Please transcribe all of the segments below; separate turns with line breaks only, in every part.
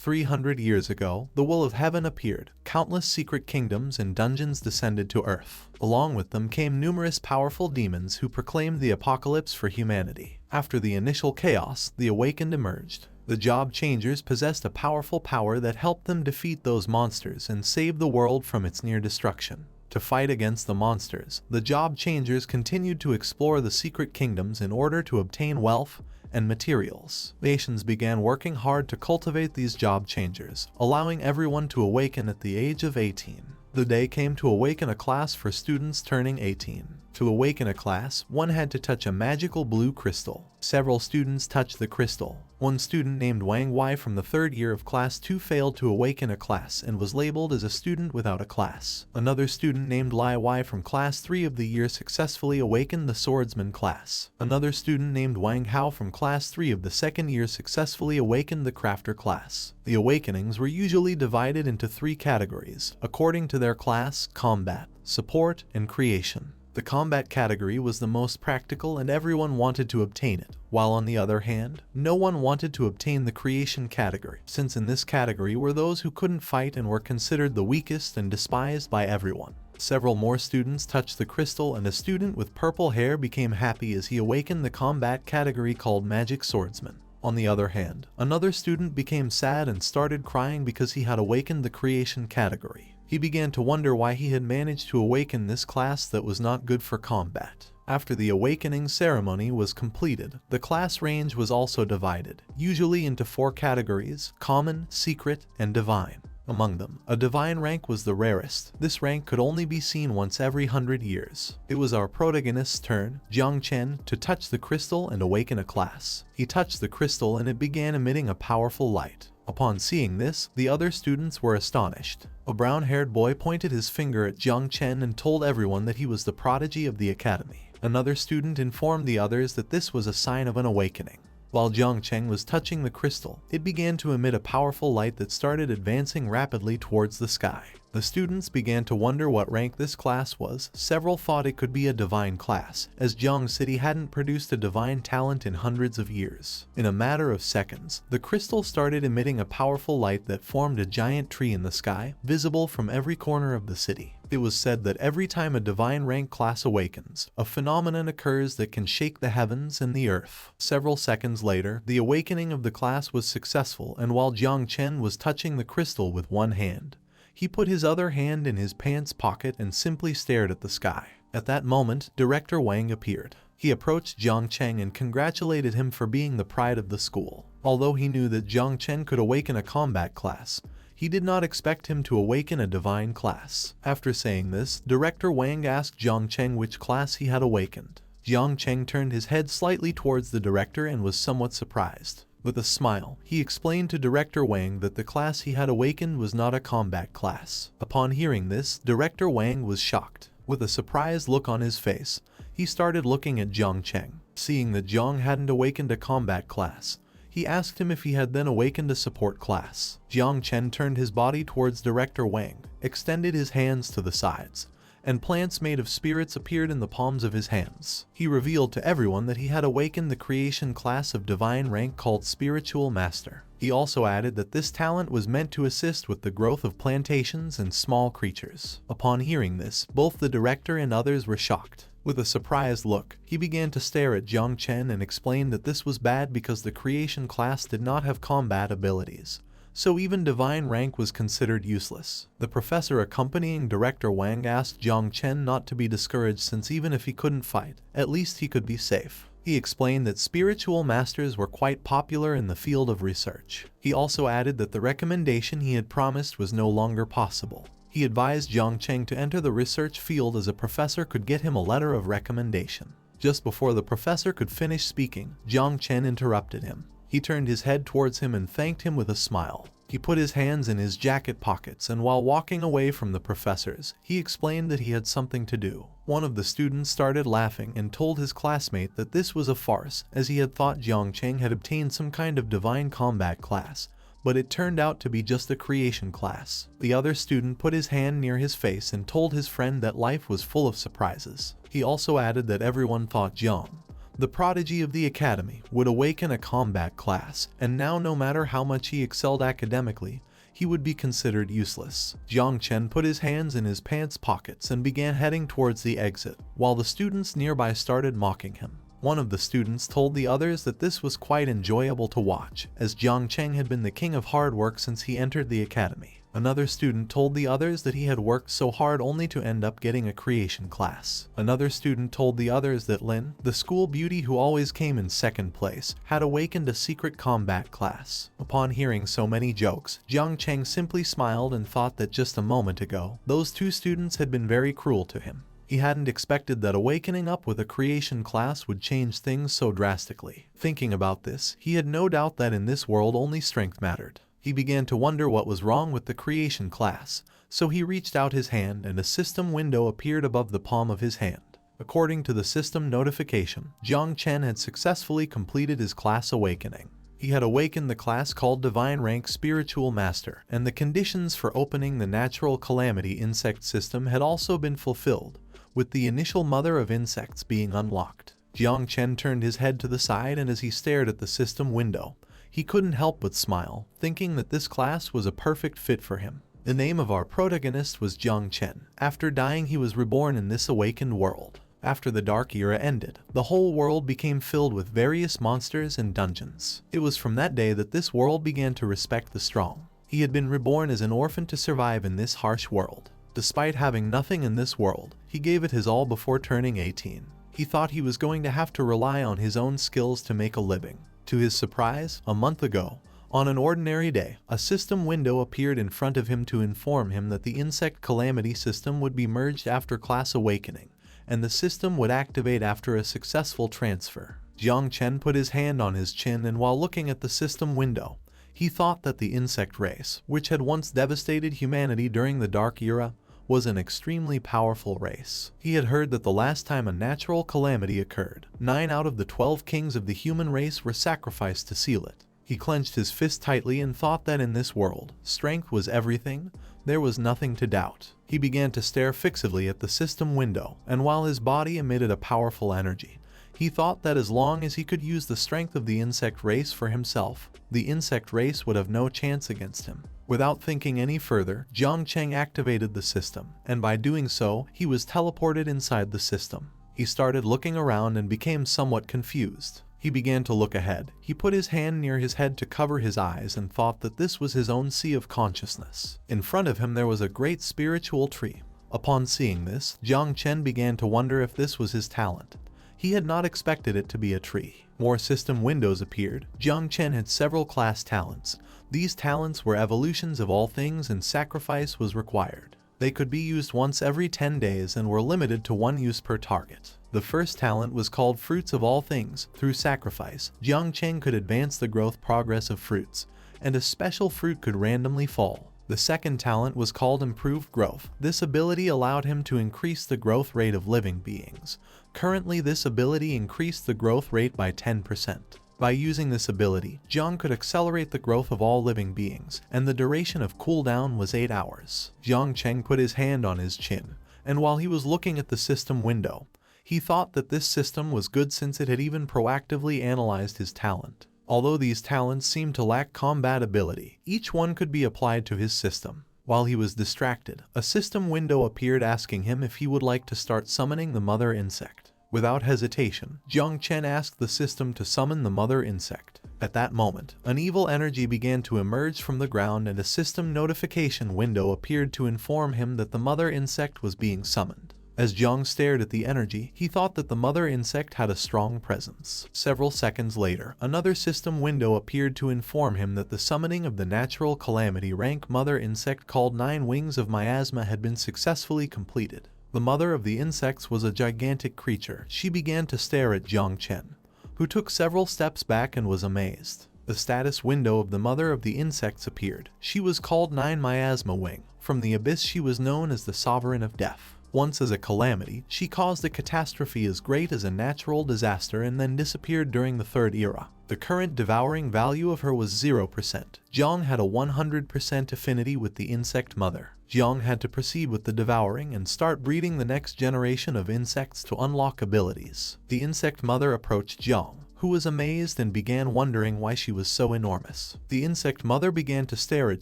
300 years ago, the will of heaven appeared. Countless secret kingdoms and dungeons descended to Earth. Along with them came numerous powerful demons who proclaimed the apocalypse for humanity. After the initial chaos, the awakened emerged. The Job Changers possessed a powerful power that helped them defeat those monsters and save the world from its near destruction. To fight against the monsters, the Job Changers continued to explore the secret kingdoms in order to obtain wealth and materials. Nations began working hard to cultivate these Job Changers, allowing everyone to awaken at the age of 18. The day came to awaken a class for students turning 18. To awaken a class, one had to touch a magical blue crystal. Several students touched the crystal. One student named Wang Wei from the 3rd year of Class 2 failed to awaken a class and was labeled as a student without a class. Another student named Lai Wei from Class 3 of the year successfully awakened the swordsman class. Another student named Wang Hao from Class 3 of the 2nd year successfully awakened the crafter class. The awakenings were usually divided into 3 categories, according to their class: combat, support, and creation. The combat category was the most practical and everyone wanted to obtain it, while on the other hand, no one wanted to obtain the creation category, since in this category were those who couldn't fight and were considered the weakest and despised by everyone. Several more students touched the crystal and a student with purple hair became happy as he awakened the combat category called Magic Swordsman. On the other hand, another student became sad and started crying because he had awakened the creation category. He began to wonder why he had managed to awaken this class that was not good for combat. After the awakening ceremony was completed, the class range was also divided, usually into 4 categories: common, secret, and divine. Among them, a divine rank was the rarest. This rank could only be seen once every 100 years. It was our protagonist's turn, Jiang Chen, to touch the crystal and awaken a class. He touched the crystal and it began emitting a powerful light. Upon seeing this, the other students were astonished. A brown-haired boy pointed his finger at Jiang Chen and told everyone that he was the prodigy of the academy. Another student informed the others that this was a sign of an awakening. While Jiang Chen was touching the crystal, it began to emit a powerful light that started advancing rapidly towards the sky. The students began to wonder what rank this class was. Several thought it could be a divine class, as Jiang City hadn't produced a divine talent in hundreds of years. In a matter of seconds, the crystal started emitting a powerful light that formed a giant tree in the sky, visible from every corner of the city. It was said that every time a divine rank class awakens, a phenomenon occurs that can shake the heavens and the earth. Several seconds later, the awakening of the class was successful, and while Jiang Chen was touching the crystal with one hand, he put his other hand in his pants pocket and simply stared at the sky. At that moment, Director Wang appeared. He approached Jiang Chen and congratulated him for being the pride of the school. Although he knew that Jiang Chen could awaken a combat class, he did not expect him to awaken a divine class. After saying this, Director Wang asked Jiang Chen which class he had awakened. Jiang Chen turned his head slightly towards the director and was somewhat surprised. With a smile, he explained to Director Wang that the class he had awakened was not a combat class. Upon hearing this, Director Wang was shocked. With a surprised look on his face, he started looking at Jiang Chen. Seeing that Jiang hadn't awakened a combat class, he asked him if he had then awakened a support class. Jiang Chen turned his body towards Director Wang, extended his hands to the sides, and plants made of spirits appeared in the palms of his hands. He revealed to everyone that he had awakened the creation class of divine rank called Spiritual Master. He also added that this talent was meant to assist with the growth of plantations and small creatures. Upon hearing this, both the director and others were shocked. With a surprised look, he began to stare at Jiang Chen and explained that this was bad because the creation class did not have combat abilities, so even divine rank was considered useless. The professor accompanying Director Wang asked Jiang Chen not to be discouraged since even if he couldn't fight, at least he could be safe. He explained that spiritual masters were quite popular in the field of research. He also added that the recommendation he had promised was no longer possible. He advised Jiang Chen to enter the research field as a professor could get him a letter of recommendation. Just before the professor could finish speaking, Jiang Chen interrupted him. He turned his head towards him and thanked him with a smile. He put his hands in his jacket pockets and while walking away from the professors, he explained that he had something to do. One of the students started laughing and told his classmate that this was a farce, as he had thought Jiang Chen had obtained some kind of divine combat class, but it turned out to be just a creation class. The other student put his hand near his face and told his friend that life was full of surprises. He also added that everyone thought Jiang The prodigy of the academy would awaken a combat class, and now no matter how much he excelled academically, he would be considered useless. Jiang Chen put his hands in his pants pockets and began heading towards the exit, while the students nearby started mocking him. One of the students told the others that this was quite enjoyable to watch, as Jiang Chen had been the king of hard work since he entered the academy. Another student told the others that he had worked so hard only to end up getting a creation class. Another student told the others that Lin, the school beauty who always came in second place, had awakened a secret combat class. Upon hearing so many jokes, Jiang Chen simply smiled and thought that just a moment ago, those two students had been very cruel to him. He hadn't expected that awakening up with a creation class would change things so drastically. Thinking about this, he had no doubt that in this world only strength mattered. He began to wonder what was wrong with the creation class, so he reached out his hand and a system window appeared above the palm of his hand. According to the system notification, Jiang Chen had successfully completed his class awakening. He had awakened the class called Divine Rank Spiritual Master, and the conditions for opening the Natural Calamity Insect System had also been fulfilled, with the initial Mother of Insects being unlocked. Jiang Chen turned his head to the side, and as he stared at the system window, he couldn't help but smile, thinking that this class was a perfect fit for him. The name of our protagonist was Jiang Chen. After dying, he was reborn in this awakened world. After the Dark Era ended, the whole world became filled with various monsters and dungeons. It was from that day that this world began to respect the strong. He had been reborn as an orphan to survive in this harsh world. Despite having nothing in this world, he gave it his all before turning 18. He thought he was going to have to rely on his own skills to make a living. To his surprise, a month ago, on an ordinary day, a system window appeared in front of him to inform him that the Insect Calamity system would be merged after class awakening, and the system would activate after a successful transfer. Jiang Chen put his hand on his chin, and while looking at the system window, he thought that the insect race, which had once devastated humanity during the Dark Era, was an extremely powerful race. He had heard that the last time a natural calamity occurred, 9 out of the 12 kings of the human race were sacrificed to seal it. He clenched his fist tightly and thought that in this world, strength was everything. There was nothing to doubt. He began to stare fixedly at the system window, and while his body emitted a powerful energy, he thought that as long as he could use the strength of the insect race for himself, the insect race would have no chance against him. Without thinking any further, Jiang Chen activated the system, and by doing so, he was teleported inside the system. He started looking around and became somewhat confused. He began to look ahead. He put his hand near his head to cover his eyes and thought that this was his own sea of consciousness. In front of him there was a great spiritual tree. Upon seeing this, Jiang Chen began to wonder if this was his talent. He had not expected it to be a tree. More system windows appeared. Jiang Chen had several class talents. These talents were evolutions of all things, and sacrifice was required. They could be used once every 10 days and were limited to 1 use per target. The first talent was called Fruits of All Things. Through sacrifice, Jiang Chen could advance the growth progress of fruits, and a special fruit could randomly fall. The second talent was called Improved Growth. This ability allowed him to increase the growth rate of living beings. Currently, this ability increased the growth rate by 10%. By using this ability, Jang could accelerate the growth of all living beings, and the duration of cooldown was 8 hours. Jiang Chen put his hand on his chin, and while he was looking at the system window, he thought that this system was good since it had even proactively analyzed his talent. Although these talents seemed to lack combat ability, each one could be applied to his system. While he was distracted, a system window appeared asking him if he would like to start summoning the mother insect. Without hesitation, Jiang Chen asked the system to summon the mother insect. At that moment, an evil energy began to emerge from the ground, and a system notification window appeared to inform him that the mother insect was being summoned. As Jiang stared at the energy, he thought that the mother insect had a strong presence. Several seconds later, another system window appeared to inform him that the summoning of the natural calamity rank mother insect called 9 Wings of Miasma had been successfully completed. The mother of the insects was a gigantic creature. She began to stare at Jiang Chen, who took several steps back and was amazed. The status window of the mother of the insects appeared. She was called 9 Miasma Wing. From the abyss she was known as the Sovereign of Death. Once as a calamity, she caused a catastrophe as great as a natural disaster and then disappeared during the Third Era. The current devouring value of her was 0%. Jang had a 100% affinity with the insect mother. Jiang had to proceed with the devouring and start breeding the next generation of insects to unlock abilities. The insect mother approached Jiang, who was amazed and began wondering why she was so enormous. The insect mother began to stare at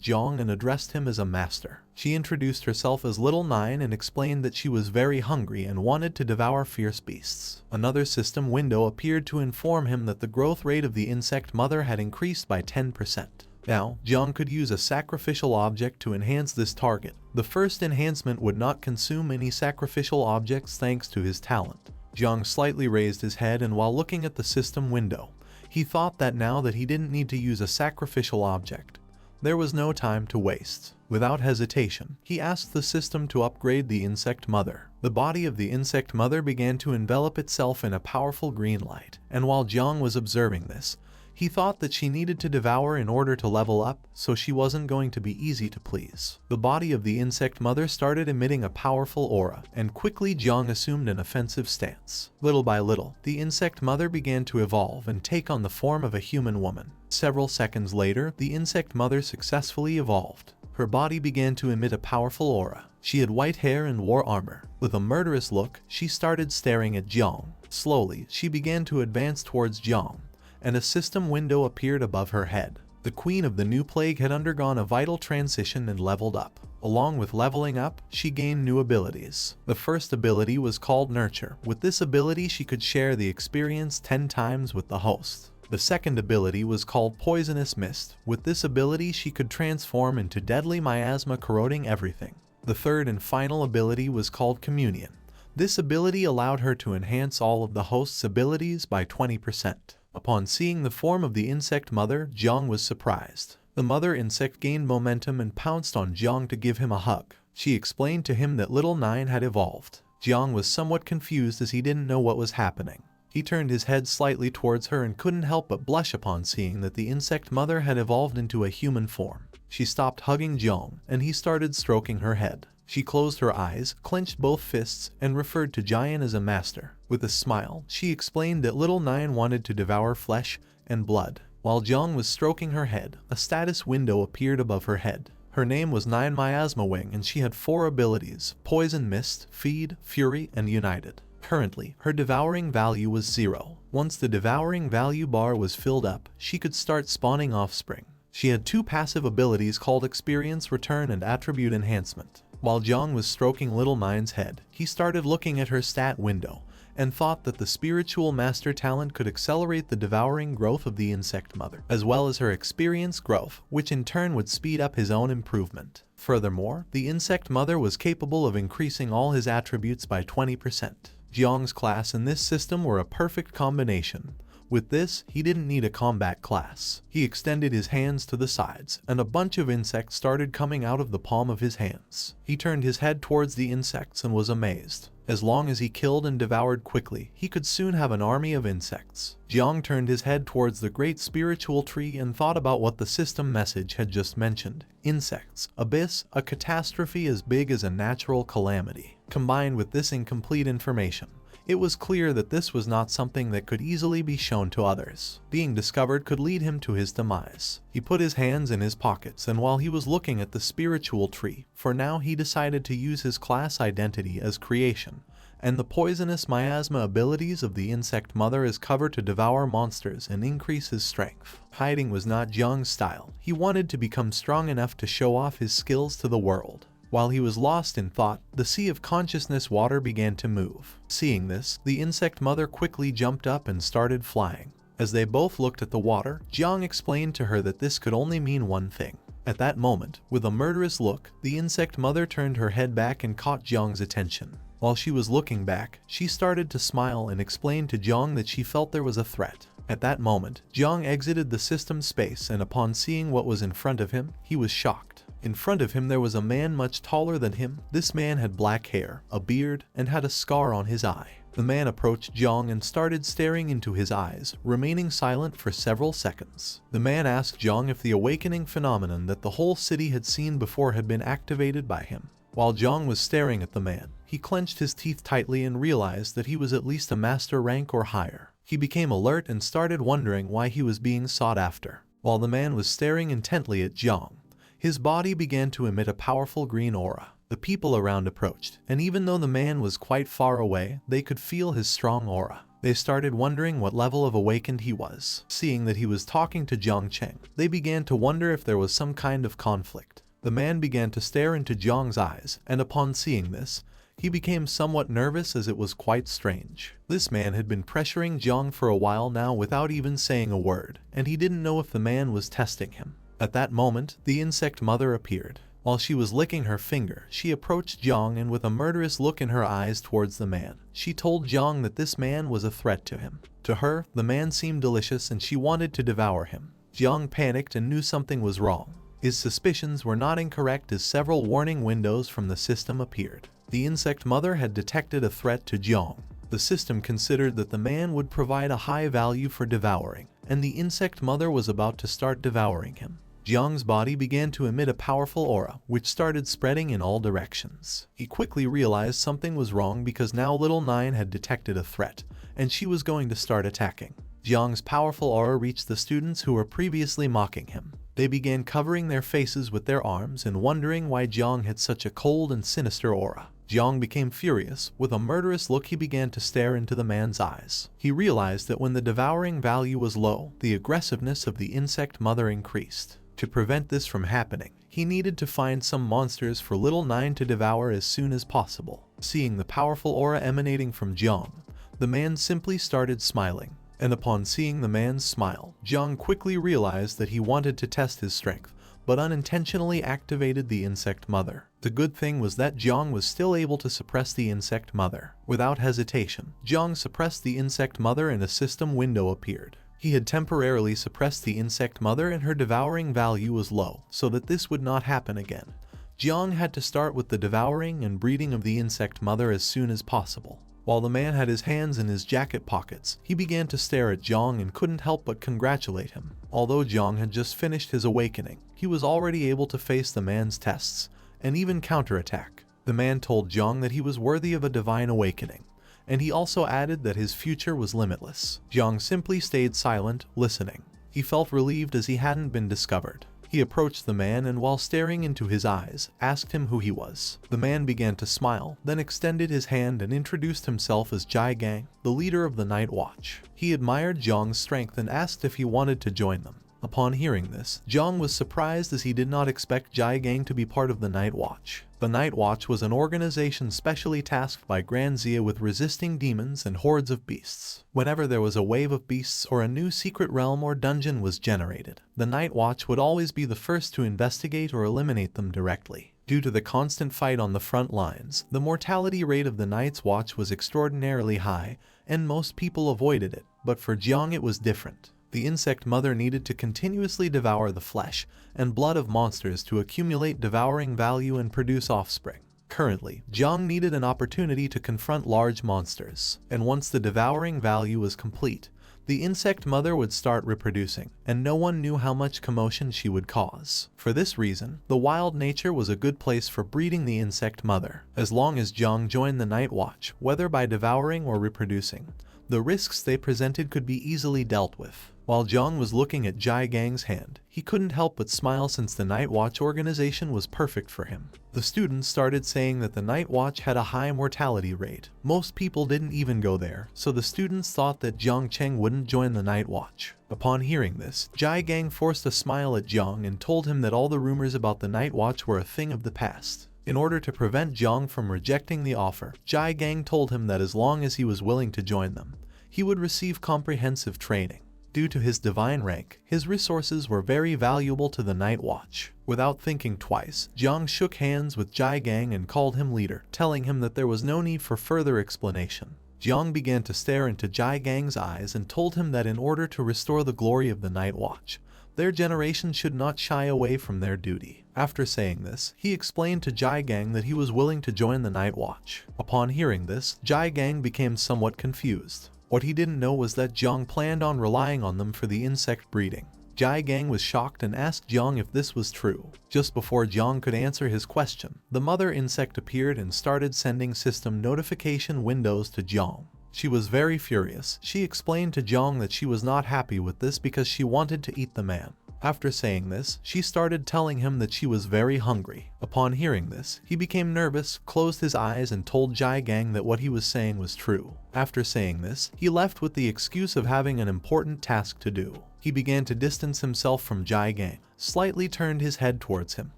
Jiang and addressed him as a master. She introduced herself as Little Nine and explained that she was very hungry and wanted to devour fierce beasts. Another system window appeared to inform him that the growth rate of the insect mother had increased by 10%. Now, Jang could use a sacrificial object to enhance this target. The first enhancement would not consume any sacrificial objects thanks to his talent. Jang slightly raised his head, and while looking at the system window, he thought that now that he didn't need to use a sacrificial object, there was no time to waste. Without hesitation, he asked the system to upgrade the insect mother. The body of the insect mother began to envelop itself in a powerful green light, and while Jang was observing this, he thought that she needed to devour in order to level up, so she wasn't going to be easy to please. The body of the insect mother started emitting a powerful aura, and quickly Jiang assumed an offensive stance. Little by little, the insect mother began to evolve and take on the form of a human woman. Several seconds later, the insect mother successfully evolved. Her body began to emit a powerful aura. She had white hair and wore armor. With a murderous look, she started staring at Jiang. Slowly, she began to advance towards Jiang, and a system window appeared above her head. The Queen of the New Plague had undergone a vital transition and leveled up. Along with leveling up, she gained new abilities. The first ability was called Nurture. With this ability, she could share the experience 10 times with the host. The second ability was called Poisonous Mist. With this ability, she could transform into deadly miasma, corroding everything. The third and final ability was called Communion. This ability allowed her to enhance all of the host's abilities by 20%. Upon seeing the form of the insect mother, Jiang was surprised. The mother insect gained momentum and pounced on Jiang to give him a hug. She explained to him that Little Nine had evolved. Jiang was somewhat confused as he didn't know what was happening. He turned his head slightly towards her and couldn't help but blush upon seeing that the insect mother had evolved into a human form. She stopped hugging Jiang, and he started stroking her head. She closed her eyes, clenched both fists, and referred to Jiang as a master. With a smile, she explained that Little Nine wanted to devour flesh and blood. While Jiang was stroking her head, a status window appeared above her head. Her name was Nine Miasma Wing, and she had 4 abilities: Poison Mist, Feed, Fury, and United. Currently, her devouring value was 0. Once the devouring value bar was filled up, she could start spawning offspring. She had 2 passive abilities called Experience Return and Attribute Enhancement. While Jiang was stroking Little Nine's head, he started looking at her stat window and thought that the spiritual master talent could accelerate the devouring growth of the insect mother, as well as her experience growth, which in turn would speed up his own improvement. Furthermore, the insect mother was capable of increasing all his attributes by 20%. Jiang's class and this system were a perfect combination. With this, he didn't need a combat class. He extended his hands to the sides, and a bunch of insects started coming out of the palm of his hands. He turned his head towards the insects and was amazed. As long as he killed and devoured quickly, he could soon have an army of insects. Jiang turned his head towards the great spiritual tree and thought about what the system message had just mentioned. Insects, abyss, a catastrophe as big as a natural calamity. Combined with this incomplete information, it was clear that this was not something that could easily be shown to others. Being discovered could lead him to his demise. He put his hands in his pockets, and while he was looking at the spiritual tree, for now he decided to use his class identity as creation, and the poisonous miasma abilities of the insect mother as cover to devour monsters and increase his strength. Hiding was not Jiang's style. He wanted to become strong enough to show off his skills to the world. While he was lost in thought, the sea of consciousness water began to move. Seeing this, the insect mother quickly jumped up and started flying. As they both looked at the water, Jiang explained to her that this could only mean one thing. At that moment, with a murderous look, the insect mother turned her head back and caught Jiang's attention. While she was looking back, she started to smile and explained to Jiang that she felt there was a threat. At that moment, Jiang exited the system space, and upon seeing what was in front of him, he was shocked. In front of him there was a man much taller than him. This man had black hair, a beard, and had a scar on his eye. The man approached Jiang and started staring into his eyes, remaining silent for several seconds. The man asked Jiang if the awakening phenomenon that the whole city had seen before had been activated by him. While Jiang was staring at the man, he clenched his teeth tightly and realized that he was at least a master rank or higher. He became alert and started wondering why he was being sought after. While the man was staring intently at Jiang, his body began to emit a powerful green aura. The people around approached, and even though the man was quite far away, they could feel his strong aura. They started wondering what level of awakened he was. Seeing that he was talking to Jiang Chen, they began to wonder if there was some kind of conflict. The man began to stare into Jiang's eyes, and upon seeing this, he became somewhat nervous as it was quite strange. This man had been pressuring Jiang for a while now without even saying a word, and he didn't know if the man was testing him. At that moment, the insect mother appeared. While she was licking her finger, she approached Jiang and with a murderous look in her eyes towards the man, she told Jiang that this man was a threat to him. To her, the man seemed delicious and she wanted to devour him. Jiang panicked and knew something was wrong. His suspicions were not incorrect as several warning windows from the system appeared. The insect mother had detected a threat to Jiang. The system considered that the man would provide a high value for devouring, and the insect mother was about to start devouring him. Jiang's body began to emit a powerful aura, which started spreading in all directions. He quickly realized something was wrong because now Little Nine had detected a threat, and she was going to start attacking. Jiang's powerful aura reached the students who were previously mocking him. They began covering their faces with their arms and wondering why Jiang had such a cold and sinister aura. Jiang became furious. With a murderous look, he began to stare into the man's eyes. He realized that when the devouring value was low, the aggressiveness of the insect mother increased. To prevent this from happening, he needed to find some monsters for Little Nine to devour as soon as possible. Seeing the powerful aura emanating from Jiang, the man simply started smiling. And upon seeing the man's smile, Jiang quickly realized that he wanted to test his strength, but unintentionally activated the insect mother. The good thing was that Jiang was still able to suppress the insect mother. Without hesitation, Jiang suppressed the insect mother and a system window appeared. He had temporarily suppressed the insect mother and her devouring value was low, so that this would not happen again. Jiang had to start with the devouring and breeding of the insect mother as soon as possible. While the man had his hands in his jacket pockets, he began to stare at Jiang and couldn't help but congratulate him. Although Jiang had just finished his awakening, he was already able to face the man's tests, and even counterattack. The man told Jiang that he was worthy of a divine awakening, and he also added that his future was limitless. Jiang simply stayed silent, listening. He felt relieved as he hadn't been discovered. He approached the man and while staring into his eyes, asked him who he was. The man began to smile, then extended his hand and introduced himself as Gang, the leader of the Night Watch. He admired Jiang's strength and asked if he wanted to join them. Upon hearing this, Jiang was surprised as he did not expect Gang to be part of the Night Watch. The Night Watch was an organization specially tasked by Grand Zia with resisting demons and hordes of beasts. Whenever there was a wave of beasts or a new secret realm or dungeon was generated, the Night Watch would always be the first to investigate or eliminate them directly. Due to the constant fight on the front lines, the mortality rate of the Night's Watch was extraordinarily high, and most people avoided it, but for Jiang it was different. The insect mother needed to continuously devour the flesh and blood of monsters to accumulate devouring value and produce offspring. Currently, Jiang needed an opportunity to confront large monsters, and once the devouring value was complete, the insect mother would start reproducing, and no one knew how much commotion she would cause. For this reason, the wild nature was a good place for breeding the insect mother. As long as Jiang joined the Night Watch, whether by devouring or reproducing, the risks they presented could be easily dealt with. While Jiang was looking at Gang's hand, he couldn't help but smile since the Night Watch organization was perfect for him. The students started saying that the Night Watch had a high mortality rate. Most people didn't even go there, so the students thought that Jiang Chen wouldn't join the Night Watch. Upon hearing this, Gang forced a smile at Jiang and told him that all the rumors about the Night Watch were a thing of the past. In order to prevent Jiang from rejecting the offer, Gang told him that as long as he was willing to join them, he would receive comprehensive training. Due to his divine rank, his resources were very valuable to the Night Watch. Without thinking twice, Jiang shook hands with Gang and called him leader, telling him that there was no need for further explanation. Jiang began to stare into Gang's eyes and told him that in order to restore the glory of the Night Watch, their generation should not shy away from their duty. After saying this, he explained to Gang that he was willing to join the Night Watch. Upon hearing this, Gang became somewhat confused. What he didn't know was that Jiang planned on relying on them for the insect breeding. Gang was shocked and asked Jiang if this was true. Just before Jiang could answer his question, the mother insect appeared and started sending system notification windows to Jiang. She was very furious. She explained to Jang that she was not happy with this because she wanted to eat the man. After saying this, she started telling him that she was very hungry. Upon hearing this, he became nervous, closed his eyes, and told Jiang that what he was saying was true. After saying this, he left with the excuse of having an important task to do. He began to distance himself from Jiang, slightly turned his head towards him,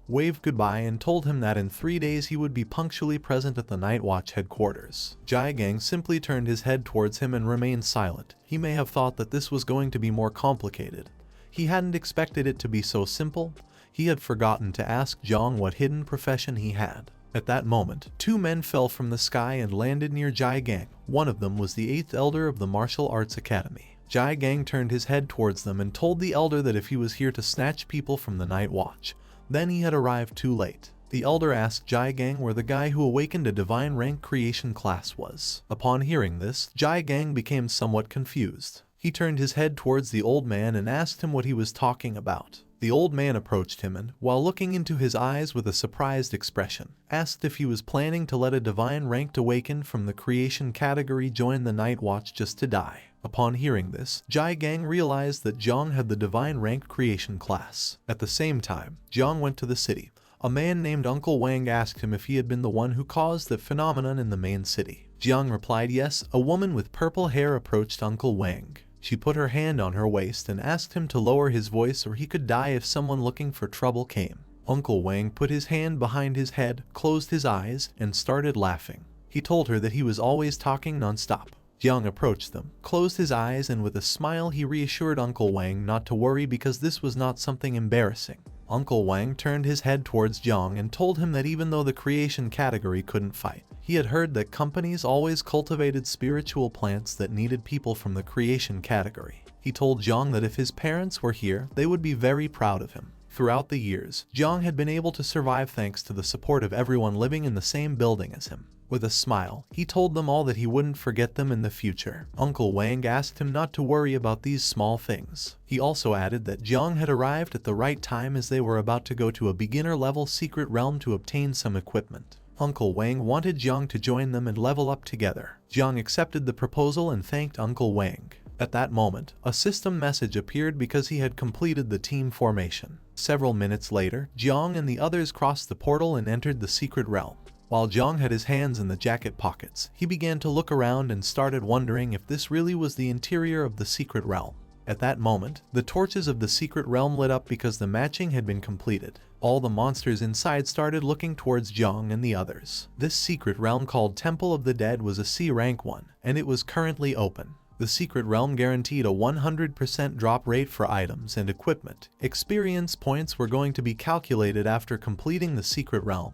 waved goodbye, and told him that in 3 days he would be punctually present at the Night Watch headquarters. Jiang simply turned his head towards him and remained silent. He may have thought that this was going to be more complicated. He hadn't expected it to be so simple. He had forgotten to ask Jang what hidden profession he had. At that moment, 2 men fell from the sky and landed near Jiang. One of them was the 8th elder of the Martial Arts Academy. Jiang turned his head towards them and told the elder that if he was here to snatch people from the Night Watch, then he had arrived too late. The elder asked Jiang where the guy who awakened a divine rank creation class was. Upon hearing this, Jiang became somewhat confused. He turned his head towards the old man and asked him what he was talking about. The old man approached him and, while looking into his eyes with a surprised expression, asked if he was planning to let a divine ranked awakened from the creation category join the Night Watch just to die. Upon hearing this, Jiang realized that Jang had the divine ranked creation class. At the same time, Jang went to the city. A man named Uncle Wang asked him if he had been the one who caused the phenomenon in the main city. Jiang replied yes. A woman with purple hair approached Uncle Wang. She put her hand on her waist and asked him to lower his voice or he could die if someone looking for trouble came. Uncle Wang put his hand behind his head, closed his eyes, and started laughing. He told her that he was always talking non-stop. Jiang approached them, closed his eyes, and with a smile he reassured Uncle Wang not to worry because this was not something embarrassing. Uncle Wang turned his head towards Jiang and told him that even though the creation category couldn't fight, he had heard that companies always cultivated spiritual plants that needed people from the creation category. He told Jiang that if his parents were here, they would be very proud of him. Throughout the years, Jiang had been able to survive thanks to the support of everyone living in the same building as him. With a smile, he told them all that he wouldn't forget them in the future. Uncle Wang asked him not to worry about these small things. He also added that Jiang had arrived at the right time as they were about to go to a beginner-level secret realm to obtain some equipment. Uncle Wang wanted Jiang to join them and level up together. Jiang accepted the proposal and thanked Uncle Wang. At that moment, a system message appeared because he had completed the team formation. Several minutes later, Jiang and the others crossed the portal and entered the secret realm. While Jang had his hands in the jacket pockets, he began to look around and started wondering if this really was the interior of the secret realm. At that moment, the torches of the secret realm lit up because the matching had been completed. All the monsters inside started looking towards Jang and the others. This secret realm called Temple of the Dead was a C rank one, and it was currently open. The secret realm guaranteed a 100% drop rate for items and equipment. Experience points were going to be calculated after completing the secret realm.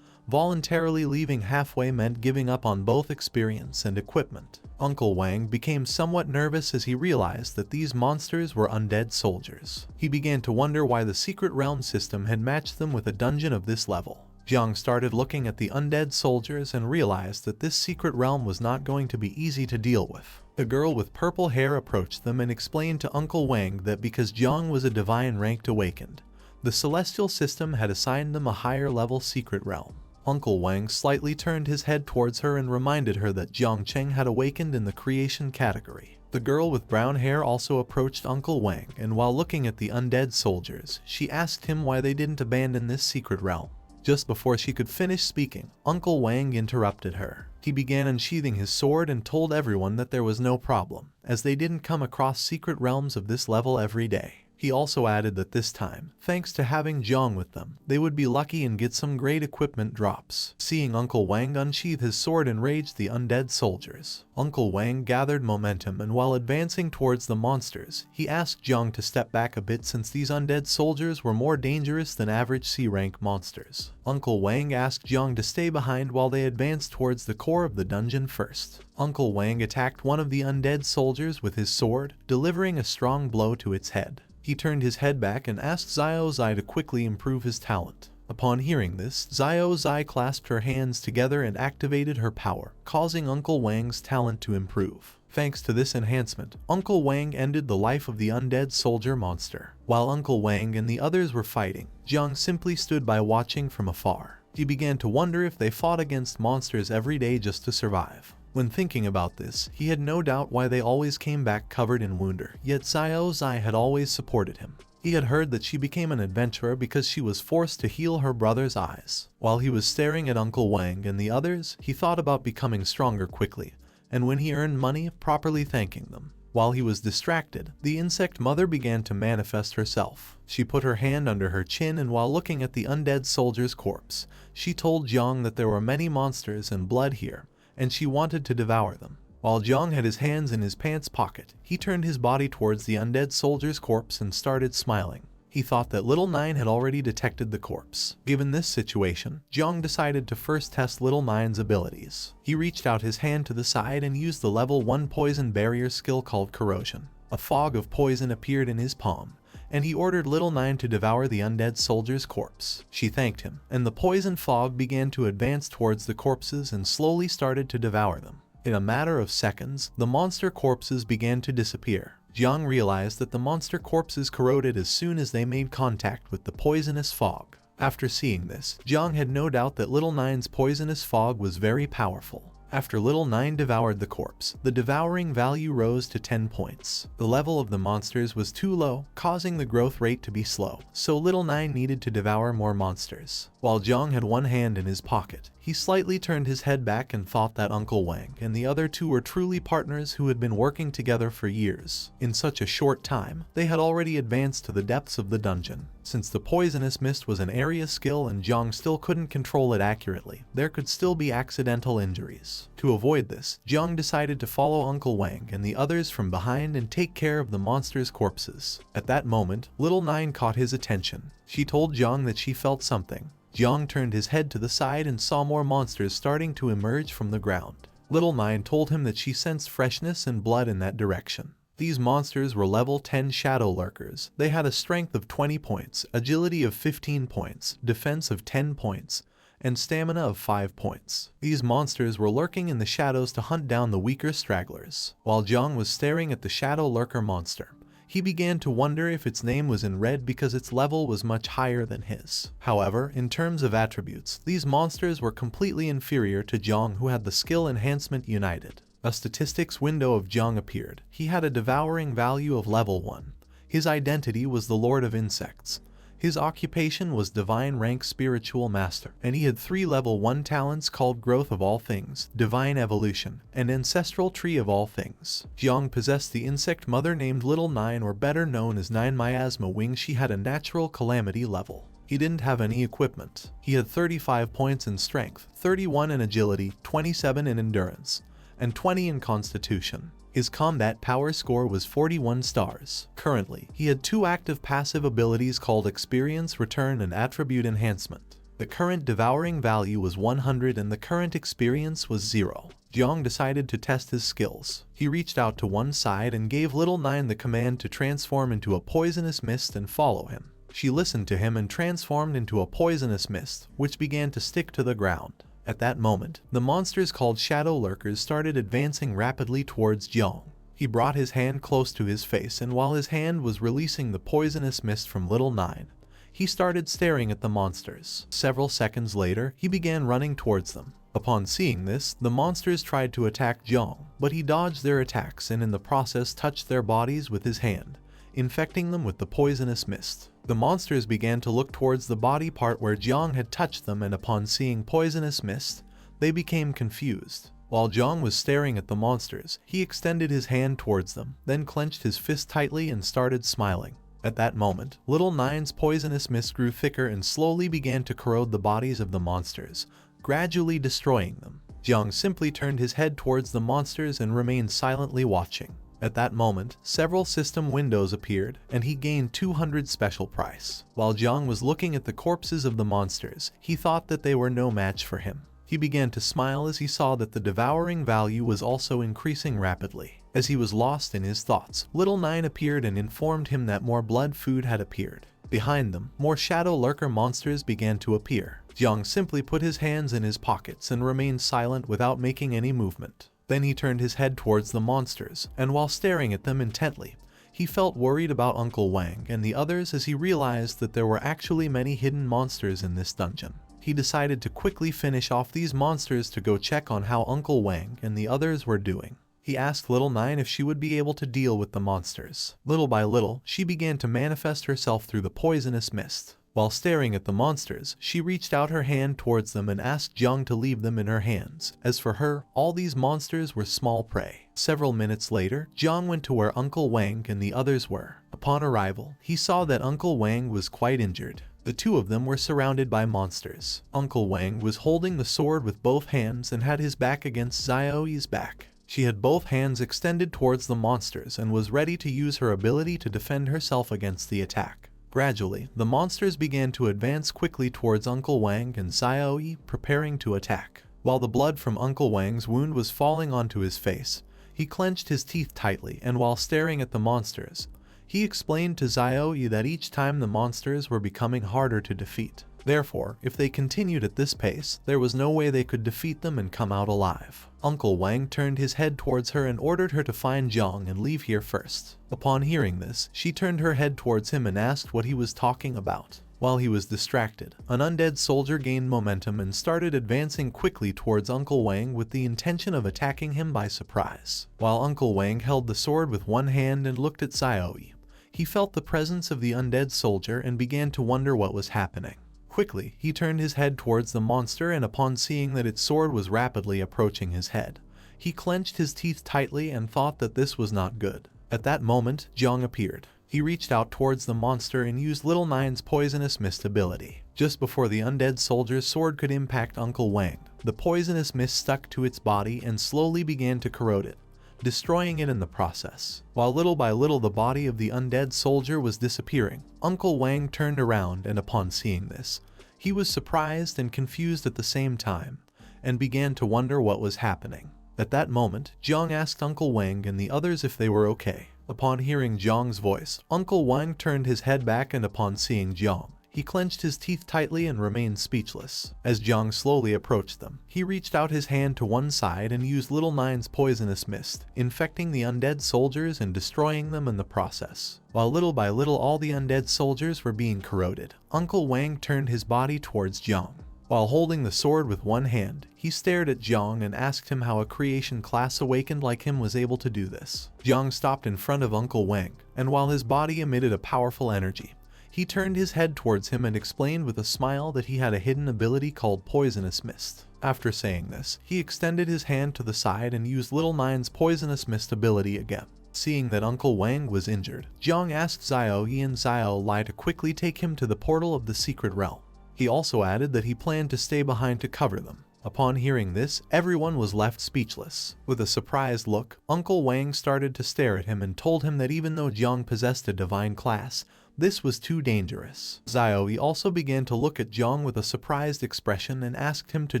Voluntarily leaving halfway meant giving up on both experience and equipment. Uncle Wang became somewhat nervous as he realized that these monsters were undead soldiers. He began to wonder why the secret realm system had matched them with a dungeon of this level. Jiang started looking at the undead soldiers and realized that this secret realm was not going to be easy to deal with. The girl with purple hair approached them and explained to Uncle Wang that because Jiang was a divine ranked awakened, the celestial system had assigned them a higher level secret realm. Uncle Wang slightly turned his head towards her and reminded her that Jiang Chen had awakened in the creation category. The girl with brown hair also approached Uncle Wang, and while looking at the undead soldiers, she asked him why they didn't abandon this secret realm. Just before she could finish speaking, Uncle Wang interrupted her. He began unsheathing his sword and told everyone that there was no problem, as they didn't come across secret realms of this level every day. He also added that this time, thanks to having Jang with them, they would be lucky and get some great equipment drops. Seeing Uncle Wang unsheath his sword enraged the undead soldiers. Uncle Wang gathered momentum and while advancing towards the monsters, he asked Jang to step back a bit since these undead soldiers were more dangerous than average C-rank monsters. Uncle Wang asked Jang to stay behind while they advanced towards the core of the dungeon first. Uncle Wang attacked one of the undead soldiers with his sword, delivering a strong blow to its head. He turned his head back and asked Xiao Zai to quickly improve his talent. Upon hearing this, Xiao Zai clasped her hands together and activated her power, causing Uncle Wang's talent to improve. Thanks to this enhancement, Uncle Wang ended the life of the undead soldier monster. While Uncle Wang and the others were fighting, Jiang simply stood by watching from afar. He began to wonder if they fought against monsters every day just to survive. When thinking about this, he had no doubt why they always came back covered in wounder, yet Xiao Zai had always supported him. He had heard that she became an adventurer because she was forced to heal her brother's eyes. While he was staring at Uncle Wang and the others, he thought about becoming stronger quickly, and when he earned money, properly thanking them. While he was distracted, the insect mother began to manifest herself. She put her hand under her chin, and while looking at the undead soldier's corpse, she told Jiang that there were many monsters and blood here, and she wanted to devour them. While Jang had his hands in his pants pocket, he turned his body towards the undead soldier's corpse and started smiling. He thought that Little Nine had already detected the corpse. Given this situation, Jang decided to first test Little Nine's abilities. He reached out his hand to the side and used the level 1 poison barrier skill called Corrosion. A fog of poison appeared in his palm, and he ordered Little Nine to devour the undead soldier's corpse. She thanked him, and the poison fog began to advance towards the corpses and slowly started to devour them. In a matter of seconds, the monster corpses began to disappear. Jiang realized that the monster corpses corroded as soon as they made contact with the poisonous fog. After seeing this, Jiang had no doubt that Little Nine's poisonous fog was very powerful. After Little Nine devoured the corpse, the devouring value rose to 10 points. The level of the monsters was too low, causing the growth rate to be slow, so Little Nine needed to devour more monsters. While Jiang had one hand in his pocket, he slightly turned his head back and thought that Uncle Wang and the other two were truly partners who had been working together for years. In such a short time, they had already advanced to the depths of the dungeon. Since the poisonous mist was an area skill and Jiang still couldn't control it accurately, there could still be accidental injuries. To avoid this, Jiang decided to follow Uncle Wang and the others from behind and take care of the monsters' corpses. At that moment, Little Nine caught his attention. She told Jiang that she felt something. Jiang turned his head to the side and saw more monsters starting to emerge from the ground. Little Nine told him that she sensed freshness and blood in that direction. These monsters were level 10 shadow lurkers. They had a strength of 20 points, agility of 15 points, defense of 10 points, and stamina of 5 points. These monsters were lurking in the shadows to hunt down the weaker stragglers. While Jiang was staring at the shadow lurker monster, he began to wonder if its name was in red because its level was much higher than his. However, in terms of attributes, these monsters were completely inferior to Jiang, who had the skill enhancement united. A statistics window of Jiang appeared. He had a devouring value of level 1. His identity was the Lord of Insects. His occupation was Divine Rank Spiritual Master, and he had 3 level 1 talents called Growth of All Things, Divine Evolution, and Ancestral Tree of All Things. Jiang possessed the insect mother named Little Nine, or better known as Nine Miasma Wing. She had a natural Calamity level. He didn't have any equipment. He had 35 points in strength, 31 in agility, 27 in endurance, and 20 in constitution. His combat power score was 41 stars. Currently, he had 2 active passive abilities called Experience Return and Attribute Enhancement. The current devouring value was 100 and the current experience was 0. Jiang decided to test his skills. He reached out to one side and gave Little Nine the command to transform into a poisonous mist and follow him. She listened to him and transformed into a poisonous mist, which began to stick to the ground. At that moment, the monsters called Shadow Lurkers started advancing rapidly towards Jiang. He brought his hand close to his face, and while his hand was releasing the poisonous mist from Little Nine, he started staring at the monsters. Several seconds later, he began running towards them. Upon seeing this, the monsters tried to attack Jiang, but he dodged their attacks and in the process touched their bodies with his hand, infecting them with the poisonous mist. The monsters began to look towards the body part where Jiang had touched them, and upon seeing poisonous mist, they became confused. While Jiang was staring at the monsters, he extended his hand towards them, then clenched his fist tightly and started smiling. At that moment, Little Nine's poisonous mist grew thicker and slowly began to corrode the bodies of the monsters, gradually destroying them. Jiang simply turned his head towards the monsters and remained silently watching. At that moment, several system windows appeared, and he gained 200 special price. While Jiang was looking at the corpses of the monsters, he thought that they were no match for him. He began to smile as he saw that the devouring value was also increasing rapidly. As he was lost in his thoughts, Little Nine appeared and informed him that more blood food had appeared. Behind them, more shadow lurker monsters began to appear. Jiang simply put his hands in his pockets and remained silent without making any movement. Then he turned his head towards the monsters, and while staring at them intently, he felt worried about Uncle Wang and the others as he realized that there were actually many hidden monsters in this dungeon. he decided to quickly finish off these monsters to go check on how Uncle Wang and the others were doing. He asked Little Nine if she would be able to deal with the monsters. Little by little, she began to manifest herself through the poisonous mist. While staring at the monsters, she reached out her hand towards them and asked Jiang to leave them in her hands. As for her, all these monsters were small prey. Several minutes later, Jiang went to where Uncle Wang and the others were. Upon arrival, he saw that Uncle Wang was quite injured. The two of them were surrounded by monsters. Uncle Wang was holding the sword with both hands and had his back against Xiaoyi's back. She had both hands extended towards the monsters and was ready to use her ability to defend herself against the attack. Gradually, the monsters began to advance quickly towards Uncle Wang and Xiaoyi, preparing to attack. While the blood from Uncle Wang's wound was falling onto his face, he clenched his teeth tightly, and while staring at the monsters, he explained to Xiaoyi that each time the monsters were becoming harder to defeat. Therefore, if they continued at this pace, there was no way they could defeat them and come out alive. Uncle Wang turned his head towards her and ordered her to find Jiang and leave here first. Upon hearing this, she turned her head towards him and asked what he was talking about. While he was distracted, an undead soldier gained momentum and started advancing quickly towards Uncle Wang with the intention of attacking him by surprise. While Uncle Wang held the sword with one hand and looked at Xiaoyi, he felt the presence of the undead soldier and began to wonder what was happening. Quickly, he turned his head towards the monster, and upon seeing that its sword was rapidly approaching his head, he clenched his teeth tightly and thought that this was not good. At that moment, Jiang appeared. He reached out towards the monster and used Little Nine's poisonous mist ability. Just before the undead soldier's sword could impact Uncle Wang, the poisonous mist stuck to its body and slowly began to corrode it, destroying it in the process. While little by little the body of the undead soldier was disappearing, Uncle Wang turned around, and upon seeing this, he was surprised and confused at the same time, and began to wonder what was happening. At that moment, Jiang asked Uncle Wang and the others if they were okay. Upon hearing Jiang's voice, Uncle Wang turned his head back, and upon seeing Jiang, he clenched his teeth tightly and remained speechless. As Jiang slowly approached them, he reached out his hand to one side and used Little Nine's poisonous mist, infecting the undead soldiers and destroying them in the process. While little by little all the undead soldiers were being corroded, Uncle Wang turned his body towards Jiang. While holding the sword with one hand, he stared at Jiang and asked him how a creation class awakened like him was able to do this. Jiang stopped in front of Uncle Wang, and while his body emitted a powerful energy, he turned his head towards him and explained with a smile that he had a hidden ability called Poisonous Mist. After saying this, he extended his hand to the side and used Little Nine's Poisonous Mist ability again. Seeing that Uncle Wang was injured, Jiang asked Xiaoyi and Xiaolai to quickly take him to the portal of the secret realm. He also added that he planned to stay behind to cover them. Upon hearing this, everyone was left speechless. With a surprised look, Uncle Wang started to stare at him and told him that even though Jiang possessed a divine class, this was too dangerous. Xiaoyi also began to look at Jiang with a surprised expression and asked him to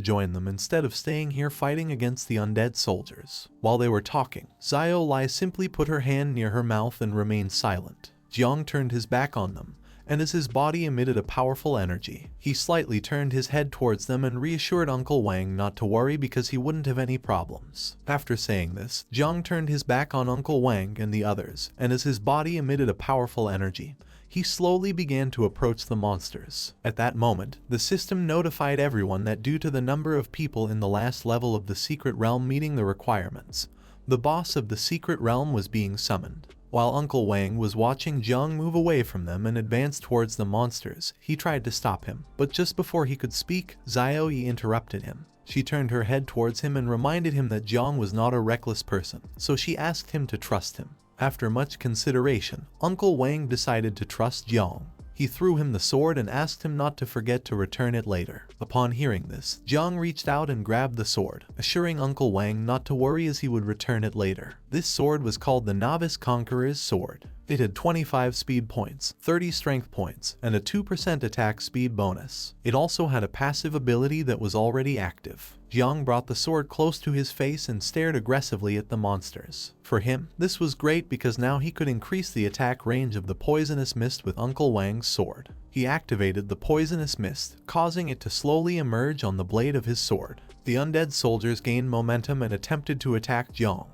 join them instead of staying here fighting against the undead soldiers. While they were talking, Xiaolai simply put her hand near her mouth and remained silent. Jiang turned his back on them, and as his body emitted a powerful energy, he slightly turned his head towards them and reassured Uncle Wang not to worry because he wouldn't have any problems. After saying this, Jiang turned his back on Uncle Wang and the others, and as his body emitted a powerful energy, he slowly began to approach the monsters. At that moment, the system notified everyone that due to the number of people in the last level of the secret realm meeting the requirements, the boss of the secret realm was being summoned. While Uncle Wang was watching Jiang move away from them and advance towards the monsters, he tried to stop him, but just before he could speak, Xiaoyi interrupted him. She turned her head towards him and reminded him that Jiang was not a reckless person, so she asked him to trust him. After much consideration, Uncle Wang decided to trust Jiang. He threw him the sword and asked him not to forget to return it later. Upon hearing this, Jiang reached out and grabbed the sword, assuring Uncle Wang not to worry as he would return it later. This sword was called the Novice Conqueror's Sword. It had 25 speed points, 30 strength points, and a 2% attack speed bonus. It also had a passive ability that was already active. Jiang brought the sword close to his face and stared aggressively at the monsters. For him, this was great because now he could increase the attack range of the poisonous mist with Uncle Wang's sword. He activated the poisonous mist, causing it to slowly emerge on the blade of his sword. The undead soldiers gained momentum and attempted to attack Jiang,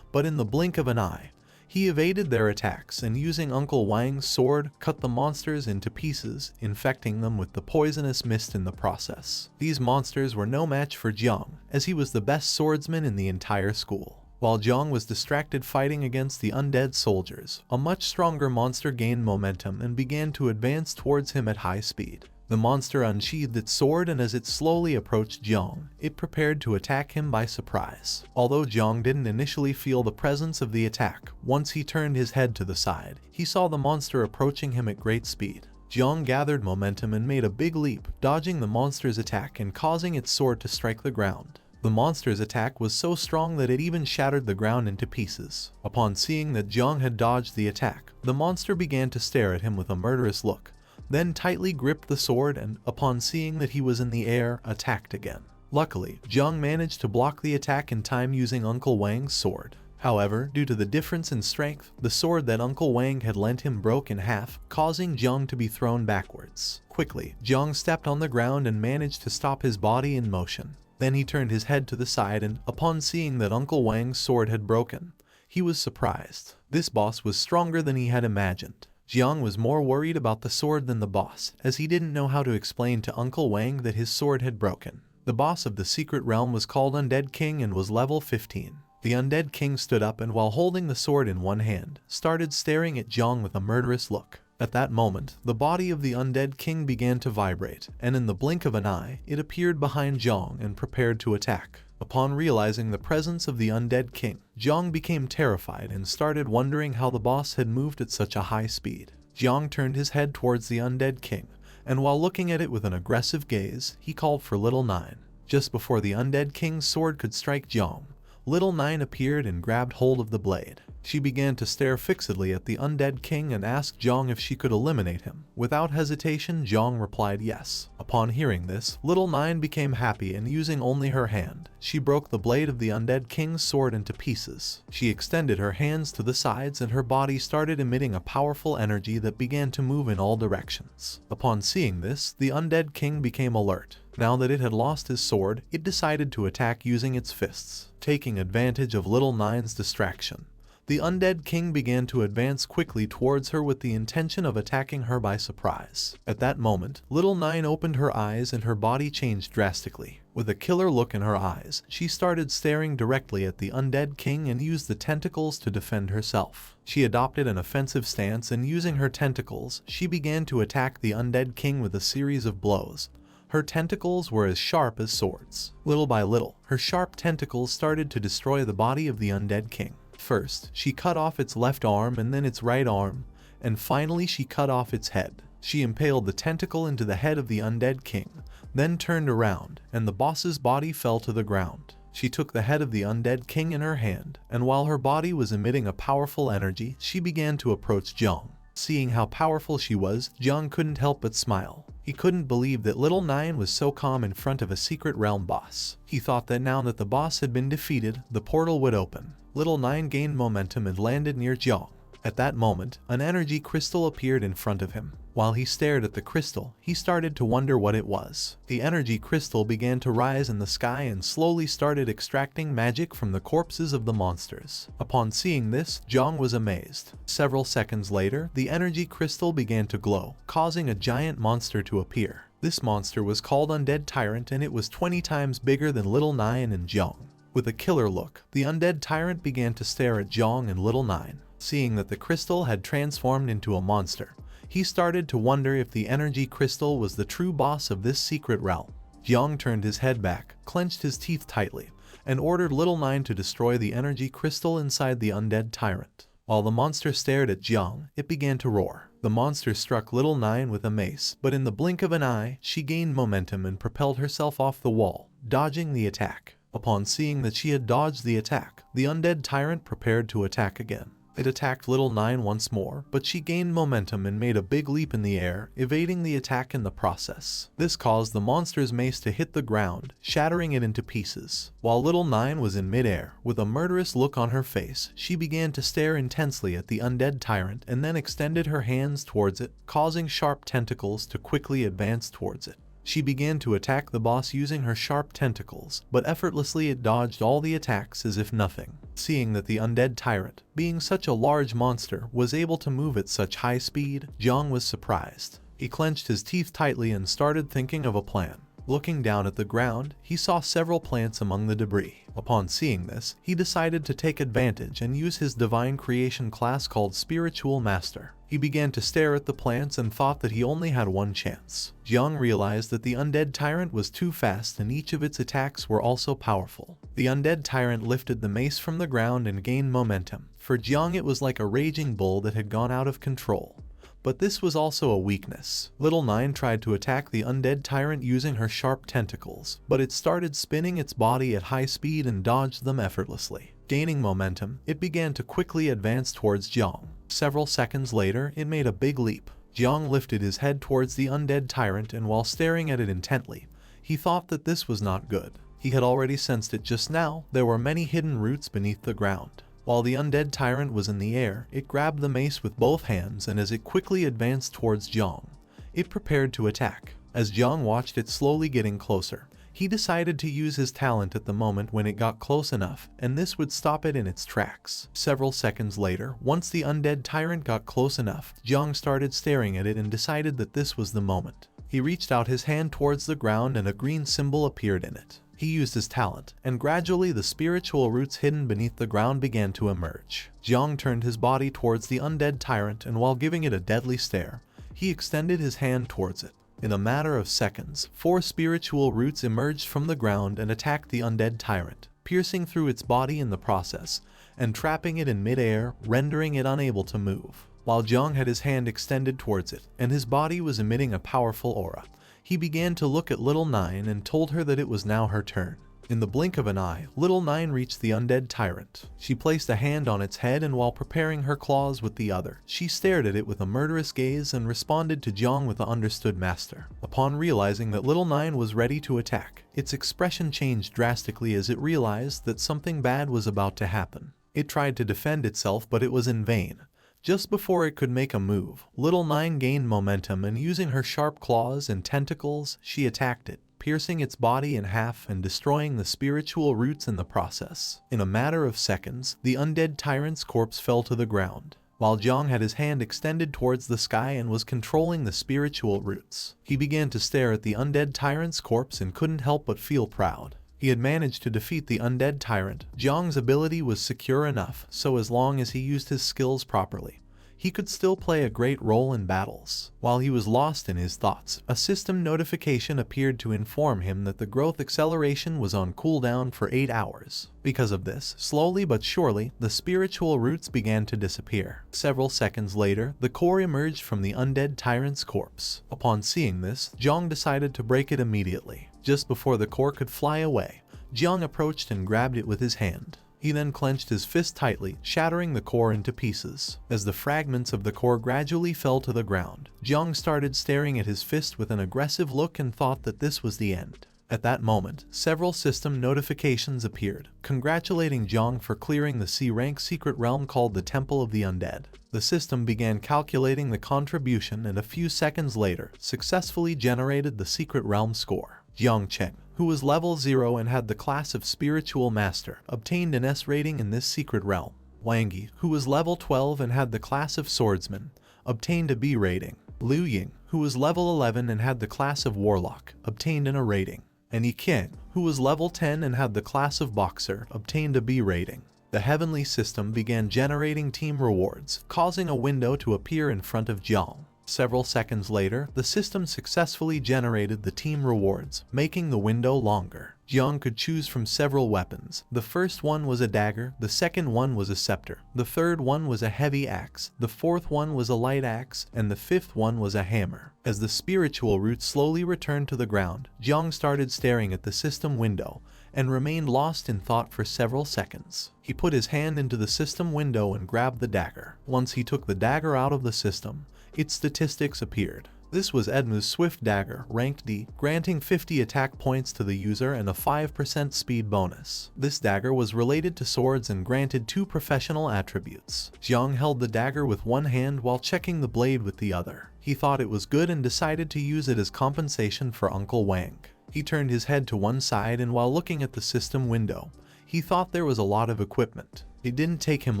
but in the blink of an eye, He evaded their attacks and using Uncle Wang's sword, cut the monsters into pieces, infecting them with the poisonous mist in the process. These monsters were no match for Jiang, as he was the best swordsman in the entire school. While Jiang was distracted fighting against the undead soldiers, a much stronger monster gained momentum and began to advance towards him at high speed. The monster unsheathed its sword, and as it slowly approached Jiang, it prepared to attack him by surprise. Although Jiang didn't initially feel the presence of the attack, once he turned his head to the side, he saw the monster approaching him at great speed. Jiang gathered momentum and made a big leap, dodging the monster's attack and causing its sword to strike the ground. The monster's attack was so strong that it even shattered the ground into pieces. Upon seeing that Jiang had dodged the attack, the monster began to stare at him with a murderous look, then tightly gripped the sword and, upon seeing that he was in the air, attacked again. Luckily, Jiang managed to block the attack in time using Uncle Wang's sword. However, due to the difference in strength, the sword that Uncle Wang had lent him broke in half, causing Jiang to be thrown backwards. Quickly, Jiang stepped on the ground and managed to stop his body in motion. Then he turned his head to the side and, upon seeing that Uncle Wang's sword had broken, he was surprised. This boss was stronger than he had imagined. Jiang was more worried about the sword than the boss, as he didn't know how to explain to Uncle Wang that his sword had broken. The boss of the secret realm was called Undead King and was level 15. The Undead King stood up and, while holding the sword in one hand, started staring at Jiang with a murderous look. At that moment, the body of the Undead King began to vibrate, and in the blink of an eye, it appeared behind Jiang and prepared to attack. Upon realizing the presence of the Undead King, Jiang became terrified and started wondering how the boss had moved at such a high speed. Jiang turned his head towards the Undead King, and while looking at it with an aggressive gaze, he called for Little Nine. Just before the Undead King's sword could strike Jiang, Little Nine appeared and grabbed hold of the blade. She began to stare fixedly at the Undead King and asked Jiang if she could eliminate him. Without hesitation, Jiang replied yes. Upon hearing this, Little Nine became happy and, using only her hand, she broke the blade of the Undead King's sword into pieces. She extended her hands to the sides and her body started emitting a powerful energy that began to move in all directions. Upon seeing this, the Undead King became alert. Now that it had lost his sword, it decided to attack using its fists. Taking advantage of Little Nine's distraction, the Undead King began to advance quickly towards her with the intention of attacking her by surprise. At that moment, Little Nine opened her eyes and her body changed drastically. With a killer look in her eyes, she started staring directly at the Undead King and used the tentacles to defend herself. She adopted an offensive stance and, using her tentacles, she began to attack the Undead King with a series of blows. Her tentacles were as sharp as swords. Little by little, her sharp tentacles started to destroy the body of the Undead King. First, she cut off its left arm and then its right arm, and finally she cut off its head. She impaled the tentacle into the head of the Undead King, then turned around, and the boss's body fell to the ground. She took the head of the Undead King in her hand, and while her body was emitting a powerful energy, she began to approach Jiang. Seeing how powerful she was, Jiang couldn't help but smile. He couldn't believe that Little Nine was so calm in front of a secret realm boss. He thought that now that the boss had been defeated, the portal would open. Little Nine gained momentum and landed near Jiang. At that moment, an energy crystal appeared in front of him. While he stared at the crystal, he started to wonder what it was. The energy crystal began to rise in the sky and slowly started extracting magic from the corpses of the monsters. Upon seeing this, Jiang was amazed. Several seconds later, the energy crystal began to glow, causing a giant monster to appear. This monster was called Undead Tyrant, and it was 20 times bigger than Little Nine and Jiang. With a killer look, the Undead Tyrant began to stare at Jiang and Little Nine. Seeing that the crystal had transformed into a monster, he started to wonder if the energy crystal was the true boss of this secret realm. Jiang turned his head back, clenched his teeth tightly, and ordered Little Nine to destroy the energy crystal inside the Undead Tyrant. While the monster stared at Jiang, it began to roar. The monster struck Little Nine with a mace, but in the blink of an eye, she gained momentum and propelled herself off the wall, dodging the attack. Upon seeing that she had dodged the attack, the Undead Tyrant prepared to attack again. It attacked Little Nine once more, but she gained momentum and made a big leap in the air, evading the attack in the process. This caused the monster's mace to hit the ground, shattering it into pieces. While Little Nine was in midair, with a murderous look on her face, she began to stare intensely at the Undead Tyrant and then extended her hands towards it, causing sharp tentacles to quickly advance towards it. She began to attack the boss using her sharp tentacles, but effortlessly it dodged all the attacks as if nothing. Seeing that the undead tyrant, being such a large monster, was able to move at such high speed, Jiang was surprised. He clenched his teeth tightly and started thinking of a plan. Looking down at the ground, he saw several plants among the debris. Upon seeing this, he decided to take advantage and use his divine creation class called Spiritual Master. He began to stare at the plants and thought that he only had one chance. Jiang realized that the undead tyrant was too fast and each of its attacks were also powerful. The undead tyrant lifted the mace from the ground and gained momentum. For Jiang it was like a raging bull that had gone out of control. But this was also a weakness. Little Nine tried to attack the undead tyrant using her sharp tentacles, but it started spinning its body at high speed and dodged them effortlessly. Gaining momentum, it began to quickly advance towards Jiang. Several seconds later, it made a big leap. Jiang lifted his head towards the undead tyrant, and while staring at it intently, he thought that this was not good. He had already sensed it just now. There were many hidden roots beneath the ground. While the undead tyrant was in the air, it grabbed the mace with both hands, and as it quickly advanced towards Jiang, it prepared to attack. As Jiang watched it slowly getting closer, he decided to use his talent at the moment when it got close enough, and this would stop it in its tracks. Several seconds later, once the undead tyrant got close enough, Jiang started staring at it and decided that this was the moment. He reached out his hand towards the ground and a green symbol appeared in it. He used his talent, and gradually the spiritual roots hidden beneath the ground began to emerge. Jiang turned his body towards the undead tyrant, and while giving it a deadly stare, he extended his hand towards it. In a matter of seconds, 4 spiritual roots emerged from the ground and attacked the undead tyrant, piercing through its body in the process, and trapping it in mid-air, rendering it unable to move. While Jiang had his hand extended towards it, and his body was emitting a powerful aura, he began to look at Little Nine and told her that it was now her turn. In the blink of an eye, Little Nine reached the undead tyrant. She placed a hand on its head, and while preparing her claws with the other, she stared at it with a murderous gaze and responded to Jiang with the understood master. Upon realizing that Little Nine was ready to attack, its expression changed drastically as it realized that something bad was about to happen. It tried to defend itself, but it was in vain. Just before it could make a move, Little Nine gained momentum, and using her sharp claws and tentacles, she attacked it, piercing its body in half and destroying the spiritual roots in the process. In a matter of seconds, the undead tyrant's corpse fell to the ground, while Jiang had his hand extended towards the sky and was controlling the spiritual roots. He began to stare at the undead tyrant's corpse and couldn't help but feel proud. He had managed to defeat the undead tyrant. Jiang's ability was secure enough, so as long as he used his skills properly, he could still play a great role in battles. While he was lost in his thoughts, a system notification appeared to inform him that the growth acceleration was on cooldown for 8 hours. Because of this, slowly but surely, the spiritual roots began to disappear. Several seconds later, the core emerged from the undead tyrant's corpse. Upon seeing this, Jiang decided to break it immediately. Just before the core could fly away, Jiang approached and grabbed it with his hand. He then clenched his fist tightly, shattering the core into pieces. As the fragments of the core gradually fell to the ground, Jiang started staring at his fist with an aggressive look and thought that this was the end. At that moment, several system notifications appeared, congratulating Jiang for clearing the C-rank secret realm called the Temple of the Undead. The system began calculating the contribution and a few seconds later, successfully generated the secret realm score. Jiang Chen, who was level 0 and had the class of Spiritual Master, obtained an S rating in this secret realm. Wang Yi, who was level 12 and had the class of Swordsman, obtained a B rating. Liu Ying, who was level 11 and had the class of Warlock, obtained an A rating. And Yi Qiang, who was level 10 and had the class of Boxer, obtained a B rating. The heavenly system began generating team rewards, causing a window to appear in front of Jiang. Several seconds later, the system successfully generated the team rewards, making the window longer. Jiang could choose from several weapons. The first one was a dagger, the second one was a scepter, the third one was a heavy axe, the fourth one was a light axe, and the fifth one was a hammer. As the spiritual roots slowly returned to the ground, Jiang started staring at the system window and remained lost in thought for several seconds. He put his hand into the system window and grabbed the dagger. Once he took the dagger out of the system, its statistics appeared. This was Edmu's Swift Dagger, ranked D, granting 50 attack points to the user and a 5% speed bonus. This dagger was related to swords and granted 2 professional attributes. Jiang held the dagger with one hand while checking the blade with the other. He thought it was good and decided to use it as compensation for Uncle Wang. He turned his head to one side, and while looking at the system window, he thought there was a lot of equipment. It didn't take him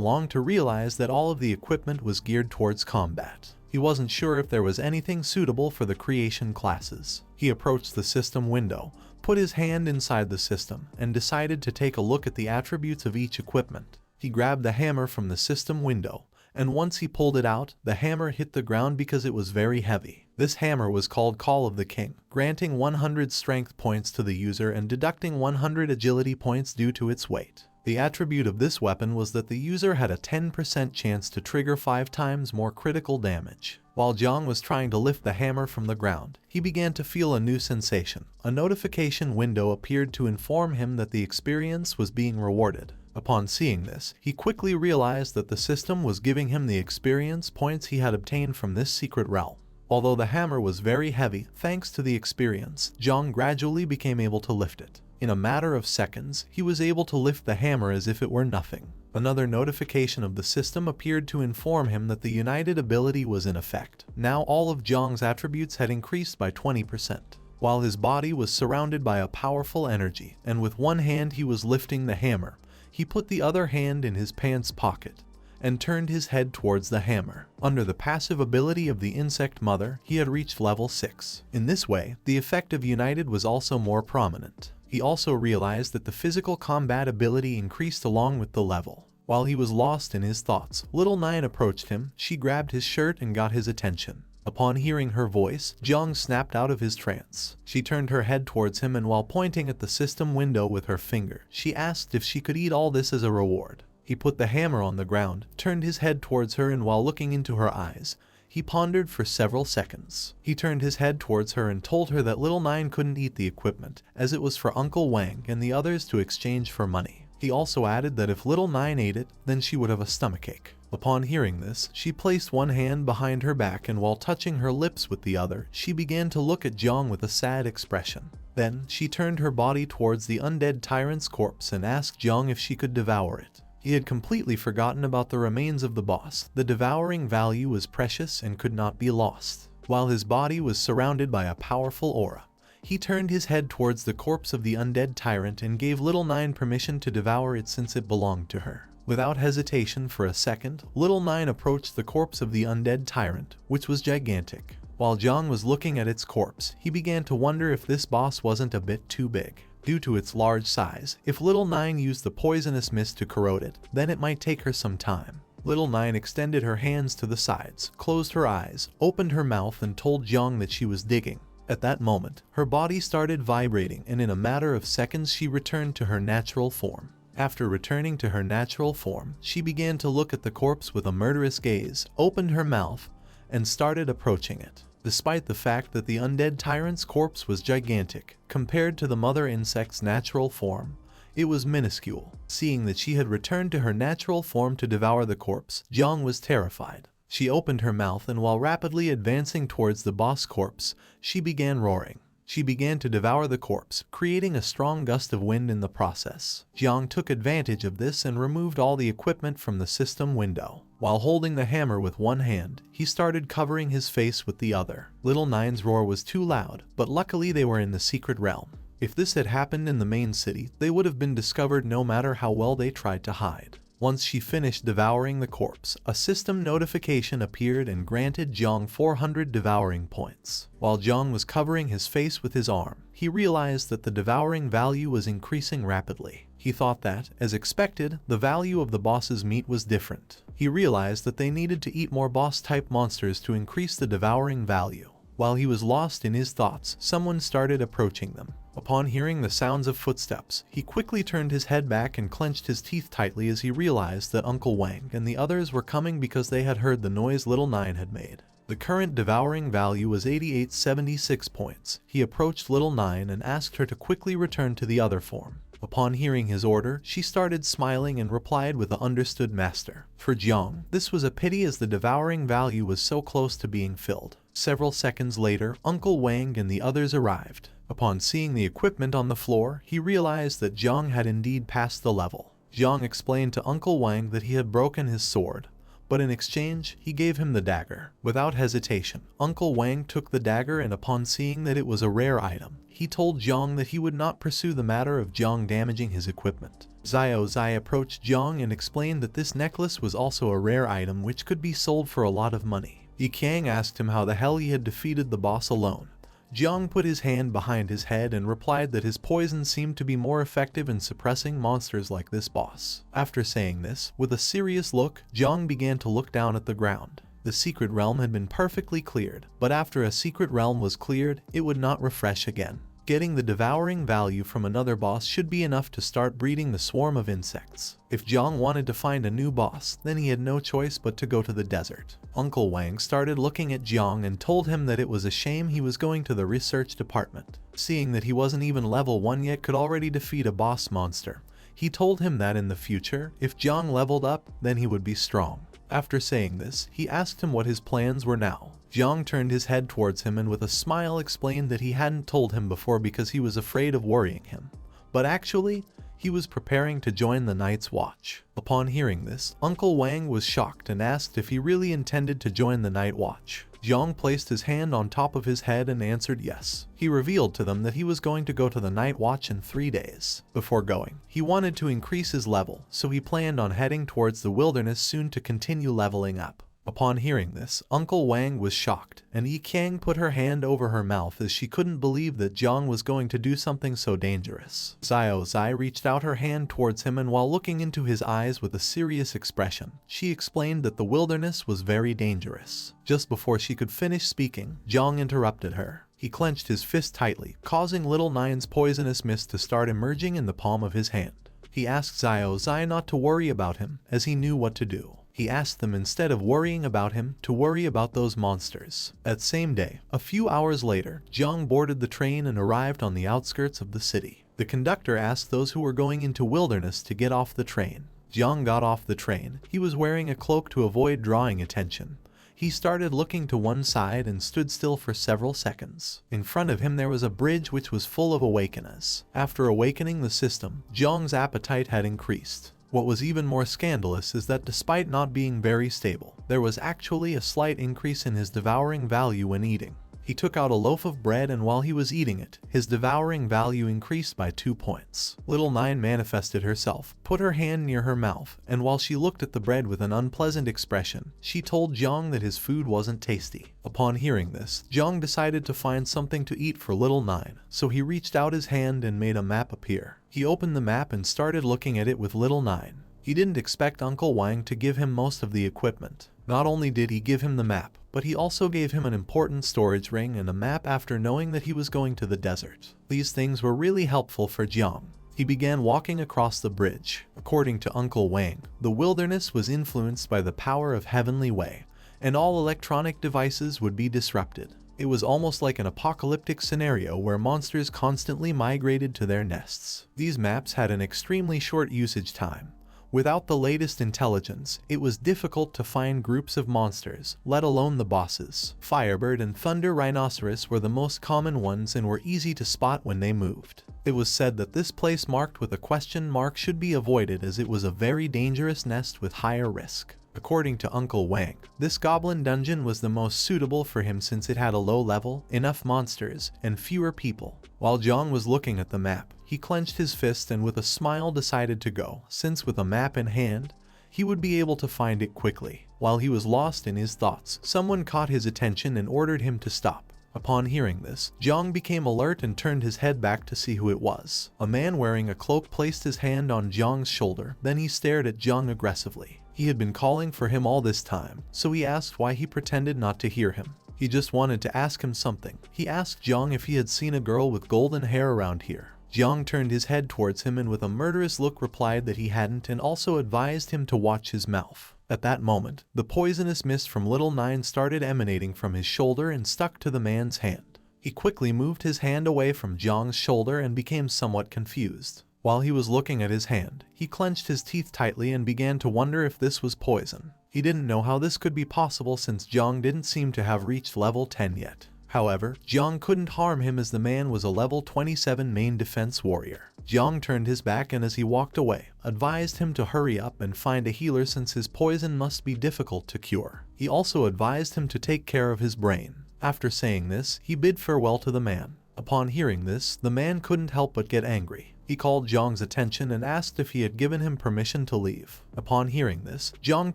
long to realize that all of the equipment was geared towards combat. He wasn't sure if there was anything suitable for the creation classes. He approached the system window, put his hand inside the system, and decided to take a look at the attributes of each equipment. He grabbed the hammer from the system window, and once he pulled it out, the hammer hit the ground because it was very heavy. This hammer was called Call of the King, granting 100 strength points to the user and deducting 100 agility points due to its weight. The attribute of this weapon was that the user had a 10% chance to trigger 5 times more critical damage. While Jang was trying to lift the hammer from the ground, he began to feel a new sensation. A notification window appeared to inform him that the experience was being rewarded. Upon seeing this, he quickly realized that the system was giving him the experience points he had obtained from this secret realm. Although the hammer was very heavy, thanks to the experience, Jang gradually became able to lift it. In a matter of seconds, he was able to lift the hammer as if it were nothing. Another notification of the system appeared to inform him that the United ability was in effect. Now all of Jang's attributes had increased by 20%. While his body was surrounded by a powerful energy, and with one hand he was lifting the hammer, he put the other hand in his pants pocket and turned his head towards the hammer. Under the passive ability of the Insect Mother, he had reached level 6. In this way, the effect of United was also more prominent. He also realized that the physical combat ability increased along with the level. While he was lost in his thoughts, Little Nine approached him. She grabbed his shirt and got his attention. Upon hearing her voice, Jang snapped out of his trance. She turned her head towards him, and while pointing at the system window with her finger, she asked if she could eat all this as a reward. He put the hammer on the ground, turned his head towards her, and while looking into her eyes, he pondered for several seconds. He turned his head towards her and told her that Little Nine couldn't eat the equipment, as it was for Uncle Wang and the others to exchange for money. He also added that if Little Nine ate it, then she would have a stomachache. Upon hearing this, she placed one hand behind her back, and while touching her lips with the other, she began to look at Jang with a sad expression. Then, she turned her body towards the undead tyrant's corpse and asked Jang if she could devour it. He had completely forgotten about the remains of the boss. The devouring value was precious and could not be lost. While his body was surrounded by a powerful aura, he turned his head towards the corpse of the undead tyrant and gave Little Nine permission to devour it since it belonged to her. Without hesitation for a second, Little Nine approached the corpse of the undead tyrant, which was gigantic. While Jang was looking at its corpse, he began to wonder if this boss wasn't a bit too big. Due to its large size, if Little Nine used the poisonous mist to corrode it, then it might take her some time. Little Nine extended her hands to the sides, closed her eyes, opened her mouth, and told Jang that she was digging. At that moment, her body started vibrating, and in a matter of seconds she returned to her natural form. After returning to her natural form, she began to look at the corpse with a murderous gaze, opened her mouth, and started approaching it. Despite the fact that the undead tyrant's corpse was gigantic, compared to the mother insect's natural form, it was minuscule. Seeing that she had returned to her natural form to devour the corpse, Jang was terrified. She opened her mouth, and while rapidly advancing towards the boss corpse, she began roaring. She began to devour the corpse, creating a strong gust of wind in the process. Jiang took advantage of this and removed all the equipment from the system window. While holding the hammer with one hand, he started covering his face with the other. Little Nine's roar was too loud, but luckily they were in the secret realm. If this had happened in the main city, they would have been discovered no matter how well they tried to hide. Once she finished devouring the corpse, a system notification appeared and granted Jiang 400 devouring points. While Jiang was covering his face with his arm, he realized that the devouring value was increasing rapidly. He thought that, as expected, the value of the boss's meat was different. He realized that they needed to eat more boss-type monsters to increase the devouring value. While he was lost in his thoughts, someone started approaching them. Upon hearing the sounds of footsteps, he quickly turned his head back and clenched his teeth tightly as he realized that Uncle Wang and the others were coming because they had heard the noise Little Nine had made. The current devouring value was 8876 points. He approached Little Nine and asked her to quickly return to the other form. Upon hearing his order, she started smiling and replied with a "Understood, master." For Jiang, this was a pity as the devouring value was so close to being filled. Several seconds later, Uncle Wang and the others arrived. Upon seeing the equipment on the floor, he realized that Jiang had indeed passed the level. Jiang explained to Uncle Wang that he had broken his sword, but in exchange, he gave him the dagger. Without hesitation, Uncle Wang took the dagger, and upon seeing that it was a rare item, he told Jiang that he would not pursue the matter of Jiang damaging his equipment. Xiao Zai approached Jiang and explained that this necklace was also a rare item which could be sold for a lot of money. Yi Qiang asked him how the hell he had defeated the boss alone. Jiang put his hand behind his head and replied that his poison seemed to be more effective in suppressing monsters like this boss. After saying this, with a serious look, Jiang began to look down at the ground. The secret realm had been perfectly cleared, but after a secret realm was cleared, it would not refresh again. Getting the devouring value from another boss should be enough to start breeding the swarm of insects. If Jiang wanted to find a new boss, then he had no choice but to go to the desert. Uncle Wang started looking at Jiang and told him that it was a shame he was going to the research department. Seeing that he wasn't even level 1 yet could already defeat a boss monster, he told him that in the future, if Jiang leveled up, then he would be strong. After saying this, he asked him what his plans were now. Jiang turned his head towards him and with a smile explained that he hadn't told him before because he was afraid of worrying him. But actually, he was preparing to join the Night's Watch. Upon hearing this, Uncle Wang was shocked and asked if he really intended to join the Night Watch. Jiang placed his hand on top of his head and answered yes. He revealed to them that he was going to go to the Night Watch in 3 days. Before going, he wanted to increase his level, so he planned on heading towards the wilderness soon to continue leveling up. Upon hearing this, Uncle Wang was shocked, and Yi Qiang put her hand over her mouth as she couldn't believe that Jiang was going to do something so dangerous. Xiao Zai reached out her hand towards him and while looking into his eyes with a serious expression, she explained that the wilderness was very dangerous. Just before she could finish speaking, Jiang interrupted her. He clenched his fist tightly, causing Little Nine's poisonous mist to start emerging in the palm of his hand. He asked Xiao Zai not to worry about him, as he knew what to do. He asked them instead of worrying about him, to worry about those monsters. That same day, a few hours later, Jiang boarded the train and arrived on the outskirts of the city. The conductor asked those who were going into wilderness to get off the train. Jiang got off the train. He was wearing a cloak to avoid drawing attention. He started looking to one side and stood still for several seconds. In front of him there was a bridge which was full of awakeners. After awakening the system, Jiang's appetite had increased. What was even more scandalous is that despite not being very stable, there was actually a slight increase in his devouring value when eating. He took out a loaf of bread and while he was eating it, his devouring value increased by 2 points. Little Nine manifested herself, put her hand near her mouth, and while she looked at the bread with an unpleasant expression, she told Jiang that his food wasn't tasty. Upon hearing this, Jiang decided to find something to eat for Little Nine, so he reached out his hand and made a map appear. He opened the map and started looking at it with Little Nine. He didn't expect Uncle Wang to give him most of the equipment. Not only did he give him the map, but he also gave him an important storage ring and a map after knowing that he was going to the desert. These things were really helpful for Jiang. He began walking across the bridge. According to Uncle Wang, the wilderness was influenced by the power of Heavenly Way, and all electronic devices would be disrupted. It was almost like an apocalyptic scenario where monsters constantly migrated to their nests. These maps had an extremely short usage time. Without the latest intelligence, it was difficult to find groups of monsters, let alone the bosses. Firebird and Thunder Rhinoceros were the most common ones and were easy to spot when they moved. It was said that this place marked with a question mark should be avoided as it was a very dangerous nest with higher risk. According to Uncle Wang, this goblin dungeon was the most suitable for him since it had a low level, enough monsters, and fewer people. While Jiang was looking at the map, he clenched his fist and with a smile decided to go, since with a map in hand, he would be able to find it quickly. While he was lost in his thoughts, someone caught his attention and ordered him to stop. Upon hearing this, Jiang became alert and turned his head back to see who it was. A man wearing a cloak placed his hand on Jiang's shoulder, then he stared at Jiang aggressively. He had been calling for him all this time, so he asked why he pretended not to hear him. He just wanted to ask him something. He asked Jiang if he had seen a girl with golden hair around here. Jiang turned his head towards him and with a murderous look replied that he hadn't and also advised him to watch his mouth. At that moment, the poisonous mist from Little Nine started emanating from his shoulder and stuck to the man's hand. He quickly moved his hand away from Jiang's shoulder and became somewhat confused. While he was looking at his hand, he clenched his teeth tightly and began to wonder if this was poison. He didn't know how this could be possible since Jang didn't seem to have reached level 10 yet. However, Jiang couldn't harm him as the man was a level 27 main defense warrior. Jiang turned his back and as he walked away, advised him to hurry up and find a healer since his poison must be difficult to cure. He also advised him to take care of his brain. After saying this, he bid farewell to the man. Upon hearing this, the man couldn't help but get angry. He called Jiang's attention and asked if he had given him permission to leave. Upon hearing this, Jiang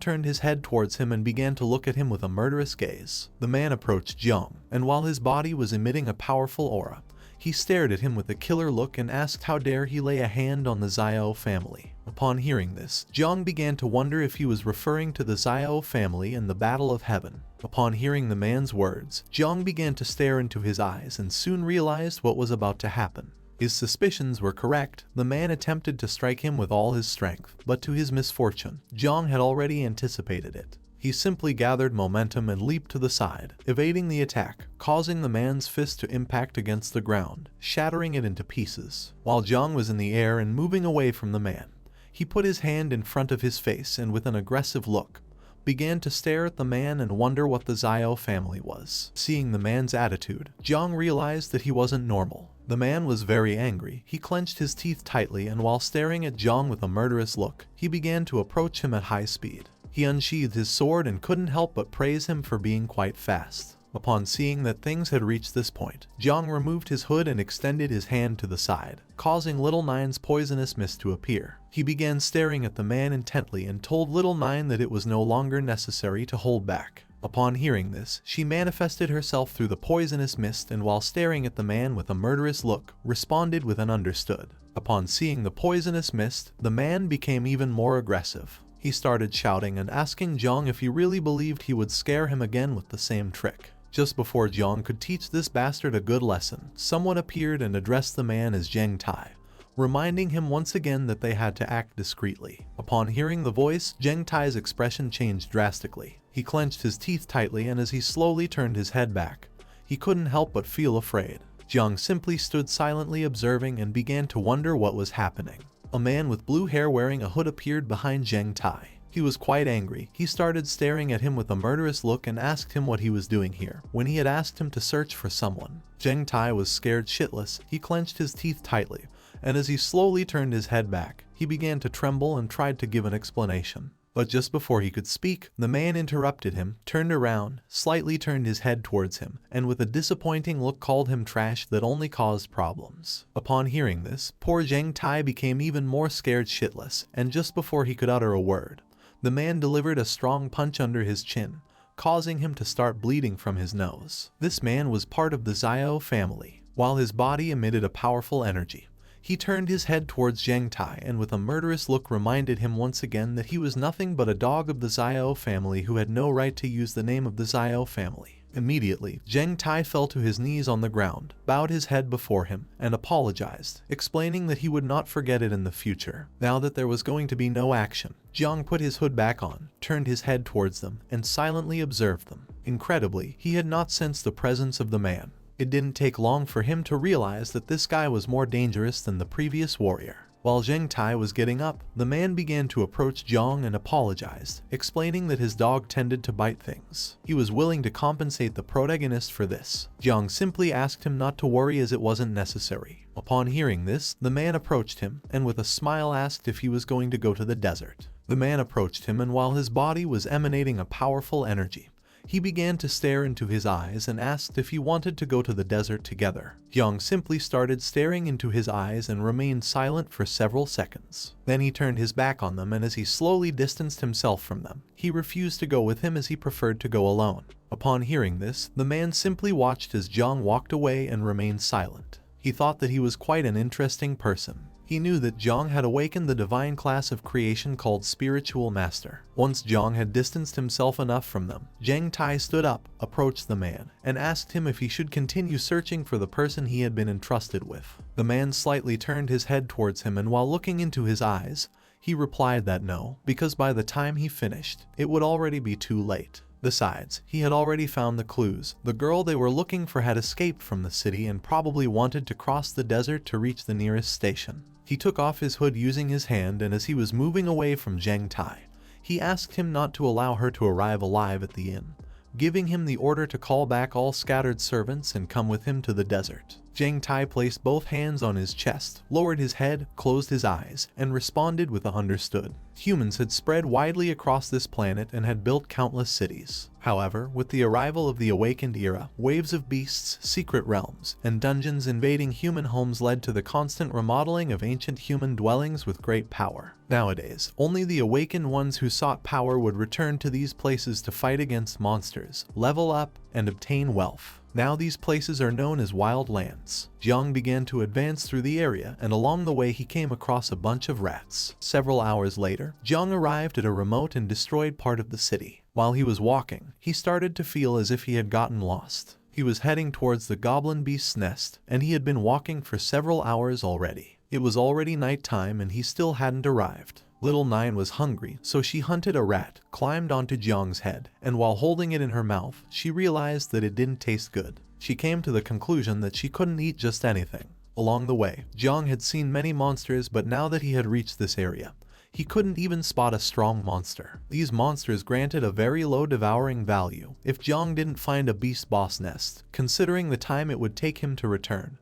turned his head towards him and began to look at him with a murderous gaze. The man approached Jiang, and while his body was emitting a powerful aura, he stared at him with a killer look and asked how dare he lay a hand on the Xiao family. Upon hearing this, Jiang began to wonder if he was referring to the Xiao family and the Battle of Heaven. Upon hearing the man's words, Jiang began to stare into his eyes and soon realized what was about to happen. His suspicions were correct. The man attempted to strike him with all his strength, but to his misfortune, Jiang had already anticipated it. He simply gathered momentum and leaped to the side, evading the attack, causing the man's fist to impact against the ground, shattering it into pieces. While Jiang was in the air and moving away from the man, he put his hand in front of his face and with an aggressive look, began to stare at the man and wonder what the Xiao family was. Seeing the man's attitude, Jiang realized that he wasn't normal. The man was very angry. He clenched his teeth tightly and while staring at Jiang with a murderous look, he began to approach him at high speed. He unsheathed his sword and couldn't help but praise him for being quite fast. Upon seeing that things had reached this point, Jiang removed his hood and extended his hand to the side, causing Little Nine's poisonous mist to appear. He began staring at the man intently and told Little Nine that it was no longer necessary to hold back. Upon hearing this, she manifested herself through the poisonous mist and while staring at the man with a murderous look, responded with an understood. Upon seeing the poisonous mist, the man became even more aggressive. He started shouting and asking Jiang if he really believed he would scare him again with the same trick. Just before Jiang could teach this bastard a good lesson, someone appeared and addressed the man as Zheng Tai, reminding him once again that they had to act discreetly. Upon hearing the voice, Zheng Tai's expression changed drastically. He clenched his teeth tightly and as he slowly turned his head back, he couldn't help but feel afraid. Jiang simply stood silently observing and began to wonder what was happening. A man with blue hair wearing a hood appeared behind Zheng Tai. He was quite angry. He started staring at him with a murderous look and asked him what he was doing here, when he had asked him to search for someone. Zheng Tai was scared shitless. He clenched his teeth tightly, and as he slowly turned his head back, he began to tremble and tried to give an explanation. But just before he could speak, the man interrupted him, turned around, slightly turned his head towards him, and with a disappointing look called him trash that only caused problems. Upon hearing this, poor Zheng Tai became even more scared shitless, and just before he could utter a word, the man delivered a strong punch under his chin, causing him to start bleeding from his nose. This man was part of the Xiao family. While his body emitted a powerful energy, he turned his head towards Zheng Tai and with a murderous look reminded him once again that he was nothing but a dog of the Xiao family who had no right to use the name of the Xiao family. Immediately, Zheng Tai fell to his knees on the ground, bowed his head before him, and apologized, explaining that he would not forget it in the future. Now that there was going to be no action, Jiang put his hood back on, turned his head towards them, and silently observed them. Incredibly, he had not sensed the presence of the man. It didn't take long for him to realize that this guy was more dangerous than the previous warrior. While Zheng Tai was getting up, the man began to approach Jiang and apologized, explaining that his dog tended to bite things. He was willing to compensate the protagonist for this. Jiang simply asked him not to worry as it wasn't necessary. Upon hearing this, the man approached him and with a smile asked if he was going to go to the desert. The man approached him and while his body was emanating a powerful energy, he began to stare into his eyes and asked if he wanted to go to the desert together. Jiang simply started staring into his eyes and remained silent for several seconds. Then he turned his back on them and as he slowly distanced himself from them, he refused to go with him as he preferred to go alone. Upon hearing this, the man simply watched as Jiang walked away and remained silent. He thought that he was quite an interesting person. He knew that Jiang had awakened the divine class of creation called Spiritual Master. Once Jiang had distanced himself enough from them, Zheng Tai stood up, approached the man, and asked him if he should continue searching for the person he had been entrusted with. The man slightly turned his head towards him and while looking into his eyes, he replied that no, because by the time he finished, it would already be too late. Besides, he had already found the clues. The girl they were looking for had escaped from the city and probably wanted to cross the desert to reach the nearest station. He took off his hood using his hand and as he was moving away from Zheng Tai, He asked him not to allow her to arrive alive at the inn, giving him the order to call back all scattered servants and come with him to the desert. Jang Tai placed both hands on his chest, lowered his head, closed his eyes, and responded with a understood. Humans had spread widely across this planet and had built countless cities. However, with the arrival of the awakened era, waves of beasts, secret realms, and dungeons invading human homes led to the constant remodeling of ancient human dwellings with great power. Nowadays, only the awakened ones who sought power would return to these places to fight against monsters, level up, and obtain wealth. Now these places are known as wild lands. Jiang began to advance through the area, and along the way he came across a bunch of rats. Several hours later, Jiang arrived at a remote and destroyed part of the city. While he was walking, he started to feel as if he had gotten lost. He was heading towards the goblin beast's nest, and he had been walking for several hours already. It was already nighttime and he still hadn't arrived. Little Nine was hungry, so she hunted a rat, climbed onto Jiang's head, and while holding it in her mouth, she realized that it didn't taste good. She came to the conclusion that she couldn't eat just anything. Along the way, Jiang had seen many monsters, but now that he had reached this area, he couldn't even spot a strong monster. These monsters granted a very low devouring value if Jiang didn't find a beast boss nest, considering the time it would take him to return.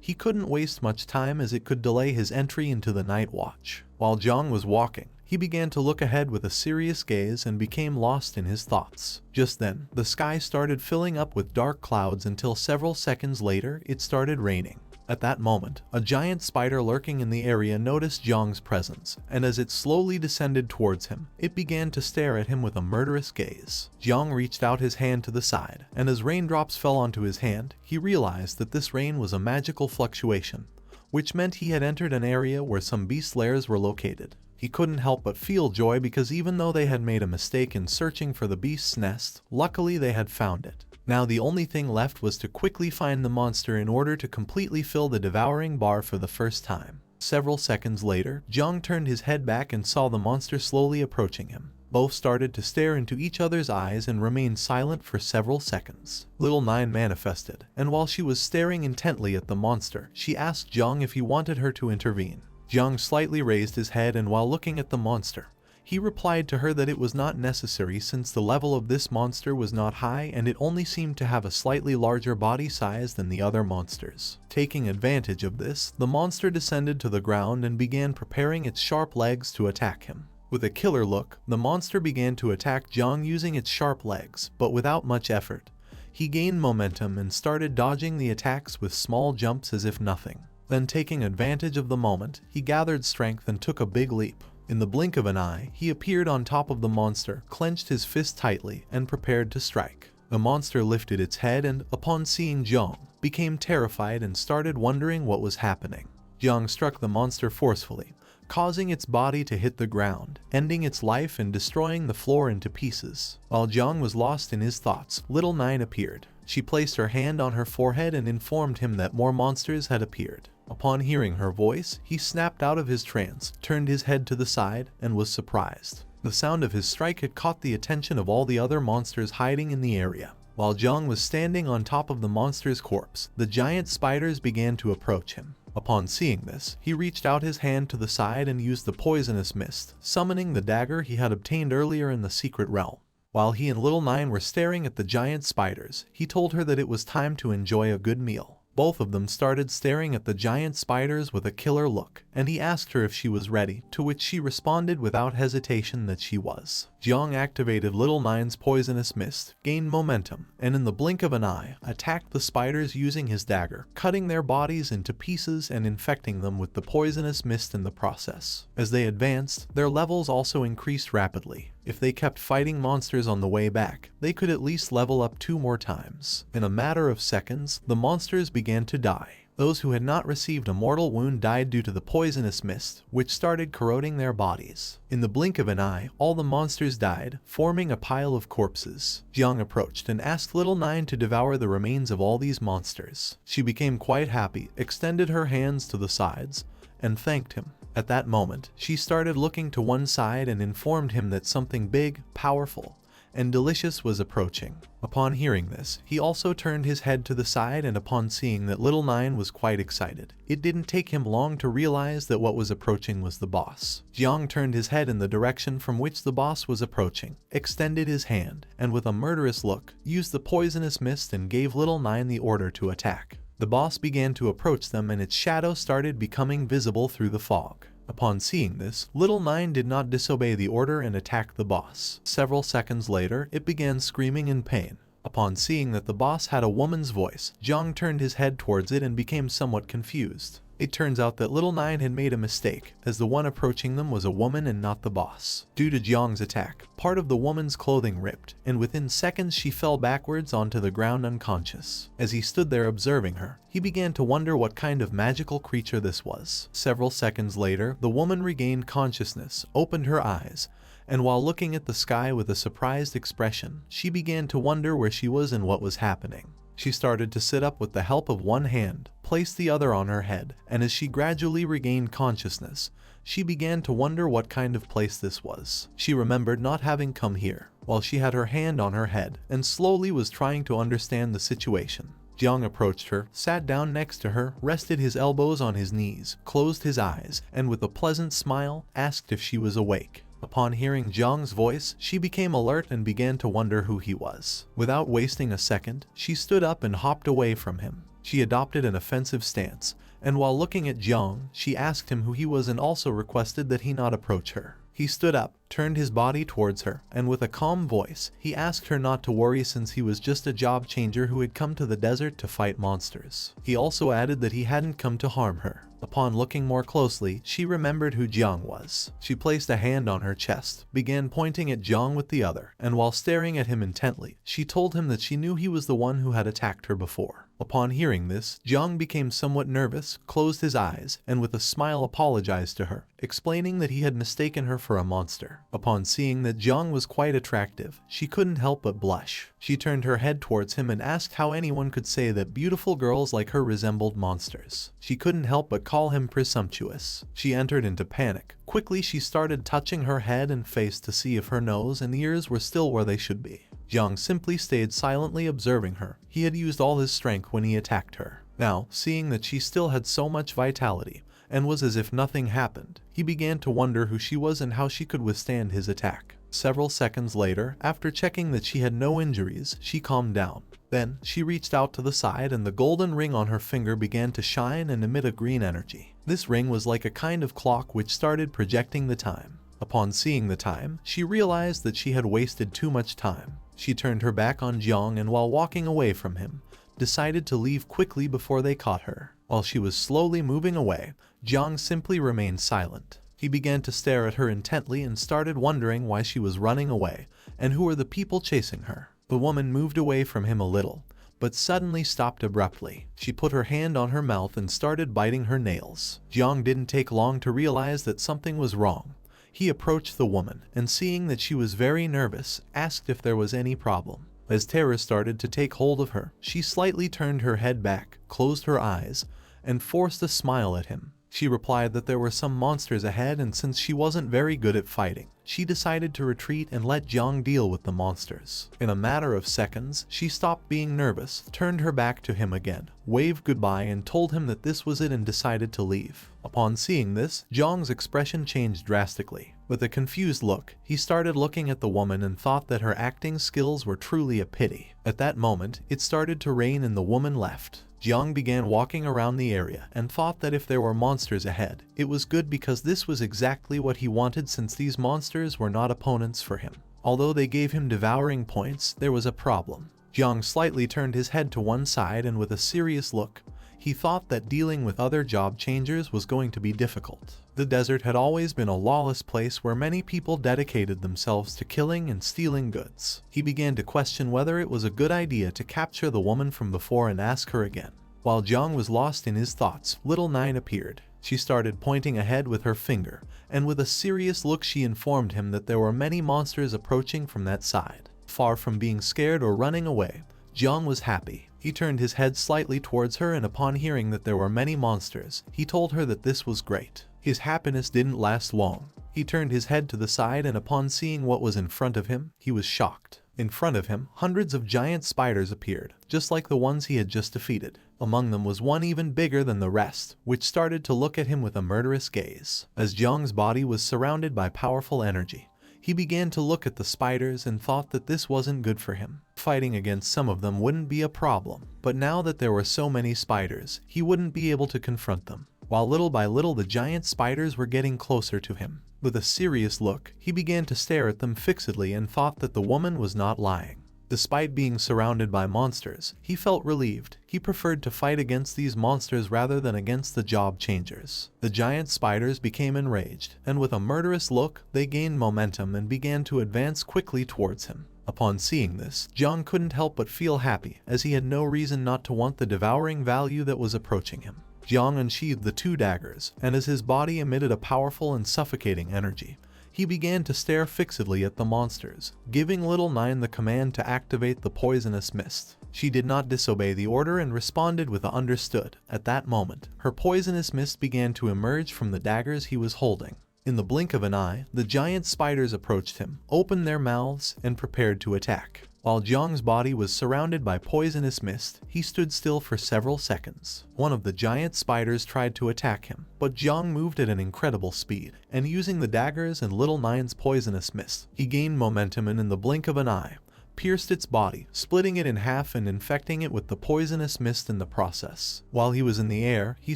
He couldn't waste much time as it could delay his entry into the night watch. While Jiang was walking, he began to look ahead with a serious gaze and became lost in his thoughts. Just then, the sky started filling up with dark clouds until several seconds later, it started raining. At that moment, a giant spider lurking in the area noticed Jiang's presence, and as it slowly descended towards him, it began to stare at him with a murderous gaze. Jiang reached out his hand to the side, and as raindrops fell onto his hand, he realized that this rain was a magical fluctuation, which meant he had entered an area where some beast lairs were located. He couldn't help but feel joy because even though they had made a mistake in searching for the beast's nest, luckily they had found it. Now the only thing left was to quickly find the monster in order to completely fill the devouring bar for the first time. Several seconds later, Jiang turned his head back and saw the monster slowly approaching him. Both started to stare into each other's eyes and remained silent for several seconds. Little Nine manifested, and while she was staring intently at the monster, she asked Jiang if he wanted her to intervene. Jiang slightly raised his head, and while looking at the monster, he replied to her that it was not necessary since the level of this monster was not high and it only seemed to have a slightly larger body size than the other monsters. Taking advantage of this, the monster descended to the ground and began preparing its sharp legs to attack him. With a killer look, the monster began to attack Jiang using its sharp legs, but without much effort. He gained momentum and started dodging the attacks with small jumps as if nothing. Then, taking advantage of the moment, he gathered strength and took a big leap. In the blink of an eye, he appeared on top of the monster, clenched his fist tightly, and prepared to strike. The monster lifted its head and, upon seeing Jiang, became terrified and started wondering what was happening. Jiang struck the monster forcefully, causing its body to hit the ground, ending its life and destroying the floor into pieces. While Jiang was lost in his thoughts, Little Nine appeared. She placed her hand on her forehead and informed him that more monsters had appeared. Upon hearing her voice, he snapped out of his trance, turned his head to the side, and was surprised. The sound of his strike had caught the attention of all the other monsters hiding in the area. While Jiang was standing on top of the monster's corpse, the giant spiders began to approach him. Upon seeing this, he reached out his hand to the side and used the poisonous mist, summoning the dagger he had obtained earlier in the secret realm. While he and Little Nine were staring at the giant spiders, he told her that it was time to enjoy a good meal. Both of them started staring at the giant spiders with a killer look, and he asked her if she was ready, to which she responded without hesitation that she was. Jiang activated Little Nine's poisonous mist, gained momentum, and in the blink of an eye, attacked the spiders using his dagger, cutting their bodies into pieces and infecting them with the poisonous mist in the process. As they advanced, their levels also increased rapidly. If they kept fighting monsters on the way back, they could at least level up 2 more times. In a matter of seconds, the monsters began to die. Those who had not received a mortal wound died due to the poisonous mist, which started corroding their bodies. In the blink of an eye, all the monsters died, forming a pile of corpses. Jiang approached and asked Little Nine to devour the remains of all these monsters. She became quite happy, extended her hands to the sides, and thanked him. At that moment, she started looking to one side and informed him that something big, powerful, and delicious was approaching. Upon hearing this, he also turned his head to the side, and upon seeing that little Nine was quite excited, it didn't take him long to realize that what was approaching was the boss. Jiang turned his head in the direction from which the boss was approaching, extended his hand, and with a murderous look, used the poisonous mist and gave little Nine the order to attack. The boss began to approach them, and its shadow started becoming visible through the fog. Upon seeing this, little Nine did not disobey the order and attacked the boss. Several seconds later, it began screaming in pain. Upon seeing that the boss had a woman's voice, Jang turned his head towards it and became somewhat confused. It turns out that little Nine had made a mistake, as the one approaching them was a woman and not the boss. Due to Jiang's attack, part of the woman's clothing ripped, and within seconds she fell backwards onto the ground unconscious. As he stood there observing her, he began to wonder what kind of magical creature this was. Several seconds later, the woman regained consciousness, opened her eyes, and while looking at the sky with a surprised expression, she began to wonder where she was and what was happening. She started to sit up with the help of one hand, placed the other on her head, and as she gradually regained consciousness, she began to wonder what kind of place this was. She remembered not having come here, while she had her hand on her head, and slowly was trying to understand the situation. Jiang approached her, sat down next to her, rested his elbows on his knees, closed his eyes, and with a pleasant smile, asked if she was awake. Upon hearing Jiang's voice, she became alert and began to wonder who he was. Without wasting a second, she stood up and hopped away from him. She adopted an offensive stance, and while looking at Jiang, she asked him who he was and also requested that he not approach her. He stood up, turned his body towards her, and with a calm voice, he asked her not to worry since he was just a job changer who had come to the desert to fight monsters. He also added that he hadn't come to harm her. Upon looking more closely, she remembered who Jiang was. She placed a hand on her chest, began pointing at Jiang with the other, and while staring at him intently, she told him that she knew he was the one who had attacked her before. Upon hearing this, Jiang became somewhat nervous, closed his eyes, and with a smile apologized to her, explaining that he had mistaken her for a monster. Upon seeing that Jiang was quite attractive, she couldn't help but blush. She turned her head towards him and asked how anyone could say that beautiful girls like her resembled monsters. She couldn't help but call him presumptuous. She entered into panic. Quickly she started touching her head and face to see if her nose and ears were still where they should be. Jiang simply stayed silently observing her. He had used all his strength when he attacked her. Now, seeing that she still had so much vitality, and was as if nothing happened, he began to wonder who she was and how she could withstand his attack. Several seconds later, after checking that she had no injuries, she calmed down. Then, she reached out to the side and the golden ring on her finger began to shine and emit a green energy. This ring was like a kind of clock which started projecting the time. Upon seeing the time, she realized that she had wasted too much time. She turned her back on Jiang and while walking away from him, decided to leave quickly before they caught her. While she was slowly moving away, Jiang simply remained silent. He began to stare at her intently and started wondering why she was running away and who were the people chasing her. The woman moved away from him a little, but suddenly stopped abruptly. She put her hand on her mouth and started biting her nails. Jiang didn't take long to realize that something was wrong. He approached the woman and seeing that she was very nervous, asked if there was any problem. As terror started to take hold of her, she slightly turned her head back, closed her eyes, and forced a smile at him. She replied that there were some monsters ahead and since she wasn't very good at fighting, she decided to retreat and let Jiang deal with the monsters. In a matter of seconds, she stopped being nervous, turned her back to him again, waved goodbye and told him that this was it and decided to leave. Upon seeing this, Jiang's expression changed drastically. With a confused look, he started looking at the woman and thought that her acting skills were truly a pity. At that moment, it started to rain and the woman left. Jiang began walking around the area and thought that if there were monsters ahead, it was good because this was exactly what he wanted since these monsters were not opponents for him. Although they gave him devouring points, there was a problem. Jiang slightly turned his head to one side and with a serious look, he thought that dealing with other job changers was going to be difficult. The desert had always been a lawless place where many people dedicated themselves to killing and stealing goods. He began to question whether it was a good idea to capture the woman from before and ask her again. While Jiang was lost in his thoughts, little Nine appeared. She started pointing ahead with her finger, and with a serious look she informed him that there were many monsters approaching from that side. Far from being scared or running away, Jiang was happy. He turned his head slightly towards her and upon hearing that there were many monsters, he told her that this was great. His happiness didn't last long. He turned his head to the side and upon seeing what was in front of him, he was shocked. In front of him, hundreds of giant spiders appeared, just like the ones he had just defeated. Among them was one even bigger than the rest, which started to look at him with a murderous gaze. As Jiang's body was surrounded by powerful energy, he began to look at the spiders and thought that this wasn't good for him. Fighting against some of them wouldn't be a problem, but now that there were so many spiders, he wouldn't be able to confront them. While little by little the giant spiders were getting closer to him. With a serious look, he began to stare at them fixedly and thought that the woman was not lying. Despite being surrounded by monsters, he felt relieved. He preferred to fight against these monsters rather than against the job changers. The giant spiders became enraged, and with a murderous look, they gained momentum and began to advance quickly towards him. Upon seeing this, Jang couldn't help but feel happy, as he had no reason not to want the devouring value that was approaching him. Jiang unsheathed the 2 daggers, and as his body emitted a powerful and suffocating energy, he began to stare fixedly at the monsters, giving Little Nine the command to activate the poisonous mist. She did not disobey the order and responded with a understood. At that moment, her poisonous mist began to emerge from the daggers he was holding. In the blink of an eye, the giant spiders approached him, opened their mouths, and prepared to attack. While Jiang's body was surrounded by poisonous mist, he stood still for several seconds. One of the giant spiders tried to attack him, but Jiang moved at an incredible speed, and using the daggers and Little Nine's poisonous mist, he gained momentum and in the blink of an eye, pierced its body, splitting it in half and infecting it with the poisonous mist in the process. While he was in the air, he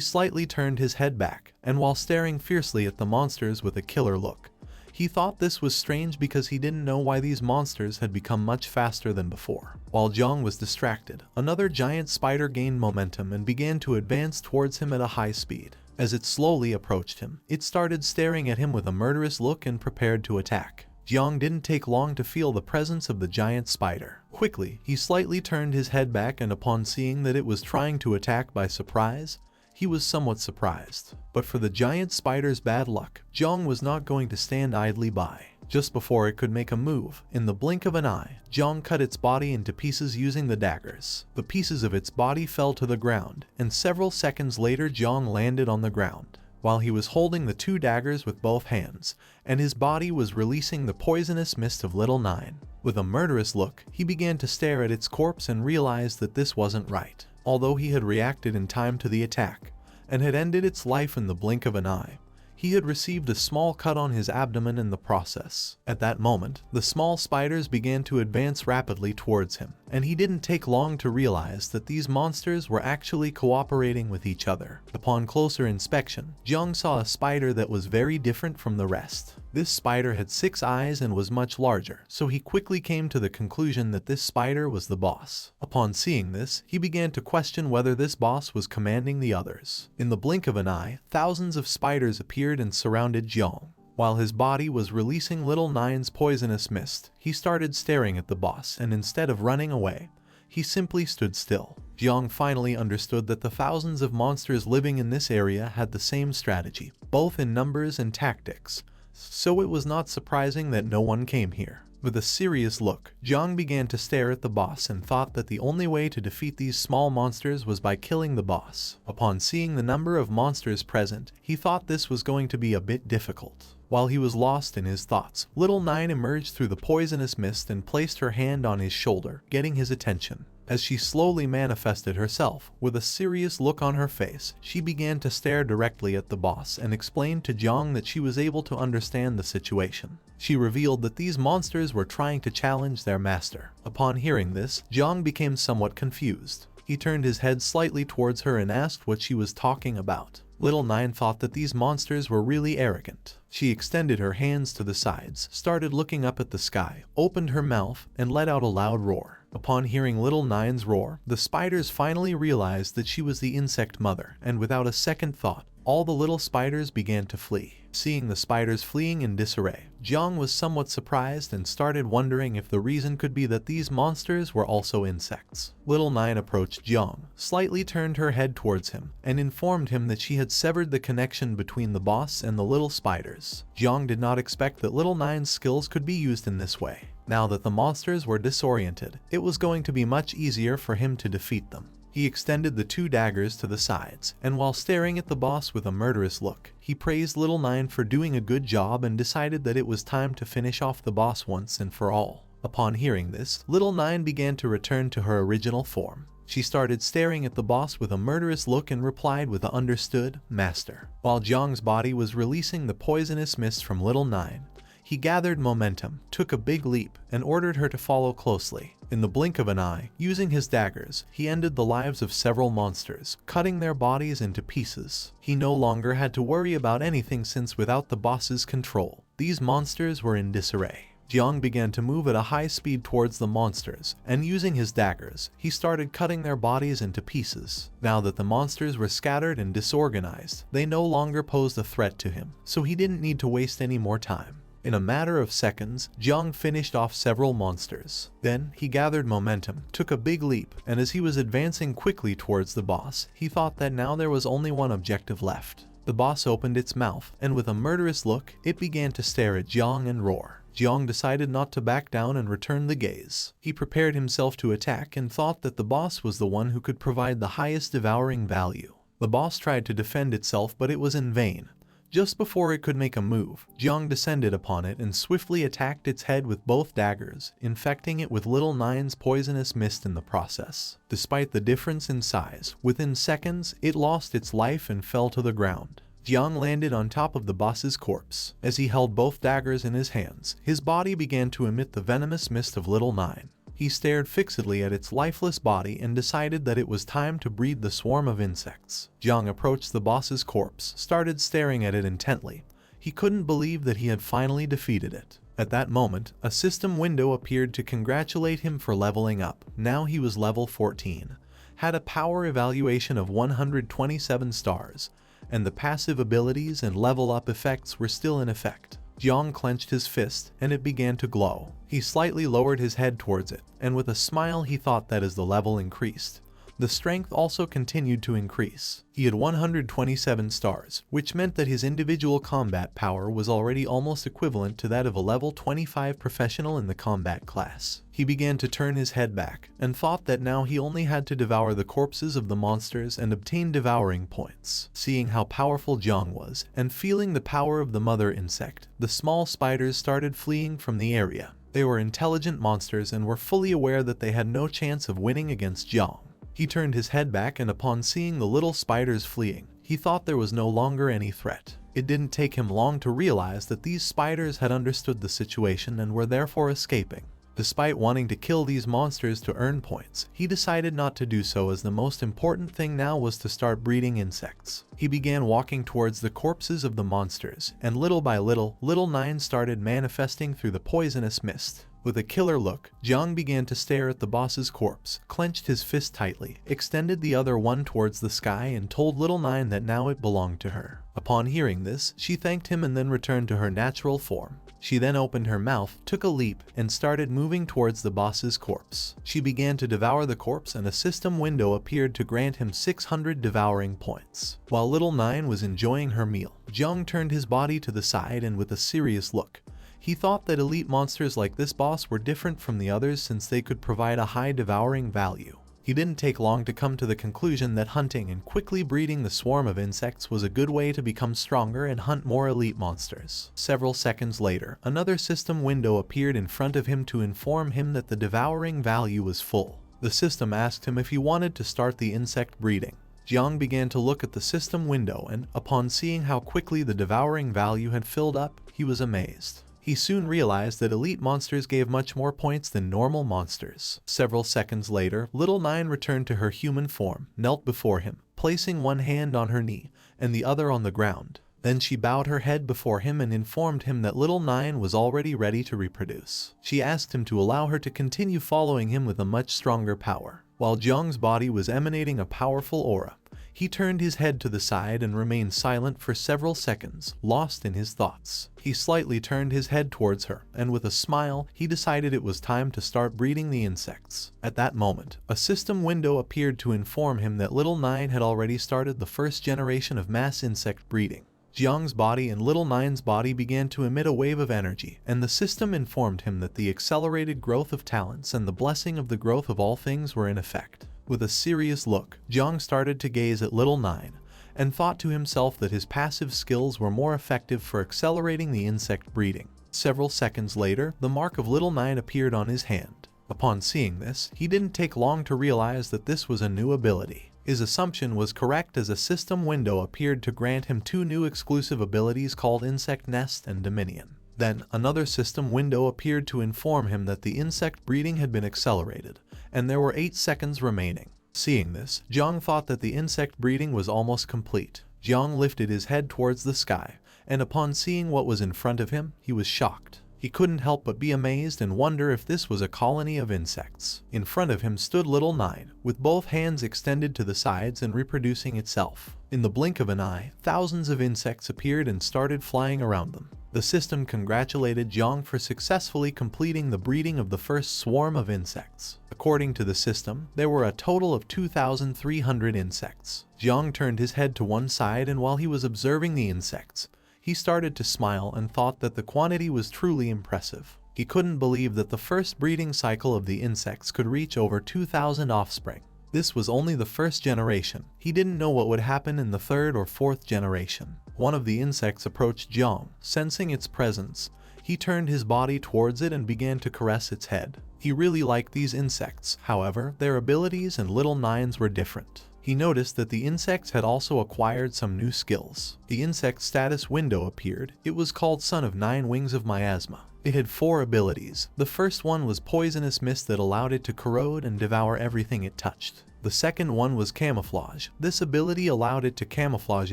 slightly turned his head back, and while staring fiercely at the monsters with a killer look, he thought this was strange because he didn't know why these monsters had become much faster than before. While Jiang was distracted, another giant spider gained momentum and began to advance towards him at a high speed. As it slowly approached him, it started staring at him with a murderous look and prepared to attack. Jiang didn't take long to feel the presence of the giant spider. Quickly, he slightly turned his head back, and upon seeing that it was trying to attack by surprise, he was somewhat surprised. But for the giant spider's bad luck, Jiang was not going to stand idly by. Just before it could make a move, in the blink of an eye, Jiang cut its body into pieces using the daggers. The pieces of its body fell to the ground, and several seconds later Jiang landed on the ground. While he was holding the 2 daggers with both hands, and his body was releasing the poisonous mist of Little Nine. With a murderous look, he began to stare at its corpse and realized that this wasn't right. Although he had reacted in time to the attack, and had ended its life in the blink of an eye, he had received a small cut on his abdomen in the process. At that moment, the small spiders began to advance rapidly towards him, and he didn't take long to realize that these monsters were actually cooperating with each other. Upon closer inspection, Jiang saw a spider that was very different from the rest. This spider had 6 eyes and was much larger, so he quickly came to the conclusion that this spider was the boss. Upon seeing this, he began to question whether this boss was commanding the others. In the blink of an eye, thousands of spiders appeared and surrounded Jiang. While his body was releasing Little Nine's poisonous mist, he started staring at the boss, and instead of running away, he simply stood still. Jiang finally understood that the thousands of monsters living in this area had the same strategy, both in numbers and tactics, so it was not surprising that no one came here. With a serious look, Jiang began to stare at the boss and thought that the only way to defeat these small monsters was by killing the boss. Upon seeing the number of monsters present, he thought this was going to be a bit difficult. While he was lost in his thoughts, Little Nine emerged through the poisonous mist and placed her hand on his shoulder, getting his attention. As she slowly manifested herself, with a serious look on her face, she began to stare directly at the boss and explained to Jiang that she was able to understand the situation. She revealed that these monsters were trying to challenge their master. Upon hearing this, Jiang became somewhat confused. He turned his head slightly towards her and asked what she was talking about. Little Nine thought that these monsters were really arrogant. She extended her hands to the sides, started looking up at the sky, opened her mouth, and let out a loud roar. Upon hearing Little Nine's roar, the spiders finally realized that she was the insect mother, and without a second thought, all the little spiders began to flee. Seeing the spiders fleeing in disarray, Jiang was somewhat surprised and started wondering if the reason could be that these monsters were also insects. Little Nine approached Jiang, slightly turned her head towards him, and informed him that she had severed the connection between the boss and the little spiders. Jiang did not expect that Little Nine's skills could be used in this way. Now that the monsters were disoriented, it was going to be much easier for him to defeat them. He extended the 2 daggers to the sides, and while staring at the boss with a murderous look, he praised Little Nine for doing a good job and decided that it was time to finish off the boss once and for all. Upon hearing this, Little Nine began to return to her original form. She started staring at the boss with a murderous look and replied with a "Understood, master." While Jiang's body was releasing the poisonous mist from Little Nine, he gathered momentum, took a big leap, and ordered her to follow closely. In the blink of an eye, using his daggers, he ended the lives of several monsters, cutting their bodies into pieces. He no longer had to worry about anything since without the boss's control, these monsters were in disarray. Jiang began to move at a high speed towards the monsters, and using his daggers, he started cutting their bodies into pieces. Now that the monsters were scattered and disorganized, they no longer posed a threat to him, so he didn't need to waste any more time. In a matter of seconds, Jiang finished off several monsters. Then, he gathered momentum, took a big leap, and as he was advancing quickly towards the boss, he thought that now there was only one objective left. The boss opened its mouth, and with a murderous look, it began to stare at Jiang and roar. Jiang decided not to back down and return the gaze. He prepared himself to attack and thought that the boss was the one who could provide the highest devouring value. The boss tried to defend itself, but it was in vain. Just before it could make a move, Jiang descended upon it and swiftly attacked its head with both daggers, infecting it with Little Nine's poisonous mist in the process. Despite the difference in size, within seconds, it lost its life and fell to the ground. Jiang landed on top of the boss's corpse. As he held both daggers in his hands, his body began to emit the venomous mist of Little Nine. He stared fixedly at its lifeless body and decided that it was time to breed the swarm of insects. Jiang approached the boss's corpse, started staring at it intently. He couldn't believe that he had finally defeated it. At that moment, a system window appeared to congratulate him for leveling up. Now he was level 14, had a power evaluation of 127 stars, and the passive abilities and level up effects were still in effect. Jiang clenched his fist, and it began to glow. He slightly lowered his head towards it, and with a smile he thought that as the level increased, the strength also continued to increase. He had 127 stars, which meant that his individual combat power was already almost equivalent to that of a level 25 professional in the combat class. He began to turn his head back, and thought that now he only had to devour the corpses of the monsters and obtain devouring points. Seeing how powerful Jiang was, and feeling the power of the mother insect, the small spiders started fleeing from the area. They were intelligent monsters and were fully aware that they had no chance of winning against Jiang. He turned his head back, and upon seeing the little spiders fleeing, he thought there was no longer any threat. It didn't take him long to realize that these spiders had understood the situation and were therefore escaping. Despite wanting to kill these monsters to earn points, he decided not to do so, as the most important thing now was to start breeding insects. He began walking towards the corpses of the monsters, and little by little, Little Nine started manifesting through the poisonous mist. With a killer look, Jiang began to stare at the boss's corpse, clenched his fist tightly, extended the other one towards the sky, and told Little Nine that now it belonged to her. Upon hearing this, she thanked him and then returned to her natural form. She then opened her mouth, took a leap, and started moving towards the boss's corpse. She began to devour the corpse, and a system window appeared to grant him 600 devouring points. While Little Nine was enjoying her meal, Jiang turned his body to the side, and with a serious look, he thought that elite monsters like this boss were different from the others since they could provide a high devouring value. He didn't take long to come to the conclusion that hunting and quickly breeding the swarm of insects was a good way to become stronger and hunt more elite monsters. Several seconds later, another system window appeared in front of him to inform him that the devouring value was full. The system asked him if he wanted to start the insect breeding. Jiang began to look at the system window, and upon seeing how quickly the devouring value had filled up, he was amazed. He soon realized that elite monsters gave much more points than normal monsters. Several seconds later, Little Nine returned to her human form, knelt before him, placing one hand on her knee and the other on the ground. Then she bowed her head before him and informed him that Little Nine was already ready to reproduce. She asked him to allow her to continue following him with a much stronger power. While Jiang's body was emanating a powerful aura, he turned his head to the side and remained silent for several seconds, lost in his thoughts. He slightly turned his head towards her, and with a smile, he decided it was time to start breeding the insects. At that moment, a system window appeared to inform him that Little Nine had already started the first generation of mass insect breeding. Jiang's body and Little Nine's body began to emit a wave of energy, and the system informed him that the accelerated growth of talents and the blessing of the growth of all things were in effect. With a serious look, Jiang started to gaze at Little Nine, and thought to himself that his passive skills were more effective for accelerating the insect breeding. Several seconds later, the mark of Little Nine appeared on his hand. Upon seeing this, he didn't take long to realize that this was a new ability. His assumption was correct as a system window appeared to grant him 2 new exclusive abilities called Insect Nest and Dominion. Then, another system window appeared to inform him that the insect breeding had been accelerated, and there were 8 seconds remaining. Seeing this, Jang thought that the insect breeding was almost complete. Jang lifted his head towards the sky, and upon seeing what was in front of him, he was shocked. He couldn't help but be amazed and wonder if this was a colony of insects. In front of him stood Little Nine, with both hands extended to the sides and reproducing itself. In the blink of an eye, thousands of insects appeared and started flying around them. The system congratulated Jang for successfully completing the breeding of the first swarm of insects. According to the system, there were a total of 2,300 insects. Jang turned his head to one side, and while he was observing the insects, he started to smile and thought that the quantity was truly impressive. He couldn't believe that the first breeding cycle of the insects could reach over 2,000 offspring. This was only the first generation. He didn't know what would happen in the 3rd or 4th generation. One of the insects approached Jang. Sensing its presence, he turned his body towards it and began to caress its head. He really liked these insects. However, their abilities and Little Nine's were different. He noticed that the insects had also acquired some new skills. The insect status window appeared. It was called Son of 9 Wings of Miasma. It had 4 abilities. The first one was Poisonous Mist that allowed it to corrode and devour everything it touched. The second one was Camouflage. This ability allowed it to camouflage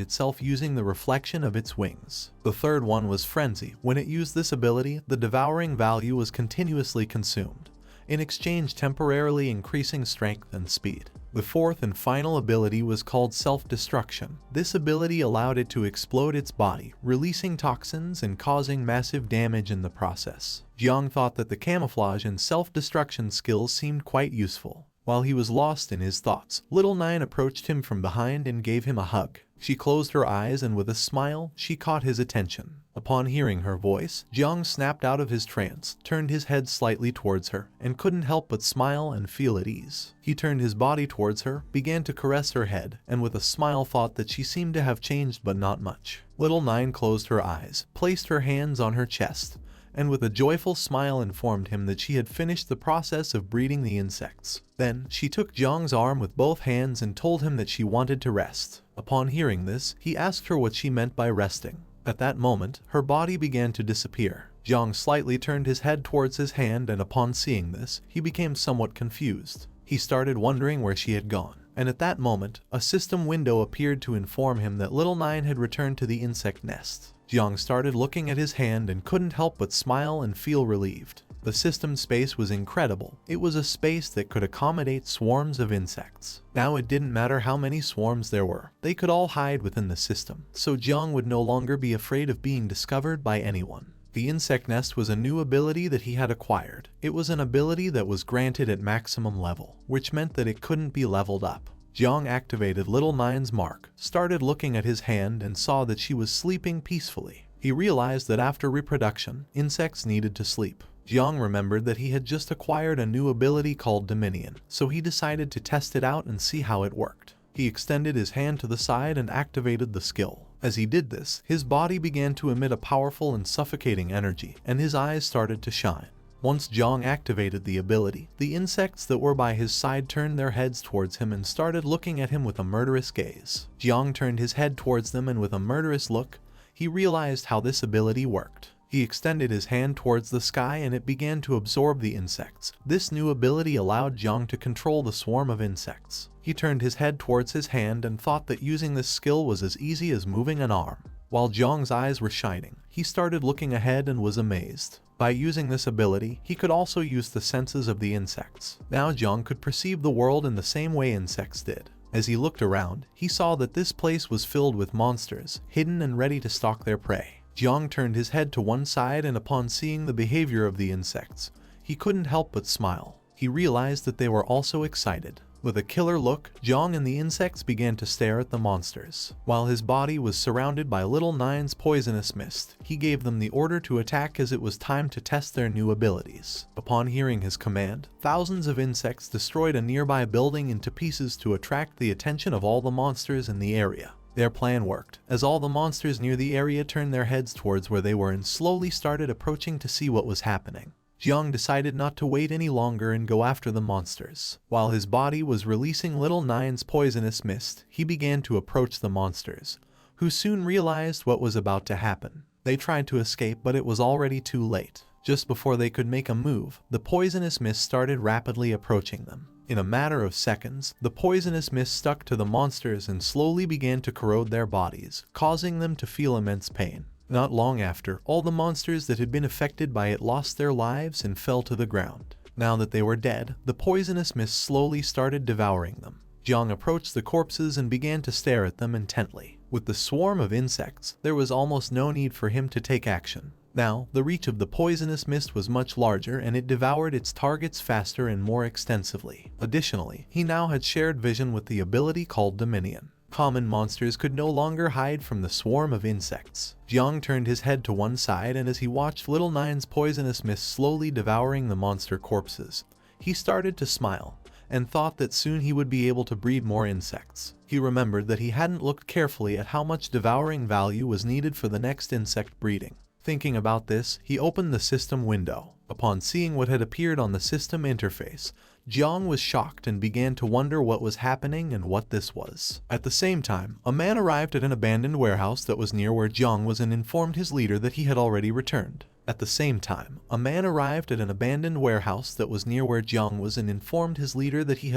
itself using the reflection of its wings. The third one was Frenzy. When it used this ability, the devouring value was continuously consumed, in exchange temporarily increasing strength and speed. The fourth and final ability was called Self-Destruction. This ability allowed it to explode its body, releasing toxins and causing massive damage in the process. Jiang thought that the camouflage and self-destruction skills seemed quite useful. While he was lost in his thoughts, Little Nine approached him from behind and gave him a hug. She closed her eyes and with a smile, she caught his attention. Upon hearing her voice, Jiang snapped out of his trance, turned his head slightly towards her, and couldn't help but smile and feel at ease. He turned his body towards her, began to caress her head, and with a smile thought that she seemed to have changed but not much. Little Nine closed her eyes, placed her hands on her chest, and with a joyful smile informed him that she had finished the process of breeding the insects. Then, she took Jiang's arm with both hands and told him that she wanted to rest. Upon hearing this, he asked her what she meant by resting. At that moment, her body began to disappear. Jiang slightly turned his head towards his hand, and upon seeing this, he became somewhat confused. He started wondering where she had gone. And at that moment, a system window appeared to inform him that Little Nine had returned to the insect nest. Jiang started looking at his hand and couldn't help but smile and feel relieved. The system space was incredible. It was a space that could accommodate swarms of insects. Now it didn't matter how many swarms there were. They could all hide within the system, so Jiang would no longer be afraid of being discovered by anyone. The insect nest was a new ability that he had acquired. It was an ability that was granted at maximum level, which meant that it couldn't be leveled up. Jiang activated Little Nine's mark, started looking at his hand and saw that she was sleeping peacefully. He realized that after reproduction, insects needed to sleep. Jiang remembered that he had just acquired a new ability called Dominion, so he decided to test it out and see how it worked. He extended his hand to the side and activated the skill. As he did this, his body began to emit a powerful and suffocating energy, and his eyes started to shine. Once Jiang activated the ability, the insects that were by his side turned their heads towards him and started looking at him with a murderous gaze. Jiang turned his head towards them, and with a murderous look, he realized how this ability worked. He extended his hand towards the sky and it began to absorb the insects. This new ability allowed Jiang to control the swarm of insects. He turned his head towards his hand and thought that using this skill was as easy as moving an arm. While Jiang's eyes were shining, he started looking ahead and was amazed. By using this ability, he could also use the senses of the insects. Now Jiang could perceive the world in the same way insects did. As he looked around, he saw that this place was filled with monsters, hidden and ready to stalk their prey. Jiang turned his head to one side, and upon seeing the behavior of the insects, he couldn't help but smile. He realized that they were also excited. With a killer look, Jiang and the insects began to stare at the monsters. While his body was surrounded by Little Nine's poisonous mist, he gave them the order to attack as it was time to test their new abilities. Upon hearing his command, thousands of insects destroyed a nearby building into pieces to attract the attention of all the monsters in the area. Their plan worked, as all the monsters near the area turned their heads towards where they were and slowly started approaching to see what was happening. Jiang decided not to wait any longer and go after the monsters. While his body was releasing little Nine's poisonous mist, he began to approach the monsters, who soon realized what was about to happen. They tried to escape, but it was already too late. Just before they could make a move, the poisonous mist started rapidly approaching them. In a matter of seconds, the poisonous mist stuck to the monsters and slowly began to corrode their bodies, causing them to feel immense pain. Not long after, all the monsters that had been affected by it lost their lives and fell to the ground. Now that they were dead, the poisonous mist slowly started devouring them. Jiang approached the corpses and began to stare at them intently. With the swarm of insects, there was almost no need for him to take action. Now, the reach of the poisonous mist was much larger and it devoured its targets faster and more extensively. Additionally, he now had shared vision with the ability called Dominion. Common monsters could no longer hide from the swarm of insects. Jiang turned his head to one side, and as he watched Little Nine's poisonous mist slowly devouring the monster corpses, he started to smile and thought that soon he would be able to breed more insects. He remembered that he hadn't looked carefully at how much devouring value was needed for the next insect breeding. Thinking about this, he opened the system window. Upon seeing what had appeared on the system interface, Jiang was shocked and began to wonder what was happening and what this was. At the same time, a man arrived at an abandoned warehouse that was near where Jiang was and informed his leader that he had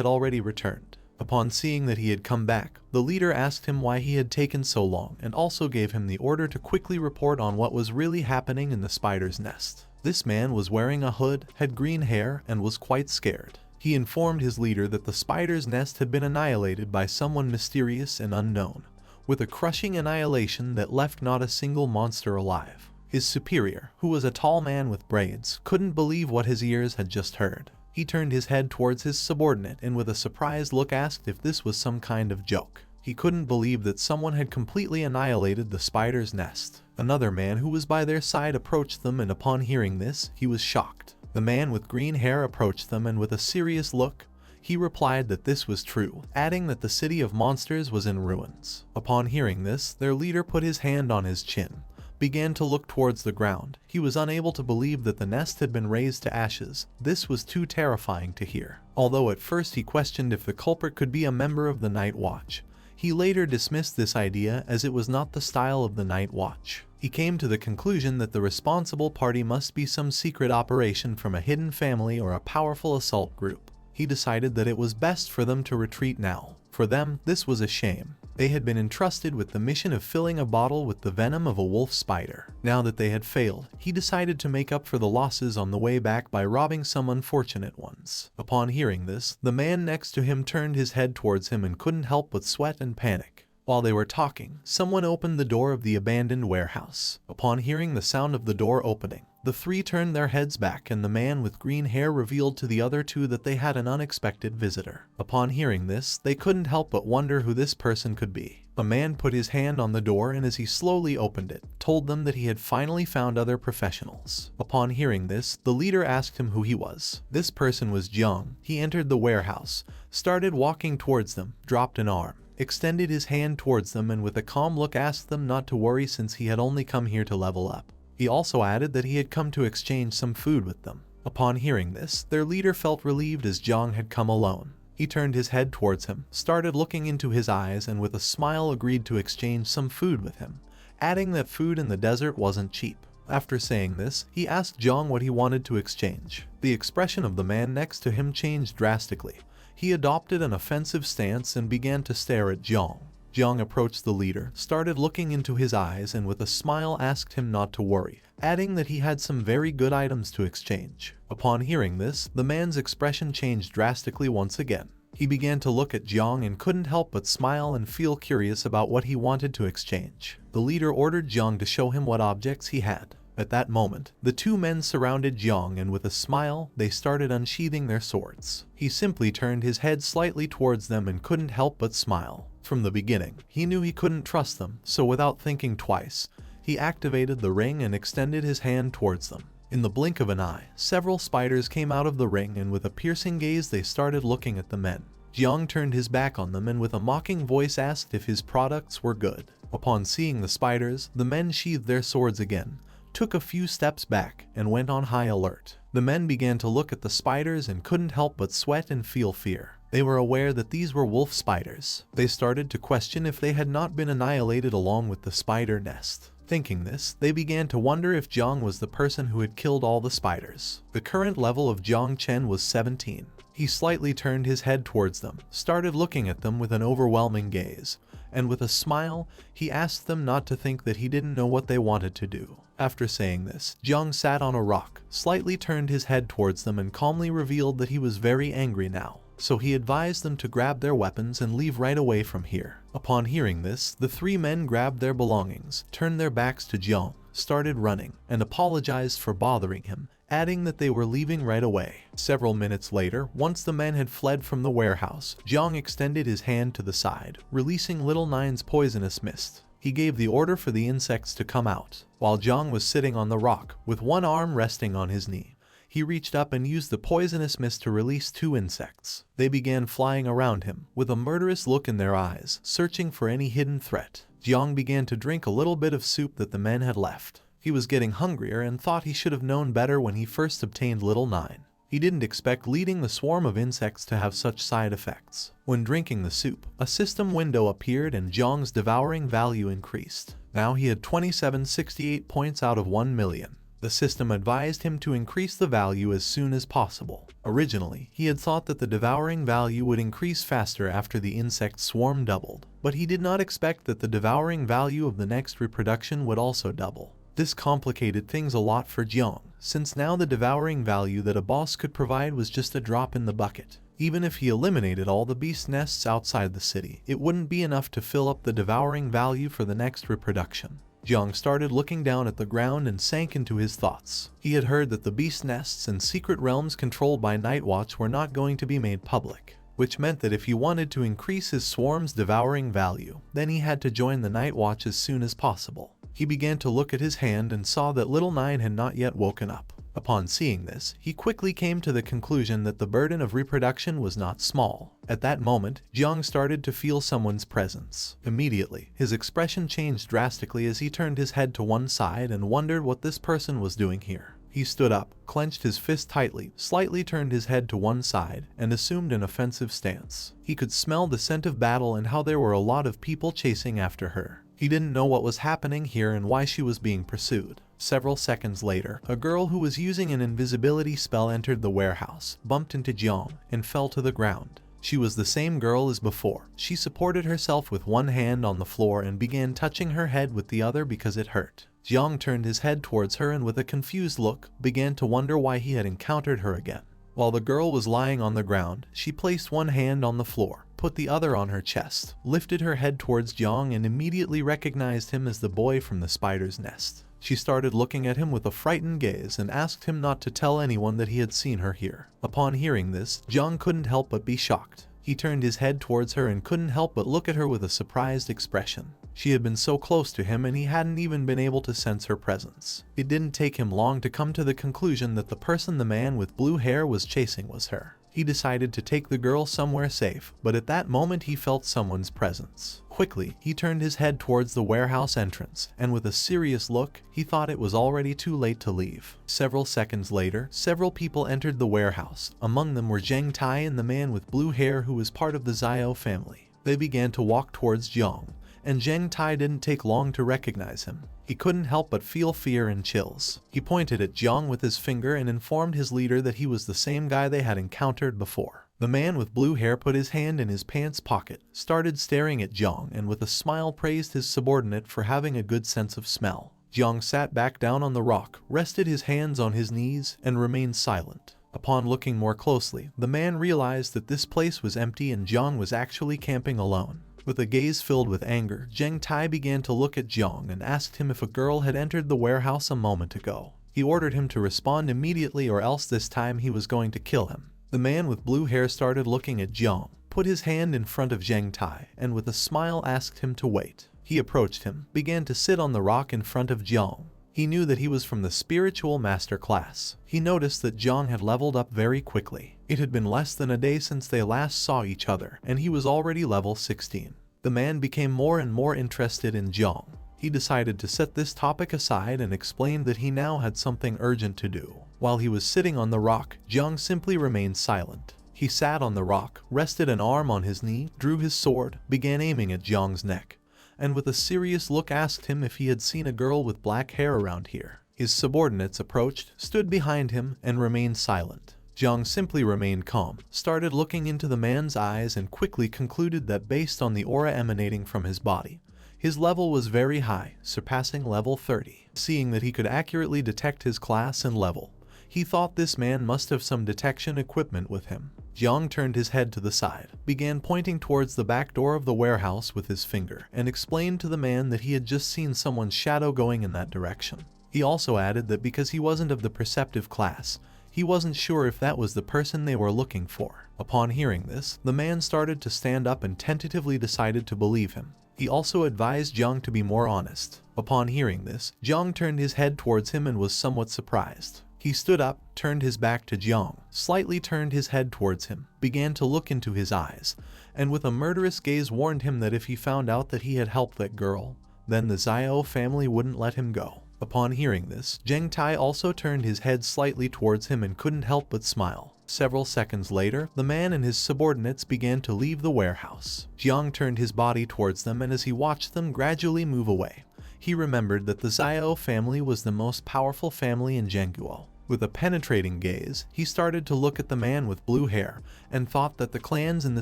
already returned. Upon seeing that he had come back, the leader asked him why he had taken so long and also gave him the order to quickly report on what was really happening in the spider's nest. This man was wearing a hood, had green hair, and was quite scared. He informed his leader that the spider's nest had been annihilated by someone mysterious and unknown, with a crushing annihilation that left not a single monster alive. His superior, who was a tall man with braids, couldn't believe what his ears had just heard. He turned his head towards his subordinate and with a surprised look asked if this was some kind of joke. He couldn't believe that someone had completely annihilated the spider's nest. Another man who was by their side approached them, and upon hearing this, he was shocked. The man with green hair approached them, and with a serious look, he replied that this was true, adding that the city of monsters was in ruins. Upon hearing this, their leader put his hand on his chin, began to look towards the ground. He was unable to believe that the nest had been razed to ashes. This was too terrifying to hear. Although at first he questioned if the culprit could be a member of the Night Watch, he later dismissed this idea as it was not the style of the Night Watch. He came to the conclusion that the responsible party must be some secret operation from a hidden family or a powerful assault group. He decided that it was best for them to retreat now. For them, this was a shame. They had been entrusted with the mission of filling a bottle with the venom of a wolf spider. Now that they had failed, he decided to make up for the losses on the way back by robbing some unfortunate ones. Upon hearing this, the man next to him turned his head towards him and couldn't help but sweat and panic. While they were talking, someone opened the door of the abandoned warehouse. Upon hearing the sound of the door opening, the three turned their heads back, and the man with green hair revealed to the other two that they had an unexpected visitor. Upon hearing this, they couldn't help but wonder who this person could be. A man put his hand on the door and as he slowly opened it, told them that he had finally found other professionals. Upon hearing this, the leader asked him who he was. This person was Jang. He entered the warehouse, started walking towards them, dropped an arm, extended his hand towards them, and with a calm look asked them not to worry since he had only come here to level up. He also added that he had come to exchange some food with them. Upon hearing this, their leader felt relieved as Jang had come alone. He turned his head towards him, started looking into his eyes, and with a smile agreed to exchange some food with him, adding that food in the desert wasn't cheap. After saying this, he asked Jang what he wanted to exchange. The expression of the man next to him changed drastically. He adopted an offensive stance and began to stare at Jang. Jang approached the leader, started looking into his eyes, and with a smile asked him not to worry, adding that he had some very good items to exchange. Upon hearing this, the man's expression changed drastically once again. He began to look at Jang and couldn't help but smile and feel curious about what he wanted to exchange. The leader ordered Jang to show him what objects he had. At that moment, the two men surrounded Jang, and with a smile, they started unsheathing their swords. He simply turned his head slightly towards them and couldn't help but smile. From the beginning, he knew he couldn't trust them, so without thinking twice, he activated the ring and extended his hand towards them. In the blink of an eye, several spiders came out of the ring, and with a piercing gaze they started looking at the men. Jiang turned his back on them and with a mocking voice asked if his products were good. Upon seeing the spiders, the men sheathed their swords again, took a few steps back, and went on high alert. The men began to look at the spiders and couldn't help but sweat and feel fear. They were aware that these were wolf spiders. They started to question if they had not been annihilated along with the spider nest. Thinking this, they began to wonder if Jiang was the person who had killed all the spiders. The current level of Jiang Chen was 17. He slightly turned his head towards them, started looking at them with an overwhelming gaze, and with a smile, he asked them not to think that he didn't know what they wanted to do. After saying this, Jiang sat on a rock, slightly turned his head towards them and calmly revealed that he was very angry now. So he advised them to grab their weapons and leave right away from here. Upon hearing this, the three men grabbed their belongings, turned their backs to Jiang, started running, and apologized for bothering him, adding that they were leaving right away. Several minutes later, once the men had fled from the warehouse, Jiang extended his hand to the side, releasing Little Nine's poisonous mist. He gave the order for the insects to come out. While Jiang was sitting on the rock, with one arm resting on his knee, he reached up and used the poisonous mist to release 2 insects. They began flying around him, with a murderous look in their eyes, searching for any hidden threat. Jiang began to drink a little bit of soup that the men had left. He was getting hungrier and thought he should have known better when he first obtained Little Nine. He didn't expect leading the swarm of insects to have such side effects. When drinking the soup, a system window appeared and Jiang's devouring value increased. Now he had 2768 points out of 1 million. The system advised him to increase the value as soon as possible. Originally, he had thought that the devouring value would increase faster after the insect swarm doubled, but he did not expect that the devouring value of the next reproduction would also double. This complicated things a lot for Jiang, since now the devouring value that a boss could provide was just a drop in the bucket. Even if he eliminated all the beast nests outside the city, it wouldn't be enough to fill up the devouring value for the next reproduction. Jiang started looking down at the ground and sank into his thoughts. He had heard that the beast nests and secret realms controlled by Nightwatch were not going to be made public, which meant that if he wanted to increase his swarm's devouring value, then he had to join the Nightwatch as soon as possible. He began to look at his hand and saw that Little Nine had not yet woken up. Upon seeing this, he quickly came to the conclusion that the burden of reproduction was not small. At that moment, Jiang started to feel someone's presence. Immediately, his expression changed drastically as he turned his head to one side and wondered what this person was doing here. He stood up, clenched his fist tightly, slightly turned his head to one side, and assumed an offensive stance. He could smell the scent of battle and how there were a lot of people chasing after her. He didn't know what was happening here and why she was being pursued. Several seconds later, a girl who was using an invisibility spell entered the warehouse, bumped into Jiang, and fell to the ground. She was the same girl as before. She supported herself with one hand on the floor and began touching her head with the other because it hurt. Jiang turned his head towards her and with a confused look, began to wonder why he had encountered her again. While the girl was lying on the ground, she placed one hand on the floor, put the other on her chest, lifted her head towards Jiang and immediately recognized him as the boy from the spider's nest. She started looking at him with a frightened gaze and asked him not to tell anyone that he had seen her here. Upon hearing this, Jiang couldn't help but be shocked. He turned his head towards her and couldn't help but look at her with a surprised expression. She had been so close to him and he hadn't even been able to sense her presence. It didn't take him long to come to the conclusion that the person the man with blue hair was chasing was her. He decided to take the girl somewhere safe, but at that moment he felt someone's presence. Quickly, he turned his head towards the warehouse entrance, and with a serious look, he thought it was already too late to leave. Several seconds later, several people entered the warehouse. Among them were Zhang Tai and the man with blue hair who was part of the Zhao family. They began to walk towards Jiang, and Zhang Tai didn't take long to recognize him. He couldn't help but feel fear and chills. He pointed at Jiang with his finger and informed his leader that he was the same guy they had encountered before. The man with blue hair put his hand in his pants pocket, started staring at Jiang, and with a smile praised his subordinate for having a good sense of smell. Jiang sat back down on the rock, rested his hands on his knees, and remained silent. Upon looking more closely, the man realized that this place was empty and Jiang was actually camping alone. With a gaze filled with anger, Zhang Tai began to look at Jiang and asked him if a girl had entered the warehouse a moment ago. He ordered him to respond immediately or else this time he was going to kill him. The man with blue hair started looking at Jiang, put his hand in front of Zhang Tai, and with a smile asked him to wait. He approached him, began to sit on the rock in front of Jiang. He knew that he was from the spiritual master class. He noticed that Jiang had leveled up very quickly. It had been less than a day since they last saw each other, and he was already level 16. The man became more and more interested in Jiang. He decided to set this topic aside and explained that he now had something urgent to do. While he was sitting on the rock, Jiang simply remained silent. He sat on the rock, rested an arm on his knee, drew his sword, began aiming at Jiang's neck, and with a serious look asked him if he had seen a girl with black hair around here. His subordinates approached, stood behind him, and remained silent. Jiang simply remained calm, started looking into the man's eyes, and quickly concluded that based on the aura emanating from his body, his level was very high, surpassing level 30. Seeing that he could accurately detect his class and level, he thought this man must have some detection equipment with him. Jiang turned his head to the side, began pointing towards the back door of the warehouse with his finger, and explained to the man that he had just seen someone's shadow going in that direction. He also added that because he wasn't of the perceptive class, he wasn't sure if that was the person they were looking for. Upon hearing this, the man started to stand up and tentatively decided to believe him. He also advised Jiang to be more honest. Upon hearing this, Jiang turned his head towards him and was somewhat surprised. He stood up, turned his back to Jiang, slightly turned his head towards him, began to look into his eyes, and with a murderous gaze warned him that if he found out that he had helped that girl, then the Xiao family wouldn't let him go. Upon hearing this, Zheng Tai also turned his head slightly towards him and couldn't help but smile. Several seconds later, the man and his subordinates began to leave the warehouse. Jiang turned his body towards them, and as he watched them gradually move away, he remembered that the Xiao family was the most powerful family in Zhengguo. With a penetrating gaze, he started to look at the man with blue hair and thought that the clans in the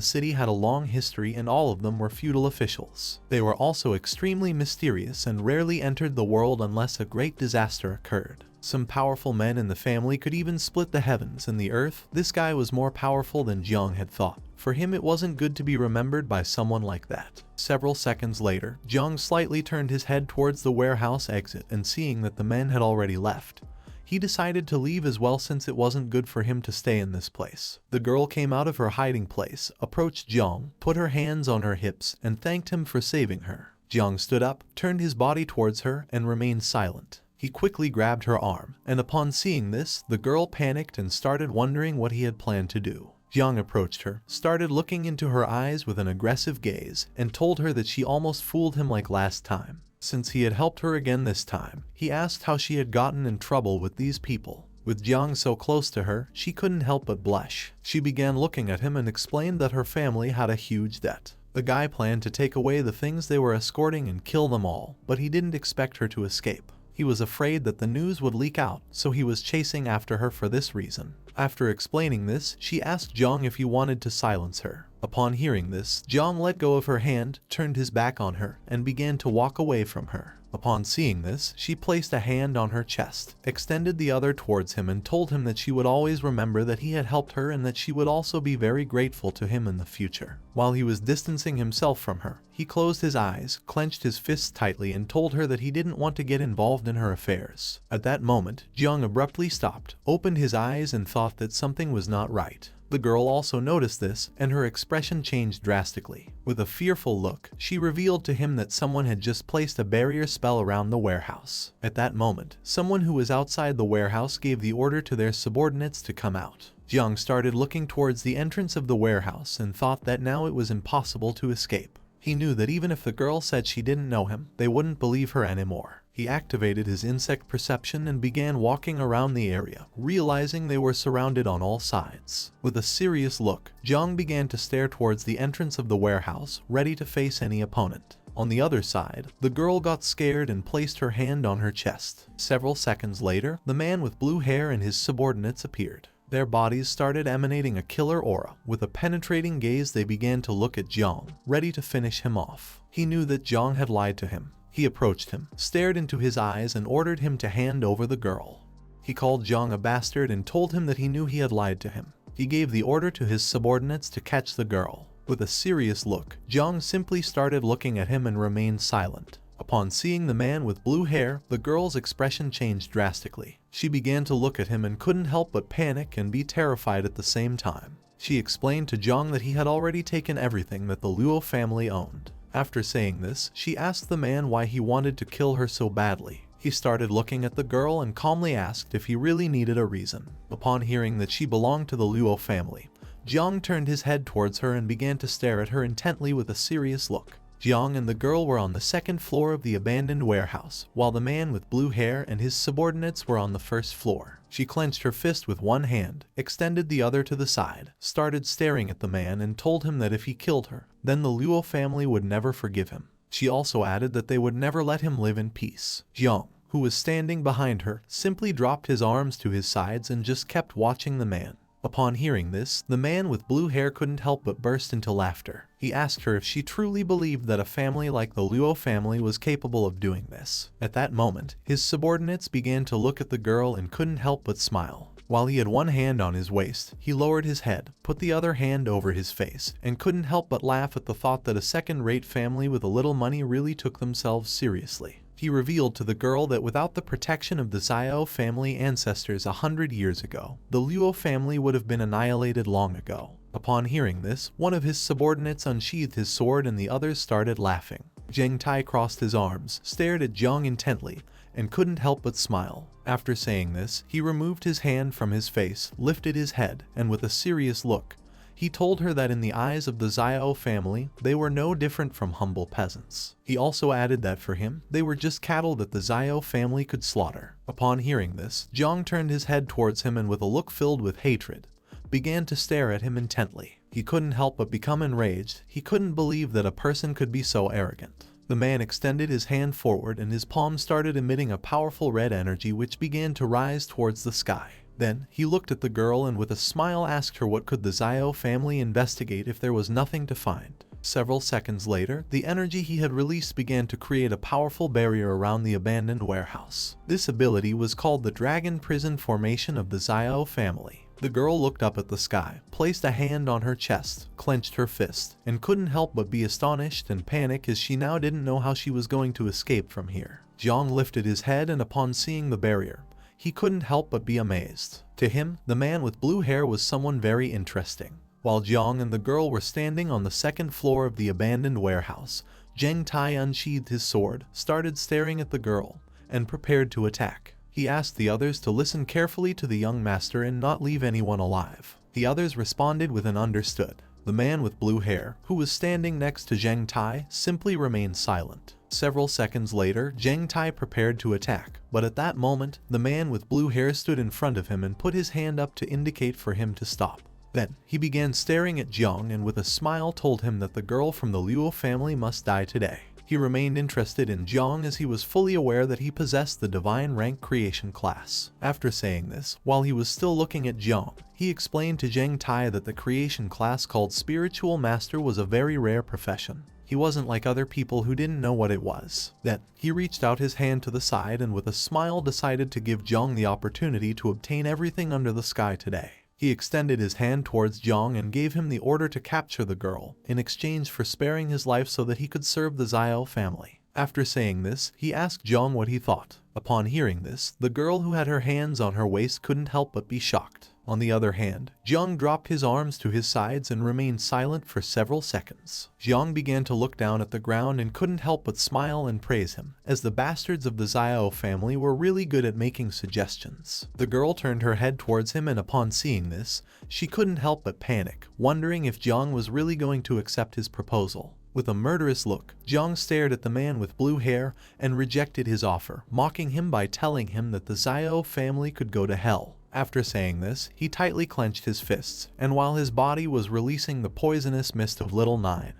city had a long history and all of them were feudal officials. They were also extremely mysterious and rarely entered the world unless a great disaster occurred. Some powerful men in the family could even split the heavens and the earth. This guy was more powerful than Jiang had thought. For him, it wasn't good to be remembered by someone like that. Several seconds later, Jiang slightly turned his head towards the warehouse exit, and seeing that the men had already left, he decided to leave as well since it wasn't good for him to stay in this place. The girl came out of her hiding place, approached Jiang, put her hands on her hips, and thanked him for saving her. Jiang stood up, turned his body towards her, and remained silent. He quickly grabbed her arm, and upon seeing this, the girl panicked and started wondering what he had planned to do. Jiang approached her, started looking into her eyes with an aggressive gaze, and told her that she almost fooled him like last time. Since he had helped her again this time, he asked how she had gotten in trouble with these people. With Jiang so close to her, she couldn't help but blush. She began looking at him and explained that her family had a huge debt. The guy planned to take away the things they were escorting and kill them all, but he didn't expect her to escape. He was afraid that the news would leak out, so he was chasing after her for this reason. After explaining this, she asked Jiang if he wanted to silence her. Upon hearing this, Jiang let go of her hand, turned his back on her, and began to walk away from her. Upon seeing this, she placed a hand on her chest, extended the other towards him, and told him that she would always remember that he had helped her and that she would also be very grateful to him in the future. While he was distancing himself from her, he closed his eyes, clenched his fists tightly, and told her that he didn't want to get involved in her affairs. At that moment, Jiang abruptly stopped, opened his eyes, and thought that something was not right. The girl also noticed this, and her expression changed drastically. With a fearful look, she revealed to him that someone had just placed a barrier spell around the warehouse. At that moment, someone who was outside the warehouse gave the order to their subordinates to come out. Jiang started looking towards the entrance of the warehouse and thought that now it was impossible to escape. He knew that even if the girl said she didn't know him, they wouldn't believe her anymore. He activated his insect perception and began walking around the area, realizing they were surrounded on all sides. With a serious look, Jiang began to stare towards the entrance of the warehouse, ready to face any opponent. On the other side, the girl got scared and placed her hand on her chest. Several seconds later, the man with blue hair and his subordinates appeared. Their bodies started emanating a killer aura. With a penetrating gaze, they began to look at Jiang, ready to finish him off. He knew that Jiang had lied to him. He approached him, stared into his eyes, and ordered him to hand over the girl. He called Jiang a bastard and told him that he knew he had lied to him. He gave the order to his subordinates to catch the girl. With a serious look, Jiang simply started looking at him and remained silent. Upon seeing the man with blue hair, the girl's expression changed drastically. She began to look at him and couldn't help but panic and be terrified at the same time. She explained to Jiang that he had already taken everything that the Luo family owned. After saying this, she asked the man why he wanted to kill her so badly. He started looking at the girl and calmly asked if he really needed a reason. Upon hearing that she belonged to the Luo family, Jiang turned his head towards her and began to stare at her intently with a serious look. Jiang and the girl were on the second floor of the abandoned warehouse, while the man with blue hair and his subordinates were on the first floor. She clenched her fist with one hand, extended the other to the side, started staring at the man and told him that if he killed her, then the Luo family would never forgive him. She also added that they would never let him live in peace. Jiang, who was standing behind her, simply dropped his arms to his sides and just kept watching the man. Upon hearing this, the man with blue hair couldn't help but burst into laughter. He asked her if she truly believed that a family like the Luo family was capable of doing this. At that moment, his subordinates began to look at the girl and couldn't help but smile. While he had one hand on his waist, he lowered his head, put the other hand over his face, and couldn't help but laugh at the thought that a second-rate family with a little money really took themselves seriously. He revealed to the girl that without the protection of the Xiao family ancestors 100 years ago, the Luo family would have been annihilated long ago. Upon hearing this, one of his subordinates unsheathed his sword and the others started laughing. Zheng Tai crossed his arms, stared at Jiang intently, and couldn't help but smile. After saying this, he removed his hand from his face, lifted his head, and with a serious look, he told her that in the eyes of the Xiao family, they were no different from humble peasants. He also added that for him, they were just cattle that the Xiao family could slaughter. Upon hearing this, Jiang turned his head towards him and with a look filled with hatred, began to stare at him intently. He couldn't help but become enraged. He couldn't believe that a person could be so arrogant. The man extended his hand forward and his palm started emitting a powerful red energy which began to rise towards the sky. Then, he looked at the girl and with a smile asked her what could the Xiao family investigate if there was nothing to find. Several seconds later, the energy he had released began to create a powerful barrier around the abandoned warehouse. This ability was called the Dragon Prison Formation of the Xiao family. The girl looked up at the sky, placed a hand on her chest, clenched her fist, and couldn't help but be astonished and panic as she now didn't know how she was going to escape from here. Jiang lifted his head and upon seeing the barrier, he couldn't help but be amazed. To him, the man with blue hair was someone very interesting. While Jiang and the girl were standing on the second floor of the abandoned warehouse, Zheng Tai unsheathed his sword, started staring at the girl, and prepared to attack. He asked the others to listen carefully to the young master and not leave anyone alive. The others responded with an understood. The man with blue hair, who was standing next to Zheng Tai, simply remained silent. Several seconds later, Zheng Tai prepared to attack, but at that moment, the man with blue hair stood in front of him and put his hand up to indicate for him to stop. Then, he began staring at Jiang and with a smile told him that the girl from the Luo family must die today. He remained interested in Jiang as he was fully aware that he possessed the divine rank creation class. After saying this, while he was still looking at Jiang, he explained to Zheng Tai that the creation class called Spiritual Master was a very rare profession. He wasn't like other people who didn't know what it was. Then, he reached out his hand to the side and with a smile decided to give Jiang the opportunity to obtain everything under the sky today. He extended his hand towards Jiang and gave him the order to capture the girl, in exchange for sparing his life so that he could serve the Xiao family. After saying this, he asked Jiang what he thought. Upon hearing this, the girl who had her hands on her waist couldn't help but be shocked. On the other hand, Jiang dropped his arms to his sides and remained silent for several seconds. Jiang began to look down at the ground and couldn't help but smile and praise him, as the bastards of the Xiao family were really good at making suggestions. The girl turned her head towards him and upon seeing this, she couldn't help but panic, wondering if Jiang was really going to accept his proposal. With a murderous look, Jiang stared at the man with blue hair and rejected his offer, mocking him by telling him that the Xiao family could go to hell. After saying this, he tightly clenched his fists, and while his body was releasing the poisonous mist of Little Nine,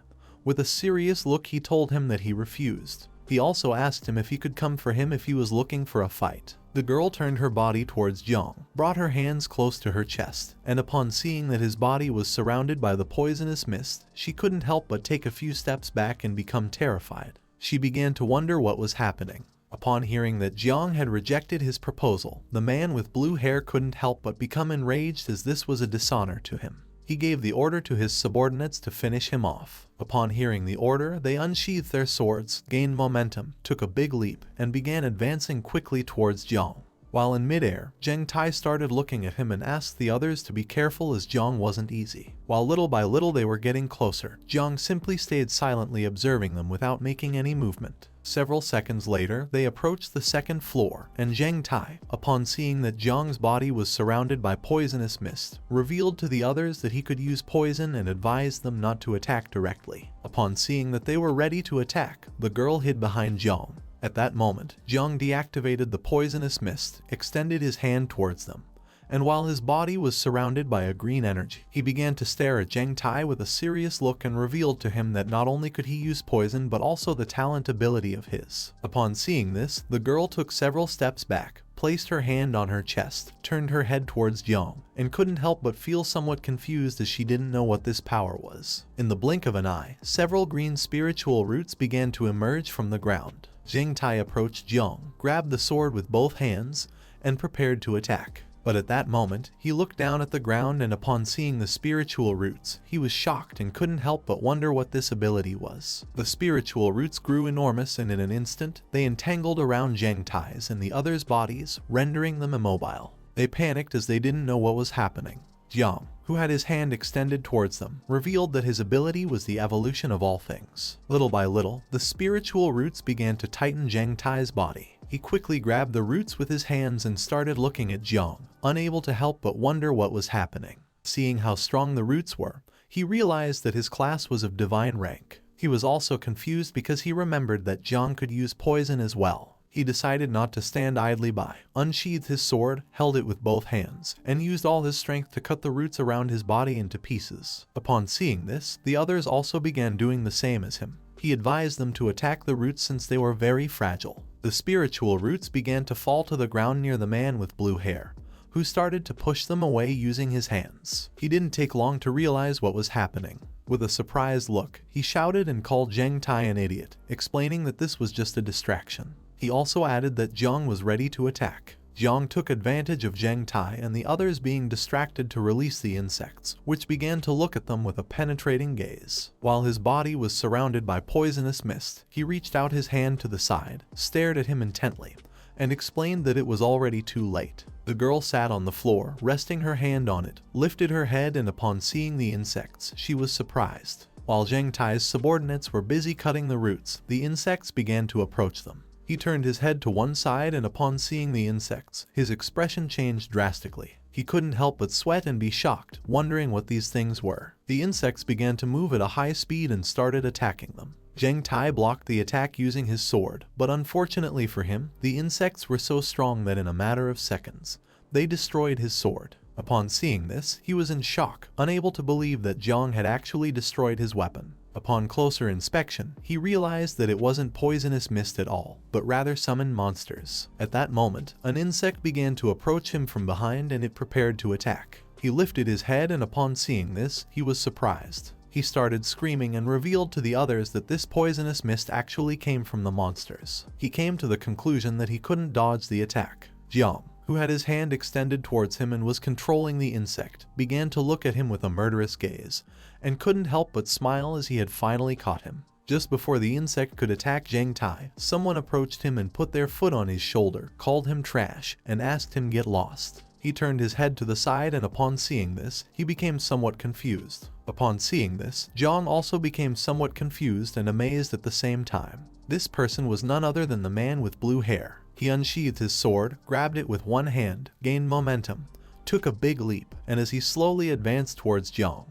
with a serious look he told him that he refused. He also asked him if he could come for him if he was looking for a fight. The girl turned her body towards Jiang, brought her hands close to her chest, and upon seeing that his body was surrounded by the poisonous mist, she couldn't help but take a few steps back and become terrified. She began to wonder what was happening. Upon hearing that Jiang had rejected his proposal, the man with blue hair couldn't help but become enraged as this was a dishonor to him. He gave the order to his subordinates to finish him off. Upon hearing the order, they unsheathed their swords, gained momentum, took a big leap, and began advancing quickly towards Jiang. While in midair, Zheng Tai started looking at him and asked the others to be careful as Jiang wasn't easy. While little by little they were getting closer, Jiang simply stayed silently observing them without making any movement. Several seconds later, they approached the second floor, and Zhang Tai, upon seeing that Jiang's body was surrounded by poisonous mist, revealed to the others that he could use poison and advised them not to attack directly. Upon seeing that they were ready to attack, the girl hid behind Jiang. At that moment, Jiang deactivated the poisonous mist, extended his hand towards them, and while his body was surrounded by a green energy, he began to stare at Zhang Tai with a serious look and revealed to him that not only could he use poison but also the talent ability of his. Upon seeing this, the girl took several steps back, placed her hand on her chest, turned her head towards Jiang, and couldn't help but feel somewhat confused as she didn't know what this power was. In the blink of an eye, several green spiritual roots began to emerge from the ground. Zhang Tai approached Jiang, grabbed the sword with both hands, and prepared to attack. But at that moment, he looked down at the ground and upon seeing the spiritual roots, he was shocked and couldn't help but wonder what this ability was. The spiritual roots grew enormous and in an instant, they entangled around Zhang Tai's and the others' bodies, rendering them immobile. They panicked as they didn't know what was happening. Jiang, who had his hand extended towards them, revealed that his ability was the evolution of all things. Little by little, the spiritual roots began to tighten Zhang Tai's body. He quickly grabbed the roots with his hands and started looking at Jiang, unable to help but wonder what was happening. Seeing how strong the roots were, he realized that his class was of divine rank. He was also confused because he remembered that Jiang could use poison as well. He decided not to stand idly by, unsheathed his sword, held it with both hands, and used all his strength to cut the roots around his body into pieces. Upon seeing this, the others also began doing the same as him. He advised them to attack the roots since they were very fragile. The spiritual roots began to fall to the ground near the man with blue hair, who started to push them away using his hands. He didn't take long to realize what was happening. With a surprised look, he shouted and called Zhang Tai an idiot, explaining that this was just a distraction. He also added that Jiang was ready to attack. Jiang took advantage of Zhang Tai and the others being distracted to release the insects, which began to look at them with a penetrating gaze. While his body was surrounded by poisonous mist, he reached out his hand to the side, stared at him intently, and explained that it was already too late. The girl sat on the floor, resting her hand on it, lifted her head, and upon seeing the insects, she was surprised. While Zhang Tai's subordinates were busy cutting the roots, the insects began to approach them. He turned his head to one side and upon seeing the insects, his expression changed drastically. He couldn't help but sweat and be shocked, wondering what these things were. The insects began to move at a high speed and started attacking them. Zhang Tai blocked the attack using his sword, but unfortunately for him, the insects were so strong that in a matter of seconds, they destroyed his sword. Upon seeing this, he was in shock, unable to believe that Jiang had actually destroyed his weapon. Upon closer inspection, he realized that it wasn't poisonous mist at all, but rather summoned monsters. At that moment, an insect began to approach him from behind and it prepared to attack. He lifted his head and upon seeing this, he was surprised. He started screaming and revealed to the others that this poisonous mist actually came from the monsters. He came to the conclusion that he couldn't dodge the attack. Jiang, who had his hand extended towards him and was controlling the insect, began to look at him with a murderous gaze, and couldn't help but smile as he had finally caught him. Just before the insect could attack Zhang Tai, someone approached him and put their foot on his shoulder, called him trash, and asked him get lost. He turned his head to the side and upon seeing this, he became somewhat confused. Upon seeing this, Jiang also became somewhat confused and amazed at the same time. This person was none other than the man with blue hair. He unsheathed his sword, grabbed it with one hand, gained momentum, took a big leap, and as he slowly advanced towards Jiang,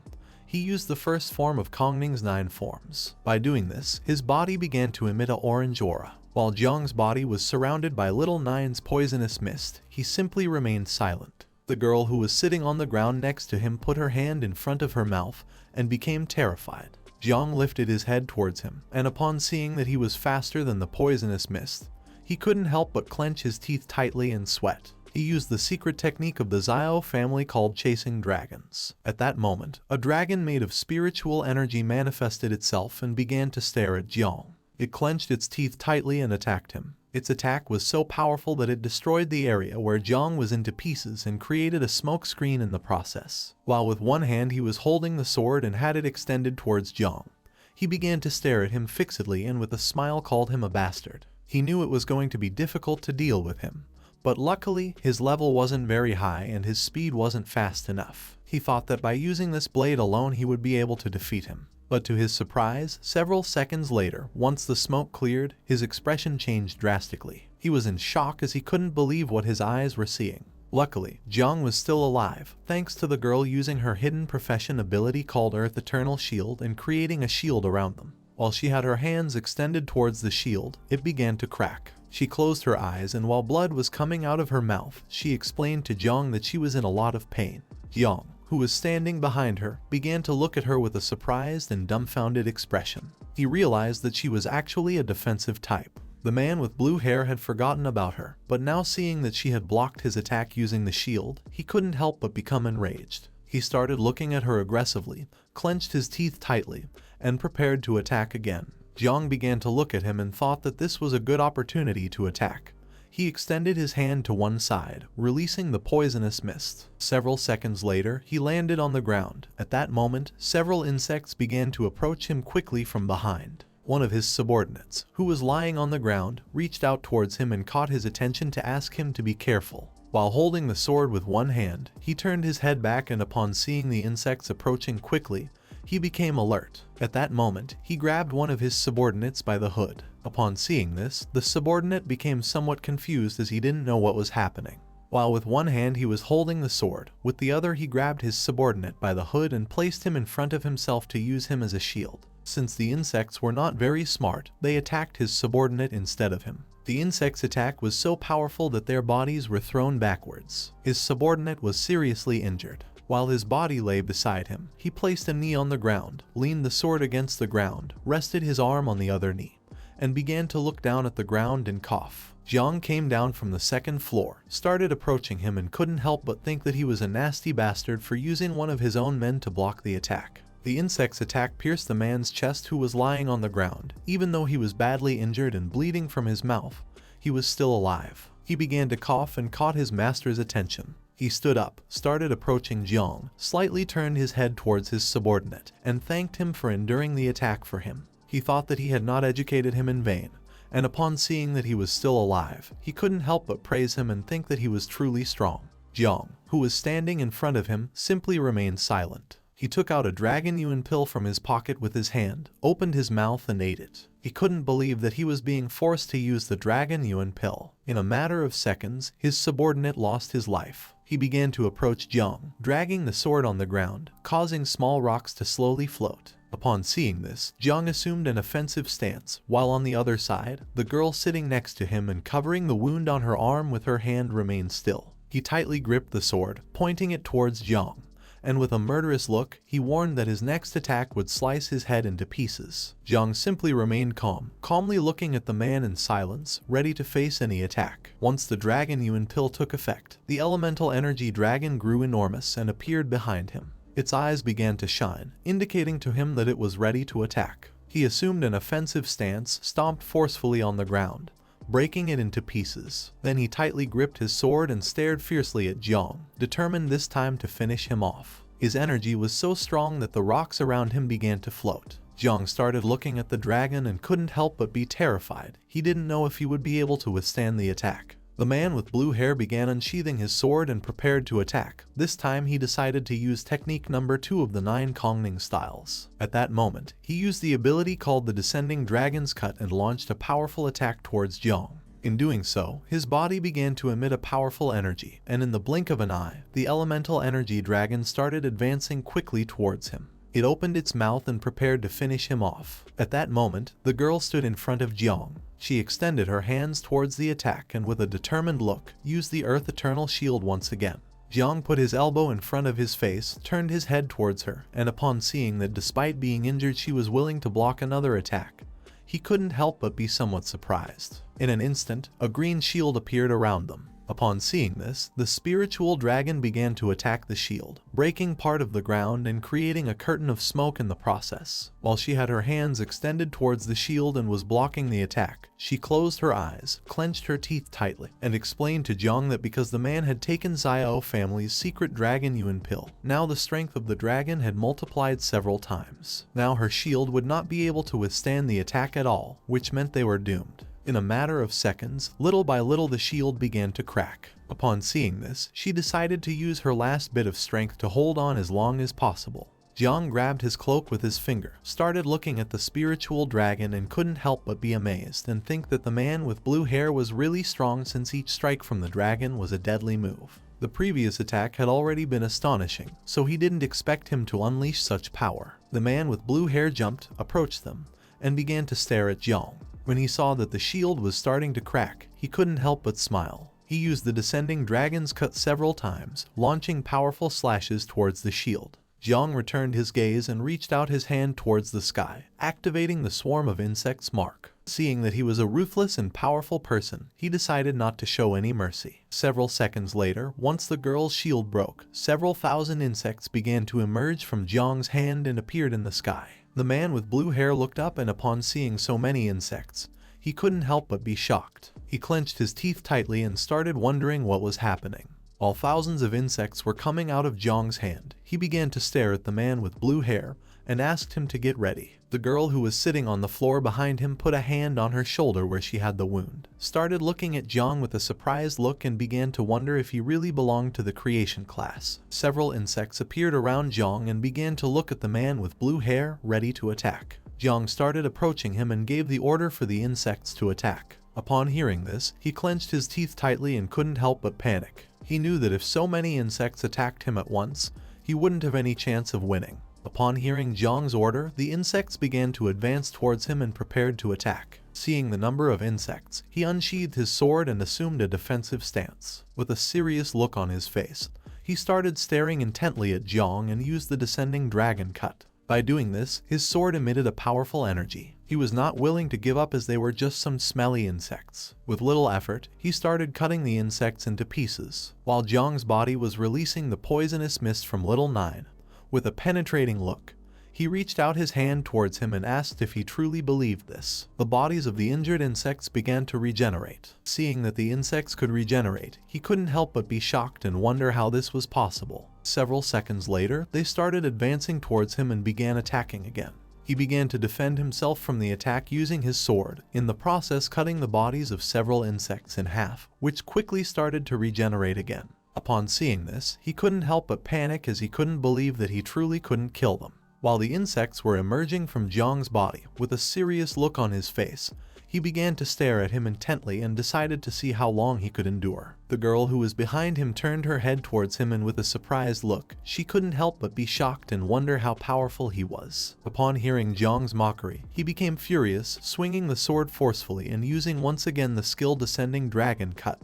he used the first form of Kongning's 9 forms. By doing this, his body began to emit an orange aura. While Jiang's body was surrounded by Little Nine's poisonous mist, he simply remained silent. The girl who was sitting on the ground next to him put her hand in front of her mouth and became terrified. Jiang lifted his head towards him, and upon seeing that he was faster than the poisonous mist, he couldn't help but clench his teeth tightly and sweat. He used the secret technique of the Xiao family called chasing dragons. At that moment, a dragon made of spiritual energy manifested itself and began to stare at Jiang. It clenched its teeth tightly and attacked him. Its attack was so powerful that it destroyed the area where Jiang was into pieces and created a smoke screen in the process. While with one hand he was holding the sword and had it extended towards Jiang, he began to stare at him fixedly and with a smile called him a bastard. He knew it was going to be difficult to deal with him, but luckily his level wasn't very high and his speed wasn't fast enough. He thought that by using this blade alone he would be able to defeat him. But to his surprise, several seconds later, once the smoke cleared, his expression changed drastically. He was in shock as he couldn't believe what his eyes were seeing. Luckily, Jang was still alive, thanks to the girl using her hidden profession ability called Earth Eternal Shield and creating a shield around them. While she had her hands extended towards the shield, it began to crack. She closed her eyes, and while blood was coming out of her mouth, she explained to Jang that she was in a lot of pain. Jang, who was standing behind her, began to look at her with a surprised and dumbfounded expression. He realized that she was actually a defensive type. The man with blue hair had forgotten about her, but now seeing that she had blocked his attack using the shield, he couldn't help but become enraged. He started looking at her aggressively, clenched his teeth tightly, and prepared to attack again. Jiang began to look at him and thought that this was a good opportunity to attack. He extended his hand to one side, releasing the poisonous mist. Several seconds later, he landed on the ground. At that moment, several insects began to approach him quickly from behind. One of his subordinates, who was lying on the ground, reached out towards him and caught his attention to ask him to be careful. While holding the sword with one hand, he turned his head back, and upon seeing the insects approaching quickly, he became alert. At that moment, he grabbed one of his subordinates by the hood. Upon seeing this, the subordinate became somewhat confused as he didn't know what was happening. While with one hand he was holding the sword, with the other he grabbed his subordinate by the hood and placed him in front of himself to use him as a shield. Since the insects were not very smart, they attacked his subordinate instead of him. The insect's attack was so powerful that their bodies were thrown backwards. His subordinate was seriously injured. While his body lay beside him, he placed a knee on the ground, leaned the sword against the ground, rested his arm on the other knee, and began to look down at the ground and cough. Jiang came down from the second floor, started approaching him, and couldn't help but think that he was a nasty bastard for using one of his own men to block the attack. The insect's attack pierced the man's chest, who was lying on the ground. Even though he was badly injured and bleeding from his mouth, he was still alive. He began to cough and caught his master's attention. He stood up, started approaching Jiang, slightly turned his head towards his subordinate, and thanked him for enduring the attack for him. He thought that he had not educated him in vain, and upon seeing that he was still alive, he couldn't help but praise him and think that he was truly strong. Jiang, who was standing in front of him, simply remained silent. He took out a dragon yuan pill from his pocket with his hand, opened his mouth and ate it. He couldn't believe that he was being forced to use the dragon yuan pill. In a matter of seconds, his subordinate lost his life. He began to approach Jiang, dragging the sword on the ground, causing small rocks to slowly float. Upon seeing this, Jiang assumed an offensive stance, while on the other side, the girl sitting next to him and covering the wound on her arm with her hand remained still. He tightly gripped the sword, pointing it towards Jiang, and with a murderous look, he warned that his next attack would slice his head into pieces. Jiang simply remained calm, calmly looking at the man in silence, ready to face any attack. Once the dragon yuan pill took effect, the elemental energy dragon grew enormous and appeared behind him. Its eyes began to shine, indicating to him that it was ready to attack. He assumed an offensive stance, stomped forcefully on the ground, breaking it into pieces. Then he tightly gripped his sword and stared fiercely at Jiang, determined this time to finish him off. His energy was so strong that the rocks around him began to float. Jiang started looking at the dragon and couldn't help but be terrified. He didn't know if he would be able to withstand the attack. The man with blue hair began unsheathing his sword and prepared to attack. This time he decided to use technique number 2 of the 9 Kongning styles. At that moment, he used the ability called the Descending Dragon's Cut and launched a powerful attack towards Jiang. In doing so, his body began to emit a powerful energy, and in the blink of an eye, the elemental energy dragon started advancing quickly towards him. It opened its mouth and prepared to finish him off. At that moment, the girl stood in front of Jiang. She extended her hands towards the attack and with a determined look, used the Earth Eternal Shield once again. Jiang put his elbow in front of his face, turned his head towards her, and upon seeing that despite being injured she was willing to block another attack, he couldn't help but be somewhat surprised. In an instant, a green shield appeared around them. Upon seeing this, the spiritual dragon began to attack the shield, breaking part of the ground and creating a curtain of smoke in the process. While she had her hands extended towards the shield and was blocking the attack, she closed her eyes, clenched her teeth tightly, and explained to Jiang that because the man had taken Xiao family's secret dragon yuan pill, now the strength of the dragon had multiplied several times. Now her shield would not be able to withstand the attack at all, which meant they were doomed. In a matter of seconds, little by little the shield began to crack. Upon seeing this, she decided to use her last bit of strength to hold on as long as possible. Jiang grabbed his cloak with his finger, started looking at the spiritual dragon and couldn't help but be amazed and think that the man with blue hair was really strong since each strike from the dragon was a deadly move. The previous attack had already been astonishing, so he didn't expect him to unleash such power. The man with blue hair jumped, approached them, and began to stare at Jiang. When he saw that the shield was starting to crack, he couldn't help but smile. He used the descending dragon's cut several times, launching powerful slashes towards the shield. Jiang returned his gaze and reached out his hand towards the sky, activating the swarm of insects mark. Seeing that he was a ruthless and powerful person, he decided not to show any mercy. Several seconds later, once the girl's shield broke, several thousand insects began to emerge from Jiang's hand and appeared in the sky. The man with blue hair looked up, and upon seeing so many insects, he couldn't help but be shocked. He clenched his teeth tightly and started wondering what was happening. While thousands of insects were coming out of Jiang's hand, he began to stare at the man with blue hair and asked him to get ready. The girl who was sitting on the floor behind him put a hand on her shoulder where she had the wound, started looking at Jiang with a surprised look and began to wonder if he really belonged to the creation class. Several insects appeared around Jiang and began to look at the man with blue hair, ready to attack. Jiang started approaching him and gave the order for the insects to attack. Upon hearing this, he clenched his teeth tightly and couldn't help but panic. He knew that if so many insects attacked him at once, he wouldn't have any chance of winning. Upon hearing Jiang's order, the insects began to advance towards him and prepared to attack. Seeing the number of insects, he unsheathed his sword and assumed a defensive stance. With a serious look on his face, he started staring intently at Jiang and used the descending dragon cut. By doing this, his sword emitted a powerful energy. He was not willing to give up as they were just some smelly insects. With little effort, he started cutting the insects into pieces, while Jiang's body was releasing the poisonous mist from Little Nine. With a penetrating look, he reached out his hand towards him and asked if he truly believed this. The bodies of the injured insects began to regenerate. Seeing that the insects could regenerate, he couldn't help but be shocked and wonder how this was possible. Several seconds later, they started advancing towards him and began attacking again. He began to defend himself from the attack using his sword, in the process cutting the bodies of several insects in half, which quickly started to regenerate again. Upon seeing this, he couldn't help but panic as he couldn't believe that he truly couldn't kill them. While the insects were emerging from Jiang's body, with a serious look on his face, he began to stare at him intently and decided to see how long he could endure. The girl who was behind him turned her head towards him and with a surprised look, she couldn't help but be shocked and wonder how powerful he was. Upon hearing Jiang's mockery, he became furious, swinging the sword forcefully and using once again the skill descending dragon cut,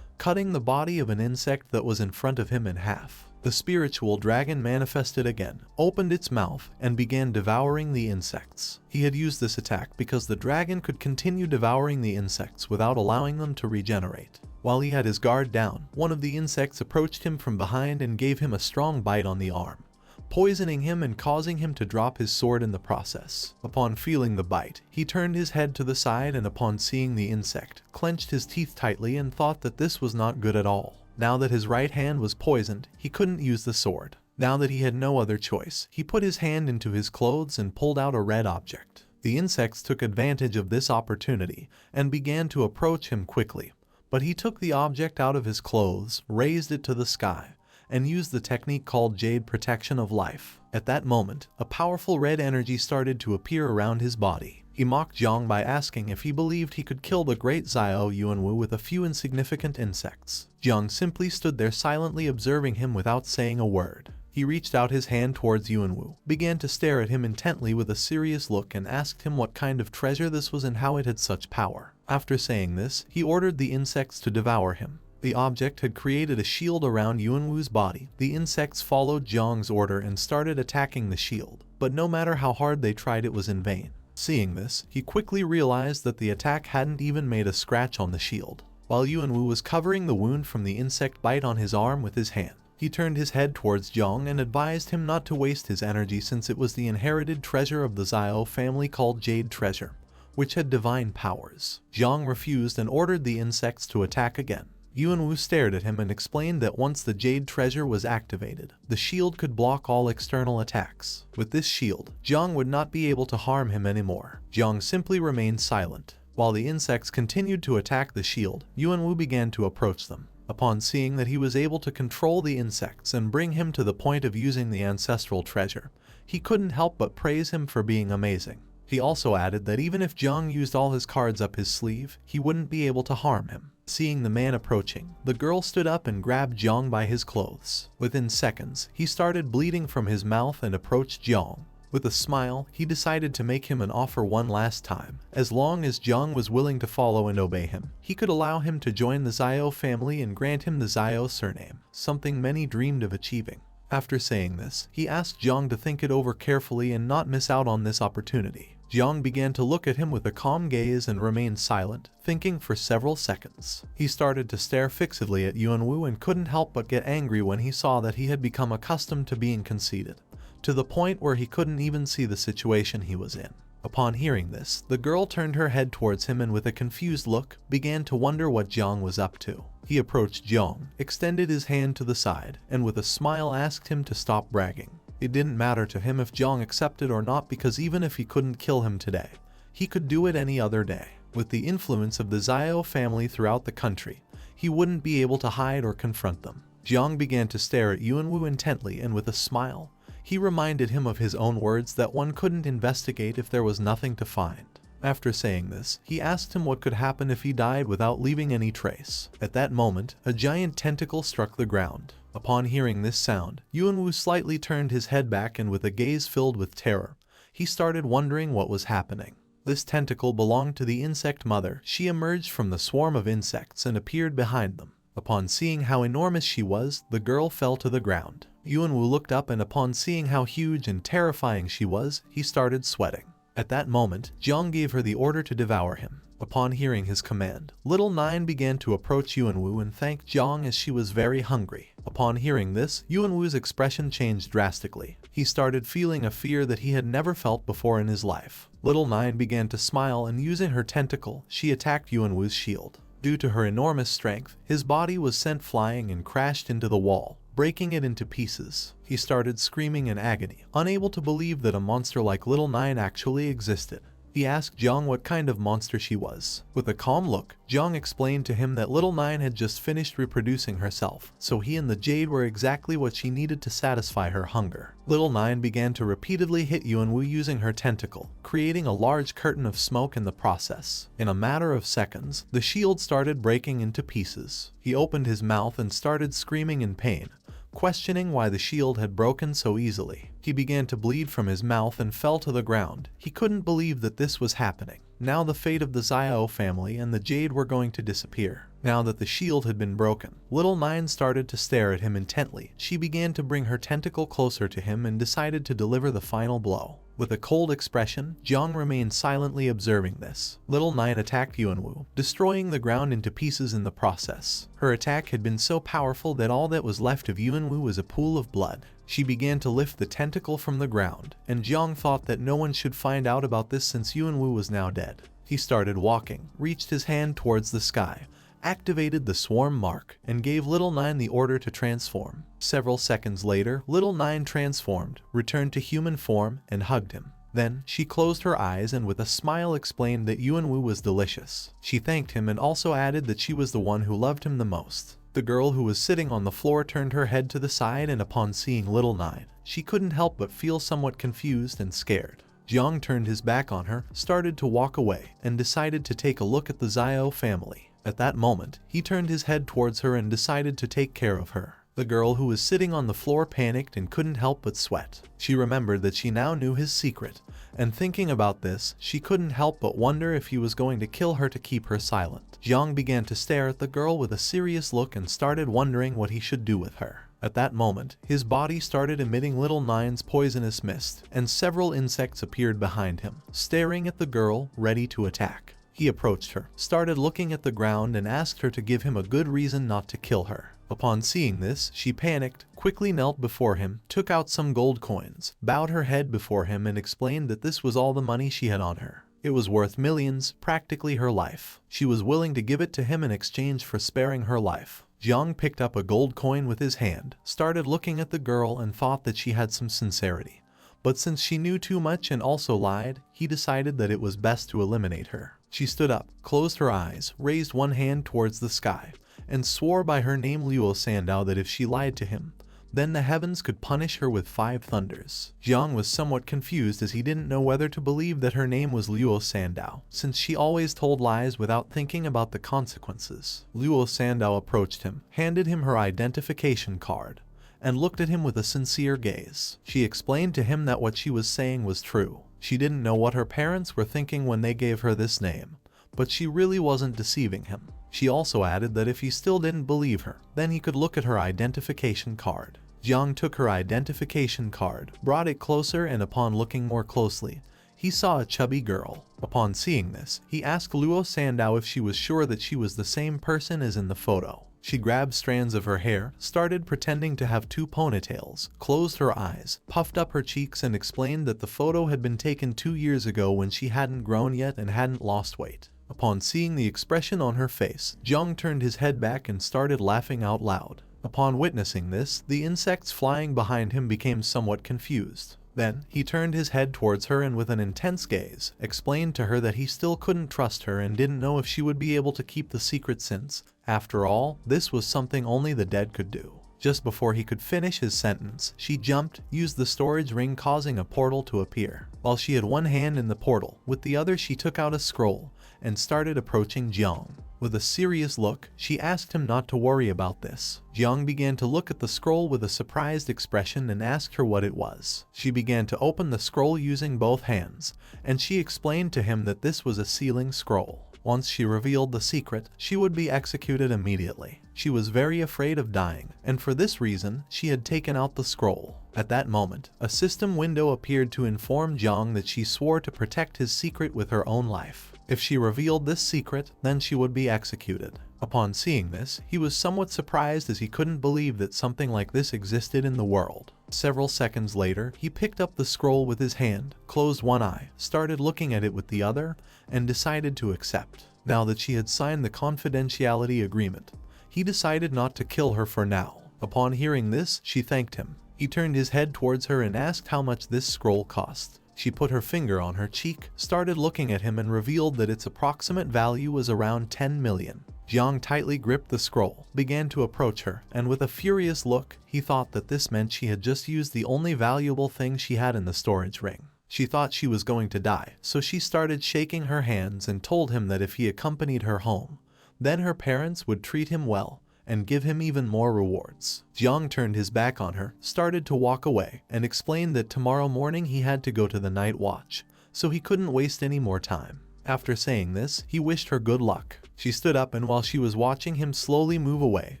cutting the body of an insect that was in front of him in half. The spiritual dragon manifested again, opened its mouth, and began devouring the insects. He had used this attack because the dragon could continue devouring the insects without allowing them to regenerate. While he had his guard down, one of the insects approached him from behind and gave him a strong bite on the arm, poisoning him and causing him to drop his sword in the process. Upon feeling the bite, he turned his head to the side and upon seeing the insect, clenched his teeth tightly and thought that this was not good at all. Now that his right hand was poisoned, he couldn't use the sword. Now that he had no other choice, he put his hand into his clothes and pulled out a red object. The insects took advantage of this opportunity and began to approach him quickly, but he took the object out of his clothes, raised it to the sky, and used the technique called Jade Protection of Life. At that moment, a powerful red energy started to appear around his body. He mocked Jiang by asking if he believed he could kill the great Xiao Yuanwu with a few insignificant insects. Jiang simply stood there silently observing him without saying a word. He reached out his hand towards Yuanwu, began to stare at him intently with a serious look and asked him what kind of treasure this was and how it had such power. After saying this, he ordered the insects to devour him. The object had created a shield around Yuanwu's body. The insects followed Jiang's order and started attacking the shield, but no matter how hard they tried, it was in vain. Seeing this, he quickly realized that the attack hadn't even made a scratch on the shield. While Yuanwu was covering the wound from the insect bite on his arm with his hand, he turned his head towards Jiang and advised him not to waste his energy since it was the inherited treasure of the Xiao family called Jade Treasure, which had divine powers. Jiang refused and ordered the insects to attack again. Yuanwu stared at him and explained that once the Jade Treasure was activated, the shield could block all external attacks. With this shield, Jiang would not be able to harm him anymore. Jiang simply remained silent. While the insects continued to attack the shield, Yuanwu began to approach them. Upon seeing that he was able to control the insects and bring him to the point of using the ancestral treasure, he couldn't help but praise him for being amazing. He also added that even if Jang used all his cards up his sleeve, he wouldn't be able to harm him. Seeing the man approaching, the girl stood up and grabbed Jang by his clothes. Within seconds, he started bleeding from his mouth and approached Jang. With a smile, he decided to make him an offer one last time. As long as Jang was willing to follow and obey him, he could allow him to join the Zio family and grant him the Zio surname, something many dreamed of achieving. After saying this, he asked Jang to think it over carefully and not miss out on this opportunity. Jang began to look at him with a calm gaze and remained silent, thinking for several seconds. He started to stare fixedly at Yuanwu and couldn't help but get angry when he saw that he had become accustomed to being conceited, to the point where he couldn't even see the situation he was in. Upon hearing this, the girl turned her head towards him and with a confused look, began to wonder what Jang was up to. He approached Jang, extended his hand to the side, and with a smile asked him to stop bragging. It didn't matter to him if Jang accepted or not, because even if he couldn't kill him today, he could do it any other day. With the influence of the Zio family throughout the country, he wouldn't be able to hide or confront them. Jang began to stare at Yuanwu intently, and with a smile, he reminded him of his own words that one couldn't investigate if there was nothing to find. After saying this, he asked him what could happen if he died without leaving any trace. At that moment, a giant tentacle struck the ground. Upon hearing this sound, Yuanwu slightly turned his head back, and with a gaze filled with terror, he started wondering what was happening. This tentacle belonged to the insect mother. She emerged from the swarm of insects and appeared behind them. Upon seeing how enormous she was, the girl fell to the ground. Yuanwu looked up, and upon seeing how huge and terrifying she was, he started sweating. At that moment, Jang gave her the order to devour him. Upon hearing his command, Little Nine began to approach Yuanwu and thank Jang as she was very hungry. Upon hearing this, Yuanwu's expression changed drastically. He started feeling a fear that he had never felt before in his life. Little Nine began to smile, and using her tentacle, she attacked Yuanwu's shield. Due to her enormous strength, his body was sent flying and crashed into the wall, breaking it into pieces. He started screaming in agony, unable to believe that a monster like Little Nine actually existed. He asked Jang what kind of monster she was. With a calm look, Jang explained to him that Little Nine had just finished reproducing herself, so he and the Jade were exactly what she needed to satisfy her hunger. Little Nine began to repeatedly hit Yuanwu using her tentacle, creating a large curtain of smoke in the process. In a matter of seconds, the shield started breaking into pieces. He opened his mouth and started screaming in pain, questioning why the shield had broken so easily. He began to bleed from his mouth and fell to the ground. He couldn't believe that this was happening. Now the fate of the Zio family and the Jade were going to disappear. Now that the shield had been broken, Little Nine started to stare at him intently. She began to bring her tentacle closer to him and decided to deliver the final blow. With a cold expression, Jang remained silently observing this. Little Nine attacked Yuanwu, destroying the ground into pieces in the process. Her attack had been so powerful that all that was left of Yuanwu was a pool of blood. She began to lift the tentacle from the ground, and Jang thought that no one should find out about this since Yuanwu was now dead. He started walking, reached his hand towards the sky, activated the swarm mark, and gave Little Nine the order to transform. Several seconds later, Little Nine transformed, returned to human form, and hugged him. Then, she closed her eyes and with a smile explained that Yuanwu was delicious. She thanked him and also added that she was the one who loved him the most. The girl who was sitting on the floor turned her head to the side, and upon seeing Little Nine, she couldn't help but feel somewhat confused and scared. Jiang turned his back on her, started to walk away, and decided to take a look at the Zio family. At that moment, he turned his head towards her and decided to take care of her. The girl who was sitting on the floor panicked and couldn't help but sweat. She remembered that she now knew his secret, and thinking about this, she couldn't help but wonder if he was going to kill her to keep her silent. Jiang began to stare at the girl with a serious look and started wondering what he should do with her. At that moment, his body started emitting Little Nine's poisonous mist, and several insects appeared behind him, staring at the girl, ready to attack. He approached her, started looking at the ground, and asked her to give him a good reason not to kill her. Upon seeing this, she panicked, quickly knelt before him, took out some gold coins, bowed her head before him, and explained that this was all the money she had on her. It was worth millions, practically her life. She was willing to give it to him in exchange for sparing her life. Jiang picked up a gold coin with his hand, started looking at the girl, and thought that she had some sincerity. But since she knew too much and also lied, he decided that it was best to eliminate her. She stood up, closed her eyes, raised one hand towards the sky, and swore by her name Luo Sandow that if she lied to him, then the heavens could punish her with 5 thunders. Jiang was somewhat confused as he didn't know whether to believe that her name was Luo Sandao, since she always told lies without thinking about the consequences. Luo Sandao approached him, handed him her identification card, and looked at him with a sincere gaze. She explained to him that what she was saying was true. She didn't know what her parents were thinking when they gave her this name, but she really wasn't deceiving him. She also added that if he still didn't believe her, then he could look at her identification card. Jiang took her identification card, brought it closer, and upon looking more closely, he saw a chubby girl. Upon seeing this, he asked Luo Sandao if she was sure that she was the same person as in the photo. She grabbed strands of her hair, started pretending to have 2 ponytails, closed her eyes, puffed up her cheeks, and explained that the photo had been taken 2 years ago when she hadn't grown yet and hadn't lost weight. Upon seeing the expression on her face, Jiang turned his head back and started laughing out loud. Upon witnessing this, the insects flying behind him became somewhat confused. Then, he turned his head towards her and with an intense gaze, explained to her that he still couldn't trust her and didn't know if she would be able to keep the secret since, after all, this was something only the dead could do. Just before he could finish his sentence, she jumped, used the storage ring causing a portal to appear. While she had one hand in the portal, with the other she took out a scroll, and started approaching Jiang. With a serious look, she asked him not to worry about this. Jiang began to look at the scroll with a surprised expression and asked her what it was. She began to open the scroll using both hands, and she explained to him that this was a sealing scroll. Once she revealed the secret, she would be executed immediately. She was very afraid of dying, and for this reason, she had taken out the scroll. At that moment, a system window appeared to inform Jiang that she swore to protect his secret with her own life. If she revealed this secret, then she would be executed. Upon seeing this, he was somewhat surprised as he couldn't believe that something like this existed in the world. Several seconds later, he picked up the scroll with his hand, closed one eye, started looking at it with the other, and decided to accept. Now that she had signed the confidentiality agreement, he decided not to kill her for now. Upon hearing this, she thanked him. He turned his head towards her and asked how much this scroll cost. She put her finger on her cheek, started looking at him, and revealed that its approximate value was around 10 million. Jiang tightly gripped the scroll, began to approach her, and with a furious look, he thought that this meant she had just used the only valuable thing she had in the storage ring. She thought she was going to die, so she started shaking her hands and told him that if he accompanied her home, then her parents would treat him well and give him even more rewards. Jiang turned his back on her, started to walk away, and explained that tomorrow morning he had to go to the night watch, so he couldn't waste any more time. After saying this, he wished her good luck. She stood up, and while she was watching him slowly move away,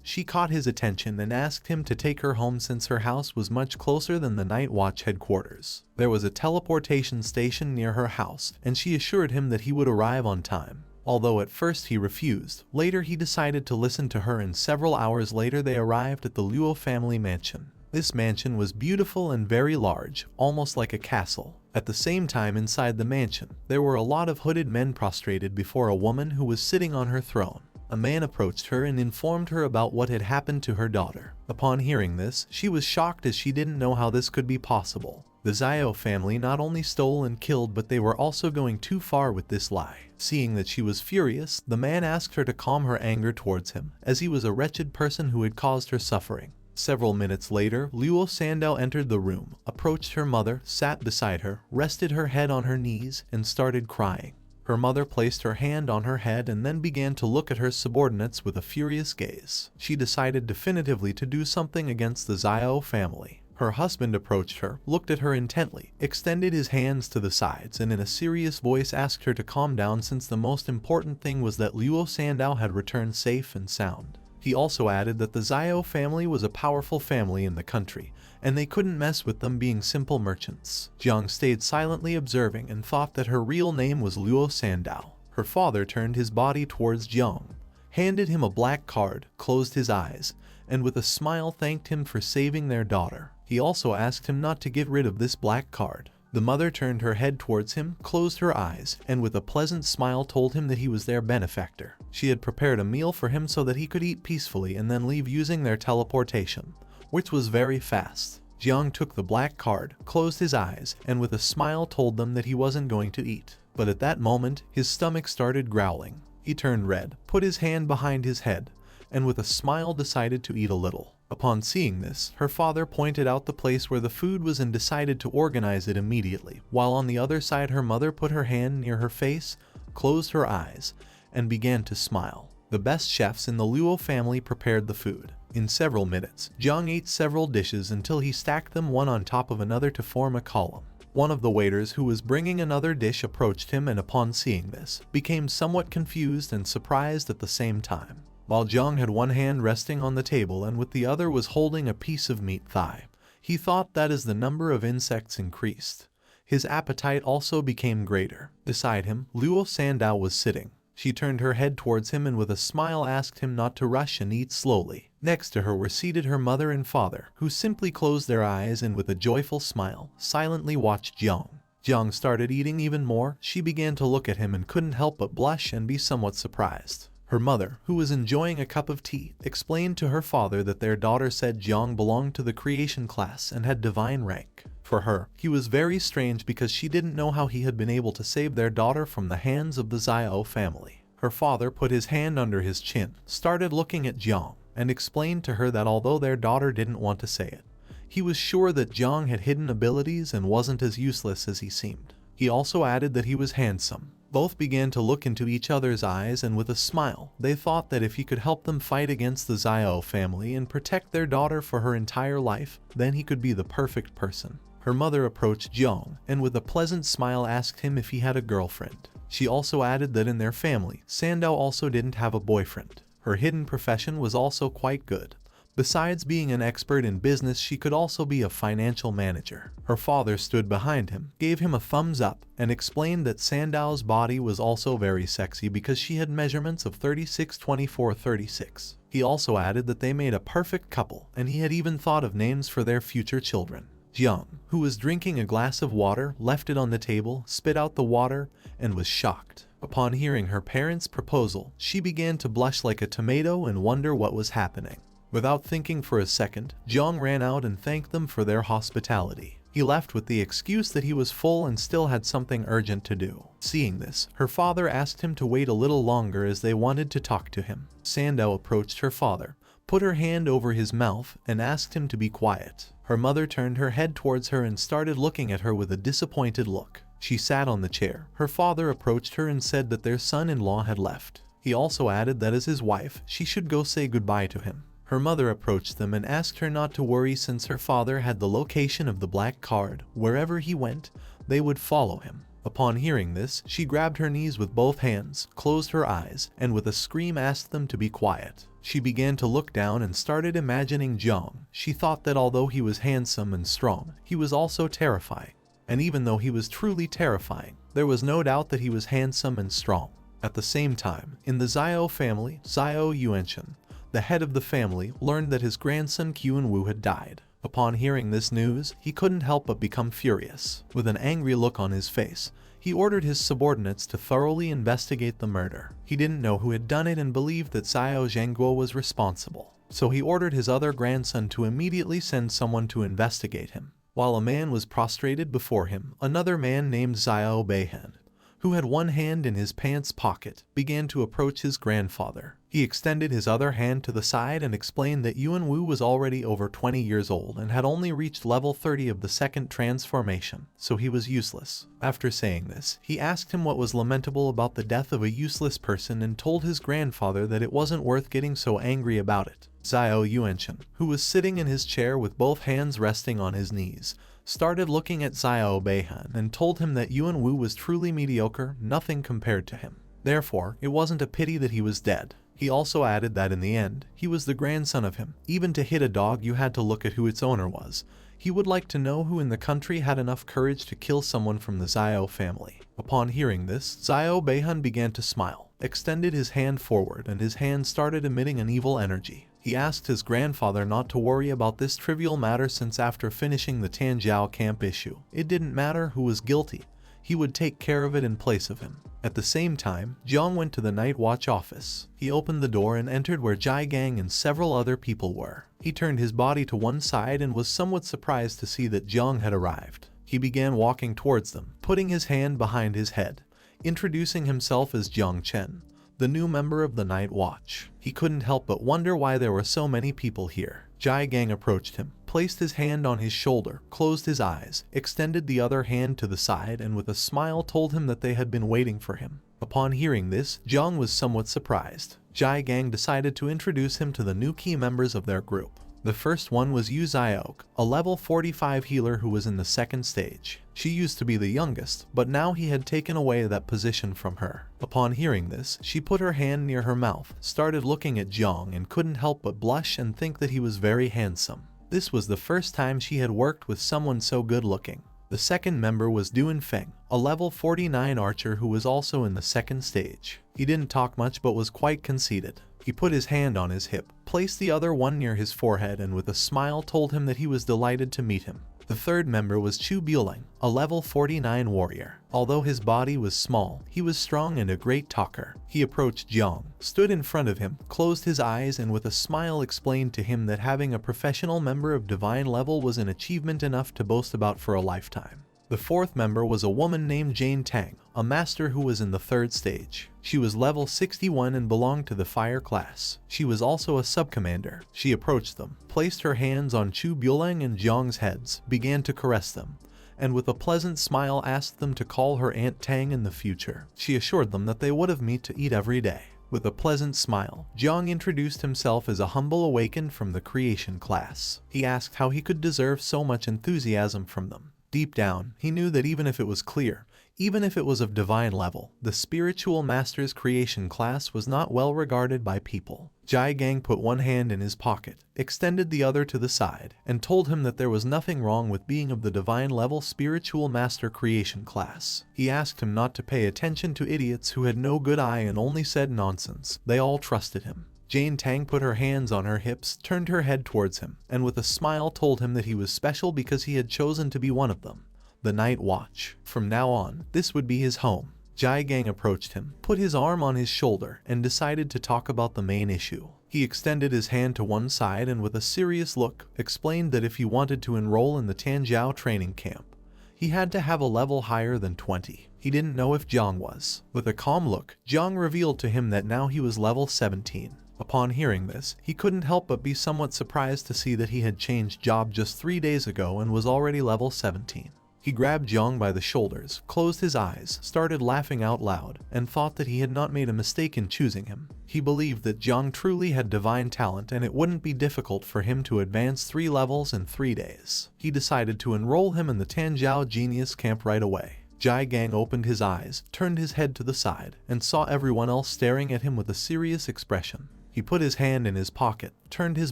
she caught his attention and asked him to take her home since her house was much closer than the night watch headquarters. There was a teleportation station near her house, and she assured him that he would arrive on time. Although at first he refused, later he decided to listen to her, and several hours later they arrived at the Luo family mansion. This mansion was beautiful and very large, almost like a castle. At the same time, inside the mansion, there were a lot of hooded men prostrated before a woman who was sitting on her throne. A man approached her and informed her about what had happened to her daughter. Upon hearing this, she was shocked as she didn't know how this could be possible. The Zhao family not only stole and killed, but they were also going too far with this lie. Seeing that she was furious, the man asked her to calm her anger towards him, as he was a wretched person who had caused her suffering. Several minutes later, Luo Sandao entered the room, approached her mother, sat beside her, rested her head on her knees, and started crying. Her mother placed her hand on her head and then began to look at her subordinates with a furious gaze. She decided definitively to do something against the Zhao family. Her husband approached her, looked at her intently, extended his hands to the sides, and in a serious voice asked her to calm down, since the most important thing was that Luo Sandao had returned safe and sound. He also added that the Zhao family was a powerful family in the country, and they couldn't mess with them being simple merchants. Jiang stayed silently observing and thought that her real name was Luo Sandao. Her father turned his body towards Jiang, handed him a black card, closed his eyes, and with a smile thanked him for saving their daughter. He also asked him not to get rid of this black card. The mother turned her head towards him, closed her eyes, and with a pleasant smile told him that he was their benefactor. She had prepared a meal for him so that he could eat peacefully and then leave using their teleportation, which was very fast. Jiang took the black card, closed his eyes, and with a smile told them that he wasn't going to eat. But at that moment, his stomach started growling. He turned red, put his hand behind his head, and with a smile decided to eat a little. Upon seeing this, her father pointed out the place where the food was and decided to organize it immediately, while on the other side her mother put her hand near her face, closed her eyes, and began to smile. The best chefs in the Luo family prepared the food. In several minutes, Jang ate several dishes until he stacked them one on top of another to form a column. One of the waiters who was bringing another dish approached him and upon seeing this, became somewhat confused and surprised at the same time. While Jang had one hand resting on the table and with the other was holding a piece of meat thigh, he thought that as the number of insects increased, his appetite also became greater. Beside him, Luo Sandao was sitting. She turned her head towards him and with a smile asked him not to rush and eat slowly. Next to her were seated her mother and father, who simply closed their eyes and with a joyful smile, silently watched Jiang. Jiang started eating even more. She began to look at him and couldn't help but blush and be somewhat surprised. Her mother, who was enjoying a cup of tea, explained to her father that their daughter said Jiang belonged to the creation class and had divine rank. For her, he was very strange because she didn't know how he had been able to save their daughter from the hands of the Xiao family. Her father put his hand under his chin, started looking at Jiang, and explained to her that although their daughter didn't want to say it, he was sure that Jiang had hidden abilities and wasn't as useless as he seemed. He also added that he was handsome. Both began to look into each other's eyes and with a smile, they thought that if he could help them fight against the Xiao family and protect their daughter for her entire life, then he could be the perfect person. Her mother approached Jiang and with a pleasant smile asked him if he had a girlfriend. She also added that in their family, Sandao also didn't have a boyfriend. Her hidden profession was also quite good. Besides being an expert in business, she could also be a financial manager. Her father stood behind him, gave him a thumbs up, and explained that Sandao's body was also very sexy because she had measurements of 36, 24, 36. He also added that they made a perfect couple, and he had even thought of names for their future children. Jiang, who was drinking a glass of water, left it on the table, spit out the water, and was shocked. Upon hearing her parents' proposal, she began to blush like a tomato and wonder what was happening. Without thinking for a second, Jiang ran out and thanked them for their hospitality. He left with the excuse that he was full and still had something urgent to do. Seeing this, her father asked him to wait a little longer as they wanted to talk to him. Sandao approached her father, put her hand over his mouth, and asked him to be quiet. Her mother turned her head towards her and started looking at her with a disappointed look. She sat on the chair. Her father approached her and said that their son-in-law had left. He also added that as his wife, she should go say goodbye to him. Her mother approached them and asked her not to worry since her father had the location of the black card. Wherever he went, they would follow him. Upon hearing this, she grabbed her knees with both hands, closed her eyes, and with a scream asked them to be quiet. She began to look down and started imagining Jiang. She thought that although he was handsome and strong, he was also terrifying. And even though he was truly terrifying, there was no doubt that he was handsome and strong. At the same time, in the Xiao family, Xiao Yuanchen, the head of the family, learned that his grandson Qianwu had died. Upon hearing this news, he couldn't help but become furious. With an angry look on his face, he ordered his subordinates to thoroughly investigate the murder. He didn't know who had done it and believed that Xiao Zhangguo was responsible. So he ordered his other grandson to immediately send someone to investigate him. While a man was prostrated before him, another man named Xiao Beihan, who had one hand in his pants pocket, began to approach his grandfather. He extended his other hand to the side and explained that Yuanwu was already over 20 years old and had only reached level 30 of the second transformation, so he was useless. After saying this, he asked him what was lamentable about the death of a useless person and told his grandfather that it wasn't worth getting so angry about it. Xiao Yuanchen, who was sitting in his chair with both hands resting on his knees, started looking at Xiao Beihan and told him that Yuanwu was truly mediocre, nothing compared to him. Therefore, it wasn't a pity that he was dead. He also added that in the end, he was the grandson of him. Even to hit a dog, you had to look at who its owner was. He would like to know who in the country had enough courage to kill someone from the Xiao family. Upon hearing this, Xiao Beihan began to smile, extended his hand forward, and his hand started emitting an evil energy. He asked his grandfather not to worry about this trivial matter since after finishing the Tanjiao camp issue, it didn't matter who was guilty. He would take care of it in place of him. At the same time, Jiang went to the night watch office. He opened the door and entered where Jai Gang and several other people were. He turned his body to one side and was somewhat surprised to see that Jiang had arrived. He began walking towards them, putting his hand behind his head, introducing himself as Jiang Chen, the new member of the night watch. He couldn't help but wonder why there were so many people here. Jiang approached him, placed his hand on his shoulder, closed his eyes, extended the other hand to the side, and with a smile told him that they had been waiting for him. Upon hearing this, Jang was somewhat surprised. Jiang decided to introduce him to the new key members of their group. The first one was Yu Xiaok, a level 45 healer who was in the second stage. She used to be the youngest, but now he had taken away that position from her. Upon hearing this, she put her hand near her mouth, started looking at Jang, and couldn't help but blush and think that he was very handsome. This was the first time she had worked with someone so good looking. The second member was Duan Feng, a level 49 archer who was also in the second stage. He didn't talk much but was quite conceited. He put his hand on his hip, placed the other one near his forehead, and with a smile told him that he was delighted to meet him. The third member was Chu Bueling, a level 49 warrior. Although his body was small, he was strong and a great talker. He approached Jiang, stood in front of him, closed his eyes, and with a smile explained to him that having a professional member of divine level was an achievement enough to boast about for a lifetime. The fourth member was a woman named Jane Tang, a master who was in the third stage. She was level 61 and belonged to the fire class. She was also a sub-commander. She approached them, placed her hands on Chu Bueling and Jiang's heads, began to caress them, and with a pleasant smile asked them to call her Aunt Tang in the future. She assured them that they would have meat to eat every day. With a pleasant smile, Jiang introduced himself as a humble awakened from the creation class. He asked how he could deserve so much enthusiasm from them. Deep down, he knew that even if it was clear, even if it was of divine level, the spiritual master's creation class was not well regarded by people. Jiang put one hand in his pocket, extended the other to the side, and told him that there was nothing wrong with being of the divine level spiritual master creation class. He asked him not to pay attention to idiots who had no good eye and only said nonsense. They all trusted him. Jane Tang put her hands on her hips, turned her head towards him, and with a smile told him that he was special because he had chosen to be one of them. The Night Watch. From now on, this would be his home. Jiang approached him, put his arm on his shoulder, and decided to talk about the main issue. He extended his hand to one side and with a serious look, explained that if he wanted to enroll in the Tanjiao training camp, he had to have a level higher than 20. He didn't know if Jang was. With a calm look, Jang revealed to him that now he was level 17. Upon hearing this, he couldn't help but be somewhat surprised to see that he had changed job just 3 days ago and was already level 17. He grabbed Jiang by the shoulders, closed his eyes, started laughing out loud, and thought that he had not made a mistake in choosing him. He believed that Jiang truly had divine talent and it wouldn't be difficult for him to advance 3 levels in 3 days. He decided to enroll him in the Tanjiao Genius Camp right away. Jiang opened his eyes, turned his head to the side, and saw everyone else staring at him with a serious expression. He put his hand in his pocket, turned his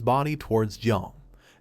body towards Jiang,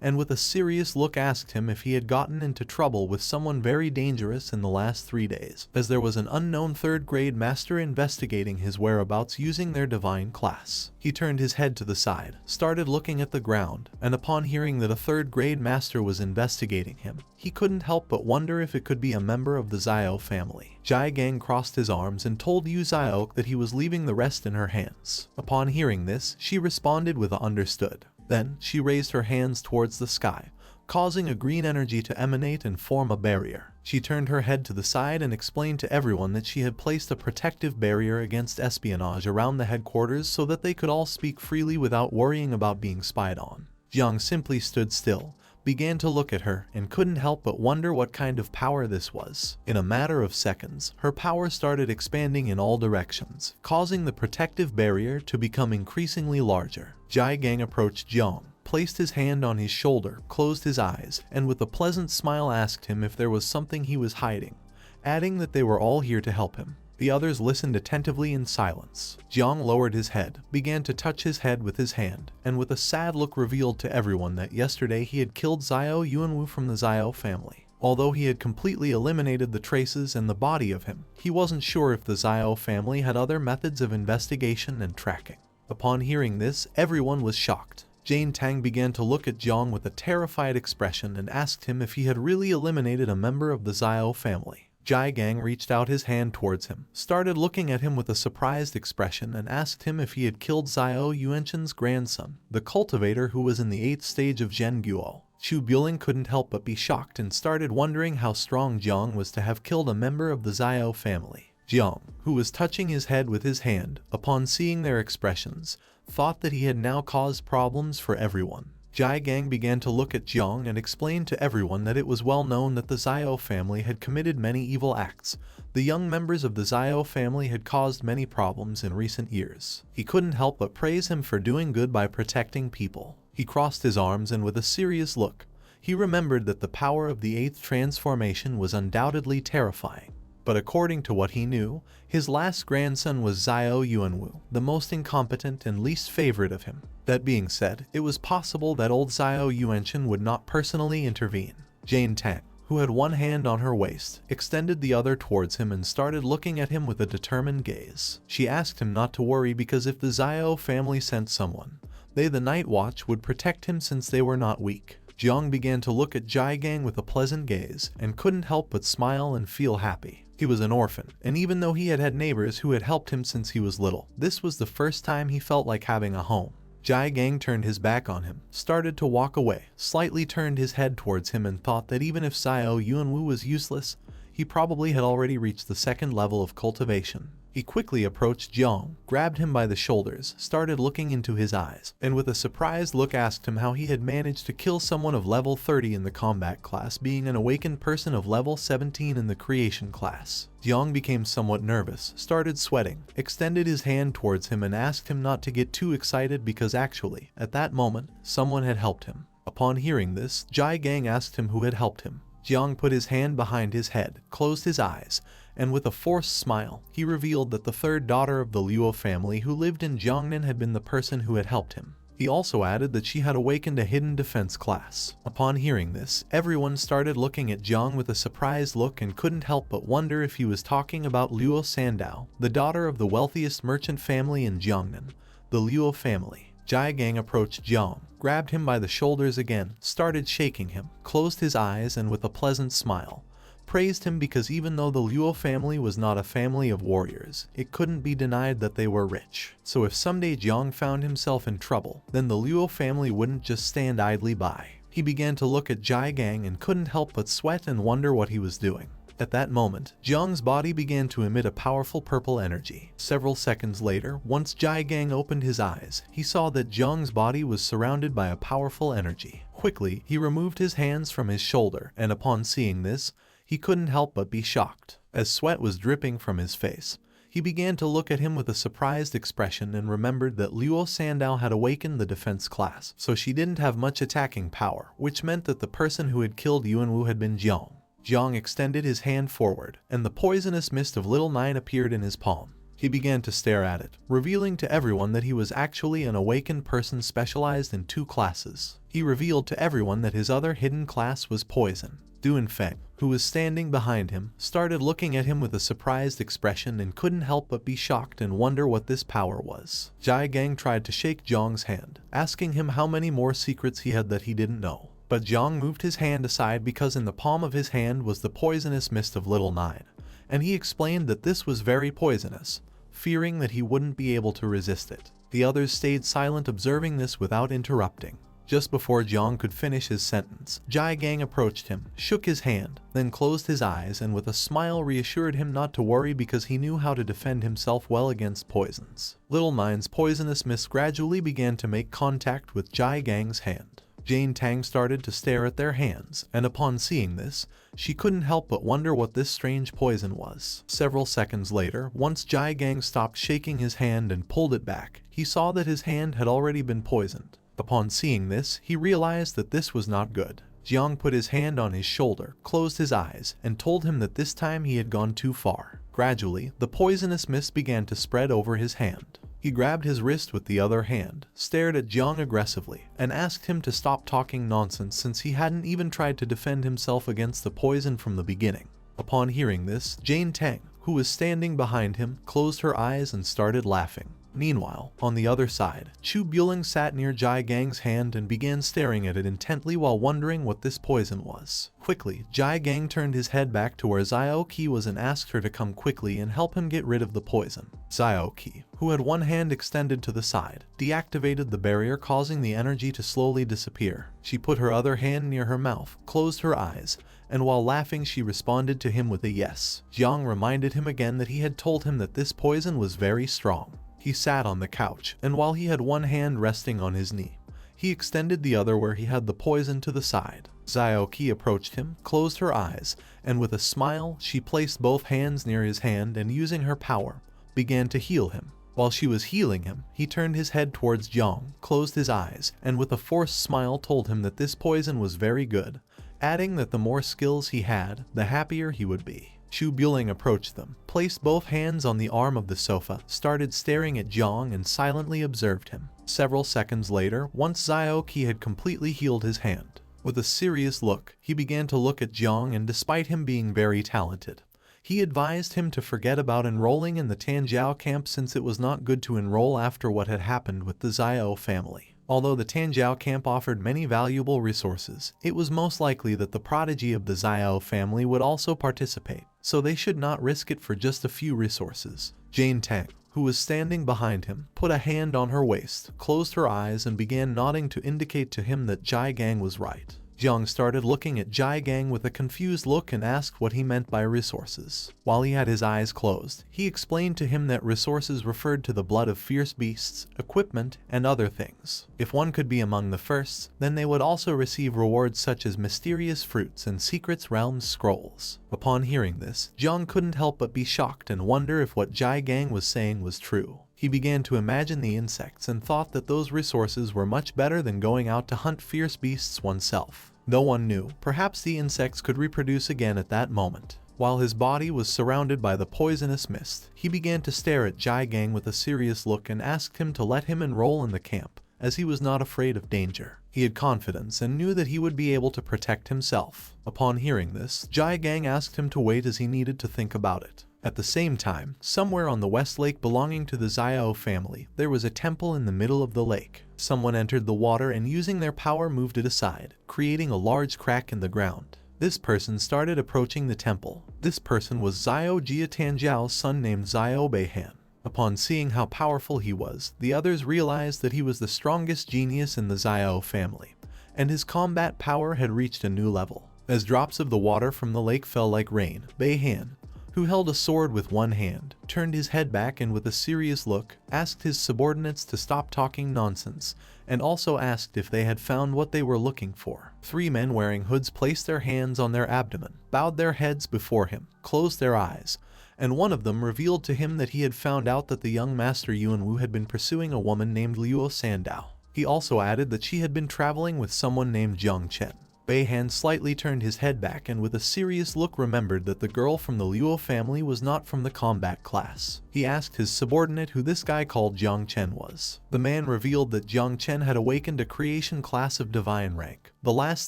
and with a serious look asked him if he had gotten into trouble with someone very dangerous in the last 3 days, as there was an unknown 3rd grade master investigating his whereabouts using their divine class. He turned his head to the side, started looking at the ground, and upon hearing that a 3rd grade master was investigating him, he couldn't help but wonder if it could be a member of the Xiao family. Jiang crossed his arms and told Yu Xiaok that he was leaving the rest in her hands. Upon hearing this, she responded with a understood. Then, she raised her hands towards the sky, causing a green energy to emanate and form a barrier. She turned her head to the side and explained to everyone that she had placed a protective barrier against espionage around the headquarters so that they could all speak freely without worrying about being spied on. Jiang simply stood still, began to look at her, and couldn't help but wonder what kind of power this was. In a matter of seconds, her power started expanding in all directions, causing the protective barrier to become increasingly larger. Jiang approached Jiang, placed his hand on his shoulder, closed his eyes, and with a pleasant smile asked him if there was something he was hiding, adding that they were all here to help him. The others listened attentively in silence. Jiang lowered his head, began to touch his head with his hand, and with a sad look revealed to everyone that yesterday he had killed Xiao Yuanwu from the Xiao family. Although he had completely eliminated the traces and the body of him, he wasn't sure if the Xiao family had other methods of investigation and tracking. Upon hearing this, everyone was shocked. Jane Tang began to look at Jiang with a terrified expression and asked him if he had really eliminated a member of the Xiao family. Jiang reached out his hand towards him, started looking at him with a surprised expression, and asked him if he had killed Xiao Yuanchen's grandson, the cultivator who was in the 8th stage of Duel. Chu Bueling couldn't help but be shocked and started wondering how strong Jiang was to have killed a member of the Xiao family. Jiang, who was touching his head with his hand, upon seeing their expressions, thought that he had now caused problems for everyone. Gang began to look at Jiang and explain to everyone that it was well known that the Zio family had committed many evil acts. The young members of the Zio family had caused many problems in recent years. He couldn't help but praise him for doing good by protecting people. He crossed his arms and with a serious look, he remembered that the power of the 8th transformation was undoubtedly terrifying. But according to what he knew, his last grandson was Zio Yuanwu, the most incompetent and least favorite of him. That being said, it was possible that old Zio Yuanchen would not personally intervene. Jane Tang, who had one hand on her waist, extended the other towards him and started looking at him with a determined gaze. She asked him not to worry because if the Zio family sent someone, they, the Night Watch, would protect him since they were not weak. Jiang began to look at Gang with a pleasant gaze and couldn't help but smile and feel happy. He was an orphan, and even though he had had neighbors who had helped him since he was little, this was the first time he felt like having a home. Gang turned his back on him, started to walk away, slightly turned his head towards him and thought that even if Zio Yuanwu was useless, he probably had already reached the 2nd level of cultivation. He quickly approached Jiang, grabbed him by the shoulders, started looking into his eyes, and with a surprised look asked him how he had managed to kill someone of level 30 in the combat class, being an awakened person of level 17 in the creation class. Jiang became somewhat nervous, started sweating, extended his hand towards him and asked him not to get too excited because actually, at that moment, someone had helped him. Upon hearing this, Gang asked him who had helped him. Jiang put his hand behind his head, closed his eyes, and with a forced smile, he revealed that the 3rd daughter of the Luo family who lived in Jiangnan had been the person who had helped him. He also added that she had awakened a hidden defense class. Upon hearing this, everyone started looking at Jiang with a surprised look and couldn't help but wonder if he was talking about Luo Sandao, the daughter of the wealthiest merchant family in Jiangnan, the Luo family. Gang approached Jiang, grabbed him by the shoulders again, started shaking him, closed his eyes and with a pleasant smile, praised him because even though the Luo family was not a family of warriors, it couldn't be denied that they were rich. So if someday Jiang found himself in trouble, then the Luo family wouldn't just stand idly by. He began to look at Gang and couldn't help but sweat and wonder what he was doing. At that moment, Jiang's body began to emit a powerful purple energy. Several seconds later, once Gang opened his eyes, he saw that Jiang's body was surrounded by a powerful energy. Quickly, he removed his hands from his shoulder, and upon seeing this, he couldn't help but be shocked. As sweat was dripping from his face, he began to look at him with a surprised expression and remembered that Luo Sandao had awakened the defense class, so she didn't have much attacking power, which meant that the person who had killed Yuanwu had been Jiang. Jiang extended his hand forward, and the poisonous mist of Little Nine appeared in his palm. He began to stare at it, revealing to everyone that he was actually an awakened person specialized in 2 classes. He revealed to everyone that his other hidden class was poison. Duanfeng, who was standing behind him, started looking at him with a surprised expression and couldn't help but be shocked and wonder what this power was. Gang tried to shake Jiang's hand, asking him how many more secrets he had that he didn't know. But Jiang moved his hand aside because in the palm of his hand was the poisonous mist of Little Nine, and he explained that this was very poisonous, fearing that he wouldn't be able to resist it. The others stayed silent observing this without interrupting. Just before Jiang could finish his sentence, Gang approached him, shook his hand, then closed his eyes and with a smile reassured him not to worry because he knew how to defend himself well against poisons. Little Nine's poisonous mist gradually began to make contact with Gang's hand. Jane Tang started to stare at their hands, and upon seeing this, she couldn't help but wonder what this strange poison was. Several seconds later, once Gang stopped shaking his hand and pulled it back, he saw that his hand had already been poisoned. Upon seeing this, he realized that this was not good. Jiang put his hand on his shoulder, closed his eyes, and told him that this time he had gone too far. Gradually, the poisonous mist began to spread over his hand. He grabbed his wrist with the other hand, stared at Jiang aggressively, and asked him to stop talking nonsense since he hadn't even tried to defend himself against the poison from the beginning. Upon hearing this, Jane Tang, who was standing behind him, closed her eyes and started laughing. Meanwhile, on the other side, Chu Buling sat near Gang's hand and began staring at it intently while wondering what this poison was. Quickly, Gang turned his head back to where Zio-Ki was and asked her to come quickly and help him get rid of the poison. Zio-Ki, who had one hand extended to the side, deactivated the barrier causing the energy to slowly disappear. She put her other hand near her mouth, closed her eyes, and while laughing she responded to him with a yes. Jiang reminded him again that he had told him that this poison was very strong. He sat on the couch, and while he had one hand resting on his knee, He extended the other where he had the poison to the side. Xiaoqi approached him, closed her eyes, and with a smile, she placed both hands near his hand and using her power, began to heal him. While she was healing him, he turned his head towards Jang, closed his eyes, and with a forced smile told him that this poison was very good, adding that the more skills he had, the happier he would be. Shu Buling approached them, placed both hands on the arm of the sofa, started staring at Jang and silently observed him. Several seconds later, once Xiaoqi had completely healed his hand, with a serious look, he began to look at Jang, and despite him being very talented, he advised him to forget about enrolling in the Tanjiao camp since it was not good to enroll after what had happened with the Xiao family. Although the Tanjiao camp offered many valuable resources, it was most likely that the prodigy of the Xiao family would also participate, so they should not risk it for just a few resources. Jane Tang, who was standing behind him, put a hand on her waist, closed her eyes and began nodding to indicate to him that Jai Gang was right. Jiang started looking at Jai Gang with a confused look and asked what he meant by resources. While he had his eyes closed, he explained to him that resources referred to the blood of fierce beasts, equipment, and other things. If one could be among the first, then they would also receive rewards such as mysterious fruits and secrets realms scrolls. Upon hearing this, Jiang couldn't help but be shocked and wonder if what Jai Gang was saying was true. He began to imagine the insects and thought that those resources were much better than going out to hunt fierce beasts oneself. No one knew, perhaps the insects could reproduce again at that moment. While his body was surrounded by the poisonous mist, he began to stare at Jai Gang with a serious look and asked him to let him enroll in the camp, as he was not afraid of danger. He had confidence and knew that he would be able to protect himself. Upon hearing this, Jai Gang asked him to wait as he needed to think about it. At the same time, somewhere on the west lake belonging to the Xiao family, there was a temple in the middle of the lake. Someone entered the water and using their power moved it aside, creating a large crack in the ground. This person started approaching the temple. This person was Xiao Jia Tanjiao's son named Xiao Beihan. Upon seeing how powerful he was, the others realized that he was the strongest genius in the Xiao family, and his combat power had reached a new level. As drops of the water from the lake fell like rain, Beihan, who held a sword with one hand, turned his head back and with a serious look, asked his subordinates to stop talking nonsense, and also asked if they had found what they were looking for. 3 men wearing hoods placed their hands on their abdomen, bowed their heads before him, closed their eyes, and one of them revealed to him that he had found out that the young master Yuan Wu had been pursuing a woman named Luo Sandao. He also added that she had been traveling with someone named Jiang Chen. Beihan slightly turned his head back and with a serious look remembered that the girl from the Luo family was not from the combat class. He asked his subordinate who this guy called Jiang Chen was. The man revealed that Jiang Chen had awakened a creation class of divine rank. The last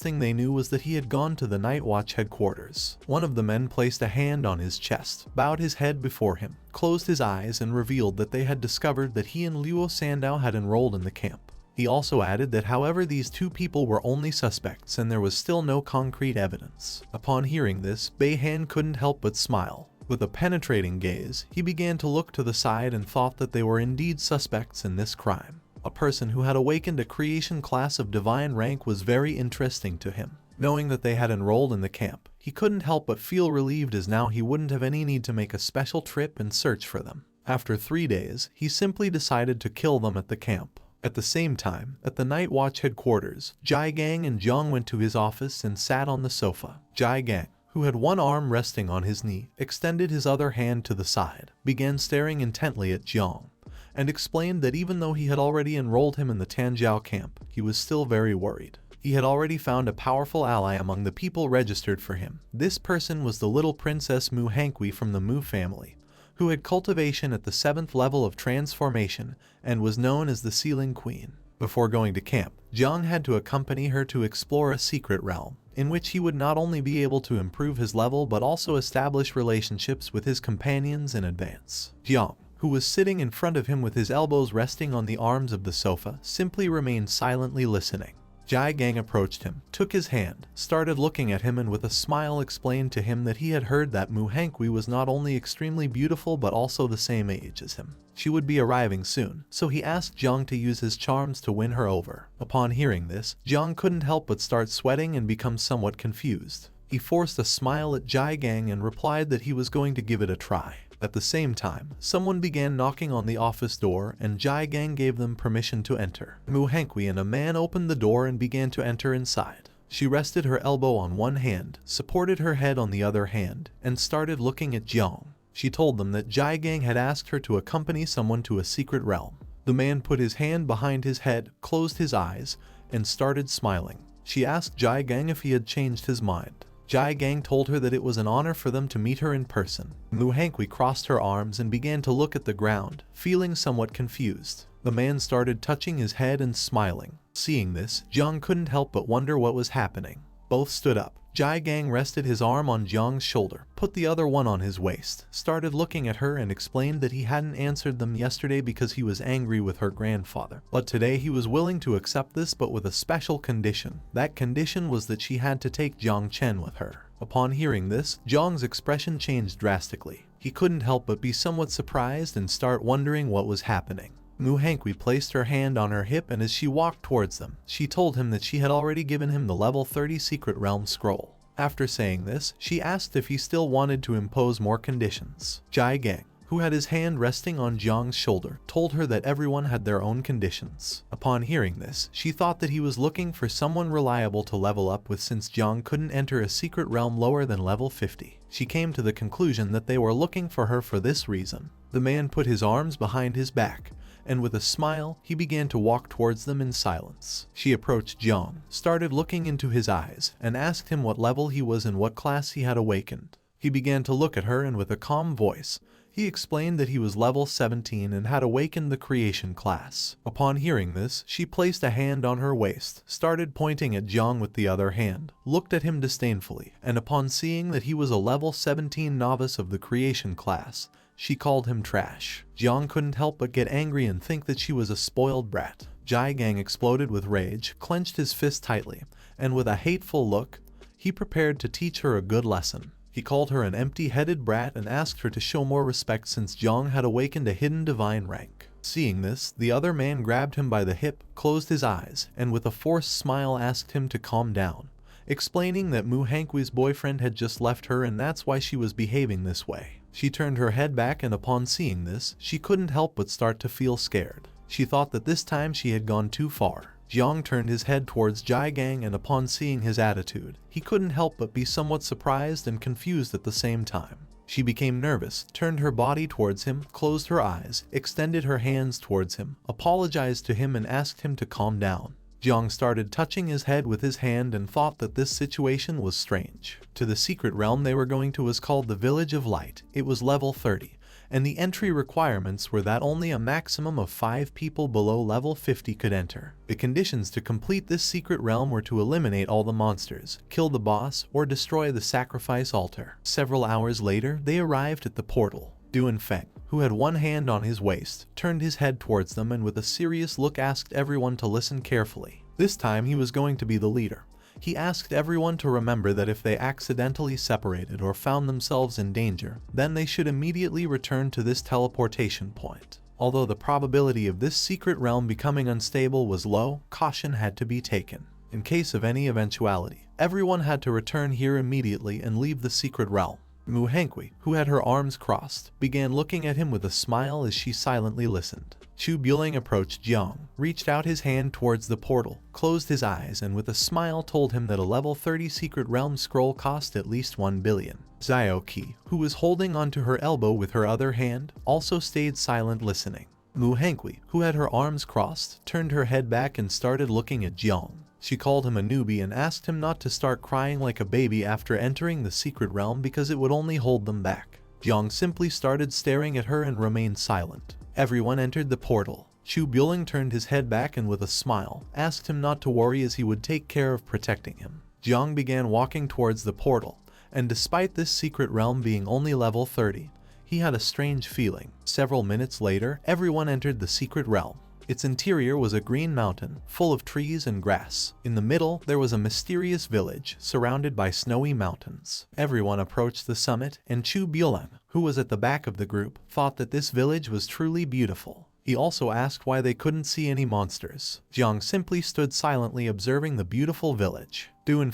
thing they knew was that he had gone to the Night Watch headquarters. One of the men placed a hand on his chest, bowed his head before him, closed his eyes and revealed that they had discovered that he and Luo Sandao had enrolled in the camp. He also added that however these 2 people were only suspects and there was still no concrete evidence. Upon hearing this, Beihan couldn't help but smile. With a penetrating gaze, he began to look to the side and thought that they were indeed suspects in this crime. A person who had awakened a creation class of divine rank was very interesting to him. Knowing that they had enrolled in the camp, he couldn't help but feel relieved as now he wouldn't have any need to make a special trip and search for them. After 3 days, he simply decided to kill them at the camp. At the same time, at the Night Watch headquarters, Jai Gang and Jiang went to his office and sat on the sofa. Jai Gang, who had one arm resting on his knee, extended his other hand to the side, began staring intently at Jiang, and explained that even though he had already enrolled him in the Tanjiao camp, he was still very worried. He had already found a powerful ally among the people registered for him. This person was the little princess Mu Hankui from the Mu family, who had cultivation at the 7th level of transformation and was known as the Sealing Queen. Before going to camp, Jiang had to accompany her to explore a secret realm, in which he would not only be able to improve his level but also establish relationships with his companions in advance. Jiang, who was sitting in front of him with his elbows resting on the arms of the sofa, simply remained silently listening. Jai Gang approached him, took his hand, started looking at him and with a smile explained to him that he had heard that Mu Hankui was not only extremely beautiful but also the same age as him. She would be arriving soon, so he asked Jiang to use his charms to win her over. Upon hearing this, Jiang couldn't help but start sweating and become somewhat confused. He forced a smile at Jai Gang and replied that he was going to give it a try. At the same time, someone began knocking on the office door and Jiang gave them permission to enter. Mu Hengqi and a man opened the door and began to enter inside. She rested her elbow on one hand, supported her head on the other hand, and started looking at Jiang. She told them that Jiang had asked her to accompany someone to a secret realm. The man put his hand behind his head, closed his eyes, and started smiling. She asked Jiang if he had changed his mind. Jiang told her that it was an honor for them to meet her in person. Mu Hengqi crossed her arms and began to look at the ground, feeling somewhat confused. The man started touching his head and smiling. Seeing this, Jang couldn't help but wonder what was happening. Both stood up. Jiang rested his arm on Jiang's shoulder, put the other one on his waist, started looking at her and explained that he hadn't answered them yesterday because he was angry with her grandfather. But today he was willing to accept this, but with a special condition. That condition was that she had to take Jiang Chen with her. Upon hearing this, Jiang's expression changed drastically. He couldn't help but be somewhat surprised and start wondering what was happening. Mu Hengqi placed her hand on her hip, and as she walked towards them, she told him that she had already given him the level 30 secret realm scroll. After saying this, she asked if he still wanted to impose more conditions. Jiang, who had his hand resting on Jiang's shoulder, told her that everyone had their own conditions. Upon hearing this, she thought that he was looking for someone reliable to level up with, since Jiang couldn't enter a secret realm lower than level 50. She came to the conclusion that they were looking for her for this reason. The man put his arms behind his back, and with a smile, he began to walk towards them in silence. She approached Jiang, started looking into his eyes, and asked him what level he was and what class he had awakened. He began to look at her, and with a calm voice, he explained that he was level 17 and had awakened the creation class. Upon hearing this, she placed a hand on her waist, started pointing at Jiang with the other hand, looked at him disdainfully, and upon seeing that he was a level 17 novice of the creation class, she called him trash. Jiang couldn't help but get angry and think that she was a spoiled brat. Jiang exploded with rage, clenched his fist tightly, and with a hateful look, he prepared to teach her a good lesson. He called her an empty-headed brat and asked her to show more respect, since Jiang had awakened a hidden divine rank. Seeing this, the other man grabbed him by the hip, closed his eyes, and with a forced smile asked him to calm down, explaining that Mu Hengqi's boyfriend had just left her and that's why she was behaving this way. She turned her head back, and upon seeing this, she couldn't help but start to feel scared. She thought that this time she had gone too far. Jiang turned his head towards Jiang, and upon seeing his attitude, he couldn't help but be somewhat surprised and confused at the same time. She became nervous, turned her body towards him, closed her eyes, extended her hands towards him, apologized to him and asked him to calm down. Jiang started touching his head with his hand and thought that this situation was strange. To the secret realm they were going to was called the Village of Light. It was level 30, and the entry requirements were that only a maximum of 5 people below level 50 could enter. The conditions to complete this secret realm were to eliminate all the monsters, kill the boss, or destroy the sacrifice altar. Several hours later, they arrived at the portal. Duel, who had one hand on his waist, turned his head towards them and with a serious look asked everyone to listen carefully. This time he was going to be the leader. He asked everyone to remember that if they accidentally separated or found themselves in danger, then they should immediately return to this teleportation point. Although the probability of this secret realm becoming unstable was low, caution had to be taken. In case of any eventuality, everyone had to return here immediately and leave the secret realm. Mu Hengqi, who had her arms crossed, began looking at him with a smile as she silently listened. Chu Bueling approached Jiang, reached out his hand towards the portal, closed his eyes, and with a smile told him that a level 30 secret realm scroll cost at least 1 billion. Xiao Qi, who was holding onto her elbow with her other hand, also stayed silent listening. Mu Hengqi, who had her arms crossed, turned her head back and started looking at Jiang. She called him a newbie and asked him not to start crying like a baby after entering the secret realm because it would only hold them back. Jiang simply started staring at her and remained silent. Everyone entered the portal. Chu Bueling turned his head back and with a smile, asked him not to worry as he would take care of protecting him. Jiang began walking towards the portal, and despite this secret realm being only level 30, he had a strange feeling. Several minutes later, everyone entered the secret realm. Its interior was a green mountain, full of trees and grass. In the middle, there was a mysterious village, surrounded by snowy mountains. Everyone approached the summit, and Chu Bueling, who was at the back of the group, thought that this village was truly beautiful. He also asked why they couldn't see any monsters. Jiang simply stood silently observing the beautiful village. Duel,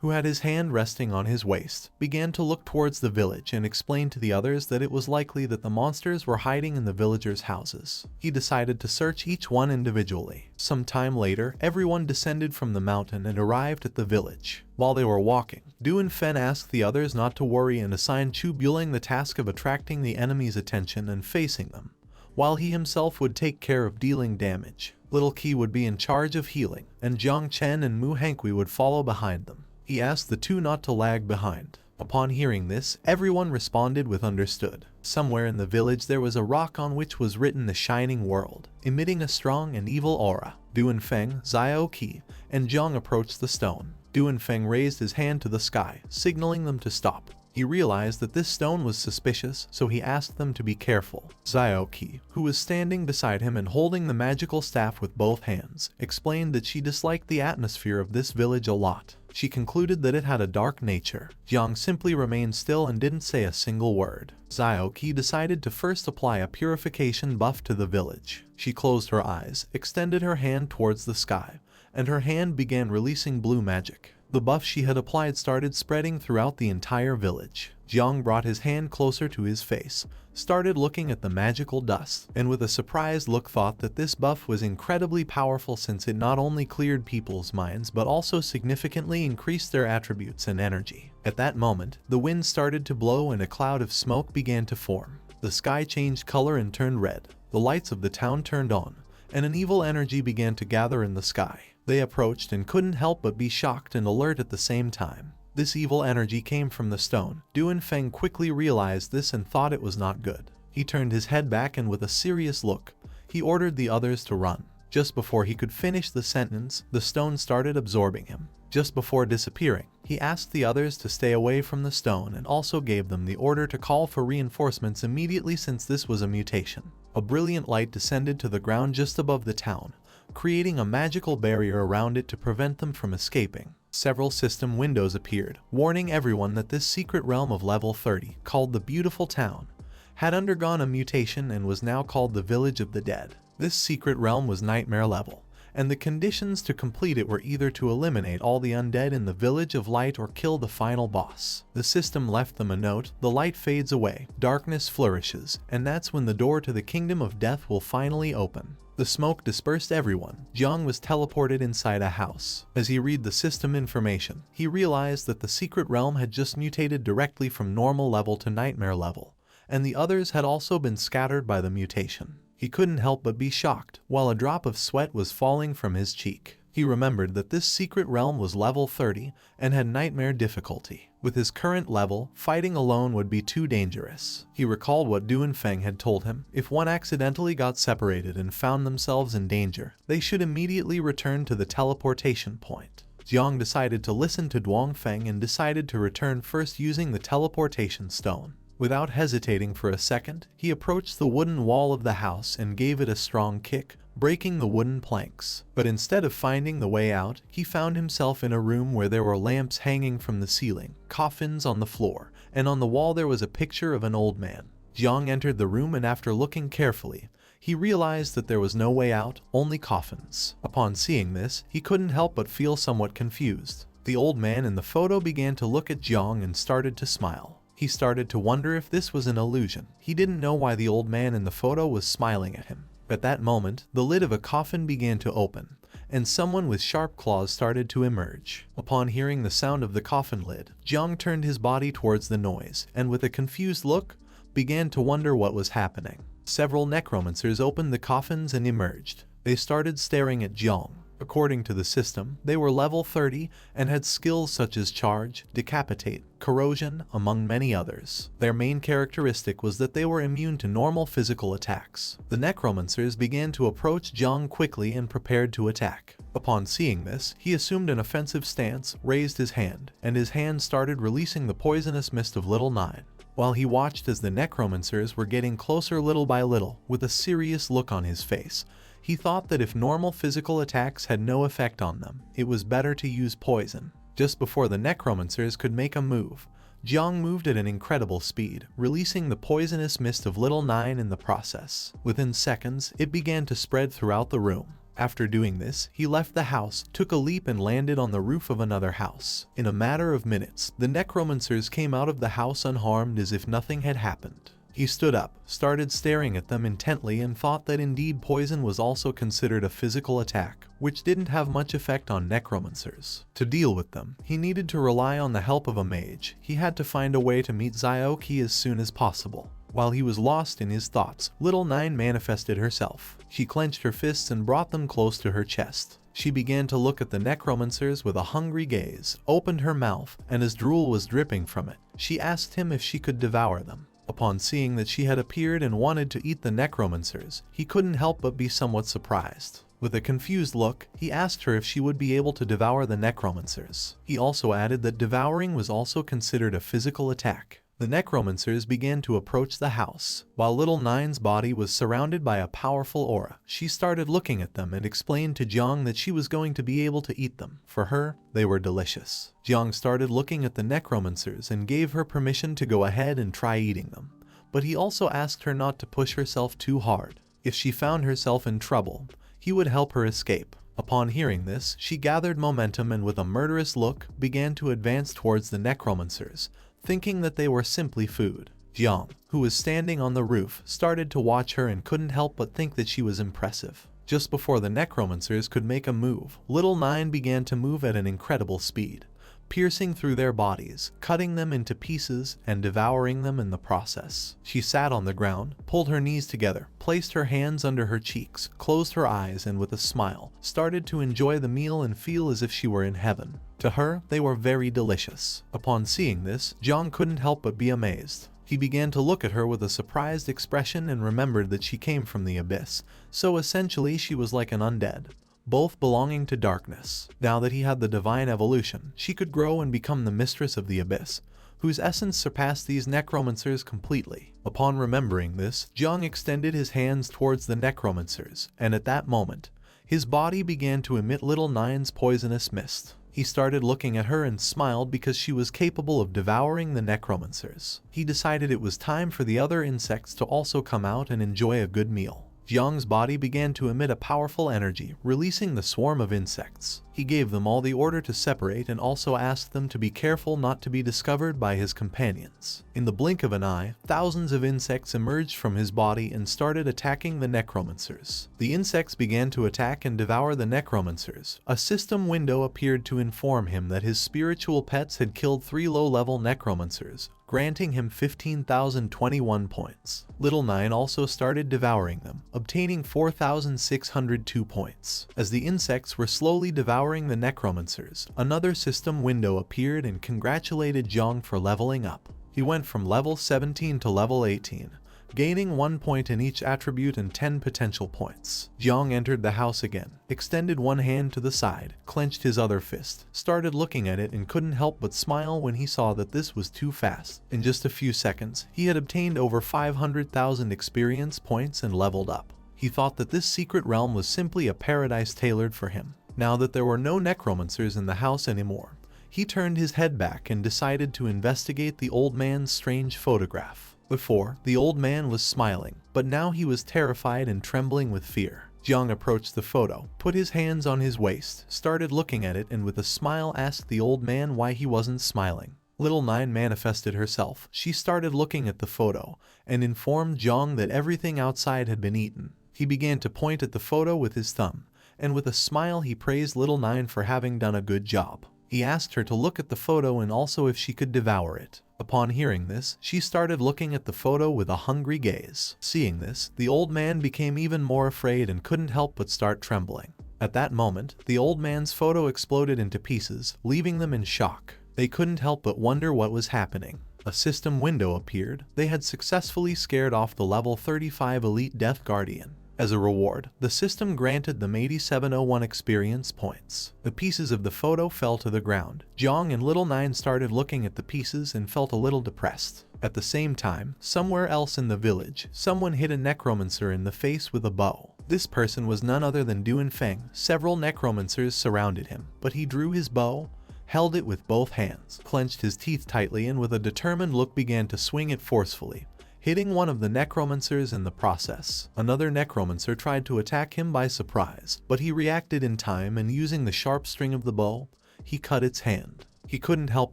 who had his hand resting on his waist, began to look towards the village and explained to the others that it was likely that the monsters were hiding in the villagers' houses. He decided to search each one individually. Some time later, everyone descended from the mountain and arrived at the village. While they were walking, Duel Fen asked the others not to worry and assigned Chu Buling the task of attracting the enemy's attention and facing them, while he himself would take care of dealing damage. Little Qi would be in charge of healing, and Jiang Chen and Mu Hankui would follow behind them. He asked the two not to lag behind. Upon hearing this, everyone responded with understood. Somewhere in the village there was a rock on which was written the Shining World, emitting a strong and evil aura. Duan Feng, Xiao Qi, and Jiang approached the stone. Duan Feng raised his hand to the sky, signaling them to stop. He realized that this stone was suspicious, so he asked them to be careful. Xiao Qi, who was standing beside him and holding the magical staff with both hands, explained that she disliked the atmosphere of this village a lot. She concluded that it had a dark nature. Jiang simply remained still and didn't say a single word. Xiao Qi decided to first apply a purification buff to the village. She closed her eyes, extended her hand towards the sky, and her hand began releasing blue magic. The buff she had applied started spreading throughout the entire village. Jiang brought his hand closer to his face, started looking at the magical dust, and with a surprised look thought that this buff was incredibly powerful since it not only cleared people's minds but also significantly increased their attributes and energy. At that moment, the wind started to blow and a cloud of smoke began to form. The sky changed color and turned red. The lights of the town turned on, and an evil energy began to gather in the sky. They approached and couldn't help but be shocked and alert at the same time. This evil energy came from the stone. Duan Feng quickly realized this and thought it was not good. He turned his head back and with a serious look, he ordered the others to run. Just before he could finish the sentence, the stone started absorbing him. Just before disappearing, he asked the others to stay away from the stone and also gave them the order to call for reinforcements immediately since this was a mutation. A brilliant light descended to the ground just above the town, creating a magical barrier around it to prevent them from escaping. Several system windows appeared, warning everyone that this secret realm of level 30, called the Beautiful Town, had undergone a mutation and was now called the Village of the Dead. This secret realm was nightmare level, and the conditions to complete it were either to eliminate all the undead in the Village of Light or kill the final boss. The system left them a note: the light fades away, darkness flourishes, and that's when the door to the Kingdom of Death will finally open. The smoke dispersed everyone. Jiang was teleported inside a house. As he read the system information, he realized that the secret realm had just mutated directly from normal level to nightmare level, and the others had also been scattered by the mutation. He couldn't help but be shocked, while a drop of sweat was falling from his cheek. He remembered that this secret realm was level 30 and had nightmare difficulty. With his current level, fighting alone would be too dangerous. He recalled what Duan Feng had told him: if one accidentally got separated and found themselves in danger, they should immediately return to the teleportation point. Jiang decided to listen to Duan Feng and decided to return first using the teleportation stone. Without hesitating for a second, he approached the wooden wall of the house and gave it a strong kick, breaking the wooden planks. But instead of finding the way out, he found himself in a room where there were lamps hanging from the ceiling, coffins on the floor, and on the wall there was a picture of an old man. Jiang entered the room and after looking carefully, he realized that there was no way out, only coffins. Upon seeing this, he couldn't help but feel somewhat confused. The old man in the photo began to look at Jiang and started to smile. He started to wonder if this was an illusion. He didn't know why the old man in the photo was smiling at him. At that moment, the lid of a coffin began to open, and someone with sharp claws started to emerge. Upon hearing the sound of the coffin lid, Jiang turned his body towards the noise, and with a confused look, began to wonder what was happening. Several necromancers opened the coffins and emerged. They started staring at Jiang. According to the system, they were level 30 and had skills such as charge, decapitate, corrosion, among many others. Their main characteristic was that they were immune to normal physical attacks. The necromancers began to approach Jiang quickly and prepared to attack. Upon seeing this, he assumed an offensive stance, raised his hand, and his hand started releasing the poisonous mist of Little Nine. While he watched as the necromancers were getting closer little by little, with a serious look on his face, he thought that if normal physical attacks had no effect on them, it was better to use poison. Just before the necromancers could make a move, Jiang moved at an incredible speed, releasing the poisonous mist of Little Nine in the process. Within seconds, it began to spread throughout the room. After doing this, he left the house, took a leap and landed on the roof of another house. In a matter of minutes, the necromancers came out of the house unharmed as if nothing had happened. He stood up, started staring at them intently and thought that indeed poison was also considered a physical attack, which didn't have much effect on necromancers. To deal with them, he needed to rely on the help of a mage. He had to find a way to meet Xiaoqi as soon as possible. While he was lost in his thoughts, Little Nine manifested herself. She clenched her fists and brought them close to her chest. She began to look at the necromancers with a hungry gaze, opened her mouth, and as drool was dripping from it, she asked him if she could devour them. Upon seeing that she had appeared and wanted to eat the necromancers, he couldn't help but be somewhat surprised. With a confused look, he asked her if she would be able to devour the necromancers. He also added that devouring was also considered a physical attack. The necromancers began to approach the house. While Little Nine's body was surrounded by a powerful aura, she started looking at them and explained to Jiang that she was going to be able to eat them. For her, they were delicious. Jiang started looking at the necromancers and gave her permission to go ahead and try eating them. But he also asked her not to push herself too hard. If she found herself in trouble, he would help her escape. Upon hearing this, she gathered momentum and with a murderous look began to advance towards the necromancers, thinking that they were simply food. Jiang, who was standing on the roof, started to watch her and couldn't help but think that she was impressive. Just before the necromancers could make a move, Little Nine began to move at an incredible speed, piercing through their bodies, cutting them into pieces, and devouring them in the process. She sat on the ground, pulled her knees together, placed her hands under her cheeks, closed her eyes, and with a smile, started to enjoy the meal and feel as if she were in heaven. To her, they were very delicious. Upon seeing this, Jang couldn't help but be amazed. He began to look at her with a surprised expression and remembered that she came from the abyss, so essentially she was like an undead, both belonging to darkness. Now that he had the divine evolution, she could grow and become the mistress of the abyss, whose essence surpassed these necromancers completely. Upon remembering this, Jiang extended his hands towards the necromancers, and at that moment, his body began to emit Little Nine's poisonous mist. He started looking at her and smiled because she was capable of devouring the necromancers. He decided it was time for the other insects to also come out and enjoy a good meal. Jiang's body began to emit a powerful energy, releasing the swarm of insects. He gave them all the order to separate and also asked them to be careful not to be discovered by his companions. In the blink of an eye, thousands of insects emerged from his body and started attacking the necromancers. The insects began to attack and devour the necromancers. A system window appeared to inform him that his spiritual pets had killed 3 low-level necromancers, granting him 15,021 points. Little Nine also started devouring them, obtaining 4,602 points. As the insects were slowly devouring the necromancers, another system window appeared and congratulated Jang for leveling up. He went from level 17 to level 18, gaining 1 point in each attribute and 10 potential points. Jiang entered the house again, extended one hand to the side, clenched his other fist, started looking at it and couldn't help but smile when he saw that this was too fast. In just a few seconds, he had obtained over 500,000 experience points and leveled up. He thought that this secret realm was simply a paradise tailored for him. Now that there were no necromancers in the house anymore, he turned his head back and decided to investigate the old man's strange photograph. Before, the old man was smiling, but now he was terrified and trembling with fear. Jiang approached the photo, put his hands on his waist, started looking at it, and with a smile asked the old man why he wasn't smiling. Little Nine manifested herself. She started looking at the photo and informed Jiang that everything outside had been eaten. He began to point at the photo with his thumb, and with a smile he praised Little Nine for having done a good job. He asked her to look at the photo and also if she could devour it. Upon hearing this, she started looking at the photo with a hungry gaze. Seeing this, the old man became even more afraid and couldn't help but start trembling. At that moment, the old man's photo exploded into pieces, leaving them in shock. They couldn't help but wonder what was happening. A system window appeared. They had successfully scared off the level 35 elite Death Guardian. As a reward, the system granted them 8701 experience points. The pieces of the photo fell to the ground. Jiang and Little Nine started looking at the pieces and felt a little depressed. At the same time, somewhere else in the village, someone hit a necromancer in the face with a bow. This person was none other than Duan Feng. Several necromancers surrounded him, but he drew his bow, held it with both hands, clenched his teeth tightly, and with a determined look began to swing it forcefully, hitting one of the necromancers in the process. Another necromancer tried to attack him by surprise, but he reacted in time and using the sharp string of the bow, he cut its hand. He couldn't help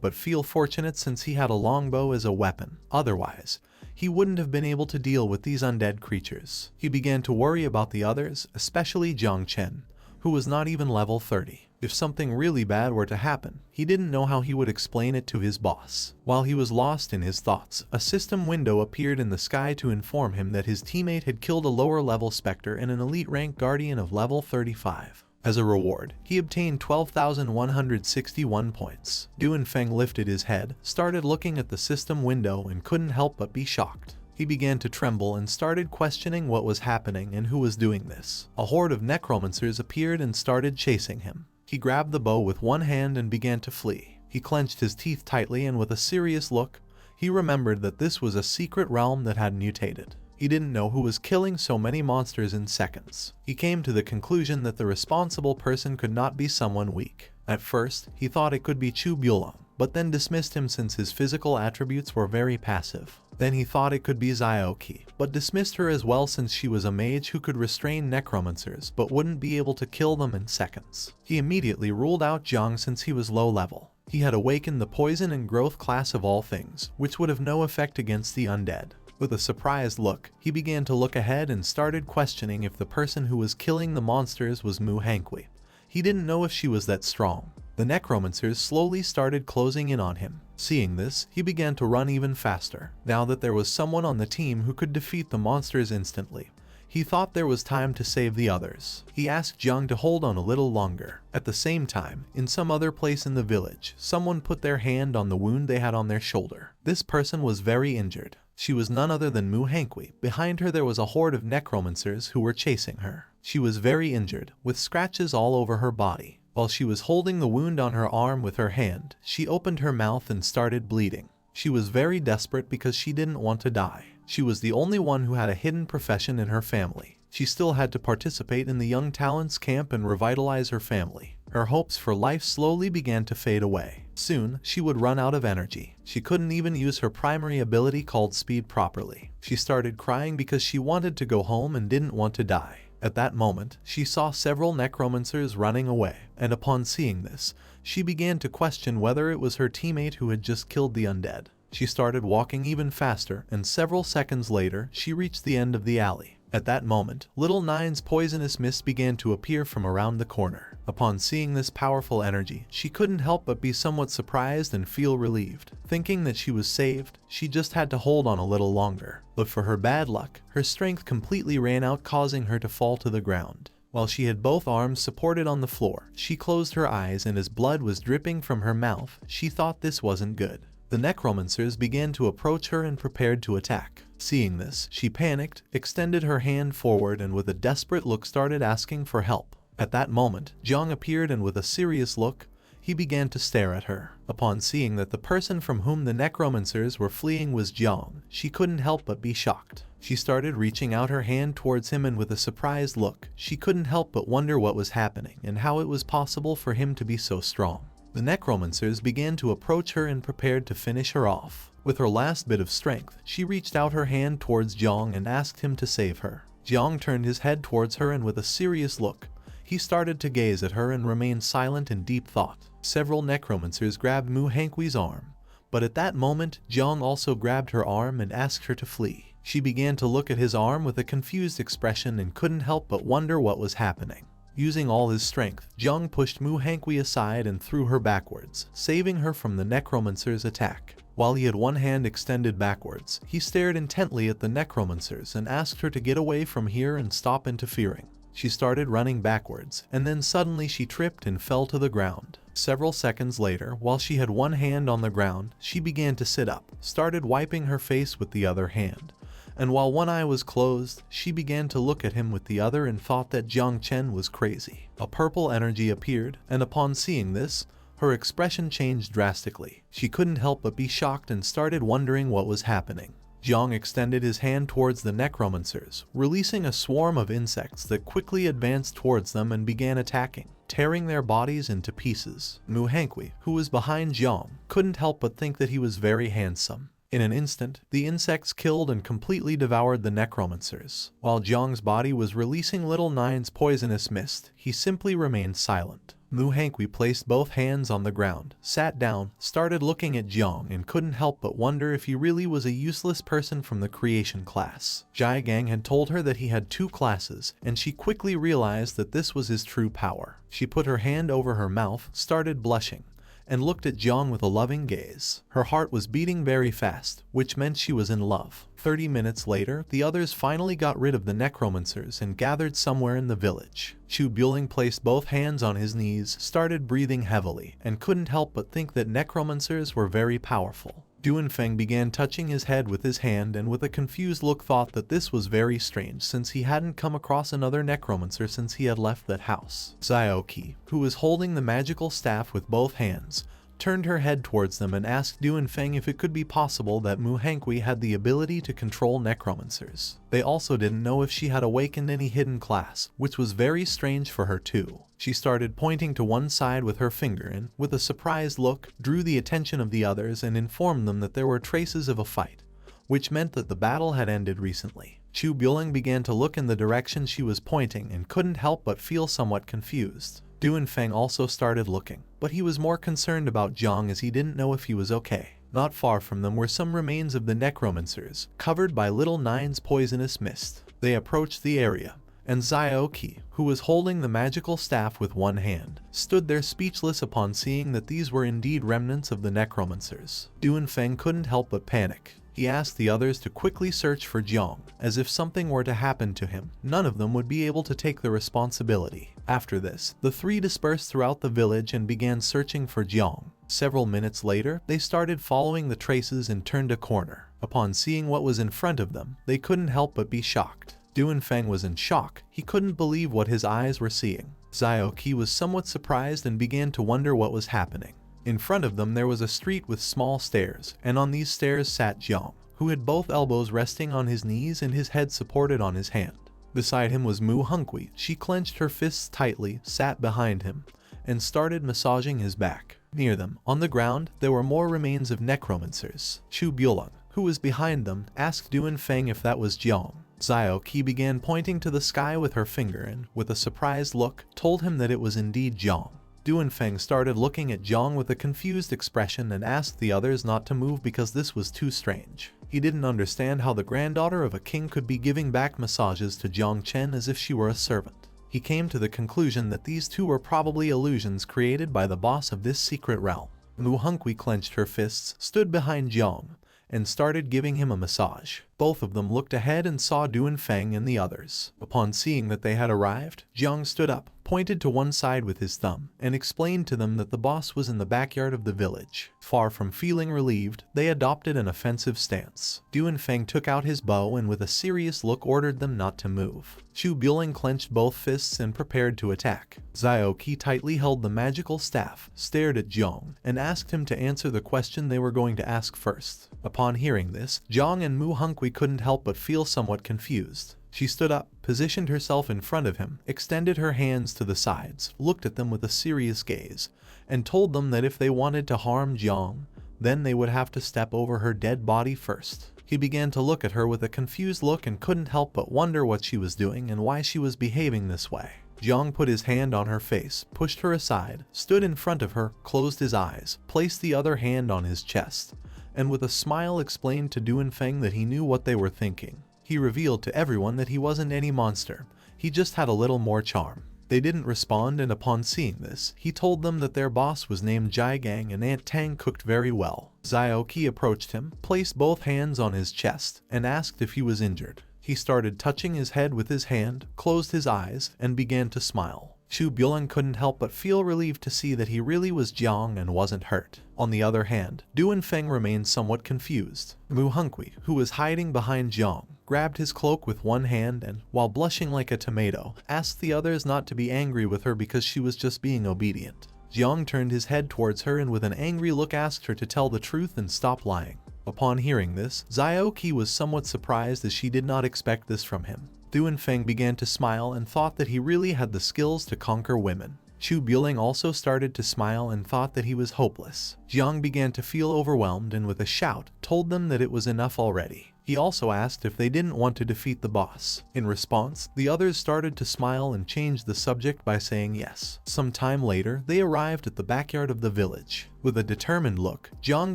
but feel fortunate since he had a longbow as a weapon. Otherwise, he wouldn't have been able to deal with these undead creatures. He began to worry about the others, especially Jiang Chen, who was not even level 30. If something really bad were to happen, he didn't know how he would explain it to his boss. While he was lost in his thoughts, a system window appeared in the sky to inform him that his teammate had killed a lower level Spectre and an elite rank Guardian of level 35. As a reward, he obtained 12,161 points. Duanfeng lifted his head, started looking at the system window and couldn't help but be shocked. He began to tremble and started questioning what was happening and who was doing this. A horde of necromancers appeared and started chasing him. He grabbed the bow with one hand and began to flee. He clenched his teeth tightly and with a serious look, he remembered that this was a secret realm that had mutated. He didn't know who was killing so many monsters in seconds. He came to the conclusion that the responsible person could not be someone weak. At first, he thought it could be Chu Buelong, but then dismissed him since his physical attributes were very passive. Then he thought it could be Xiaoqi, but dismissed her as well since she was a mage who could restrain necromancers but wouldn't be able to kill them in seconds. He immediately ruled out Jang since he was low level. He had awakened the poison and growth class of all things, which would have no effect against the undead. With a surprised look, he began to look ahead and started questioning if the person who was killing the monsters was Mu Hangui. He didn't know if she was that strong. The necromancers slowly started closing in on him. Seeing this, he began to run even faster. Now that there was someone on the team who could defeat the monsters instantly, he thought there was time to save the others. He asked Jiang to hold on a little longer. At the same time, in some other place in the village, someone put their hand on the wound they had on their shoulder. This person was very injured. She was none other than Mu Hangui. Behind her there was a horde of necromancers who were chasing her. She was very injured, with scratches all over her body. While she was holding the wound on her arm with her hand, she opened her mouth and started bleeding. She was very desperate because she didn't want to die. She was the only one who had a hidden profession in her family. She still had to participate in the Young Talents camp and revitalize her family. Her hopes for life slowly began to fade away. Soon, she would run out of energy. She couldn't even use her primary ability called speed properly. She started crying because she wanted to go home and didn't want to die. At that moment, she saw several necromancers running away, and upon seeing this, she began to question whether it was her teammate who had just killed the undead. She started walking even faster, and several seconds later, she reached the end of the alley. At that moment, Little Nine's poisonous mist began to appear from around the corner. Upon seeing this powerful energy, she couldn't help but be somewhat surprised and feel relieved. Thinking that she was saved, she just had to hold on a little longer. But for her bad luck, her strength completely ran out, causing her to fall to the ground. While she had both arms supported on the floor, she closed her eyes, and as blood was dripping from her mouth, she thought this wasn't good. The necromancers began to approach her and prepared to attack. Seeing this, she panicked, extended her hand forward, and with a desperate look started asking for help. At that moment, Jiang appeared, and with a serious look, he began to stare at her. Upon seeing that the person from whom the necromancers were fleeing was Jiang, she couldn't help but be shocked. She started reaching out her hand towards him, and with a surprised look, she couldn't help but wonder what was happening and how it was possible for him to be so strong. The necromancers began to approach her and prepared to finish her off. With her last bit of strength, she reached out her hand towards Jiang and asked him to save her. Jiang turned his head towards her, and with a serious look, he started to gaze at her and remained silent in deep thought. Several necromancers grabbed Mu Hangui's arm, but at that moment, Jiang also grabbed her arm and asked her to flee. She began to look at his arm with a confused expression and couldn't help but wonder what was happening. Using all his strength, Jiang pushed Mu Hangui aside and threw her backwards, saving her from the necromancer's attack. While he had one hand extended backwards, he stared intently at the necromancers and asked her to get away from here and stop interfering. She started running backwards, and then suddenly she tripped and fell to the ground. Several seconds later, while she had one hand on the ground, she began to sit up, started wiping her face with the other hand. And while one eye was closed, she began to look at him with the other and thought that Jiang Chen was crazy. A purple energy appeared, and upon seeing this, her expression changed drastically. She couldn't help but be shocked and started wondering what was happening. Jiang extended his hand towards the necromancers, releasing a swarm of insects that quickly advanced towards them and began attacking, tearing their bodies into pieces. Mu Hangui, who was behind Jiang, couldn't help but think that he was very handsome. In an instant, the insects killed and completely devoured the necromancers. While Jiang's body was releasing Little Nine's poisonous mist, he simply remained silent. Mu Hangui placed both hands on the ground, sat down, started looking at Jiang, and couldn't help but wonder if he really was a useless person from the creation class. Jai Gang had told her that he had 2 classes, and she quickly realized that this was his true power. She put her hand over her mouth, started blushing, and looked at Jiang with a loving gaze. Her heart was beating very fast, which meant she was in love. 30 minutes later, the others finally got rid of the necromancers and gathered somewhere in the village. Chu Bueling placed both hands on his knees, started breathing heavily, and couldn't help but think that necromancers were very powerful. Duanfeng began touching his head with his hand and with a confused look thought that this was very strange since he hadn't come across another necromancer since he had left that house. Xiaoqi, who was holding the magical staff with both hands, turned her head towards them and asked Duanfeng if it could be possible that Mu Hangui had the ability to control necromancers. They also didn't know if she had awakened any hidden class, which was very strange for her too. She started pointing to one side with her finger and, with a surprised look, drew the attention of the others and informed them that there were traces of a fight, which meant that the battle had ended recently. Chu Bueling began to look in the direction she was pointing and couldn't help but feel somewhat confused. Duanfeng also started looking, but he was more concerned about Jiang as he didn't know if he was okay. Not far from them were some remains of the necromancers, covered by Little Nine's poisonous mist. They approached the area, and Xiaoqi, who was holding the magical staff with one hand, stood there speechless upon seeing that these were indeed remnants of the necromancers. Duanfeng couldn't help but panic. He asked the others to quickly search for Jiang, as if something were to happen to him, none of them would be able to take the responsibility. After this, the 3 dispersed throughout the village and began searching for Jiang. Several minutes later, they started following the traces and turned a corner. Upon seeing what was in front of them, they couldn't help but be shocked. Duanfeng was in shock. He couldn't believe what his eyes were seeing. Xiaoqi was somewhat surprised and began to wonder what was happening. In front of them there was a street with small stairs, and on these stairs sat Jiang, who had both elbows resting on his knees and his head supported on his hand. Beside him was Mu Hangui. She clenched her fists tightly, sat behind him, and started massaging his back. Near them, on the ground, there were more remains of necromancers. Chu Bueling, who was behind them, asked Duanfeng if that was Jiang. Xiaoqi began pointing to the sky with her finger and, with a surprised look, told him that it was indeed Jiang. Duanfeng started looking at Jiang with a confused expression and asked the others not to move because this was too strange. He didn't understand how the granddaughter of a king could be giving back massages to Jiang Chen as if she were a servant. He came to the conclusion that these 2 were probably illusions created by the boss of this secret realm. Mu Hangui clenched her fists, stood behind Jiang, and started giving him a massage. Both of them looked ahead and saw Duanfeng and the others. Upon seeing that they had arrived, Jiang stood up, pointed to one side with his thumb, and explained to them that the boss was in the backyard of the village. Far from feeling relieved, they adopted an offensive stance. Duanfeng took out his bow and with a serious look ordered them not to move. Chu Bueling clenched both fists and prepared to attack. Xiaoqi tightly held the magical staff, stared at Jiang, and asked him to answer the question they were going to ask first. Upon hearing this, Jiang and Mu Hangui couldn't help but feel somewhat confused. She stood up, positioned herself in front of him, extended her hands to the sides, looked at them with a serious gaze, and told them that if they wanted to harm Jiang, then they would have to step over her dead body first. He began to look at her with a confused look and couldn't help but wonder what she was doing and why she was behaving this way. Jiang put his hand on her face, pushed her aside, stood in front of her, closed his eyes, placed the other hand on his chest, and with a smile explained to Duanfeng that he knew what they were thinking. He revealed to everyone that he wasn't any monster, he just had a little more charm. They didn't respond, and upon seeing this, he told them that their boss was named Jai Gang and Aunt Tang cooked very well. Xiaoqi approached him, placed both hands on his chest, and asked if he was injured. He started touching his head with his hand, closed his eyes, and began to smile. Chu Bueling couldn't help but feel relieved to see that he really was Jiang and wasn't hurt. On the other hand, Duanfeng remained somewhat confused. Mu Hangui, who was hiding behind Jiang, grabbed his cloak with one hand and, while blushing like a tomato, asked the others not to be angry with her because she was just being obedient. Jiang turned his head towards her and with an angry look asked her to tell the truth and stop lying. Upon hearing this, Xiaoqi was somewhat surprised as she did not expect this from him. Duanfeng began to smile and thought that he really had the skills to conquer women. Chu Bueling also started to smile and thought that he was hopeless. Jiang began to feel overwhelmed and with a shout told them that it was enough already. He also asked if they didn't want to defeat the boss. In response, the others started to smile and changed the subject by saying yes. Some time later, they arrived at the backyard of the village. With a determined look, Jiang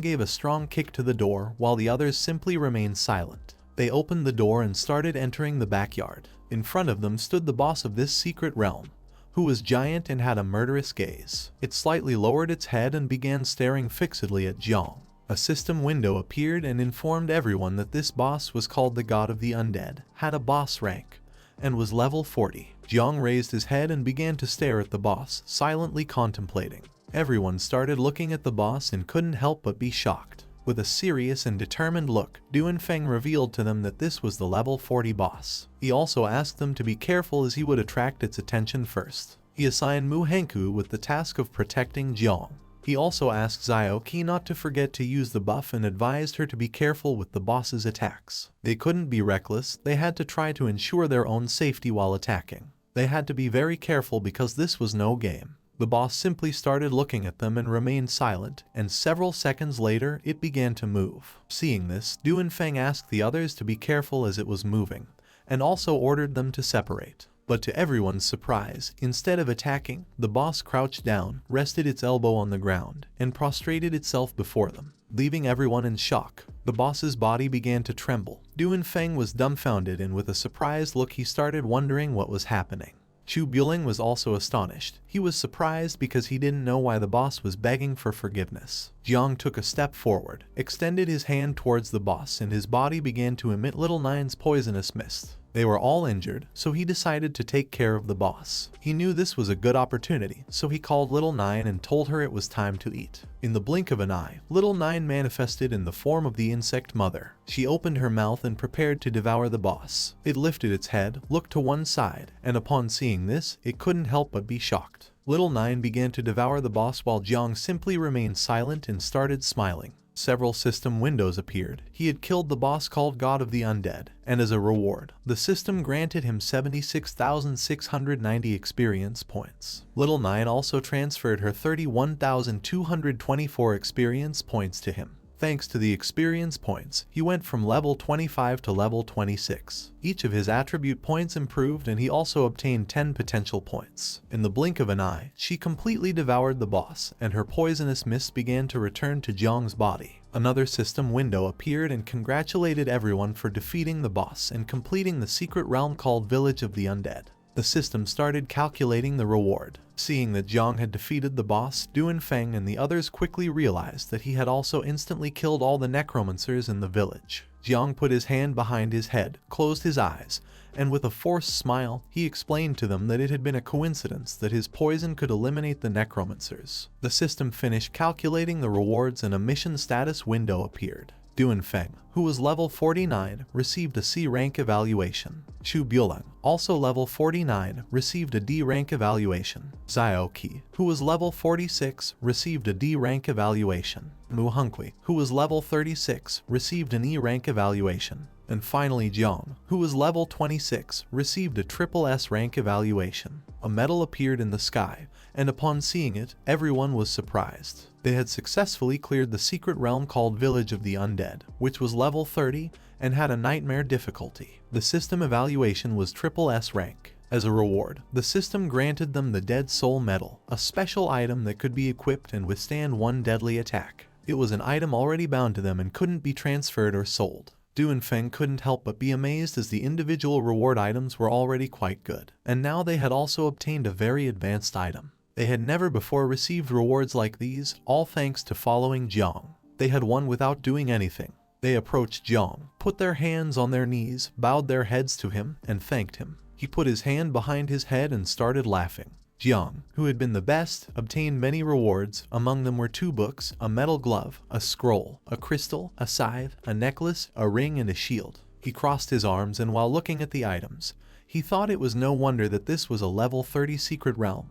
gave a strong kick to the door while the others simply remained silent. They opened the door and started entering the backyard. In front of them stood the boss of this secret realm, who was giant and had a murderous gaze. It slightly lowered its head and began staring fixedly at Jiang. A system window appeared and informed everyone that this boss was called the God of the Undead, had a boss rank, and was level 40. Jiang raised his head and began to stare at the boss, silently contemplating. Everyone started looking at the boss and couldn't help but be shocked. With a serious and determined look, Duanfeng revealed to them that this was the level 40 boss. He also asked them to be careful as he would attract its attention first. He assigned Mu Henku with the task of protecting Jiang. He also asked Xiao Qi not to forget to use the buff and advised her to be careful with the boss's attacks. They couldn't be reckless, they had to try to ensure their own safety while attacking. They had to be very careful because this was no game. The boss simply started looking at them and remained silent, and several seconds later, it began to move. Seeing this, Duanfeng asked the others to be careful as it was moving, and also ordered them to separate. But to everyone's surprise, instead of attacking, the boss crouched down, rested its elbow on the ground, and prostrated itself before them, leaving everyone in shock. The boss's body began to tremble. Duanfeng was dumbfounded and with a surprised look he started wondering what was happening. Chu Bueling was also astonished. He was surprised because he didn't know why the boss was begging for forgiveness. Jiang took a step forward, extended his hand towards the boss, and his body began to emit Little Nine's poisonous mist. They were all injured, so he decided to take care of the boss. He knew this was a good opportunity, so he called Little Nine and told her it was time to eat. In the blink of an eye, Little Nine manifested in the form of the insect mother. She opened her mouth and prepared to devour the boss. It lifted its head, looked to one side, and upon seeing this, it couldn't help but be shocked. Little Nine began to devour the boss while Jiang simply remained silent and started smiling. Several system windows appeared. He had killed the boss called God of the Undead, and as a reward, the system granted him 76,690 experience points. Little Nine also transferred her 31,224 experience points to him. Thanks to the experience points, he went from level 25 to level 26. Each of his attribute points improved and he also obtained 10 potential points. In the blink of an eye, she completely devoured the boss, and her poisonous mist began to return to Jiang's body. Another system window appeared and congratulated everyone for defeating the boss and completing the secret realm called Village of the Undead. The system started calculating the reward. Seeing that Jiang had defeated the boss, Duanfeng and the others quickly realized that he had also instantly killed all the necromancers in the village. Jiang put his hand behind his head, closed his eyes, and with a forced smile, he explained to them that it had been a coincidence that his poison could eliminate the necromancers. The system finished calculating the rewards and a mission status window appeared. Duanfeng, who was level 49, received a C rank evaluation. Chu Bueling, also level 49, received a D rank evaluation. Xiao Qi, who was level 46, received a D rank evaluation. Mu Henku, who was level 36, received an E rank evaluation. And finally Jiang, who was level 26, received a triple S rank evaluation. A medal appeared in the sky, and upon seeing it, everyone was surprised. They had successfully cleared the secret realm called Village of the Undead, which was level 30 and had a nightmare difficulty. The system evaluation was triple S rank. As a reward, the system granted them the Dead Soul Medal, a special item that could be equipped and withstand one deadly attack. It was an item already bound to them and couldn't be transferred or sold. Duanfeng couldn't help but be amazed as the individual reward items were already quite good, and now they had also obtained a very advanced item. They had never before received rewards like these, all thanks to following Jiang. They had won without doing anything. They approached Jiang, put their hands on their knees, bowed their heads to him, and thanked him. He put his hand behind his head and started laughing. Jiang, who had been the best, obtained many rewards. Among them were 2 books, a metal glove, a scroll, a crystal, a scythe, a necklace, a ring, and a shield. He crossed his arms, and while looking at the items, he thought it was no wonder that this was a level 30 secret realm.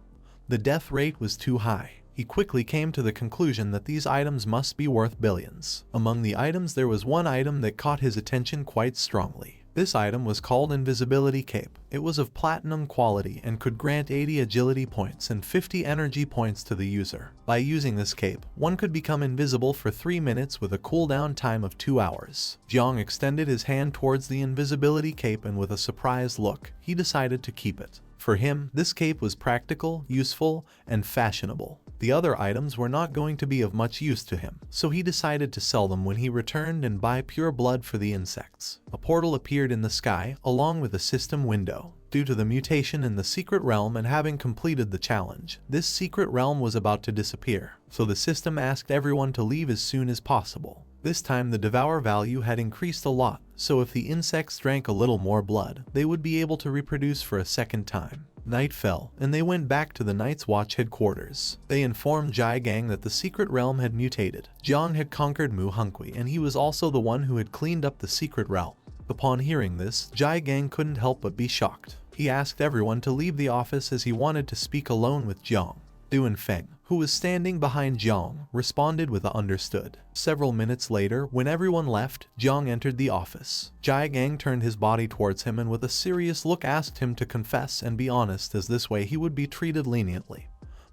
The death rate was too high. He quickly came to the conclusion that these items must be worth billions. Among the items there was one item that caught his attention quite strongly. This item was called Invisibility Cape. It was of platinum quality and could grant 80 agility points and 50 energy points to the user. By using this cape, one could become invisible for 3 minutes with a cooldown time of 2 hours. Jiang extended his hand towards the invisibility cape and with a surprised look, he decided to keep it. For him, this cape was practical, useful, and fashionable. The other items were not going to be of much use to him, so he decided to sell them when he returned and buy pure blood for the insects. A portal appeared in the sky, along with a system window. Due to the mutation in the secret realm and having completed the challenge, this secret realm was about to disappear, so the system asked everyone to leave as soon as possible. This time the devour value had increased a lot, so if the insects drank a little more blood, they would be able to reproduce for a second time. Night fell, and they went back to the Night's Watch headquarters. They informed Jang that the secret realm had mutated. Jang had conquered Muhunkwi, and he was also the one who had cleaned up the secret realm. Upon hearing this, Jang couldn't help but be shocked. He asked everyone to leave the office as he wanted to speak alone with Jiang. Duanfeng, who was standing behind Jiang, responded with a understood. Several minutes later, when everyone left, Jiang entered the office. Jiang turned his body towards him and with a serious look asked him to confess and be honest, as this way he would be treated leniently.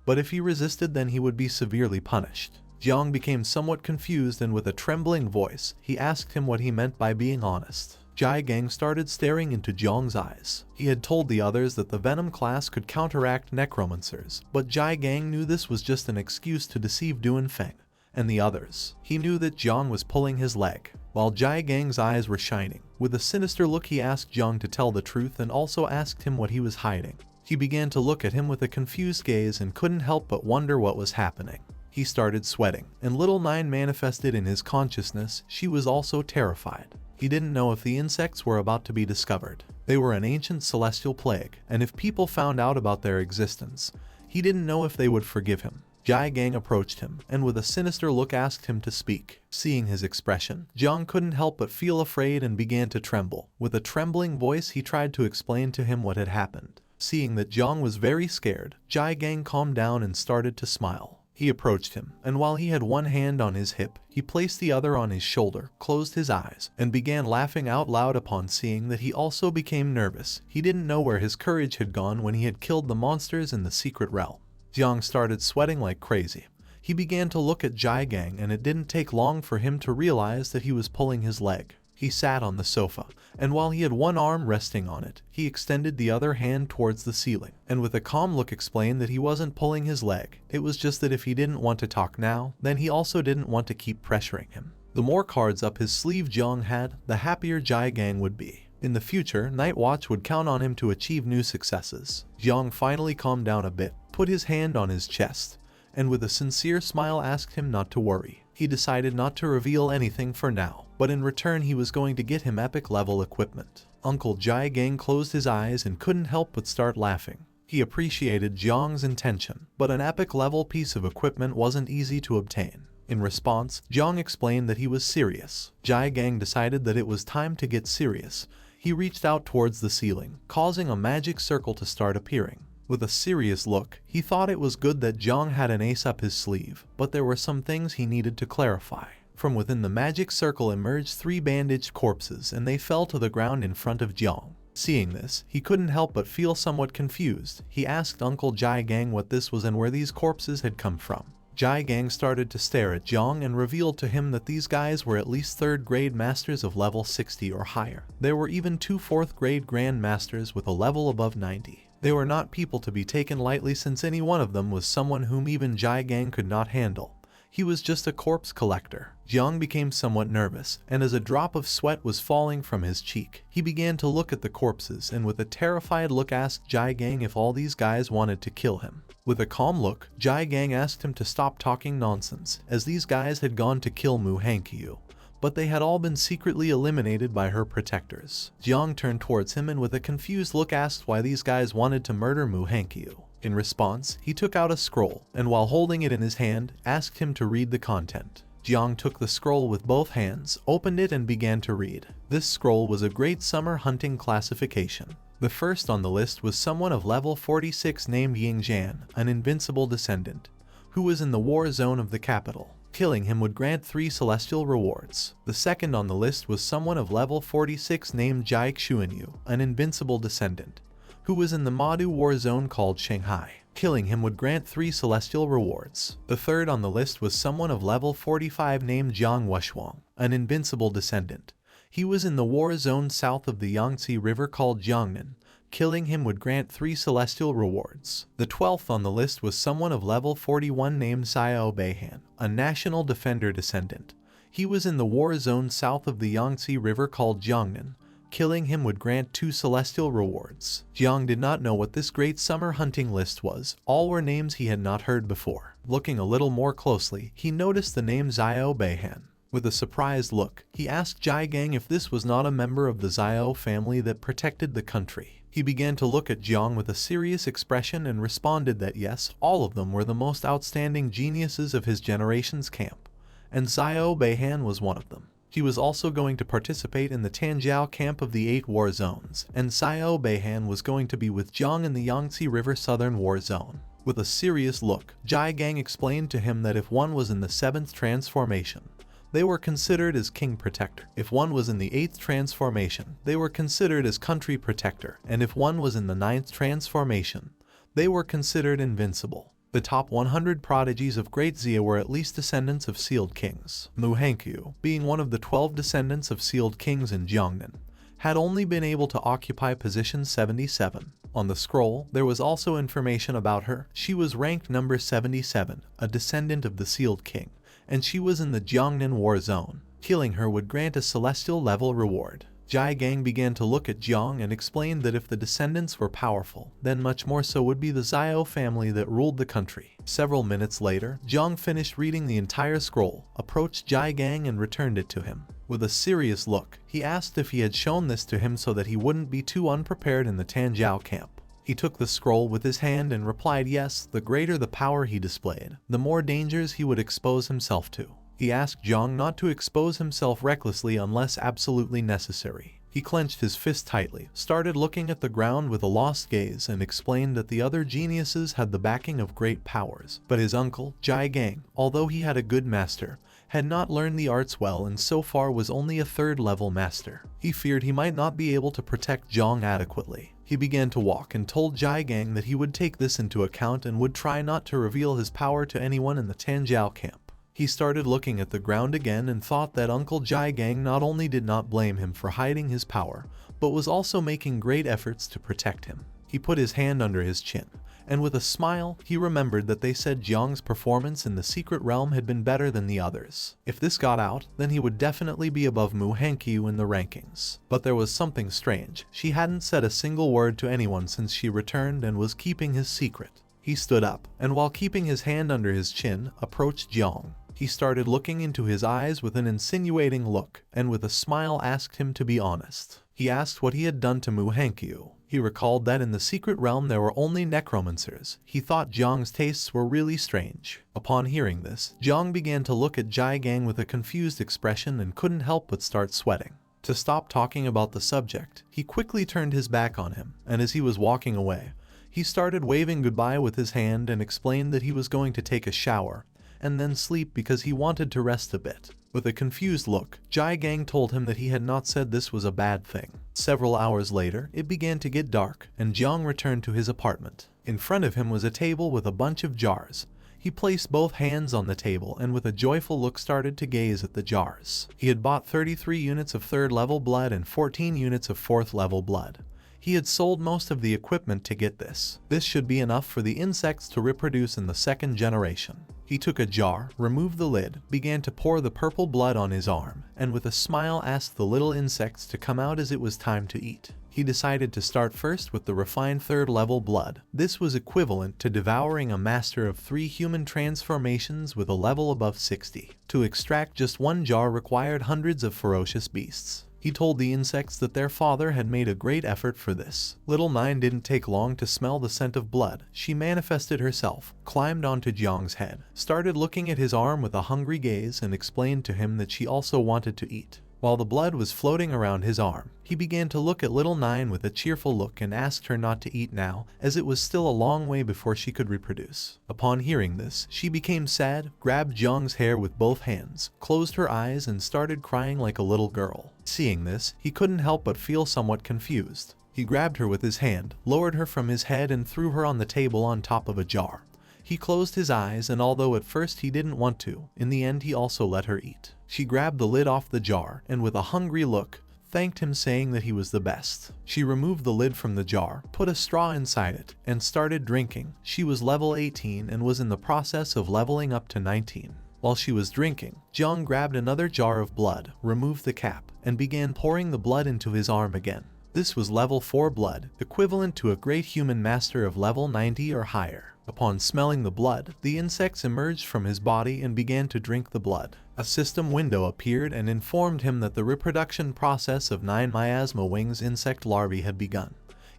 But if he resisted, then he would be severely punished. Jiang became somewhat confused and with a trembling voice, he asked him what he meant by being honest. Jiang started staring into Jiang's eyes. He had told the others that the Venom class could counteract necromancers, but Jiang knew this was just an excuse to deceive Duanfeng and the others. He knew that Jiang was pulling his leg. While Jiang's eyes were shining, with a sinister look he asked Jiang to tell the truth and also asked him what he was hiding. He began to look at him with a confused gaze and couldn't help but wonder what was happening. He started sweating, and Little Nine manifested in his consciousness. She was also terrified. He didn't know if the insects were about to be discovered. They were an ancient celestial plague, and if people found out about their existence, he didn't know if they would forgive him. Jiang approached him, and with a sinister look asked him to speak. Seeing his expression, Jiang couldn't help but feel afraid and began to tremble. With a trembling voice he tried to explain to him what had happened. Seeing that Jiang was very scared, Jiang calmed down and started to smile. He approached him, and while he had one hand on his hip, he placed the other on his shoulder, closed his eyes, and began laughing out loud. Upon seeing that, he also became nervous. He didn't know where his courage had gone when he had killed the monsters in the secret realm. Jiang started sweating like crazy. He began to look at Jiang, and it didn't take long for him to realize that he was pulling his leg. He sat on the sofa, and while he had one arm resting on it, he extended the other hand towards the ceiling, and with a calm look explained that he wasn't pulling his leg. It was just that if he didn't want to talk now, then he also didn't want to keep pressuring him. The more cards up his sleeve Jiang had, the happier Jiang would be. In the future, Night Watch would count on him to achieve new successes. Jiang finally calmed down a bit, put his hand on his chest, and with a sincere smile asked him not to worry. He decided not to reveal anything for now, but in return he was going to get him epic level equipment. Uncle Jiang closed his eyes and couldn't help but start laughing. He appreciated Jiang's intention, but an epic level piece of equipment wasn't easy to obtain. In response, Jiang explained that he was serious. Jiang decided that it was time to get serious. He reached out towards the ceiling, causing a magic circle to start appearing. With a serious look, he thought it was good that Jiang had an ace up his sleeve, but there were some things he needed to clarify. From within the magic circle emerged 3 bandaged corpses, and they fell to the ground in front of Jiang. Seeing this, he couldn't help but feel somewhat confused. He asked Uncle Jiang what this was and where these corpses had come from. Jiang started to stare at Jiang and revealed to him that these guys were at least 3rd grade masters of level 60 or higher. There were even 2 4th grade grand masters with a level above 90. They were not people to be taken lightly, since any one of them was someone whom even Jiang could not handle. He was just a corpse collector. Jiang became somewhat nervous, and as a drop of sweat was falling from his cheek, he began to look at the corpses and with a terrified look asked Jiang if all these guys wanted to kill him. With a calm look, Jiang asked him to stop talking nonsense, as these guys had gone to kill Muhunkwi, but they had all been secretly eliminated by her protectors. Jiang turned towards him and with a confused look asked why these guys wanted to murder Muhunkwi. In response, he took out a scroll, and while holding it in his hand, asked him to read the content. Jiang took the scroll with both hands, opened it and began to read. This scroll was a great summer hunting classification. The first on the list was someone of level 46 named Jiang Chen, an invincible descendant, who was in the war zone of the capital. Killing him would grant 3 celestial rewards. The second on the list was someone of level 46 named Jai Xuanyu, an invincible descendant, who was in the Madu war zone called Shanghai. Killing him would grant 3 celestial rewards. The third on the list was someone of level 45 named Jiang Chen, an invincible descendant. He was in the war zone south of the Yangtze River called Jiangnan. Killing him would grant 3 celestial rewards. The 12th on the list was someone of level 41 named Xiao Beihan, a national defender descendant. He was in the war zone south of the Yangtze River called Jiangnan. Killing him would grant 2 celestial rewards. Jiang did not know what this great summer hunting list was. All were names he had not heard before. Looking a little more closely, he noticed the name Xiao Beihan. With a surprised look, he asked Jiang if this was not a member of the Xiao family that protected the country. He began to look at Jiang with a serious expression and responded that yes, all of them were the most outstanding geniuses of his generation's camp, and Xiao Beihan was one of them. He was also going to participate in the Tanjiao camp of the 8 war zones, and Xiao Beihan was going to be with Jiang in the Yangtze River Southern War Zone. With a serious look, Jiang explained to him that if one was in the 7th transformation, they were considered as king protector. If one was in the 8th transformation, they were considered as country protector, and if one was in the 9th transformation, they were considered invincible. The top 100 prodigies of Great Xia were at least descendants of sealed kings. Mu Hankyu, being one of the 12 descendants of sealed kings in Jiangnan, had only been able to occupy position 77. On the scroll, there was also information about her. She was ranked number 77, a descendant of the sealed king, and she was in the Jiangnan war zone. Killing her would grant a celestial level reward. Jiang began to look at Jiang and explained that if the descendants were powerful, then much more so would be the Xiao family that ruled the country. Several minutes later, Jiang finished reading the entire scroll, approached Jiang and returned it to him. With a serious look, he asked if he had shown this to him so that he wouldn't be too unprepared in the Tanjiao camp. He took the scroll with his hand and replied yes, the greater the power he displayed, the more dangers he would expose himself to. He asked Jiang not to expose himself recklessly unless absolutely necessary. He clenched his fist tightly, started looking at the ground with a lost gaze, and explained that the other geniuses had the backing of great powers. But his uncle, Jiang, although he had a good master, had not learned the arts well and so far was only a 3rd level master. He feared he might not be able to protect Jiang adequately. He began to walk and told Jiang that he would take this into account and would try not to reveal his power to anyone in the Tanjiao camp. He started looking at the ground again and thought that Uncle Jiang not only did not blame him for hiding his power, but was also making great efforts to protect him. He put his hand under his chin, and with a smile, he remembered that they said Jiang's performance in the secret realm had been better than the others. If this got out, then he would definitely be above Mu Hankyu in the rankings. But there was something strange. She hadn't said a single word to anyone since she returned and was keeping his secret. He stood up, and while keeping his hand under his chin, approached Jiang. He started looking into his eyes with an insinuating look, and with a smile asked him to be honest. He asked what he had done to Mu Hankyu. He recalled that in the secret realm there were only necromancers. He thought Jiang's tastes were really strange. Upon hearing this, Jiang began to look at Jiang with a confused expression and couldn't help but start sweating. To stop talking about the subject, he quickly turned his back on him, and as he was walking away, he started waving goodbye with his hand and explained that he was going to take a shower and then sleep because he wanted to rest a bit. With a confused look, Jiang told him that he had not said this was a bad thing. Several hours later, it began to get dark, and Jiang returned to his apartment. In front of him was a table with a bunch of jars. He placed both hands on the table and with a joyful look started to gaze at the jars. He had bought 33 units of 3rd level blood and 14 units of 4th level blood. He had sold most of the equipment to get this. This should be enough for the insects to reproduce in the 2nd generation. He took a jar, removed the lid, began to pour the purple blood on his arm, and with a smile asked the little insects to come out as it was time to eat. He decided to start first with the refined 3rd level blood. This was equivalent to devouring a master of 3 human transformations with a level above 60. To extract just 1 jar required hundreds of ferocious beasts. He told the insects that their father had made a great effort for this. Little Nine didn't take long to smell the scent of blood. She manifested herself, climbed onto Jiang's head, started looking at his arm with a hungry gaze and explained to him that she also wanted to eat. While the blood was floating around his arm, he began to look at little Nine with a cheerful look and asked her not to eat now, as it was still a long way before she could reproduce. Upon hearing this, she became sad, grabbed Jiang's hair with both hands, closed her eyes and started crying like a little girl. Seeing this, he couldn't help but feel somewhat confused. He grabbed her with his hand, lowered her from his head and threw her on the table on top of a jar. He closed his eyes, and although at first he didn't want to, in the end he also let her eat. She grabbed the lid off the jar and with a hungry look, thanked him, saying that he was the best. She removed the lid from the jar, put a straw inside it, and started drinking. She was level 18 and was in the process of leveling up to 19. While she was drinking, Jang grabbed another jar of blood, removed the cap, and began pouring the blood into his arm again. This was level 4 blood, equivalent to a great human master of level 90 or higher. Upon smelling the blood, the insects emerged from his body and began to drink the blood. A system window appeared and informed him that the reproduction process of 9 miasma wings insect larvae had begun.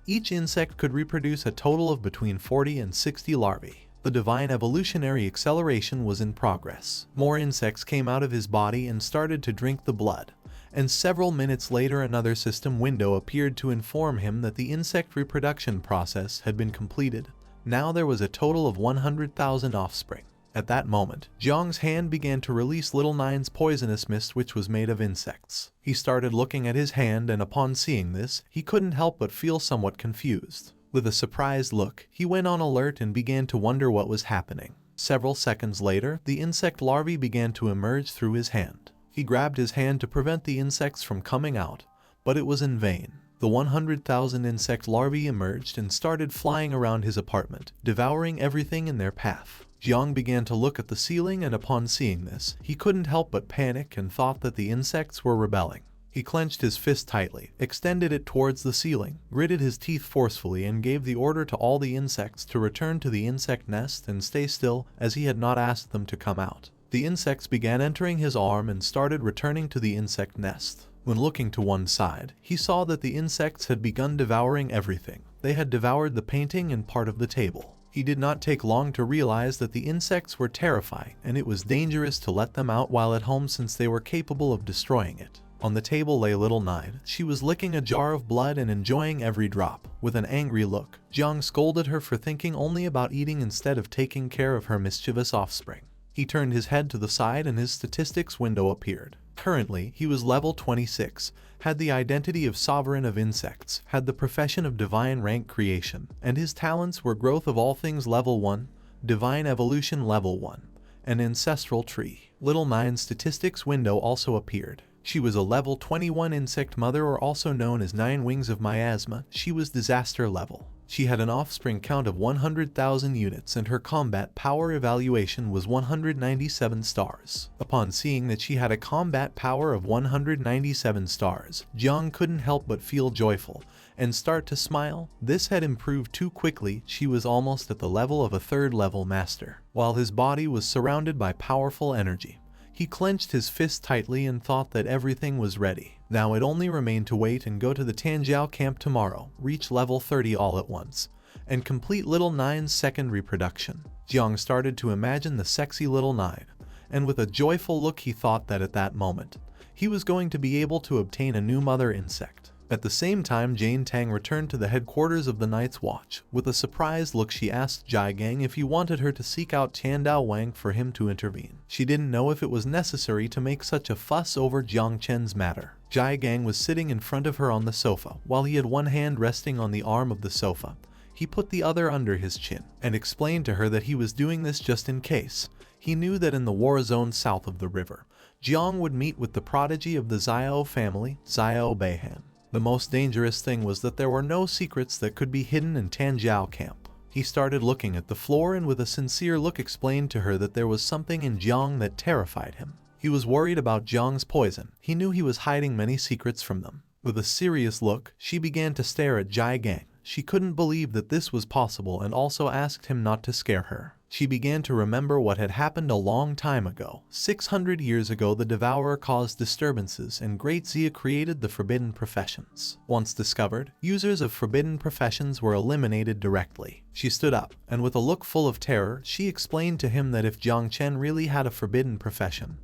Each insect could reproduce a total of between 40 and 60 larvae. The divine evolutionary acceleration was in progress. More insects came out of his body and started to drink the blood. And several minutes later another system window appeared to inform him that the insect reproduction process had been completed. Now there was a total of 100,000 offspring. At that moment, Jiang's hand began to release little Nine's poisonous mist, which was made of insects. He started looking at his hand, and upon seeing this, he couldn't help but feel somewhat confused. With a surprised look, he went on alert and began to wonder what was happening. Several seconds later, the insect larvae began to emerge through his hand. He grabbed his hand to prevent the insects from coming out, but it was in vain. The 100,000 insect larvae emerged and started flying around his apartment, devouring everything in their path. Jiang began to look at the ceiling, and upon seeing this, he couldn't help but panic and thought that the insects were rebelling. He clenched his fist tightly, extended it towards the ceiling, gritted his teeth forcefully and gave the order to all the insects to return to the insect nest and stay still, as he had not asked them to come out. The insects began entering his arm and started returning to the insect nest. When looking to one side, he saw that the insects had begun devouring everything. They had devoured the painting and part of the table. He did not take long to realize that the insects were terrifying, and it was dangerous to let them out while at home since they were capable of destroying it. On the table lay little Nine. She was licking a jar of blood and enjoying every drop. With an angry look, Jiang scolded her for thinking only about eating instead of taking care of her mischievous offspring. He turned his head to the side and his statistics window appeared. Currently, he was level 26, had the identity of Sovereign of Insects, had the profession of Divine Rank Creation, and his talents were Growth of All Things level 1, Divine Evolution level 1, and Ancestral Tree. Little Nine's statistics window also appeared. She was a level 21 insect mother, or also known as 9 wings of miasma. She was disaster level. She had an offspring count of 100,000 units and her combat power evaluation was 197 stars. Upon seeing that she had a combat power of 197 stars, Jiang couldn't help but feel joyful and start to smile. This had improved too quickly. She was almost at the level of a 3rd level master. While his body was surrounded by powerful energy, he clenched his fist tightly and thought that everything was ready. Now it only remained to wait and go to the Tanjiao camp tomorrow, reach level 30 all at once, and complete little Nine's second reproduction. Jiang started to imagine the sexy little Nine, and with a joyful look he thought that at that moment, he was going to be able to obtain a new mother insect. At the same time, Jane Tang returned to the headquarters of the Night's Watch. With a surprised look, she asked Jiang if he wanted her to seek out Tiandao Wang for him to intervene. She didn't know if it was necessary to make such a fuss over Jiang Chen's matter. Jiang was sitting in front of her on the sofa. While he had one hand resting on the arm of the sofa, he put the other under his chin and explained to her that he was doing this just in case. He knew that in the war zone south of the river, Jiang would meet with the prodigy of the Xiao family, Xiao Beihan. The most dangerous thing was that there were no secrets that could be hidden in Tanjiao camp. He started looking at the floor and with a sincere look explained to her that there was something in Jiang that terrified him. He was worried about Jiang's poison. He knew he was hiding many secrets from them. With a serious look, she began to stare at Jiang. She couldn't believe that this was possible and also asked him not to scare her. She began to remember what had happened a long time ago. 600 years ago, the Devourer caused disturbances and Great Zia created the Forbidden Professions. Once discovered, users of Forbidden Professions were eliminated directly. She stood up, and with a look full of terror, she explained to him that if Jiang Chen really had a forbidden profession,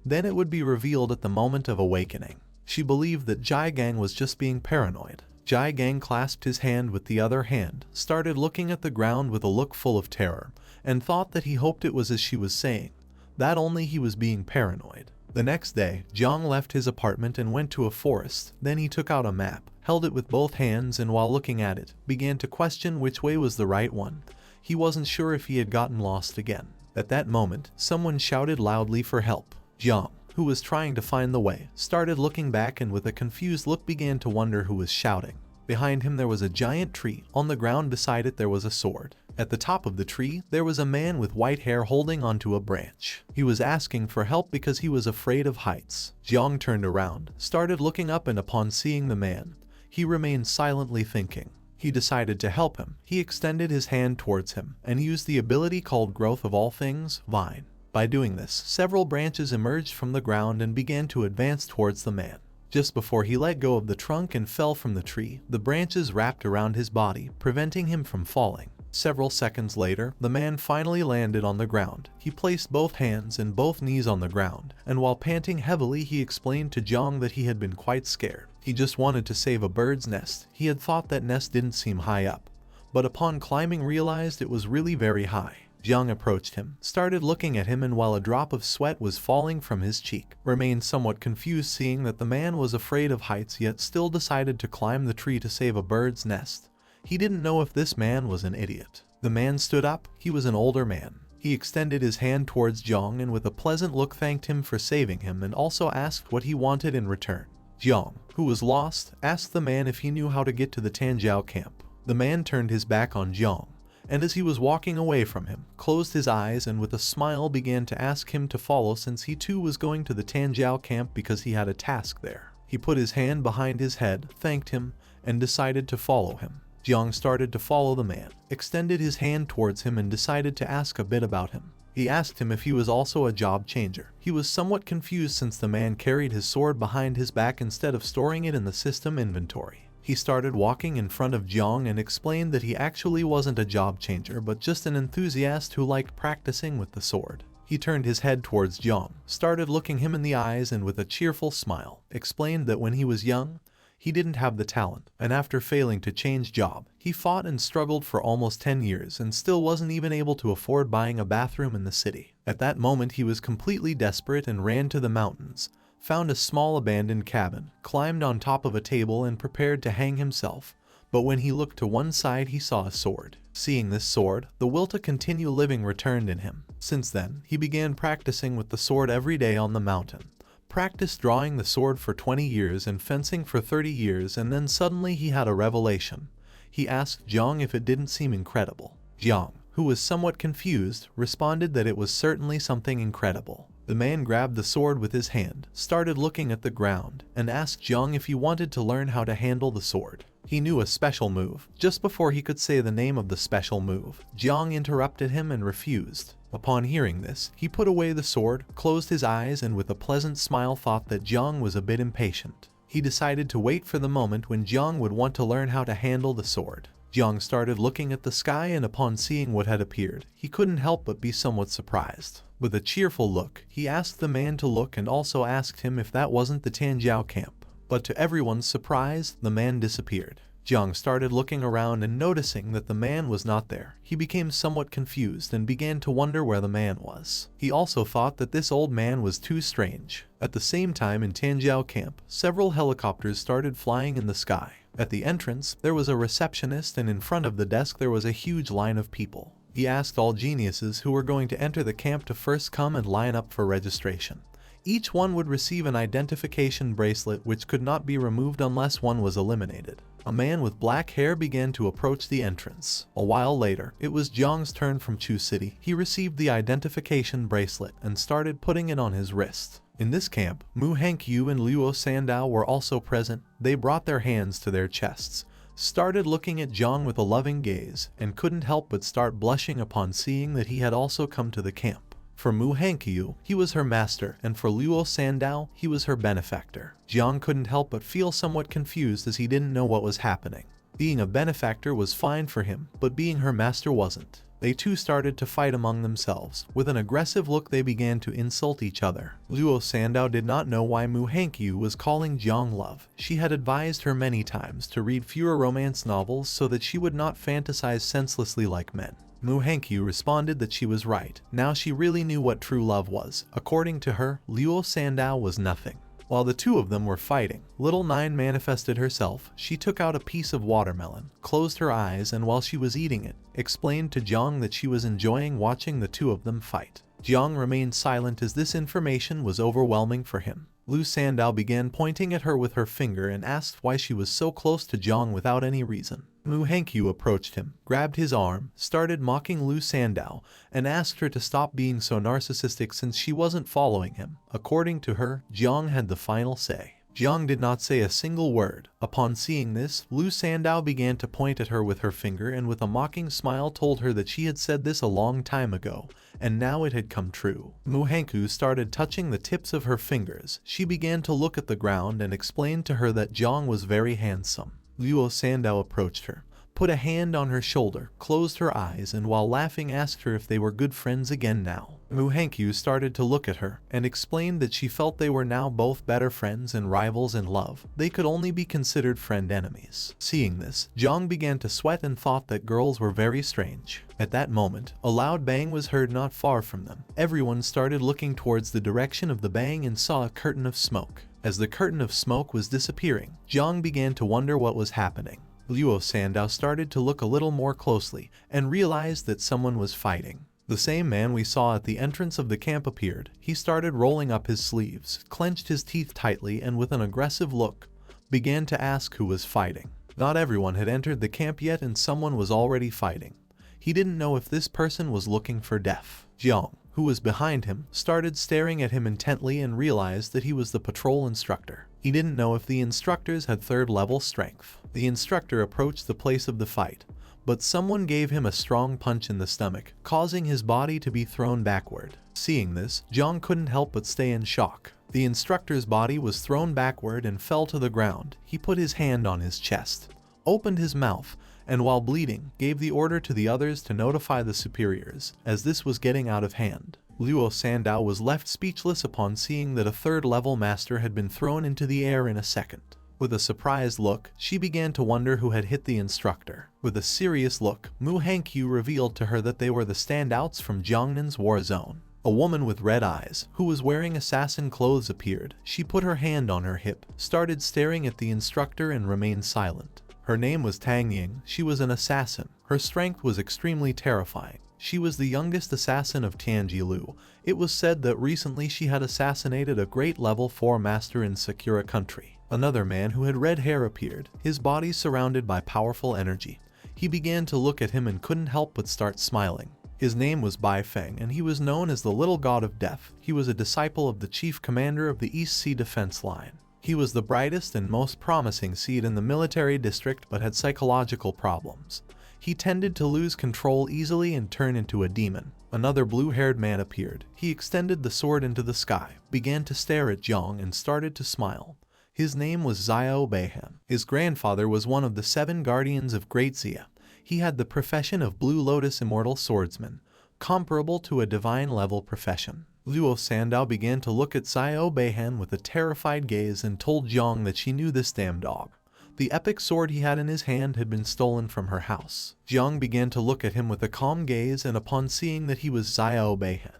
Then it would be revealed at the moment of awakening. She believed that Jiang was just being paranoid. Jiang clasped his hand with the other hand, started looking at the ground with a look full of terror, and thought that he hoped it was as she was saying, that only he was being paranoid. The next day, Jang left his apartment and went to a forest. Then he took out a map, held it with both hands, and while looking at it, began to question which way was the right one. He wasn't sure if he had gotten lost again. At that moment, someone shouted loudly for help. Jang, who was trying to find the way, started looking back and with a confused look began to wonder who was shouting. Behind him there was a giant tree. On the ground beside it there was a sword. At the top of the tree, there was a man with white hair holding onto a branch. He was asking for help because he was afraid of heights. Jiang turned around, started looking up, and upon seeing the man, he remained silently thinking. He decided to help him. He extended his hand towards him and used the ability called Growth of All Things, Vine. By doing this, several branches emerged from the ground and began to advance towards the man. Just before he let go of the trunk and fell from the tree, the branches wrapped around his body, preventing him from falling. Several seconds later, the man finally landed on the ground. He placed both hands and both knees on the ground, and while panting heavily he explained to Jiang that he had been quite scared. He just wanted to save a bird's nest. He had thought that nest didn't seem high up, but upon climbing realized it was really very high. Jiang approached him, started looking at him, and while a drop of sweat was falling from his cheek, remained somewhat confused seeing that the man was afraid of heights yet still decided to climb the tree to save a bird's nest. He didn't know if this man was an idiot. The man stood up. He was an older man. He extended his hand towards Jiang and with a pleasant look thanked him for saving him and also asked what he wanted in return. Jiang, who was lost, asked the man if he knew how to get to the Tanjiao camp. The man turned his back on Jiang, and as he was walking away from him, closed his eyes and with a smile began to ask him to follow since he too was going to the Tanjiao camp because he had a task there. He put his hand behind his head, thanked him, and decided to follow him. Jiang started to follow the man, extended his hand towards him and decided to ask a bit about him. He asked him if he was also a job changer. He was somewhat confused since the man carried his sword behind his back instead of storing it in the system inventory. He started walking in front of Jiang and explained that he actually wasn't a job changer but just an enthusiast who liked practicing with the sword. He turned his head towards Jiang, started looking him in the eyes and with a cheerful smile, explained that when he was young, he didn't have the talent, and after failing to change job, he fought and struggled for almost 10 years and still wasn't even able to afford buying a bathroom in the city. At that moment he was completely desperate and ran to the mountains, found a small abandoned cabin, climbed on top of a table and prepared to hang himself. But when he looked to one side he saw a sword. Seeing this sword, the will to continue living returned in him. Since then, he began practicing with the sword every day on the mountain. Practiced drawing the sword for 20 years and fencing for 30 years, and then suddenly he had a revelation. He asked Jiang if it didn't seem incredible. Jiang, who was somewhat confused, responded that it was certainly something incredible. The man grabbed the sword with his hand, started looking at the ground, and asked Jiang if he wanted to learn how to handle the sword. He knew a special move. Just before he could say the name of the special move, Jiang interrupted him and refused. Upon hearing this, he put away the sword, closed his eyes, and with a pleasant smile thought that Jiang was a bit impatient. He decided to wait for the moment when Jiang would want to learn how to handle the sword. Jiang started looking at the sky, and upon seeing what had appeared, he couldn't help but be somewhat surprised. With a cheerful look, he asked the man to look and also asked him if that wasn't the Tanjiao camp. But to everyone's surprise, the man disappeared. Jiang started looking around and noticing that the man was not there. He became somewhat confused and began to wonder where the man was. He also thought that this old man was too strange. At the same time in Tanjiao camp, several helicopters started flying in the sky. At the entrance, there was a receptionist, and in front of the desk there was a huge line of people. He asked all geniuses who were going to enter the camp to first come and line up for registration. Each one would receive an identification bracelet which could not be removed unless one was eliminated. A man with black hair began to approach the entrance. A while later, it was Jiang's turn from Chu City. He received the identification bracelet and started putting it on his wrist. In this camp, Mu Hankyu and Luo Sandao were also present. They brought their hands to their chests, started looking at Jiang with a loving gaze, and couldn't help but start blushing upon seeing that he had also come to the camp. For Mu Hankyu, he was her master, and for Luo Sandao, he was her benefactor. Jiang couldn't help but feel somewhat confused as he didn't know what was happening. Being a benefactor was fine for him, but being her master wasn't. They too started to fight among themselves. With an aggressive look they began to insult each other. Luo Sandow did not know why Mu Hankyu was calling Jiang love. She had advised her many times to read fewer romance novels so that she would not fantasize senselessly like men. Mu Hankyu responded that she was right. Now she really knew what true love was. According to her, Luo Sandow was nothing. While the two of them were fighting, Little Nine manifested herself. She took out a piece of watermelon, closed her eyes, and while she was eating it, explained to Jiang that she was enjoying watching the two of them fight. Jiang remained silent as this information was overwhelming for him. Lu Sandow began pointing at her with her finger and asked why she was so close to Jiang without any reason. Mu Hankyu approached him, grabbed his arm, started mocking Lu Sandow, and asked her to stop being so narcissistic since she wasn't following him. According to her, Jiang had the final say. Jiang did not say a single word. Upon seeing this, Lu Sandow began to point at her with her finger and with a mocking smile told her that she had said this a long time ago, and now it had come true. Mu Hankyu started touching the tips of her fingers. She began to look at the ground and explained to her that Jiang was very handsome. Luo Sandow approached her, put a hand on her shoulder, closed her eyes, and while laughing asked her if they were good friends again now. Mu Hankyu started to look at her and explained that she felt they were now both better friends and rivals in love. They could only be considered friend-enemies. Seeing this, Jiang began to sweat and thought that girls were very strange. At that moment, a loud bang was heard not far from them. Everyone started looking towards the direction of the bang and saw a curtain of smoke. As the curtain of smoke was disappearing, Jiang began to wonder what was happening. Luo Sandow started to look a little more closely and realized that someone was fighting. The same man we saw at the entrance of the camp appeared. He started rolling up his sleeves, clenched his teeth tightly, and with an aggressive look, began to ask who was fighting. Not everyone had entered the camp yet and someone was already fighting. He didn't know if this person was looking for death. Jiang, who was behind him, started staring at him intently and realized that he was the patrol instructor. He didn't know if the instructors had third-level strength. The instructor approached the place of the fight, but someone gave him a strong punch in the stomach, causing his body to be thrown backward. Seeing this, Jiang couldn't help but stay in shock. The instructor's body was thrown backward and fell to the ground. He put his hand on his chest, opened his mouth, and while bleeding, gave the order to the others to notify the superiors, as this was getting out of hand. Luo Sandow was left speechless upon seeing that a third-level master had been thrown into the air in a second. With a surprised look, she began to wonder who had hit the instructor. With a serious look, Mu Hankyu revealed to her that they were the standouts from Jiangnan's war zone. A woman with red eyes, who was wearing assassin clothes, appeared. She put her hand on her hip, started staring at the instructor and remained silent. Her name was Tang Ying. She was an assassin. Her strength was extremely terrifying. She was the youngest assassin of Tianjilu. It was said that recently she had assassinated a great level 4 master in Sakura country. Another man who had red hair appeared, his body surrounded by powerful energy. He began to look at him and couldn't help but start smiling. His name was Bai Feng and he was known as the Little God of Death. He was a disciple of the chief commander of the East Sea Defense Line. He was the brightest and most promising seed in the military district but had psychological problems. He tended to lose control easily and turn into a demon. Another blue-haired man appeared. He extended the sword into the sky, began to stare at Jiang and started to smile. His name was Xiao Beihan. His grandfather was one of the 7 guardians of Great Xia. He had the profession of Blue Lotus Immortal Swordsman, comparable to a divine-level profession. Luo Sandow began to look at Xiao Beihan with a terrified gaze and told Jiang that she knew this damn dog. The epic sword he had in his hand had been stolen from her house. Jiang began to look at him with a calm gaze, and upon seeing that he was Xiao Beihan,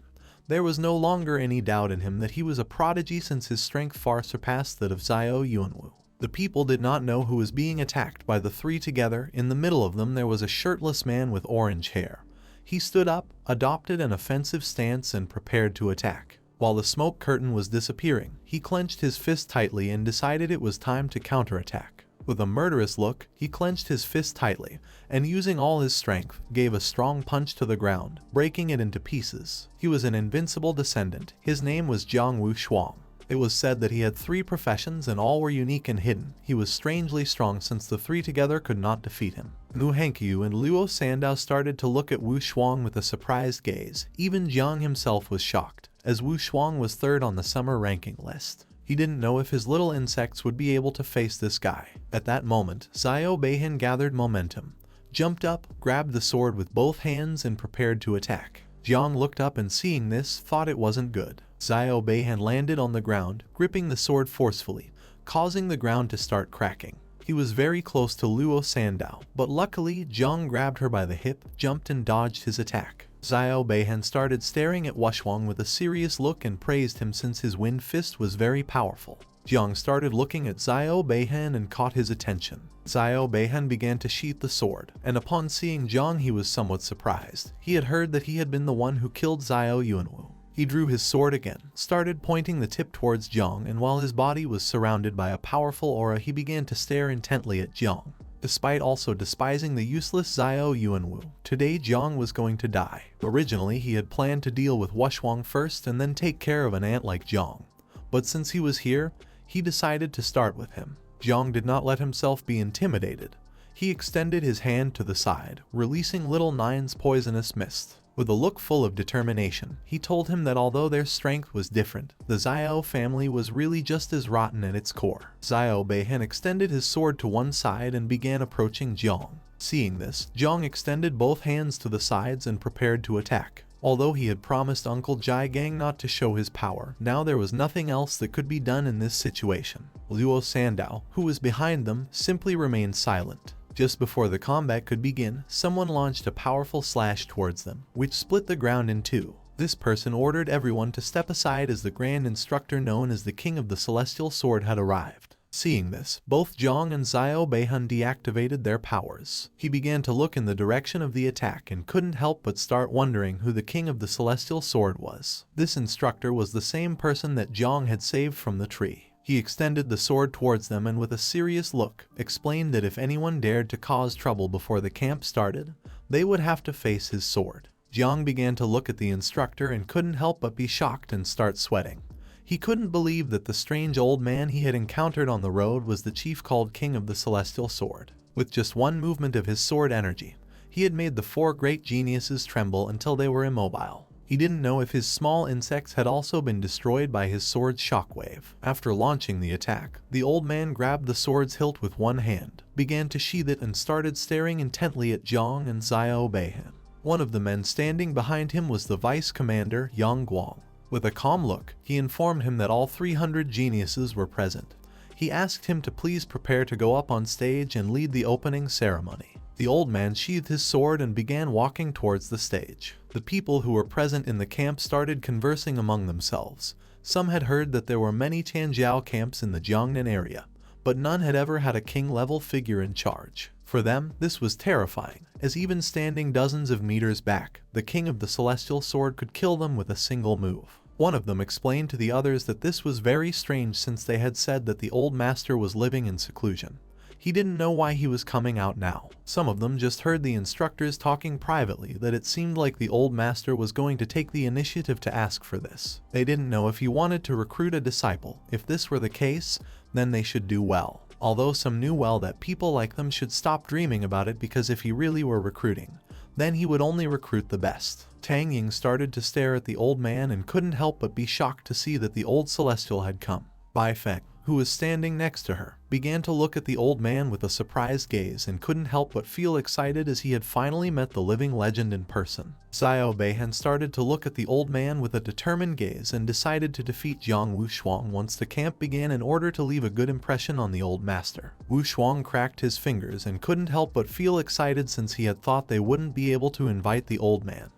there was no longer any doubt in him that he was a prodigy since his strength far surpassed that of Xiao Yuanwu. The people did not know who was being attacked by the 3 together. In the middle of them there was a shirtless man with orange hair. He stood up, adopted an offensive stance and prepared to attack. While the smoke curtain was disappearing, he clenched his fist tightly and decided it was time to counterattack. With a murderous look, he clenched his fist tightly, and using all his strength, gave a strong punch to the ground, breaking it into pieces. He was an invincible descendant. His name was Jiang Wu Shuang. It was said that he had 3 professions and all were unique and hidden. He was strangely strong since the 3 together could not defeat him. Mu Hankyu and Luo Sandow started to look at Wu Shuang with a surprised gaze. Even Jiang himself was shocked, as Wu Shuang was 3rd on the summer ranking list. He didn't know if his little insects would be able to face this guy. At that moment, Xiao Beihan gathered momentum, jumped up, grabbed the sword with both hands and prepared to attack. Jiang looked up and seeing this, thought it wasn't good. Xiao Beihan landed on the ground, gripping the sword forcefully, causing the ground to start cracking. He was very close to Luo Sandao, but luckily Jiang grabbed her by the hip, jumped and dodged his attack. Xiao Beihan started staring at Wushwang with a serious look and praised him since his wind fist was very powerful. Jiang started looking at Xiao Beihan and caught his attention. Xiao Beihan began to sheath the sword, and upon seeing Jiang he was somewhat surprised. He had heard that he had been the one who killed Xiao Yuanwu. He drew his sword again, started pointing the tip towards Jiang, and while his body was surrounded by a powerful aura he began to stare intently at Jiang. Despite also despising the useless Xiao Yuanwu, today Jiang was going to die. Originally he had planned to deal with Wushwang first and then take care of an ant like Jiang. But since he was here, he decided to start with him. Jiang did not let himself be intimidated. He extended his hand to the side, releasing Little Nine's poisonous mist. With a look full of determination, he told him that although their strength was different, the Xiao family was really just as rotten at its core. Xiao Beihan extended his sword to one side and began approaching Jiang. Seeing this, Jiang extended both hands to the sides and prepared to attack. Although he had promised Uncle Jai Gang not to show his power, now there was nothing else that could be done in this situation. Luo Sandao, who was behind them, simply remained silent. Just before the combat could begin, someone launched a powerful slash towards them, which split the ground in two. This person ordered everyone to step aside as the Grand Instructor known as the King of the Celestial Sword had arrived. Seeing this, both Jiang and Xiao Beihan deactivated their powers. He began to look in the direction of the attack and couldn't help but start wondering who the King of the Celestial Sword was. This instructor was the same person that Jiang had saved from the tree. He extended the sword towards them and with a serious look, explained that if anyone dared to cause trouble before the camp started, they would have to face his sword. Jiang began to look at the instructor and couldn't help but be shocked and start sweating. He couldn't believe that the strange old man he had encountered on the road was the chief called King of the Celestial Sword. With just one movement of his sword energy, he had made the four great geniuses tremble until they were immobile. He didn't know if his small insects had also been destroyed by his sword's shockwave. After launching the attack, the old man grabbed the sword's hilt with one hand, began to sheath it and started staring intently at Jiang and Xiao Beihan. One of the men standing behind him was the Vice Commander Yang Guang. With a calm look, he informed him that all 300 geniuses were present. He asked him to please prepare to go up on stage and lead the opening ceremony. The old man sheathed his sword and began walking towards the stage. The people who were present in the camp started conversing among themselves. Some had heard that there were many Tianjiao camps in the Jiangnan area, but none had ever had a king-level figure in charge. For them, this was terrifying, as even standing dozens of meters back, the King of the Celestial Sword could kill them with a single move. One of them explained to the others that this was very strange since they had said that the old master was living in seclusion. He didn't know why he was coming out now. Some of them just heard the instructors talking privately that it seemed like the old master was going to take the initiative to ask for this. They didn't know if he wanted to recruit a disciple. If this were the case, then they should do well. Although some knew well that people like them should stop dreaming about it because if he really were recruiting, then he would only recruit the best. Tang Ying started to stare at the old man and couldn't help but be shocked to see that the old celestial had come. Bai Feng, who was standing next to her, began to look at the old man with a surprised gaze and couldn't help but feel excited as he had finally met the living legend in person. Xiao Beihan started to look at the old man with a determined gaze and decided to defeat Jiang Wushwang once the camp began in order to leave a good impression on the old master. Wushwang cracked his fingers and couldn't help but feel excited since he had thought they wouldn't be able to invite the old man.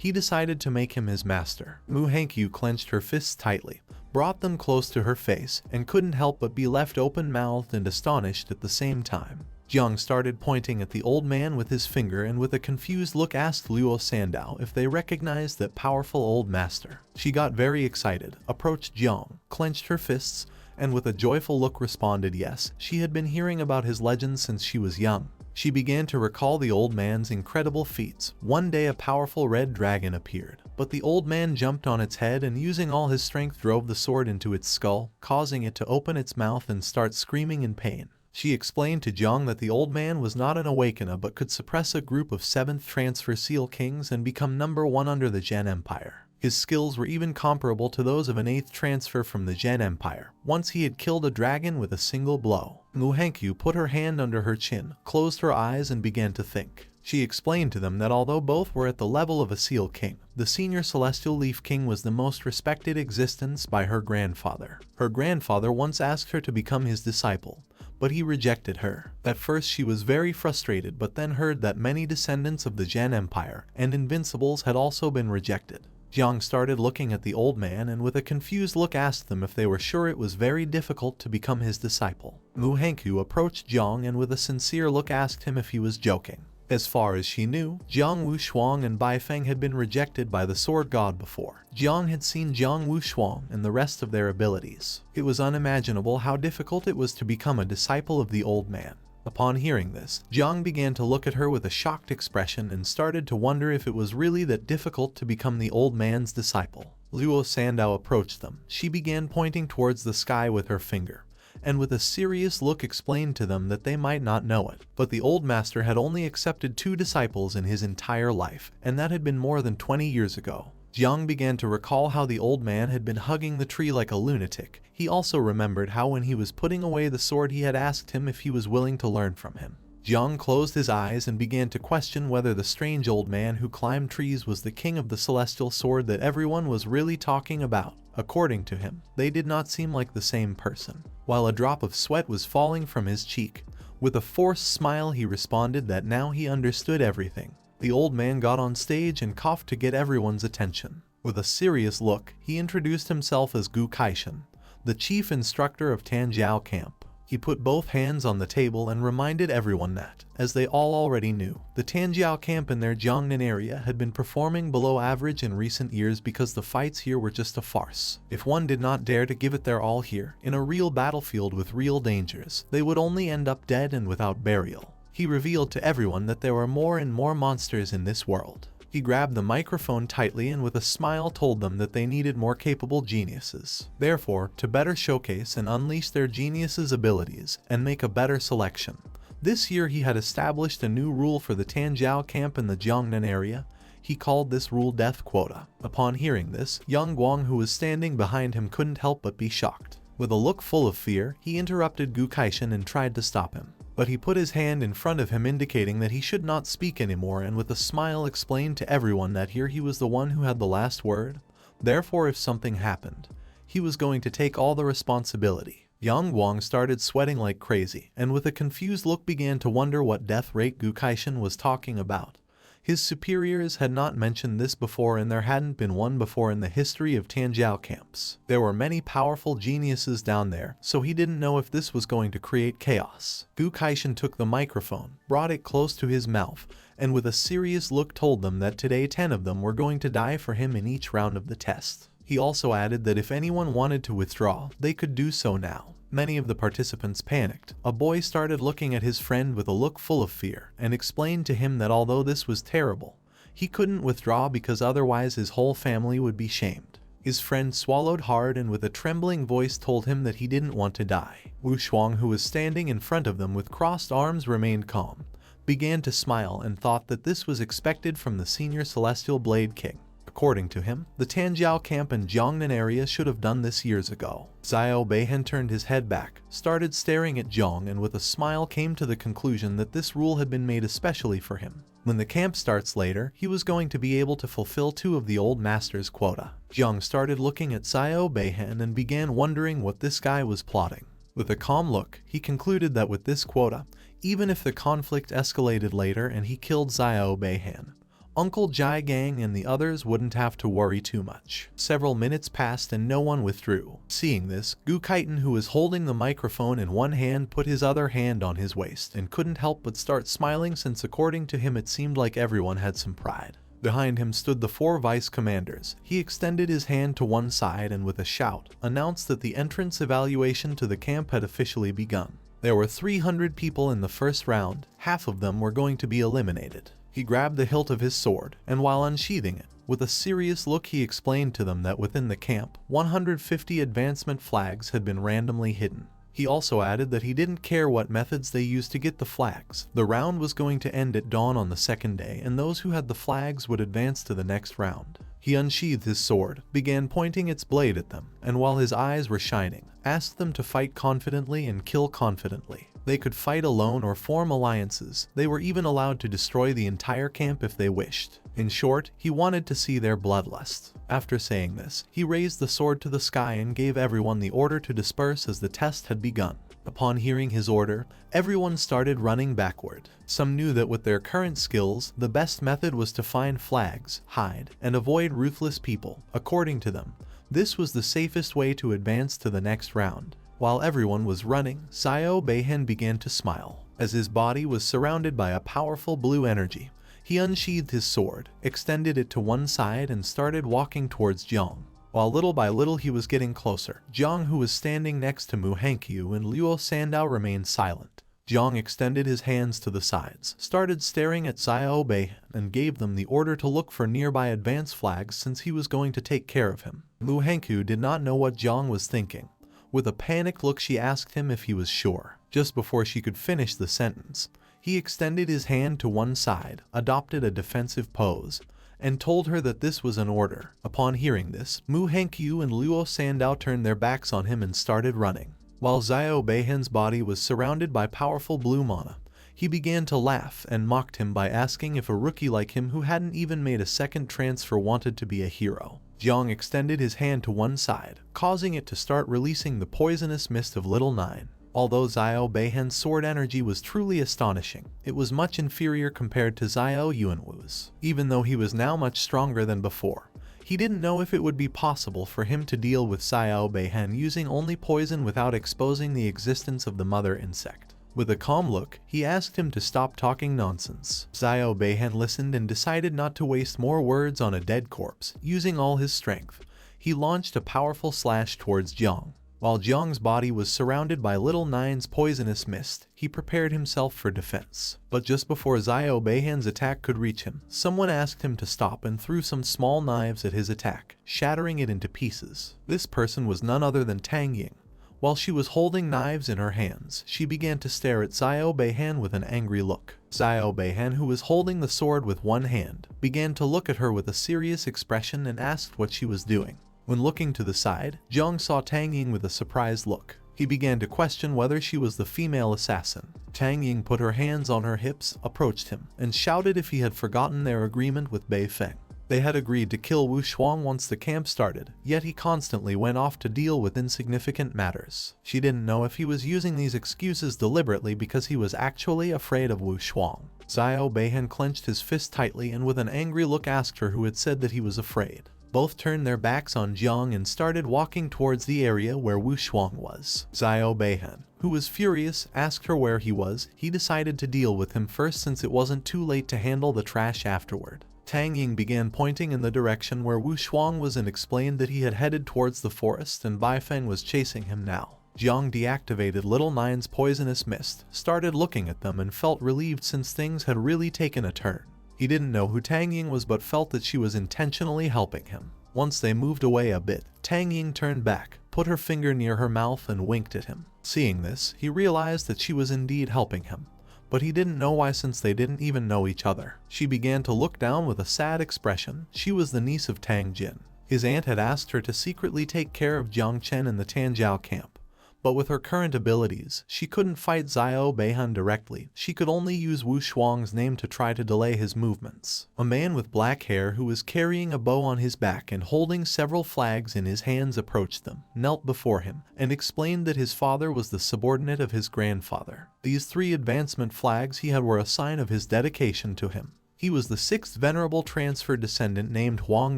He decided to make him his master. Mu Hankyu clenched her fists tightly, brought them close to her face, and couldn't help but be left open-mouthed and astonished at the same time. Jiang started pointing at the old man with his finger and with a confused look asked Luo Sandao if they recognized that powerful old master. She got very excited, approached Jiang, clenched her fists, and with a joyful look responded yes, she had been hearing about his legends since she was young. She began to recall the old man's incredible feats. One day a powerful red dragon appeared, but the old man jumped on its head and using all his strength drove the sword into its skull, causing it to open its mouth and start screaming in pain. She explained to Jiang that the old man was not an awakener but could suppress a group of 7th transfer seal kings and become number 1 under the Zhen Empire. His skills were even comparable to those of an 8th transfer from the Zhen Empire. Once he had killed a dragon with a single blow. Mu Hankyu put her hand under her chin, closed her eyes and began to think. She explained to them that although both were at the level of a Seal King, the senior Celestial Leaf King was the most respected existence by her grandfather. Her grandfather once asked her to become his disciple, but he rejected her. At first she was very frustrated, but then heard that many descendants of the Zhen Empire and Invincibles had also been rejected. Jiang started looking at the old man and with a confused look asked them if they were sure it was very difficult to become his disciple. Mu Hankyu approached Jiang and with a sincere look asked him if he was joking. As far as she knew, Jiang Wushuang and Baifeng had been rejected by the Sword God before. Jiang had seen Jiang Wushuang and the rest of their abilities. It was unimaginable how difficult it was to become a disciple of the old man. Upon hearing this, Jiang began to look at her with a shocked expression and started to wonder if it was really that difficult to become the old man's disciple. Luo Sandao approached them. She began pointing towards the sky with her finger, and with a serious look explained to them that they might not know it, but the old master had only accepted 2 disciples in his entire life, and that had been more than 20 years ago. Jiang began to recall how the old man had been hugging the tree like a lunatic. He also remembered how when he was putting away the sword he had asked him if he was willing to learn from him. Jiang closed his eyes and began to question whether the strange old man who climbed trees was the king of the celestial sword that everyone was really talking about. According to him, they did not seem like the same person. While a drop of sweat was falling from his cheek, with a forced smile he responded that now he understood everything. The old man got on stage and coughed to get everyone's attention. With a serious look, he introduced himself as Gu Kaishan, the chief instructor of Tanjiao Camp. He put both hands on the table and reminded everyone that, as they all already knew, the Tanjiao camp in their Jiangnan area had been performing below average in recent years because the fights here were just a farce. If one did not dare to give it their all here, in a real battlefield with real dangers, they would only end up dead and without burial. He revealed to everyone that there were more and more monsters in this world. He grabbed the microphone tightly and with a smile told them that they needed more capable geniuses. Therefore, to better showcase and unleash their geniuses' abilities and make a better selection. This year he had established a new rule for the Tanjiao camp in the Jiangnan area. He called this rule Death Quota. Upon hearing this, Yang Guang, who was standing behind him, couldn't help but be shocked. With a look full of fear, he interrupted Gu Kaishan and tried to stop him. But he put his hand in front of him indicating that he should not speak anymore and with a smile explained to everyone that here he was the one who had the last word. Therefore if something happened, he was going to take all the responsibility. Yang Guang started sweating like crazy and with a confused look began to wonder what death rate Gu Kaishan was talking about. His superiors had not mentioned this before and there hadn't been one before in the history of Tanjiao camps. There were many powerful geniuses down there, so he didn't know if this was going to create chaos. Gu Kaishan took the microphone, brought it close to his mouth, and with a serious look told them that today 10 of them were going to die for him in each round of the test. He also added that if anyone wanted to withdraw, they could do so now. Many of the participants panicked. A boy started looking at his friend with a look full of fear and explained to him that although this was terrible, he couldn't withdraw because otherwise his whole family would be shamed. His friend swallowed hard and with a trembling voice told him that he didn't want to die. Wu Shuang, who was standing in front of them with crossed arms, remained calm, began to smile and thought that this was expected from the senior Celestial Blade King. According to him, the Tanjiao camp in Jiangnan area should have done this years ago. Xiao Beihen turned his head back, started staring at Jiang and with a smile came to the conclusion that this rule had been made especially for him. When the camp starts later, he was going to be able to fulfill 2 of the old master's quota. Jiang started looking at Xiao Beihen and began wondering what this guy was plotting. With a calm look, he concluded that with this quota, even if the conflict escalated later and he killed Xiao Beihen, Uncle Jai Gang and the others wouldn't have to worry too much. Several minutes passed and no one withdrew. Seeing this, Gu Kaiten, who was holding the microphone in one hand, put his other hand on his waist and couldn't help but start smiling since according to him it seemed like everyone had some pride. Behind him stood the 4 vice commanders. He extended his hand to one side and with a shout, announced that the entrance evaluation to the camp had officially begun. There were 300 people in the first round, half of them were going to be eliminated. He grabbed the hilt of his sword, and while unsheathing it, with a serious look he explained to them that within the camp, 150 advancement flags had been randomly hidden. He also added that he didn't care what methods they used to get the flags. The round was going to end at dawn on the second day, and those who had the flags would advance to the next round. He unsheathed his sword, began pointing its blade at them, and while his eyes were shining, asked them to fight confidently and kill confidently. They could fight alone or form alliances. They were even allowed to destroy the entire camp if they wished. In short, he wanted to see their bloodlust. After saying this, he raised the sword to the sky and gave everyone the order to disperse as the test had begun. Upon hearing his order, everyone started running backward. Some knew that with their current skills, the best method was to find flags, hide, and avoid ruthless people. According to them, this was the safest way to advance to the next round. While everyone was running, Xiao Beihen began to smile. As his body was surrounded by a powerful blue energy, he unsheathed his sword, extended it to one side, and started walking towards Jiang. While little by little he was getting closer, Jiang, who was standing next to Mu Hankyu and Luo Sandao, remained silent. Jiang extended his hands to the sides, started staring at Xiao Beihen, and gave them the order to look for nearby advance flags since he was going to take care of him. Mu Hankyu did not know what Jiang was thinking. With a panicked look, she asked him if he was sure. Just before she could finish the sentence, he extended his hand to one side, adopted a defensive pose, and told her that this was an order. Upon hearing this, Mu Hankyu and Luo Sandao turned their backs on him and started running. While Xiao Beihen's body was surrounded by powerful blue mana, he began to laugh and mocked him by asking if a rookie like him who hadn't even made a second transfer wanted to be a hero. Jiang extended his hand to one side, causing it to start releasing the poisonous mist of Little Nine. Although Xiao Beihen's sword energy was truly astonishing, it was much inferior compared to Xiao Yuanwu's. Even though he was now much stronger than before, he didn't know if it would be possible for him to deal with Xiao Beihen using only poison without exposing the existence of the mother insect. With a calm look, he asked him to stop talking nonsense. Xiao Beihen listened and decided not to waste more words on a dead corpse. Using all his strength, he launched a powerful slash towards Jiang. While Jiang's body was surrounded by Little Nine's poisonous mist, he prepared himself for defense. But just before Xiao Beihen's attack could reach him, someone asked him to stop and threw some small knives at his attack, shattering it into pieces. This person was none other than Tang Ying. While she was holding knives in her hands, she began to stare at Xiao Beihen with an angry look. Xiao Beihen, who was holding the sword with one hand, began to look at her with a serious expression and asked what she was doing. When looking to the side, Jiang saw Tang Ying with a surprised look. He began to question whether she was the female assassin. Tang Ying put her hands on her hips, approached him, and shouted if he had forgotten their agreement with Bei Feng. They had agreed to kill Wu Shuang once the camp started, yet he constantly went off to deal with insignificant matters. She didn't know if he was using these excuses deliberately because he was actually afraid of Wu Shuang. Xiao Beihen clenched his fist tightly and with an angry look asked her who had said that he was afraid. Both turned their backs on Jiang and started walking towards the area where Wu Shuang was. Xiao Beihen, who was furious, asked her where he was. He decided to deal with him first since it wasn't too late to handle the trash afterward. Tang Ying began pointing in the direction where Wu Shuang was and explained that he had headed towards the forest and Bai Feng was chasing him now. Jiang deactivated Little Nine's poisonous mist, started looking at them and felt relieved since things had really taken a turn. He didn't know who Tang Ying was but felt that she was intentionally helping him. Once they moved away a bit, Tang Ying turned back, put her finger near her mouth and winked at him. Seeing this, he realized that she was indeed helping him. But he didn't know why since they didn't even know each other. She began to look down with a sad expression. She was the niece of Tang Jin. His aunt had asked her to secretly take care of Jiang Chen in the Tanjiao camp. But with her current abilities, she couldn't fight Xiao Beihen directly. She could only use Wu Shuang's name to try to delay his movements. A man with black hair who was carrying a bow on his back and holding several flags in his hands approached them, knelt before him, and explained that his father was the subordinate of his grandfather. These 3 advancement flags he had were a sign of his dedication to him. He was the 6th venerable transfer descendant named Huang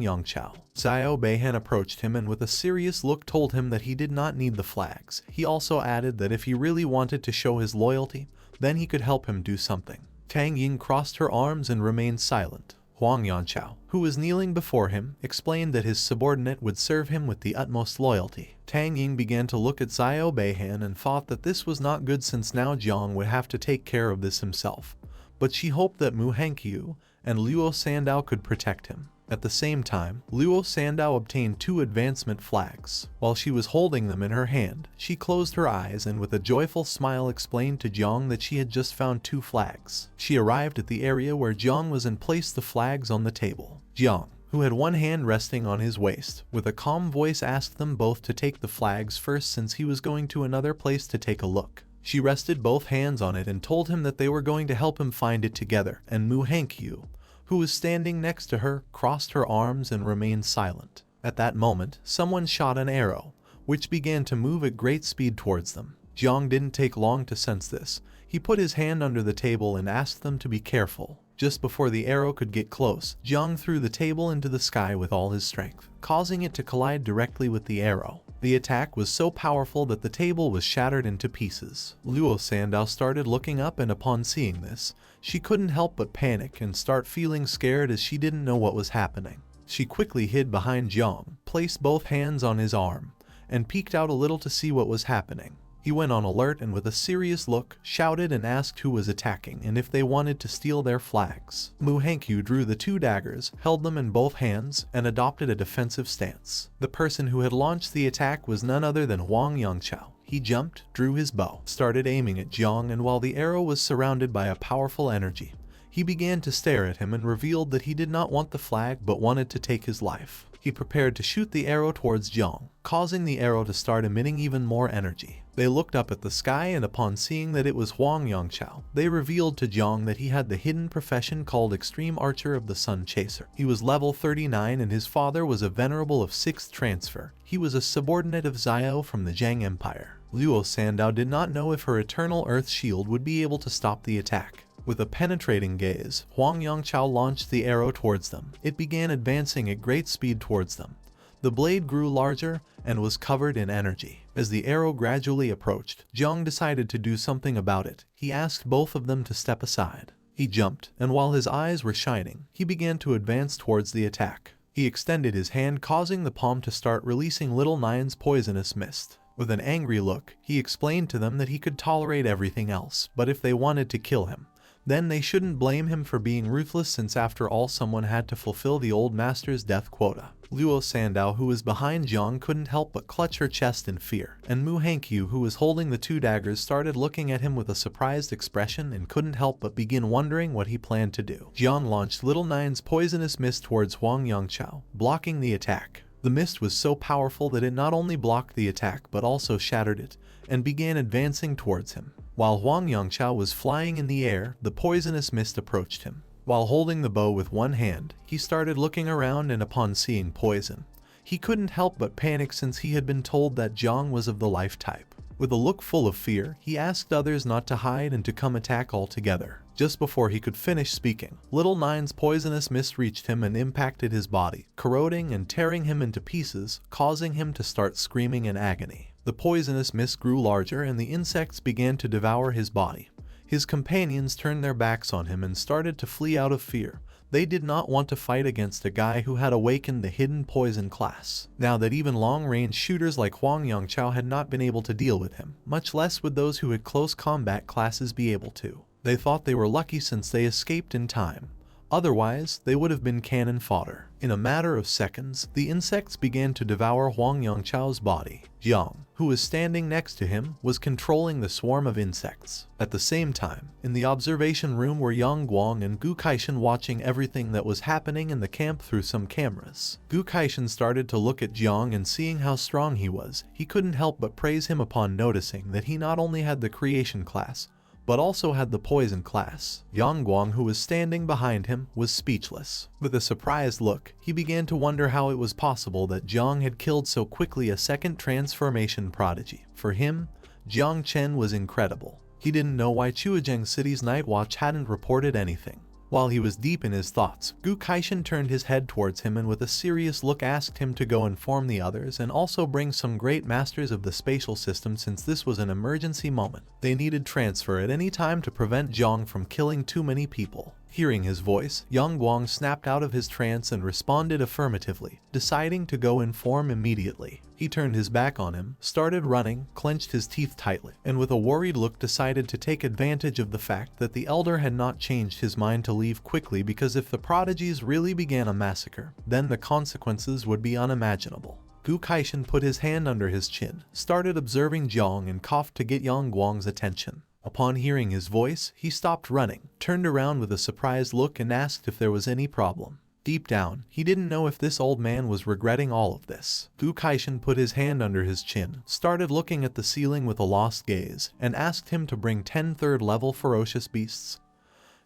Yongchao. Xiao Beihen approached him and with a serious look told him that he did not need the flags. He also added that if he really wanted to show his loyalty, then he could help him do something. Tang Ying crossed her arms and remained silent. Huang Yongchao, who was kneeling before him, explained that his subordinate would serve him with the utmost loyalty. Tang Ying began to look at Xiao Beihen and thought that this was not good since now Jiang would have to take care of this himself. But she hoped that Mu Hankyu and Luo Sandao could protect him. At the same time, Luo Sandao obtained 2 advancement flags. While she was holding them in her hand, she closed her eyes and with a joyful smile explained to Jiang that she had just found 2 flags. She arrived at the area where Jiang was and placed the flags on the table. Jiang, who had one hand resting on his waist, with a calm voice asked them both to take the flags first since he was going to another place to take a look. She rested both hands on it and told him that they were going to help him find it together, and Manhwa, who was standing next to her, crossed her arms and remained silent. At that moment, someone shot an arrow, which began to move at great speed towards them. Jang didn't take long to sense this. He put his hand under the table and asked them to be careful. Just before the arrow could get close, Jang threw the table into the sky with all his strength, causing it to collide directly with the arrow. The attack was so powerful that the table was shattered into pieces. Luo Sandow started looking up, and upon seeing this, she couldn't help but panic and start feeling scared as she didn't know what was happening. She quickly hid behind Jang, placed both hands on his arm, and peeked out a little to see what was happening. He went on alert and with a serious look, shouted and asked who was attacking and if they wanted to steal their flags. Manhwa drew the two daggers, held them in both hands, and adopted a defensive stance. The person who had launched the attack was none other than Huang Yangchao. He jumped, drew his bow, started aiming at Jiang, and while the arrow was surrounded by a powerful energy, he began to stare at him and revealed that he did not want the flag but wanted to take his life. He prepared to shoot the arrow towards Jiang, causing the arrow to start emitting even more energy. They looked up at the sky, and upon seeing that it was Huang Yangchao, they revealed to Jiang that he had the hidden profession called Extreme Archer of the Sun Chaser. He was level 39 and his father was a venerable of 6th transfer. He was a subordinate of Xiao from the Jang Empire. Luo Sandow did not know if her Eternal Earth Shield would be able to stop the attack. With a penetrating gaze, Huang Yangchao launched the arrow towards them. It began advancing at great speed towards them. The blade grew larger and was covered in energy. As the arrow gradually approached, Jiang decided to do something about it. He asked both of them to step aside. He jumped, and while his eyes were shining, he began to advance towards the attack. He extended his hand, causing the palm to start releasing Little Nine's poisonous mist. With an angry look, he explained to them that he could tolerate everything else, but if they wanted to kill him, then they shouldn't blame him for being ruthless, since after all someone had to fulfill the old master's death quota. Luo Sandow, who was behind Jiang, couldn't help but clutch her chest in fear, and Manhwa, who was holding the two daggers, started looking at him with a surprised expression and couldn't help but begin wondering what he planned to do. Jiang launched Little Nine's poisonous mist towards Huang Yangchao, blocking the attack. The mist was so powerful that it not only blocked the attack but also shattered it, and began advancing towards him. While Huang Yangchao was flying in the air, the poisonous mist approached him. While holding the bow with one hand, he started looking around, and upon seeing poison, he couldn't help but panic since he had been told that Jiang was of the life type. With a look full of fear, he asked others not to hide and to come attack all together. Just before he could finish speaking, Little Nine's poisonous mist reached him and impacted his body, corroding and tearing him into pieces, causing him to start screaming in agony. The poisonous mist grew larger and the insects began to devour his body. His companions turned their backs on him and started to flee out of fear. They did not want to fight against a guy who had awakened the hidden poison class. Now that even long-range shooters like Huang Yangchao had not been able to deal with him, much less would those who had close combat classes be able to. They thought they were lucky since they escaped in time. Otherwise, they would have been cannon fodder. In a matter of seconds, the insects began to devour Huang Yangchao's body. Jiang, who was standing next to him, was controlling the swarm of insects. At the same time, in the observation room were Yang Guang and Gu Kaishan, watching everything that was happening in the camp through some cameras. Gu Kaishan started to look at Jiang, and seeing how strong he was, he couldn't help but praise him upon noticing that he not only had the creation class, but also had the poison class. Yang Guang, who was standing behind him, was speechless. With a surprised look, he began to wonder how it was possible that Jiang had killed so quickly a second transformation prodigy. For him, Jiang Chen was incredible. He didn't know why Chuozheng City's Night Watch hadn't reported anything. While he was deep in his thoughts, Gu Kaishan turned his head towards him and with a serious look asked him to go inform the others and also bring some great masters of the spatial system, since this was an emergency moment. They needed transfer at any time to prevent Jiang from killing too many people. Hearing his voice, Yang Guang snapped out of his trance and responded affirmatively, deciding to go inform immediately. He turned his back on him, started running, clenched his teeth tightly, and with a worried look decided to take advantage of the fact that the elder had not changed his mind to leave quickly, because if the prodigies really began a massacre, then the consequences would be unimaginable. Gu Kaishan put his hand under his chin, started observing Jiang, and coughed to get Yang Guang's attention. Upon hearing his voice, he stopped running, turned around with a surprised look and asked if there was any problem. Deep down, he didn't know if this old man was regretting all of this. Fu Kaishan put his hand under his chin, started looking at the ceiling with a lost gaze, and asked him to bring 10 third-level ferocious beasts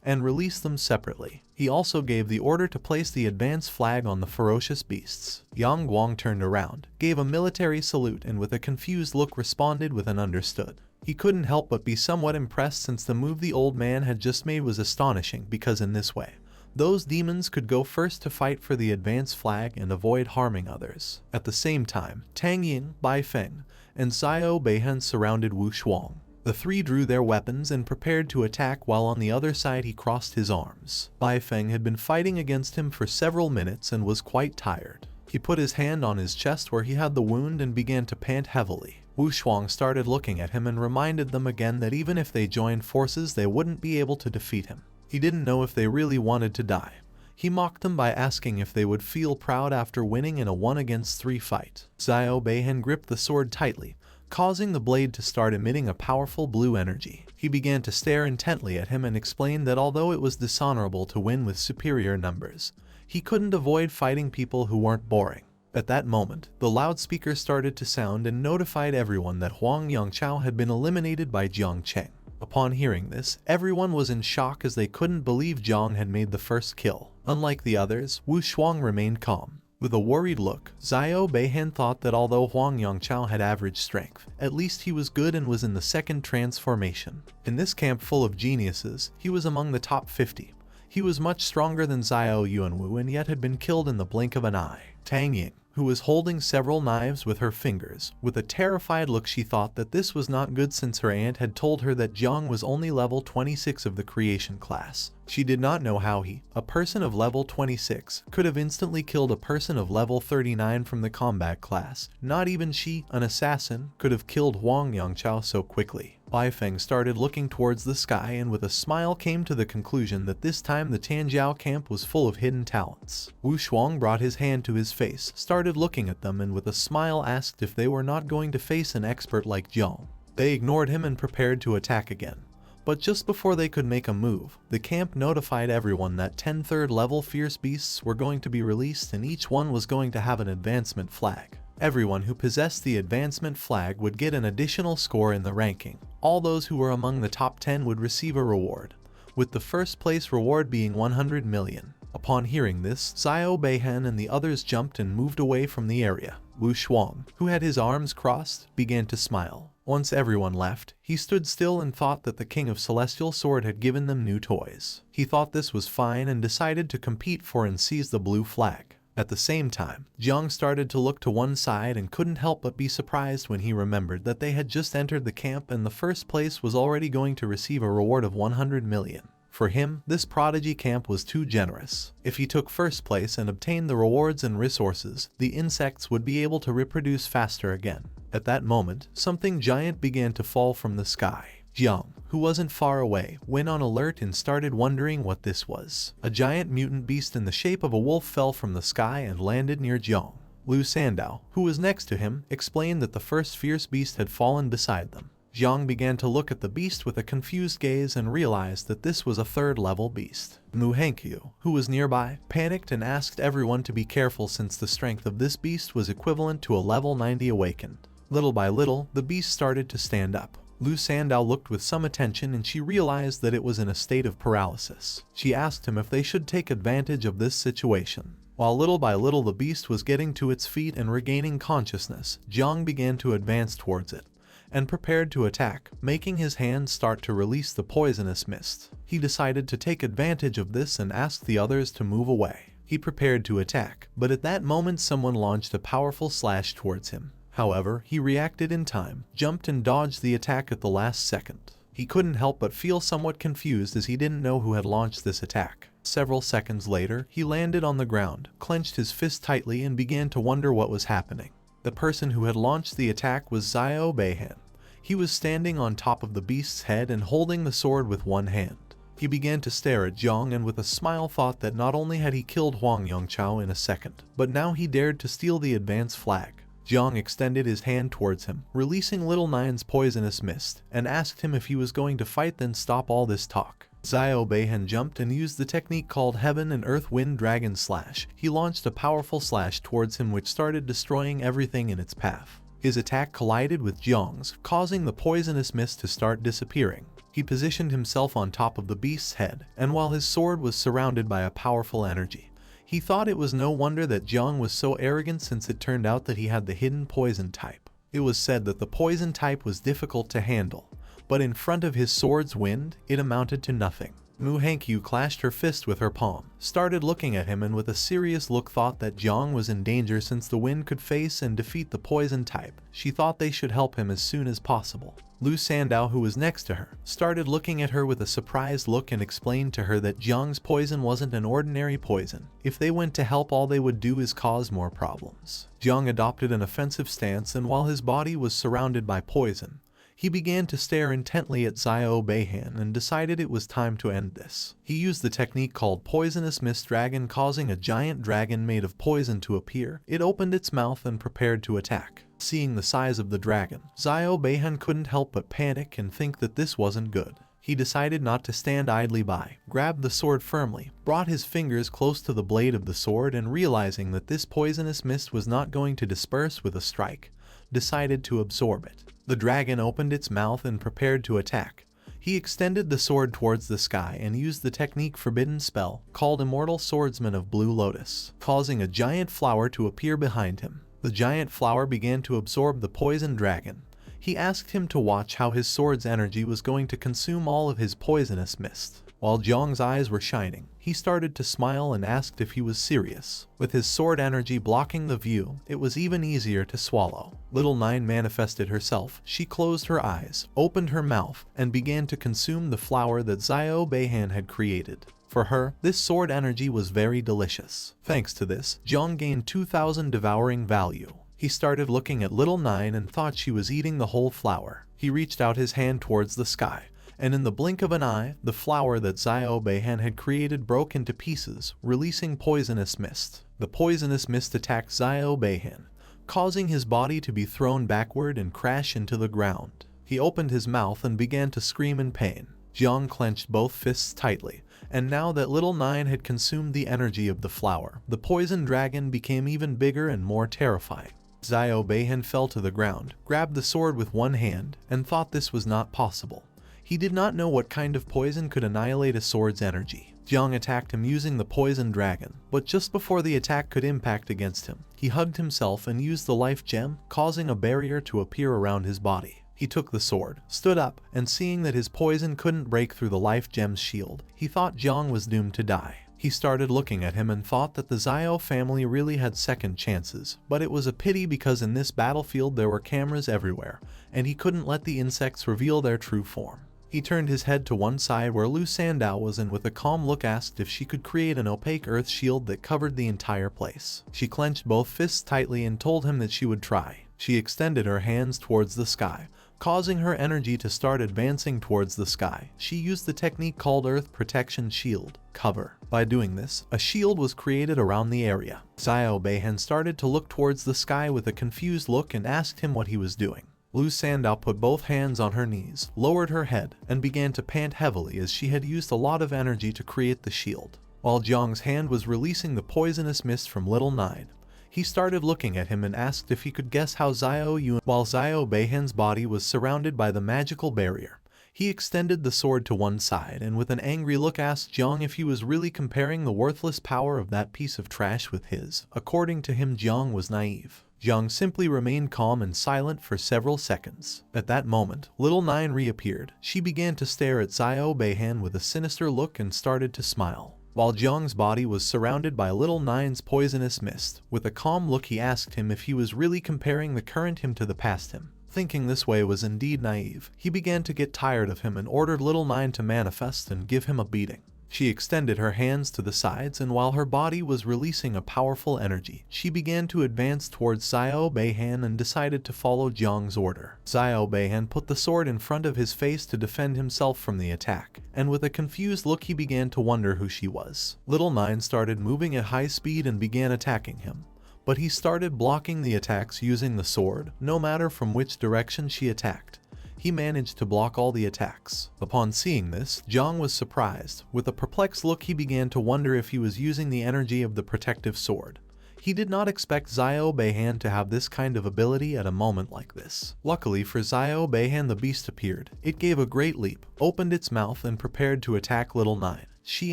and release them separately. He also gave the order to place the advance flag on the ferocious beasts. Yang Guang turned around, gave a military salute, and with a confused look responded with an understood. He couldn't help but be somewhat impressed, since the move the old man had just made was astonishing, because in this way, those demons could go first to fight for the advance flag and avoid harming others. At the same time, Tang Ying, Bai Feng, and Xiao Beihan surrounded Wu Shuang. The three drew their weapons and prepared to attack, while on the other side he crossed his arms. Bai Feng had been fighting against him for several minutes and was quite tired. He put his hand on his chest where he had the wound and began to pant heavily. Wu Shuang started looking at him and reminded them again that even if they joined forces, they wouldn't be able to defeat him. He didn't know if they really wanted to die. He mocked them by asking if they would feel proud after winning in a 1-against-3 fight. Xiao Beihan gripped the sword tightly, causing the blade to start emitting a powerful blue energy. He began to stare intently at him and explained that although it was dishonorable to win with superior numbers, he couldn't avoid fighting people who weren't boring. At that moment, the loudspeaker started to sound and notified everyone that Huang Yangchao had been eliminated by Jiang Chen. Upon hearing this, everyone was in shock, as they couldn't believe Jang had made the first kill. Unlike the others, Wu Shuang remained calm. With a worried look, Xiao Beihan thought that although Huang Yangchao had average strength, at least he was good and was in the second transformation. In this camp full of geniuses, he was among the top 50. He was much stronger than Xiao Yuanwu and yet had been killed in the blink of an eye. Tang Ying, who was holding several knives with her fingers, with a terrified look, she thought that this was not good, since her aunt had told her that Jiang was only level 26 of the creation class. She did not know how he, a person of level 26, could have instantly killed a person of level 39 from the combat class. Not even she, an assassin, could have killed Huang Yangchao so quickly. Bai Feng started looking towards the sky and with a smile came to the conclusion that this time the Tanjiao camp was full of hidden talents. Wu Shuang brought his hand to his face, started looking at them, and with a smile asked if they were not going to face an expert like Jiang. They ignored him and prepared to attack again. But just before they could make a move, the camp notified everyone that 10 third-level fierce beasts were going to be released, and each one was going to have an advancement flag. Everyone who possessed the advancement flag would get an additional score in the ranking. All those who were among the top 10 would receive a reward, with the first place reward being 100 million. Upon hearing this, Xiao Beihan and the others jumped and moved away from the area. Wu Shuang, who had his arms crossed, began to smile. Once everyone left, he stood still and thought that the King of Celestial Sword had given them new toys. He thought this was fine and decided to compete for and seize the blue flag. At the same time, Jiang started to look to one side and couldn't help but be surprised when he remembered that they had just entered the camp and the first place was already going to receive a reward of 100 million. For him, this Prodigy camp was too generous. If he took first place and obtained the rewards and resources, the insects would be able to reproduce faster again. At that moment, something giant began to fall from the sky. Jiang, who wasn't far away, went on alert and started wondering what this was. A giant mutant beast in the shape of a wolf fell from the sky and landed near Jiang. Liu Sandao, who was next to him, explained that the first fierce beast had fallen beside them. Jiang began to look at the beast with a confused gaze and realized that this was a third-level beast. Mu Hankyu, who was nearby, panicked and asked everyone to be careful since the strength of this beast was equivalent to a level 90 awakened. Little by little, the beast started to stand up. Liu Sandao looked with some attention and she realized that it was in a state of paralysis. She asked him if they should take advantage of this situation. While little by little the beast was getting to its feet and regaining consciousness, Jiang began to advance towards it and prepared to attack, making his hands start to release the poisonous mist. He decided to take advantage of this and asked the others to move away. He prepared to attack, but at that moment someone launched a powerful slash towards him. However, he reacted in time, jumped and dodged the attack at the last second. He couldn't help but feel somewhat confused as he didn't know who had launched this attack. Several seconds later, he landed on the ground, clenched his fist tightly and began to wonder what was happening. The person who had launched the attack was Xiao Beihan. He was standing on top of the beast's head and holding the sword with one hand. He began to stare at Jiang and with a smile thought that not only had he killed Huang Yangchao in a second, but now he dared to steal the advance flag. Jiang extended his hand towards him, releasing Little Nine's poisonous mist, and asked him if he was going to fight, then stop all this talk. Xiao Beihan jumped and used the technique called Heaven and Earth Wind Dragon Slash. He launched a powerful slash towards him which started destroying everything in its path. His attack collided with Jiang's, causing the poisonous mist to start disappearing. He positioned himself on top of the beast's head, and while his sword was surrounded by a powerful energy, he thought it was no wonder that Jiang was so arrogant, since it turned out that he had the hidden poison type. It was said that the poison type was difficult to handle, but in front of his sword's wind, it amounted to nothing. Mu Hankyu clashed her fist with her palm, started looking at him, and with a serious look thought that Jiang was in danger since the wind could face and defeat the poison type. She thought they should help him as soon as possible. Lu Sandao, who was next to her, started looking at her with a surprised look and explained to her that Jiang's poison wasn't an ordinary poison. If they went to help, all they would do is cause more problems. Jiang adopted an offensive stance, and while his body was surrounded by poison, he began to stare intently at Xiao Beihan and decided it was time to end this. He used the technique called Poisonous Mist Dragon, causing a giant dragon made of poison to appear. It opened its mouth and prepared to attack. Seeing the size of the dragon, Xiao Beihan couldn't help but panic and think that this wasn't good. He decided not to stand idly by, grabbed the sword firmly, brought his fingers close to the blade of the sword, and realizing that this poisonous mist was not going to disperse with a strike, decided to absorb it. The dragon opened its mouth and prepared to attack. He extended the sword towards the sky and used the technique Forbidden Spell, called Immortal Swordsman of Blue Lotus, causing a giant flower to appear behind him. The giant flower began to absorb the poison dragon. He asked him to watch how his sword's energy was going to consume all of his poisonous mist. While Jiang's eyes were shining, he started to smile and asked if he was serious. With his sword energy blocking the view, it was even easier to swallow. Little Nine manifested herself. She closed her eyes, opened her mouth, and began to consume the flower that Xiao Beihan had created. For her, this sword energy was very delicious. Thanks to this, Jiang gained 2,000 devouring value. He started looking at Little Nine and thought she was eating the whole flower. He reached out his hand towards the sky, and in the blink of an eye, the flower that Xiao Beihan had created broke into pieces, releasing poisonous mist. The poisonous mist attacked Xiao Beihan, causing his body to be thrown backward and crash into the ground. He opened his mouth and began to scream in pain. Jiang clenched both fists tightly, and now that Little Nine had consumed the energy of the flower, the poison dragon became even bigger and more terrifying. Xiao Beihan fell to the ground, grabbed the sword with one hand, and thought this was not possible. He did not know what kind of poison could annihilate a sword's energy. Jiang attacked him using the poison dragon, but just before the attack could impact against him, he hugged himself and used the life gem, causing a barrier to appear around his body. He took the sword, stood up, and seeing that his poison couldn't break through the life gem's shield, he thought Jiang was doomed to die. He started looking at him and thought that the Xiao family really had second chances, but it was a pity because in this battlefield there were cameras everywhere, and he couldn't let the insects reveal their true form. He turned his head to one side where Lu Sandao was and with a calm look asked if she could create an opaque earth shield that covered the entire place. She clenched both fists tightly and told him that she would try. She extended her hands towards the sky, causing her energy to start advancing towards the sky. She used the technique called Earth Protection Shield, cover. By doing this, a shield was created around the area. Xiao Beihan started to look towards the sky with a confused look and asked him what he was doing. Lu Sandao put both hands on her knees, lowered her head, and began to pant heavily as she had used a lot of energy to create the shield. While Jiang's hand was releasing the poisonous mist from Little Nine, he started looking at him and asked if he could guess how while Xiao Beihan's body was surrounded by the magical barrier. He extended the sword to one side and with an angry look asked Jiang if he was really comparing the worthless power of that piece of trash with his. According to him, Jiang was naive. Jiang simply remained calm and silent for several seconds. At that moment, Little Nine reappeared. She began to stare at Xiao Beihan with a sinister look and started to smile. While Jiang's body was surrounded by Little Nine's poisonous mist, with a calm look he asked him if he was really comparing the current him to the past him. Thinking this way was indeed naive, he began to get tired of him and ordered Little Nine to manifest and give him a beating. She extended her hands to the sides and while her body was releasing a powerful energy, she began to advance towards Xiao Beihan and decided to follow Jiang's order. Xiao Beihan put the sword in front of his face to defend himself from the attack, and with a confused look he began to wonder who she was. Little Nine started moving at high speed and began attacking him, but he started blocking the attacks using the sword, no matter from which direction she attacked. He managed to block all the attacks. Upon seeing this, Jang was surprised. With a perplexed look, he began to wonder if he was using the energy of the protective sword. He did not expect Xiao Beihan to have this kind of ability at a moment like this. Luckily for Xiao Beihan, the beast appeared. It gave a great leap, opened its mouth, and prepared to attack Little Nine. She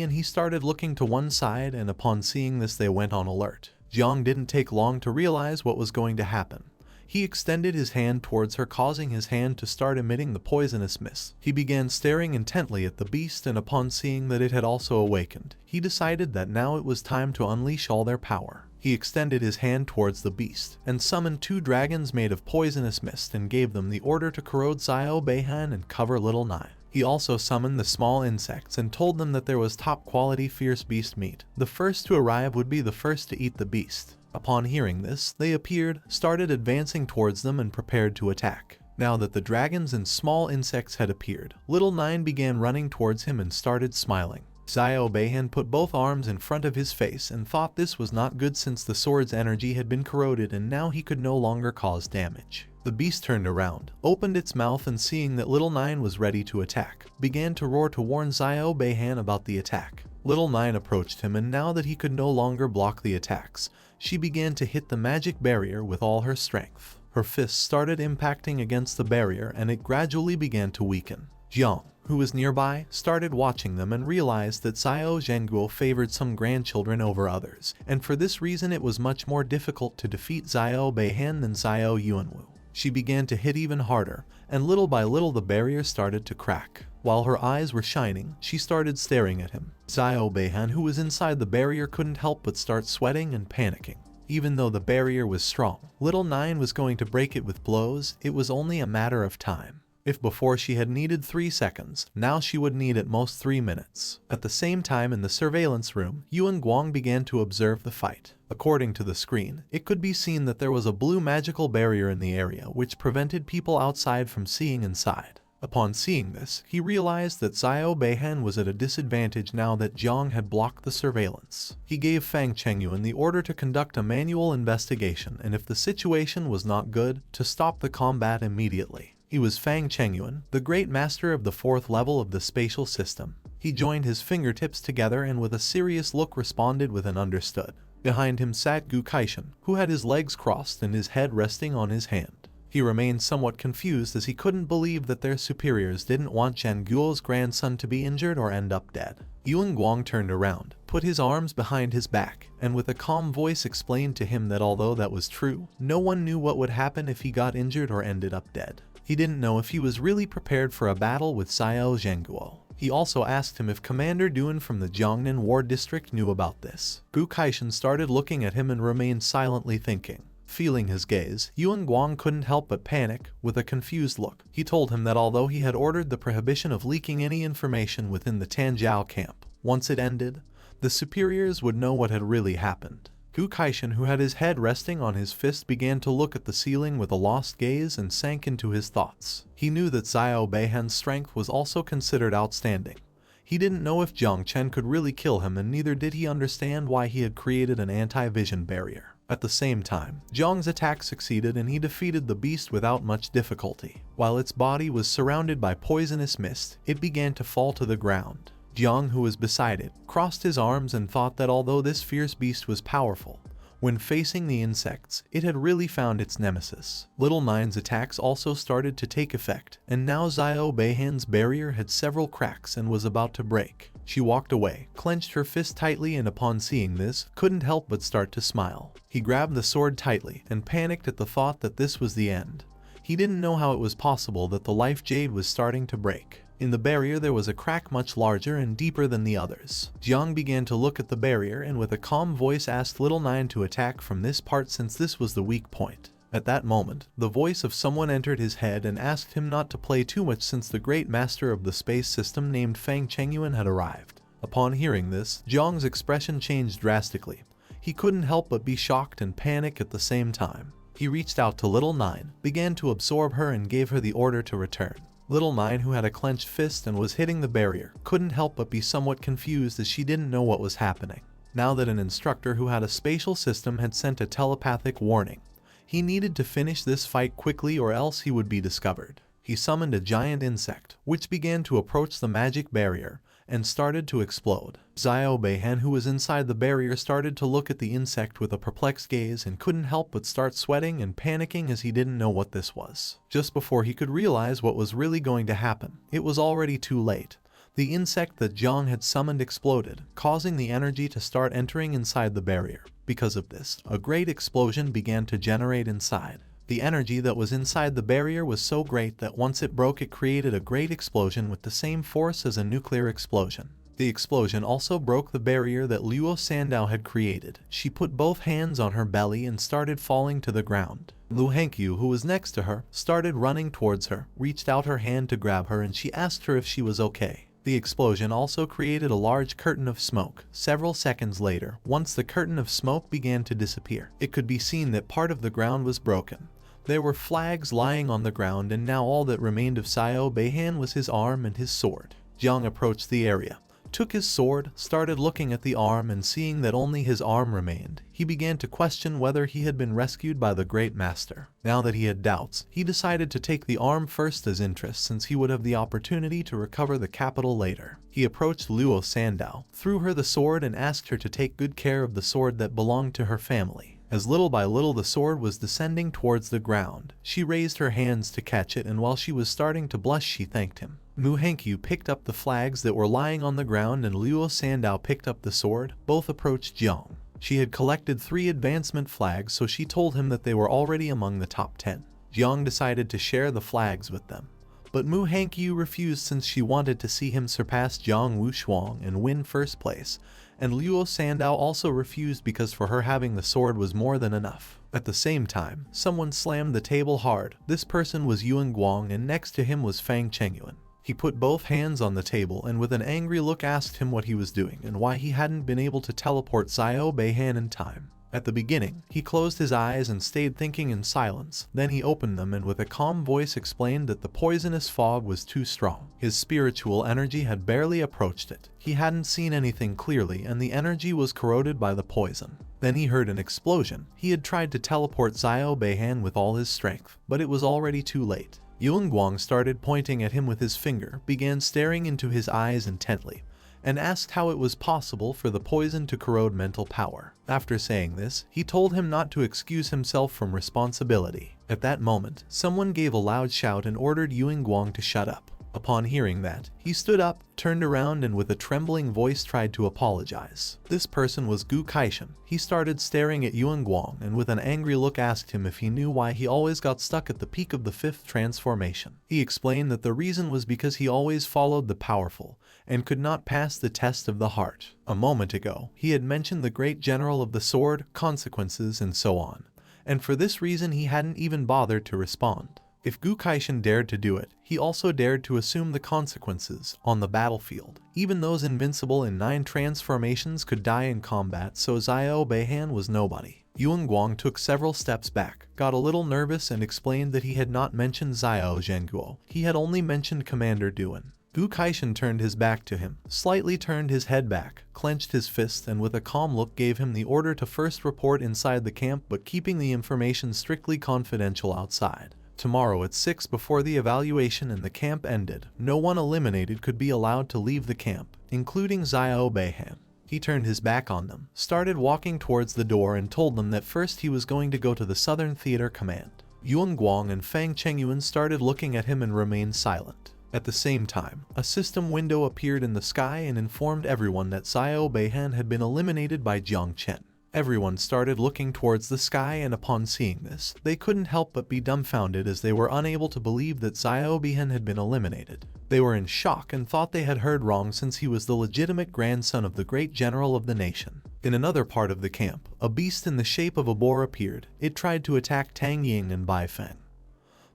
and he started looking to one side, and upon seeing this they went on alert. Jiang didn't take long to realize what was going to happen. He extended his hand towards her, causing his hand to start emitting the poisonous mist. He began staring intently at the beast, and upon seeing that it had also awakened, he decided that now it was time to unleash all their power. He extended his hand towards the beast and summoned 2 dragons made of poisonous mist and gave them the order to corrode Xiao Beihan and cover Little Nine. He also summoned the small insects and told them that there was top-quality fierce beast meat. The first to arrive would be the first to eat the beast. Upon hearing this, they appeared, started advancing towards them, and prepared to attack. Now that the dragons and small insects had appeared, Little Nine began running towards him and started smiling. Xiao Beihan put both arms in front of his face and thought this was not good since the sword's energy had been corroded and now he could no longer cause damage. The beast turned around, opened its mouth, and seeing that Little Nine was ready to attack, began to roar to warn Xiao Beihan about the attack. Little Nine approached him, and now that he could no longer block the attacks, she began to hit the magic barrier with all her strength. Her fists started impacting against the barrier and it gradually began to weaken. Jiang, who was nearby, started watching them and realized that Xiao Zhengguo favored some grandchildren over others, and for this reason it was much more difficult to defeat Xiao Beihan than Xiao Yuanwu. She began to hit even harder, and little by little the barrier started to crack. While her eyes were shining, she started staring at him. Xiao Beihan, who was inside the barrier, couldn't help but start sweating and panicking. Even though the barrier was strong, Little Nine was going to break it with blows. It was only a matter of time. If before she had needed 3 seconds, now she would need at most 3 minutes. At the same time, in the surveillance room, Yuan Guang began to observe the fight. According to the screen, it could be seen that there was a blue magical barrier in the area which prevented people outside from seeing inside. Upon seeing this, he realized that Xiao Beihan was at a disadvantage now that Jiang had blocked the surveillance. He gave Fang Chengyuan the order to conduct a manual investigation, and if the situation was not good, to stop the combat immediately. He was Fang Chengyuan, the great master of the 4th level of the spatial system. He joined his fingertips together and with a serious look responded with an understood. Behind him sat Gu Kaishan, who had his legs crossed and his head resting on his hand. He remained somewhat confused as he couldn't believe that their superiors didn't want Zhang Guo's grandson to be injured or end up dead. Yuan Guang turned around, put his arms behind his back, and with a calm voice explained to him that although that was true, no one knew what would happen if he got injured or ended up dead. He didn't know if he was really prepared for a battle with Xiao Zhengguo. He also asked him if Commander Duan from the Jiangnan War District knew about this. Gu Kaishan started looking at him and remained silently thinking. Feeling his gaze, Yuan Guang couldn't help but panic. With a confused look, he told him that although he had ordered the prohibition of leaking any information within the Tanjiao camp, once it ended, the superiors would know what had really happened. Gu Kaishan, who had his head resting on his fist, began to look at the ceiling with a lost gaze and sank into his thoughts. He knew that Xiao Beihan's strength was also considered outstanding. He didn't know if Jiang Chen could really kill him, and neither did he understand why he had created an anti-vision barrier. At the same time, Jiang's attack succeeded and he defeated the beast without much difficulty. While its body was surrounded by poisonous mist, it began to fall to the ground. Jiang, who was beside it, crossed his arms and thought that although this fierce beast was powerful, when facing the insects, it had really found its nemesis. Little Nine's attacks also started to take effect, and now Xiao Beihan's barrier had several cracks and was about to break. She walked away, clenched her fist tightly, and upon seeing this, couldn't help but start to smile. He grabbed the sword tightly and panicked at the thought that this was the end. He didn't know how it was possible that the life jade was starting to break. In the barrier there was a crack much larger and deeper than the others. Jiang began to look at the barrier and with a calm voice asked Little Nine to attack from this part since this was the weak point. At that moment, the voice of someone entered his head and asked him not to play too much since the great master of the space system named Fang Chengyuan had arrived. Upon hearing this, Jiang's expression changed drastically. He couldn't help but be shocked and panic at the same time. He reached out to Little Nine, began to absorb her and gave her the order to return. Little Nine, who had a clenched fist and was hitting the barrier, couldn't help but be somewhat confused as she didn't know what was happening. Now that an instructor who had a spatial system had sent a telepathic warning, he needed to finish this fight quickly or else he would be discovered. He summoned a giant insect, which began to approach the magic barrier and started to explode. Xiao Beihan, who was inside the barrier, started to look at the insect with a perplexed gaze and couldn't help but start sweating and panicking as he didn't know what this was. Just before he could realize what was really going to happen, it was already too late. The insect that Jang had summoned exploded, causing the energy to start entering inside the barrier. Because of this, a great explosion began to generate inside. The energy that was inside the barrier was so great that once it broke, it created a great explosion with the same force as a nuclear explosion. The explosion also broke the barrier that Luo Sandow had created. She put both hands on her belly and started falling to the ground. Lu Hankyu, who was next to her, started running towards her, reached out her hand to grab her, and she asked her if she was okay. The explosion also created a large curtain of smoke. Several seconds later, once the curtain of smoke began to disappear, it could be seen that part of the ground was broken. There were flags lying on the ground, and now all that remained of Xiao Beihan was his arm and his sword. Jiang approached the area, took his sword, started looking at the arm, and seeing that only his arm remained, he began to question whether he had been rescued by the Great Master. Now that he had doubts, he decided to take the arm first as interest, since he would have the opportunity to recover the capital later. He approached Luo Sandow, threw her the sword, and asked her to take good care of the sword that belonged to her family. As little by little the sword was descending towards the ground, she raised her hands to catch it, and while she was starting to blush, she thanked him. Mu Hankyu picked up the flags that were lying on the ground, and Luo Sandow picked up the sword. Both approached Jiang. She had collected 3 advancement flags, so she told him that they were already among the top 10. Jiang decided to share the flags with them, but Mu Hankyu refused since she wanted to see him surpass Jiang Wushuang and win first place, and Luo Sandow also refused because for her having the sword was more than enough. At the same time, someone slammed the table hard. This person was Yuan Guang, and next to him was Fang Chengyuan. He put both hands on the table and with an angry look asked him what he was doing and why he hadn't been able to teleport Xiao Beihan in time. At the beginning, he closed his eyes and stayed thinking in silence. Then he opened them and with a calm voice explained that the poisonous fog was too strong. His spiritual energy had barely approached it. He hadn't seen anything clearly, and the energy was corroded by the poison. Then he heard an explosion. He had tried to teleport Xiao Beihan with all his strength, but it was already too late. Yuan Guang started pointing at him with his finger, began staring into his eyes intently, and asked how it was possible for the poison to corrode mental power. After saying this, he told him not to excuse himself from responsibility. At that moment, someone gave a loud shout and ordered Yuan Guang to shut up. Upon hearing that, he stood up, turned around, and with a trembling voice tried to apologize. This person was Gu Kaishan. He started staring at Yuan Guang and with an angry look asked him if he knew why he always got stuck at the peak of the 5th transformation. He explained that the reason was because he always followed the powerful and could not pass the test of the heart. A moment ago, he had mentioned the great general of the sword, consequences, and so on, and for this reason he hadn't even bothered to respond. If Gu Kaishan dared to do it, he also dared to assume the consequences on the battlefield. Even those invincible in 9 transformations could die in combat, so Xiao Beihan was nobody. Yuan Guang took several steps back, got a little nervous, and explained that he had not mentioned Xiao Zhenguo. He had only mentioned Commander Duan. Gu Kaishan turned his back to him, slightly turned his head back, clenched his fist, and with a calm look gave him the order to first report inside the camp, but keeping the information strictly confidential outside. Tomorrow at 6 before the evaluation and the camp ended, no one eliminated could be allowed to leave the camp, including Xiao Beihan. He turned his back on them, started walking towards the door, and told them that first he was going to go to the Southern Theater Command. Yuan Guang and Fang Chengyuan started looking at him and remained silent. At the same time, a system window appeared in the sky and informed everyone that Xiao Beihan had been eliminated by Jiang Chen. Everyone started looking towards the sky, and upon seeing this, they couldn't help but be dumbfounded as they were unable to believe that Xiao Beihan had been eliminated. They were in shock and thought they had heard wrong since he was the legitimate grandson of the great general of the nation. In another part of the camp, a beast in the shape of a boar appeared. It tried to attack Tang Ying and Bai Feng,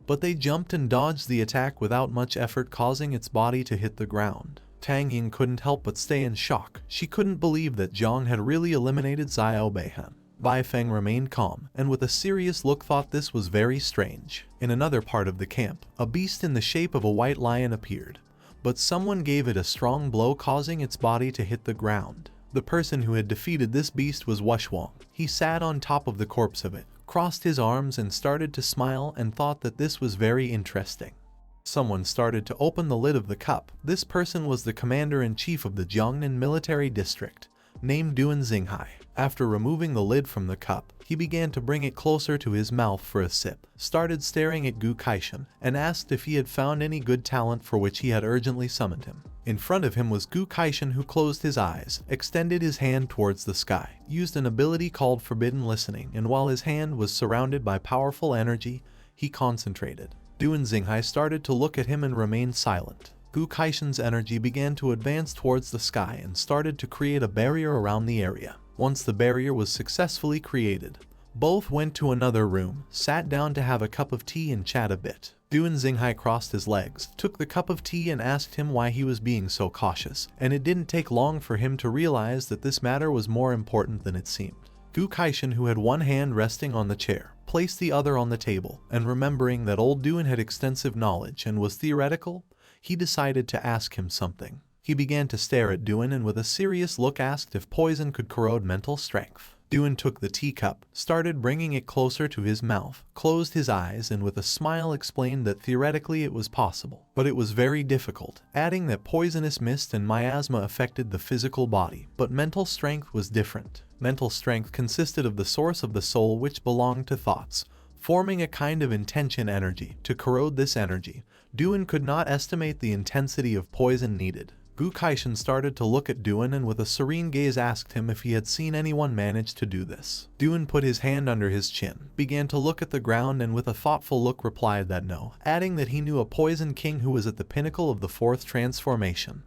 but they jumped and dodged the attack without much effort, causing its body to hit the ground. Tang Ying couldn't help but stay in shock. She couldn't believe that Jiang had really eliminated Xiao Beihan. Bai Feng remained calm, and with a serious look thought this was very strange. In another part of the camp, a beast in the shape of a white lion appeared, but someone gave it a strong blow, causing its body to hit the ground. The person who had defeated this beast was Wushuang. He sat on top of the corpse of it, crossed his arms, and started to smile and thought that this was very interesting. Someone started to open the lid of the cup. This person was the commander-in-chief of the Jiangnan military district, named Duan Xinghai. After removing the lid from the cup, he began to bring it closer to his mouth for a sip, started staring at Gu Kaishan, and asked if he had found any good talent for which he had urgently summoned him. In front of him was Gu Kaishan, who closed his eyes, extended his hand towards the sky, used an ability called Forbidden Listening, and while his hand was surrounded by powerful energy, he concentrated. Duan Xinghai started to look at him and remained silent. Gu Kaishan's energy began to advance towards the sky and started to create a barrier around the area. Once the barrier was successfully created, both went to another room, sat down to have a cup of tea and chat a bit. Duan Xinghai crossed his legs, took the cup of tea and asked him why he was being so cautious, and it didn't take long for him to realize that this matter was more important than it seemed. Gu Kaishan, who had one hand resting on the chair, placed the other on the table, and remembering that old Duan had extensive knowledge and was theoretical, he decided to ask him something. He began to stare at Duan and with a serious look asked if poison could corrode mental strength. Duan took the teacup, started bringing it closer to his mouth, closed his eyes and with a smile explained that theoretically it was possible, but it was very difficult, adding that poisonous mist and miasma affected the physical body, but mental strength was different. Mental strength consisted of the source of the soul which belonged to thoughts, forming a kind of intention energy. To corrode this energy, Duan could not estimate the intensity of poison needed. Gu Kaishan started to look at Duan and with a serene gaze asked him if he had seen anyone manage to do this. Duan put his hand under his chin, began to look at the ground and with a thoughtful look replied that no, adding that he knew a poison king who was at the pinnacle of the fourth transformation.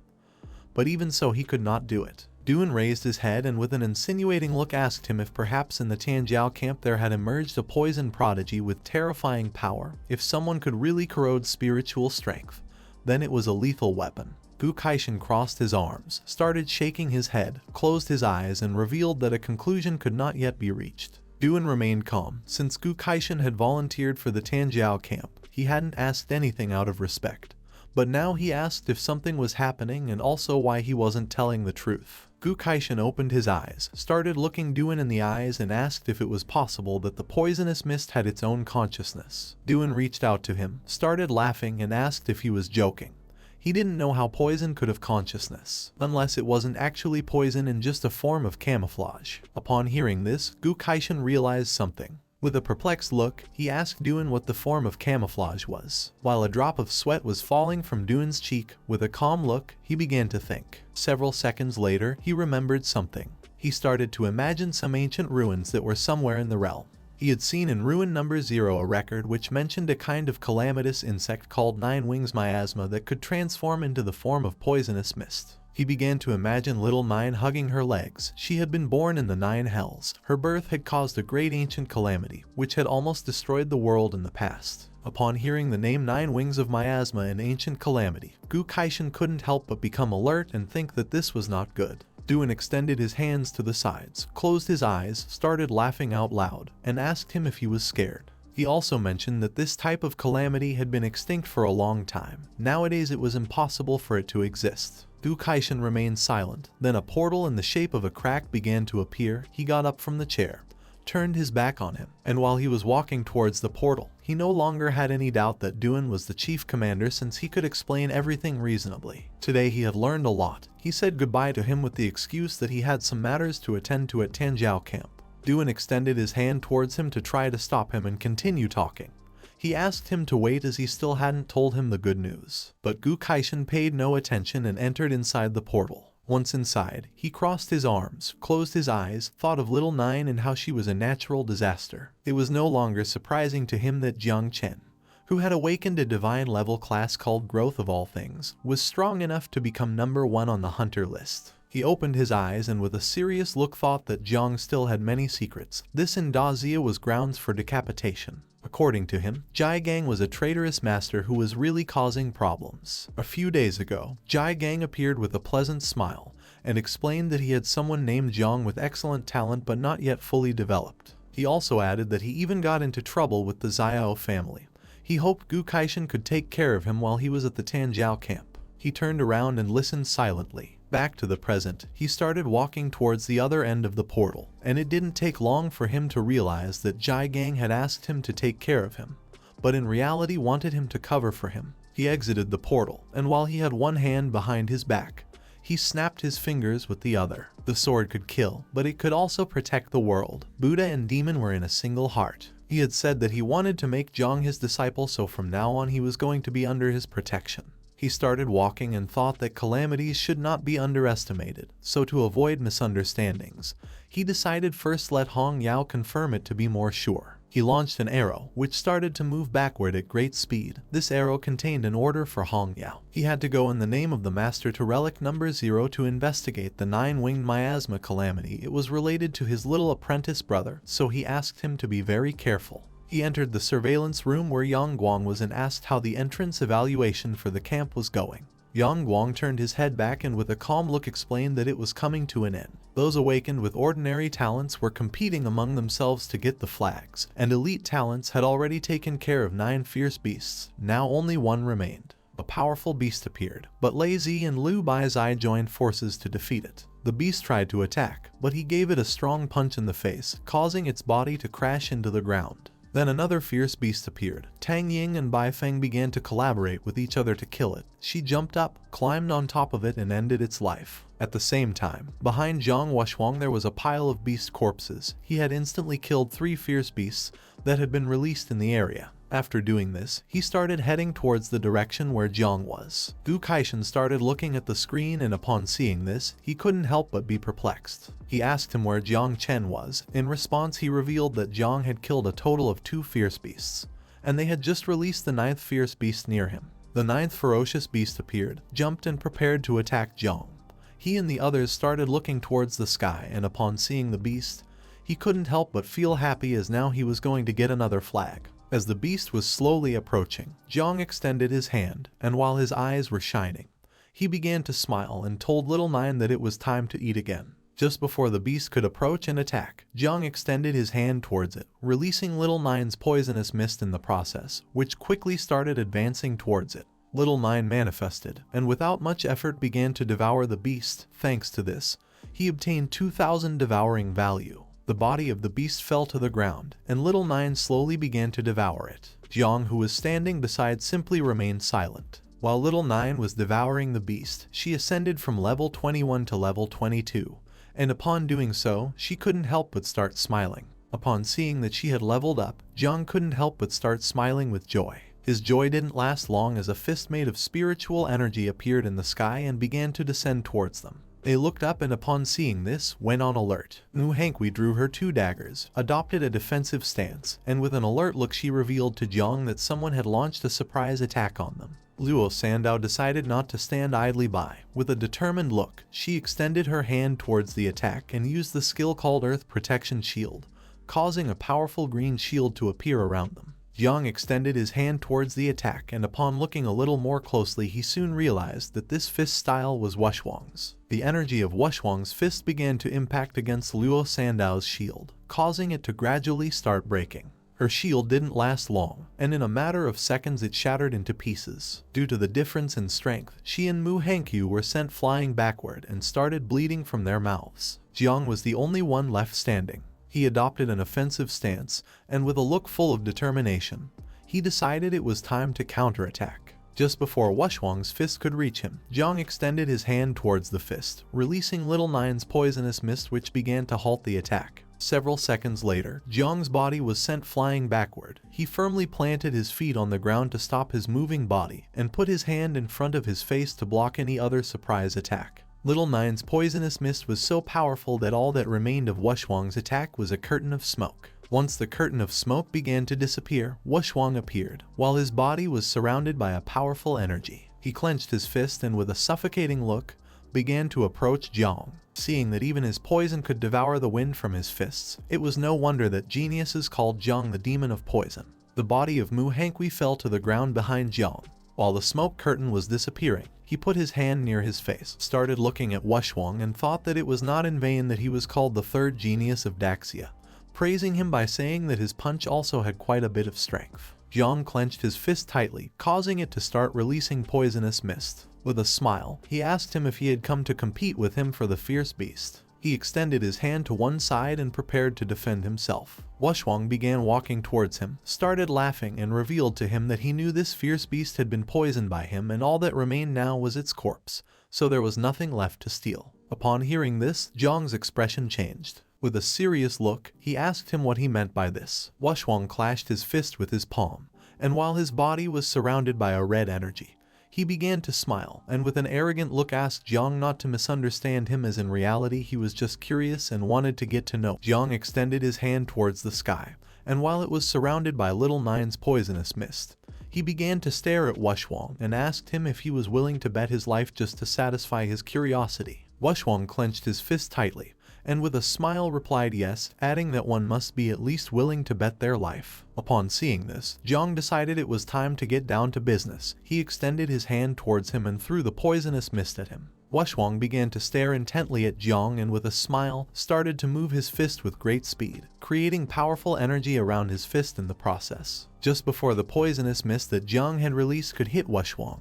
But even so he could not do it. Duan raised his head and with an insinuating look asked him if perhaps in the Tianjiao camp there had emerged a poison prodigy with terrifying power. If someone could really corrode spiritual strength, then it was a lethal weapon. Gu Kaishan crossed his arms, started shaking his head, closed his eyes and revealed that a conclusion could not yet be reached. Duan remained calm. Since Gu Kaishan had volunteered for the Tianjiao camp, he hadn't asked anything out of respect. But now he asked if something was happening and also why he wasn't telling the truth. Gu Kaishan opened his eyes, started looking Duan in the eyes and asked if it was possible that the poisonous mist had its own consciousness. Duan reached out to him, started laughing and asked if he was joking. He didn't know how poison could have consciousness, unless it wasn't actually poison and just a form of camouflage. Upon hearing this, Gu Kaishan realized something. With a perplexed look, he asked Duan what the form of camouflage was. While a drop of sweat was falling from Duan's cheek, with a calm look, he began to think. Several seconds later, he remembered something. He started to imagine some ancient ruins that were somewhere in the realm. He had seen in ruin number 0 a record which mentioned a kind of calamitous insect called 9 wings miasma that could transform into the form of poisonous mist. He began to imagine little 9 hugging her legs. She had been born in the 9 hells. Her birth had caused a great ancient calamity, which had almost destroyed the world in the past. Upon hearing the name 9 wings of miasma and ancient calamity, Gu Kaishan couldn't help but become alert and think that this was not good. Duan extended his hands to the sides, closed his eyes, started laughing out loud, and asked him if he was scared. He also mentioned that this type of calamity had been extinct for a long time. Nowadays it was impossible for it to exist. Gu Kaishan remained silent. Then a portal in the shape of a crack began to appear. He got up from the chair, turned his back on him, and while he was walking towards the portal, he no longer had any doubt that Duan was the chief commander since he could explain everything reasonably. Today he had learned a lot. He said goodbye to him with the excuse that he had some matters to attend to at Tianjiao camp. Duan extended his hand towards him to try to stop him and continue talking. He asked him to wait as he still hadn't told him the good news. But Gu Kaishan paid no attention and entered inside the portal. Once inside, he crossed his arms, closed his eyes, thought of little 9 and how she was a natural disaster. It was no longer surprising to him that Jiang Chen, who had awakened a divine level class called Growth of All Things, was strong enough to become number 1 on the hunter list. He opened his eyes and with a serious look thought that Jang still had many secrets. This in Dazia was grounds for decapitation. According to him, Jiang was a traitorous master who was really causing problems. A few days ago, Jiang appeared with a pleasant smile and explained that he had someone named Jang with excellent talent but not yet fully developed. He also added that he even got into trouble with the Xiao family. He hoped Gu Kaishan could take care of him while he was at the Tianjiao camp. He turned around and listened silently. Back to the present, he started walking towards the other end of the portal, and it didn't take long for him to realize that Jiang had asked him to take care of him, but in reality wanted him to cover for him. He exited the portal, and while he had one hand behind his back, he snapped his fingers with the other. The sword could kill, but it could also protect the world. Buddha and demon were in a single heart. He had said that he wanted to make Jang his disciple, so from now on he was going to be under his protection. He started walking and thought that calamities should not be underestimated, so to avoid misunderstandings, he decided first let Hong Yao confirm it to be more sure. He launched an arrow, which started to move backward at great speed. This arrow contained an order for Hong Yao. He had to go in the name of the master to relic number 0 to investigate the 9-winged miasma calamity. It was related to his little apprentice brother, so he asked him to be very careful. He entered the surveillance room where Yang Guang was and asked how the entrance evaluation for the camp was going. Yang Guang turned his head back and with a calm look explained that it was coming to an end. Those awakened with ordinary talents were competing among themselves to get the flags, and elite talents had already taken care of 9 fierce beasts. Now only one remained. A powerful beast appeared, but Lei Zi and Liu Baizai joined forces to defeat it. The beast tried to attack, but he gave it a strong punch in the face, causing its body to crash into the ground. Then another fierce beast appeared. Tang Ying and Bai Feng began to collaborate with each other to kill it. She jumped up, climbed on top of it and ended its life. At the same time, behind Zhang Wushuang there was a pile of beast corpses. He had instantly killed 3 fierce beasts that had been released in the area. After doing this, he started heading towards the direction where Jiang was. Gu Kaishan started looking at the screen and upon seeing this, he couldn't help but be perplexed. He asked him where Jiang Chen was. In response, he revealed that Jiang had killed a total of 2 fierce beasts, and they had just released the 9th fierce beast near him. The 9th ferocious beast appeared, jumped and prepared to attack Jiang. He and the others started looking towards the sky, and upon seeing the beast, he couldn't help but feel happy as now he was going to get another flag. As the beast was slowly approaching, Jiang extended his hand, and while his eyes were shining, he began to smile and told Little Nine that it was time to eat again. Just before the beast could approach and attack, Jiang extended his hand towards it, releasing Little Nine's poisonous mist in the process, which quickly started advancing towards it. Little Nine manifested, and without much effort began to devour the beast. Thanks to this, he obtained 2,000 devouring value. The body of the beast fell to the ground, and Little Nine slowly began to devour it. Jiang, who was standing beside, simply remained silent. While Little Nine was devouring the beast, she ascended from level 21 to level 22, and upon doing so, she couldn't help but start smiling. Upon seeing that she had leveled up, Jiang couldn't help but start smiling with joy. His joy didn't last long as a fist made of spiritual energy appeared in the sky and began to descend towards them. They looked up and upon seeing this, went on alert. Mu Hankui drew her 2 daggers, adopted a defensive stance, and with an alert look she revealed to Jiang that someone had launched a surprise attack on them. Luo Sandao decided not to stand idly by. With a determined look, she extended her hand towards the attack and used the skill called Earth Protection Shield, causing a powerful green shield to appear around them. Jiang extended his hand towards the attack, and upon looking a little more closely he soon realized that this fist style was Wushwang's. The energy of Wushwang's fist began to impact against Luo Sandao's shield, causing it to gradually start breaking. Her shield didn't last long, and in a matter of seconds it shattered into pieces. Due to the difference in strength, she and Mu Hankyu were sent flying backward and started bleeding from their mouths. Jiang was the only one left standing. He adopted an offensive stance, and with a look full of determination, he decided it was time to counterattack. Just before Wushwang's fist could reach him, Jiang extended his hand towards the fist, releasing Little Nine's poisonous mist which began to halt the attack. Several seconds later, Jiang's body was sent flying backward. He firmly planted his feet on the ground to stop his moving body, and put his hand in front of his face to block any other surprise attack. Little Nine's poisonous mist was so powerful that all that remained of Wushwang's attack was a curtain of smoke. Once the curtain of smoke began to disappear, Wushwang appeared, while his body was surrounded by a powerful energy. He clenched his fist and with a suffocating look, began to approach Jiang. Seeing that even his poison could devour the wind from his fists, it was no wonder that geniuses called Jiang the demon of poison. The body of Mu Hankui fell to the ground behind Jiang. While the smoke curtain was disappearing, he put his hand near his face, started looking at Wushwang and thought that it was not in vain that he was called the 3rd genius of Daxia, praising him by saying that his punch also had quite a bit of strength. Jiang clenched his fist tightly, causing it to start releasing poisonous mist. With a smile, he asked him if he had come to compete with him for the fierce beast. He extended his hand to one side and prepared to defend himself. Wushwang began walking towards him, started laughing, and revealed to him that he knew this fierce beast had been poisoned by him and all that remained now was its corpse, so there was nothing left to steal. Upon hearing this, Jiang's expression changed. With a serious look, he asked him what he meant by this. Wushwang clashed his fist with his palm, and while his body was surrounded by a red energy, he began to smile, and with an arrogant look asked Jiang not to misunderstand him, as in reality he was just curious and wanted to get to know. Jiang extended his hand towards the sky, and while it was surrounded by little Nine's poisonous mist, he began to stare at Wushwang and asked him if he was willing to bet his life just to satisfy his curiosity. Wushwang clenched his fist tightly, and with a smile replied yes, adding that one must be at least willing to bet their life. Upon seeing this, Jiang decided it was time to get down to business. He extended his hand towards him and threw the poisonous mist at him. Wushwang began to stare intently at Jiang and with a smile, started to move his fist with great speed, creating powerful energy around his fist in the process. Just before the poisonous mist that Jiang had released could hit Wushwang,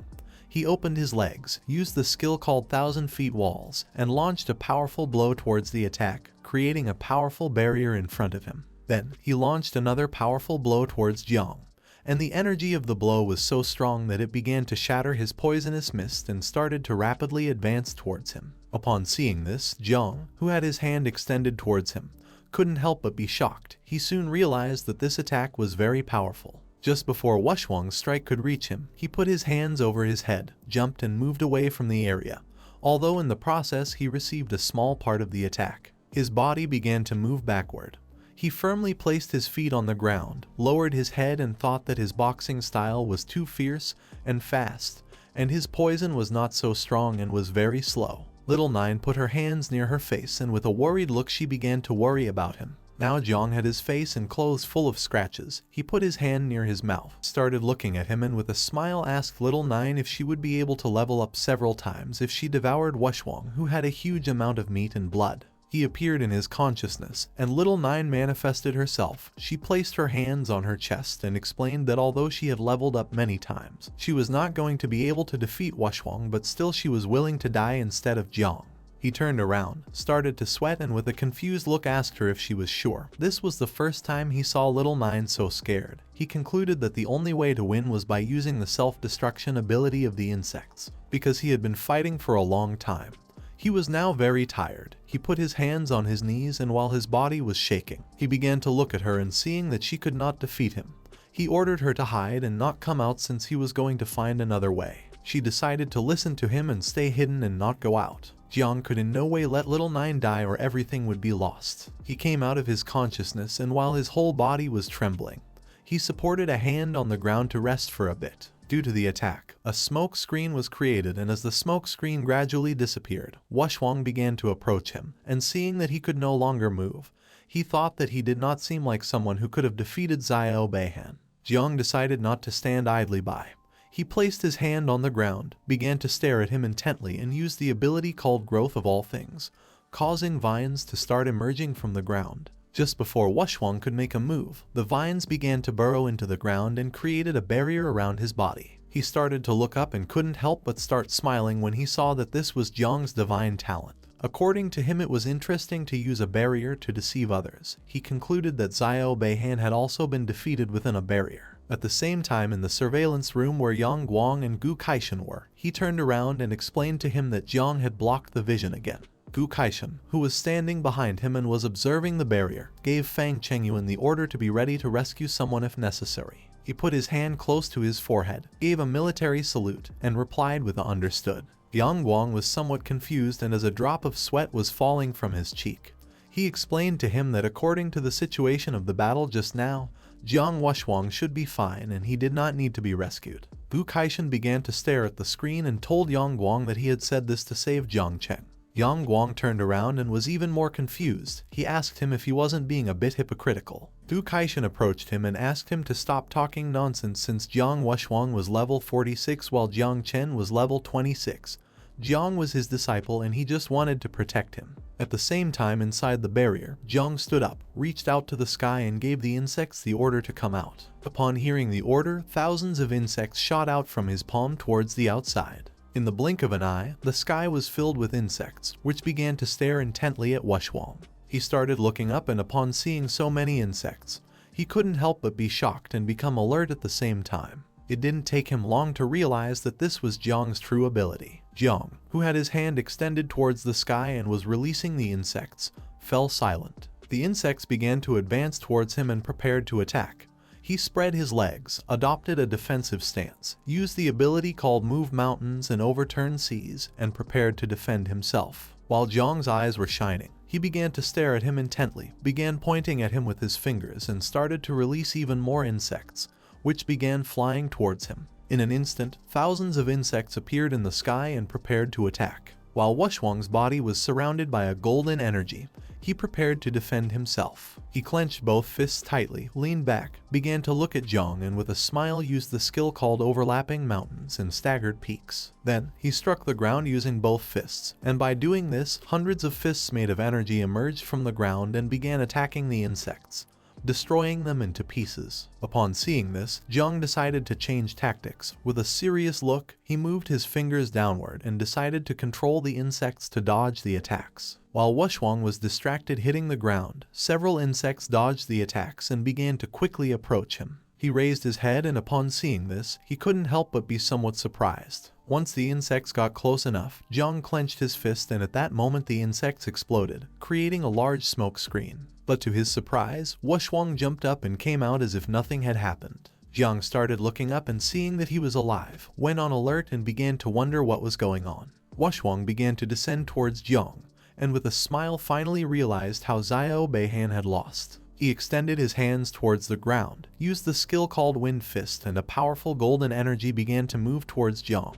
he opened his legs, used the skill called 1,000 Feet Walls, and launched a powerful blow towards the attack, creating a powerful barrier in front of him. Then, he launched another powerful blow towards Jiang, and the energy of the blow was so strong that it began to shatter his poisonous mist and started to rapidly advance towards him. Upon seeing this, Jiang, who had his hand extended towards him, couldn't help but be shocked. He soon realized that this attack was very powerful. Just before Wushwang's strike could reach him, he put his hands over his head, jumped and moved away from the area, although in the process he received a small part of the attack. His body began to move backward. He firmly placed his feet on the ground, lowered his head and thought that his boxing style was too fierce and fast, and his poison was not so strong and was very slow. Little Nine put her hands near her face and with a worried look she began to worry about him. Now Jiang had his face and clothes full of scratches. He put his hand near his mouth, started looking at him and with a smile asked Little Nine if she would be able to level up several times if she devoured Wushwang, who had a huge amount of meat and blood. He appeared in his consciousness, and Little Nine manifested herself. She placed her hands on her chest and explained that although she had leveled up many times, she was not going to be able to defeat Wushwang, but still she was willing to die instead of Jiang. He turned around, started to sweat, and with a confused look asked her if she was sure. This was the first time he saw Little Nine so scared. He concluded that the only way to win was by using the self-destruction ability of the insects, because he had been fighting for a long time. He was now very tired. He put his hands on his knees and while his body was shaking, he began to look at her and seeing that she could not defeat him, he ordered her to hide and not come out since he was going to find another way. She decided to listen to him and stay hidden and not go out. Jiang could in no way let Little Nine die or everything would be lost. He came out of his consciousness and while his whole body was trembling, he supported a hand on the ground to rest for a bit. Due to the attack, a smoke screen was created and as the smoke screen gradually disappeared, Wushwang began to approach him, and seeing that he could no longer move, he thought that he did not seem like someone who could have defeated Xiao Beihan. Jiang decided not to stand idly by. He placed his hand on the ground, began to stare at him intently and used the ability called Growth of All Things, causing vines to start emerging from the ground. Just before Wushwang could make a move, the vines began to burrow into the ground and created a barrier around his body. He started to look up and couldn't help but start smiling when he saw that this was Jiang's divine talent. According to him, it was interesting to use a barrier to deceive others. He concluded that Xiao Beihan had also been defeated within a barrier. At the same time, in the surveillance room where Yang Guang and Gu Kaishan were, he turned around and explained to him that Jiang had blocked the vision again. Gu Kaishan, who was standing behind him and was observing the barrier, gave Fang Chengyuan the order to be ready to rescue someone if necessary. He put his hand close to his forehead, gave a military salute, and replied with a "understood." Yang Guang was somewhat confused and as a drop of sweat was falling from his cheek. He explained to him that according to the situation of the battle just now, Jiang Wushwang should be fine and he did not need to be rescued. Gu Kaishan began to stare at the screen and told Yang Guang that he had said this to save Jiang Chen. Yang Guang turned around and was even more confused. He asked him if he wasn't being a bit hypocritical. Gu Kaishan approached him and asked him to stop talking nonsense since Jiang Wushwang was level 46 while Jiang Chen was level 26. Jiang was his disciple and he just wanted to protect him. At the same time, inside the barrier, Jiang stood up, reached out to the sky and gave the insects the order to come out. Upon hearing the order, thousands of insects shot out from his palm towards the outside. In the blink of an eye, the sky was filled with insects, which began to stare intently at Wushwang. He started looking up, and upon seeing so many insects, he couldn't help but be shocked and become alert at the same time. It didn't take him long to realize that this was Jiang's true ability. Jiang, who had his hand extended towards the sky and was releasing the insects, fell silent. The insects began to advance towards him and prepared to attack. He spread his legs, adopted a defensive stance, used the ability called Move Mountains and Overturn Seas, and prepared to defend himself. While Jiang's eyes were shining, he began to stare at him intently, began pointing at him with his fingers, and started to release even more insects, which began flying towards him. In an instant, thousands of insects appeared in the sky and prepared to attack. While Wushwang's body was surrounded by a golden energy, he prepared to defend himself. He clenched both fists tightly, leaned back, began to look at Jiang, and with a smile used the skill called Overlapping Mountains and Staggered Peaks. Then, he struck the ground using both fists, and by doing this, hundreds of fists made of energy emerged from the ground and began attacking the insects, destroying them into pieces. Upon seeing this, Jiang decided to change tactics. With a serious look, he moved his fingers downward and decided to control the insects to dodge the attacks. While Wushwang was distracted hitting the ground, several insects dodged the attacks and began to quickly approach him. He raised his head, and upon seeing this, he couldn't help but be somewhat surprised. Once the insects got close enough, Jiang clenched his fist, and at that moment the insects exploded, creating a large smoke screen. But to his surprise, Wushwang jumped up and came out as if nothing had happened. Jiang started looking up, and seeing that he was alive, went on alert and began to wonder what was going on. Wushwang began to descend towards Jiang, and with a smile finally realized how Xiao Beihan had lost. He extended his hands towards the ground, used the skill called Wind Fist, and a powerful golden energy began to move towards Jiang.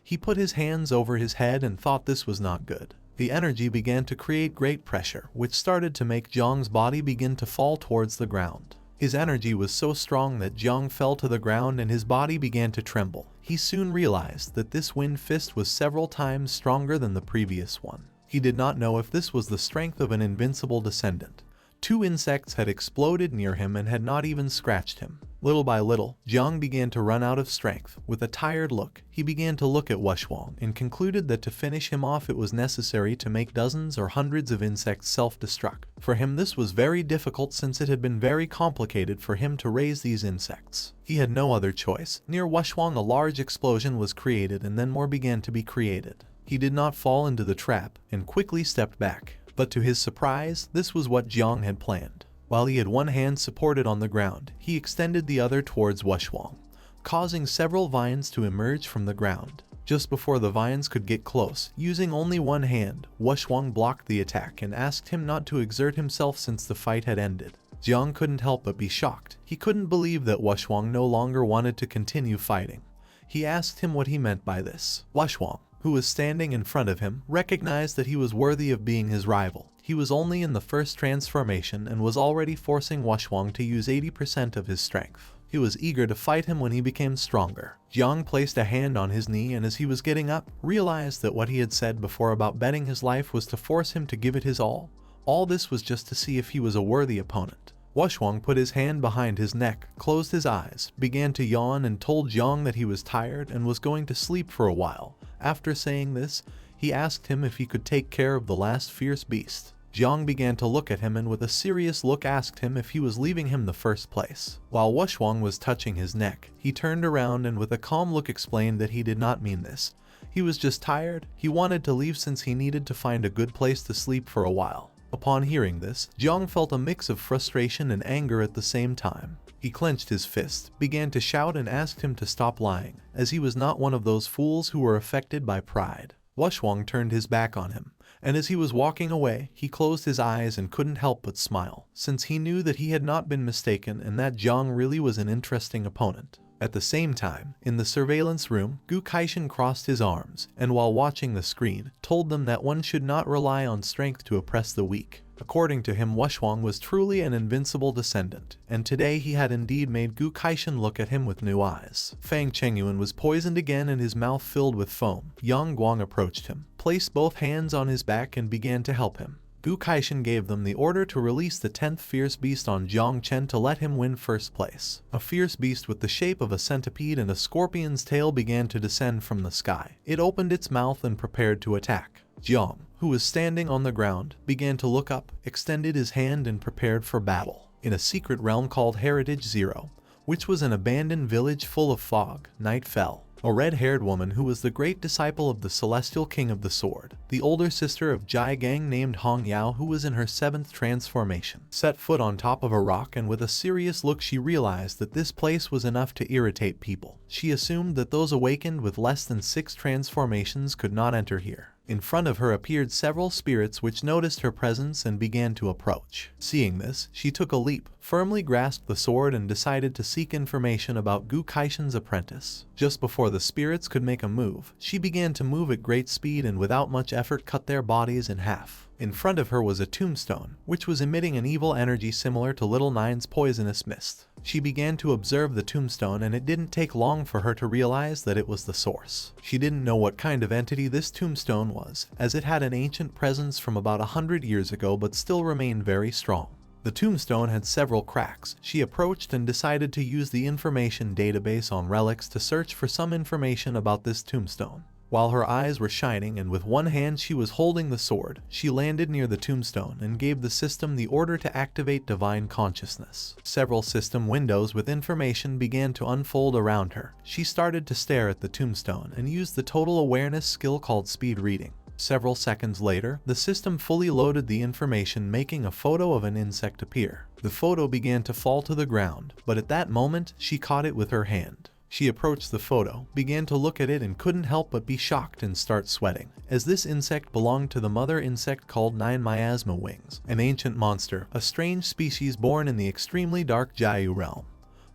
He put his hands over his head and thought this was not good. The energy began to create great pressure, which started to make Jiang's body begin to fall towards the ground. His energy was so strong that Jiang fell to the ground and his body began to tremble. He soon realized that this Wind Fist was several times stronger than the previous one. He did not know if this was the strength of an invincible descendant. 2 insects had exploded near him and had not even scratched him. Little by little, Jiang began to run out of strength. With a tired look, he began to look at Wushwang and concluded that to finish him off it was necessary to make dozens or hundreds of insects self-destruct. For him this was very difficult since it had been very complicated for him to raise these insects. He had no other choice. Near Wushwang a large explosion was created and then more began to be created. He did not fall into the trap and quickly stepped back. But to his surprise, this was what Jiang had planned. While he had one hand supported on the ground, he extended the other towards Wushwang, causing several vines to emerge from the ground. Just before the vines could get close, using only one hand, Wushwang blocked the attack and asked him not to exert himself since the fight had ended. Jiang couldn't help but be shocked. He couldn't believe that Wushwang no longer wanted to continue fighting. He asked him what he meant by this. Wushwang, who was standing in front of him, recognized that he was worthy of being his rival. He was only in the first transformation and was already forcing Wushwang to use 80% of his strength. He was eager to fight him when he became stronger. Jiang placed a hand on his knee and as he was getting up, realized that what he had said before about betting his life was to force him to give it his all. All this was just to see if he was a worthy opponent. Wushwang put his hand behind his neck, closed his eyes, began to yawn and told Jiang that he was tired and was going to sleep for a while. After saying this, he asked him if he could take care of the last fierce beast. Jiang began to look at him and with a serious look asked him if he was leaving him the first place. While Wushwang was touching his neck, he turned around and with a calm look explained that he did not mean this. He was just tired. He wanted to leave since he needed to find a good place to sleep for a while. Upon hearing this, Jiang felt a mix of frustration and anger at the same time. He clenched his fist, began to shout and asked him to stop lying, as he was not one of those fools who were affected by pride. Wushwang turned his back on him, and as he was walking away, he closed his eyes and couldn't help but smile, since he knew that he had not been mistaken and that Jiang really was an interesting opponent. At the same time, in the surveillance room, Gu Kaishan crossed his arms, and while watching the screen, told them that one should not rely on strength to oppress the weak. According to him, Wushwang was truly an invincible descendant, and today he had indeed made Gu Kaishan look at him with new eyes. Fang Chengyuan was poisoned again and his mouth filled with foam. Yang Guang approached him, placed both hands on his back and began to help him. Gu Kaishan gave them the order to release the 10th fierce beast on Jiang Chen to let him win first place. A fierce beast with the shape of a centipede and a scorpion's tail began to descend from the sky. It opened its mouth and prepared to attack. Jiang, who was standing on the ground, began to look up, extended his hand and prepared for battle. In a secret realm called Heritage Zero, which was an abandoned village full of fog, night fell. A red-haired woman who was the great disciple of the celestial king of the sword, the older sister of Gang named Hong Yao, who was in her 7th transformation, set foot on top of a rock, and with a serious look she realized that this place was enough to irritate people. She assumed that those awakened with less than 6 transformations could not enter here. In front of her appeared several spirits which noticed her presence and began to approach. Seeing this, she took a leap, firmly grasped the sword and decided to seek information about Gu Kaishan's apprentice. Just before the spirits could make a move, she began to move at great speed and without much effort cut their bodies in half. In front of her was a tombstone, which was emitting an evil energy similar to Little Nine's poisonous mist. She began to observe the tombstone, and it didn't take long for her to realize that it was the source. She didn't know what kind of entity this tombstone was, as it had an ancient presence from about 100 years ago but still remained very strong. The tombstone had several cracks. She approached and decided to use the information database on relics to search for some information about this tombstone. While her eyes were shining and with one hand she was holding the sword, she landed near the tombstone and gave the system the order to activate divine consciousness. Several system windows with information began to unfold around her. She started to stare at the tombstone and used the total awareness skill called speed reading. Several seconds later, the system fully loaded the information, making a photo of an insect appear. The photo began to fall to the ground, but at that moment, she caught it with her hand. She approached the photo, began to look at it and couldn't help but be shocked and start sweating, as this insect belonged to the mother insect called Nine Miasma Wings, an ancient monster, a strange species born in the extremely dark Jiu realm,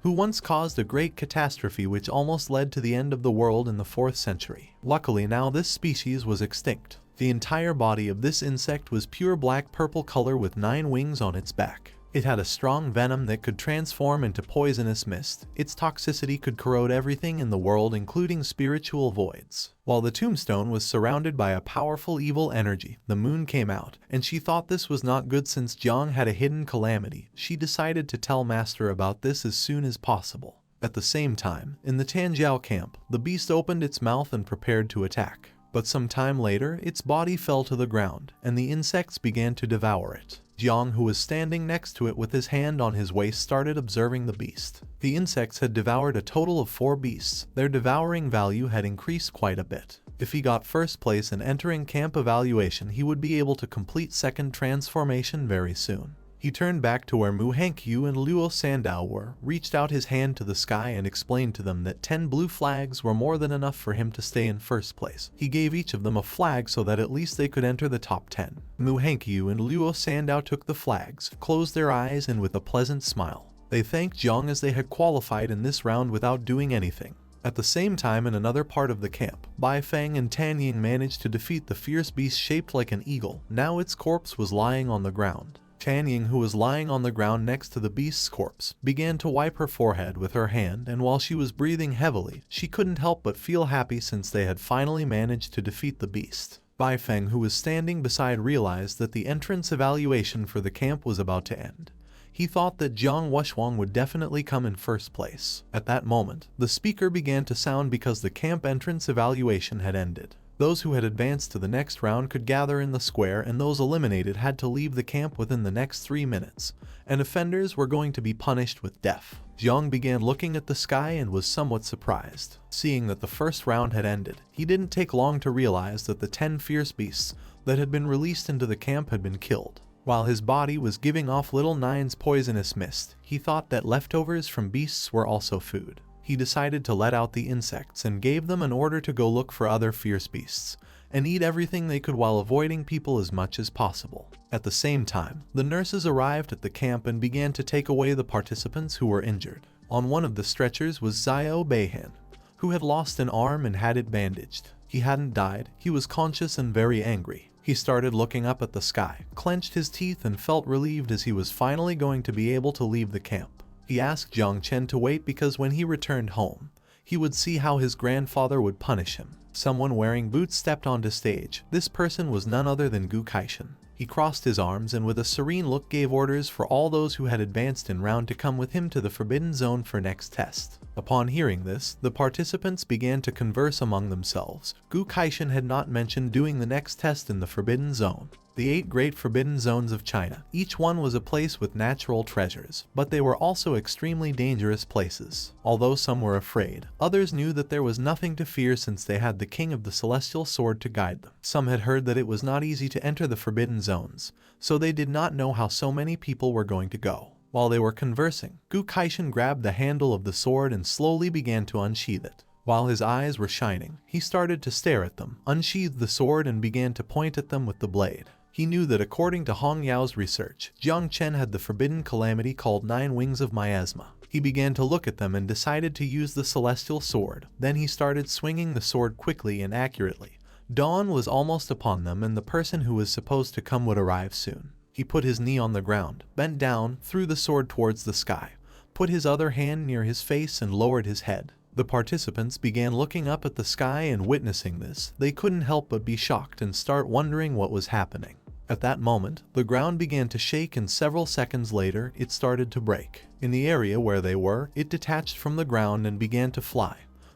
who once caused a great catastrophe which almost led to the end of the world in the 4th century. Luckily now this species was extinct. The entire body of this insect was pure black-purple color with 9 wings on its back. It had a strong venom that could transform into poisonous mist. Its toxicity could corrode everything in the world, including spiritual voids. While the tombstone was surrounded by a powerful evil energy, the moon came out, and she thought this was not good since Jang had a hidden calamity. She decided to tell Master about this as soon as possible. At the same time, in the Tanjiao camp, the beast opened its mouth and prepared to attack. But some time later, its body fell to the ground, and the insects began to devour it. Jiang, who was standing next to it with his hand on his waist, started observing the beast. The insects had devoured a total of 4 beasts. Their devouring value had increased quite a bit. If he got first place in entering camp evaluation, he would be able to complete 2nd transformation very soon. He turned back to where Mu Hankyu and Luo Sandao were, reached out his hand to the sky and explained to them that 10 blue flags were more than enough for him to stay in first place. He gave each of them a flag so that at least they could enter the top 10. Mu Hankyu and Luo Sandao took the flags, closed their eyes, and with a pleasant smile, they thanked Jiang as they had qualified in this round without doing anything. At the same time, in another part of the camp, Bai Feng and Tan Ying managed to defeat the fierce beast shaped like an eagle. Now its corpse was lying on the ground. Tan Ying, who was lying on the ground next to the beast's corpse, began to wipe her forehead with her hand, and while she was breathing heavily, she couldn't help but feel happy since they had finally managed to defeat the beast. Bai Feng, who was standing beside, realized that the entrance evaluation for the camp was about to end. He thought that Jiang Wuxuang would definitely come in first place. At that moment, the speaker began to sound because the camp entrance evaluation had ended. Those who had advanced to the next round could gather in the square, and those eliminated had to leave the camp within the next 3 minutes, and offenders were going to be punished with death. Jiang began looking at the sky and was somewhat surprised. Seeing that the first round had ended, he didn't take long to realize that the 10 fierce beasts that had been released into the camp had been killed. While his body was giving off Little Nine's poisonous mist, he thought that leftovers from beasts were also food. He decided to let out the insects and gave them an order to go look for other fierce beasts and eat everything they could while avoiding people as much as possible. At the same time, the nurses arrived at the camp and began to take away the participants who were injured. On one of the stretchers was Xiao Beihan, who had lost an arm and had it bandaged. He hadn't died. He was conscious and very angry. He started looking up at the sky, clenched his teeth, and felt relieved as he was finally going to be able to leave the camp. He asked Jiang Chen to wait because when he returned home, he would see how his grandfather would punish him. Someone wearing boots stepped onto stage. This person was none other than Gu Kaishan. He He crossed his arms and with a serene look gave orders for all those who had advanced in round to come with him to the Forbidden Zone for next test. Upon hearing this, the participants began to converse among themselves. Gu Kaishan had not mentioned doing the next test in the Forbidden Zone. The 8 great forbidden zones of China. Each one was a place with natural treasures, but they were also extremely dangerous places. Although some were afraid, others knew that there was nothing to fear since they had the King of the Celestial Sword to guide them. Some had heard that it was not easy to enter the forbidden zones, so they did not know how so many people were going to go. While they were conversing, Gu Kaishan grabbed the handle of the sword and slowly began to unsheath it. While his eyes were shining, he started to stare at them, unsheathed the sword and began to point at them with the blade. He knew that according to Hong Yao's research, Jiang Chen had the forbidden calamity called 9 Wings of Miasma. He began to look at them and decided to use the celestial sword. Then he started swinging the sword quickly and accurately. Dawn was almost upon them and the person who was supposed to come would arrive soon. He put his knee on the ground, bent down, threw the sword towards the sky, put his other hand near his face and lowered his head. The participants began looking up at the sky and witnessing this, they couldn't help but be shocked and start wondering what was happening. At that moment, the ground began to shake and several seconds later, it started to break. In the area where they were, it detached from the ground and began to fly.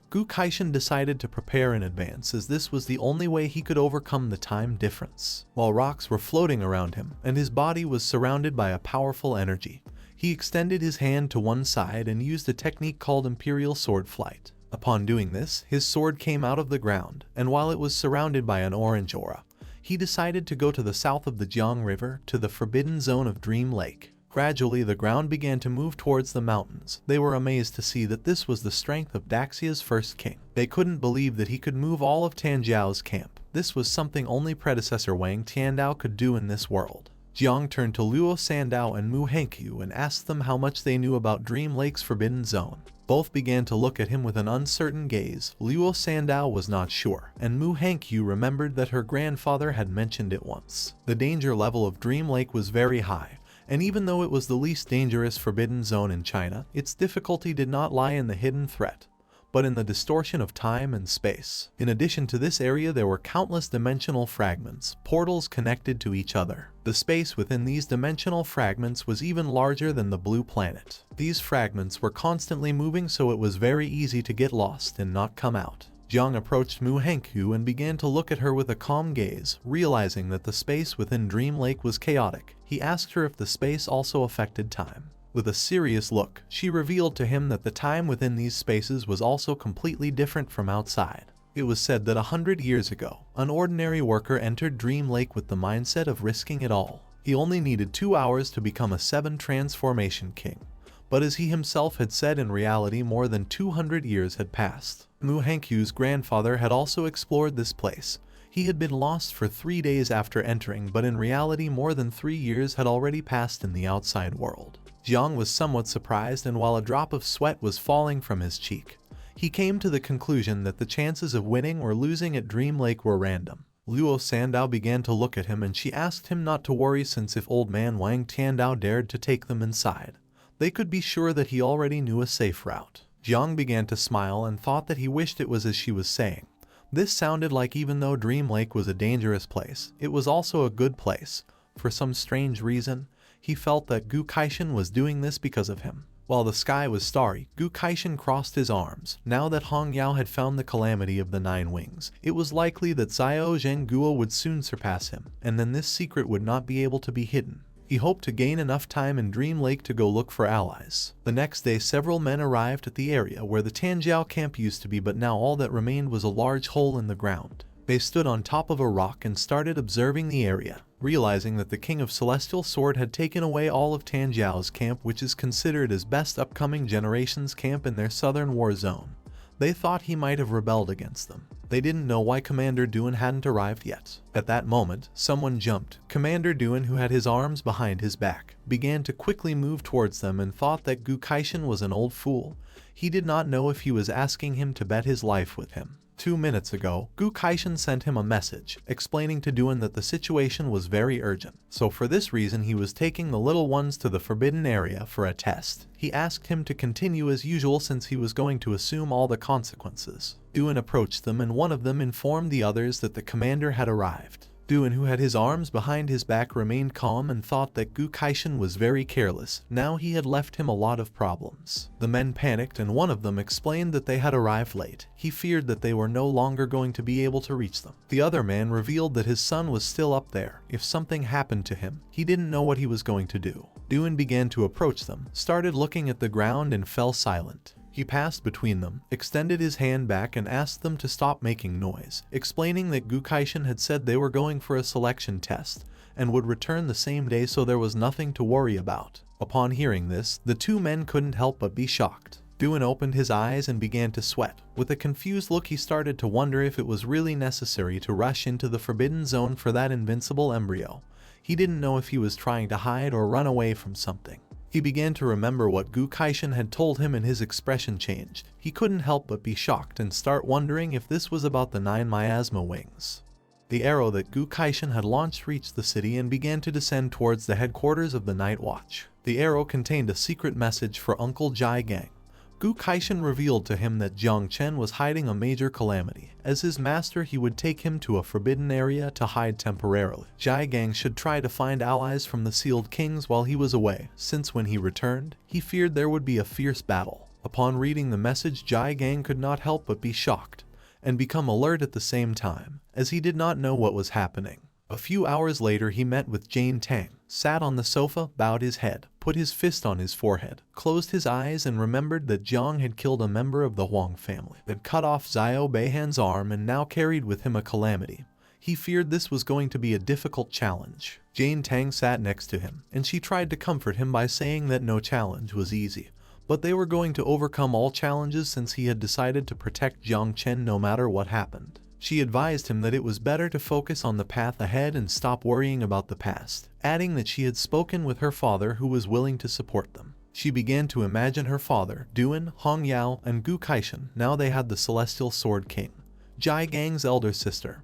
Gu Kaishan decided to prepare in advance as this was the only way he could overcome the time difference. While rocks were floating around him and his body was surrounded by a powerful energy, he extended his hand to one side and used a technique called Imperial Sword Flight. Upon doing this, his sword came out of the ground, and while it was surrounded by an orange aura, he decided to go to the south of the Jiang River to the forbidden zone of Dream Lake. Gradually the ground began to move towards the mountains. They were amazed to see that this was the strength of Daxia's first king. They couldn't believe that he could move all of Tanjiao's camp. This was something only predecessor Wang Tiandao could do in this world. Jiang turned to Luo Sandao and Mu Henkyu and asked them how much they knew about Dream Lake's forbidden zone. Both began to look at him with an uncertain gaze. Luo Sandao was not sure, and Mu Henkyu remembered that her grandfather had mentioned it once. The danger level of Dream Lake was very high, and even though it was the least dangerous forbidden zone in China, its difficulty did not lie in the hidden threat, but in the distortion of time and space. In addition to this area there were countless dimensional fragments, portals connected to each other. The space within these dimensional fragments was even larger than the blue planet. These fragments were constantly moving, so it was very easy to get lost and not come out. Jiang approached Mu Henkyu and began to look at her with a calm gaze. Realizing that the space within Dream Lake was chaotic, he asked her if the space also affected time. With a serious look, she revealed to him that the time within these spaces was also completely different from outside. It was said that 100 years ago, an ordinary worker entered Dream Lake with the mindset of risking it all. He only needed 2 hours to become a 7 transformation king. But as he himself had said, in reality more than 200 years had passed. Mu Henkyu's grandfather had also explored this place. He had been lost for 3 days after entering, but in reality more than 3 years had already passed in the outside world. Jiang was somewhat surprised, and while a drop of sweat was falling from his cheek, he came to the conclusion that the chances of winning or losing at Dream Lake were random. Luo Sandao began to look at him and she asked him not to worry, since if old man Wang Tiandao dared to take them inside, they could be sure that he already knew a safe route. Jiang began to smile and thought that he wished it was as she was saying. This sounded like even though Dream Lake was a dangerous place, it was also a good place. For some strange reason, he felt that Gu Kaishan was doing this because of him. While the sky was starry, Gu Kaishan crossed his arms. Now that Hong Yao had found the calamity of the 9 wings, it was likely that Xiao Zhengguo would soon surpass him, and then this secret would not be able to be hidden. He hoped to gain enough time in Dream Lake to go look for allies. The next day several men arrived at the area where the Tanjiao camp used to be, but now all that remained was a large hole in the ground. They stood on top of a rock and started observing the area. Realizing that the King of Celestial Sword had taken away all of Tanjiao's camp, which is considered as best upcoming generation's camp in their southern war zone, they thought he might have rebelled against them. They didn't know why Commander Duan hadn't arrived yet. At that moment, someone jumped. Commander Duan, who had his arms behind his back, began to quickly move towards them and thought that Gu Kaishan was an old fool. He did not know if he was asking him to bet his life with him. 2 minutes ago, Gu Kaishan sent him a message, explaining to Duan that the situation was very urgent. So for this reason he was taking the little ones to the forbidden area for a test. He asked him to continue as usual since he was going to assume all the consequences. Duan approached them and one of them informed the others that the commander had arrived. Duan, who had his arms behind his back, remained calm and thought that Gu Kaishan was very careless. Now he had left him a lot of problems. The men panicked and one of them explained that they had arrived late. He feared that they were no longer going to be able to reach them. The other man revealed that his son was still up there. If something happened to him, he didn't know what he was going to do. Duan began to approach them, started looking at the ground and fell silent. He passed between them, extended his hand back and asked them to stop making noise, explaining that Gu Kaishan had said they were going for a selection test and would return the same day, so there was nothing to worry about. Upon hearing this, the two men couldn't help but be shocked. Duan opened his eyes and began to sweat. With a confused look, he started to wonder if it was really necessary to rush into the forbidden zone for that invincible embryo. He didn't know if he was trying to hide or run away from something. He began to remember what Gu Kaishan had told him and his expression changed. He couldn't help but be shocked and start wondering if this was about the 9 miasma wings. The arrow that Gu Kaishan had launched reached the city and began to descend towards the headquarters of the Night Watch. The arrow contained a secret message for Uncle Jiang. Gu Kaishan revealed to him that Jiang Chen was hiding a major calamity. As his master, he would take him to a forbidden area to hide temporarily. Jiang should try to find allies from the Sealed Kings while he was away, since when he returned, he feared there would be a fierce battle. Upon reading the message, Jiang could not help but be shocked and become alert at the same time, as he did not know what was happening. A few hours later, he met with Jane Tang, sat on the sofa, bowed his head, put his fist on his forehead, closed his eyes and remembered that Jang had killed a member of the Huang family, had cut off Xiao Beihan's arm and now carried with him a calamity. He feared this was going to be a difficult challenge. Jane Tang sat next to him, and she tried to comfort him by saying that no challenge was easy, but they were going to overcome all challenges since he had decided to protect Jiang Chen no matter what happened. She advised him that it was better to focus on the path ahead and stop worrying about the past, adding that she had spoken with her father who was willing to support them. She began to imagine her father, Duan, Hong Yao, and Gu Kaishan. Now they had the Celestial Sword King, Jiang's elder sister,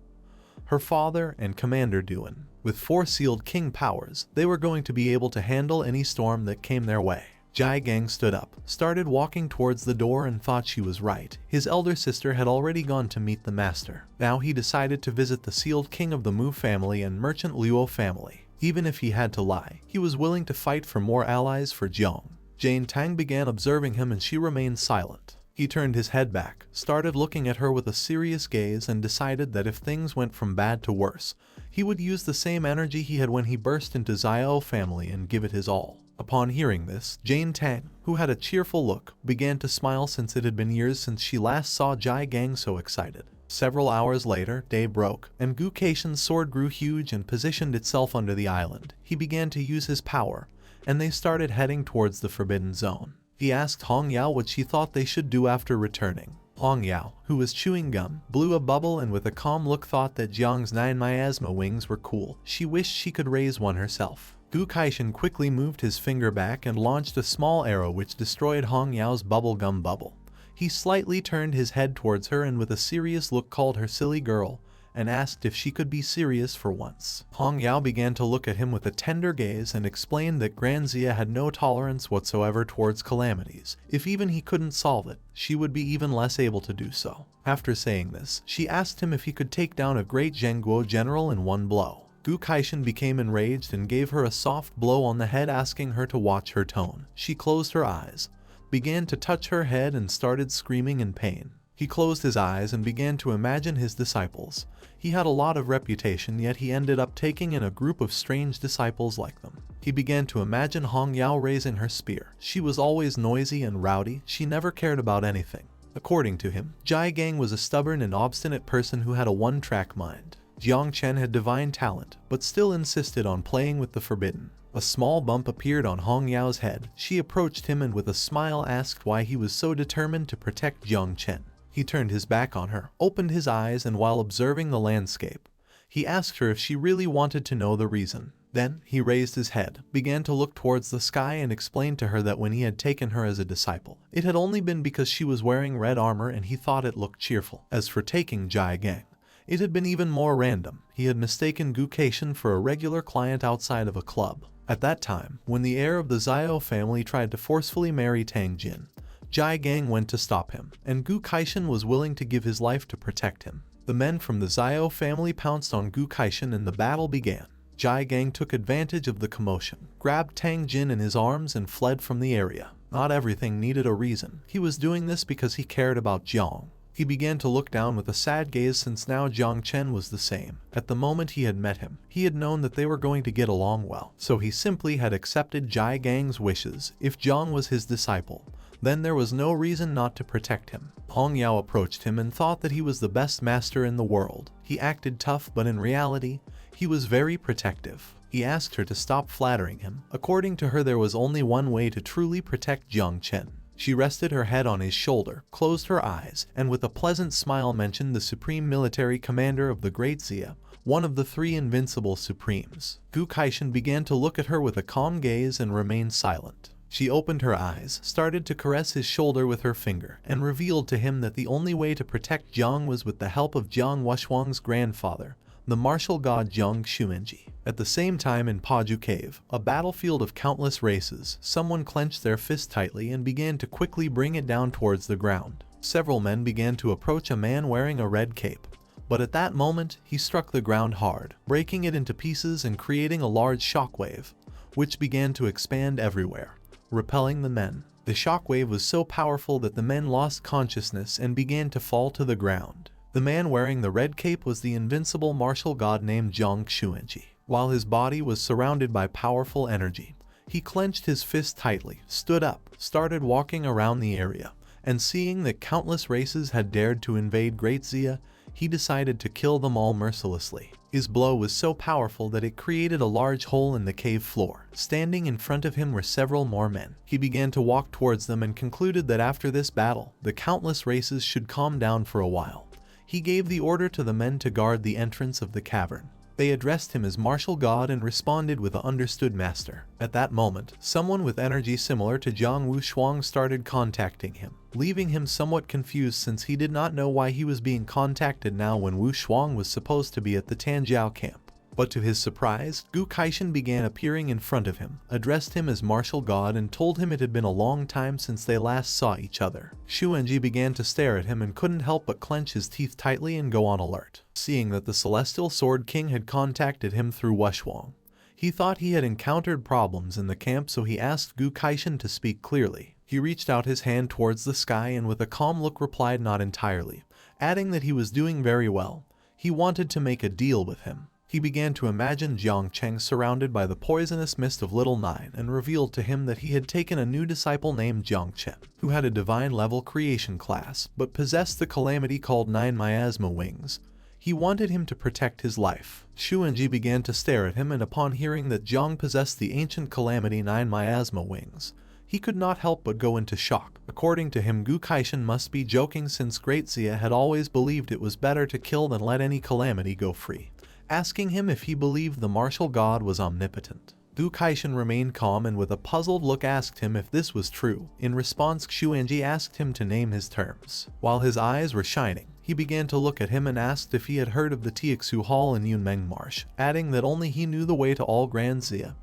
her father, and Commander Duan. With 4 Sealed King powers, they were going to be able to handle any storm that came their way. Jiang stood up, started walking towards the door and thought she was right. His elder sister had already gone to meet the master. Now he decided to visit the Sealed King of the Mu family and Merchant Luo family. Even if he had to lie, he was willing to fight for more allies for Jiang. Jane Tang began observing him and she remained silent. He turned his head back, started looking at her with a serious gaze and decided that if things went from bad to worse, he would use the same energy he had when he burst into Xiao family and give it his all. Upon hearing this, Jane Tang, who had a cheerful look, began to smile since it had been years since she last saw Jiang so excited. Several hours later, day broke, and Gu Kaishan's sword grew huge and positioned itself under the island. He began to use his power, and they started heading towards the Forbidden Zone. He asked Hong Yao what she thought they should do after returning. Hong Yao, who was chewing gum, blew a bubble and with a calm look thought that Jiang's 9 miasma wings were cool. She wished she could raise one herself. Gu Kaishan quickly moved his finger back and launched a small arrow which destroyed Hong Yao's bubblegum bubble. He slightly turned his head towards her and with a serious look called her silly girl and asked if she could be serious for once. Hong Yao began to look at him with a tender gaze and explained that Granzia had no tolerance whatsoever towards calamities. If even he couldn't solve it, she would be even less able to do so. After saying this, she asked him if he could take down a great Zhengguo general in one blow. Gu Kaishan became enraged and gave her a soft blow on the head, asking her to watch her tone. She closed her eyes, began to touch her head and started screaming in pain. He closed his eyes and began to imagine his disciples. He had a lot of reputation, yet he ended up taking in a group of strange disciples like them. He began to imagine Hong Yao raising her spear. She was always noisy and rowdy. She never cared about anything. According to him, Jiang was a stubborn and obstinate person who had a one-track mind. Jiang Chen had divine talent, but still insisted on playing with the forbidden. A small bump appeared on Hong Yao's head. She approached him and with a smile asked why he was so determined to protect Jiang Chen. He turned his back on her, opened his eyes, and while observing the landscape, he asked her if she really wanted to know the reason. Then, he raised his head, began to look towards the sky and explained to her that when he had taken her as a disciple, it had only been because she was wearing red armor and he thought it looked cheerful. As for taking Jiang, it had been even more random. He had mistaken Gu Kaishan for a regular client outside of a club. At that time, when the heir of the Xiao family tried to forcefully marry Tang Jin, Jiang went to stop him, and Gu Kaishan was willing to give his life to protect him. The men from the Zio family pounced on Gu Kaishan and the battle began. Jang took advantage of the commotion, grabbed Tang Jin in his arms and fled from the area. Not everything needed a reason. He was doing this because he cared about Jiang. He began to look down with a sad gaze since now Jiang Chen was the same. At the moment he had met him, he had known that they were going to get along well, so he simply had accepted Jang's wishes. If Jiang was his disciple, then there was no reason not to protect him. Hong Yao approached him and thought that he was the best master in the world. He acted tough, but in reality, he was very protective. He asked her to stop flattering him. According to her, there was only one way to truly protect Jiang Chen. She rested her head on his shoulder, closed her eyes, and with a pleasant smile mentioned the supreme military commander of the Great Xia, one of the 3 invincible supremes. Gu Kaishan began to look at her with a calm gaze and remained silent. She opened her eyes, started to caress his shoulder with her finger, and revealed to him that the only way to protect Jiang was with the help of Jiang Wuxuang's grandfather, the martial god Jiang Xuanji. At the same time in Paju Cave, a battlefield of countless races, someone clenched their fist tightly and began to quickly bring it down towards the ground. Several men began to approach a man wearing a red cape, but at that moment, he struck the ground hard, breaking it into pieces and creating a large shockwave, which began to expand everywhere, repelling the men. The shockwave was so powerful that the men lost consciousness and began to fall to the ground. The man wearing the red cape was the invincible martial god named Jiang Xuanji. While his body was surrounded by powerful energy, he clenched his fist tightly, stood up, started walking around the area, and seeing that countless races had dared to invade Great Xia, he decided to kill them all mercilessly. His blow was so powerful that it created a large hole in the cave floor. Standing in front of him were several more men. He began to walk towards them and concluded that after this battle, the countless races should calm down for a while. He gave the order to the men to guard the entrance of the cavern. They addressed him as martial god and responded with a "understood, master." At that moment, someone with energy similar to Jiang Wuxuang started contacting him, leaving him somewhat confused since he did not know why he was being contacted now when Wuxuang was supposed to be at the Tanjiao camp. But to his surprise, Gu Kaishan began appearing in front of him, addressed him as martial god and told him it had been a long time since they last saw each other. Xuanji began to stare at him and couldn't help but clench his teeth tightly and go on alert. Seeing that the Celestial Sword King had contacted him through Wuxuang, he thought he had encountered problems in the camp, so he asked Gu Kaishan to speak clearly. He reached out his hand towards the sky and with a calm look replied not entirely, adding that he was doing very well. He wanted to make a deal with him. He began to imagine Jiang Chen surrounded by the poisonous mist of Little Nine and revealed to him that he had taken a new disciple named Jiang Chen, who had a divine level creation class, but possessed the calamity called 9 miasma wings. He wanted him to protect his life. Xuanji began to stare at him, and upon hearing that Jiang possessed the ancient calamity 9 miasma wings, he could not help but go into shock. According to him, Gu Kaishan must be joking since Great Xia had always believed it was better to kill than let any calamity go free, asking him if he believed the martial god was omnipotent. Gu Kaishan remained calm and with a puzzled look asked him if this was true. In response, Xuanji asked him to name his terms. While his eyes were shining, he began to look at him and asked if he had heard of the Taku Hall in Yunmeng Marsh, adding that only he knew the way to all Grand Xia.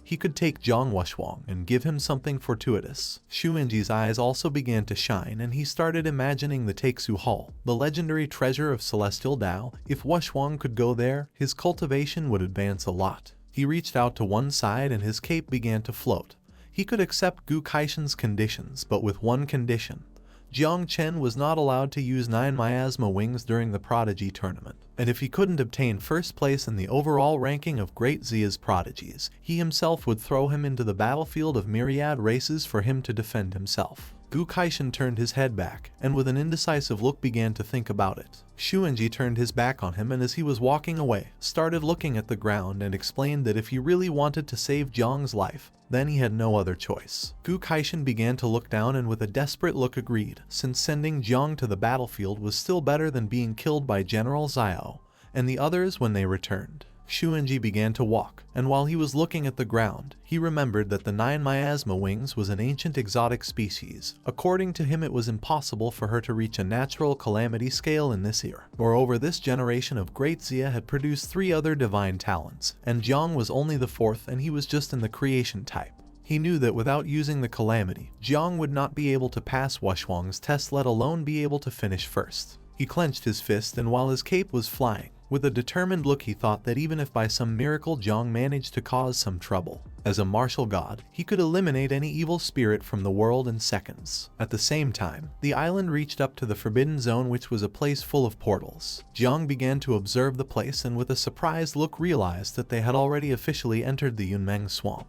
He could take Jiang Wuxuang and give him something fortuitous. Xuanji's eyes also began to shine and he started imagining the Taku Hall, the legendary treasure of Celestial Tao. If Wuxuang could go there, his cultivation would advance a lot. He reached out to one side and his cape began to float. He could accept Gu Kaishan's conditions, but with one condition. Jiang Chen was not allowed to use 9 miasma wings during the Prodigy tournament, and if he couldn't obtain first place in the overall ranking of Great Xia's prodigies, he himself would throw him into the battlefield of myriad races for him to defend himself. Gu Kaishan turned his head back, and with an indecisive look began to think about it. Xuanji turned his back on him and as he was walking away, started looking at the ground and explained that if he really wanted to save Jiang's life, then he had no other choice. Gu Kaishan began to look down and with a desperate look agreed, since sending Jiang to the battlefield was still better than being killed by General Xiao and the others when they returned. Xuanji began to walk, and while he was looking at the ground, he remembered that the 9 miasma wings was an ancient exotic species. According to him, it was impossible for her to reach a natural calamity scale in this era. Moreover, this generation of Great Xia had produced 3 other divine talents, and Jiang was only the 4th and he was just in the creation type. He knew that without using the calamity, Jiang would not be able to pass Wuxuang's test, let alone be able to finish first. He clenched his fist, and while his cape was flying, with a determined look, he thought that even if by some miracle Jang managed to cause some trouble, as a martial god, he could eliminate any evil spirit from the world in seconds. At the same time, the island reached up to the Forbidden Zone, which was a place full of portals. Jiang began to observe the place and with a surprised look realized that they had already officially entered the Yunmeng swamp.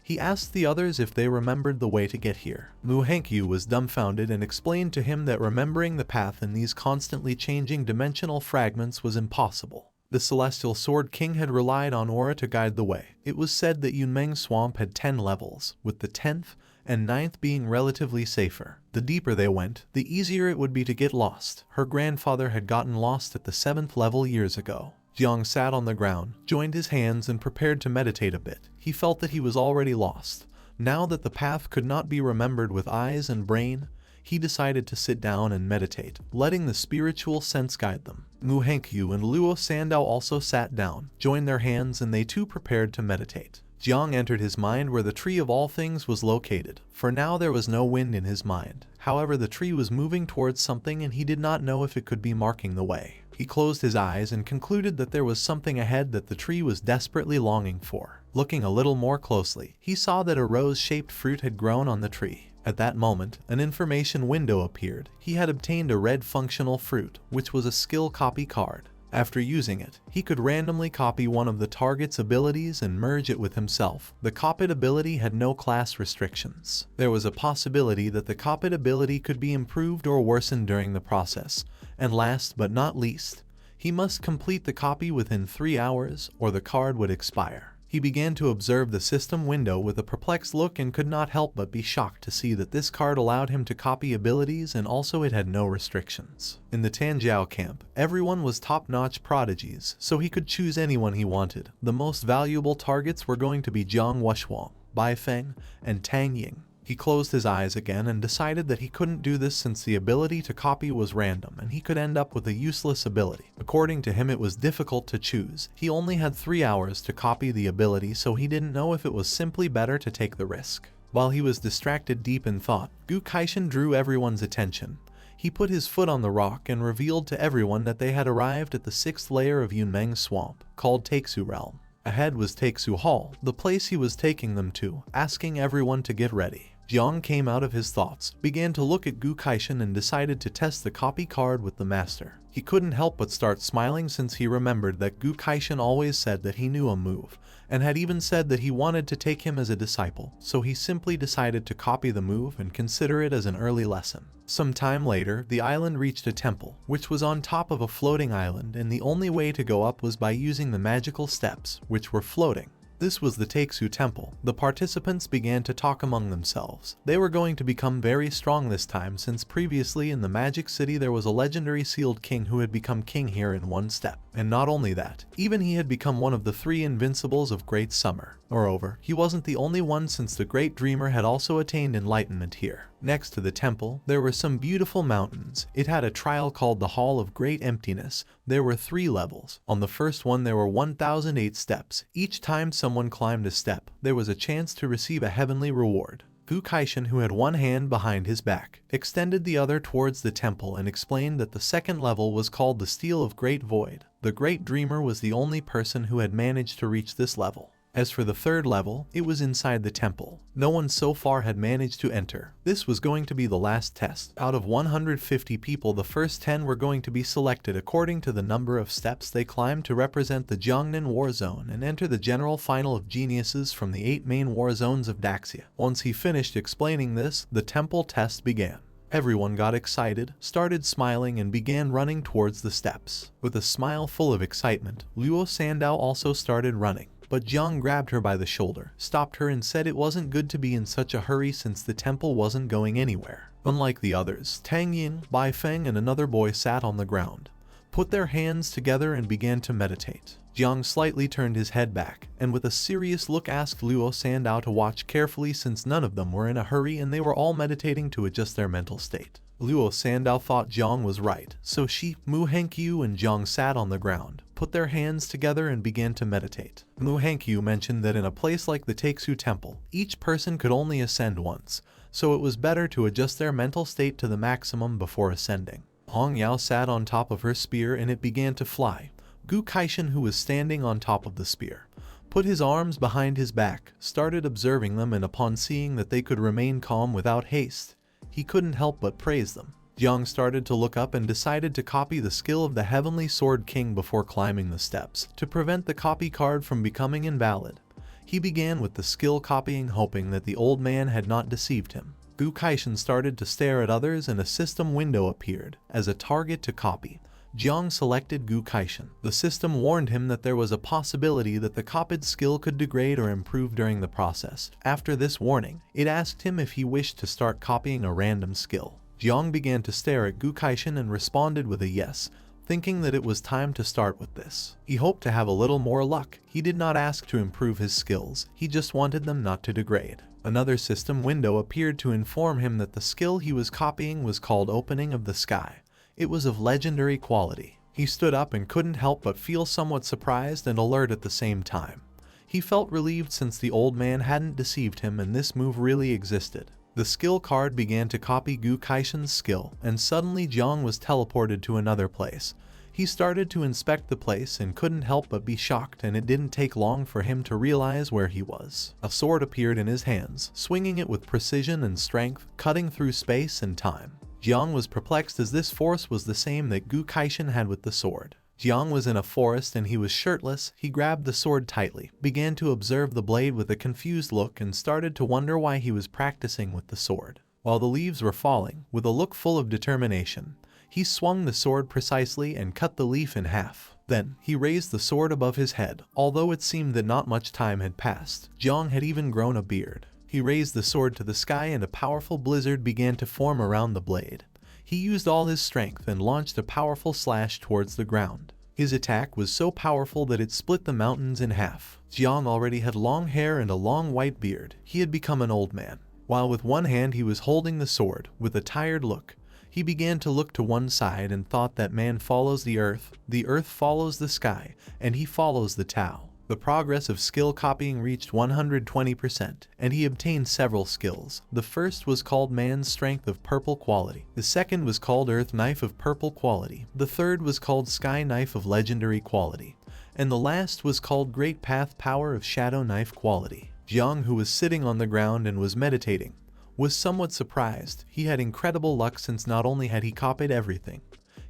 He asked the others if they remembered the way to get here. Mu Hankyu was dumbfounded and explained to him that remembering the path in these constantly changing dimensional fragments was impossible. The Celestial Sword King had relied on aura to guide the way. It was said that Yunmeng Swamp had 10 levels, with the 10th and 9th being relatively safer. The deeper they went, the easier it would be to get lost. Her grandfather had gotten lost at the 7th level years ago. Jiang sat on the ground, joined his hands and prepared to meditate a bit. He felt that he was already lost. Now that the path could not be remembered with eyes and brain, he decided to sit down and meditate, letting the spiritual sense guide them. Mu Hankyu and Luo Sandao also sat down, joined their hands, and they too prepared to meditate. Jiang entered his mind where the tree of all things was located. For now there was no wind in his mind. However, the tree was moving towards something and he did not know if it could be marking the way. He closed his eyes and concluded that there was something ahead that the tree was desperately longing for. Looking a little more closely, he saw that a rose-shaped fruit had grown on the tree. At that moment, an information window appeared. He had obtained a red functional fruit, which was a skill copy card. After using it, he could randomly copy one of the target's abilities and merge it with himself. The copied ability had no class restrictions. There was a possibility that the copied ability could be improved or worsened during the process. And last but not least, he must complete the copy within 3 hours or the card would expire. He began to observe the system window with a perplexed look and could not help but be shocked to see that this card allowed him to copy abilities and also it had no restrictions. In the Tanjiao camp, everyone was top-notch prodigies, so he could choose anyone he wanted. The most valuable targets were going to be Jiang Wuxuang, Bai Feng, and Tang Ying. He closed his eyes again and decided that he couldn't do this since the ability to copy was random and he could end up with a useless ability. According to him, it was difficult to choose. He only had 3 hours to copy the ability, so he didn't know if it was simply better to take the risk. While he was distracted deep in thought, Gu Kaishan drew everyone's attention. He put his foot on the rock and revealed to everyone that they had arrived at the 6th layer of Yunmeng Swamp, called Taku Realm. Ahead was Taku Hall, the place he was taking them to, asking everyone to get ready. Jiang came out of his thoughts, began to look at Gu Kaishan and decided to test the copy card with the master. He couldn't help but start smiling since he remembered that Gu Kaishan always said that he knew a move, and had even said that he wanted to take him as a disciple, so he simply decided to copy the move and consider it as an early lesson. Some time later, the island reached a temple, which was on top of a floating island, and the only way to go up was by using the magical steps, which were floating. This was the Taku Temple. The participants began to talk among themselves. They were going to become very strong this time since previously in the Magic City there was a legendary sealed king who had become king here in one step. And not only that, even he had become one of the 3 invincibles of Great Summer. Moreover, he wasn't the only one since the Great Dreamer had also attained enlightenment here. Next to the temple, there were some beautiful mountains. It had a trial called the Hall of Great Emptiness. There were 3 levels. On the first one there were 1008 steps. Each time someone climbed a step, there was a chance to receive a heavenly reward. Gu Kaishan, who had one hand behind his back, extended the other towards the temple and explained that the second level was called the Steel of Great Void. The Great Dreamer was the only person who had managed to reach this level. As for the third level, it was inside the temple. No one so far had managed to enter. This was going to be the last test. Out of 150 people, the first 10 were going to be selected according to the number of steps they climbed to represent the Jiangnan War Zone and enter the general final of geniuses from the 8 main war zones of Daxia. Once he finished explaining this, the temple test began. Everyone got excited, started smiling, and began running towards the steps. With a smile full of excitement, Luo Sandao also started running. But Jiang grabbed her by the shoulder, stopped her and said it wasn't good to be in such a hurry since the temple wasn't going anywhere. Unlike the others, Tang Ying, Bai Feng and another boy sat on the ground, put their hands together and began to meditate. Jiang slightly turned his head back, and with a serious look asked Luo Sandao to watch carefully since none of them were in a hurry and they were all meditating to adjust their mental state. Luo Sandao thought Jiang was right, so she, Mu Hankyu and Jiang sat on the ground, put their hands together and began to meditate. Mu Hankyu mentioned that in a place like the Taku Temple, each person could only ascend once, so it was better to adjust their mental state to the maximum before ascending. Hong Yao sat on top of her spear and it began to fly. Gu Kaishan, who was standing on top of the spear, put his arms behind his back, started observing them, and upon seeing that they could remain calm without haste, he couldn't help but praise them. Jiang started to look up and decided to copy the skill of the Heavenly Sword King before climbing the steps, to prevent the copy card from becoming invalid. He began with the skill copying, hoping that the old man had not deceived him. Gu Kaishan started to stare at others and a system window appeared as a target to copy. Jiang selected Gu Kaishan. The system warned him that there was a possibility that the copied skill could degrade or improve during the process. After this warning, it asked him if he wished to start copying a random skill. Jiang began to stare at Gu Kaishan and responded with a yes, thinking that it was time to start with this. He hoped to have a little more luck. He did not ask to improve his skills, he just wanted them not to degrade. Another system window appeared to inform him that the skill he was copying was called Opening of the Sky. It was of legendary quality. He stood up and couldn't help but feel somewhat surprised and alert at the same time. He felt relieved since the old man hadn't deceived him and this move really existed. The skill card began to copy Gu Kaishan's skill, and suddenly Jiang was teleported to another place. He started to inspect the place and couldn't help but be shocked, and it didn't take long for him to realize where he was. A sword appeared in his hands, swinging it with precision and strength, cutting through space and time. Jiang was perplexed as this force was the same that Gu Kaishan had with the sword. Jiang was in a forest and he was shirtless. He grabbed the sword tightly, began to observe the blade with a confused look, and started to wonder why he was practicing with the sword. While the leaves were falling, with a look full of determination, he swung the sword precisely and cut the leaf in half. Then, he raised the sword above his head. Although it seemed that not much time had passed, Jiang had even grown a beard. He raised the sword to the sky and a powerful blizzard began to form around the blade. He used all his strength and launched a powerful slash towards the ground. His attack was so powerful that it split the mountains in half. Jiang already had long hair and a long white beard. He had become an old man. While with one hand he was holding the sword, with a tired look, he began to look to one side and thought that man follows the earth follows the sky, and he follows the Tao. The progress of skill copying reached 120%, and he obtained several skills. The first was called Man's Strength of Purple Quality. The second was called Earth Knife of Purple Quality. The third was called Sky Knife of Legendary Quality. And the last was called Great Path Power of Shadow Knife Quality. Jiang, who was sitting on the ground and was meditating, was somewhat surprised. He had incredible luck since not only had he copied everything,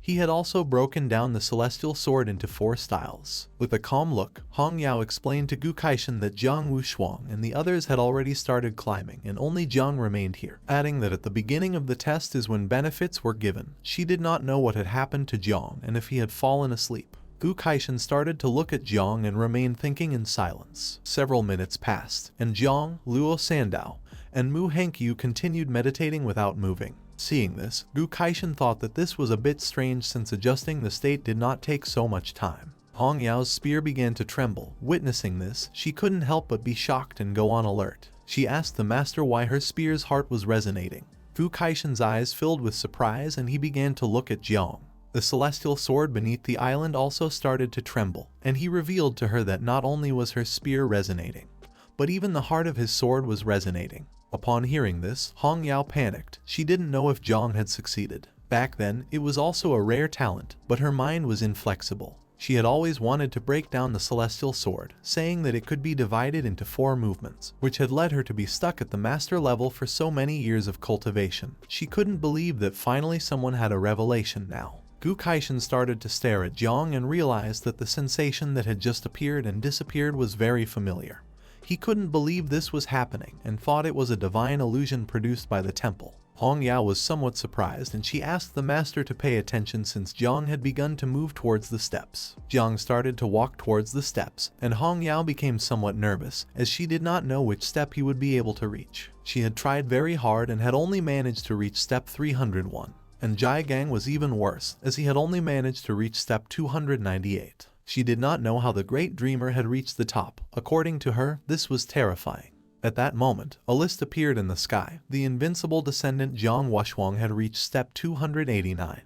he had also broken down the celestial sword into 4 styles. With a calm look, Hong Yao explained to Gu Kaishan that Jiang Wushuang and the others had already started climbing and only Jiang remained here, adding that at the beginning of the test is when benefits were given. She did not know what had happened to Jiang and if he had fallen asleep. Gu Kaishan started to look at Jiang and remained thinking in silence. Several minutes passed, and Jiang, Luo Sandao, and Mu Hankyu continued meditating without moving. Seeing this, Gu Kaishan thought that this was a bit strange since adjusting the state did not take so much time. Hong Yao's spear began to tremble. Witnessing this, she couldn't help but be shocked and go on alert. She asked the master why her spear's heart was resonating. Gu Kaishan's eyes filled with surprise and he began to look at Jiang. The celestial sword beneath the island also started to tremble, and he revealed to her that not only was her spear resonating, but even the heart of his sword was resonating. Upon hearing this, Hong Yao panicked. She didn't know if Jiang had succeeded. Back then, it was also a rare talent, but her mind was inflexible. She had always wanted to break down the celestial sword, saying that it could be divided into 4 movements, which had led her to be stuck at the master level for so many years of cultivation. She couldn't believe that finally someone had a revelation now. Gu Kaishan started to stare at Jiang and realized that the sensation that had just appeared and disappeared was very familiar. He couldn't believe this was happening and thought it was a divine illusion produced by the temple. Hong Yao was somewhat surprised and she asked the master to pay attention since Jiang had begun to move towards the steps. Jiang started to walk towards the steps and Hong Yao became somewhat nervous as she did not know which step he would be able to reach. She had tried very hard and had only managed to reach step 301. And Gang was even worse as he had only managed to reach step 298. She did not know how the great dreamer had reached the top. According to her, this was terrifying. At that moment, a list appeared in the sky. The invincible descendant Jiang Wushuang had reached step 289.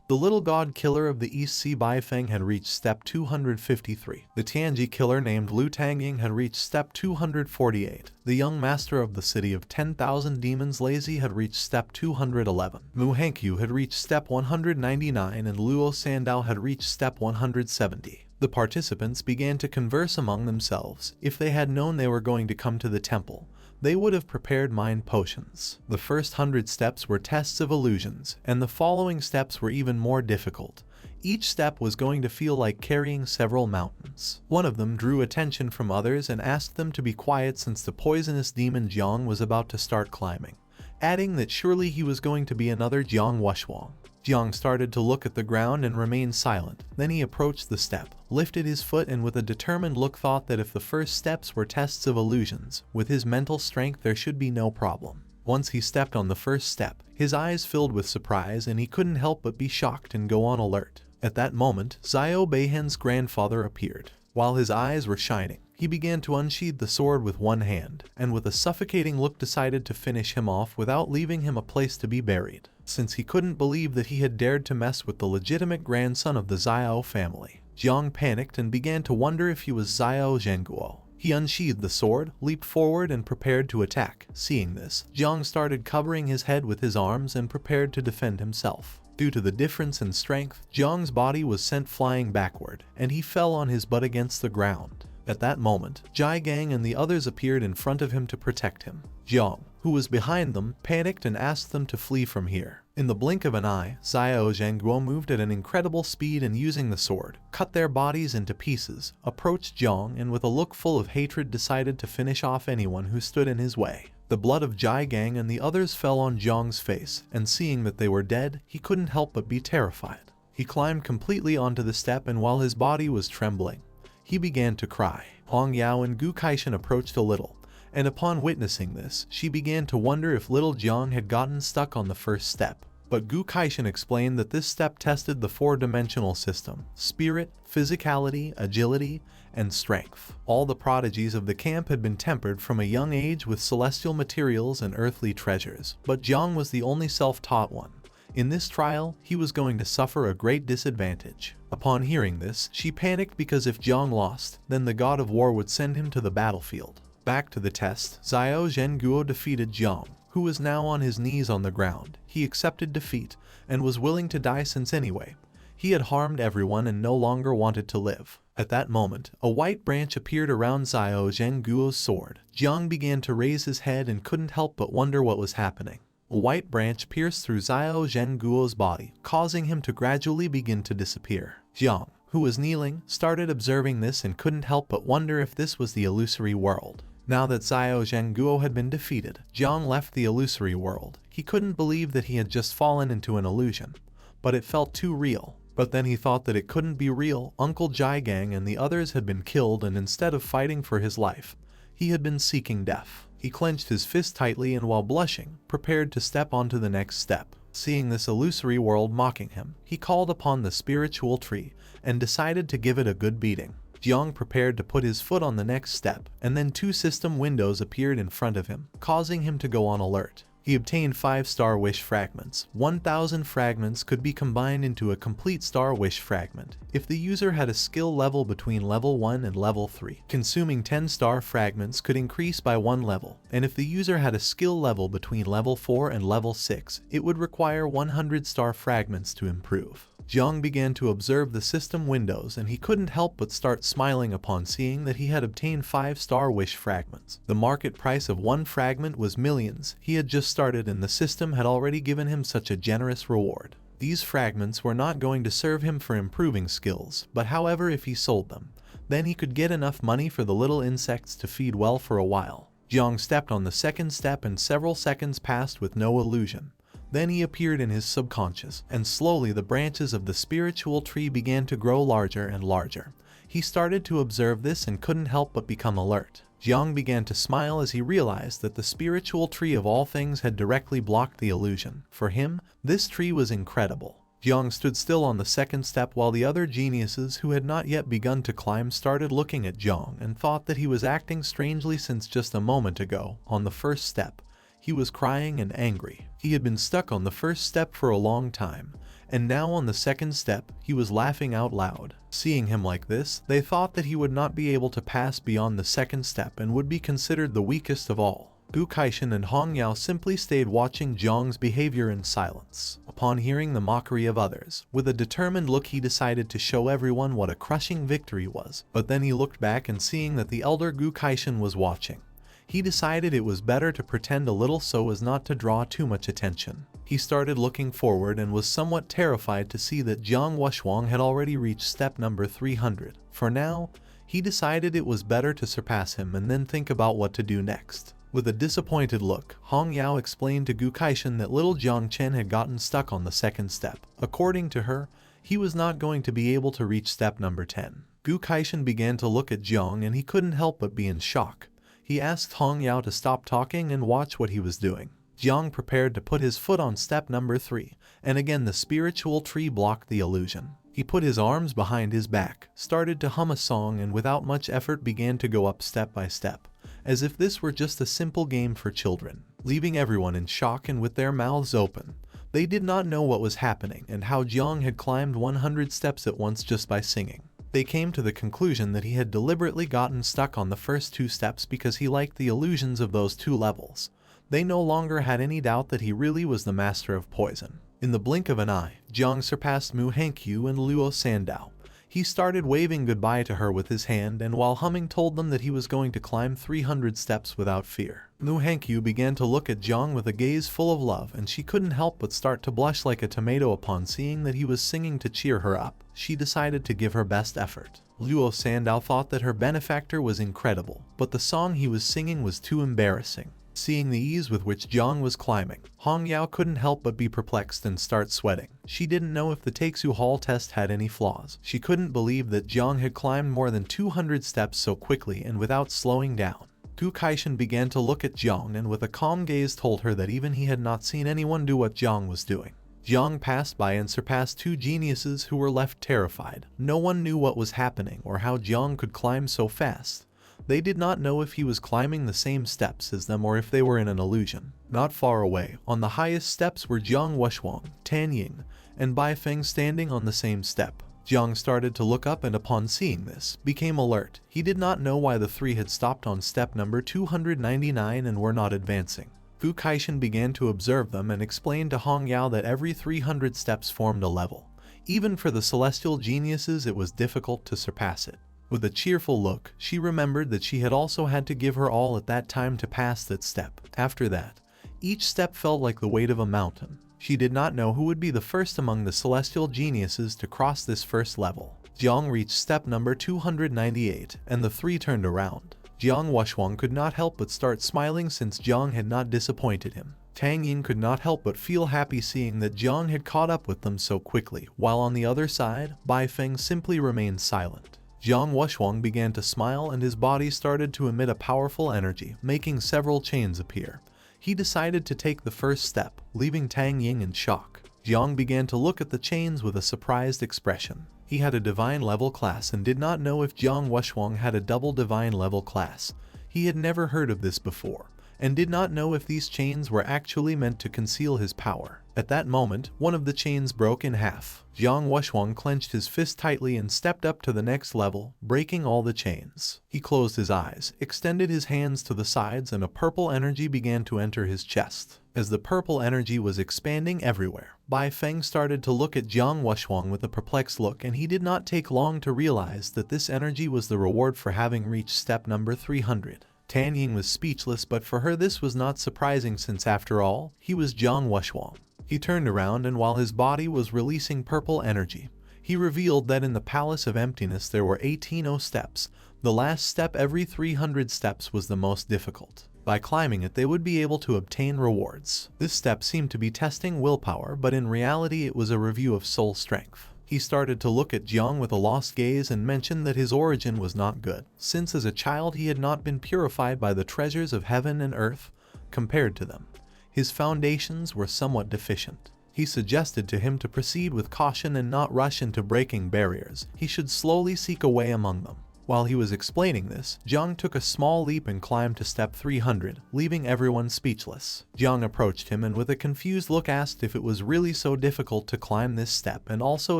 The little god killer of the East Sea Baifeng had reached step 253. The Tianji killer named Lu Tangying had reached step 248. The young master of the city of 10,000 demons Lazy had reached step 211. Mu Hankyu had reached step 199 and Luo Sandao had reached step 170. The participants began to converse among themselves. If they had known they were going to come to the temple, they would have prepared mind potions. The first 100 steps were tests of illusions, and the following steps were even more difficult. Each step was going to feel like carrying several mountains. One of them drew attention from others and asked them to be quiet since the poisonous demon Jiang was about to start climbing, adding that surely he was going to be another Jiang Wuxuang. Jiang started to look at the ground and remained silent. Then he approached the step, lifted his foot and with a determined look thought that if the first steps were tests of illusions, with his mental strength there should be no problem. Once he stepped on the first step, his eyes filled with surprise and he couldn't help but be shocked and go on alert. At that moment, Xiao Beihen's grandfather appeared. While his eyes were shining, he began to unsheathe the sword with one hand, and with a suffocating look decided to finish him off without leaving him a place to be buried, since he couldn't believe that he had dared to mess with the legitimate grandson of the Xiao family. Jiang panicked and began to wonder if he was Xiao Zhenguo. He unsheathed the sword, leaped forward and prepared to attack. Seeing this, Jiang started covering his head with his arms and prepared to defend himself. Due to the difference in strength, Jiang's body was sent flying backward, and he fell on his butt against the ground. At that moment, Jiang and the others appeared in front of him to protect him. Jiang, who was behind them, panicked and asked them to flee from here. In the blink of an eye, Xiao Zhenguo moved at an incredible speed and using the sword, cut their bodies into pieces, approached Jiang and with a look full of hatred decided to finish off anyone who stood in his way. The blood of Jiang and the others fell on Jiang's face, and seeing that they were dead, he couldn't help but be terrified. He climbed completely onto the step and while his body was trembling, he began to cry. Hong Yao and Gu Kaishan approached a little, and upon witnessing this, she began to wonder if little Jiang had gotten stuck on the first step. But Gu Kaishan explained that this step tested the four-dimensional system: spirit, physicality, agility, and strength. All the prodigies of the camp had been tempered from a young age with celestial materials and earthly treasures, but Jiang was the only self-taught one. In this trial, he was going to suffer a great disadvantage. Upon hearing this, she panicked because if Jiang lost, then the god of war would send him to the battlefield. Back to the test, Xiao Zhenguo defeated Jiang, who was now on his knees on the ground. He accepted defeat and was willing to die since anyway, he had harmed everyone and no longer wanted to live. At that moment, a white branch appeared around Xiao Zhenguo's sword. Jiang began to raise his head and couldn't help but wonder what was happening. A white branch pierced through Xiao Zhenguo's body, causing him to gradually begin to disappear. Jiang, who was kneeling, started observing this and couldn't help but wonder if this was the illusory world. Now that Xiao Zhenguo had been defeated, Jiang left the illusory world. He couldn't believe that he had just fallen into an illusion, but it felt too real. But then he thought that it couldn't be real. Uncle Jiang and the others had been killed, and instead of fighting for his life, he had been seeking death. He clenched his fist tightly and while blushing, prepared to step onto the next step. Seeing this illusory world mocking him, he called upon the spiritual tree and decided to give it a good beating. Jiang prepared to put his foot on the next step, and then 2 system windows appeared in front of him, causing him to go on alert. He obtained 5 Star Wish fragments. 1,000 fragments could be combined into a complete Star Wish fragment if the user had a skill level between level 1 and level 3. Consuming 10 star fragments could increase by 1 level, and if the user had a skill level between level 4 and level 6, it would require 100 star fragments to improve. Jiang began to observe the system windows and he couldn't help but start smiling upon seeing that he had obtained 5 Star Wish fragments. The market price of 1 fragment was millions. He had just started and the system had already given him such a generous reward. These fragments were not going to serve him for improving skills, but however if he sold them, then he could get enough money for the little insects to feed well for a while. Jiang stepped on the second step and several seconds passed with no illusion. Then he appeared in his subconscious, and slowly the branches of the spiritual tree began to grow larger and larger. He started to observe this and couldn't help but become alert. Jiang began to smile as he realized that the spiritual tree of all things had directly blocked the illusion. For him, this tree was incredible. Jiang stood still on the second step while the other geniuses who had not yet begun to climb started looking at Jiang and thought that he was acting strangely since just a moment ago, on the first step, he was crying and angry. He had been stuck on the first step for a long time, and now on the second step, he was laughing out loud. Seeing him like this, they thought that he would not be able to pass beyond the second step and would be considered the weakest of all. Gu Kaishan and Hong Yao simply stayed watching Jiang's behavior in silence. Upon hearing the mockery of others, with a determined look he decided to show everyone what a crushing victory was, but then he looked back and seeing that the elder Gu Kaishan was watching, he decided it was better to pretend a little so as not to draw too much attention. He started looking forward and was somewhat terrified to see that Jiang Wuxuang had already reached step number 300. For now, he decided it was better to surpass him and then think about what to do next. With a disappointed look, Hong Yao explained to Gu Kaishan that little Jiang Chen had gotten stuck on the second step. According to her, he was not going to be able to reach step number 10. Gu Kaishan began to look at Jiang and he couldn't help but be in shock. He asked Hong Yao to stop talking and watch what he was doing. Jiang prepared to put his foot on step number 3, and again the spiritual tree blocked the illusion. He put his arms behind his back, started to hum a song, and without much effort began to go up step by step, as if this were just a simple game for children, leaving everyone in shock and with their mouths open. They did not know what was happening and how Jiang had climbed 100 steps at once just by singing. They came to the conclusion that he had deliberately gotten stuck on the first 2 steps because he liked the illusions of those 2 levels. They no longer had any doubt that he really was the master of poison. In the blink of an eye, Jiang surpassed Mu Hankyu and Luo Sandao. He started waving goodbye to her with his hand and while humming told them that he was going to climb 300 steps without fear. Mu Hankyu began to look at Jiang with a gaze full of love and she couldn't help but start to blush like a tomato upon seeing that he was singing to cheer her up. She decided to give her best effort. Luo Sandao thought that her benefactor was incredible, but the song he was singing was too embarrassing. Seeing the ease with which Jiang was climbing, Hong Yao couldn't help but be perplexed and start sweating. She didn't know if the Taku Hall test had any flaws. She couldn't believe that Jiang had climbed more than 200 steps so quickly and without slowing down. Gu Kaishan began to look at Jiang and with a calm gaze told her that even he had not seen anyone do what Jiang was doing. Jiang passed by and surpassed 2 geniuses who were left terrified. No one knew what was happening or how Jiang could climb so fast. They did not know if he was climbing the same steps as them or if they were in an illusion. Not far away, on the highest steps were Jiang Wuxuang, Tan Ying, and Bai Feng standing on the same step. Jiang started to look up and upon seeing this, became alert. He did not know why the 3 had stopped on step number 299 and were not advancing. Gu Kaishan began to observe them and explained to Hong Yao that every 300 steps formed a level. Even for the celestial geniuses it was difficult to surpass it. With a cheerful look, she remembered that she had also had to give her all at that time to pass that step. After that, each step felt like the weight of a mountain. She did not know who would be the first among the celestial geniuses to cross this first level. Jiang reached step number 298, and the 3 turned around. Jiang Wuxuang could not help but start smiling since Jiang had not disappointed him. Tang Yin could not help but feel happy seeing that Jiang had caught up with them so quickly, while on the other side, Bai Feng simply remained silent. Jiang Wuxuang began to smile and his body started to emit a powerful energy, making several chains appear. He decided to take the first step, leaving Tang Ying in shock. Jiang began to look at the chains with a surprised expression. He had a divine level class and did not know if Jiang Wuxuang had a double divine level class. He had never heard of this before, and did not know if these chains were actually meant to conceal his power. At that moment, one of the chains broke in half. Jiang Wuxuang clenched his fist tightly and stepped up to the next level, breaking all the chains. He closed his eyes, extended his hands to the sides, and a purple energy began to enter his chest. As the purple energy was expanding everywhere, Bai Feng started to look at Jiang Wuxuang with a perplexed look, and he did not take long to realize that this energy was the reward for having reached step number 300. Tan Ying was speechless, but for her this was not surprising since after all, he was Jiang Wuxuang. He turned around and while his body was releasing purple energy, he revealed that in the Palace of Emptiness there were 18 steps. The last step every 300 steps was the most difficult. By climbing it they would be able to obtain rewards. This step seemed to be testing willpower, but in reality it was a review of soul strength. He started to look at Jiang with a lost gaze and mentioned that his origin was not good, since as a child he had not been purified by the treasures of heaven and earth. Compared to them, his foundations were somewhat deficient. He suggested to him to proceed with caution and not rush into breaking barriers. He should slowly seek a way among them. While he was explaining this, Jang took a small leap and climbed to step 300, leaving everyone speechless. Jang approached him and with a confused look asked if it was really so difficult to climb this step and also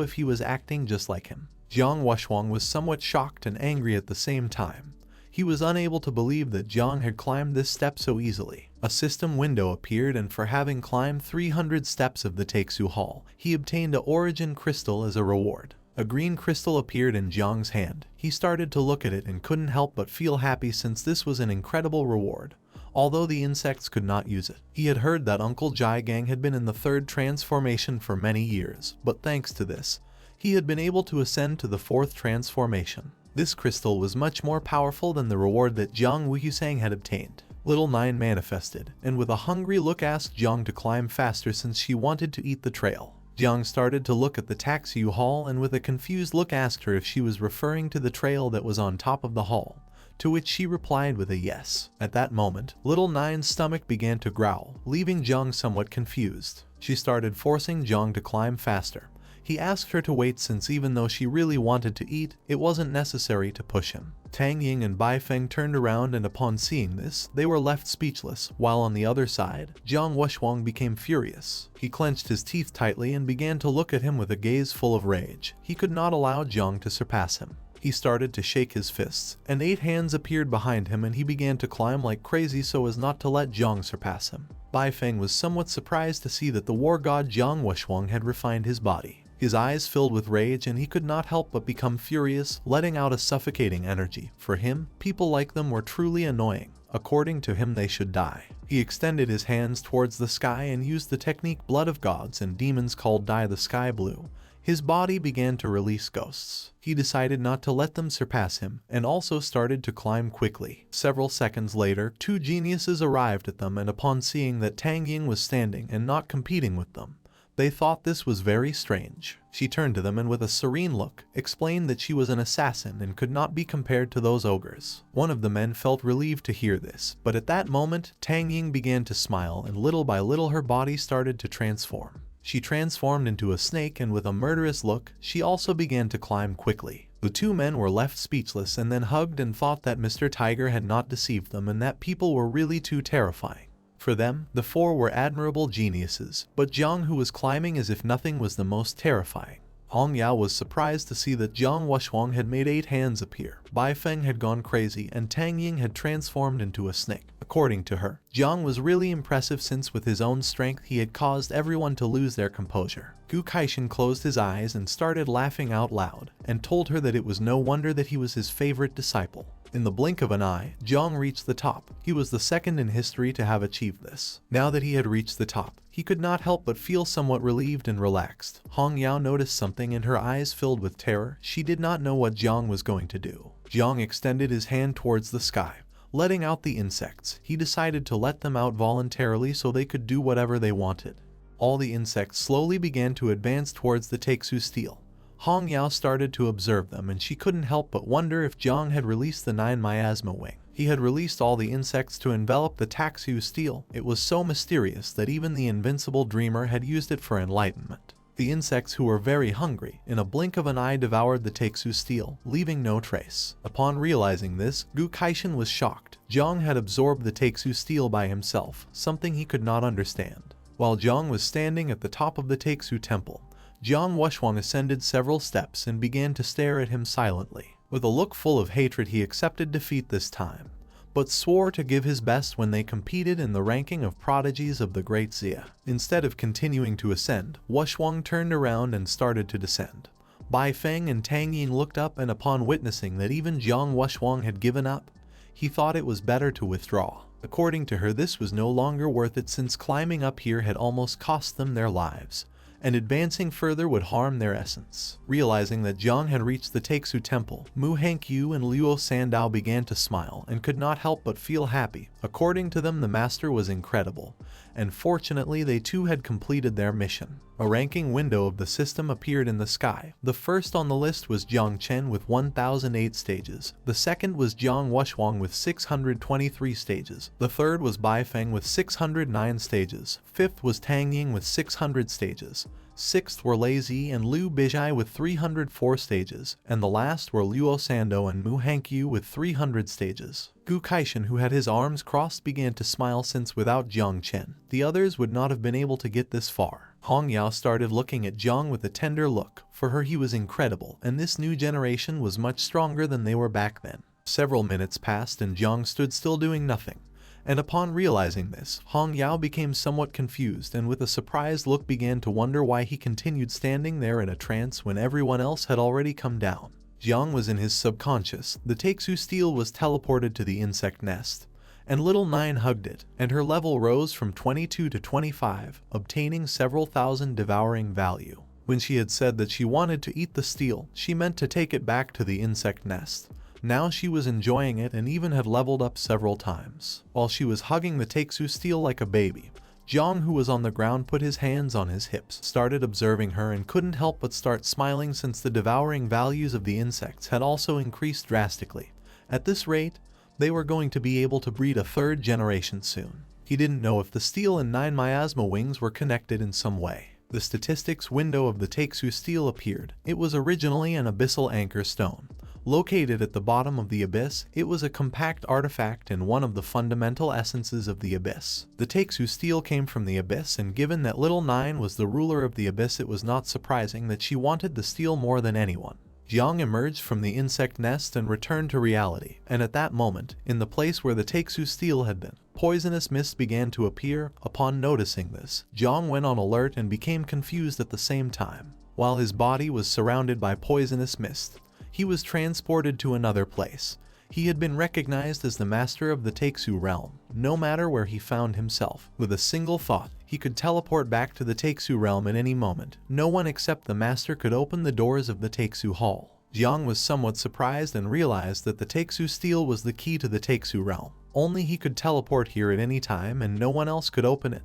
if he was acting just like him. Jiang Wushwang was somewhat shocked and angry at the same time. He was unable to believe that Jang had climbed this step so easily. A system window appeared, and for having climbed 300 steps of the Taku Hall, he obtained a origin crystal as a reward. A green crystal appeared in Jiang's hand. He started to look at it and couldn't help but feel happy since this was an incredible reward. Although the insects could not use it. He had heard that Uncle Jiang had been in the third transformation for many years, but thanks to this, he had been able to ascend to the fourth transformation. This crystal was much more powerful than the reward that Jiang Wuhusang had obtained. Little Nine manifested, and with a hungry look asked Jiang to climb faster since she wanted to eat the trail. Jiang started to look at the Taku Hall and with a confused look asked her if she was referring to the trail that was on top of the hall, to which she replied with a yes. At that moment, Little Nine's stomach began to growl, leaving Jiang somewhat confused. She started forcing Jiang to climb faster. He asked her to wait since even though she really wanted to eat, it wasn't necessary to push him. Tang Ying and Bai Feng turned around and upon seeing this, they were left speechless, while on the other side, Jiang Wushwang became furious. He clenched his teeth tightly and began to look at him with a gaze full of rage. He could not allow Jiang to surpass him. He started to shake his fists, and 8 hands appeared behind him and he began to climb like crazy so as not to let Jiang surpass him. Bai Feng was somewhat surprised to see that the war god Jiang Wushwang had refined his body. His eyes filled with rage and he could not help but become furious, letting out a suffocating energy. For him, people like them were truly annoying. According to him, they should die. He extended his hands towards the sky and used the technique Blood of Gods and Demons called Dye the Sky Blue. His body began to release ghosts. He decided not to let them surpass him, and also started to climb quickly. Several seconds later, 2 geniuses arrived at them, and upon seeing that Tang Ying was standing and not competing with them, they thought this was very strange. She turned to them and with a serene look, explained that she was an assassin and could not be compared to those ogres. One of the men felt relieved to hear this, but at that moment, Tang Ying began to smile and little by little her body started to transform. She transformed into a snake and with a murderous look, she also began to climb quickly. The 2 men were left speechless and then hugged and thought that Mr. Tiger had not deceived them and that people were really too terrifying. For them, the 4 were admirable geniuses, but Jiang, who was climbing as if nothing, was the most terrifying. Hong Yao was surprised to see that Jiang Wushwang had made 8 hands appear. Bai Feng had gone crazy and Tang Ying had transformed into a snake. According to her, Jiang was really impressive since with his own strength he had caused everyone to lose their composure. Gu Kaishan closed his eyes and started laughing out loud, and told her that it was no wonder that he was his favorite disciple. In the blink of an eye, Jiang reached the top. He was the second in history to have achieved this. Now that he had reached the top, he could not help but feel somewhat relieved and relaxed. Hong Yao noticed something and her eyes filled with terror. She did not know what Jiang was going to do. Jiang extended his hand towards the sky, letting out the insects. He decided to let them out voluntarily so they could do whatever they wanted. All the insects slowly began to advance towards the Taku steel. Hong Yao started to observe them and she couldn't help but wonder if Jiang had released the 9 miasma wing. He had released all the insects to envelop the Taku steel. It was so mysterious that even the invincible dreamer had used it for enlightenment. The insects, who were very hungry, in a blink of an eye devoured the Taku steel, leaving no trace. Upon realizing this, Gu Kaishan was shocked. Jiang had absorbed the Taku steel by himself, something he could not understand. While Jiang was standing at the top of the Taku temple, Jiang Wushwang ascended several steps and began to stare at him silently. With a look full of hatred, he accepted defeat this time, but swore to give his best when they competed in the ranking of prodigies of the Great Zia. Instead of continuing to ascend, Wushwang turned around and started to descend. Bai Feng and Tang Ying looked up, and upon witnessing that even Jiang Wushwang had given up, he thought it was better to withdraw. According to her, this was no longer worth it since climbing up here had almost cost them their lives, and advancing further would harm their essence. Realizing that Jiang had reached the Taku temple, Mu Hankyu and Luo Sandao began to smile and could not help but feel happy. According to them, the master was incredible, and fortunately they too had completed their mission. A ranking window of the system appeared in the sky. The first on the list was Jiang Chen with 1008 stages. The second was Jiang Wushwang with 623 stages. The third was Bai Feng with 609 stages. Fifth was Tang Ying with 600 stages. Sixth were Lei Zi and Liu Bijai with 304 stages, and the last were Luo Sando and Mu Hankyu with 300 stages. Gu Kaishan, who had his arms crossed, began to smile, since without Jiang Chen, the others would not have been able to get this far. Hong Yao started looking at Jang with a tender look. For her, he was incredible, and this new generation was much stronger than they were back then. Several minutes passed and Jang stood still doing nothing. And upon realizing this, Hong Yao became somewhat confused and with a surprised look began to wonder why he continued standing there in a trance when everyone else had already come down. Jiang was in his subconscious. The Taku steel was teleported to the insect nest, and little Nine hugged it, and her level rose from 22 to 25, obtaining several thousand devouring value. When she had said that she wanted to eat the steel, she meant to take it back to the insect nest. Now she was enjoying it and even had leveled up several times. While she was hugging the Taku steel like a baby, Jiang, who was on the ground, put his hands on his hips, started observing her, and couldn't help but start smiling since the devouring values of the insects had also increased drastically. At this rate, they were going to be able to breed a third generation soon. He didn't know if the steel and 9 miasma wings were connected in some way. The statistics window of the Taku steel appeared. It was originally an abyssal anchor stone. Located at the bottom of the abyss, it was a compact artifact and one of the fundamental essences of the abyss. The Taku steel came from the abyss, and given that little Nine was the ruler of the abyss, it was not surprising that she wanted the steel more than anyone. Jiang emerged from the insect nest and returned to reality, and at that moment, in the place where the Taku steel had been, poisonous mist began to appear. Upon noticing this, Jiang went on alert and became confused at the same time. While his body was surrounded by poisonous mist, he was transported to another place. He had been recognized as the master of the Taku realm. No matter where he found himself, with a single thought, he could teleport back to the Taku realm at any moment. No one except the master could open the doors of the Taku Hall. Jiang was somewhat surprised and realized that the Taku steel was the key to the Taku realm. Only he could teleport here at any time and no one else could open it.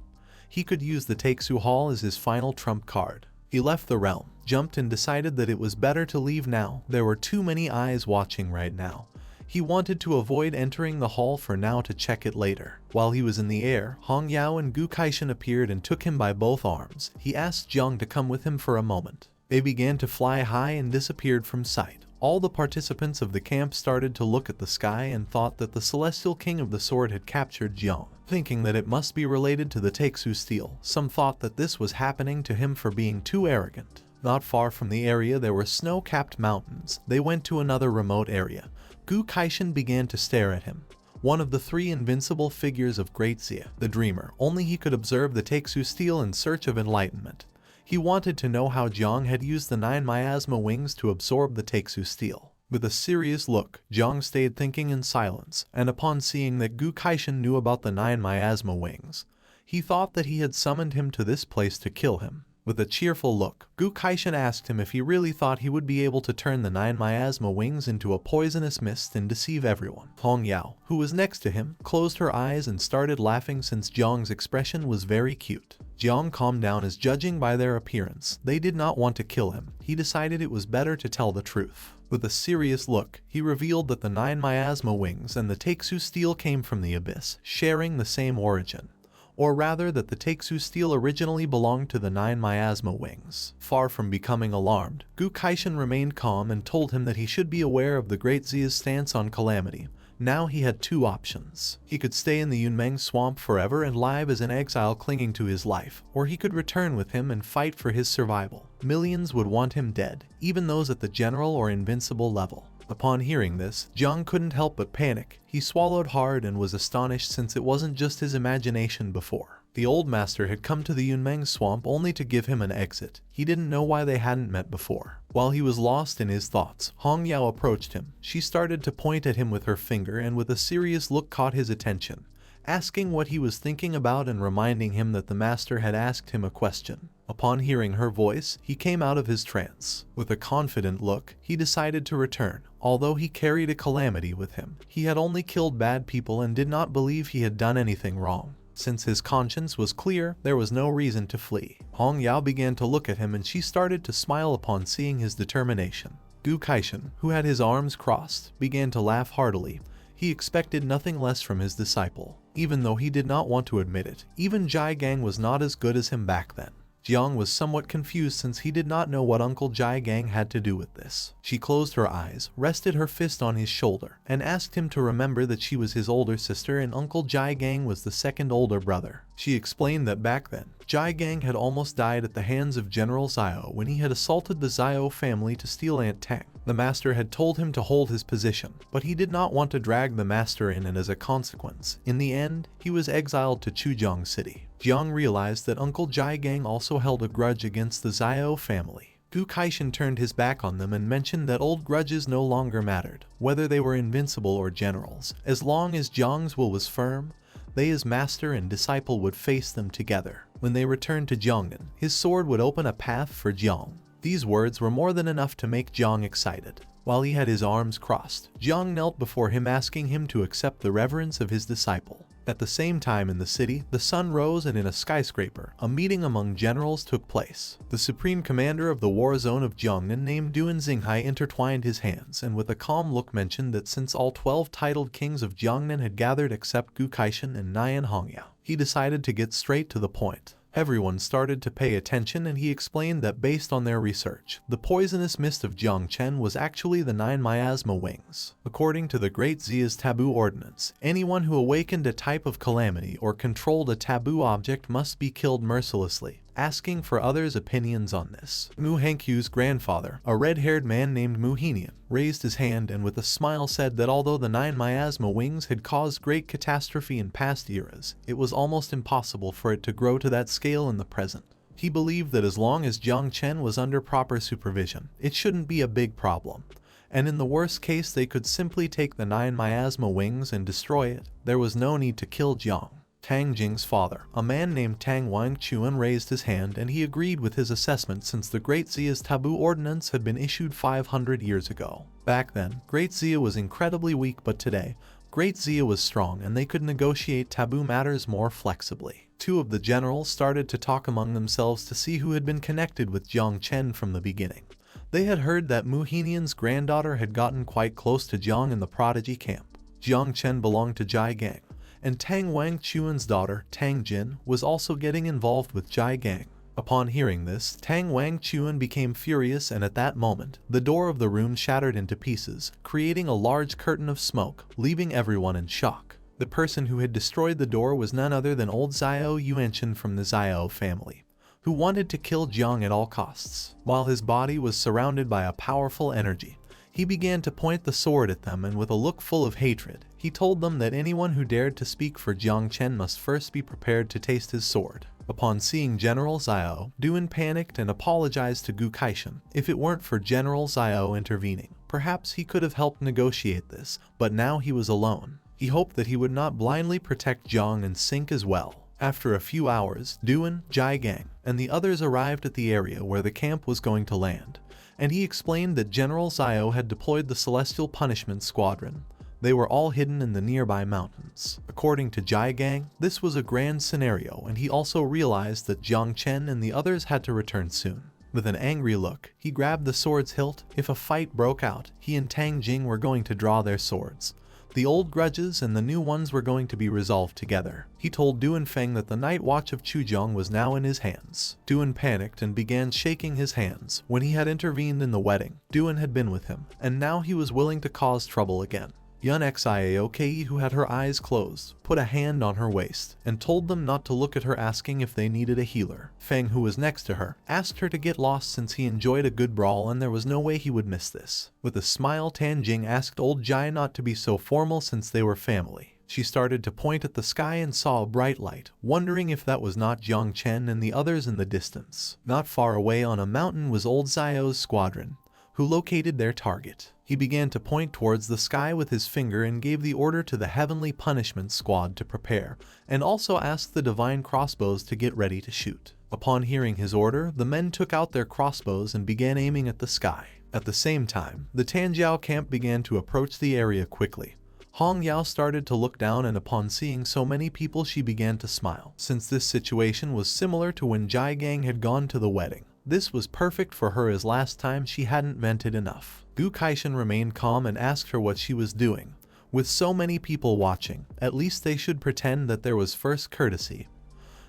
He could use the Taku Hall as his final trump card. He left the realm, jumped, and decided that it was better to leave now. There were too many eyes watching right now. He wanted to avoid entering the hall for now to check it later. While he was in the air, Hong Yao and Gu Kaishan appeared and took him by both arms. He asked Jiang to come with him for a moment. They began to fly high and disappeared from sight. All the participants of the camp started to look at the sky and thought that the Celestial King of the Sword had captured Jiang, thinking that it must be related to the Taku steel. Some thought that this was happening to him for being too arrogant. Not far from the area there were snow-capped mountains. They went to another remote area. Gu Kaishan began to stare at him. One of the three invincible figures of Great Xia, the Dreamer. Only he could observe the Taku steel in search of enlightenment. He wanted to know how Jiang had used the 9 miasma wings to absorb the Taku steel. With a serious look, Jiang stayed thinking in silence, and upon seeing that Gu Kaishan knew about the 9 miasma wings, he thought that he had summoned him to this place to kill him. With a cheerful look, Gu Kaishan asked him if he really thought he would be able to turn the 9 miasma wings into a poisonous mist and deceive everyone. Hong Yao, who was next to him, closed her eyes and started laughing since Jiang's expression was very cute. Jiang calmed down as, judging by their appearance, they did not want to kill him. He decided it was better to tell the truth. With a serious look, he revealed that the 9 miasma wings and the Taku steel came from the abyss, sharing the same origin. Or rather, that the Taku steel originally belonged to the 9 miasma wings. Far from becoming alarmed, Gu Kaishan remained calm and told him that he should be aware of the Great Xia's stance on Calamity. Now he had two options. He could stay in the Yunmeng swamp forever and live as an exile clinging to his life, or he could return with him and fight for his survival. Millions would want him dead, even those at the general or invincible level. Upon hearing this, Jiang couldn't help but panic. He swallowed hard and was astonished since it wasn't just his imagination before. The old master had come to the Yunmeng swamp only to give him an exit. He didn't know why they hadn't met before. While he was lost in his thoughts, Hong Yao approached him. She started to point at him with her finger and with a serious look caught his attention, asking what he was thinking about and reminding him that the master had asked him a question. Upon hearing her voice, he came out of his trance. With a confident look, he decided to return. Although he carried a calamity with him, he had only killed bad people and did not believe he had done anything wrong. Since his conscience was clear, there was no reason to flee. Hong Yao began to look at him and she started to smile upon seeing his determination. Gu Kaishan, who had his arms crossed, began to laugh heartily. He expected nothing less from his disciple. Even though he did not want to admit it, even Jai Gang was not as good as him back then. Jiang was somewhat confused since he did not know what Uncle Gang had to do with this. She closed her eyes, rested her fist on his shoulder, and asked him to remember that she was his older sister and Uncle Gang was the second older brother. She explained that back then, Gang had almost died at the hands of General Xiao when he had assaulted the Xiao family to steal Aunt Tang. The master had told him to hold his position, but he did not want to drag the master in, and as a consequence, in the end, he was exiled to Chuzhong City. Jiang realized that Uncle Gang also held a grudge against the Xiao family. Gu Kaishan turned his back on them and mentioned that old grudges no longer mattered, whether they were invincible or generals. As long as Jiang's will was firm, they as master and disciple would face them together. When they returned to Jiangnan, his sword would open a path for Jiang. These words were more than enough to make Jiang excited. While he had his arms crossed, Jiang knelt before him, asking him to accept the reverence of his disciple. At the same time in the city, the sun rose and in a skyscraper, a meeting among generals took place. The supreme commander of the war zone of Jiangnan named Duan Xinghai intertwined his hands and with a calm look mentioned that since all 12 titled kings of Jiangnan had gathered except Gu Kaishan and Nian Hongya, he decided to get straight to the point. Everyone started to pay attention and he explained that based on their research, the poisonous mist of Jiang Chen was actually the 9 miasma wings. According to the Great Zia's taboo ordinance, anyone who awakened a type of calamity or controlled a taboo object must be killed mercilessly. Asking for others' opinions on this, Mu Hankyu's grandfather, a red-haired man named Mu Henian, raised his hand and with a smile said that although the 9 miasma wings had caused great catastrophe in past eras, it was almost impossible for it to grow to that scale in the present. He believed that as long as Jiang Chen was under proper supervision, it shouldn't be a big problem. And in the worst case they could simply take the 9 miasma wings and destroy it. There was no need to kill Jiang. Tang Jing's father, a man named Tang Wangchuan, raised his hand and he agreed with his assessment since the Great Zia's taboo ordinance had been issued 500 years ago. Back then, Great Zia was incredibly weak, but today, Great Zia was strong and they could negotiate taboo matters more flexibly. Two of the generals started to talk among themselves to see who had been connected with Jiang Chen from the beginning. They had heard that Mu Henian's granddaughter had gotten quite close to Jang in the Prodigy camp. Jiang Chen belonged to Gang, and Tang Wangchuan's daughter, Tang Jin, was also getting involved with Gang. Upon hearing this, Tang Wangchuan became furious and at that moment, the door of the room shattered into pieces, creating a large curtain of smoke, leaving everyone in shock. The person who had destroyed the door was none other than old Xiao Yuanshan from the Xiao family, who wanted to kill Jiang at all costs. While his body was surrounded by a powerful energy, he began to point the sword at them and with a look full of hatred, he told them that anyone who dared to speak for Jiang Chen must first be prepared to taste his sword. Upon seeing General Xiao, Duan panicked and apologized to Gu Kaishan. If it weren't for General Xiao intervening, perhaps he could have helped negotiate this, but now he was alone. He hoped that he would not blindly protect Jiang and sink as well. After a few hours, Duan, Gang, and the others arrived at the area where the camp was going to land, and he explained that General Xiao had deployed the Celestial Punishment Squadron. They were all hidden in the nearby mountains. According to Gang, this was a grand scenario and he also realized that Jiang Chen and the others had to return soon. With an angry look, he grabbed the sword's hilt. If a fight broke out, he and Tang Jing were going to draw their swords. The old grudges and the new ones were going to be resolved together. He told Duan Feng that the night watch of Chuzhong was now in his hands. Duan panicked and began shaking his hands. When he had intervened in the wedding, Duan had been with him, and now he was willing to cause trouble again. Yun Xiaoke, who had her eyes closed, put a hand on her waist and told them not to look at her, asking if they needed a healer. Feng, who was next to her, asked her to get lost since he enjoyed a good brawl and there was no way he would miss this. With a smile, Tan Jing asked old Jai not to be so formal since they were family. She started to point at the sky and saw a bright light, wondering if that was not Jiang Chen and the others in the distance. Not far away on a mountain was old Xiao's squadron, who located their target. He began to point towards the sky with his finger and gave the order to the Heavenly Punishment Squad to prepare, and also asked the Divine Crossbows to get ready to shoot. Upon hearing his order, the men took out their crossbows and began aiming at the sky. At the same time, the Tanjiao camp began to approach the area quickly. Hong Yao started to look down and upon seeing so many people she began to smile. Since this situation was similar to when Gang had gone to the wedding, this was perfect for her as last time she hadn't vented enough. Gu Kaishan remained calm and asked her what she was doing. With so many people watching, at least they should pretend that there was first courtesy.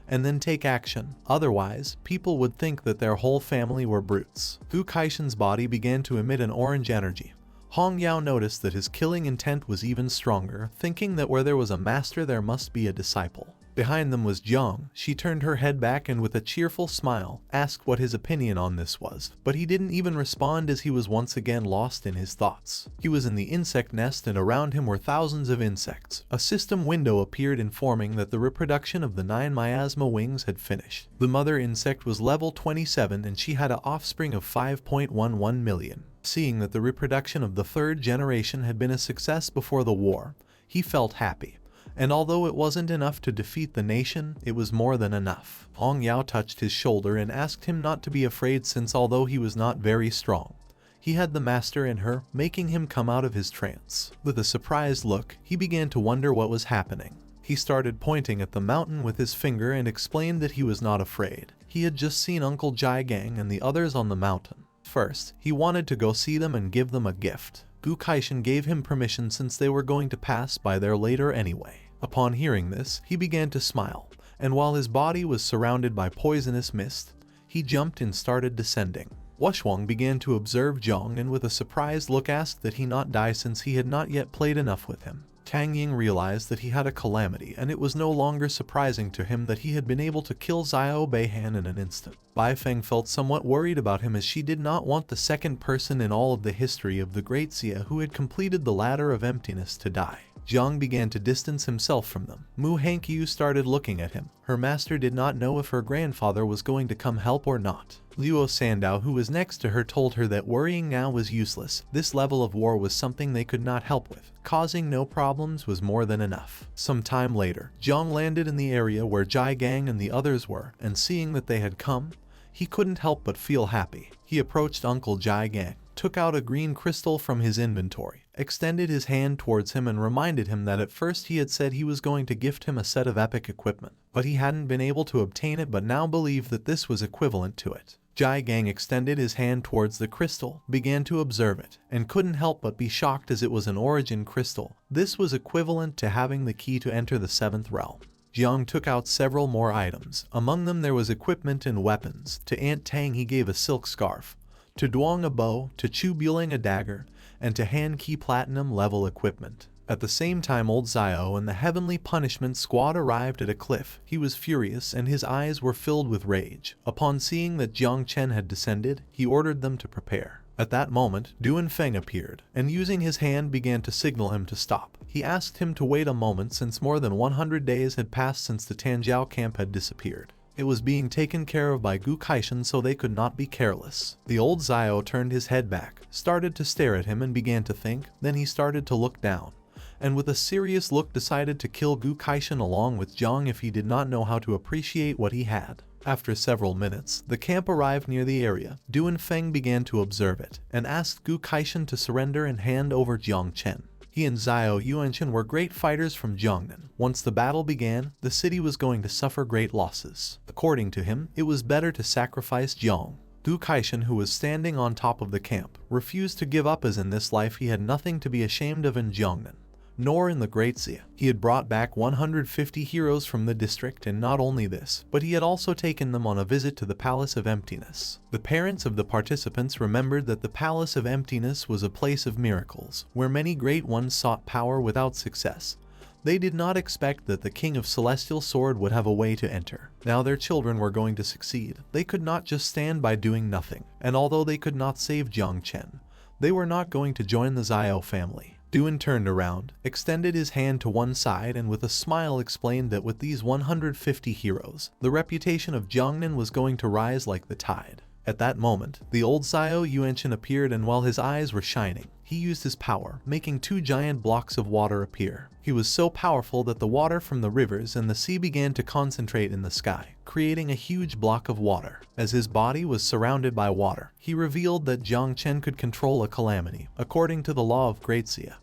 and then take action. Otherwise, people would think that their whole family were brutes. Gu Kaishen's body began to emit an orange energy. Hong Yao noticed that his killing intent was even stronger, thinking that where there was a master there must be a disciple. Behind them was Jang. She turned her head back and with a cheerful smile, asked what his opinion on this was, but he didn't even respond as he was once again lost in his thoughts. He was in the insect nest and around him were thousands of insects. A system window appeared informing that the reproduction of the 9 miasma wings had finished. The mother insect was level 27 and she had an offspring of 5.11 million. Seeing that the reproduction of the 3rd generation had been a success before the war, he felt happy. And although it wasn't enough to defeat the nation, it was more than enough. Hong Yao touched his shoulder and asked him not to be afraid since although he was not very strong, he had the master in her, making him come out of his trance. With a surprised look, he began to wonder what was happening. He started pointing at the mountain with his finger and explained that he was not afraid. He had just seen Uncle Jiang and the others on the mountain. First, he wanted to go see them and give them a gift. Gu Kaishen gave him permission since they were going to pass by there later anyway. Upon hearing this, he began to smile, and while his body was surrounded by poisonous mist, he jumped and started descending. Wushwang began to observe Jang and with a surprised look asked that he not die since he had not yet played enough with him. Tang Ying realized that he had a calamity and it was no longer surprising to him that he had been able to kill Xiao Beihan in an instant. Bai Feng felt somewhat worried about him as she did not want the second person in all of the history of the Great Xia who had completed the Ladder of Emptiness to die. Jiang began to distance himself from them. Mu Hankyu started looking at him. Her master did not know if her grandfather was going to come help or not. Luo Sandao, who was next to her, told her that worrying now was useless. This level of war was something they could not help with. Causing no problems was more than enough. Some time later, Jiang landed in the area where Jiang and the others were, and seeing that they had come, he couldn't help but feel happy. He approached Uncle Jiang, took out a green crystal from his inventory, extended his hand towards him and reminded him that at first he had said he was going to gift him a set of epic equipment, but he hadn't been able to obtain it but now believed that this was equivalent to it. Jiang extended his hand towards the crystal, began to observe it, and couldn't help but be shocked as it was an origin crystal. This was equivalent to having the key to enter the 7th realm. Jiang took out several more items. Among them there was equipment and weapons. To Aunt Tang he gave a silk scarf, to Duong a bow, to Chu Buling a dagger, and to Han Ki platinum level equipment. At the same time old Xiao and the Heavenly Punishment Squad arrived at a cliff. He was furious and his eyes were filled with rage. Upon seeing that Jiang Chen had descended, he ordered them to prepare. At that moment, Duan Feng appeared, and using his hand began to signal him to stop. He asked him to wait a moment since more than 100 days had passed since the Tanjiao camp had disappeared. It was being taken care of by Gu Kaishen so they could not be careless. The old Xiao turned his head back, started to stare at him and began to think, then he started to look down, and with a serious look decided to kill Gu Kaishen along with Jiang if he did not know how to appreciate what he had. After several minutes, the camp arrived near the area. Duan Feng began to observe it, and asked Gu Kaishen to surrender and hand over Jiang Chen. He and Xiao Yuanchen were great fighters from Jiangnan. Once the battle began, the city was going to suffer great losses. According to him, it was better to sacrifice Jiang. Gu Kaishen, who was standing on top of the camp, refused to give up as in this life he had nothing to be ashamed of in Jiangnan, nor in the Great Xia. He had brought back 150 heroes from the district, and not only this, but he had also taken them on a visit to the Palace of Emptiness. The parents of the participants remembered that the Palace of Emptiness was a place of miracles, where many great ones sought power without success. They did not expect that the King of Celestial Sword would have a way to enter. Now their children were going to succeed. They could not just stand by doing nothing, and although they could not save Jiang Chen, they were not going to join the Xiao family. Duan turned around, extended his hand to one side and with a smile explained that with these 150 heroes, the reputation of Jiangnan was going to rise like the tide. At that moment, the old Xiao Yuanchen appeared, and while his eyes were shining, he used his power, making 2 giant blocks of water appear. He was so powerful that the water from the rivers and the sea began to concentrate in the sky, creating a huge block of water. As his body was surrounded by water, he revealed that Jiang Chen could control a calamity. According to the law of Great Xia,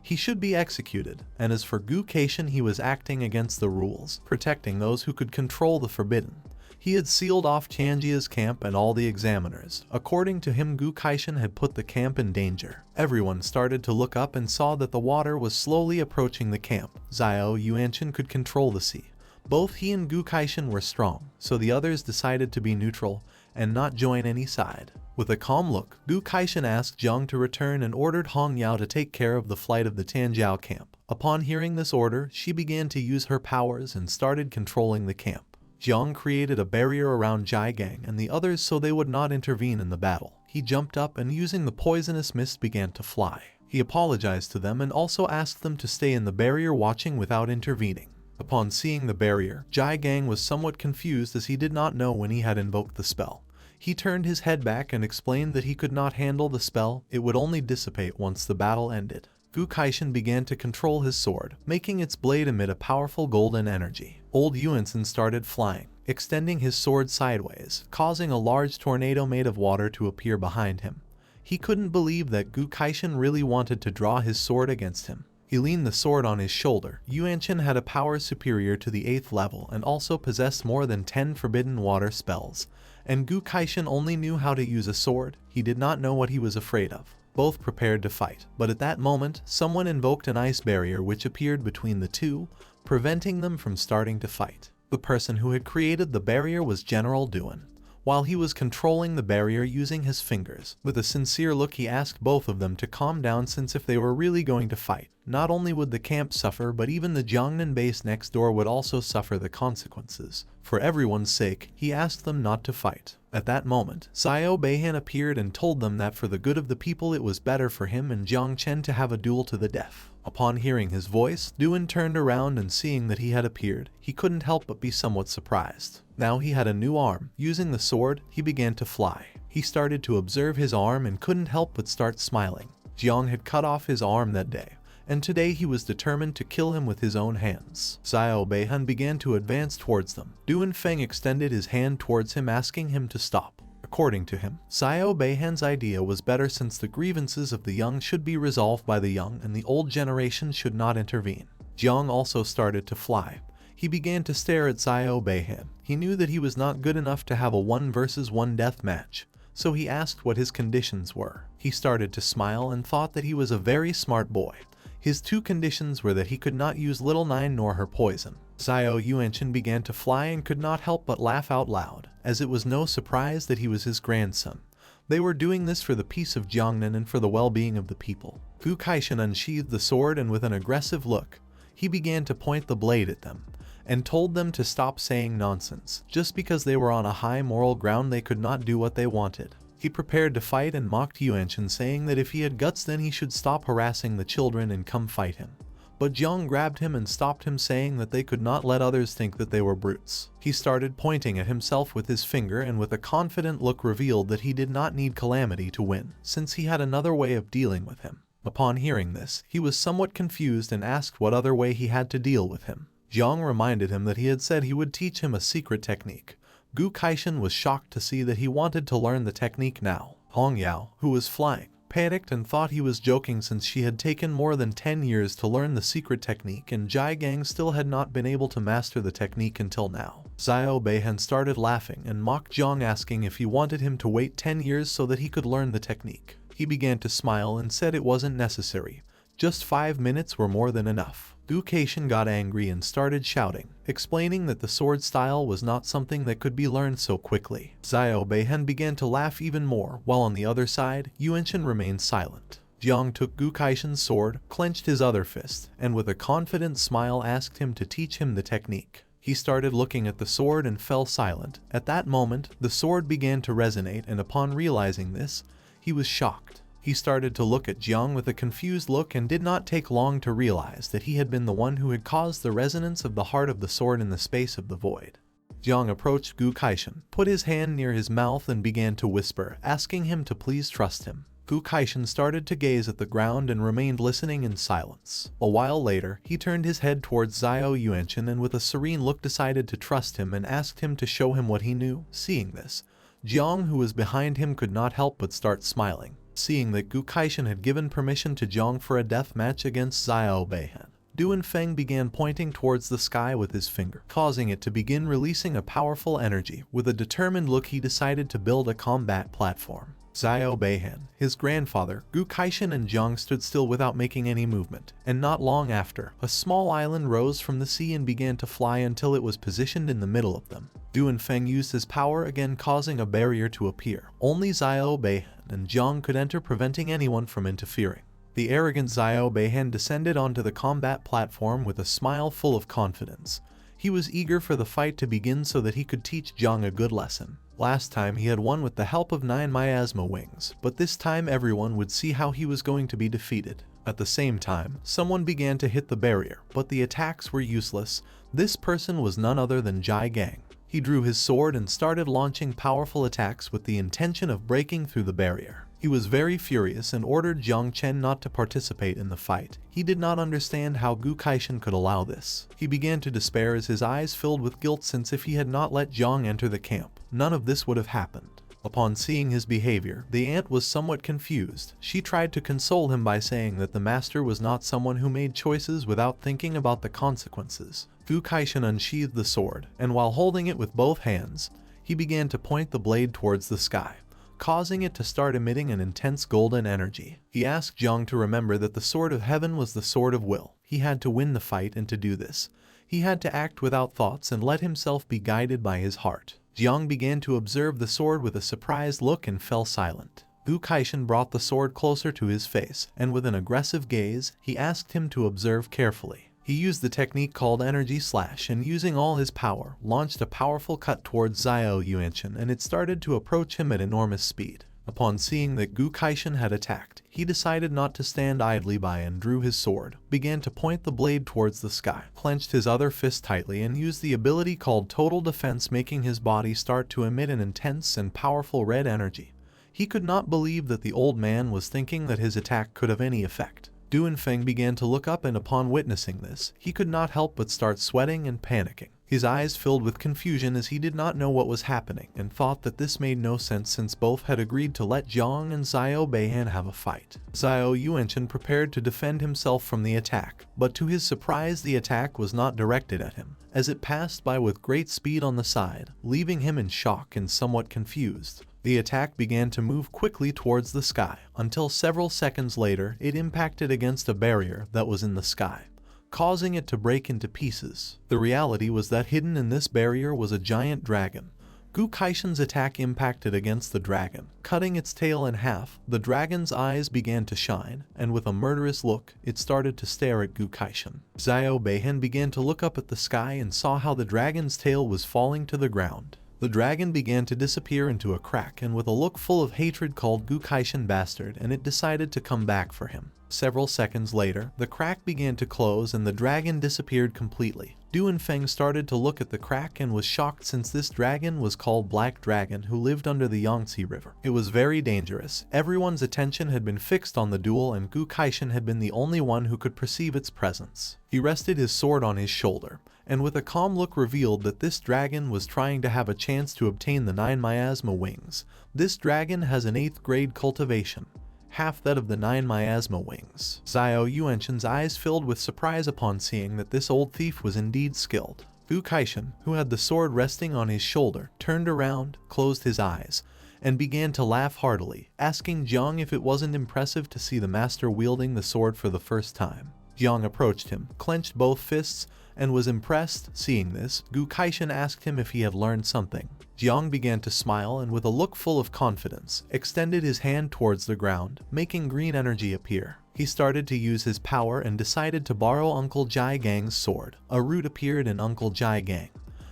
he should be executed, and as for Gu Kaishen, he was acting against the rules, protecting those who could control the forbidden. He had sealed off Tianjia's camp and all the examiners. According to him, Gu Kaishen had put the camp in danger. Everyone started to look up and saw that the water was slowly approaching the camp. Xiao Yuanchen could control the sea, Both he and Gu Kaishan were strong, so the others decided to be neutral and not join any side. With a calm look, Gu Kaishan asked Jiang to return and ordered Hong Yao to take care of the flight of the Tianjiao camp. Upon hearing this order, she began to use her powers and started controlling the camp. Jiang created a barrier around Jiang and the others so they would not intervene in the battle. He jumped up and using the poisonous mist began to fly. He apologized to them and also asked them to stay in the barrier watching without intervening. Upon seeing the barrier, Jiang was somewhat confused as he did not know when he had invoked the spell. He turned his head back and explained that he could not handle the spell, it would only dissipate once the battle ended. Gu Kaishan began to control his sword, making its blade emit a powerful golden energy. Old Yuansen started flying, extending his sword sideways, causing a large tornado made of water to appear behind him. He couldn't believe that Gu Kaishan really wanted to draw his sword against him. He leaned the sword on his shoulder. Yuan Chen had a power superior to the 8th level and also possessed more than 10 forbidden water spells. And Gu Kaishan only knew how to use a sword, he did not know what he was afraid of. Both prepared to fight, but at that moment, someone invoked an ice barrier which appeared between the two, preventing them from starting to fight. The person who had created the barrier was General Duan. While he was controlling the barrier using his fingers, with a sincere look he asked both of them to calm down since if they were really going to fight, not only would the camp suffer but even the Jiangnan base next door would also suffer the consequences. For everyone's sake, he asked them not to fight. At that moment, Xiao Beihan appeared and told them that for the good of the people it was better for him and Jiang Chen to have a duel to the death. Upon hearing his voice, Duan turned around and seeing that he had appeared, he couldn't help but be somewhat surprised. Now he had a new arm. Using the sword, he began to fly. He started to observe his arm and couldn't help but start smiling. Jiang had cut off his arm that day, and today he was determined to kill him with his own hands. Xiao Beihan began to advance towards them. Duan Feng extended his hand towards him asking him to stop. According to him, Xiao Beihan's idea was better since the grievances of the young should be resolved by the young and the old generation should not intervene. Jiang also started to fly. He began to stare at Xiao Beihan. He knew that he was not good enough to have a 1 versus 1 death match, so he asked what his conditions were. He started to smile and thought that he was a very smart boy. His 2 conditions were that he could not use Little Nine nor her poison. Xiao Yuanchen began to fly and could not help but laugh out loud, as it was no surprise that he was his grandson. They were doing this for the peace of Jiangnan and for the well-being of the people. Gu Kaishan unsheathed the sword and with an aggressive look, he began to point the blade at them, and told them to stop saying nonsense. Just because they were on a high moral ground they could not do what they wanted. He prepared to fight and mocked Yuanchen saying that if he had guts then he should stop harassing the children and come fight him. But Jiang grabbed him and stopped him saying that they could not let others think that they were brutes. He started pointing at himself with his finger and with a confident look revealed that he did not need Calamity to win, since he had another way of dealing with him. Upon hearing this, he was somewhat confused and asked what other way he had to deal with him. Jiang reminded him that he had said he would teach him a secret technique. Gu Kaishan was shocked to see that he wanted to learn the technique now. Hong Yao, who was flying, panicked and thought he was joking since she had taken more than 10 years to learn the secret technique and Jiang still had not been able to master the technique until now. Xiao Beihan started laughing and mocked Jiang asking if he wanted him to wait 10 years so that he could learn the technique. He began to smile and said it wasn't necessary. Just 5 minutes were more than enough. Gu Kaishan got angry and started shouting, explaining that the sword style was not something that could be learned so quickly. Xiao Beihan began to laugh even more, while on the other side, Yuanchen remained silent. Jiang took Gu Kaishan's sword, clenched his other fist, and with a confident smile asked him to teach him the technique. He started looking at the sword and fell silent. At that moment, the sword began to resonate and upon realizing this, he was shocked. He started to look at Jiang with a confused look and did not take long to realize that he had been the one who had caused the resonance of the heart of the sword in the space of the void. Jiang approached Gu Kaishan, put his hand near his mouth and began to whisper, asking him to please trust him. Gu Kaishan started to gaze at the ground and remained listening in silence. A while later, he turned his head towards Xiao Yuanchen and with a serene look decided to trust him and asked him to show him what he knew. Seeing this, Jiang, who was behind him, could not help but start smiling. Seeing that Gu Kaishan had given permission to Jiang for a death match against Xiao Beihan, Duan Feng began pointing towards the sky with his finger, causing it to begin releasing a powerful energy. With a determined look he decided to build a combat platform. Xiao Beihan, his grandfather, Gu Kaishan and Jiang stood still without making any movement, and not long after, a small island rose from the sea and began to fly until it was positioned in the middle of them. Du Feng used his power again, causing a barrier to appear. Only Xiao Beihan and Jiang could enter, preventing anyone from interfering. The arrogant Xiao Beihan descended onto the combat platform with a smile full of confidence. He was eager for the fight to begin so that he could teach Jiang a good lesson. Last time he had won with the help of 9 miasma wings, but this time everyone would see how he was going to be defeated. At the same time, someone began to hit the barrier, but the attacks were useless. This person was none other than Jang. He drew his sword and started launching powerful attacks with the intention of breaking through the barrier. He was very furious and ordered Jiang Chen not to participate in the fight. He did not understand how Gu Kaishan could allow this. He began to despair as his eyes filled with guilt, since if he had not let Jiang enter the camp, none of this would have happened. Upon seeing his behavior, the aunt was somewhat confused. She tried to console him by saying that the master was not someone who made choices without thinking about the consequences. Gu Kaishan unsheathed the sword, and while holding it with both hands, he began to point the blade towards the sky, causing it to start emitting an intense golden energy. He asked Jiang to remember that the sword of heaven was the sword of will. He had to win the fight, and to do this, he had to act without thoughts and let himself be guided by his heart. Jiang began to observe the sword with a surprised look and fell silent. Gu Kaishan brought the sword closer to his face, and with an aggressive gaze, he asked him to observe carefully. He used the technique called Energy Slash, and using all his power, launched a powerful cut towards Xiao Yuanshan, and it started to approach him at enormous speed. Upon seeing that Gu Kaishan had attacked, he decided not to stand idly by and drew his sword, began to point the blade towards the sky, clenched his other fist tightly, and used the ability called Total Defense, making his body start to emit an intense and powerful red energy. He could not believe that the old man was thinking that his attack could have any effect. Du Feng began to look up, and upon witnessing this, he could not help but start sweating and panicking. His eyes filled with confusion as he did not know what was happening, and thought that this made no sense since both had agreed to let Jiang and Xiao Beihan have a fight. Xiao Yuanshan prepared to defend himself from the attack, but to his surprise the attack was not directed at him, as it passed by with great speed on the side, leaving him in shock and somewhat confused. The attack began to move quickly towards the sky, until several seconds later it impacted against a barrier that was in the sky, causing it to break into pieces. The reality was that hidden in this barrier was a giant dragon. Gu Kaishan's attack impacted against the dragon, cutting its tail in half. The dragon's eyes began to shine, and with a murderous look, it started to stare at Gu Kaishan. Xiao Beihan began to look up at the sky and saw how the dragon's tail was falling to the ground. The dragon began to disappear into a crack, and with a look full of hatred called Gu Kaishan bastard, and it decided to come back for him. Several seconds later, the crack began to close and the dragon disappeared completely. Du Feng started to look at the crack and was shocked, since this dragon was called Black Dragon, who lived under the Yangtze River. It was very dangerous. Everyone's attention had been fixed on the duel, and Gu Kaishan had been the only one who could perceive its presence. He rested his sword on his shoulder, and with a calm look revealed that this dragon was trying to have a chance to obtain the 9 miasma wings. This dragon has an 8th grade cultivation, half that of the 9 miasma wings. Xiao Yuanshan's eyes filled with surprise upon seeing that this old thief was indeed skilled. Gu Kaishan, who had the sword resting on his shoulder, turned around, closed his eyes, and began to laugh heartily, asking Jiang if it wasn't impressive to see the master wielding the sword for the first time. Jiang approached him, clenched both fists, and was impressed. Seeing this, Gu Kaishan asked him if he had learned something. Jiang began to smile and with a look full of confidence, extended his hand towards the ground, making green energy appear. He started to use his power and decided to borrow Uncle Jai Gang's sword. A root appeared and Uncle Jai Gang,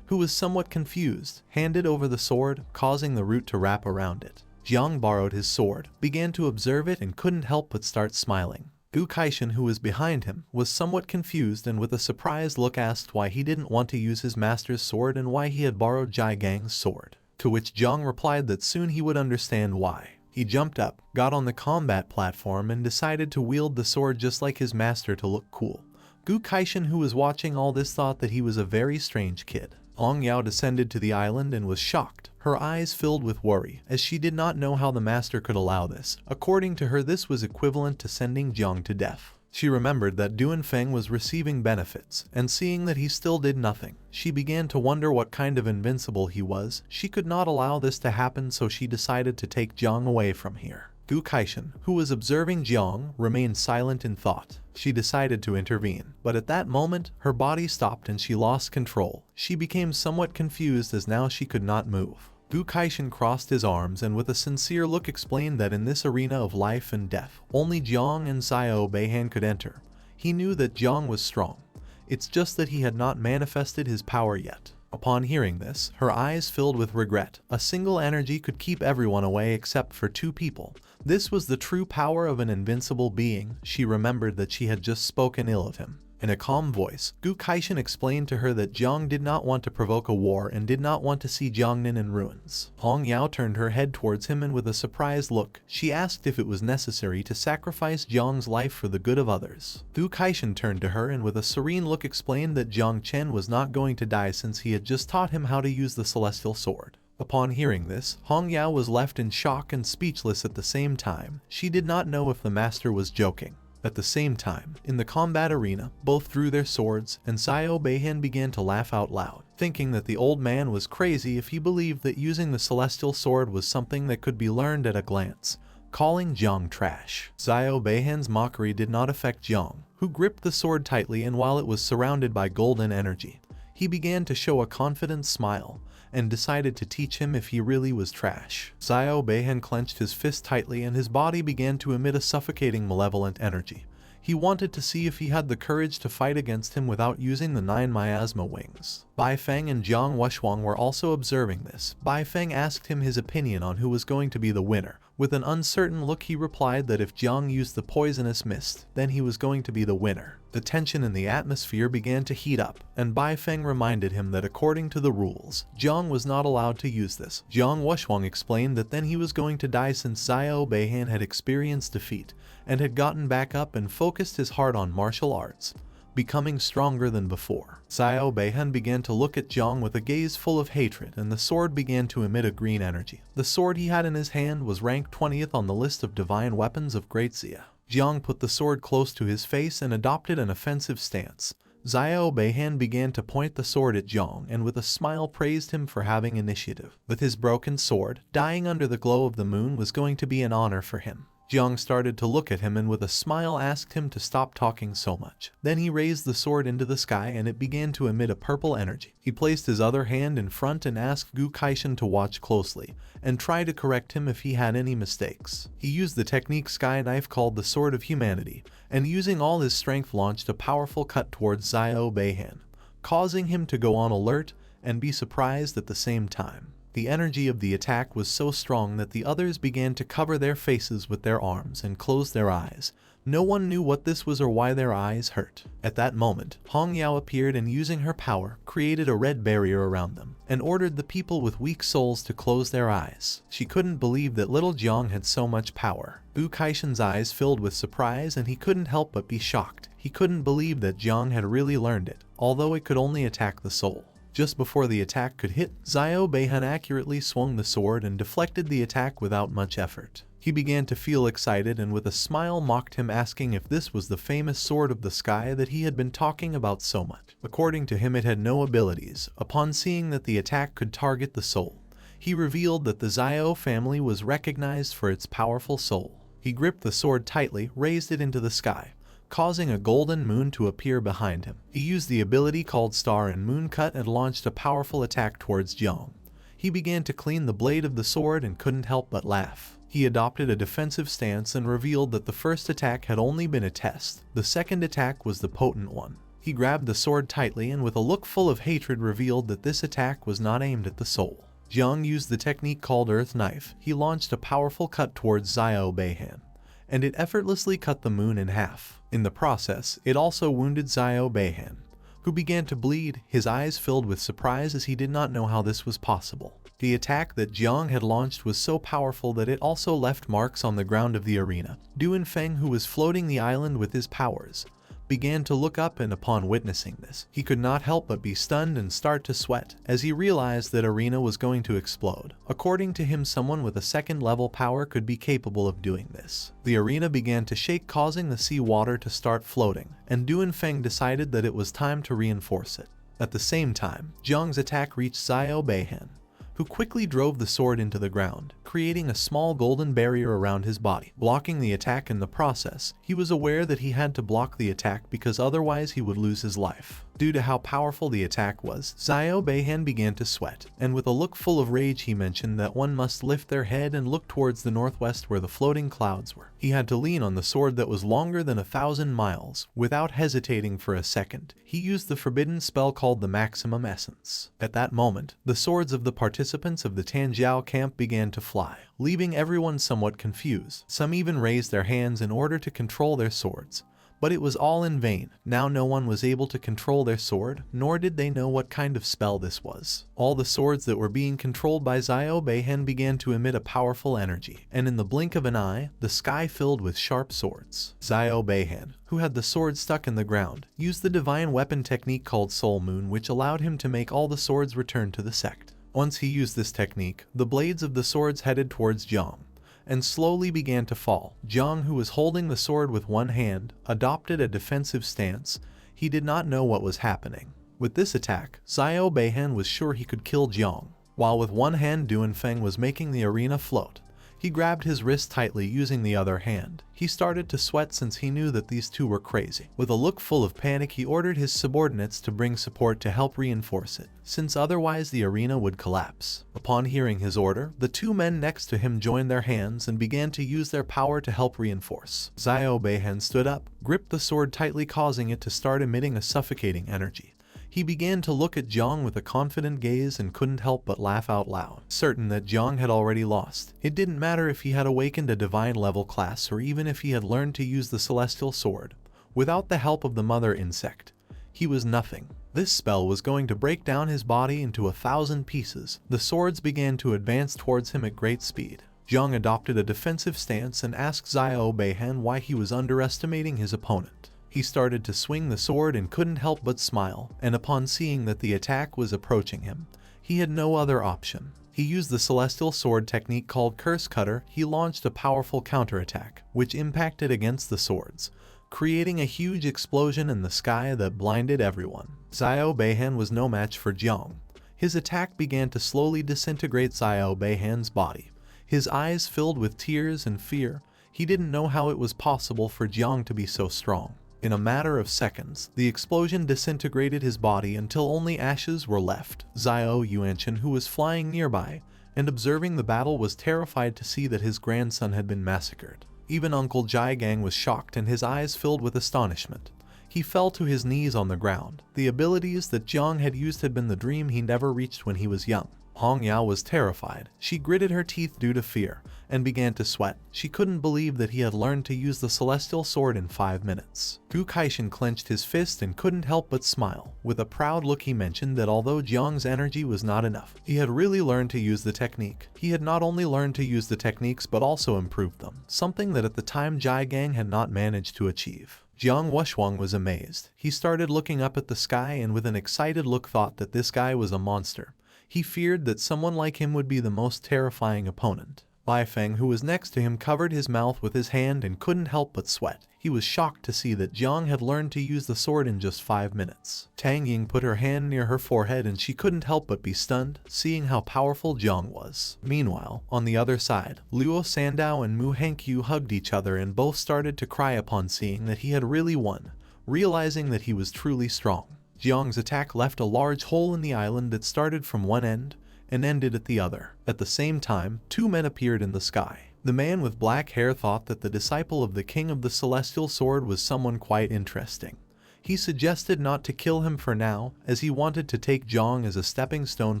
who was somewhat confused, handed over the sword, causing the root to wrap around it. Jiang borrowed his sword, began to observe it, and couldn't help but start smiling. Gu Kaishan, who was behind him, was somewhat confused and with a surprised look asked why he didn't want to use his master's sword and why he had borrowed Jai Gang's sword, to which Jiang replied that soon he would understand why. He jumped up, got on the combat platform, and decided to wield the sword just like his master to look cool. Gu Kaishan, who was watching all this, thought that he was a very strange kid. Ong Yao descended to the island and was shocked, her eyes filled with worry, as she did not know how the master could allow this. According to her, this was equivalent to sending Jiang to death. She remembered that Duanfeng was receiving benefits, and seeing that he still did nothing, she began to wonder what kind of invincible he was. She could not allow this to happen, so she decided to take Jiang away from here. Gu Kaishan, who was observing Jiang, remained silent in thought. She decided to intervene, but at that moment, her body stopped and she lost control. She became somewhat confused as now she could not move. Gu Kaishan crossed his arms and with a sincere look explained that in this arena of life and death, only Jiang and Xiao Beihan could enter. He knew that Jiang was strong. It's just that he had not manifested his power yet. Upon hearing this, her eyes filled with regret. A single energy could keep everyone away except for two people. This was the true power of an invincible being. She remembered that she had just spoken ill of him. In a calm voice, Gu Kaishan explained to her that Jiang did not want to provoke a war and did not want to see Jiangnan in ruins. Hong Yao turned her head towards him and with a surprised look, she asked if it was necessary to sacrifice Jiang's life for the good of others. Gu Kaishan turned to her and with a serene look explained that Jiang Chen was not going to die since he had just taught him how to use the celestial sword. Upon hearing this, Hong Yao was left in shock and speechless at the same time. She did not know if the master was joking. At the same time, in the combat arena, both drew their swords, and Xiao Beihan began to laugh out loud, thinking that the old man was crazy if he believed that using the celestial sword was something that could be learned at a glance, calling Jiang trash. Xiao Beihan's mockery did not affect Jiang, who gripped the sword tightly, and while it was surrounded by golden energy, he began to show a confident smile, and decided to teach him if he really was trash. Xiao Beihan clenched his fist tightly and his body began to emit a suffocating malevolent energy. He wanted to see if he had the courage to fight against him without using the 9 miasma wings. Bai Feng and Jiang Wuxuang were also observing this. Bai Feng asked him his opinion on who was going to be the winner. With an uncertain look he replied that if Jiang used the poisonous mist, then he was going to be the winner. The tension in the atmosphere began to heat up, and Bai Feng reminded him that according to the rules, Jiang was not allowed to use this. Jiang Wuxuang explained that then he was going to die since Xiao Beihan had experienced defeat, and had gotten back up and focused his heart on martial arts, becoming stronger than before. Xiao Beihan began to look at Jiang with a gaze full of hatred, and the sword began to emit a green energy. The sword he had in his hand was ranked 20th on the list of divine weapons of Great Xia. Jiang put the sword close to his face and adopted an offensive stance. Xiao Beihan began to point the sword at Jiang and with a smile praised him for having initiative. With his broken sword, dying under the glow of the moon was going to be an honor for him. Jiang started to look at him and with a smile asked him to stop talking so much. Then he raised the sword into the sky and it began to emit a purple energy. He placed his other hand in front and asked Gu Kaishan to watch closely and try to correct him if he had any mistakes. He used the technique sky knife called the Sword of Humanity and using all his strength launched a powerful cut towards Xiao Beihan, causing him to go on alert and be surprised at the same time. The energy of the attack was so strong that the others began to cover their faces with their arms and close their eyes. No one knew what this was or why their eyes hurt. At that moment, Hong Yao appeared and using her power, created a red barrier around them, and ordered the people with weak souls to close their eyes. She couldn't believe that little Jiang had so much power. Gu Kaishan's eyes filled with surprise and he couldn't help but be shocked. He couldn't believe that Jiang had really learned it, although it could only attack the soul. Just before the attack could hit, Xiao Beihan accurately swung the sword and deflected the attack without much effort. He began to feel excited and with a smile mocked him asking if this was the famous sword of the sky that he had been talking about so much. According to him it had no abilities. Upon seeing that the attack could target the soul, he revealed that the Xiao family was recognized for its powerful soul. He gripped the sword tightly, raised it into the sky, causing a golden moon to appear behind him. He used the ability called Star and Moon Cut and launched a powerful attack towards Jiang. He began to clean the blade of the sword and couldn't help but laugh. He adopted a defensive stance and revealed that the first attack had only been a test. The second attack was the potent one. He grabbed the sword tightly and with a look full of hatred revealed that this attack was not aimed at the soul. Jiang used the technique called Earth Knife. He launched a powerful cut towards Xiao Beihan, and it effortlessly cut the moon in half. In the process, it also wounded Xiao Beihan, who began to bleed, his eyes filled with surprise as he did not know how this was possible. The attack that Jiang had launched was so powerful that it also left marks on the ground of the arena. Duanfeng, who was floating the island with his powers, began to look up, and upon witnessing this, he could not help but be stunned and start to sweat as he realized that arena was going to explode. According to him, someone with a second level power could be capable of doing this. The arena began to shake, causing the sea water to start floating, and Duanfeng decided that it was time to reinforce it. At the same time, Jiang's attack reached Xiao Beihan, who quickly drove the sword into the ground, creating a small golden barrier around his body, blocking the attack. In the process, he was aware that he had to block the attack because otherwise he would lose his life. Due to how powerful the attack was, Xiao Beihan began to sweat, and with a look full of rage he mentioned that one must lift their head and look towards the northwest where the floating clouds were. He had to lean on the sword that was longer than 1,000 miles. Without hesitating for a second, he used the forbidden spell called the Maximum Essence. At that moment, the swords of the participants of the Tanjiao camp began to fly, leaving everyone somewhat confused. Some even raised their hands in order to control their swords. But it was all in vain. Now no one was able to control their sword, nor did they know what kind of spell this was. All the swords that were being controlled by Xiao Beihan began to emit a powerful energy, and in the blink of an eye, the sky filled with sharp swords. Xiao Beihan, who had the sword stuck in the ground, used the divine weapon technique called Soul Moon, which allowed him to make all the swords return to the sect. Once he used this technique, the blades of the swords headed towards Jang and slowly began to fall. Jang, who was holding the sword with one hand, adopted a defensive stance. He did not know what was happening. With this attack, Xiao Beihan was sure he could kill Jang. While with one hand Duanfeng was making the arena float, he grabbed his wrist tightly using the other hand. He started to sweat since he knew that these two were crazy. With a look full of panic, he ordered his subordinates to bring support to help reinforce it, since otherwise the arena would collapse. Upon hearing his order, the two men next to him joined their hands and began to use their power to help reinforce. Xiao Beihan stood up, gripped the sword tightly, causing it to start emitting a suffocating energy. He began to look at Jang with a confident gaze and couldn't help but laugh out loud. Certain that Jang had already lost, it didn't matter if he had awakened a divine level class or even if he had learned to use the celestial sword. Without the help of the mother insect, he was nothing. This spell was going to break down his body into 1,000 pieces. The swords began to advance towards him at great speed. Jang adopted a defensive stance and asked Xiao Beihan why he was underestimating his opponent. He started to swing the sword and couldn't help but smile, and upon seeing that the attack was approaching him, he had no other option. He used the celestial sword technique called Curse Cutter. He launched a powerful counterattack, which impacted against the swords, creating a huge explosion in the sky that blinded everyone. Xiao Beihan was no match for Jiang. His attack began to slowly disintegrate Xiao Beihan's body. His eyes filled with tears and fear. He didn't know how it was possible for Jiang to be so strong. In a matter of seconds, the explosion disintegrated his body until only ashes were left. Xiao Chen, who was flying nearby and observing the battle, was terrified to see that his grandson had been massacred. Even Uncle Jiang was shocked and his eyes filled with astonishment. He fell to his knees on the ground. The abilities that Jiang had used had been the dream he never reached when he was young. Hong Yao was terrified. She gritted her teeth due to fear and began to sweat. She couldn't believe that he had learned to use the celestial sword in 5 minutes. Gu Kaishan clenched his fist and couldn't help but smile. With a proud look, he mentioned that although Jiang's energy was not enough, he had really learned to use the technique. He had not only learned to use the techniques but also improved them, something that at the time Jiang had not managed to achieve. Jiang Wushuang was amazed. He started looking up at the sky and with an excited look thought that this guy was a monster. He feared that someone like him would be the most terrifying opponent. Bai Feng, who was next to him, covered his mouth with his hand and couldn't help but sweat. He was shocked to see that Jiang had learned to use the sword in just 5 minutes. Tang Ying put her hand near her forehead and she couldn't help but be stunned, seeing how powerful Jiang was. Meanwhile, on the other side, Luo Sandao and Mu Hankyu hugged each other and both started to cry upon seeing that he had really won, realizing that he was truly strong. Jiang's attack left a large hole in the island that started from one end and ended at the other. At the same time, 2 men appeared in the sky. The man with black hair thought that the disciple of the King of the Celestial Sword was someone quite interesting. He suggested not to kill him for now, as he wanted to take Jiang as a stepping stone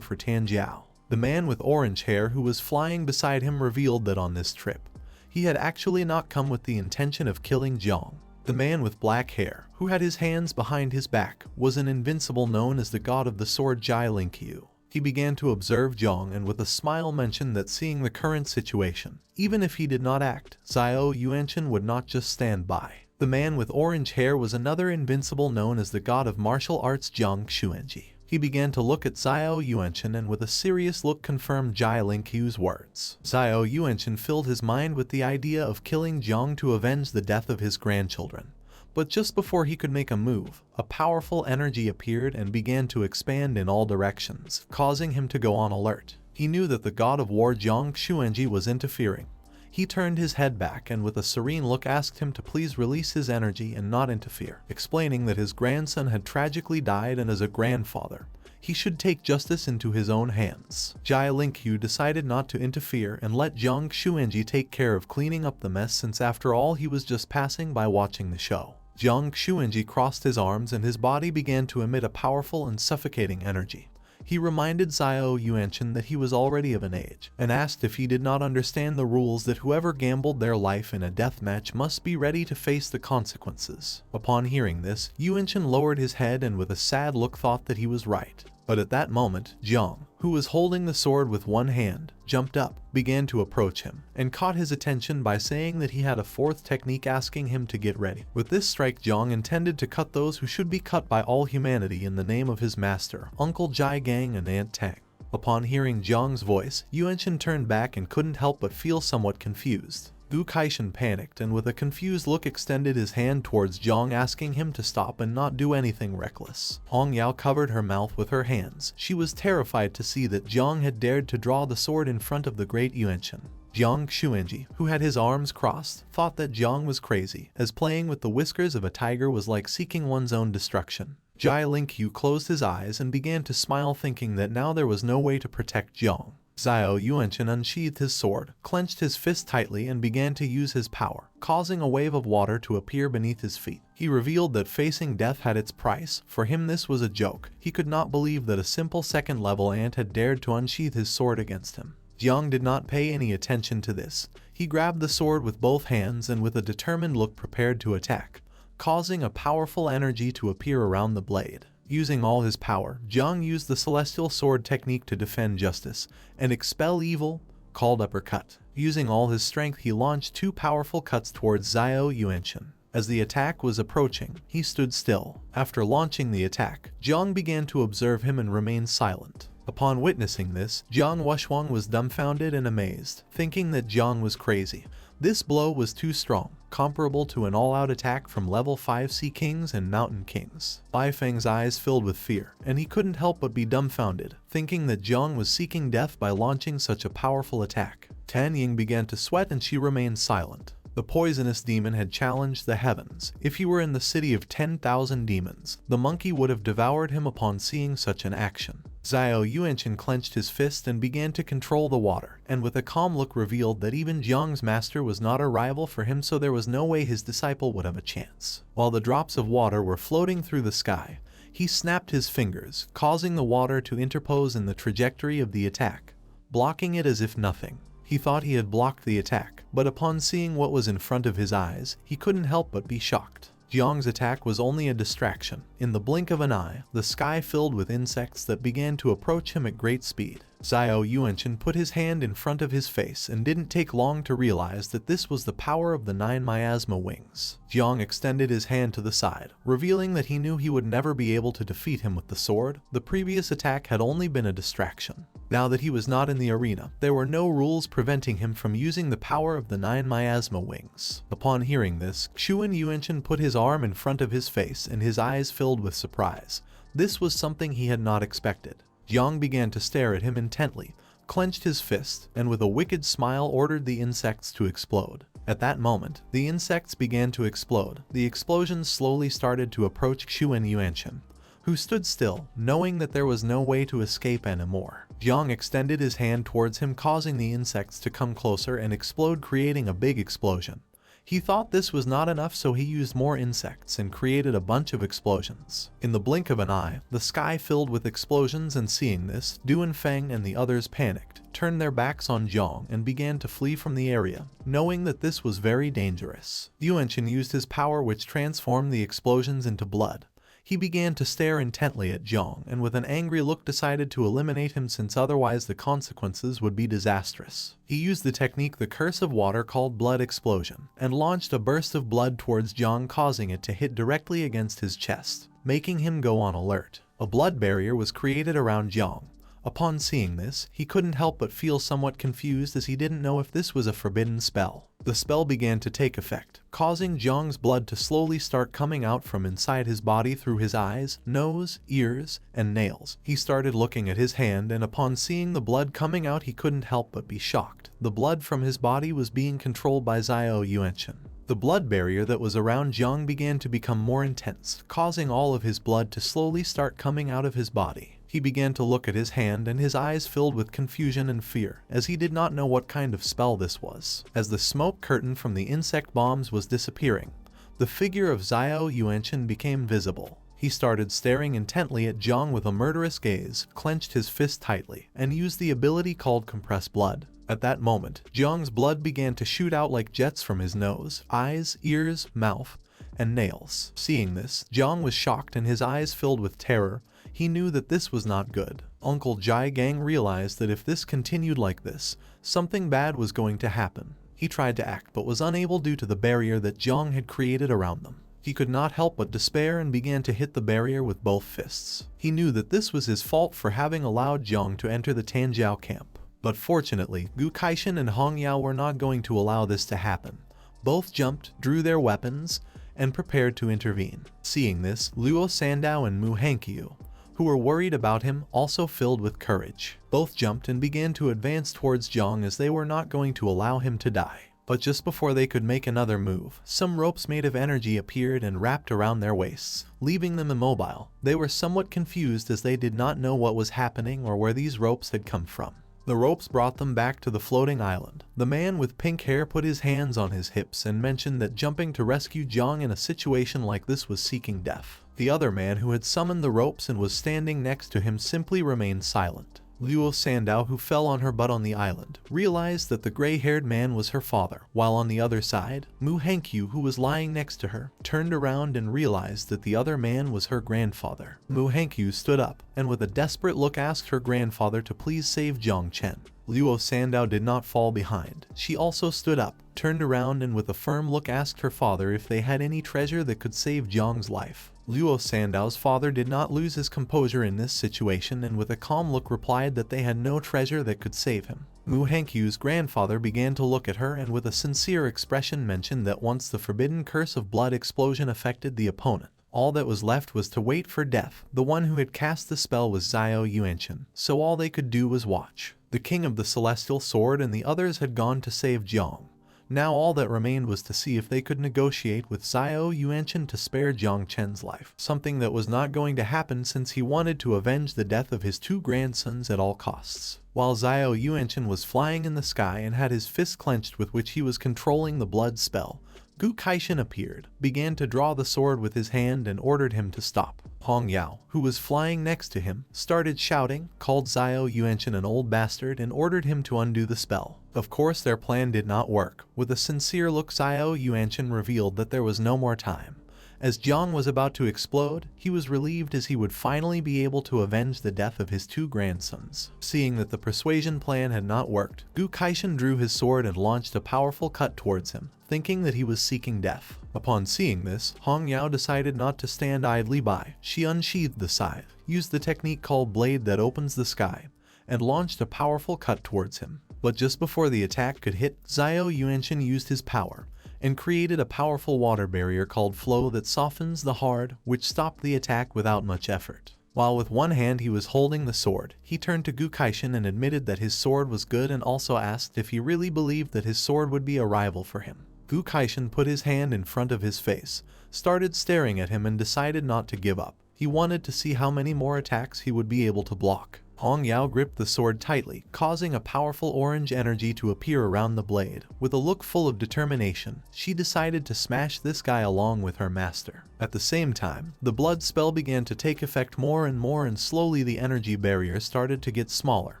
for Tanjiao. The man with orange hair who was flying beside him revealed that on this trip, he had actually not come with the intention of killing Jiang. The man with black hair, who had his hands behind his back, was an invincible known as the god of the sword Jai Linkyu. He began to observe Jiang and with a smile mentioned that seeing the current situation, even if he did not act, Xiao Chen would not just stand by. The man with orange hair was another invincible known as the god of martial arts Jiang Chen. He began to look at Xiao Yuanchen and with a serious look confirmed Jai Lingqiu's words. Xiao Yuanchen filled his mind with the idea of killing Jiang to avenge the death of his grandchildren. But just before he could make a move, a powerful energy appeared and began to expand in all directions, causing him to go on alert. He knew that the god of war Jiang Xuanji was interfering. He turned his head back and with a serene look asked him to please release his energy and not interfere, explaining that his grandson had tragically died and as a grandfather, he should take justice into his own hands. Jai Lingqiu decided not to interfere and let Jiang Xuanji take care of cleaning up the mess since after all he was just passing by watching the show. Jiang Xuanji crossed his arms and his body began to emit a powerful and suffocating energy. He reminded Xiao Yuanchen that he was already of an age, and asked if he did not understand the rules that whoever gambled their life in a death match must be ready to face the consequences. Upon hearing this, Yuanchen lowered his head and with a sad look thought that he was right. But at that moment, Jiang, who was holding the sword with one hand, jumped up, began to approach him, and caught his attention by saying that he had a fourth technique asking him to get ready. With this strike, Jiang intended to cut those who should be cut by all humanity in the name of his master, Uncle Jai Gang and Aunt Tang. Upon hearing Jiang's voice, Yuanchen turned back and couldn't help but feel somewhat confused. Du Kaishan panicked and with a confused look extended his hand towards Jiang asking him to stop and not do anything reckless. Hong Yao covered her mouth with her hands. She was terrified to see that Jiang had dared to draw the sword in front of the great Yuanchen. Jiang Xuanji, who had his arms crossed, thought that Jiang was crazy, as playing with the whiskers of a tiger was like seeking one's own destruction. Jai Lingqiu closed his eyes and began to smile thinking that now there was no way to protect Jiang. Xiao Yuanchen unsheathed his sword, clenched his fist tightly and began to use his power, causing a wave of water to appear beneath his feet. He revealed that facing death had its price. For him this was a joke. He could not believe that a simple second-level ant had dared to unsheath his sword against him. Jiang did not pay any attention to this. He grabbed the sword with both hands and with a determined look prepared to attack, causing a powerful energy to appear around the blade. Using all his power, Jiang used the celestial sword technique to defend justice and expel evil, called uppercut. Using all his strength, he launched two powerful cuts towards Xiao Yuanchen. As the attack was approaching, he stood still. After launching the attack, Jiang began to observe him and remained silent. Upon witnessing this, Jiang Wuxuang was dumbfounded and amazed, thinking that Jiang was crazy. This blow was too strong, comparable to an all-out attack from level 5 Sea Kings and Mountain Kings. Bai Feng's eyes filled with fear, and he couldn't help but be dumbfounded, thinking that Jiang was seeking death by launching such a powerful attack. Tan Ying began to sweat and she remained silent. The poisonous demon had challenged the heavens. If he were in the city of 10,000 demons, the monkey would have devoured him upon seeing such an action. Xiao Yuanchen clenched his fist and began to control the water, and with a calm look revealed that even Jiang's master was not a rival for him, so there was no way his disciple would have a chance. While the drops of water were floating through the sky, he snapped his fingers, causing the water to interpose in the trajectory of the attack, blocking it as if nothing. He thought he had blocked the attack, but upon seeing what was in front of his eyes, he couldn't help but be shocked. Jiang's attack was only a distraction. In the blink of an eye, the sky filled with insects that began to approach him at great speed. Xiao Yuanchen put his hand in front of his face and didn't take long to realize that this was the power of the 9 miasma wings. Jiang extended his hand to the side, revealing that he knew he would never be able to defeat him with the sword. The previous attack had only been a distraction. Now that he was not in the arena, there were no rules preventing him from using the power of the 9 miasma wings. Upon hearing this, Xuan Yuanchen put his arm in front of his face and his eyes filled with surprise. This was something he had not expected. Jiang began to stare at him intently, clenched his fist, and with a wicked smile ordered the insects to explode. At that moment, the insects began to explode. The explosions slowly started to approach Xuan Yuanchen, who stood still, knowing that there was no way to escape anymore. Jiang extended his hand towards him, causing the insects to come closer and explode, creating a big explosion. He thought this was not enough, so he used more insects and created a bunch of explosions. In the blink of an eye, the sky filled with explosions, and seeing this, Du Feng and the others panicked, turned their backs on Jiang and began to flee from the area, knowing that this was very dangerous. Yuanchen used his power, which transformed the explosions into blood. He began to stare intently at Jang and with an angry look decided to eliminate him since otherwise the consequences would be disastrous. He used the technique the curse of water called blood explosion and launched a burst of blood towards Jang, causing it to hit directly against his chest, making him go on alert. A blood barrier was created around Jang. Upon seeing this, he couldn't help but feel somewhat confused as he didn't know if this was a forbidden spell. The spell began to take effect, causing Jang's blood to slowly start coming out from inside his body through his eyes, nose, ears, and nails. He started looking at his hand and upon seeing the blood coming out he couldn't help but be shocked. The blood from his body was being controlled by Jiang Chen. The blood barrier that was around Jang began to become more intense, causing all of his blood to slowly start coming out of his body. He began to look at his hand and his eyes filled with confusion and fear, as he did not know what kind of spell this was. As the smoke curtain from the insect bombs was disappearing, the figure of Jiang Chen became visible. He started staring intently at Jang with a murderous gaze, clenched his fist tightly, and used the ability called compressed blood. At that moment, Jang's blood began to shoot out like jets from his nose, eyes, ears, mouth, and nails. Seeing this, Jang was shocked and his eyes filled with terror. He knew that this was not good. Uncle Jai Gang realized that if this continued like this, something bad was going to happen. He tried to act but was unable due to the barrier that Jang had created around them. He could not help but despair and began to hit the barrier with both fists. He knew that this was his fault for having allowed Jang to enter the Tanjiao camp. But fortunately, Gu Kaishan and Hong Yao were not going to allow this to happen. Both jumped, drew their weapons, and prepared to intervene. Seeing this, Luo Sandao and Mu Hankyu, who were worried about him, also filled with courage. Both jumped and began to advance towards Jang as they were not going to allow him to die. But just before they could make another move, some ropes made of energy appeared and wrapped around their waists, leaving them immobile. They were somewhat confused as they did not know what was happening or where these ropes had come from. The ropes brought them back to the floating island. The man with pink hair put his hands on his hips and mentioned that jumping to rescue Jang in a situation like this was seeking death. The other man who had summoned the ropes and was standing next to him simply remained silent. Luo Sandao, who fell on her butt on the island, realized that the gray-haired man was her father, while on the other side, Mu Hankyu, who was lying next to her, turned around and realized that the other man was her grandfather. Mu Hankyu stood up, and with a desperate look asked her grandfather to please save Jiang Chen. Luo Sandao did not fall behind. She also stood up, turned around and with a firm look asked her father if they had any treasure that could save Jiang's life. Luo Sandao's father did not lose his composure in this situation and with a calm look replied that they had no treasure that could save him. Mu Hankyu's grandfather began to look at her and with a sincere expression mentioned that once the forbidden curse of blood explosion affected the opponent, all that was left was to wait for death. The one who had cast the spell was Jiang Chen, so all they could do was watch. The king of the celestial sword and the others had gone to save Jiang. Now all that remained was to see if they could negotiate with Jiang Chen to spare Jiang Chen's life, something that was not going to happen since he wanted to avenge the death of his two grandsons at all costs. While Jiang Chen was flying in the sky and had his fist clenched with which he was controlling the blood spell, Gu Kaishan appeared, began to draw the sword with his hand and ordered him to stop. Hong Yao, who was flying next to him, started shouting, called Jiang Chen an old bastard and ordered him to undo the spell. Of course their plan did not work. With a sincere look Jiang Chen revealed that there was no more time. As Jiang was about to explode, he was relieved as he would finally be able to avenge the death of his two grandsons. Seeing that the persuasion plan had not worked, Gu Kaishan drew his sword and launched a powerful cut towards him, thinking that he was seeking death. Upon seeing this, Hong Yao decided not to stand idly by. She unsheathed the scythe, used the technique called blade that opens the sky, and launched a powerful cut towards him. But just before the attack could hit, Jiang Chen used his power and created a powerful water barrier called flow that softens the hard, which stopped the attack without much effort. While with one hand he was holding the sword, he turned to Gu Kaishan and admitted that his sword was good and also asked if he really believed that his sword would be a rival for him. Gu Kaishan put his hand in front of his face, started staring at him and decided not to give up. He wanted to see how many more attacks he would be able to block. Hong Yao gripped the sword tightly, causing a powerful orange energy to appear around the blade. With a look full of determination, she decided to smash this guy along with her master. At the same time, the blood spell began to take effect more and slowly the energy barrier started to get smaller,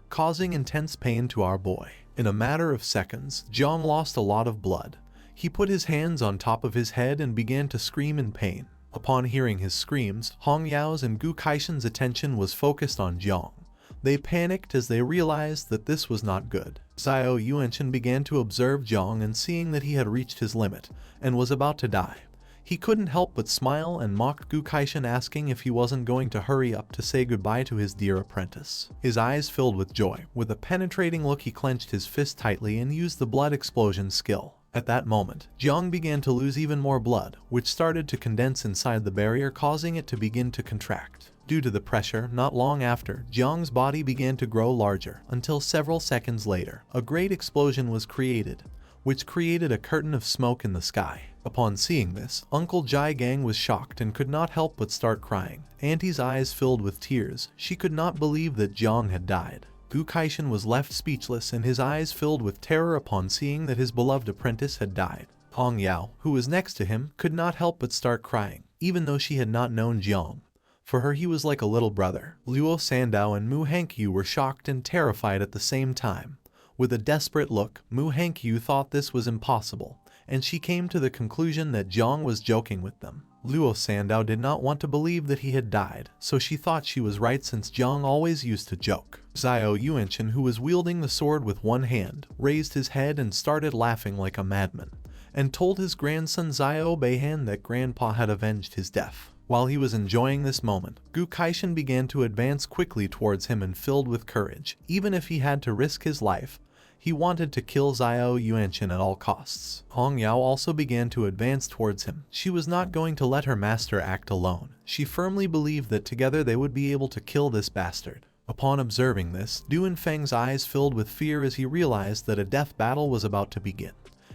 causing intense pain to our boy. In a matter of seconds, Jiang lost a lot of blood. He put his hands on top of his head and began to scream in pain. Upon hearing his screams, Hong Yao's and Gu Kaishan's attention was focused on Jiang. They panicked as they realized that this was not good. Xiao Yuanchen began to observe Jiang, and seeing that he had reached his limit and was about to die, he couldn't help but smile and mocked Gu Kaishan, asking if he wasn't going to hurry up to say goodbye to his dear apprentice. His eyes filled with joy. With a penetrating look, he clenched his fist tightly and used the blood explosion skill. At that moment, Jiang began to lose even more blood, which started to condense inside the barrier, causing it to begin to contract. Due to the pressure, not long after, Jiang's body began to grow larger, until several seconds later, a great explosion was created, which created a curtain of smoke in the sky. Upon seeing this, Uncle Jai Gang was shocked and could not help but start crying. Auntie's eyes filled with tears. She could not believe that Jiang had died. Gu Kaishan was left speechless and his eyes filled with terror upon seeing that his beloved apprentice had died. Hong Yao, who was next to him, could not help but start crying, even though she had not known Jiang. For her, he was like a little brother. Luo Sandao and Mu Hankyu were shocked and terrified at the same time. With a desperate look, Mu Hankyu thought this was impossible, and she came to the conclusion that Jiang was joking with them. Luo Sandao did not want to believe that he had died, so she thought she was right since Jiang always used to joke. Xiao Yuanchen, who was wielding the sword with one hand, raised his head and started laughing like a madman, and told his grandson Xiao Beihan that grandpa had avenged his death. While he was enjoying this moment, Gu Kaishan began to advance quickly towards him and filled with courage. Even if he had to risk his life, he wanted to kill Xiao Yuanchen at all costs. Hong Yao also began to advance towards him. She was not going to let her master act alone. She firmly believed that together they would be able to kill this bastard. Upon observing this, Du Yunfeng's eyes filled with fear as he realized that a death battle was about to begin.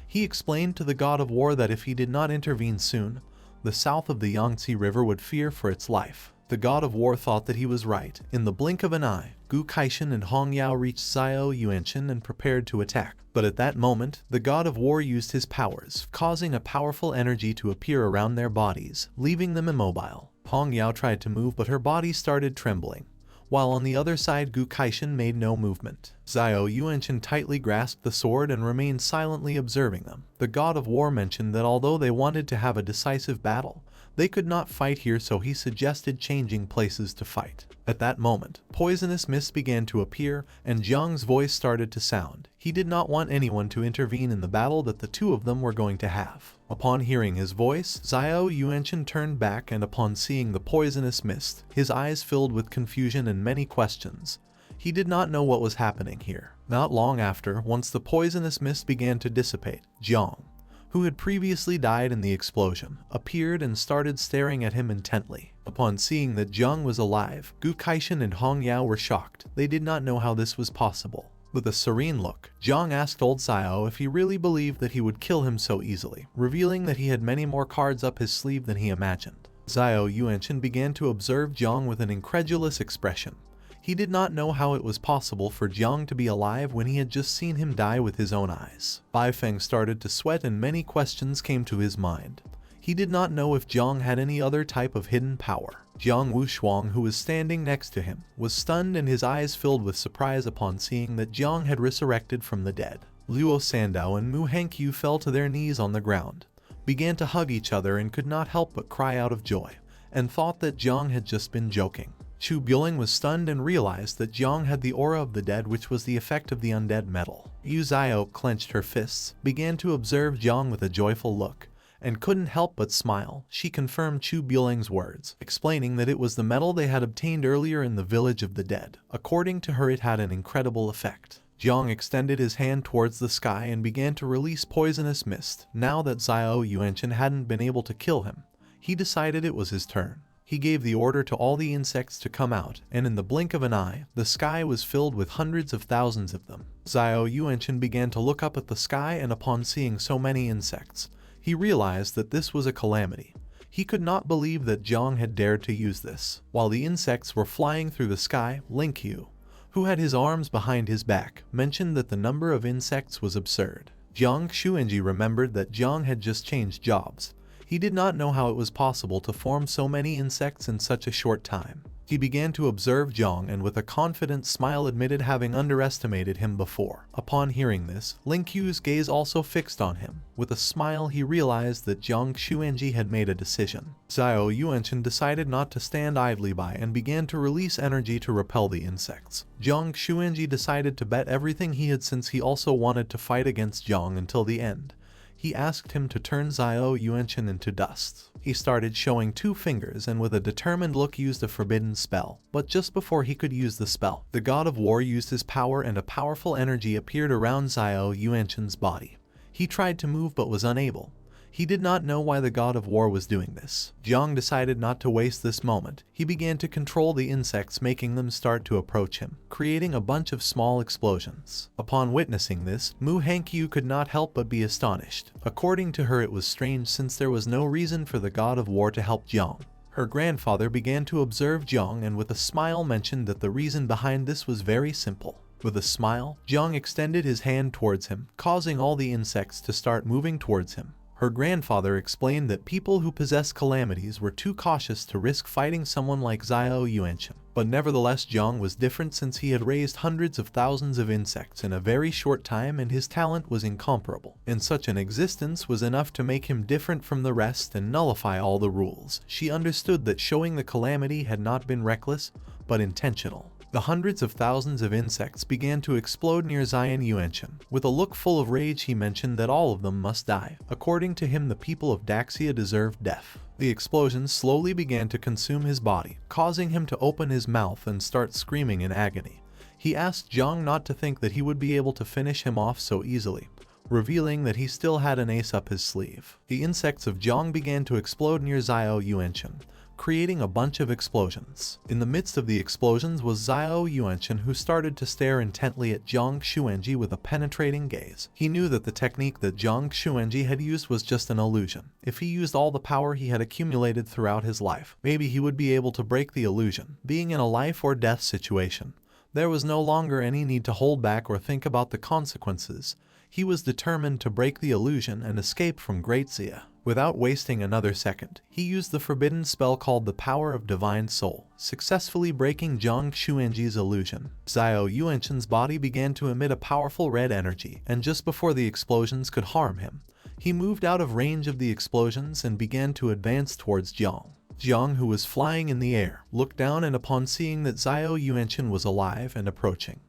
He explained to the God of War that if he did not intervene soon, the south of the Yangtze River would fear for its life. The God of War thought that he was right. In the blink of an eye, Gu Kaishan and Hong Yao reached Xiao Yuanchen and prepared to attack. But at that moment, the God of War used his powers, causing a powerful energy to appear around their bodies, leaving them immobile. Hong Yao tried to move, but her body started trembling, while on the other side Gu Kaishan made no movement. Xiao Yuanchen tightly grasped the sword and remained silently observing them. The God of War mentioned that although they wanted to have a decisive battle, they could not fight here, so he suggested changing places to fight. At that moment, poisonous mist began to appear, and Jiang's voice started to sound. He did not want anyone to intervene in the battle that the two of them were going to have. Upon hearing his voice, Xiao Yuanchen turned back, and upon seeing the poisonous mist, his eyes filled with confusion and many questions. He did not know what was happening here. Not long after, once the poisonous mist began to dissipate, Jiang, who had previously died in the explosion, appeared and started staring at him intently. Upon seeing that Jiang was alive, Gu Kaishan and Hong Yao were shocked. They did not know how this was possible. With a serene look, Jiang asked old Xiao if he really believed that he would kill him so easily, revealing that he had many more cards up his sleeve than he imagined. Xiao Yuanchen began to observe Jiang with an incredulous expression. He did not know how it was possible for Jiang to be alive when he had just seen him die with his own eyes. Bai Feng started to sweat and many questions came to his mind. He did not know if Jiang had any other type of hidden power. Jiang Wushuang, who was standing next to him, was stunned and his eyes filled with surprise upon seeing that Jiang had resurrected from the dead. Luo Sandao and Mu Hankyu fell to their knees on the ground, began to hug each other and could not help but cry out of joy, and thought that Jiang had just been joking. Chu Bueling was stunned and realized that Jiang had the aura of the dead, which was the effect of the undead metal. Yu Xiao clenched her fists, began to observe Jiang with a joyful look, and couldn't help but smile. She confirmed Chu Bueling's words, explaining that it was the metal they had obtained earlier in the village of the dead. According to her, it had an incredible effect. Jiang extended his hand towards the sky and began to release poisonous mist. Now that Xiao Yuanchen hadn't been able to kill him, he decided it was his turn. He gave the order to all the insects to come out, and in the blink of an eye, the sky was filled with hundreds of thousands of them. Xiao Yuanchen began to look up at the sky, and upon seeing so many insects, he realized that this was a calamity. He could not believe that Jiang had dared to use this. While the insects were flying through the sky, Linkyu, who had his arms behind his back, mentioned that the number of insects was absurd. Jiang Xuanji remembered that Jiang had just changed jobs. He did not know how it was possible to form so many insects in such a short time. He began to observe Jang and with a confident smile admitted having underestimated him before. Upon hearing this, Lin Ku's gaze also fixed on him. With a smile he realized that Jiang Xuanji had made a decision. Xiao Yuanchen decided not to stand idly by and began to release energy to repel the insects. Jiang Xuanji decided to bet everything he had since he also wanted to fight against Jiang until the end. He asked him to turn Xiao Yuanchen into dust. He started showing 2 fingers and with a determined look used a forbidden spell. But just before he could use the spell, the god of war used his power and a powerful energy appeared around Xiao Yuanchen's body. He tried to move but was unable. He did not know why the god of war was doing this. Jiang decided not to waste this moment. He began to control the insects, making them start to approach him, creating a bunch of small explosions. Upon witnessing this, Mu Hankyu could not help but be astonished. According to her, it was strange since there was no reason for the god of war to help Jiang. Her grandfather began to observe Jiang and with a smile mentioned that the reason behind this was very simple. With a smile, Jiang extended his hand towards him, causing all the insects to start moving towards him. Her grandfather explained that people who possess calamities were too cautious to risk fighting someone like Xiao Yuanchen. But nevertheless, Jiang was different since he had raised hundreds of thousands of insects in a very short time and his talent was incomparable. And such an existence was enough to make him different from the rest and nullify all the rules. She understood that showing the calamity had not been reckless, but intentional. The hundreds of thousands of insects began to explode near Xiao Yuanchen. With a look full of rage he mentioned that all of them must die. According to him, the people of Daxia deserved death. The explosions slowly began to consume his body, causing him to open his mouth and start screaming in agony. He asked Jiang not to think that he would be able to finish him off so easily, revealing that he still had an ace up his sleeve. The insects of Jiang began to explode near Xiao Yuanchen, creating a bunch of explosions. In the midst of the explosions was Xiao Yuanchen, who started to stare intently at Jiang Xuanji with a penetrating gaze. He knew that the technique that Jiang Xuanji had used was just an illusion. If he used all the power he had accumulated throughout his life, maybe he would be able to break the illusion. Being in a life or death situation, there was no longer any need to hold back or think about the consequences. He was determined to break the illusion and escape from Great Xia. Without wasting another second, he used the forbidden spell called the Power of Divine Soul, successfully breaking Jiang Xuanji's illusion. Xiao Yuanchen's body began to emit a powerful red energy, and just before the explosions could harm him, he moved out of range of the explosions and began to advance towards Jiang. Jiang, who was flying in the air, looked down and upon seeing that Xiao Yuanchen was alive and approaching,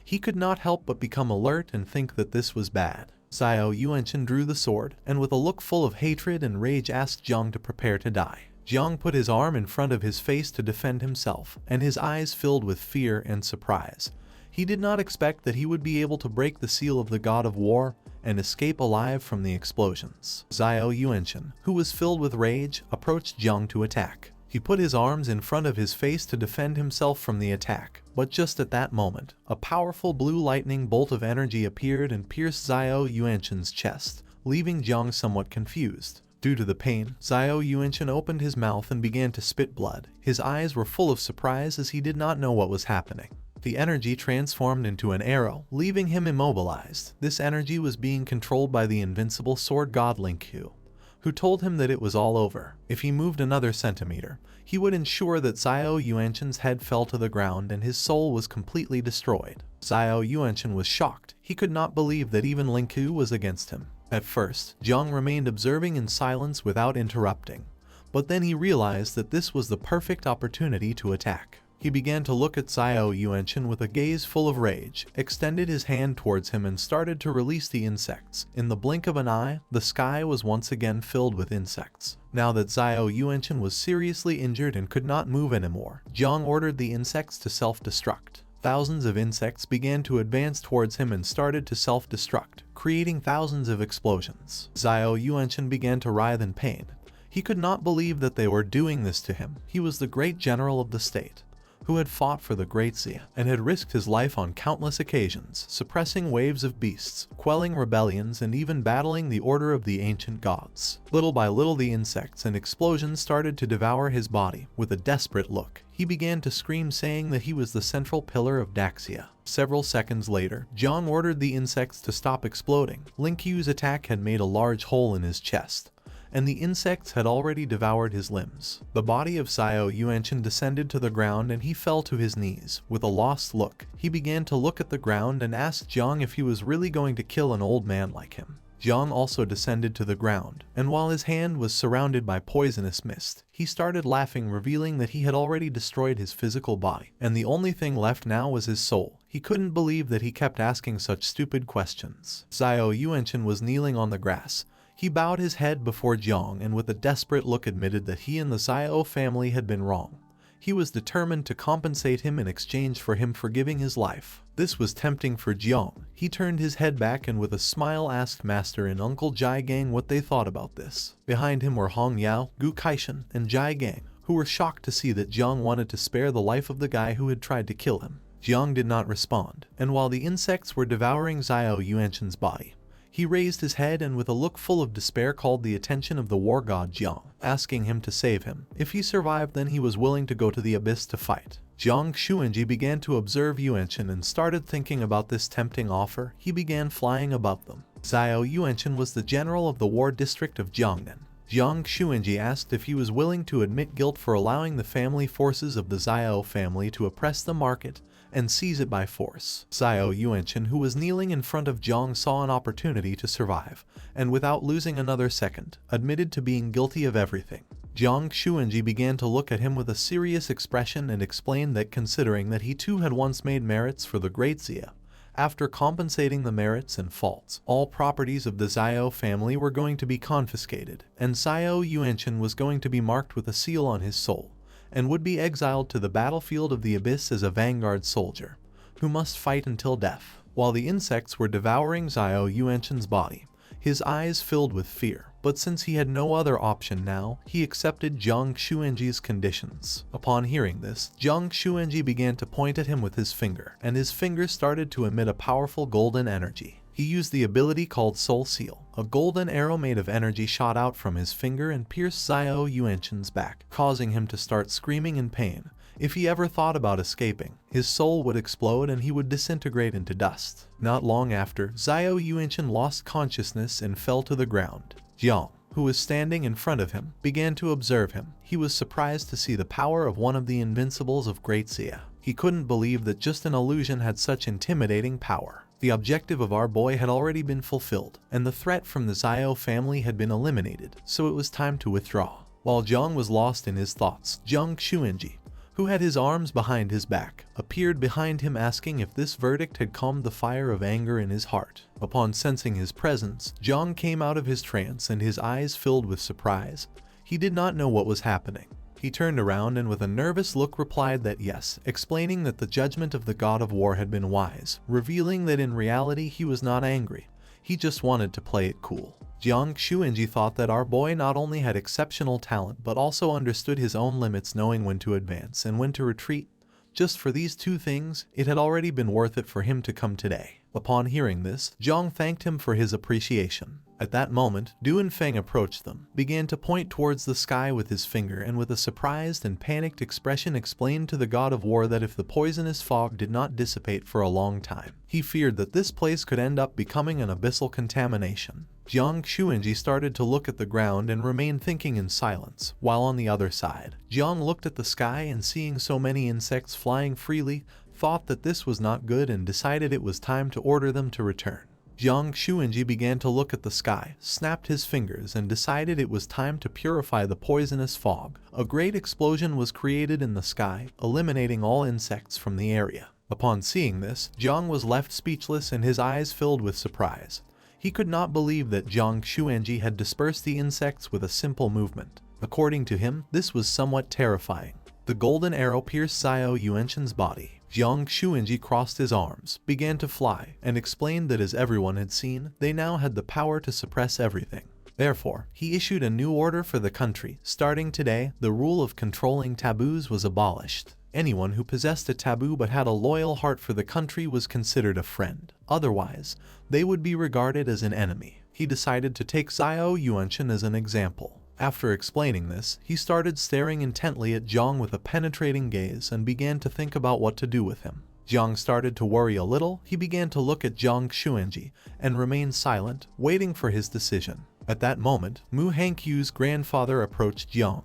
he could not help but become alert and think that this was bad. Xiao Yuanchen drew the sword, and with a look full of hatred and rage asked Jiang to prepare to die. Jiang put his arm in front of his face to defend himself, and his eyes filled with fear and surprise. He did not expect that he would be able to break the seal of the god of war and escape alive from the explosions. Xiao Yuanchen, who was filled with rage, approached Jiang to attack. He put his arms in front of his face to defend himself from the attack, but just at that moment, a powerful blue lightning bolt of energy appeared and pierced Xiao Yuanchen's chest, leaving Jiang somewhat confused. Due to the pain, Xiao Yuanchen opened his mouth and began to spit blood. His eyes were full of surprise as he did not know what was happening. The energy transformed into an arrow, leaving him immobilized. This energy was being controlled by the invincible sword god Lin Ku, who told him that it was all over. If he moved another centimeter, he would ensure that Xiao Yuanchen's head fell to the ground and his soul was completely destroyed. Xiao Yuanchen was shocked. He could not believe that even Lin Ku was against him. At first, Jiang remained observing in silence without interrupting, but then he realized that this was the perfect opportunity to attack. He began to look at Xiao Yuanchen with a gaze full of rage, extended his hand towards him and started to release the insects. In the blink of an eye, the sky was once again filled with insects. Now that Xiao Yuanchen was seriously injured and could not move anymore, Jiang ordered the insects to self-destruct. Thousands of insects began to advance towards him and started to self-destruct, creating thousands of explosions. Xiao Yuanchen began to writhe in pain. He could not believe that they were doing this to him. He was the great general of the state, who had fought for the Great Xia and had risked his life on countless occasions, suppressing waves of beasts, quelling rebellions, and even battling the order of the ancient gods. Little by little the insects and explosions started to devour his body. With a desperate look, he began to scream, saying that he was the central pillar of Daxia. Several seconds later, Jiang ordered the insects to stop exploding. Lin Ku's attack had made a large hole in his chest, and the insects had already devoured his limbs. The body of Xiao Yuanchen descended to the ground and he fell to his knees. With a lost look, he began to look at the ground and asked Jiang if he was really going to kill an old man like him. Jiang also descended to the ground, and while his hand was surrounded by poisonous mist, he started laughing, revealing that he had already destroyed his physical body, and the only thing left now was his soul. He couldn't believe that he kept asking such stupid questions. Xiao Yuanchen was kneeling on the grass. He bowed his head before Jiang and with a desperate look admitted that he and the Xiao family had been wrong. He was determined to compensate him in exchange for him forgiving his life. This was tempting for Jiang. He turned his head back and with a smile asked Master and Uncle Jai Gang what they thought about this. Behind him were Hong Yao, Gu Kaishan, and Jai Gang, who were shocked to see that Jiang wanted to spare the life of the guy who had tried to kill him. Jiang did not respond, and while the insects were devouring Xiao Yuanchen's body, he raised his head and with a look full of despair called the attention of the war god Jiang, asking him to save him. If he survived, then he was willing to go to the abyss to fight. Jiang Xuanji began to observe Yuanchen and started thinking about this tempting offer. He began flying above them. Xiao Yuanchen was the general of the war district of Jiangnan. Jiang Xuanji asked if he was willing to admit guilt for allowing the family forces of the Xiao family to oppress the market and seize it by force. Xiao Yuanchen, who was kneeling in front of Jiang, saw an opportunity to survive, and without losing another second, admitted to being guilty of everything. Jiang Xuanji began to look at him with a serious expression and explained that considering that he too had once made merits for the Great Xia, after compensating the merits and faults, all properties of the Xiao family were going to be confiscated, and Xiao Yuanchen was going to be marked with a seal on his soul, and would be exiled to the battlefield of the abyss as a vanguard soldier, who must fight until death. While the insects were devouring Xiao Yuanchen's body, his eyes filled with fear, but since he had no other option now, he accepted Jiang Xuanji's conditions. Upon hearing this, Jiang Xuanji began to point at him with his finger, and his finger started to emit a powerful golden energy. He used the ability called Soul Seal. A golden arrow made of energy shot out from his finger and pierced Xiao Yuanchen's back, causing him to start screaming in pain. If he ever thought about escaping, his soul would explode and he would disintegrate into dust. Not long after, Xiao Yuanchen lost consciousness and fell to the ground. Jiang, who was standing in front of him, began to observe him. He was surprised to see the power of one of the invincibles of Great Xia. He couldn't believe that just an illusion had such intimidating power. The objective of our boy had already been fulfilled, and the threat from the Xiao family had been eliminated, so it was time to withdraw. While Jiang was lost in his thoughts, Jiang Xuanji, who had his arms behind his back, appeared behind him asking if this verdict had calmed the fire of anger in his heart. Upon sensing his presence, Jiang came out of his trance and his eyes filled with surprise. He did not know what was happening. He turned around and with a nervous look replied that yes, explaining that the judgment of the god of war had been wise, revealing that in reality he was not angry. He just wanted to play it cool. Jiang Xuanji thought that our boy not only had exceptional talent but also understood his own limits, knowing when to advance and when to retreat. Just for these two things, it had already been worth it for him to come today. Upon hearing this, Jiang thanked him for his appreciation. At that moment, Du and Feng approached them, began to point towards the sky with his finger and with a surprised and panicked expression explained to the god of war that if the poisonous fog did not dissipate for a long time, he feared that this place could end up becoming an abyssal contamination. Jiang Xuanji started to look at the ground and remained thinking in silence, while on the other side, Jiang looked at the sky and seeing so many insects flying freely, thought that this was not good and decided it was time to order them to return. Jiang Xuanji began to look at the sky, snapped his fingers, and decided it was time to purify the poisonous fog. A great explosion was created in the sky, eliminating all insects from the area. Upon seeing this, Jiang was left speechless and his eyes filled with surprise. He could not believe that Jiang Xuanji had dispersed the insects with a simple movement. According to him, this was somewhat terrifying. The golden arrow pierced Xiao Yuanchen's body. Jiang Xuanji crossed his arms, began to fly, and explained that as everyone had seen, they now had the power to suppress everything. Therefore, he issued a new order for the country. Starting today, the rule of controlling taboos was abolished. Anyone who possessed a taboo but had a loyal heart for the country was considered a friend. Otherwise, they would be regarded as an enemy. He decided to take Xiao Yuanchen as an example. After explaining this, he started staring intently at Jiang with a penetrating gaze and began to think about what to do with him. Jiang started to worry a little. He began to look at Jiang Xuanji and remained silent, waiting for his decision. At that moment, Mu Hankyu's grandfather approached Jiang,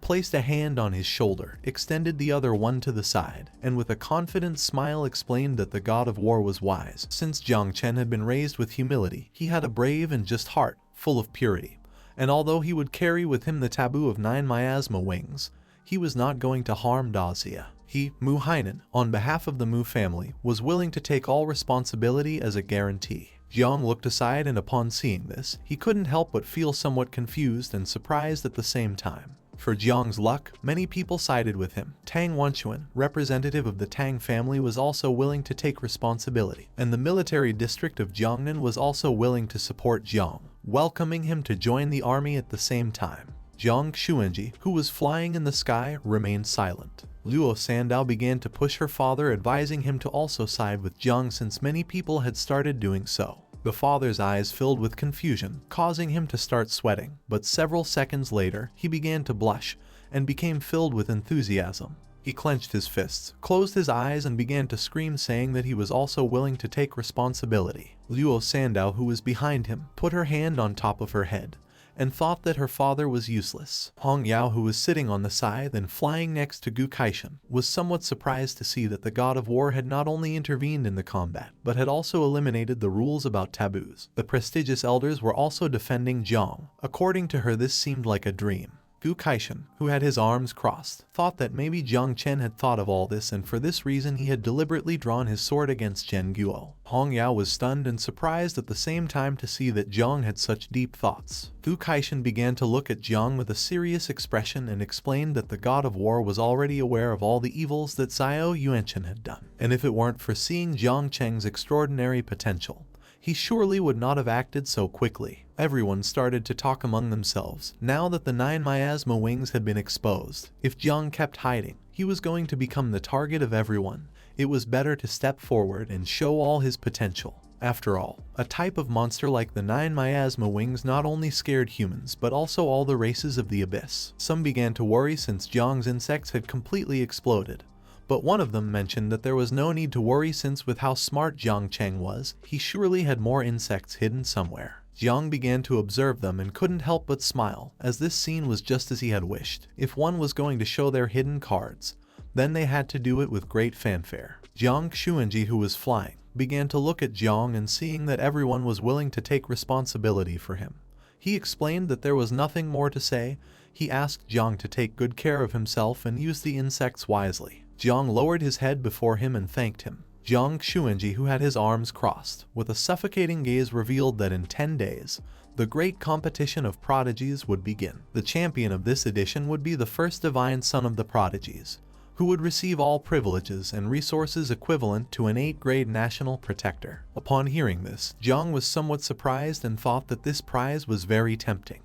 placed a hand on his shoulder, extended the other one to the side, and with a confident smile explained that the god of war was wise. Since Jiang Chen had been raised with humility, he had a brave and just heart, full of purity, and although he would carry with him the taboo of 9 miasma wings, he was not going to harm Dazia. He, Mu Hainan, on behalf of the Mu family, was willing to take all responsibility as a guarantee. Jiang looked aside, and upon seeing this, he couldn't help but feel somewhat confused and surprised at the same time. For Jiang's luck, many people sided with him. Tang Wenchuan, representative of the Tang family, was also willing to take responsibility, and the military district of Jiangnan was also willing to support Jiang, welcoming him to join the army at the same time. Jiang Xuanji, who was flying in the sky, remained silent. Luo Sandao began to push her father, advising him to also side with Jiang since many people had started doing so. The father's eyes filled with confusion, causing him to start sweating, but several seconds later, he began to blush and became filled with enthusiasm. He clenched his fists, closed his eyes, and began to scream, saying that he was also willing to take responsibility. Luo Sandao, who was behind him, put her hand on top of her head and thought that her father was useless. Hong Yao, who was sitting on the scythe and flying next to Gu Kaishan, was somewhat surprised to see that the god of war had not only intervened in the combat, but had also eliminated the rules about taboos. The prestigious elders were also defending Jiang. According to her, this seemed like a dream. Gu Kaishan, who had his arms crossed, thought that maybe Jiang Chen had thought of all this, and for this reason he had deliberately drawn his sword against Chen Guo. Hong Yao was stunned and surprised at the same time to see that Jiang had such deep thoughts. Gu Kaishan began to look at Jiang with a serious expression and explained that the god of war was already aware of all the evils that Xiao Yuanchen had done, and if it weren't for seeing Jiang Cheng's extraordinary potential, he surely would not have acted so quickly. Everyone started to talk among themselves, now that the 9 miasma wings had been exposed. If Jiang kept hiding, he was going to become the target of everyone. It was better to step forward and show all his potential. After all, a type of monster like the 9 miasma wings not only scared humans but also all the races of the abyss. Some began to worry since Jiang's insects had completely exploded, but one of them mentioned that there was no need to worry since with how smart Jiang Cheng was, he surely had more insects hidden somewhere. Jiang began to observe them and couldn't help but smile, as this scene was just as he had wished. If one was going to show their hidden cards, then they had to do it with great fanfare. Jiang Xuanji, who was flying, began to look at Jiang, and seeing that everyone was willing to take responsibility for him, he explained that there was nothing more to say. He asked Jiang to take good care of himself and use the insects wisely. Jiang lowered his head before him and thanked him. Jiang Xuanji, who had his arms crossed, with a suffocating gaze revealed that in 10 days, the great competition of prodigies would begin. The champion of this edition would be the first divine son of the prodigies, who would receive all privileges and resources equivalent to an 8th-grade national protector. Upon hearing this, Jiang was somewhat surprised and thought that this prize was very tempting.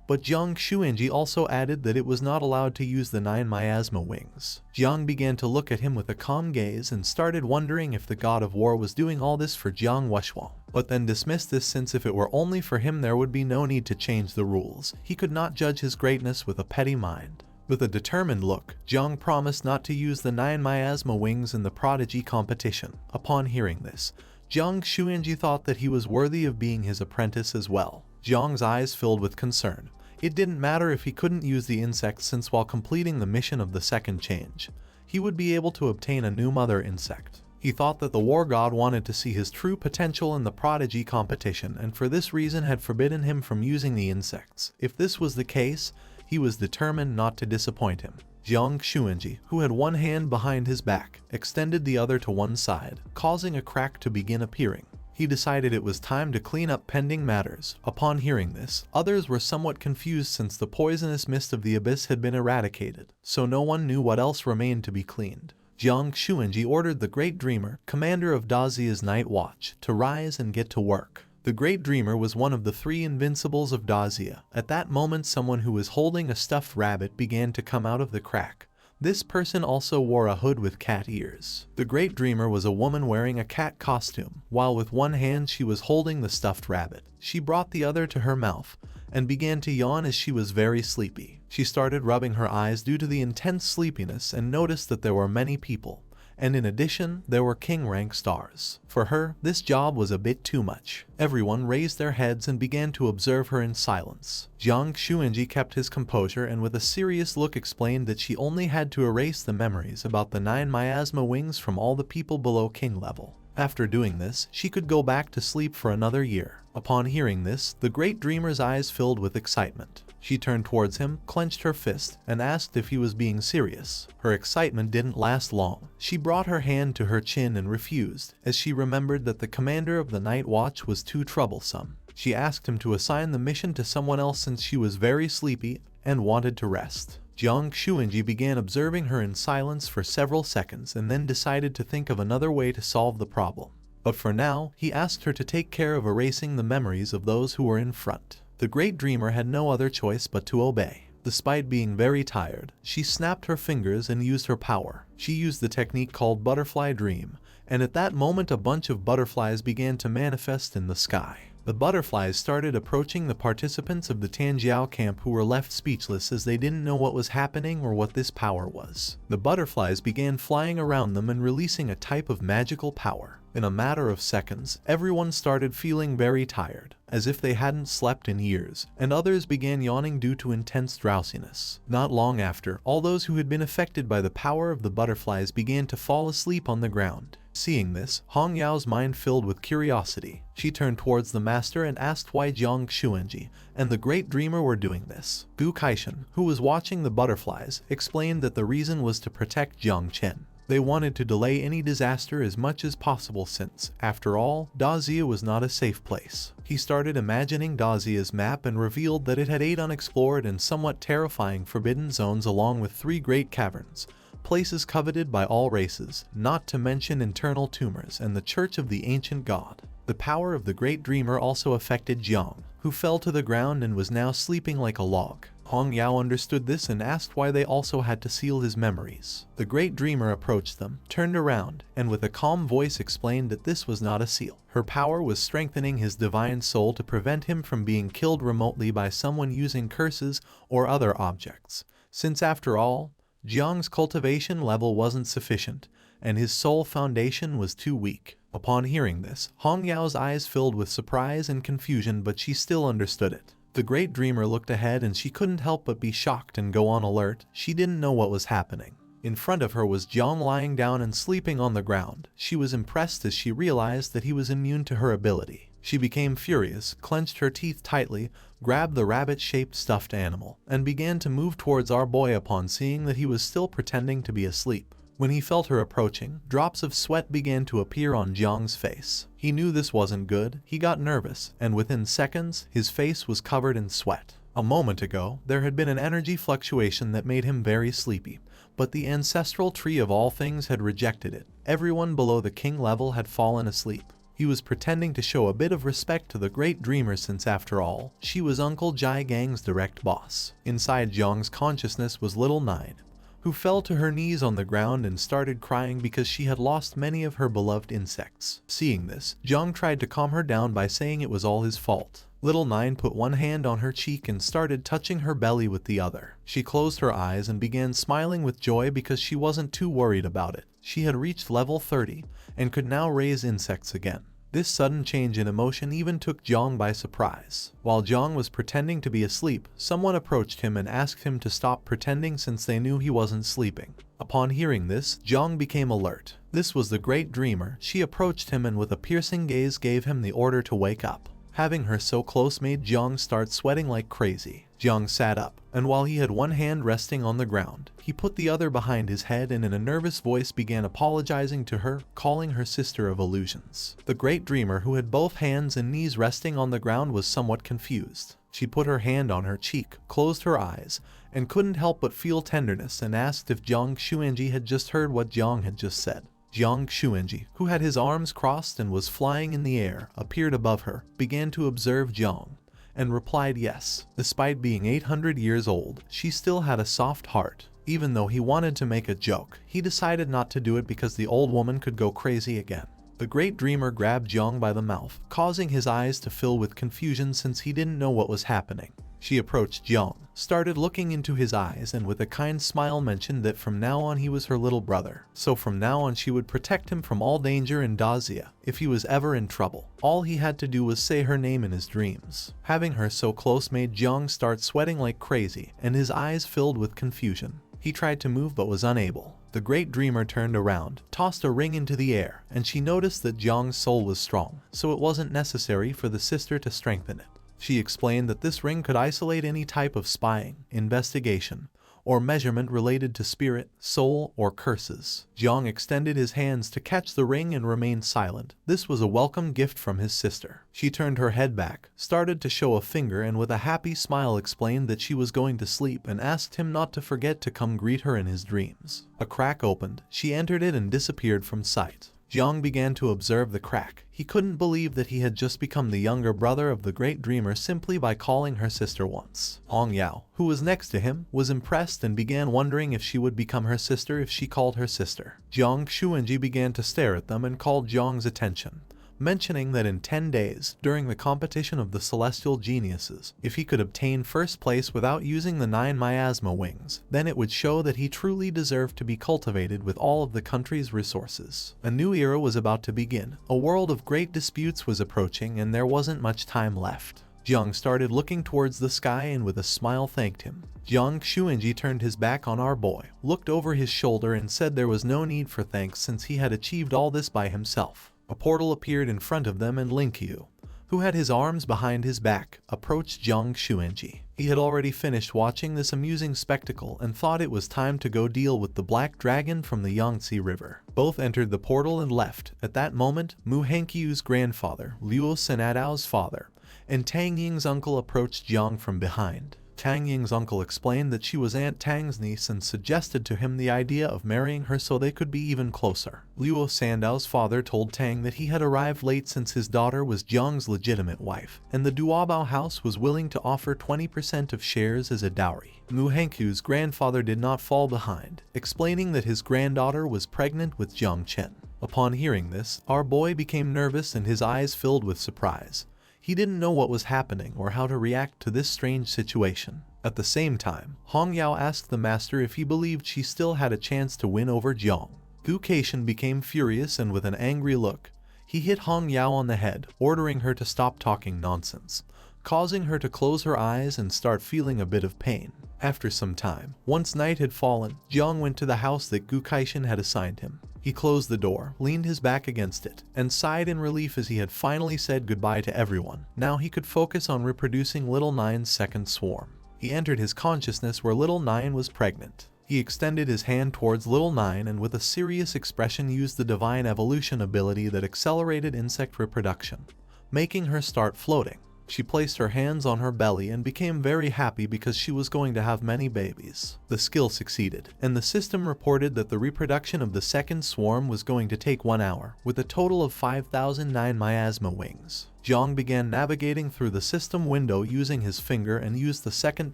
But Jiang Xuanji also added that it was not allowed to use the 9 miasma wings. Jiang began to look at him with a calm gaze and started wondering if the god of war was doing all this for Jiang Wuxuo, but then dismissed this since if it were only for him there would be no need to change the rules. He could not judge his greatness with a petty mind. With a determined look, Jiang promised not to use the 9 miasma wings in the Prodigy competition. Upon hearing this, Jiang Xuanji thought that he was worthy of being his apprentice as well. Jiang's eyes filled with concern. It didn't matter if he couldn't use the insects, since while completing the mission of the second change, he would be able to obtain a new mother insect. He thought that the war god wanted to see his true potential in the Prodigy competition, and for this reason had forbidden him from using the insects. If this was the case, he was determined not to disappoint him. Jiang Xuanji, who had one hand behind his back, extended the other to one side, causing a crack to begin appearing. He decided it was time to clean up pending matters. Upon hearing this, others were somewhat confused since the poisonous mist of the abyss had been eradicated, so no one knew what else remained to be cleaned. Jiang Xuanji ordered the Great Dreamer, commander of Dazia's night watch, to rise and get to work. The Great Dreamer was one of the 3 invincibles of Dazia. At that moment, someone who was holding a stuffed rabbit began to come out of the crack. This person also wore a hood with cat ears. The Great Dreamer was a woman wearing a cat costume, while with one hand she was holding the stuffed rabbit. She brought the other to her mouth and began to yawn as she was very sleepy. She started rubbing her eyes due to the intense sleepiness and noticed that there were many people, and in addition, there were king-rank stars. For her, this job was a bit too much. Everyone raised their heads and began to observe her in silence. Jiang Chen kept his composure and with a serious look explained that she only had to erase the memories about the 9 miasma wings from all the people below king level. After doing this, she could go back to sleep for another year. Upon hearing this, the great dreamer's eyes filled with excitement. She turned towards him, clenched her fist, and asked if he was being serious. Her excitement didn't last long. She brought her hand to her chin and refused, as she remembered that the commander of the night watch was too troublesome. She asked him to assign the mission to someone else since she was very sleepy and wanted to rest. Jiang Chen began observing her in silence for several seconds and then decided to think of another way to solve the problem. But for now, he asked her to take care of erasing the memories of those who were in front. The great dreamer had no other choice but to obey. Despite being very tired, she snapped her fingers and used her power. She used the technique called butterfly dream, and at that moment a bunch of butterflies began to manifest in the sky. The butterflies started approaching the participants of the Tanjiao camp who were left speechless as they didn't know what was happening or what this power was. The butterflies began flying around them and releasing a type of magical power. In a matter of seconds, everyone started feeling very tired, as if they hadn't slept in years, and others began yawning due to intense drowsiness. Not long after, all those who had been affected by the power of the butterflies began to fall asleep on the ground. Seeing this, Hong Yao's mind filled with curiosity. She turned towards the master and asked why Jiang Chen and the great dreamer were doing this. Gu Kaishan, who was watching the butterflies, explained that the reason was to protect Jiang Chen. They wanted to delay any disaster as much as possible since, after all, Dazia was not a safe place. He started imagining Dazia's map and revealed that it had 8 unexplored and somewhat terrifying forbidden zones along with 3 great caverns, places coveted by all races, not to mention internal tumors and the Church of the Ancient God. The power of the great dreamer also affected Jiang, who fell to the ground and was now sleeping like a log. Hong Yao understood this and asked why they also had to seal his memories. The great dreamer approached them, turned around, and with a calm voice explained that this was not a seal. Her power was strengthening his divine soul to prevent him from being killed remotely by someone using curses or other objects. Since after all, Jiang's cultivation level wasn't sufficient, and his soul foundation was too weak. Upon hearing this, Hong Yao's eyes filled with surprise and confusion, but she still understood it. The great dreamer looked ahead and she couldn't help but be shocked and go on alert. She didn't know what was happening. In front of her was Jiang lying down and sleeping on the ground. She was impressed as she realized that he was immune to her ability. She became furious, clenched her teeth tightly, grabbed the rabbit-shaped stuffed animal, and began to move towards our boy upon seeing that he was still pretending to be asleep. When he felt her approaching, drops of sweat began to appear on Jiang's face. He knew this wasn't good. He got nervous, and within seconds, his face was covered in sweat. A moment ago, there had been an energy fluctuation that made him very sleepy, but the ancestral tree of all things had rejected it. Everyone below the king level had fallen asleep. He was pretending to show a bit of respect to the great dreamer since after all, she was Uncle Jai Gang's direct boss. Inside Jiang's consciousness was little Nine, who fell to her knees on the ground and started crying because she had lost many of her beloved insects. Seeing this, Jiang tried to calm her down by saying it was all his fault. Little Nine put one hand on her cheek and started touching her belly with the other. She closed her eyes and began smiling with joy because she wasn't too worried about it. She had reached level 30 and could now raise insects again. This sudden change in emotion even took Jiang by surprise. While Jiang was pretending to be asleep, someone approached him and asked him to stop pretending since they knew he wasn't sleeping. Upon hearing this, Jiang became alert. This was the great dreamer. She approached him and with a piercing gaze gave him the order to wake up. Having her so close made Jiang start sweating like crazy. Jiang sat up, and while he had one hand resting on the ground, he put the other behind his head and in a nervous voice began apologizing to her, calling her sister of illusions. The great dreamer, who had both hands and knees resting on the ground, was somewhat confused. She put her hand on her cheek, closed her eyes, and couldn't help but feel tenderness and asked if Jiang Chen had just heard what Jiang had just said. Jiang Chen, who had his arms crossed and was flying in the air, appeared above her, began to observe Jiang, and replied yes. Despite being 800 years old, she still had a soft heart. Even though he wanted to make a joke, he decided not to do it because the old woman could go crazy again. The great dreamer grabbed Jiang by the mouth, causing his eyes to fill with confusion since he didn't know what was happening. She approached Jiang, started looking into his eyes, and with a kind smile mentioned that from now on he was her little brother. So from now on she would protect him from all danger in Dazia. If he was ever in trouble, all he had to do was say her name in his dreams. Having her so close made Jiang start sweating like crazy, and his eyes filled with confusion. He tried to move but was unable. The great dreamer turned around, tossed a ring into the air, and she noticed that Jiang's soul was strong, so it wasn't necessary for the sister to strengthen it. She explained that this ring could isolate any type of spying, investigation, or measurement related to spirit, soul, or curses. Jiang extended his hands to catch the ring and remained silent. This was a welcome gift from his sister. She turned her head back, started to show a finger, and with a happy smile explained that she was going to sleep and asked him not to forget to come greet her in his dreams. A crack opened, she entered it and disappeared from sight. Jiang began to observe the crack. He couldn't believe that he had just become the younger brother of the great dreamer simply by calling her sister once. Hong Yao, who was next to him, was impressed and began wondering if she would become her sister if she called her sister. Jiang Xuanji began to stare at them and called Jiang's attention, mentioning that in 10 days, during the competition of the celestial geniuses, if he could obtain first place without using the 9 miasma wings, then it would show that he truly deserved to be cultivated with all of the country's resources. A new era was about to begin. A world of great disputes was approaching, and there wasn't much time left. Jiang started looking towards the sky and with a smile thanked him. Jiang Xuanji turned his back on our boy, looked over his shoulder and said there was no need for thanks since he had achieved all this by himself. A portal appeared in front of them and Linkyu, who had his arms behind his back, approached Jiang Xuanji. He had already finished watching this amusing spectacle and thought it was time to go deal with the black dragon from the Yangtze River. Both entered the portal and left. At that moment, Mu Hankyu's grandfather, Liu Senadao's father, and Tang Ying's uncle approached Jiang from behind. Tang Ying's uncle explained that she was Aunt Tang's niece and suggested to him the idea of marrying her so they could be even closer. Liu Sandao's father told Tang that he had arrived late since his daughter was Jiang's legitimate wife, and the Duabao house was willing to offer 20% of shares as a dowry. Mu Hankyu's grandfather did not fall behind, explaining that his granddaughter was pregnant with Jiang Chen. Upon hearing this, our boy became nervous and his eyes filled with surprise. He didn't know what was happening or how to react to this strange situation. At the same time, Hong Yao asked the master if he believed she still had a chance to win over Jiang. Gu Keishan became furious and with an angry look, he hit Hong Yao on the head, ordering her to stop talking nonsense, causing her to close her eyes and start feeling a bit of pain. After some time, once night had fallen, Jiang went to the house that Gu Keishan had assigned him. He closed the door, leaned his back against it, and sighed in relief as he had finally said goodbye to everyone. Now he could focus on reproducing Little Nine's second swarm. He entered his consciousness where Little Nine was pregnant. He extended his hand towards Little Nine and with a serious expression used the divine evolution ability that accelerated insect reproduction, making her start floating. She placed her hands on her belly and became very happy because she was going to have many babies. The skill succeeded, and the system reported that the reproduction of the second swarm was going to take 1 hour, with a total of 5,009 miasma wings. Jiang began navigating through the system window using his finger and used the second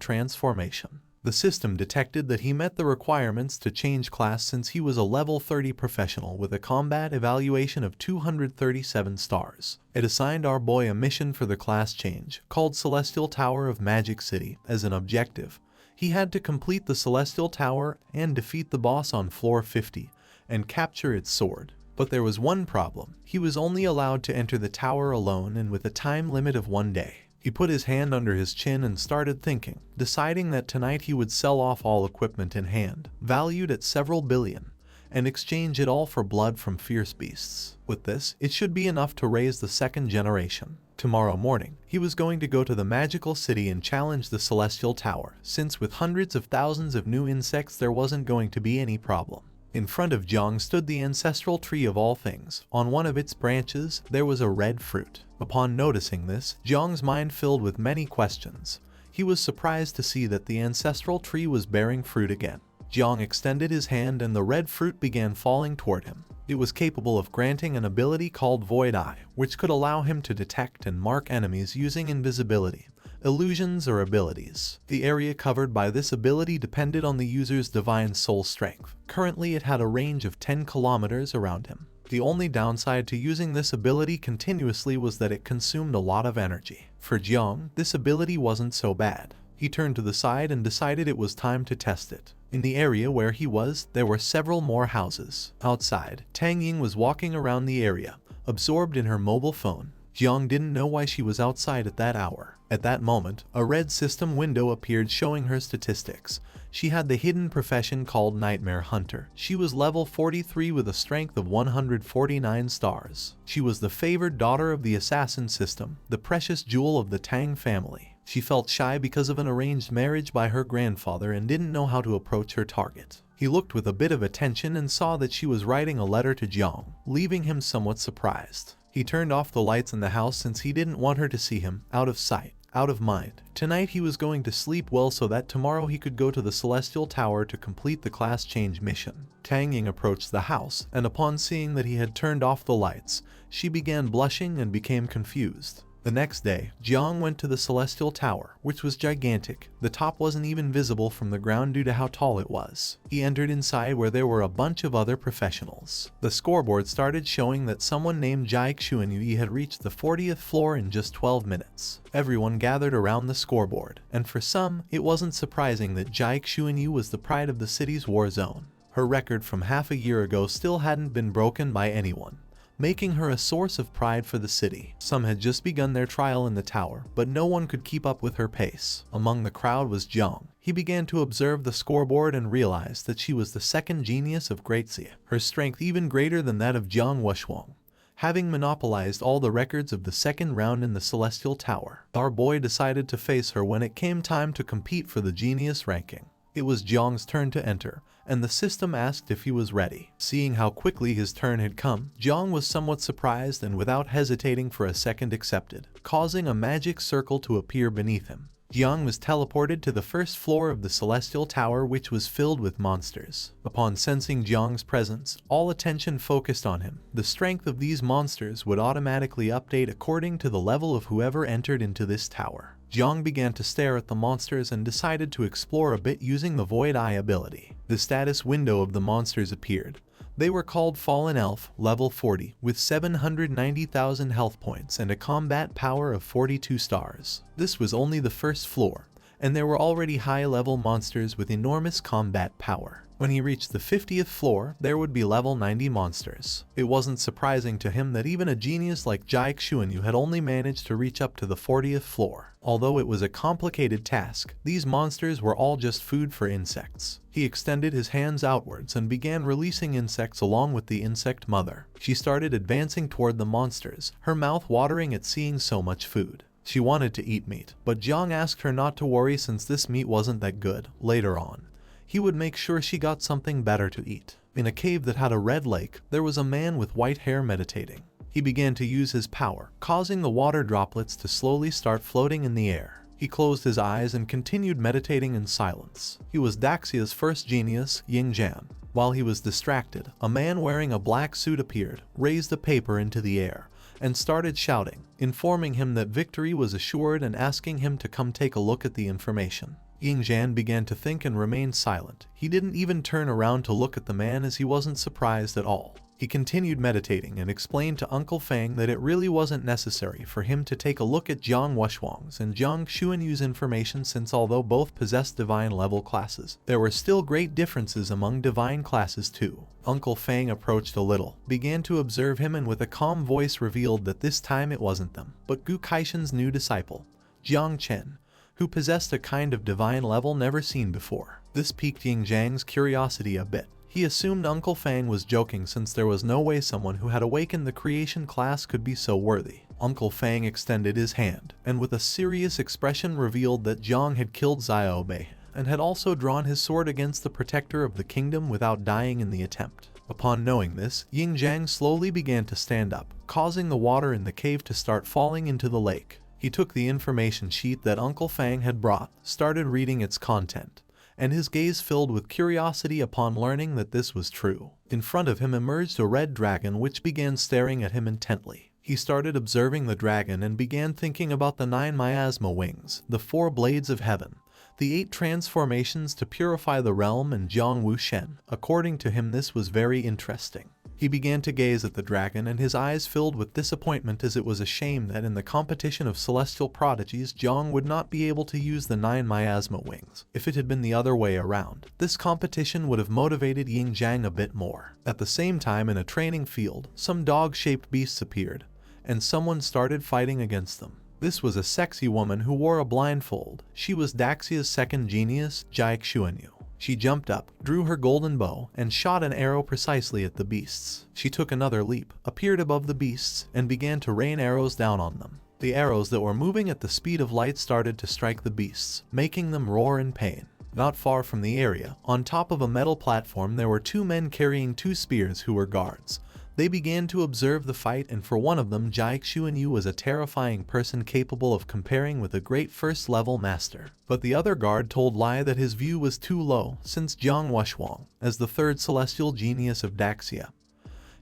transformation. The system detected that he met the requirements to change class since he was a level 30 professional with a combat evaluation of 237 stars. It assigned our boy a mission for the class change, called Celestial Tower of Magic City, as an objective. He had to complete the Celestial Tower and defeat the boss on floor 50 and capture its sword. But there was one problem. He was only allowed to enter the tower alone and with a time limit of 1 day. He put his hand under his chin and started thinking, deciding that tonight he would sell off all equipment in hand, valued at several billion, and exchange it all for blood from fierce beasts. With this, it should be enough to raise the second generation. Tomorrow morning, he was going to go to the magical city and challenge the Celestial Tower, since with hundreds of thousands of new insects there wasn't going to be any problem. In front of Jiang stood the ancestral tree of all things. On one of its branches, there was a red fruit. Upon noticing this, Jiang's mind filled with many questions. He was surprised to see that the ancestral tree was bearing fruit again. Jiang extended his hand and the red fruit began falling toward him. It was capable of granting an ability called Void Eye, which could allow him to detect and mark enemies using invisibility, illusions, or abilities. The area covered by this ability depended on the user's divine soul strength. Currently, it had a range of 10 kilometers around him. The only downside to using this ability continuously was that it consumed a lot of energy. For Jiang, this ability wasn't so bad. He turned to the side and decided it was time to test it. In the area where he was, there were several more houses. Outside, Tang Ying was walking around the area, absorbed in her mobile phone. Jiang didn't know why she was outside at that hour. At that moment, a red system window appeared showing her statistics. She had the hidden profession called Nightmare Hunter. She was level 43 with a strength of 149 stars. She was the favored daughter of the assassin system, the precious jewel of the Tang family. She felt shy because of an arranged marriage by her grandfather and didn't know how to approach her target. He looked with a bit of attention and saw that she was writing a letter to Jiang, leaving him somewhat surprised. He turned off the lights in the house since he didn't want her to see him, out of sight, out of mind. Tonight he was going to sleep well so that tomorrow he could go to the Celestial Tower to complete the class change mission. Tang Ying approached the house, and upon seeing that he had turned off the lights, she began blushing and became confused. The next day, Jiang went to the Celestial Tower, which was gigantic. The top wasn't even visible from the ground due to how tall it was. He entered inside where there were a bunch of other professionals. The scoreboard started showing that someone named Jiang Chen had reached the 40th floor in just 12 minutes. Everyone gathered around the scoreboard, and for some, it wasn't surprising that Jiang Chen was the pride of the city's war zone. Her record from half a year ago still hadn't been broken by anyone, making her a source of pride for the city. Some had just begun their trial in the tower, but no one could keep up with her pace. Among the crowd was Jiang. He began to observe the scoreboard and realized that she was the second genius of Great Xia, her strength even greater than that of Jiang Wuxuang. Having monopolized all the records of the second round in the Celestial Tower, our boy decided to face her when it came time to compete for the genius ranking. It was Jiang's turn to enter, and the system asked if he was ready. Seeing how quickly his turn had come, Jiang was somewhat surprised and without hesitating for a second accepted, causing a magic circle to appear beneath him. Jiang was teleported to the first floor of the Celestial Tower, which was filled with monsters. Upon sensing Jiang's presence, all attention focused on him. The strength of these monsters would automatically update according to the level of whoever entered into this tower. Jiang began to stare at the monsters and decided to explore a bit using the Void Eye ability. The status window of the monsters appeared. They were called Fallen Elf, level 40, with 790,000 health points and a combat power of 42 stars. This was only the first floor, and there were already high-level monsters with enormous combat power. When he reached the 50th floor, there would be level 90 monsters. It wasn't surprising to him that even a genius like Jiang Chen had only managed to reach up to the 40th floor. Although it was a complicated task, these monsters were all just food for insects. He extended his hands outwards and began releasing insects along with the insect mother. She started advancing toward the monsters, her mouth watering at seeing so much food. She wanted to eat meat, but Jiang asked her not to worry since this meat wasn't that good. Later on, he would make sure she got something better to eat. In a cave that had a red lake, there was a man with white hair meditating. He began to use his power, causing the water droplets to slowly start floating in the air. He closed his eyes and continued meditating in silence. He was Daxia's first genius, Ying Jan. While he was distracted, a man wearing a black suit appeared, raised a paper into the air, and started shouting, informing him that victory was assured and asking him to come take a look at the information. Ying Jan began to think and remained silent. He didn't even turn around to look at the man as he wasn't surprised at all. He continued meditating and explained to Uncle Fang that it really wasn't necessary for him to take a look at Jiang Wuxuang's and Jiang Xuanyu's information since although both possessed divine level classes, there were still great differences among divine classes too. Uncle Fang approached a little, began to observe him and with a calm voice revealed that this time it wasn't them, but Gu Kaishen's new disciple, Jiang Chen, who possessed a kind of divine level never seen before. This piqued Ying Zhang's curiosity a bit. He assumed Uncle Fang was joking since there was no way someone who had awakened the creation class could be so worthy. Uncle Fang extended his hand, and with a serious expression revealed that Jiang had killed Xiaobei, and had also drawn his sword against the protector of the kingdom without dying in the attempt. Upon knowing this, Ying Zhang slowly began to stand up, causing the water in the cave to start falling into the lake. He took the information sheet that Uncle Fang had brought, started reading its content, and his gaze filled with curiosity upon learning that this was true. In front of him emerged a red dragon which began staring at him intently. He started observing the dragon and began thinking about the 9 miasma wings, the 4 blades of heaven, the 8 transformations to purify the realm and Jiang Wuxian. According to him, this was very interesting. He began to gaze at the dragon, and his eyes filled with disappointment, as it was a shame that in the competition of celestial prodigies, Jang would not be able to use the 9 miasma wings. If it had been the other way around, this competition would have motivated Jang a bit more. At the same time, in a training field, some dog-shaped beasts appeared, and someone started fighting against them. This was a sexy woman who wore a blindfold. She was Daxia's second genius, Jiang Chen. She jumped up, drew her golden bow, and shot an arrow precisely at the beasts. She took another leap, appeared above the beasts, and began to rain arrows down on them. The arrows that were moving at the speed of light started to strike the beasts, making them roar in pain. Not far from the area, on top of a metal platform, there were 2 men carrying 2 spears who were guards. They began to observe the fight, and for one of them, Jiang Chen was a terrifying person capable of comparing with a great first-level master. But the other guard told Lai that his view was too low, since Jiang Wushwang, as the third celestial genius of Daxia,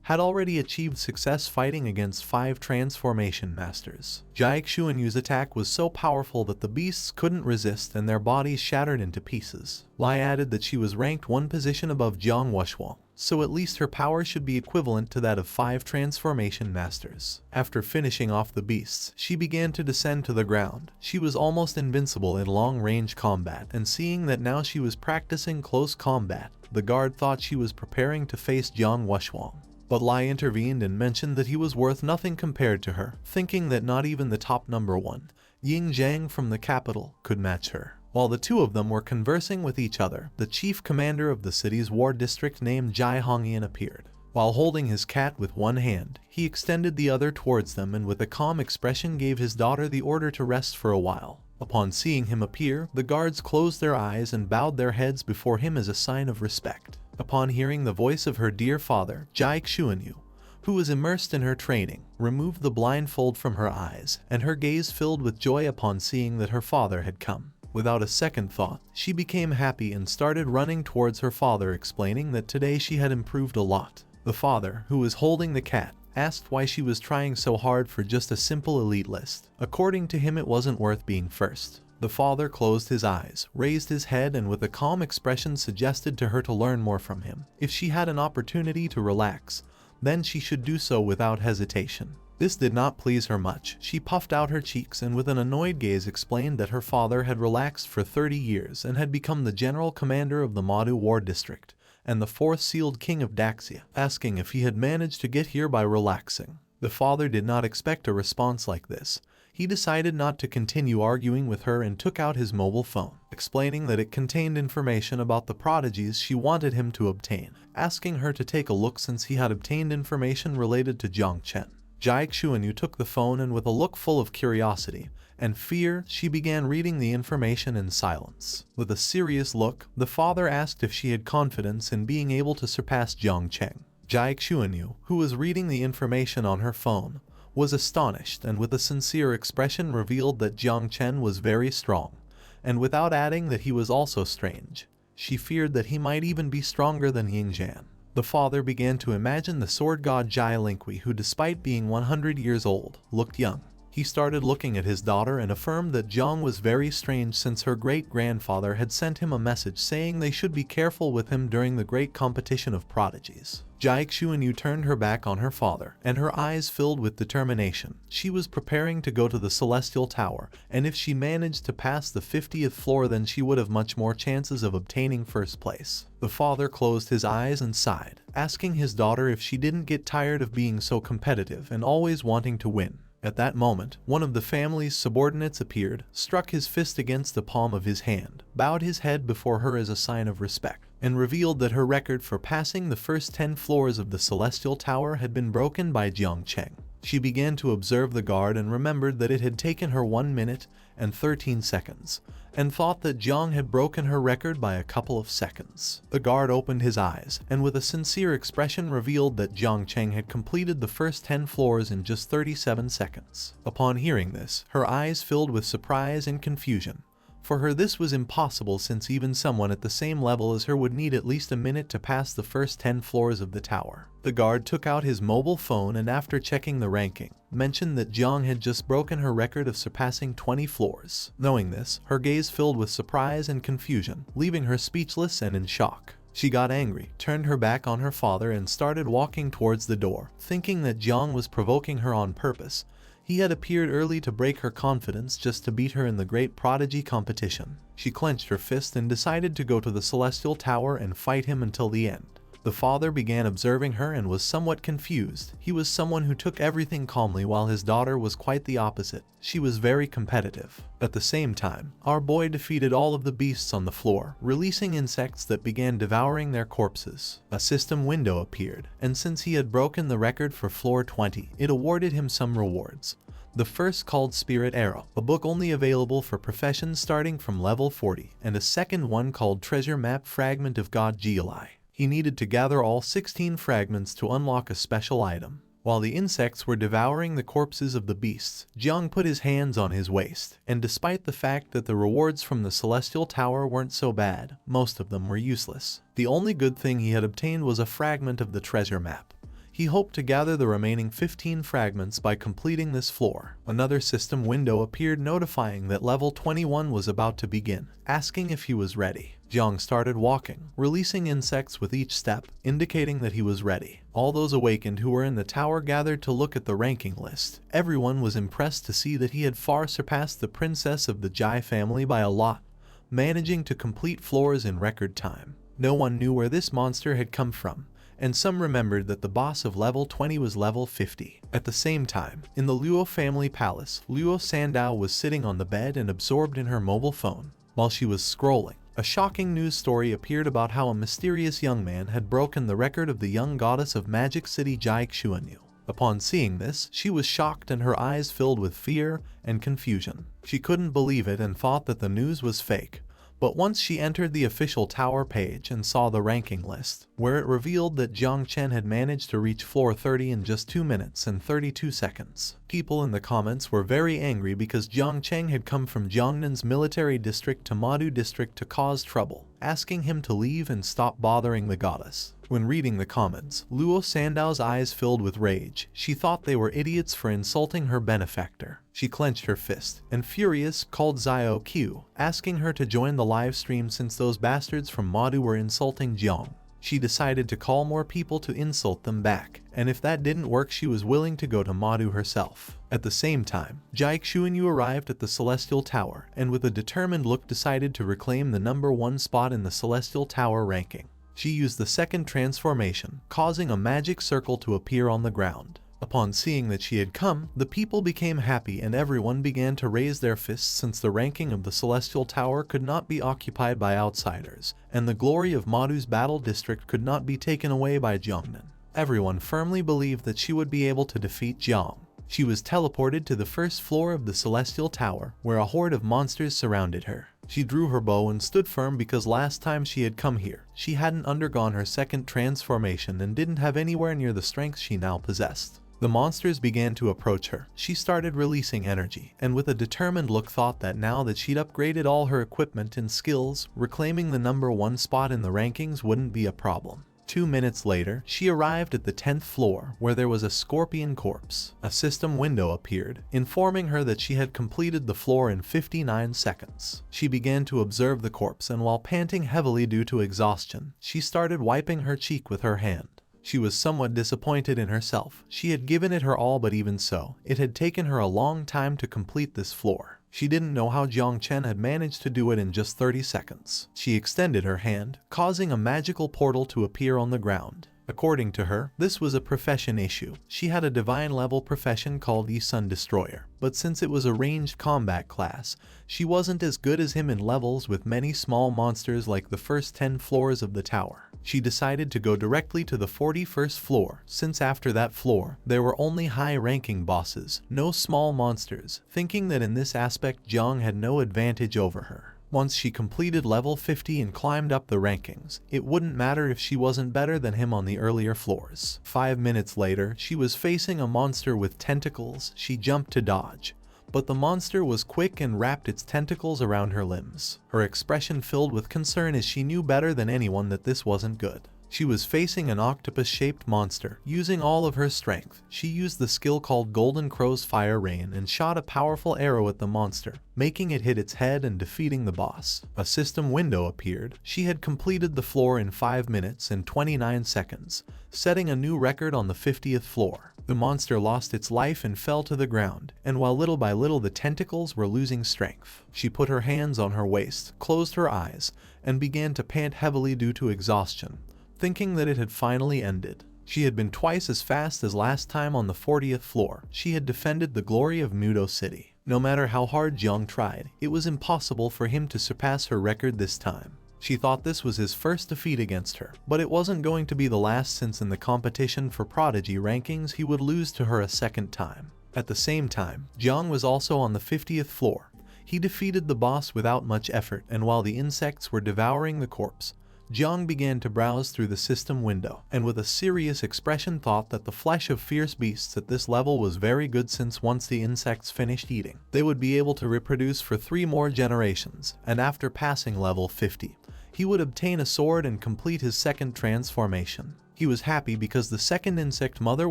had already achieved success fighting against 5 transformation masters. Jiang Chen's attack was so powerful that the beasts couldn't resist and their bodies shattered into pieces. Lai added that she was ranked 1 position above Jiang Wushwang, so at least her power should be equivalent to that of 5 transformation masters. After finishing off the beasts, she began to descend to the ground. She was almost invincible in long-range combat, and seeing that now she was practicing close combat, the guard thought she was preparing to face Jiang Wushwang. But Lai intervened and mentioned that he was worth nothing compared to her, thinking that not even the top number 1, Jang from the capital, could match her. While the 2 of them were conversing with each other, the chief commander of the city's war district named Jai Hongyan appeared. While holding his cat with one hand, he extended the other towards them and with a calm expression gave his daughter the order to rest for a while. Upon seeing him appear, the guards closed their eyes and bowed their heads before him as a sign of respect. Upon hearing the voice of her dear father, Jiang Chen, who was immersed in her training, removed the blindfold from her eyes, and her gaze filled with joy upon seeing that her father had come. Without a second thought, she became happy and started running towards her father, explaining that today she had improved a lot. The father, who was holding the cat, asked why she was trying so hard for just a simple elite list. According to him, it wasn't worth being first. The father closed his eyes, raised his head, and with a calm expression suggested to her to learn more from him. If she had an opportunity to relax, then she should do so without hesitation. This did not please her much. She puffed out her cheeks and with an annoyed gaze explained that her father had relaxed for 30 years and had become the general commander of the Madu War District and the 4th sealed king of Daxia, asking if he had managed to get here by relaxing. The father did not expect a response like this. He decided not to continue arguing with her and took out his mobile phone, explaining that it contained information about the prodigies she wanted him to obtain, asking her to take a look since he had obtained information related to Jiang Chen. Jiang Chen took the phone and with a look full of curiosity and fear, she began reading the information in silence. With a serious look, the father asked if she had confidence in being able to surpass Jiang Chen. Jiang Chen, who was reading the information on her phone, was astonished and with a sincere expression revealed that Jiang Chen was very strong, and without adding that he was also strange. She feared that he might even be stronger than Yingjian. The father began to imagine the sword god Jai Lingqi, who despite being 100 years old, looked young. He started looking at his daughter and affirmed that Jiang was very strange since her great-grandfather had sent him a message saying they should be careful with him during the great competition of prodigies. Jiang Chen turned her back on her father, and her eyes filled with determination. She was preparing to go to the Celestial Tower, and if she managed to pass the 50th floor then she would have much more chances of obtaining first place. The father closed his eyes and sighed, asking his daughter if she didn't get tired of being so competitive and always wanting to win. At that moment, one of the family's subordinates appeared, struck his fist against the palm of his hand, bowed his head before her as a sign of respect, and revealed that her record for passing the first 10 floors of the Celestial Tower had been broken by Jiang Chen. She began to observe the guard and remembered that it had taken her 1 minute and 13 seconds, and thought that Jiang had broken her record by a couple of seconds. The guard opened his eyes, and with a sincere expression revealed that Jiang Chen had completed the first 10 floors in just 37 seconds. Upon hearing this, her eyes filled with surprise and confusion. For her this was impossible since even someone at the same level as her would need at least a minute to pass the first 10 floors of the tower. The guard took out his mobile phone and after checking the ranking, mentioned that Jiang had just broken her record of surpassing 20 floors. Knowing this, her gaze filled with surprise and confusion, leaving her speechless and in shock. She got angry, turned her back on her father and started walking towards the door, thinking that Jiang was provoking her on purpose. He had appeared early to break her confidence just to beat her in the great Prodigy competition. She clenched her fist and decided to go to the Celestial Tower and fight him until the end. The father began observing her and was somewhat confused. He was someone who took everything calmly while his daughter was quite the opposite. She was very competitive. At the same time, our boy defeated all of the beasts on the floor, releasing insects that began devouring their corpses. A system window appeared, and since he had broken the record for floor 20, it awarded him some rewards. The first called Spirit Arrow, a book only available for professions starting from level 40, and a second one called Treasure Map Fragment of God Geoli. He needed to gather all 16 fragments to unlock a special item. While the insects were devouring the corpses of the beasts, Jiang put his hands on his waist, and despite the fact that the rewards from the Celestial Tower weren't so bad, most of them were useless. The only good thing he had obtained was a fragment of the treasure map. He hoped to gather the remaining 15 fragments by completing this floor. Another system window appeared notifying that level 21 was about to begin, asking if he was ready. Jiang started walking, releasing insects with each step, indicating that he was ready. All those awakened who were in the tower gathered to look at the ranking list. Everyone was impressed to see that he had far surpassed the princess of the Jai family by a lot, managing to complete floors in record time. No one knew where this monster had come from, and some remembered that the boss of level 20 was level 50. At the same time, in the Luo family palace, Luo Sandao was sitting on the bed and absorbed in her mobile phone. While she was scrolling, a shocking news story appeared about how a mysterious young man had broken the record of the young goddess of Magic City Jai Xuanyu. Upon seeing this, she was shocked and her eyes filled with fear and confusion. She couldn't believe it and thought that the news was fake. But once she entered the official tower page and saw the ranking list, where it revealed that Jiang Chen had managed to reach floor 30 in just 2 minutes and 32 seconds. People in the comments were very angry because Jiang Chen had come from Jiangnan's military district to Madu district to cause trouble, asking him to leave and stop bothering the goddess. When reading the comments, Luo Sandao's eyes filled with rage. She thought they were idiots for insulting her benefactor. She clenched her fist, and furious, called Xiao Q, asking her to join the live stream since those bastards from Madu were insulting Jiang. She decided to call more people to insult them back, and if that didn't work she was willing to go to Madu herself. At the same time, Jai Xuanyu arrived at the Celestial Tower, and with a determined look decided to reclaim the #1 spot in the Celestial Tower ranking. She used the second transformation, causing a magic circle to appear on the ground. Upon seeing that she had come, the people became happy and everyone began to raise their fists since the ranking of the Celestial Tower could not be occupied by outsiders, and the glory of Madu's battle district could not be taken away by Jiangnan. Everyone firmly believed that she would be able to defeat Jiang. She was teleported to the first floor of the Celestial Tower, where a horde of monsters surrounded her. She drew her bow and stood firm because last time she had come here, she hadn't undergone her second transformation and didn't have anywhere near the strength she now possessed. The monsters began to approach her. She started releasing energy, and with a determined look thought that now that she'd upgraded all her equipment and skills, reclaiming the #1 spot in the rankings wouldn't be a problem. 2 minutes later, she arrived at the 10th floor, where there was a scorpion corpse. A system window appeared, informing her that she had completed the floor in 59 seconds. She began to observe the corpse, and while panting heavily due to exhaustion, she started wiping her cheek with her hand. She was somewhat disappointed in herself. She had given it her all, but even so, it had taken her a long time to complete this floor. She didn't know how Jiang Chen had managed to do it in just 30 seconds. She extended her hand, causing a magical portal to appear on the ground. According to her, this was a profession issue. She had a divine level profession called Sun Destroyer, but since it was a ranged combat class, she wasn't as good as him in levels with many small monsters like the first 10 floors of the tower. She decided to go directly to the 41st floor, since after that floor, there were only high-ranking bosses, no small monsters, thinking that in this aspect Jiang had no advantage over her. Once she completed level 50 and climbed up the rankings, it wouldn't matter if she wasn't better than him on the earlier floors. 5 minutes later, she was facing a monster with tentacles. She jumped to dodge, but the monster was quick and wrapped its tentacles around her limbs. Her expression filled with concern as she knew better than anyone that this wasn't good. She was facing an octopus-shaped monster. Using all of her strength, she used the skill called Golden Crow's Fire Rain and shot a powerful arrow at the monster, making it hit its head and defeating the boss. A system window appeared. She had completed the floor in 5 minutes and 29 seconds, setting a new record on the 50th floor. The monster lost its life and fell to the ground, and while little by little the tentacles were losing strength, she put her hands on her waist, closed her eyes, and began to pant heavily due to exhaustion, thinking that it had finally ended. She had been twice as fast as last time on the 40th floor. She had defended the glory of Mudo City. No matter how hard Jiang tried, it was impossible for him to surpass her record this time. She thought this was his first defeat against her, but it wasn't going to be the last, since in the competition for Prodigy rankings he would lose to her a second time. At the same time, Jiang was also on the 50th floor. He defeated the boss without much effort, and while the insects were devouring the corpse, Jiang began to browse through the system window, and with a serious expression thought that the flesh of fierce beasts at this level was very good, since once the insects finished eating, they would be able to reproduce for 3 more generations, and after passing level 50, he would obtain a sword and complete his second transformation. He was happy because the second insect mother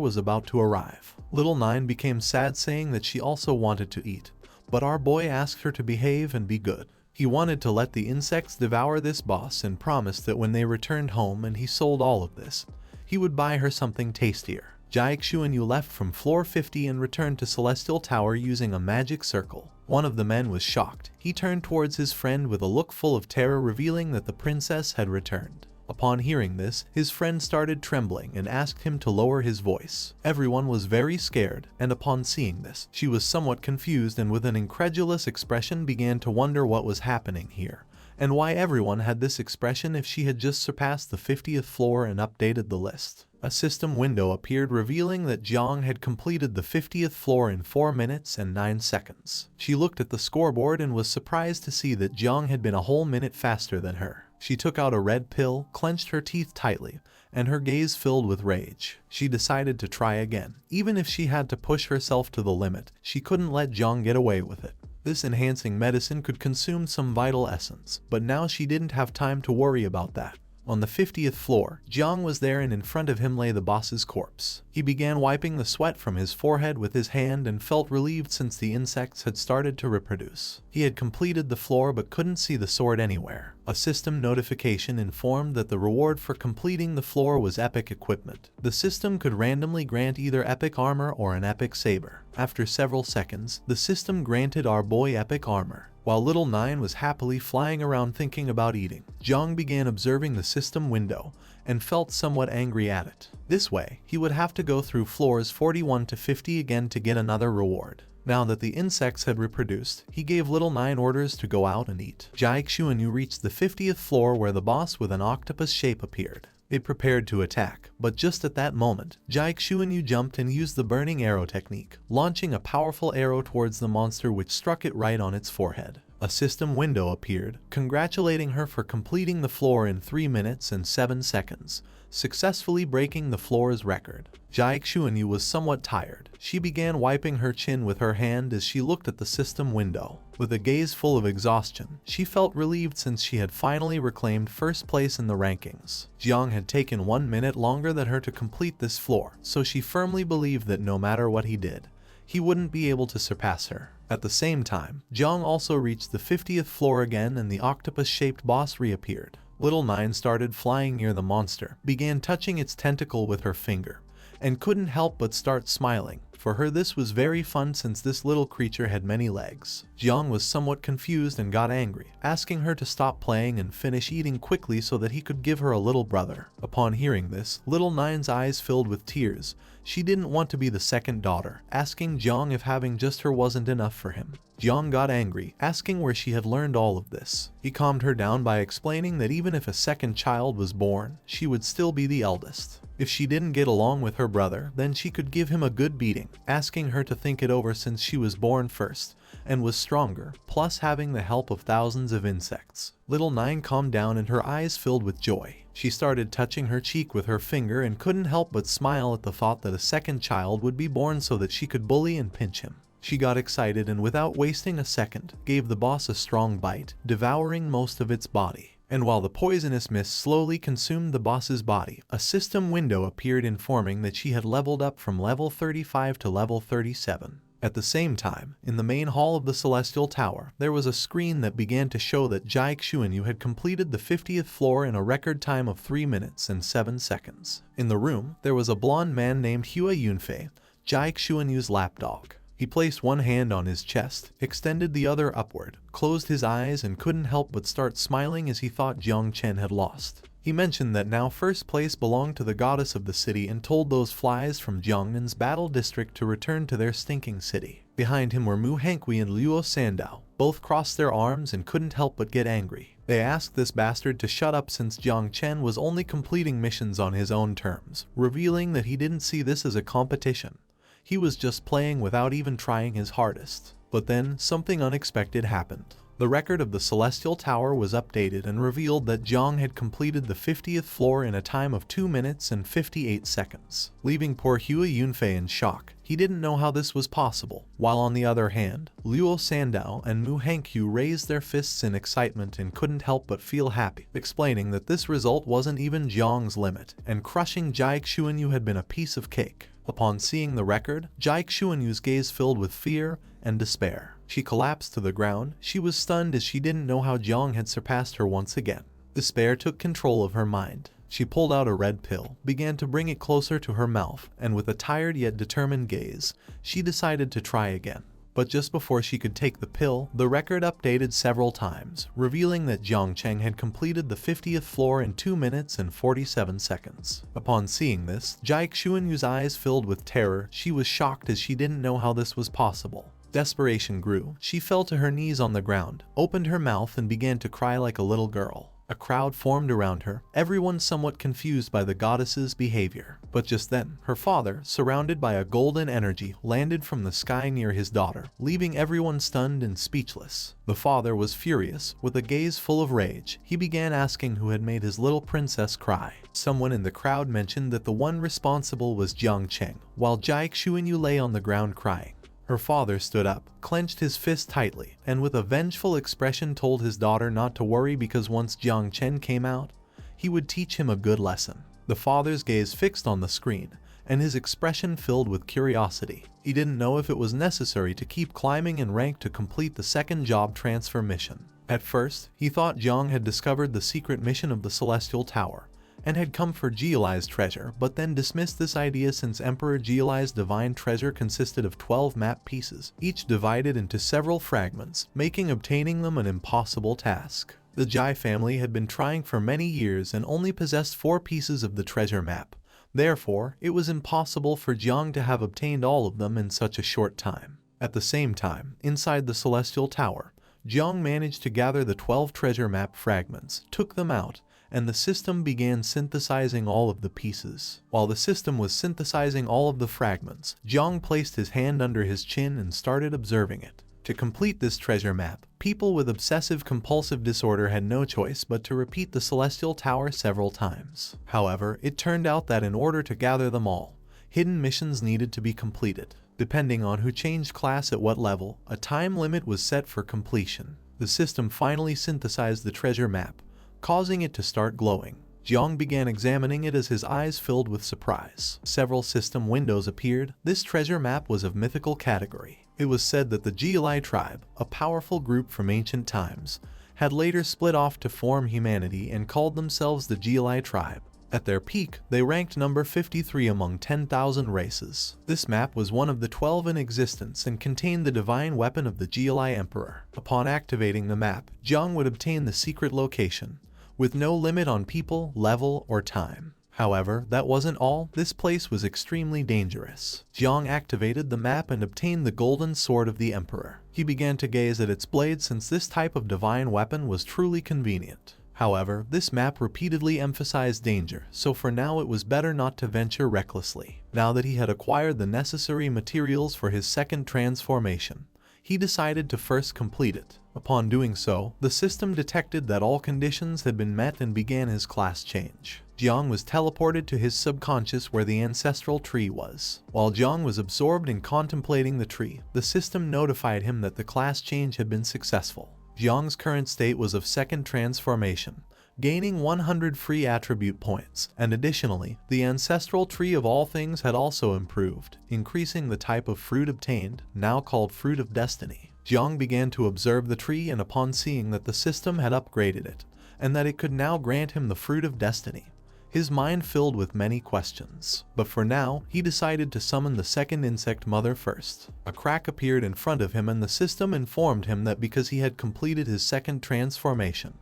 was about to arrive. Little Nine became sad, saying that she also wanted to eat, but our boy asked her to behave and be good. He wanted to let the insects devour this boss and promised that when they returned home and he sold all of this, he would buy her something tastier. Jiang Chen left from floor 50 and returned to Celestial Tower using a magic circle. One of the men was shocked. He turned towards his friend with a look full of terror, revealing that the princess had returned. Upon hearing this, his friend started trembling and asked him to lower his voice. Everyone was very scared, and upon seeing this, she was somewhat confused and with an incredulous expression began to wonder what was happening here, and why everyone had this expression if she had just surpassed the 50th floor and updated the list. A system window appeared, revealing that Jiang had completed the 50th floor in 4 minutes and 9 seconds. She looked at the scoreboard and was surprised to see that Jiang had been a whole minute faster than her. She took out a red pill, clenched her teeth tightly, and her gaze filled with rage. She decided to try again. Even if she had to push herself to the limit, she couldn't let Jiang get away with it. This enhancing medicine could consume some vital essence, but now she didn't have time to worry about that. On the 50th floor, Jiang was there, and in front of him lay the boss's corpse. He began wiping the sweat from his forehead with his hand and felt relieved since the insects had started to reproduce. He had completed the floor but couldn't see the sword anywhere. A system notification informed that the reward for completing the floor was epic equipment. The system could randomly grant either epic armor or an epic saber. After several seconds, the system granted our boy epic armor. While Little Nine was happily flying around thinking about eating, Jiang began observing the system window and felt somewhat angry at it. This way, he would have to go through floors 41 to 50 again to get another reward. Now that the insects had reproduced, he gave Little Nine orders to go out and eat. Jiang Chen reached the 50th floor where the boss with an octopus shape appeared. It prepared to attack, but just at that moment, Jiang Chen jumped and used the burning arrow technique, launching a powerful arrow towards the monster, which struck it right on its forehead. A system window appeared, congratulating her for completing the floor in 3 minutes and 7 seconds, successfully breaking the floor's record. Jiang Chen was somewhat tired. She began wiping her chin with her hand as she looked at the system window. With a gaze full of exhaustion, she felt relieved since she had finally reclaimed first place in the rankings. Jiang had taken 1 minute longer than her to complete this floor, so she firmly believed that no matter what he did, he wouldn't be able to surpass her. At the same time, Jiang also reached the 50th floor again, and the octopus-shaped boss reappeared. Little Nine started flying near the monster, began touching its tentacle with her finger, and couldn't help but start smiling. For her this was very fun since this little creature had many legs. Jiang was somewhat confused and got angry, asking her to stop playing and finish eating quickly so that he could give her a little brother. Upon hearing this, Little Nine's eyes filled with tears. She didn't want to be the second daughter, asking Jiang if having just her wasn't enough for him. Jiang got angry, asking where she had learned all of this. He calmed her down by explaining that even if a second child was born, she would still be the eldest. If she didn't get along with her brother, then she could give him a good beating, asking her to think it over since she was born first and was stronger, plus having the help of thousands of insects. Little Nine calmed down and her eyes filled with joy. She started touching her cheek with her finger and couldn't help but smile at the thought that a second child would be born so that she could bully and pinch him. She got excited and without wasting a second, gave the boss a strong bite, devouring most of its body. And while the poisonous mist slowly consumed the boss's body, a system window appeared informing that she had leveled up from level 35 to level 37. At the same time, in the main hall of the Celestial Tower, there was a screen that began to show that Jiang Chen had completed the 50th floor in a record time of 3 minutes and 7 seconds. In the room, there was a blonde man named Hua Yunfei, Jiang Chen's lapdog. He placed one hand on his chest, extended the other upward, closed his eyes and couldn't help but start smiling as he thought Jiang Chen had lost. He mentioned that now first place belonged to the goddess of the city and told those flies from Jiangmen's battle district to return to their stinking city. Behind him were Mu Hankui and Luo Sandao. Both crossed their arms and couldn't help but get angry. They asked this bastard to shut up since Jiang Chen was only completing missions on his own terms, revealing that he didn't see this as a competition. He was just playing without even trying his hardest. But then, something unexpected happened. The record of the Celestial Tower was updated and revealed that Jang had completed the 50th floor in a time of 2 minutes and 58 seconds, leaving poor Hua Yunfei in shock. He didn't know how this was possible, while on the other hand, Luo Sandao and Mu Hankyu raised their fists in excitement and couldn't help but feel happy, explaining that this result wasn't even Jiang's limit, and crushing Jiang Chen had been a piece of cake. Upon seeing the record, Jiang Chen's gaze filled with fear and despair. She collapsed to the ground. She was stunned as she didn't know how Jang had surpassed her once again. Despair took control of her mind. She pulled out a red pill, began to bring it closer to her mouth, and with a tired yet determined gaze, she decided to try again. But just before she could take the pill, the record updated several times, revealing that Jiang Chen had completed the 50th floor in 2 minutes and 47 seconds. Upon seeing this, Jiang Chen's eyes filled with terror. She was shocked as she didn't know how this was possible. Desperation grew. She fell to her knees on the ground, opened her mouth and began to cry like a little girl. A crowd formed around her, everyone somewhat confused by the goddess's behavior. But just then, her father, surrounded by a golden energy, landed from the sky near his daughter, leaving everyone stunned and speechless. The father was furious. With a gaze full of rage, he began asking who had made his little princess cry. Someone in the crowd mentioned that the one responsible was Jiang Chen, while Jiang Chen lay on the ground crying. Her father stood up, clenched his fist tightly, and with a vengeful expression told his daughter not to worry because once Jiang Chen came out, he would teach him a good lesson. The father's gaze fixed on the screen, and his expression filled with curiosity. He didn't know if it was necessary to keep climbing in rank to complete the second job transfer mission. At first, he thought Jiang had discovered the secret mission of the Celestial Tower, and had come for Jiulai's treasure, but then dismissed this idea since Emperor Jiulai's divine treasure consisted of 12 map pieces, each divided into several fragments, making obtaining them an impossible task. The Jai family had been trying for many years and only possessed 4 pieces of the treasure map. Therefore, it was impossible for Jiang to have obtained all of them in such a short time. At the same time, inside the Celestial Tower, Jiang managed to gather the 12 treasure map fragments, took them out, and the system began synthesizing all of the pieces. While the system was synthesizing all of the fragments, Jiang placed his hand under his chin and started observing it. To complete this treasure map, people with obsessive-compulsive disorder had no choice but to repeat the Celestial Tower several times. However, it turned out that in order to gather them all, hidden missions needed to be completed. Depending on who changed class at what level, a time limit was set for completion. The system finally synthesized the treasure map, causing it to start glowing. Jiang began examining it as his eyes filled with surprise. Several system windows appeared. This treasure map was of mythical category. It was said that the Jiulai tribe, a powerful group from ancient times, had later split off to form humanity and called themselves the Jiulai tribe. At their peak, they ranked number 53 among 10,000 races. This map was one of the 12 in existence and contained the divine weapon of the Jiulai Emperor. Upon activating the map, Jiang would obtain the secret location, with no limit on people, level, or time. However, that wasn't all. This place was extremely dangerous. Jiang activated the map and obtained the golden sword of the Emperor. He began to gaze at its blade since this type of divine weapon was truly convenient. However, this map repeatedly emphasized danger, so for now it was better not to venture recklessly. Now that he had acquired the necessary materials for his second transformation, he decided to first complete it. Upon doing so, the system detected that all conditions had been met and began his class change. Jiang was teleported to his subconscious where the ancestral tree was. While Jiang was absorbed in contemplating the tree, the system notified him that the class change had been successful. Jiang's current state was of second transformation, gaining 100 free attribute points, and additionally, the ancestral tree of all things had also improved, increasing the type of fruit obtained, now called Fruit of Destiny. Jiang began to observe the tree, and upon seeing that the system had upgraded it, and that it could now grant him the Fruit of Destiny, his mind filled with many questions. But for now, he decided to summon the second insect mother first. A crack appeared in front of him, and the system informed him that because he had completed his second transformation,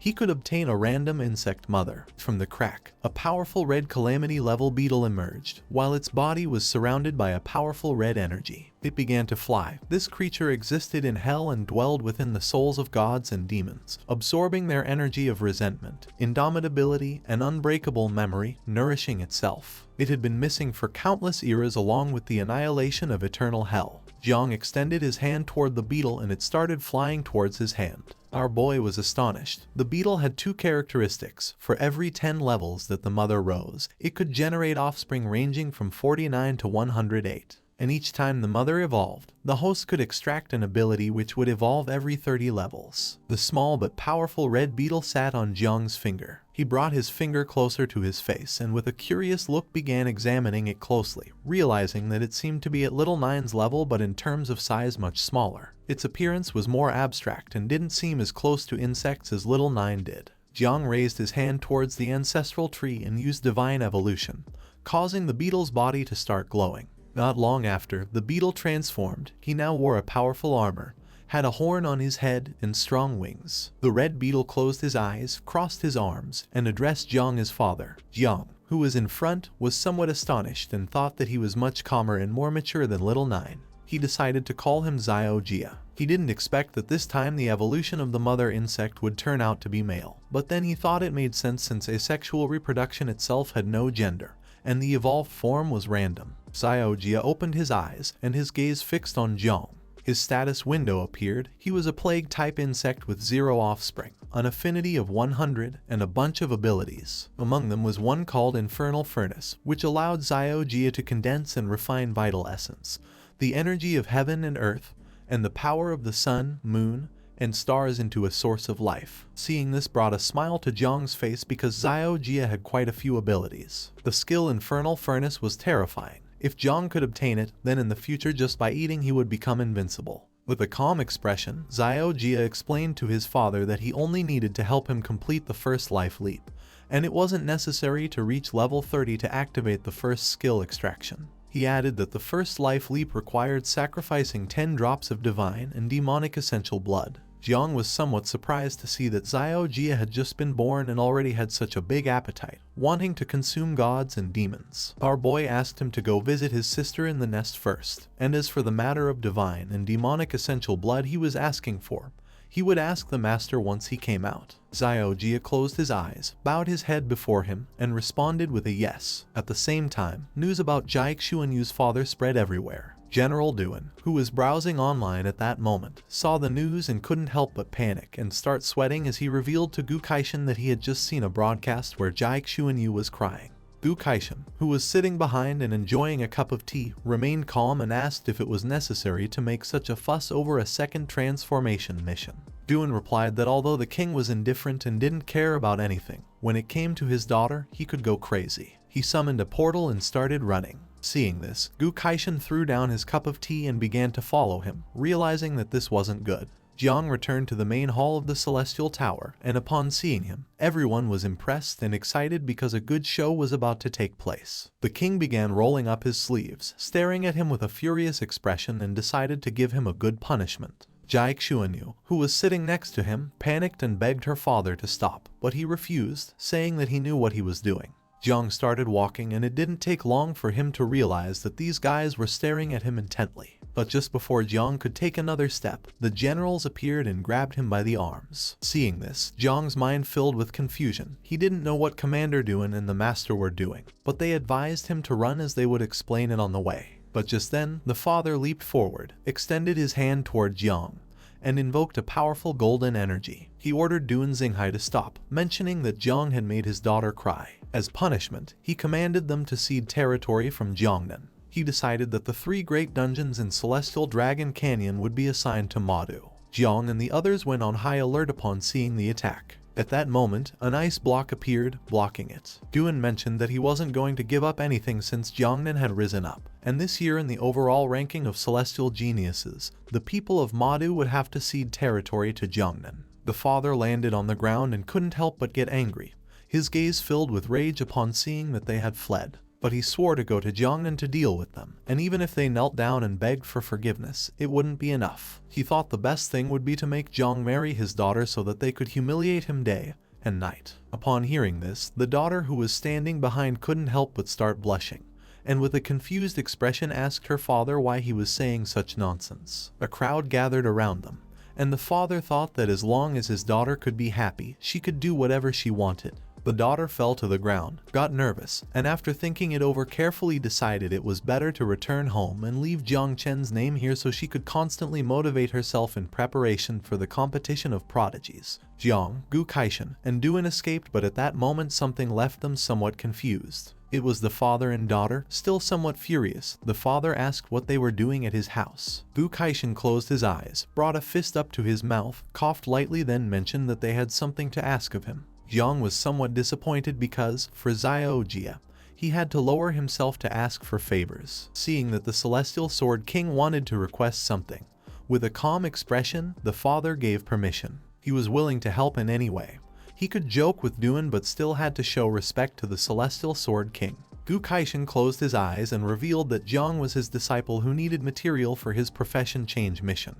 he could obtain a random insect mother. From the crack, a powerful red Calamity level beetle emerged, while its body was surrounded by a powerful red energy. It began to fly. This creature existed in hell and dwelled within the souls of gods and demons, absorbing their energy of resentment, indomitability, and unbreakable memory, nourishing itself. It had been missing for countless eras along with the annihilation of eternal hell. Jiang extended his hand toward the beetle, and it started flying towards his hand. Our boy was astonished. The beetle had two characteristics. For every 10 levels that the mother rose, it could generate offspring ranging from 49 to 108. And each time the mother evolved, the host could extract an ability which would evolve every 30 levels. The small but powerful red beetle sat on Jiang's finger. He brought his finger closer to his face and with a curious look began examining it closely, realizing that it seemed to be at little Nine's level but in terms of size much smaller. Its appearance was more abstract and didn't seem as close to insects as little Nine did. Jiang raised his hand towards the ancestral tree and used divine evolution, causing the beetle's body to start glowing. Not long after, the beetle transformed. He now wore a powerful armor, had a horn on his head, and strong wings. The red beetle closed his eyes, crossed his arms, and addressed Jiang as father. Jiang, who was in front, was somewhat astonished and thought that he was much calmer and more mature than little Nine. He decided to call him Xiao Jia. He didn't expect that this time the evolution of the mother insect would turn out to be male, but then he thought it made sense since asexual reproduction itself had no gender, and the evolved form was random. Xiao Jia opened his eyes, and his gaze fixed on Jiang. His status window appeared. He was a plague-type insect with 0 offspring, an affinity of 100, and a bunch of abilities. Among them was one called Infernal Furnace, which allowed Xiao Jia to condense and refine vital essence, the energy of heaven and earth, and the power of the sun, moon, and stars into a source of life. Seeing this brought a smile to Jiang's face because Xiao Jia had quite a few abilities. The skill Infernal Furnace was terrifying. If Jiang could obtain it, then in the future just by eating he would become invincible. With a calm expression, Xiao Jia explained to his father that he only needed to help him complete the first life leap, and it wasn't necessary to reach level 30 to activate the first skill extraction. He added that the first life leap required sacrificing 10 drops of divine and demonic essential blood. Jiang was somewhat surprised to see that Xiao Jia had just been born and already had such a big appetite, wanting to consume gods and demons. Our boy asked him to go visit his sister in the nest first, and as for the matter of divine and demonic essential blood he was asking for, he would ask the master once he came out. Xiao Jia closed his eyes, bowed his head before him, and responded with a yes. At the same time, news about Jiang Xuanyu's father spread everywhere. General Duel, who was browsing online at that moment, saw the news and couldn't help but panic and start sweating as he revealed to Gu Kaishan that he had just seen a broadcast where Jiang Xuanyu was crying. Gu Kaishan, who was sitting behind and enjoying a cup of tea, remained calm and asked if it was necessary to make such a fuss over a second transformation mission. Duel replied that although the king was indifferent and didn't care about anything, when it came to his daughter, he could go crazy. He summoned a portal and started running. Seeing this, Gu Kaishan threw down his cup of tea and began to follow him, realizing that this wasn't good. Jiang returned to the main hall of the Celestial Tower, and upon seeing him, everyone was impressed and excited because a good show was about to take place. The king began rolling up his sleeves, staring at him with a furious expression, and decided to give him a good punishment. Jiang Xuanyu, who was sitting next to him, panicked and begged her father to stop, but he refused, saying that he knew what he was doing. Jiang started walking, and it didn't take long for him to realize that these guys were staring at him intently. But just before Jiang could take another step, the generals appeared and grabbed him by the arms. Seeing this, Jiang's mind filled with confusion. He didn't know what Commander Duel and the Master were doing, but they advised him to run as they would explain it on the way. But just then, the father leaped forward, extended his hand toward Jiang, and invoked a powerful golden energy. He ordered Duan Xinghai to stop, mentioning that Jiang had made his daughter cry. As punishment, he commanded them to cede territory from Jiangnan. He decided that the 3 great dungeons in Celestial Dragon Canyon would be assigned to Madu. Jiang and the others went on high alert upon seeing the attack. At that moment, an ice block appeared, blocking it. Duel mentioned that he wasn't going to give up anything since Jiang Chen had risen up, and this year in the overall ranking of celestial geniuses, the people of Madu would have to cede territory to Jiang Chen. The father landed on the ground and couldn't help but get angry, his gaze filled with rage upon seeing that they had fled. But he swore to go to Jiang Chen to deal with them, and even if they knelt down and begged for forgiveness, it wouldn't be enough. He thought the best thing would be to make Jiang marry his daughter so that they could humiliate him day and night. Upon hearing this, the daughter who was standing behind couldn't help but start blushing, and with a confused expression asked her father why he was saying such nonsense. A crowd gathered around them, and the father thought that as long as his daughter could be happy, she could do whatever she wanted. The daughter fell to the ground, got nervous, and after thinking it over carefully decided it was better to return home and leave Jiang Chen's name here so she could constantly motivate herself in preparation for the competition of prodigies. Jiang, Gu Kaishan, and Duan escaped, but at that moment something left them somewhat confused. It was the father and daughter, still somewhat furious. The father asked what they were doing at his house. Gu Kaishan closed his eyes, brought a fist up to his mouth, coughed lightly, then mentioned that they had something to ask of him. Jiang was somewhat disappointed because, for Xiaojia, he had to lower himself to ask for favors. Seeing that the Celestial Sword King wanted to request something, with a calm expression, the father gave permission. He was willing to help in any way. He could joke with Duan but still had to show respect to the Celestial Sword King. Gu Kaishan closed his eyes and revealed that Jiang was his disciple who needed material for his profession change mission.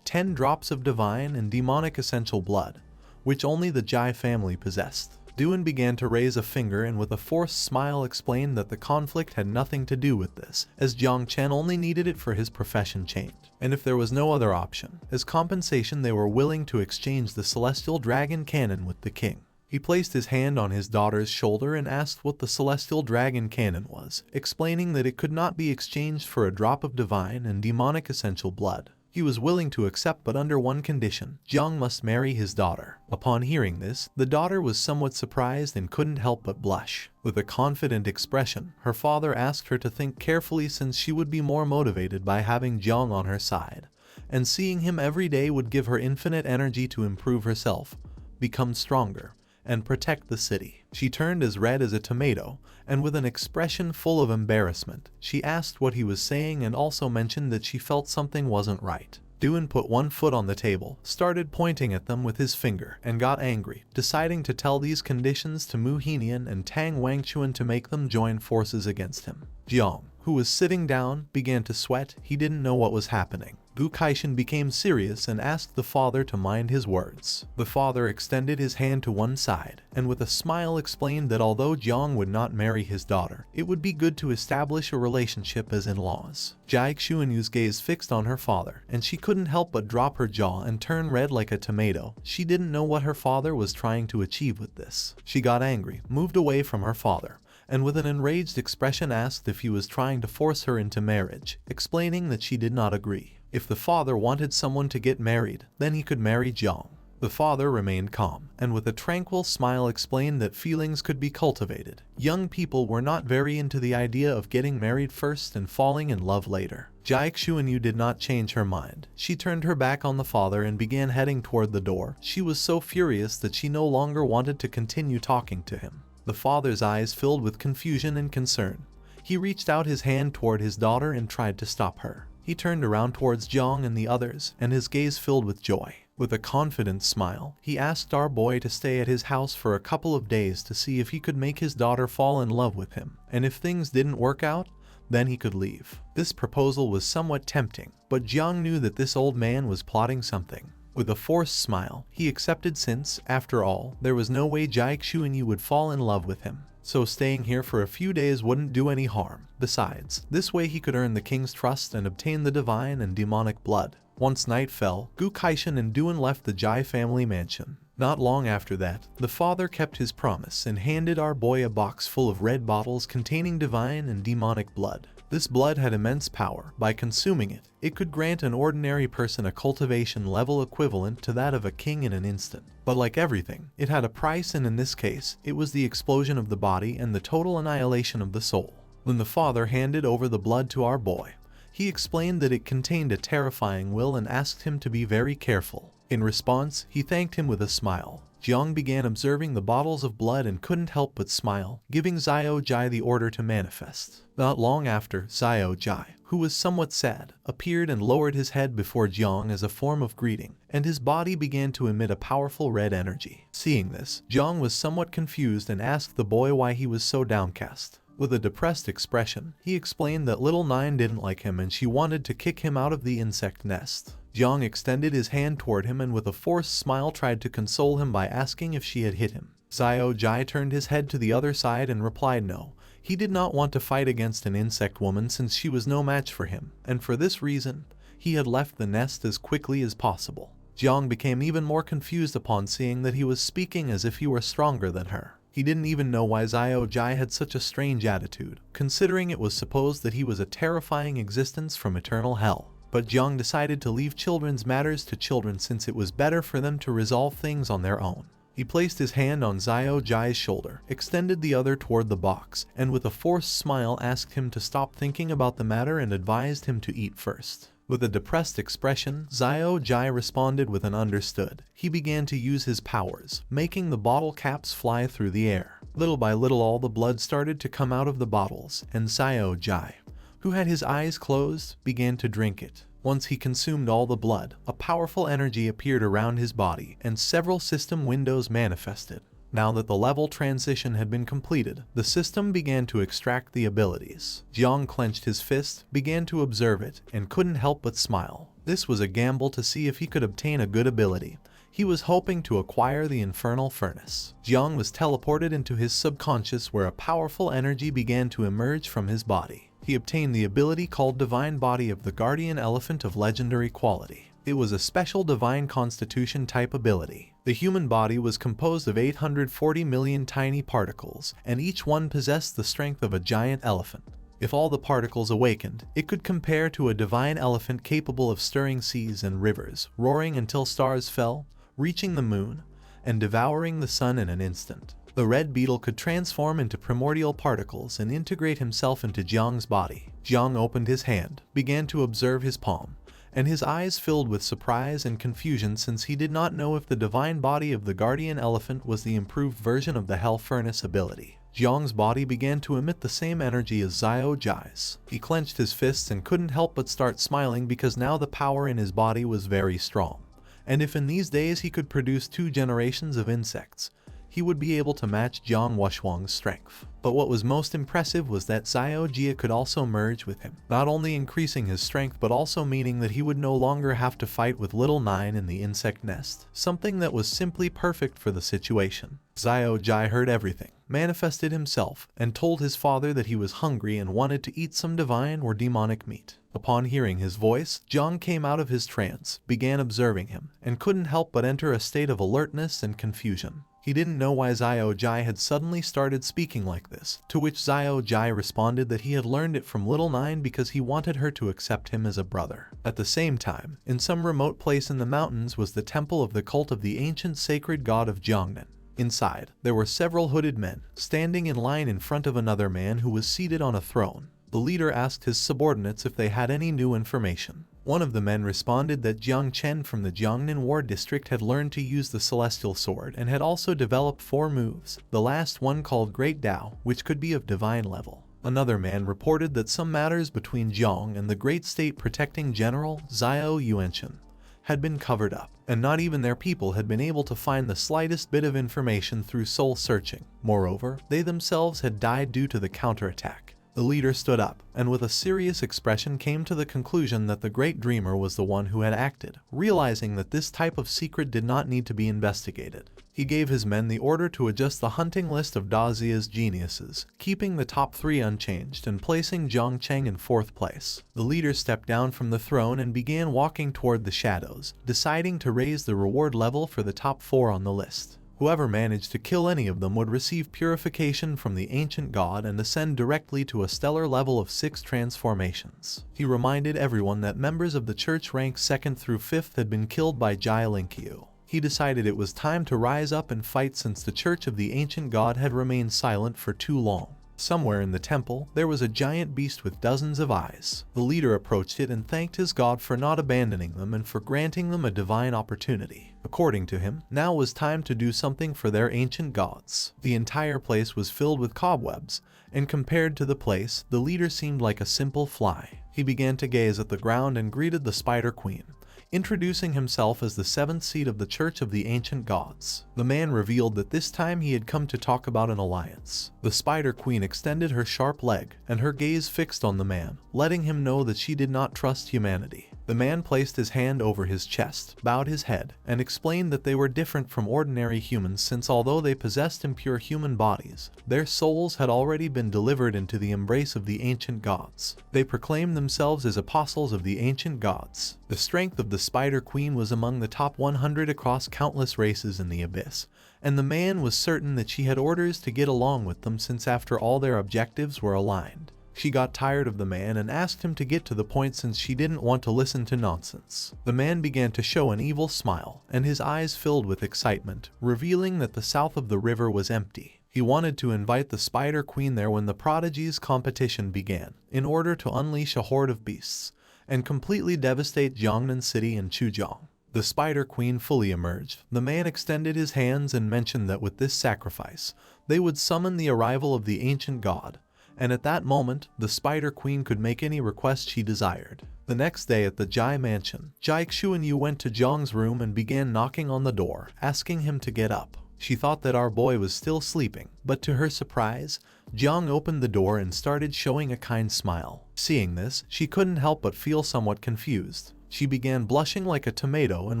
10 drops of divine and demonic essential blood, which only the Jai family possessed. Duan began to raise a finger and with a forced smile explained that the conflict had nothing to do with this, as Jiang Chen only needed it for his profession change. And if there was no other option, as compensation they were willing to exchange the Celestial Dragon Cannon with the king. He placed his hand on his daughter's shoulder and asked what the Celestial Dragon Cannon was, explaining that it could not be exchanged for a drop of divine and demonic essential blood. He was willing to accept, but under one condition: Jiang must marry his daughter. Upon hearing this, the daughter was somewhat surprised and couldn't help but blush. With a confident expression, her father asked her to think carefully since she would be more motivated by having Jiang on her side, and seeing him every day would give her infinite energy to improve herself, become stronger, and protect the city. She turned as red as a tomato, and with an expression full of embarrassment, she asked what he was saying and also mentioned that she felt something wasn't right. Duan put one foot on the table, started pointing at them with his finger, and got angry, deciding to tell these conditions to Mu Henian and Tang Wangchuan to make them join forces against him. Jiang, who was sitting down, began to sweat. He didn't know what was happening. Gu Kaishan became serious and asked the father to mind his words. The father extended his hand to one side, and with a smile explained that although Jiang would not marry his daughter, it would be good to establish a relationship as in-laws. Jai Xuanyu's gaze fixed on her father, and she couldn't help but drop her jaw and turn red like a tomato. She didn't know what her father was trying to achieve with this. She got angry, moved away from her father, and with an enraged expression asked if he was trying to force her into marriage, explaining that she did not agree. If the father wanted someone to get married, then he could marry Jiang. The father remained calm, and with a tranquil smile explained that feelings could be cultivated. Young people were not very into the idea of getting married first and falling in love later. Jai Xuanyu did not change her mind. She turned her back on the father and began heading toward the door. She was so furious that she no longer wanted to continue talking to him. The father's eyes filled with confusion and concern. He reached out his hand toward his daughter and tried to stop her. He turned around towards Jiang and the others, and his gaze filled with joy. With a confident smile, he asked our boy to stay at his house for a couple of days to see if he could make his daughter fall in love with him, and if things didn't work out, then he could leave. This proposal was somewhat tempting, but Jiang knew that this old man was plotting something. With a forced smile, he accepted since, after all, there was no way Jai Xuanyu would fall in love with him. So staying here for a few days wouldn't do any harm. Besides, this way he could earn the king's trust and obtain the divine and demonic blood. Once night fell, Gu Kaishan and Duan left the Jai family mansion. Not long after that, the father kept his promise and handed our boy a box full of red bottles containing divine and demonic blood. This blood had immense power. By consuming it, it could grant an ordinary person a cultivation level equivalent to that of a king in an instant. But like everything, it had a price, and in this case, it was the explosion of the body and the total annihilation of the soul. When the father handed over the blood to our boy, he explained that it contained a terrifying will and asked him to be very careful. In response, he thanked him with a smile. Jiang began observing the bottles of blood and couldn't help but smile, giving Xiao Jai the order to manifest. Not long after, Xiao Jai, who was somewhat sad, appeared and lowered his head before Jiang as a form of greeting, and his body began to emit a powerful red energy. Seeing this, Jiang was somewhat confused and asked the boy why he was so downcast. With a depressed expression, he explained that little Nine didn't like him and she wanted to kick him out of the insect nest. Jiang extended his hand toward him and with a forced smile tried to console him by asking if she had hit him. Xiao Jai turned his head to the other side and replied no. He did not want to fight against an insect woman since she was no match for him, and for this reason, he had left the nest as quickly as possible. Jiang became even more confused upon seeing that he was speaking as if he were stronger than her. He didn't even know why Xiao Jai had such a strange attitude, considering it was supposed that he was a terrifying existence from eternal hell. But Jiang decided to leave children's matters to children since it was better for them to resolve things on their own. He placed his hand on Xiao Jai's shoulder, extended the other toward the box, and with a forced smile asked him to stop thinking about the matter and advised him to eat first. With a depressed expression, Xiao Jai responded with an understood. He began to use his powers, making the bottle caps fly through the air. Little by little all the blood started to come out of the bottles, and Xiao Jai, who had his eyes closed, began to drink it. Once he consumed all the blood, a powerful energy appeared around his body, and several system windows manifested. Now that the level transition had been completed, the system began to extract the abilities. Jiang clenched his fist, began to observe it, and couldn't help but smile. This was a gamble to see if he could obtain a good ability. He was hoping to acquire the Infernal Furnace. Jiang was teleported into his subconscious where a powerful energy began to emerge from his body. He obtained the ability called Divine Body of the Guardian Elephant of legendary quality. It was a special Divine Constitution type ability. The human body was composed of 840 million tiny particles, and each one possessed the strength of a giant elephant. If all the particles awakened, it could compare to a divine elephant capable of stirring seas and rivers, roaring until stars fell, reaching the moon, and devouring the sun in an instant. The red beetle could transform into primordial particles and integrate himself into Jiang's body. Jiang opened his hand, began to observe his palm, and his eyes filled with surprise and confusion since he did not know if the divine body of the guardian elephant was the improved version of the Hell Furnace ability. Jiang's body began to emit the same energy as Xiao Jai's. He clenched his fists and couldn't help but start smiling because now the power in his body was very strong. And if in these days he could produce 2 generations of insects, he would be able to match Jiang Wuxuang's strength. But what was most impressive was that Xiao Jia could also merge with him, not only increasing his strength but also meaning that he would no longer have to fight with Little Nine in the insect nest, something that was simply perfect for the situation. Xiao Jai heard everything, manifested himself, and told his father that he was hungry and wanted to eat some divine or demonic meat. Upon hearing his voice, Jiang came out of his trance, began observing him, and couldn't help but enter a state of alertness and confusion. He didn't know why Xiao Jai had suddenly started speaking like this, to which Xiao Jai responded that he had learned it from Little Nine because he wanted her to accept him as a brother. At the same time, in some remote place in the mountains was the temple of the cult of the ancient sacred god of Jiangnan. Inside, there were several hooded men, standing in line in front of another man who was seated on a throne. The leader asked his subordinates if they had any new information. One of the men responded that Jiang Chen from the Jiangnan War District had learned to use the Celestial Sword and had also developed 4 moves, the last one called Great Dao, which could be of divine level. Another man reported that some matters between Jiang and the Great State Protecting General, Xiao Yuanchen, had been covered up, and not even their people had been able to find the slightest bit of information through soul searching. Moreover, they themselves had died due to the counterattack. The leader stood up, and with a serious expression came to the conclusion that the Great Dreamer was the one who had acted, realizing that this type of secret did not need to be investigated. He gave his men the order to adjust the hunting list of Dazia's geniuses, keeping the top 3 unchanged and placing Jiang Chen in 4th place. The leader stepped down from the throne and began walking toward the shadows, deciding to raise the reward level for the top 4 on the list. Whoever managed to kill any of them would receive purification from the ancient god and ascend directly to a stellar level of 6 transformations. He reminded everyone that members of the church ranks 2nd through 5th had been killed by Jai Linkyu. He decided it was time to rise up and fight since the church of the ancient god had remained silent for too long. Somewhere in the temple, there was a giant beast with dozens of eyes. The leader approached it and thanked his god for not abandoning them and for granting them a divine opportunity. According to him, now was time to do something for their ancient gods. The entire place was filled with cobwebs, and compared to the place, the leader seemed like a simple fly. He began to gaze at the ground and greeted the Spider Queen, introducing himself as the seventh seat of the Church of the Ancient Gods. The man revealed that this time he had come to talk about an alliance. The Spider Queen extended her sharp leg, and her gaze fixed on the man, letting him know that she did not trust humanity. The man placed his hand over his chest, bowed his head, and explained that they were different from ordinary humans since although they possessed impure human bodies, their souls had already been delivered into the embrace of the ancient gods. They proclaimed themselves as apostles of the ancient gods. The strength of the Spider Queen was among the top 100 across countless races in the Abyss, and the man was certain that she had orders to get along with them since after all their objectives were aligned. She got tired of the man and asked him to get to the point since she didn't want to listen to nonsense. The man began to show an evil smile, and his eyes filled with excitement, revealing that the south of the river was empty. He wanted to invite the Spider Queen there when the Prodigy's competition began, in order to unleash a horde of beasts, and completely devastate Jiangnan City and Chuzhong. The Spider Queen fully emerged. The man extended his hands and mentioned that with this sacrifice, they would summon the arrival of the ancient god, and at that moment, the Spider Queen could make any request she desired. The next day at the Jai mansion, Jai Xuanyu went to Jiang's room and began knocking on the door, asking him to get up. She thought that our boy was still sleeping, but to her surprise, Jiang opened the door and started showing a kind smile. Seeing this, she couldn't help but feel somewhat confused. She began blushing like a tomato and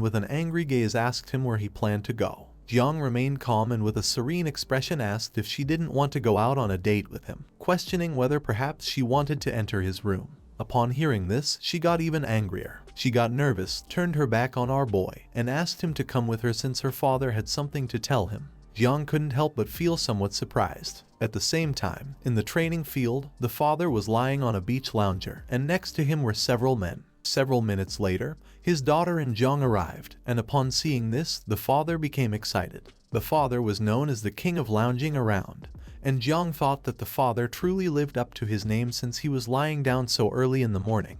with an angry gaze asked him where he planned to go. Jiang remained calm and with a serene expression asked if she didn't want to go out on a date with him, questioning whether perhaps she wanted to enter his room. Upon hearing this, she got even angrier. She got nervous, turned her back on our boy, and asked him to come with her since her father had something to tell him. Jiang couldn't help but feel somewhat surprised. At the same time, in the training field, the father was lying on a beach lounger, and next to him were several men. Several minutes later, his daughter and Jang arrived, and upon seeing this, the father became excited. The father was known as the king of lounging around, and Jiang thought that the father truly lived up to his name since he was lying down so early in the morning.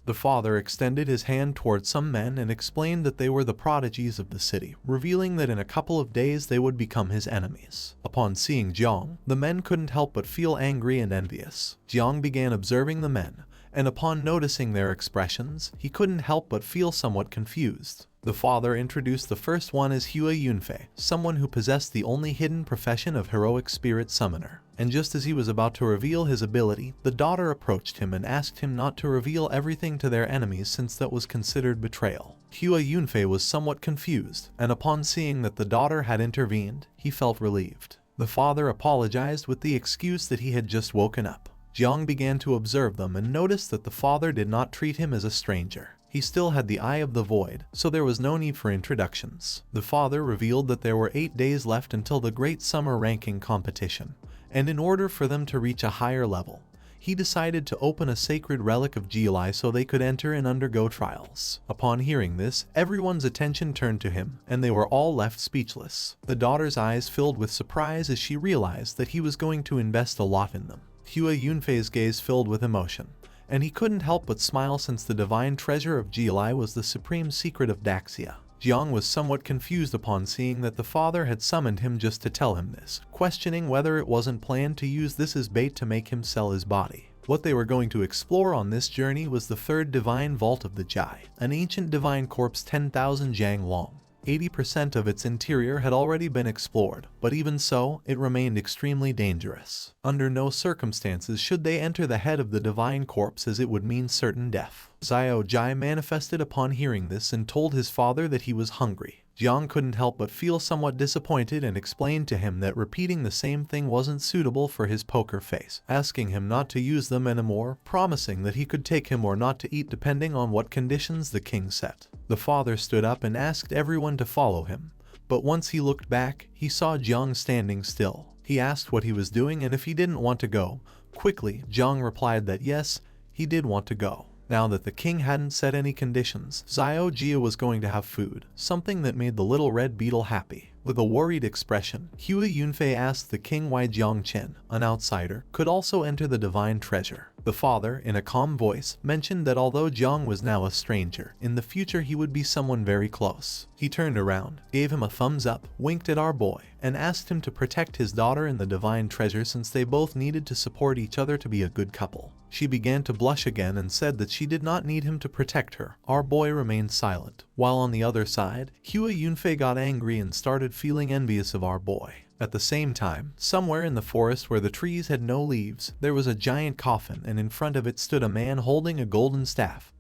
The father extended his hand towards some men and explained that they were the prodigies of the city, revealing that in a couple of days they would become his enemies. Upon seeing Jiang, the men couldn't help but feel angry and envious. Jiang began observing the men, and upon noticing their expressions, he couldn't help but feel somewhat confused. The father introduced the first one as Hua Yunfei, someone who possessed the only hidden profession of heroic spirit summoner. And just as he was about to reveal his ability, the daughter approached him and asked him not to reveal everything to their enemies since that was considered betrayal. Hua Yunfei was somewhat confused, and upon seeing that the daughter had intervened, he felt relieved. The father apologized with the excuse that he had just woken up. Jiang began to observe them and noticed that the father did not treat him as a stranger. He still had the Eye of the Void, so there was no need for introductions. The father revealed that there were 8 days left until the Great Summer Ranking competition, and in order for them to reach a higher level, he decided to open a sacred relic of Jielai so they could enter and undergo trials. Upon hearing this, everyone's attention turned to him, and they were all left speechless. The daughter's eyes filled with surprise as she realized that he was going to invest a lot in them. Hua Yunfei's gaze filled with emotion, and he couldn't help but smile since the divine treasure of Jielai was the supreme secret of Daxia. Jiang was somewhat confused upon seeing that the father had summoned him just to tell him this, questioning whether it wasn't planned to use this as bait to make him sell his body. What they were going to explore on this journey was the third divine vault of the Jai, an ancient divine corpse 10,000 jang long. 80% of its interior had already been explored, but even so, it remained extremely dangerous. Under no circumstances should they enter the head of the divine corpse as it would mean certain death. Xiao Jai manifested upon hearing this and told his father that he was hungry. Jiang couldn't help but feel somewhat disappointed and explained to him that repeating the same thing wasn't suitable for his poker face, asking him not to use them anymore, promising that he could take him or not to eat depending on what conditions the king set. The father stood up and asked everyone to follow him, but once he looked back, he saw Jiang standing still. He asked what he was doing and if he didn't want to go. Quickly, Jiang replied that yes, he did want to go. Now that the king hadn't set any conditions, Xiao Jia was going to have food, something that made the little red beetle happy. With a worried expression, Hua Yunfei asked the king why Jiang Chen, an outsider, could also enter the divine treasure. The father, in a calm voice, mentioned that although Jiang was now a stranger, in the future he would be someone very close. He turned around, gave him a thumbs up, winked at our boy, and asked him to protect his daughter in the divine treasure since they both needed to support each other to be a good couple. She began to blush again and said that she did not need him to protect her. Our boy remained silent. While on the other side, Hua Yunfei got angry and started feeling envious of our boy. At the same time, somewhere in the forest where the trees had no leaves, there was a giant coffin, and in front of it stood a man holding a golden staff,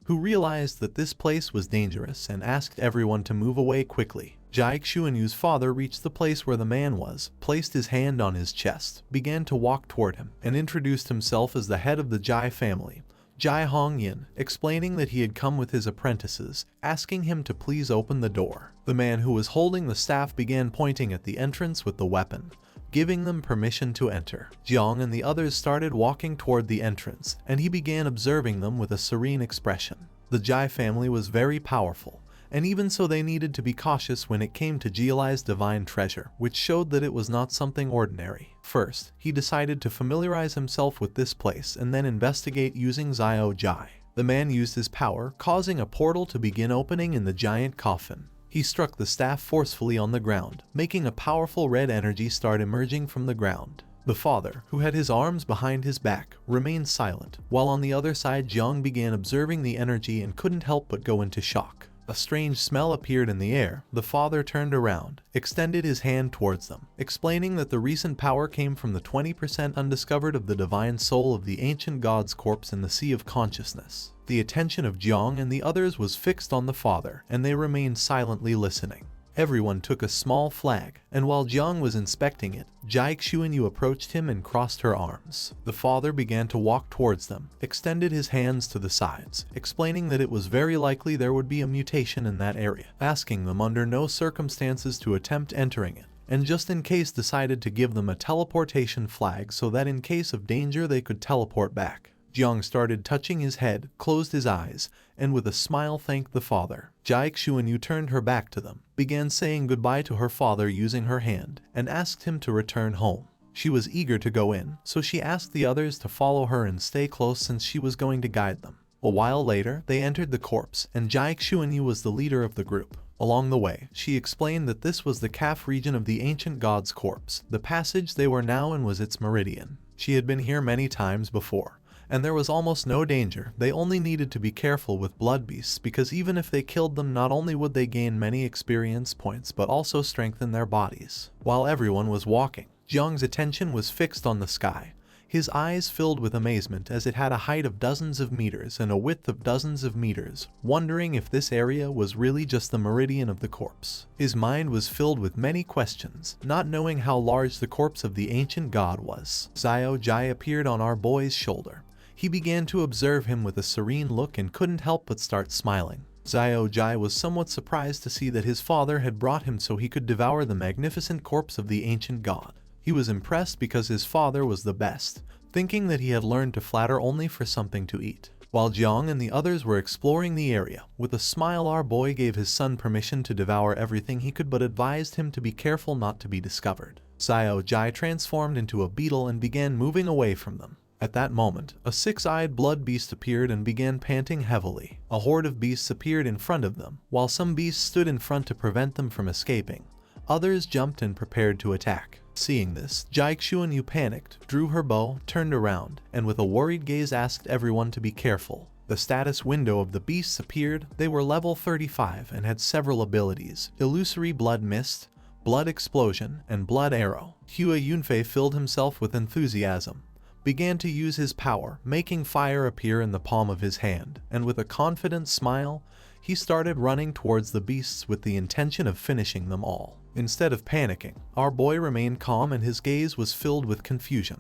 who realized that this place was dangerous and asked everyone to move away quickly. Jai Xuanyu's father reached the place where the man was, placed his hand on his chest, began to walk toward him, and introduced himself as the head of the Jai family, Jai Hongyin, explaining that he had come with his apprentices, asking him to please open the door. The man who was holding the staff began pointing at the entrance with the weapon, giving them permission to enter. Jiang and the others started walking toward the entrance, and he began observing them with a serene expression. The Jai family was very powerful, and even so they needed to be cautious when it came to Jialai's divine treasure, which showed that it was not something ordinary. First, he decided to familiarize himself with this place and then investigate using Xiao Jai. The man used his power, causing a portal to begin opening in the giant coffin. He struck the staff forcefully on the ground, making a powerful red energy start emerging from the ground. The father, who had his arms behind his back, remained silent, while on the other side Jiang began observing the energy and couldn't help but go into shock. A strange smell appeared in the air. The father turned around, extended his hand towards them, explaining that the recent power came from the 20% undiscovered of the divine soul of the ancient god's corpse in the sea of consciousness. The attention of Jiang and the others was fixed on the father, and they remained silently listening. Everyone took a small flag, and while Jiang was inspecting it, Jai Xuanyu approached him and crossed her arms. The father began to walk towards them, extended his hands to the sides, explaining that it was very likely there would be a mutation in that area, asking them under no circumstances to attempt entering it, and just in case decided to give them a teleportation flag so that in case of danger they could teleport back. Jiang started touching his head, closed his eyes, and with a smile thanked the father. Jai Xuanyu turned her back to them, began saying goodbye to her father using her hand, and asked him to return home. She was eager to go in, so she asked the others to follow her and stay close since she was going to guide them. A while later, they entered the corpse, and Jai Xuanyu was the leader of the group. Along the way, she explained that this was the calf region of the ancient god's corpse. The passage they were now in was its meridian. She had been here many times before, and there was almost no danger. They only needed to be careful with blood beasts because even if they killed them, not only would they gain many experience points but also strengthen their bodies. While everyone was walking, Jiang's attention was fixed on the sky. His eyes filled with amazement as it had a height of dozens of meters and a width of dozens of meters, wondering if this area was really just the meridian of the corpse. His mind was filled with many questions, not knowing how large the corpse of the ancient god was. Xiao Jai appeared on our boy's shoulder. He began to observe him with a serene look and couldn't help but start smiling. Xiao Jai was somewhat surprised to see that his father had brought him so he could devour the magnificent corpse of the ancient god. He was impressed because his father was the best, thinking that he had learned to flatter only for something to eat. While Jiang and the others were exploring the area, with a smile our boy gave his son permission to devour everything he could but advised him to be careful not to be discovered. Xiao Jai transformed into a beetle and began moving away from them. At that moment, a six-eyed blood beast appeared and began panting heavily. A horde of beasts appeared in front of them, while some beasts stood in front to prevent them from escaping. Others jumped and prepared to attack. Seeing this, Jai Xuanyu panicked, drew her bow, turned around, and with a worried gaze asked everyone to be careful. The status window of the beasts appeared. They were level 35 and had several abilities: Illusory Blood Mist, Blood Explosion, and Blood Arrow. Hua Yunfei filled himself with enthusiasm, began to use his power, making fire appear in the palm of his hand, and with a confident smile, he started running towards the beasts with the intention of finishing them all. Instead of panicking, our boy remained calm and his gaze was filled with confusion.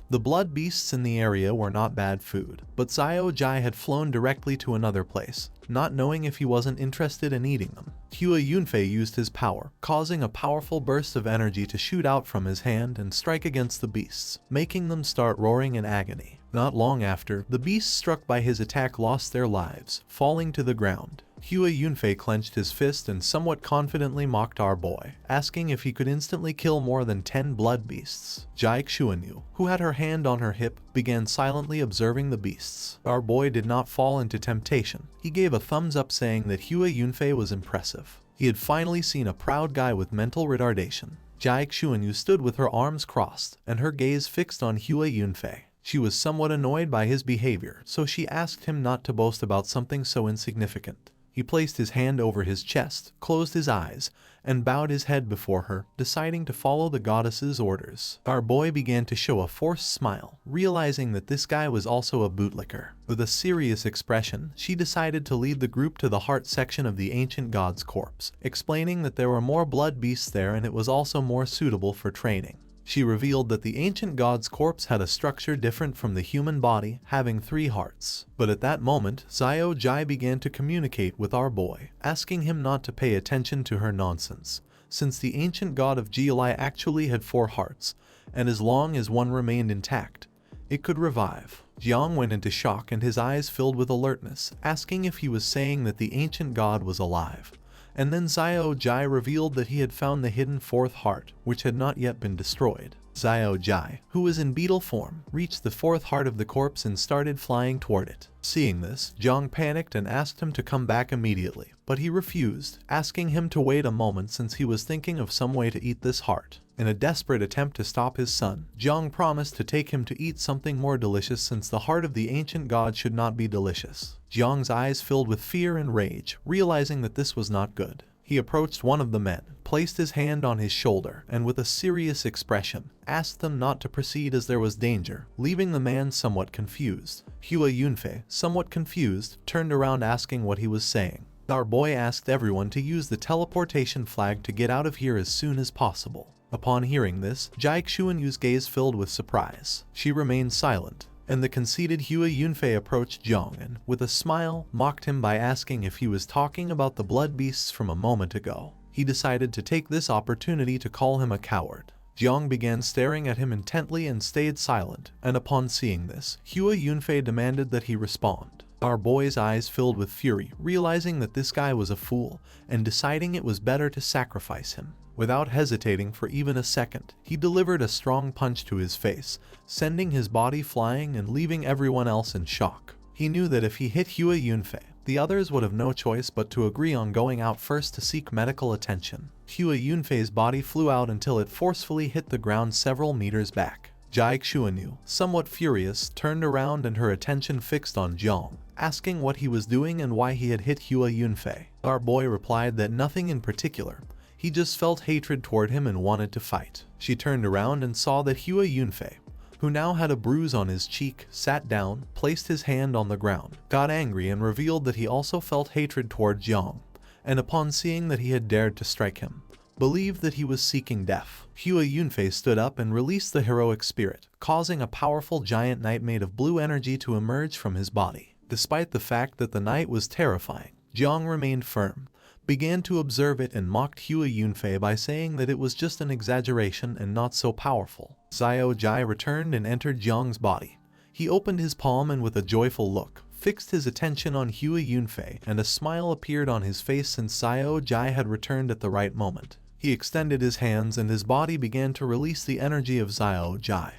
The blood beasts in the area were not bad food, but Xiao Jai had flown directly to another place, not knowing if he wasn't interested in eating them. Hua Yunfei used his power, causing a powerful burst of energy to shoot out from his hand and strike against the beasts, making them start roaring in agony. Not long after, the beasts struck by his attack lost their lives, falling to the ground. Hua Yunfei clenched his fist and somewhat confidently mocked our boy, asking if he could instantly kill more than 10 blood beasts. Jiang Chen, who had her hand on her hip, began silently observing the beasts. Our boy did not fall into temptation. He gave a thumbs up saying that Hua Yunfei was impressive. He had finally seen a proud guy with mental retardation. Jiang Chen stood with her arms crossed and her gaze fixed on Hua Yunfei. She was somewhat annoyed by his behavior, so she asked him not to boast about something so insignificant. He placed his hand over his chest, closed his eyes, and bowed his head before her, deciding to follow the goddess's orders. Our boy began to show a forced smile, realizing that this guy was also a bootlicker. With a serious expression, she decided to lead the group to the heart section of the ancient god's corpse, explaining that there were more blood beasts there and it was also more suitable for training. She revealed that the ancient god's corpse had a structure different from the human body, having 3 hearts. But at that moment, Xiao Jai began to communicate with our boy, asking him not to pay attention to her nonsense, since the ancient god of Jiulai actually had 4 hearts, and as long as one remained intact, it could revive. Jiang went into shock and his eyes filled with alertness, asking if he was saying that the ancient god was alive. And then Xiao Jai revealed that he had found the hidden 4th heart, which had not yet been destroyed. Xiao Jai, who was in beetle form, reached the 4th heart of the corpse and started flying toward it. Seeing this, Jang panicked and asked him to come back immediately, but he refused, asking him to wait a moment since he was thinking of some way to eat this heart. In a desperate attempt to stop his son, Jang promised to take him to eat something more delicious since the heart of the ancient god should not be delicious. Jiang's eyes filled with fear and rage, realizing that this was not good. He approached one of the men, placed his hand on his shoulder, and with a serious expression, asked them not to proceed as there was danger, leaving the man somewhat confused. Hua Yunfei, somewhat confused, turned around asking what he was saying. Our boy asked everyone to use the teleportation flag to get out of here as soon as possible. Upon hearing this, Jiang Chuanyu's gaze filled with surprise. She remained silent, and the conceited Hua Yunfei approached Jang and, with a smile, mocked him by asking if he was talking about the blood beasts from a moment ago. He decided to take this opportunity to call him a coward. Jiang began staring at him intently and stayed silent, and upon seeing this, Hua Yunfei demanded that he respond. Our boy's eyes filled with fury, realizing that this guy was a fool, and deciding it was better to sacrifice him. Without hesitating for even a second, he delivered a strong punch to his face, sending his body flying and leaving everyone else in shock. He knew that if he hit Hua Yunfei, the others would have no choice but to agree on going out first to seek medical attention. Hua Yunfei's body flew out until it forcefully hit the ground several meters back. Jiang Chuanyu, somewhat furious, turned around and her attention fixed on Jiang, asking what he was doing and why he had hit Hua Yunfei. Our boy replied that nothing in particular. He just felt hatred toward him and wanted to fight. She turned around and saw that Hua Yunfei, who now had a bruise on his cheek, sat down, placed his hand on the ground, got angry and revealed that he also felt hatred toward Jiang, and upon seeing that he had dared to strike him, believed that he was seeking death. Hua Yunfei stood up and released the heroic spirit, causing a powerful giant knight made of blue energy to emerge from his body. Despite the fact that the knight was terrifying, Jiang remained firm, began to observe it and mocked Hua Yunfei by saying that it was just an exaggeration and not so powerful. Xiao Jai returned and entered Jiang's body. He opened his palm and with a joyful look, fixed his attention on Hua Yunfei, and a smile appeared on his face since Xiao Jai had returned at the right moment. He extended his hands and his body began to release the energy of Xiao Jai.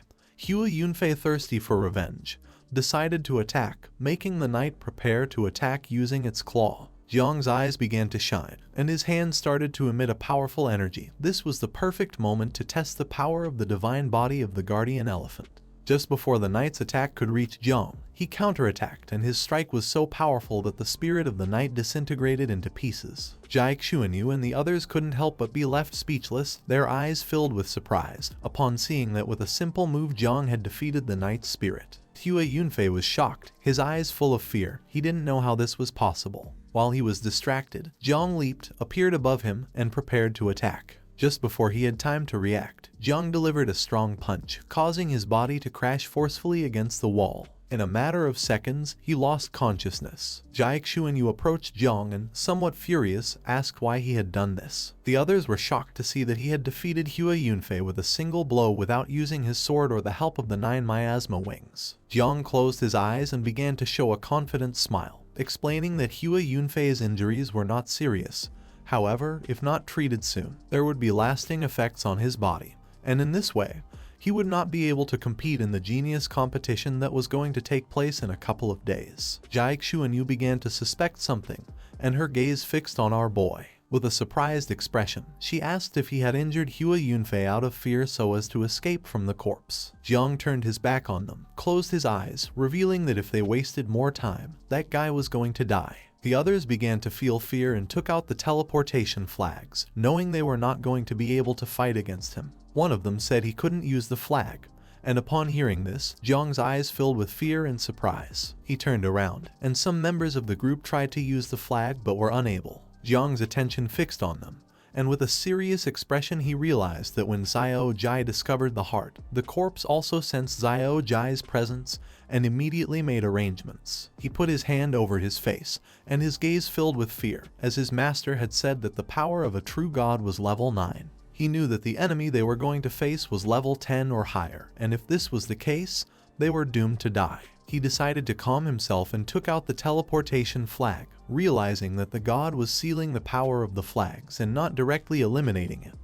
Hua Yunfei, thirsty for revenge, decided to attack, making the knight prepare to attack using its claw. Jiang's eyes began to shine, and his hand started to emit a powerful energy. This was the perfect moment to test the power of the divine body of the guardian elephant. Just before the knight's attack could reach Jiang, he counterattacked, and his strike was so powerful that the spirit of the knight disintegrated into pieces. Jiang Chuanyu and the others couldn't help but be left speechless, their eyes filled with surprise, upon seeing that with a simple move Jiang had defeated the knight's spirit. Hua Yunfei was shocked, his eyes full of fear. He didn't know how this was possible. While he was distracted, Jiang leaped, appeared above him, and prepared to attack. Just before he had time to react, Jiang delivered a strong punch, causing his body to crash forcefully against the wall. In a matter of seconds, he lost consciousness. Jiang Chuanyu approached Jiang and, somewhat furious, asked why he had done this. The others were shocked to see that he had defeated Hua Yunfei with a single blow without using his sword or the help of the 9 miasma wings. Jiang closed his eyes and began to show a confident smile, explaining that Hua Yunfei's injuries were not serious. However, if not treated soon, there would be lasting effects on his body, and in this way, he would not be able to compete in the genius competition that was going to take place in a couple of days. Jiang Chen began to suspect something, and her gaze fixed on our boy. With a surprised expression, she asked if he had injured Hua Yunfei out of fear so as to escape from the corpse. Jiang turned his back on them, closed his eyes, revealing that if they wasted more time, that guy was going to die. The others began to feel fear and took out the teleportation flags, knowing they were not going to be able to fight against him. One of them said he couldn't use the flag, and upon hearing this, Jiang's eyes filled with fear and surprise. He turned around, and some members of the group tried to use the flag but were unable. Jiang's attention fixed on them, and with a serious expression he realized that when Xiao Jai discovered the heart, the corpse also sensed Xiao Jai's presence and immediately made arrangements. He put his hand over his face, and his gaze filled with fear, as his master had said that the power of a true god was level 9. He knew that the enemy they were going to face was level 10 or higher, and if this was the case, they were doomed to die. He decided to calm himself and took out the teleportation flag, realizing that the god was sealing the power of the flags and not directly eliminating it,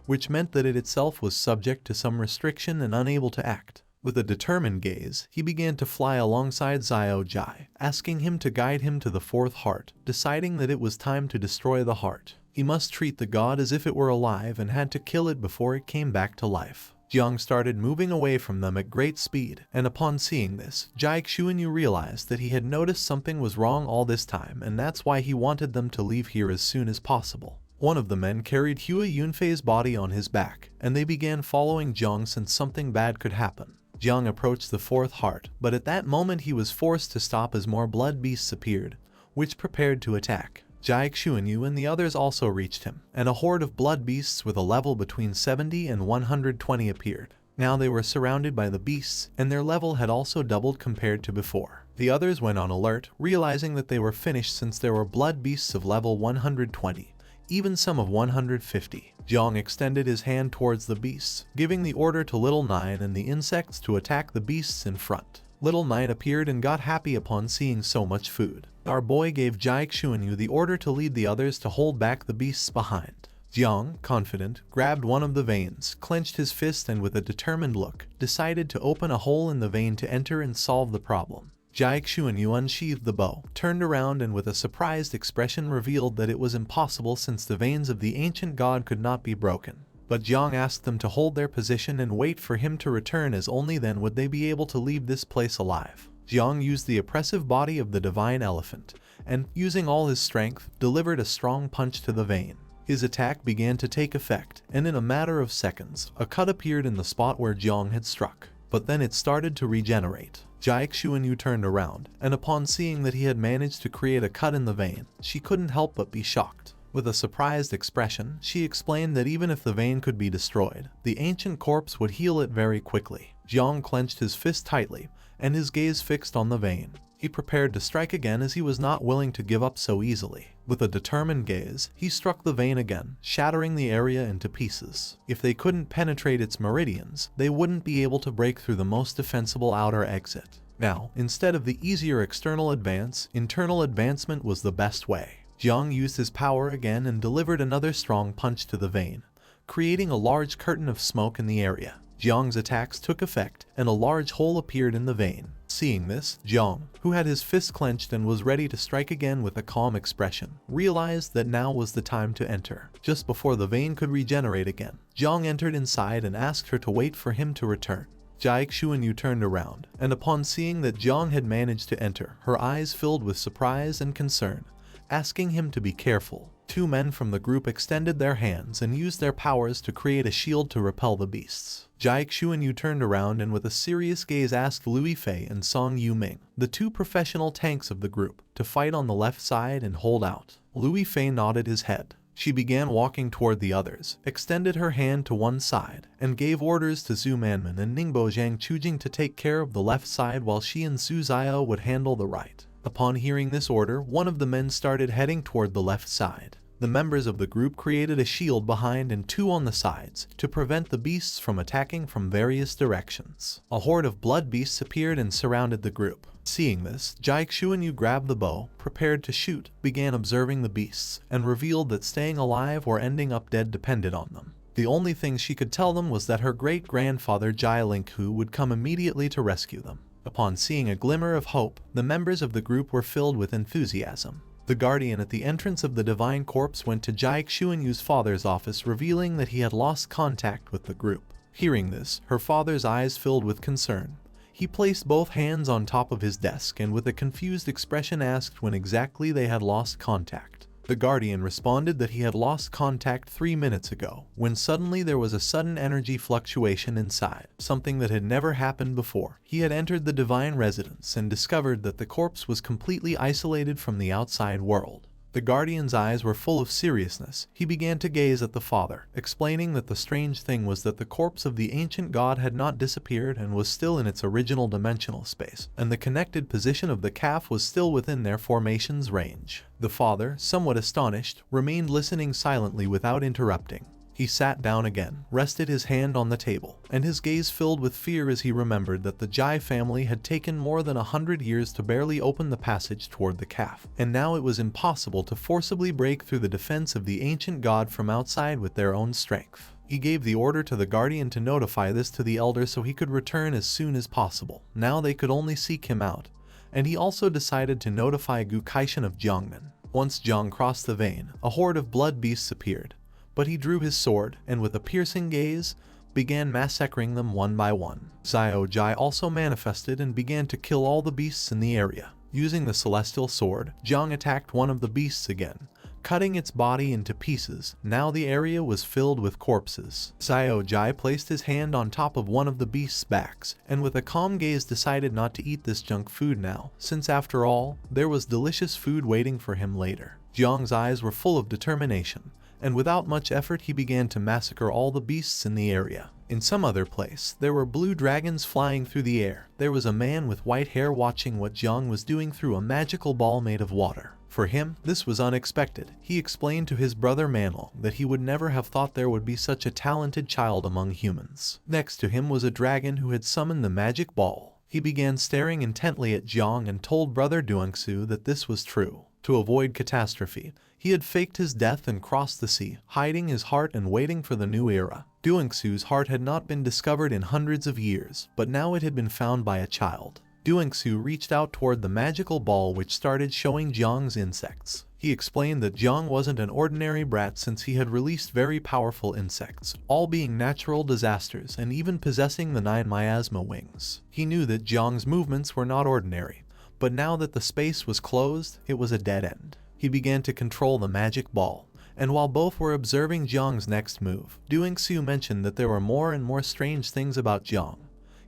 which meant that it itself was subject to some restriction and unable to act. With a determined gaze, he began to fly alongside Xiao Jai, asking him to guide him to the fourth heart, deciding that it was time to destroy the heart. He must treat the god as if it were alive and had to kill it before it came back to life. Jiang started moving away from them at great speed, and upon seeing this, Jiang Chen realized that he had noticed something was wrong all this time, and that's why he wanted them to leave here as soon as possible. One of the men carried Hua Yunfei's body on his back, and they began following Jiang since something bad could happen. Jiang approached the fourth heart, but at that moment he was forced to stop as more blood beasts appeared, which prepared to attack. Jiang Chen and the others also reached him, and a horde of blood beasts with a level between 70 and 120 appeared. Now they were surrounded by the beasts, and their level had also doubled compared to before. The others went on alert, realizing that they were finished since there were blood beasts of level 120, even some of 150. Jiang extended his hand towards the beasts, giving the order to Little Nine and the insects to attack the beasts in front. Little Nine appeared and got happy upon seeing so much food. Our boy gave Jiang Chen the order to lead the others to hold back the beasts behind. Jiang, confident, grabbed one of the veins, clenched his fist and with a determined look, decided to open a hole in the vein to enter and solve the problem. Jiang Chen unsheathed the bow, turned around and with a surprised expression revealed that it was impossible since the veins of the ancient god could not be broken. But Jiang asked them to hold their position and wait for him to return, as only then would they be able to leave this place alive. Jiang used the oppressive body of the divine elephant, and, using all his strength, delivered a strong punch to the vein. His attack began to take effect, and in a matter of seconds, a cut appeared in the spot where Jiang had struck. But then it started to regenerate. Jiang Chen turned around, and upon seeing that he had managed to create a cut in the vein, she couldn't help but be shocked. With a surprised expression, she explained that even if the vein could be destroyed, the ancient corpse would heal it very quickly. Jiang clenched his fist tightly, and his gaze fixed on the vein. He prepared to strike again as he was not willing to give up so easily. With a determined gaze, he struck the vein again, shattering the area into pieces. If they couldn't penetrate its meridians, they wouldn't be able to break through the most defensible outer exit. Now, instead of the easier external advance, internal advancement was the best way. Jiang used his power again and delivered another strong punch to the vein, creating a large curtain of smoke in the area. Jiang's attacks took effect, and a large hole appeared in the vein. Seeing this, Jiang, who had his fist clenched and was ready to strike again with a calm expression, realized that now was the time to enter. Just before the vein could regenerate again, Jiang entered inside and asked her to wait for him to return. Jiang Chen turned around, and upon seeing that Jiang had managed to enter, her eyes filled with surprise and concern, asking him to be careful. Two men from the group extended their hands and used their powers to create a shield to repel the beasts. Jiang Chen turned around and with a serious gaze asked Lui Fei and Song Yuming, the two professional tanks of the group, to fight on the left side and hold out. Lui Fei nodded his head. She began walking toward the others, extended her hand to one side, and gave orders to Zhu Manman and Ningbo Zhang Chujing to take care of the left side while she and Su Zio would handle the right. Upon hearing this order, one of the men started heading toward the left side. The members of the group created a shield behind and two on the sides to prevent the beasts from attacking from various directions. A horde of blood beasts appeared and surrounded the group. Seeing this, Jiang Chen grabbed the bow, prepared to shoot, began observing the beasts, and revealed that staying alive or ending up dead depended on them. The only thing she could tell them was that her great-grandfather Jai Linghu would come immediately to rescue them. Upon seeing a glimmer of hope, the members of the group were filled with enthusiasm. The guardian at the entrance of the divine corpse went to Jiang Chen's father's office, revealing that he had lost contact with the group. Hearing this, her father's eyes filled with concern. He placed both hands on top of his desk and with a confused expression asked when exactly they had lost contact. The guardian responded that he had lost contact 3 minutes ago, when suddenly there was a sudden energy fluctuation inside, something that had never happened before. He had entered the divine residence and discovered that the corpse was completely isolated from the outside world. The guardian's eyes were full of seriousness. He began to gaze at the father, explaining that the strange thing was that the corpse of the ancient god had not disappeared and was still in its original dimensional space, and the connected position of the calf was still within their formation's range. The father, somewhat astonished, remained listening silently without interrupting. He sat down again, rested his hand on the table, and his gaze filled with fear as he remembered that the Jai family had taken more than 100 years to barely open the passage toward the calf, and now it was impossible to forcibly break through the defense of the ancient god from outside with their own strength. He gave the order to the guardian to notify this to the elder so he could return as soon as possible. Now they could only seek him out, and he also decided to notify Gu Kaishan of Jiangnan. Once Jang crossed the vein, a horde of blood beasts appeared. But he drew his sword, and with a piercing gaze, began massacring them one by one. Xiao Jai also manifested and began to kill all the beasts in the area. Using the celestial sword, Jang attacked one of the beasts again, cutting its body into pieces. Now the area was filled with corpses. Xiao Jai placed his hand on top of one of the beast's backs, and with a calm gaze decided not to eat this junk food now, since after all, there was delicious food waiting for him later. Jiang's eyes were full of determination, and without much effort he began to massacre all the beasts in the area. In some other place, there were blue dragons flying through the air. There was a man with white hair watching what Jiang was doing through a magical ball made of water. For him, this was unexpected. He explained to his brother Manhwa that he would never have thought there would be such a talented child among humans. Next to him was a dragon who had summoned the magic ball. He began staring intently at Jiang and told brother Duangsu that this was true. To avoid catastrophe, he had faked his death and crossed the sea, hiding his heart and waiting for the new era. Duangsu's heart had not been discovered in hundreds of years, but now it had been found by a child. Duangsu reached out toward the magical ball which started showing Jiang's insects. He explained that Jiang wasn't an ordinary brat since he had released very powerful insects, all being natural disasters and even possessing the 9 miasma wings. He knew that Jiang's movements were not ordinary, but now that the space was closed, it was a dead end. He began to control the magic ball, and while both were observing Jiang's next move, Duangsu mentioned that there were more and more strange things about Jiang.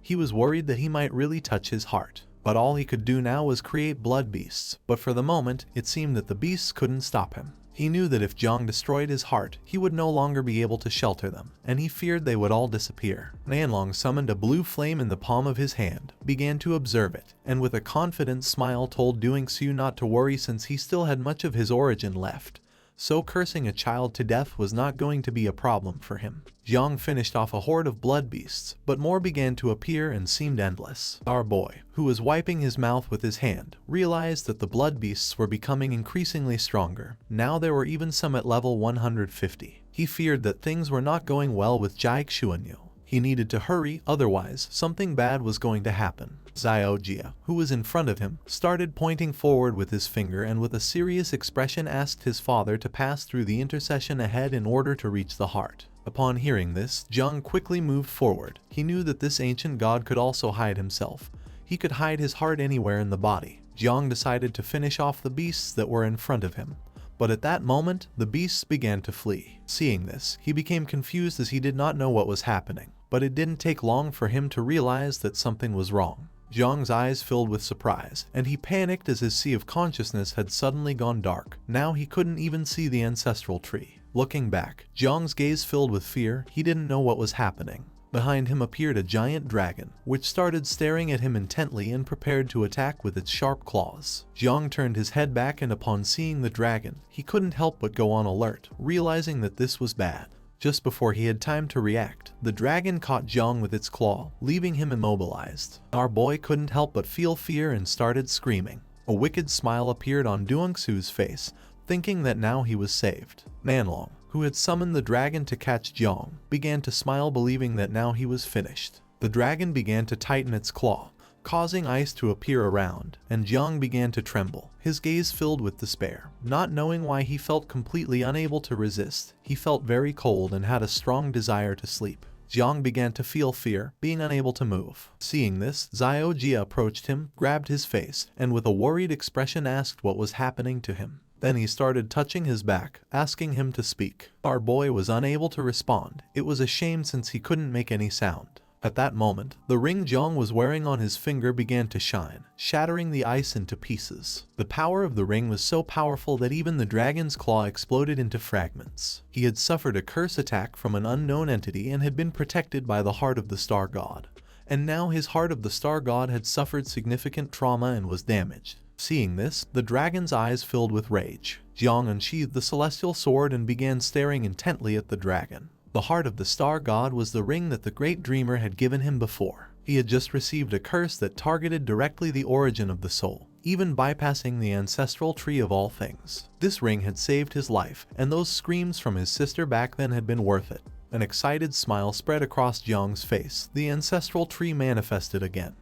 He was worried that he might really touch his heart, but all he could do now was create blood beasts, but for the moment, it seemed that the beasts couldn't stop him. He knew that if Jiang destroyed his heart, he would no longer be able to shelter them, and he feared they would all disappear. Nanlong summoned a blue flame in the palm of his hand, began to observe it, and with a confident smile told Duangsu not to worry since he still had much of his origin left. So cursing a child to death was not going to be a problem for him. Jiang finished off a horde of blood beasts, but more began to appear and seemed endless. Our boy, who was wiping his mouth with his hand, realized that the blood beasts were becoming increasingly stronger. Now there were even some at level 150. He feared that things were not going well with Jiang Chen. He needed to hurry, otherwise something bad was going to happen. Xiao Jia, who was in front of him, started pointing forward with his finger and with a serious expression asked his father to pass through the intercession ahead in order to reach the heart. Upon hearing this, Jiang quickly moved forward. He knew that this ancient god could also hide himself. He could hide his heart anywhere in the body. Jiang decided to finish off the beasts that were in front of him. But at that moment, the beasts began to flee. Seeing this, he became confused as he did not know what was happening. But it didn't take long for him to realize that something was wrong. Jiang's eyes filled with surprise, and he panicked as his sea of consciousness had suddenly gone dark. Now he couldn't even see the ancestral tree. Looking back, Jiang's gaze filled with fear. He didn't know what was happening. Behind him appeared a giant dragon, which started staring at him intently and prepared to attack with its sharp claws. Jiang turned his head back and upon seeing the dragon, he couldn't help but go on alert, realizing that this was bad. Just before he had time to react, the dragon caught Jiang with its claw, leaving him immobilized. Our boy couldn't help but feel fear and started screaming. A wicked smile appeared on Duangsu's face, thinking that now he was saved. Manlong, who had summoned the dragon to catch Jiang, began to smile, believing that now he was finished. The dragon began to tighten its claw, causing ice to appear around, and Jiang began to tremble, his gaze filled with despair. Not knowing why, he felt completely unable to resist. He felt very cold and had a strong desire to sleep. Jiang began to feel fear, being unable to move. Seeing this, Xiaojia approached him, grabbed his face, and with a worried expression asked what was happening to him. Then he started touching his back, asking him to speak. Our boy was unable to respond. It was a shame since he couldn't make any sound. At that moment, the ring Jiang was wearing on his finger began to shine, shattering the ice into pieces. The power of the ring was so powerful that even the dragon's claw exploded into fragments. He had suffered a curse attack from an unknown entity and had been protected by the heart of the star god. And now his heart of the star god had suffered significant trauma and was damaged. Seeing this, the dragon's eyes filled with rage. Jiang unsheathed the celestial sword and began staring intently at the dragon. The heart of the star god was the ring that the great dreamer had given him before. He had just received a curse that targeted directly the origin of the soul, even bypassing the ancestral tree of all things. This ring had saved his life, and those screams from his sister back then had been worth it. An excited smile spread across Jiang's face. The ancestral tree manifested again.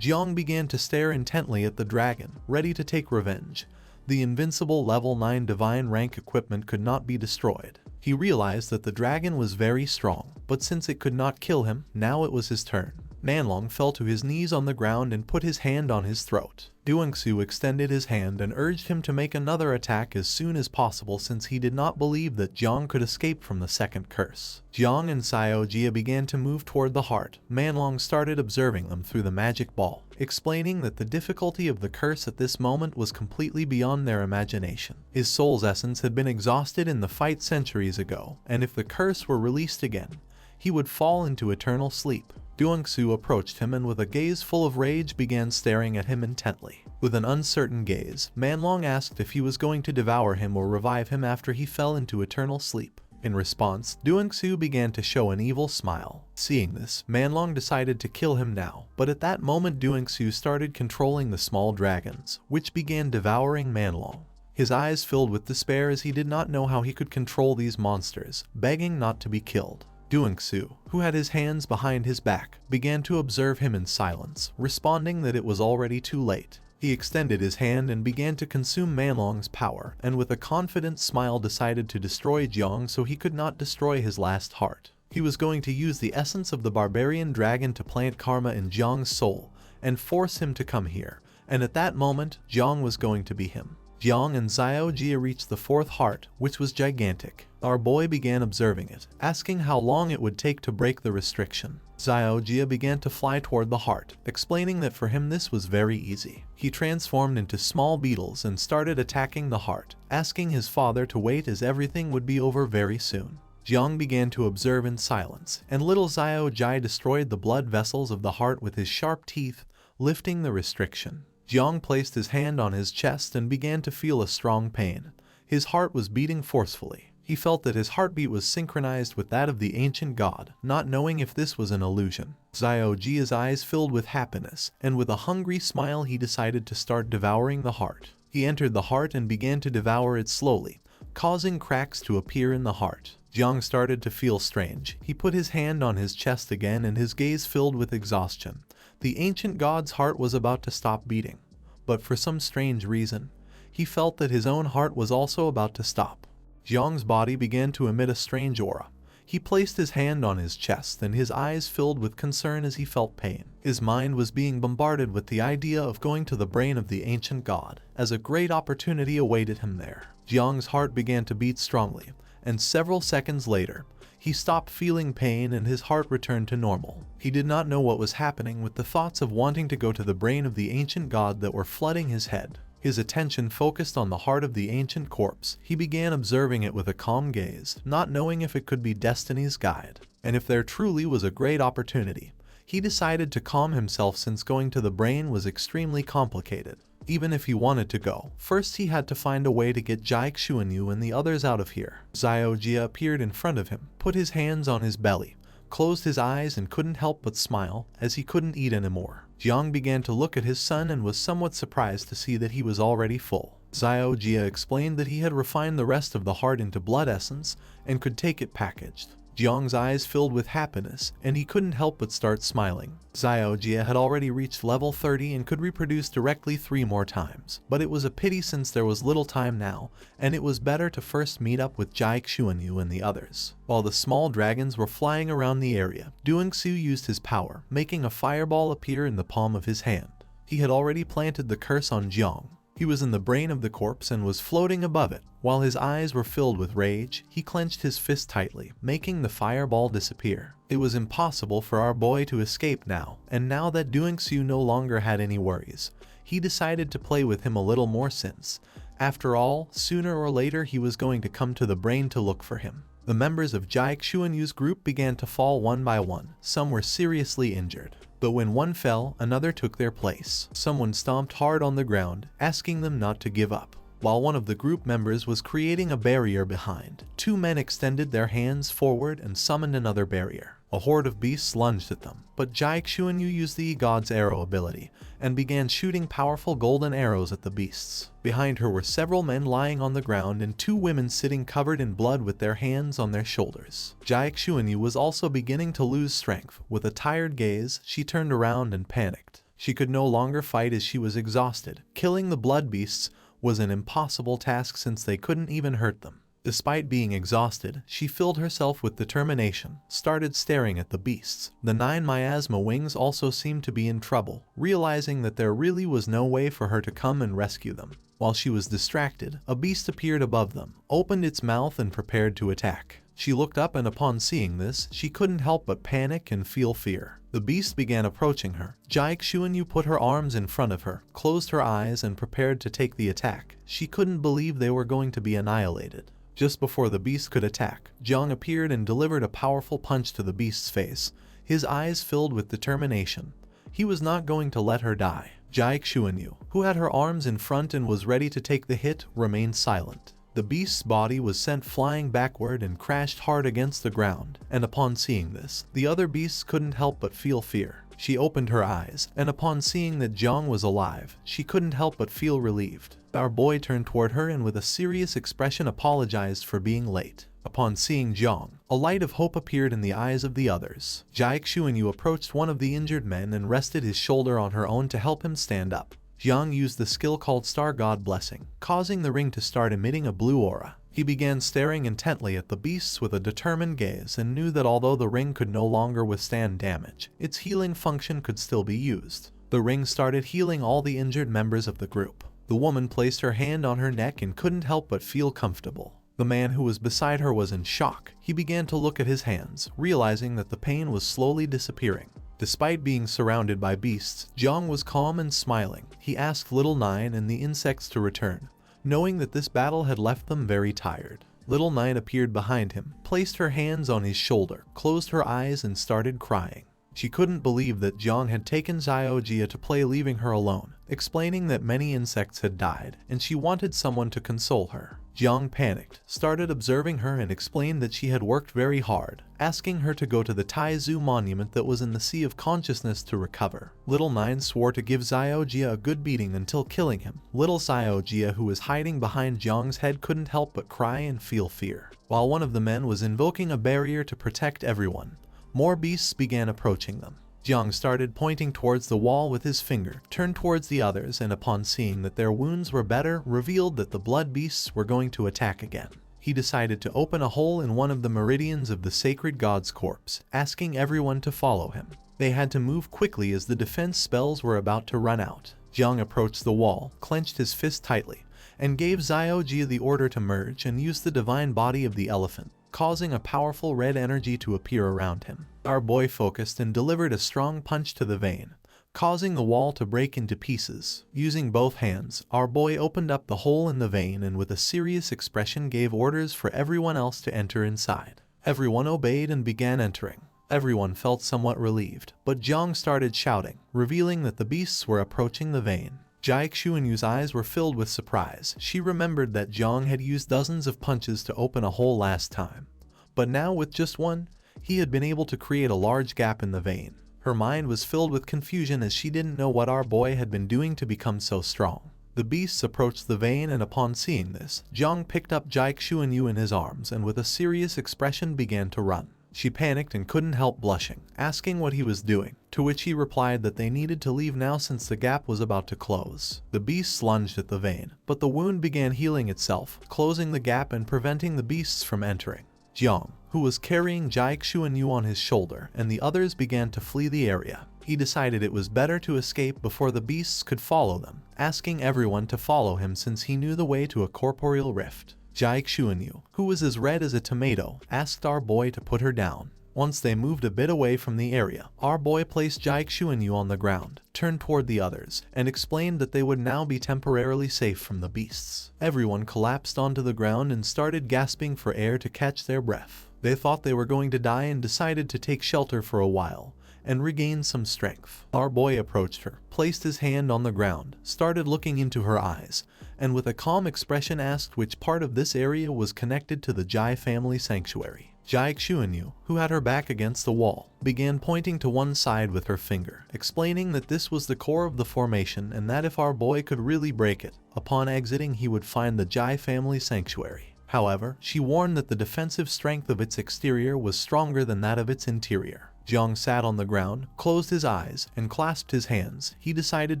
Jiang began to stare intently at the dragon, ready to take revenge. The invincible level 9 divine rank equipment could not be destroyed. He realized that the dragon was very strong, but since it could not kill him, now it was his turn. Manlong fell to his knees on the ground and put his hand on his throat. Duangsu extended his hand and urged him to make another attack as soon as possible, since he did not believe that Jiang could escape from the second curse. Jiang and Xiaojia began to move toward the heart. Manlong started observing them through the magic ball, explaining that the difficulty of the curse at this moment was completely beyond their imagination. His soul's essence had been exhausted in the fight centuries ago, and if the curse were released again, he would fall into eternal sleep. Duangsu approached him and with a gaze full of rage began staring at him intently. With an uncertain gaze, Manlong asked if he was going to devour him or revive him after he fell into eternal sleep. In response, Duangsu began to show an evil smile. Seeing this, Manlong decided to kill him now, but at that moment Duangsu started controlling the small dragons, which began devouring Manlong. His eyes filled with despair as he did not know how he could control these monsters, begging not to be killed. Duangsu, who had his hands behind his back, began to observe him in silence, responding that it was already too late. He extended his hand and began to consume Manlong's power, and with a confident smile decided to destroy Jiang so he could not destroy his last heart. He was going to use the essence of the barbarian dragon to plant karma in Jiang's soul and force him to come here, and at that moment, Jiang was going to be him. Jiang and Xiaojia reached the fourth heart, which was gigantic. Our boy began observing it, asking how long it would take to break the restriction. Xiaojia began to fly toward the heart, explaining that for him this was very easy. He transformed into small beetles and started attacking the heart, asking his father to wait as everything would be over very soon. Jiang began to observe in silence, and little Xiaojia destroyed the blood vessels of the heart with his sharp teeth, lifting the restriction. Jiang placed his hand on his chest and began to feel a strong pain. His heart was beating forcefully. He felt that his heartbeat was synchronized with that of the ancient god, not knowing if this was an illusion. Xiaojia's eyes filled with happiness, and with a hungry smile he decided to start devouring the heart. He entered the heart and began to devour it slowly, causing cracks to appear in the heart. Jiang started to feel strange. He put his hand on his chest again and his gaze filled with exhaustion. The ancient god's heart was about to stop beating, but for some strange reason, he felt that his own heart was also about to stop. Jiang's body began to emit a strange aura. He placed his hand on his chest and his eyes filled with concern as he felt pain. His mind was being bombarded with the idea of going to the brain of the ancient god, as a great opportunity awaited him there. Jiang's heart began to beat strongly, and several seconds later, he stopped feeling pain and his heart returned to normal. He did not know what was happening with the thoughts of wanting to go to the brain of the ancient god that were flooding his head. His attention focused on the heart of the ancient corpse. He began observing it with a calm gaze, not knowing if it could be destiny's guide, and if there truly was a great opportunity. He decided to calm himself since going to the brain was extremely complicated. Even if he wanted to go, first he had to find a way to get Jiang Chen and the others out of here. Xiao Jia appeared in front of him, put his hands on his belly, closed his eyes and couldn't help but smile, as he couldn't eat anymore. Jiang began to look at his son and was somewhat surprised to see that he was already full. Xiao Jia explained that he had refined the rest of the heart into blood essence and could take it packaged. Jiang's eyes filled with happiness, and he couldn't help but start smiling. Xiao Jia had already reached level 30 and could reproduce directly 3 more times, but it was a pity since there was little time now, and it was better to first meet up with Jiang Chen and the others. While the small dragons were flying around the area, Duel used his power, making a fireball appear in the palm of his hand. He had already planted the curse on Jiang. He was in the brain of the corpse and was floating above it. While his eyes were filled with rage, he clenched his fist tightly, making the fireball disappear. It was impossible for our boy to escape now, and now that Duel no longer had any worries, he decided to play with him a little more since, after all, sooner or later he was going to come to the brain to look for him. The members of Jiang Chen's group began to fall one by one. Some were seriously injured, but when one fell, another took their place. Someone stomped hard on the ground, asking them not to give up. While one of the group members was creating a barrier behind, 2 men extended their hands forward and summoned another barrier. A horde of beasts lunged at them, but Jiang Chen used the God's arrow ability and began shooting powerful golden arrows at the beasts. Behind her were several men lying on the ground and 2 women sitting covered in blood with their hands on their shoulders. Jiang Chen was also beginning to lose strength. With a tired gaze, she turned around and panicked. She could no longer fight as she was exhausted. Killing the blood beasts was an impossible task since they couldn't even hurt them. Despite being exhausted, she filled herself with determination, started staring at the beasts. The 9 miasma wings also seemed to be in trouble, realizing that there really was no way for her to come and rescue them. While she was distracted, a beast appeared above them, opened its mouth and prepared to attack. She looked up and upon seeing this, she couldn't help but panic and feel fear. The beast began approaching her. Jiang Chen put her arms in front of her, closed her eyes and prepared to take the attack. She couldn't believe they were going to be annihilated. Just before the beast could attack, Jang appeared and delivered a powerful punch to the beast's face, his eyes filled with determination. He was not going to let her die. Jiang Chen, who had her arms in front and was ready to take the hit, remained silent. The beast's body was sent flying backward and crashed hard against the ground, and upon seeing this, the other beasts couldn't help but feel fear. She opened her eyes, and upon seeing that Jang was alive, she couldn't help but feel relieved. Our boy turned toward her and with a serious expression apologized for being late. Upon seeing Jang, a light of hope appeared in the eyes of the others. Jiang Chen approached one of the injured men and rested his shoulder on her own to help him stand up. Jang used the skill called Star God Blessing, causing the ring to start emitting a blue aura. He began staring intently at the beasts with a determined gaze and knew that although the ring could no longer withstand damage, its healing function could still be used. The ring started healing all the injured members of the group. The woman placed her hand on her neck and couldn't help but feel comfortable. The man who was beside her was in shock. He began to look at his hands, realizing that the pain was slowly disappearing. Despite being surrounded by beasts, Jang was calm and smiling. He asked Little Nine and the insects to return, knowing that this battle had left them very tired. Little Nine appeared behind him, placed her hands on his shoulder, closed her eyes and started crying. She couldn't believe that Jang had taken Xiao Jia to play, leaving her alone, explaining that many insects had died, and she wanted someone to console her. Jang panicked, started observing her and explained that she had worked very hard, asking her to go to the Taizu monument that was in the Sea of Consciousness to recover. Little Nine swore to give Xiao Jia a good beating until killing him. Little Xiao Jia, who was hiding behind Jang's head, couldn't help but cry and feel fear. While one of the men was invoking a barrier to protect everyone, more beasts began approaching them. Jiang started pointing towards the wall with his finger, turned towards the others, and upon seeing that their wounds were better, revealed that the blood beasts were going to attack again. He decided to open a hole in one of the meridians of the sacred god's corpse, asking everyone to follow him. They had to move quickly as the defense spells were about to run out. Jiang approached the wall, clenched his fist tightly, and gave Xiao Jia the order to merge and use the divine body of the elephant, causing a powerful red energy to appear around him. Our boy focused and delivered a strong punch to the vein, causing the wall to break into pieces. Using both hands, our boy opened up the hole in the vein and with a serious expression gave orders for everyone else to enter inside. Everyone obeyed and began entering. Everyone felt somewhat relieved, but Jiang started shouting, revealing that the beasts were approaching the vein. Jai Xuanyu's eyes were filled with surprise. She remembered that Jiang had used dozens of punches to open a hole last time. But now with just one, he had been able to create a large gap in the vein. Her mind was filled with confusion as she didn't know what our boy had been doing to become so strong. The beasts approached the vein, and upon seeing this, Jiang picked up Jai Xuanyu in his arms and with a serious expression began to run. She panicked and couldn't help blushing, asking what he was doing, to which he replied that they needed to leave now since the gap was about to close. The beasts lunged at the vein, but the wound began healing itself, closing the gap and preventing the beasts from entering. Jiang, who was carrying Jai Xuanyu on his shoulder, and the others began to flee the area. He decided it was better to escape before the beasts could follow them, asking everyone to follow him since he knew the way to a corporeal rift. Jai Xuanyu, who was as red as a tomato, asked our boy to put her down. Once they moved a bit away from the area, our boy placed Jai Xuanyu on the ground, turned toward the others, and explained that they would now be temporarily safe from the beasts. Everyone collapsed onto the ground and started gasping for air to catch their breath. They thought they were going to die and decided to take shelter for a while and regain some strength. Our boy approached her, placed his hand on the ground, started looking into her eyes, and with a calm expression asked which part of this area was connected to the Jai family sanctuary. Jai Xuanyu, who had her back against the wall, began pointing to one side with her finger, explaining that this was the core of the formation and that if our boy could really break it, upon exiting he would find the Jai family sanctuary. However, she warned that the defensive strength of its exterior was stronger than that of its interior. Jiang sat on the ground, closed his eyes, and clasped his hands. He decided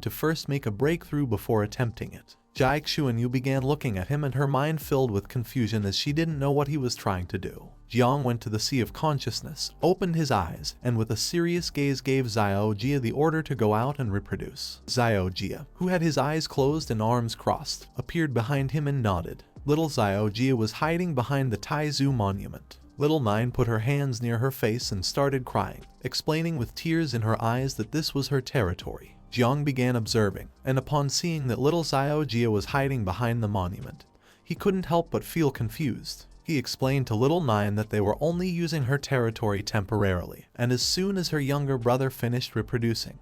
to first make a breakthrough before attempting it. Jai Xuanyu began looking at him and her mind filled with confusion as she didn't know what he was trying to do. Jiang went to the sea of consciousness, opened his eyes, and with a serious gaze gave Xiao Jia the order to go out and reproduce. Xiao Jia, who had his eyes closed and arms crossed, appeared behind him and nodded. Little Xiao Jia was hiding behind the Taizu monument. Little Nine put her hands near her face and started crying, explaining with tears in her eyes that this was her territory. Jiang began observing, and upon seeing that little Xiao Jia was hiding behind the monument, he couldn't help but feel confused. He explained to little Nine that they were only using her territory temporarily, and as soon as her younger brother finished reproducing,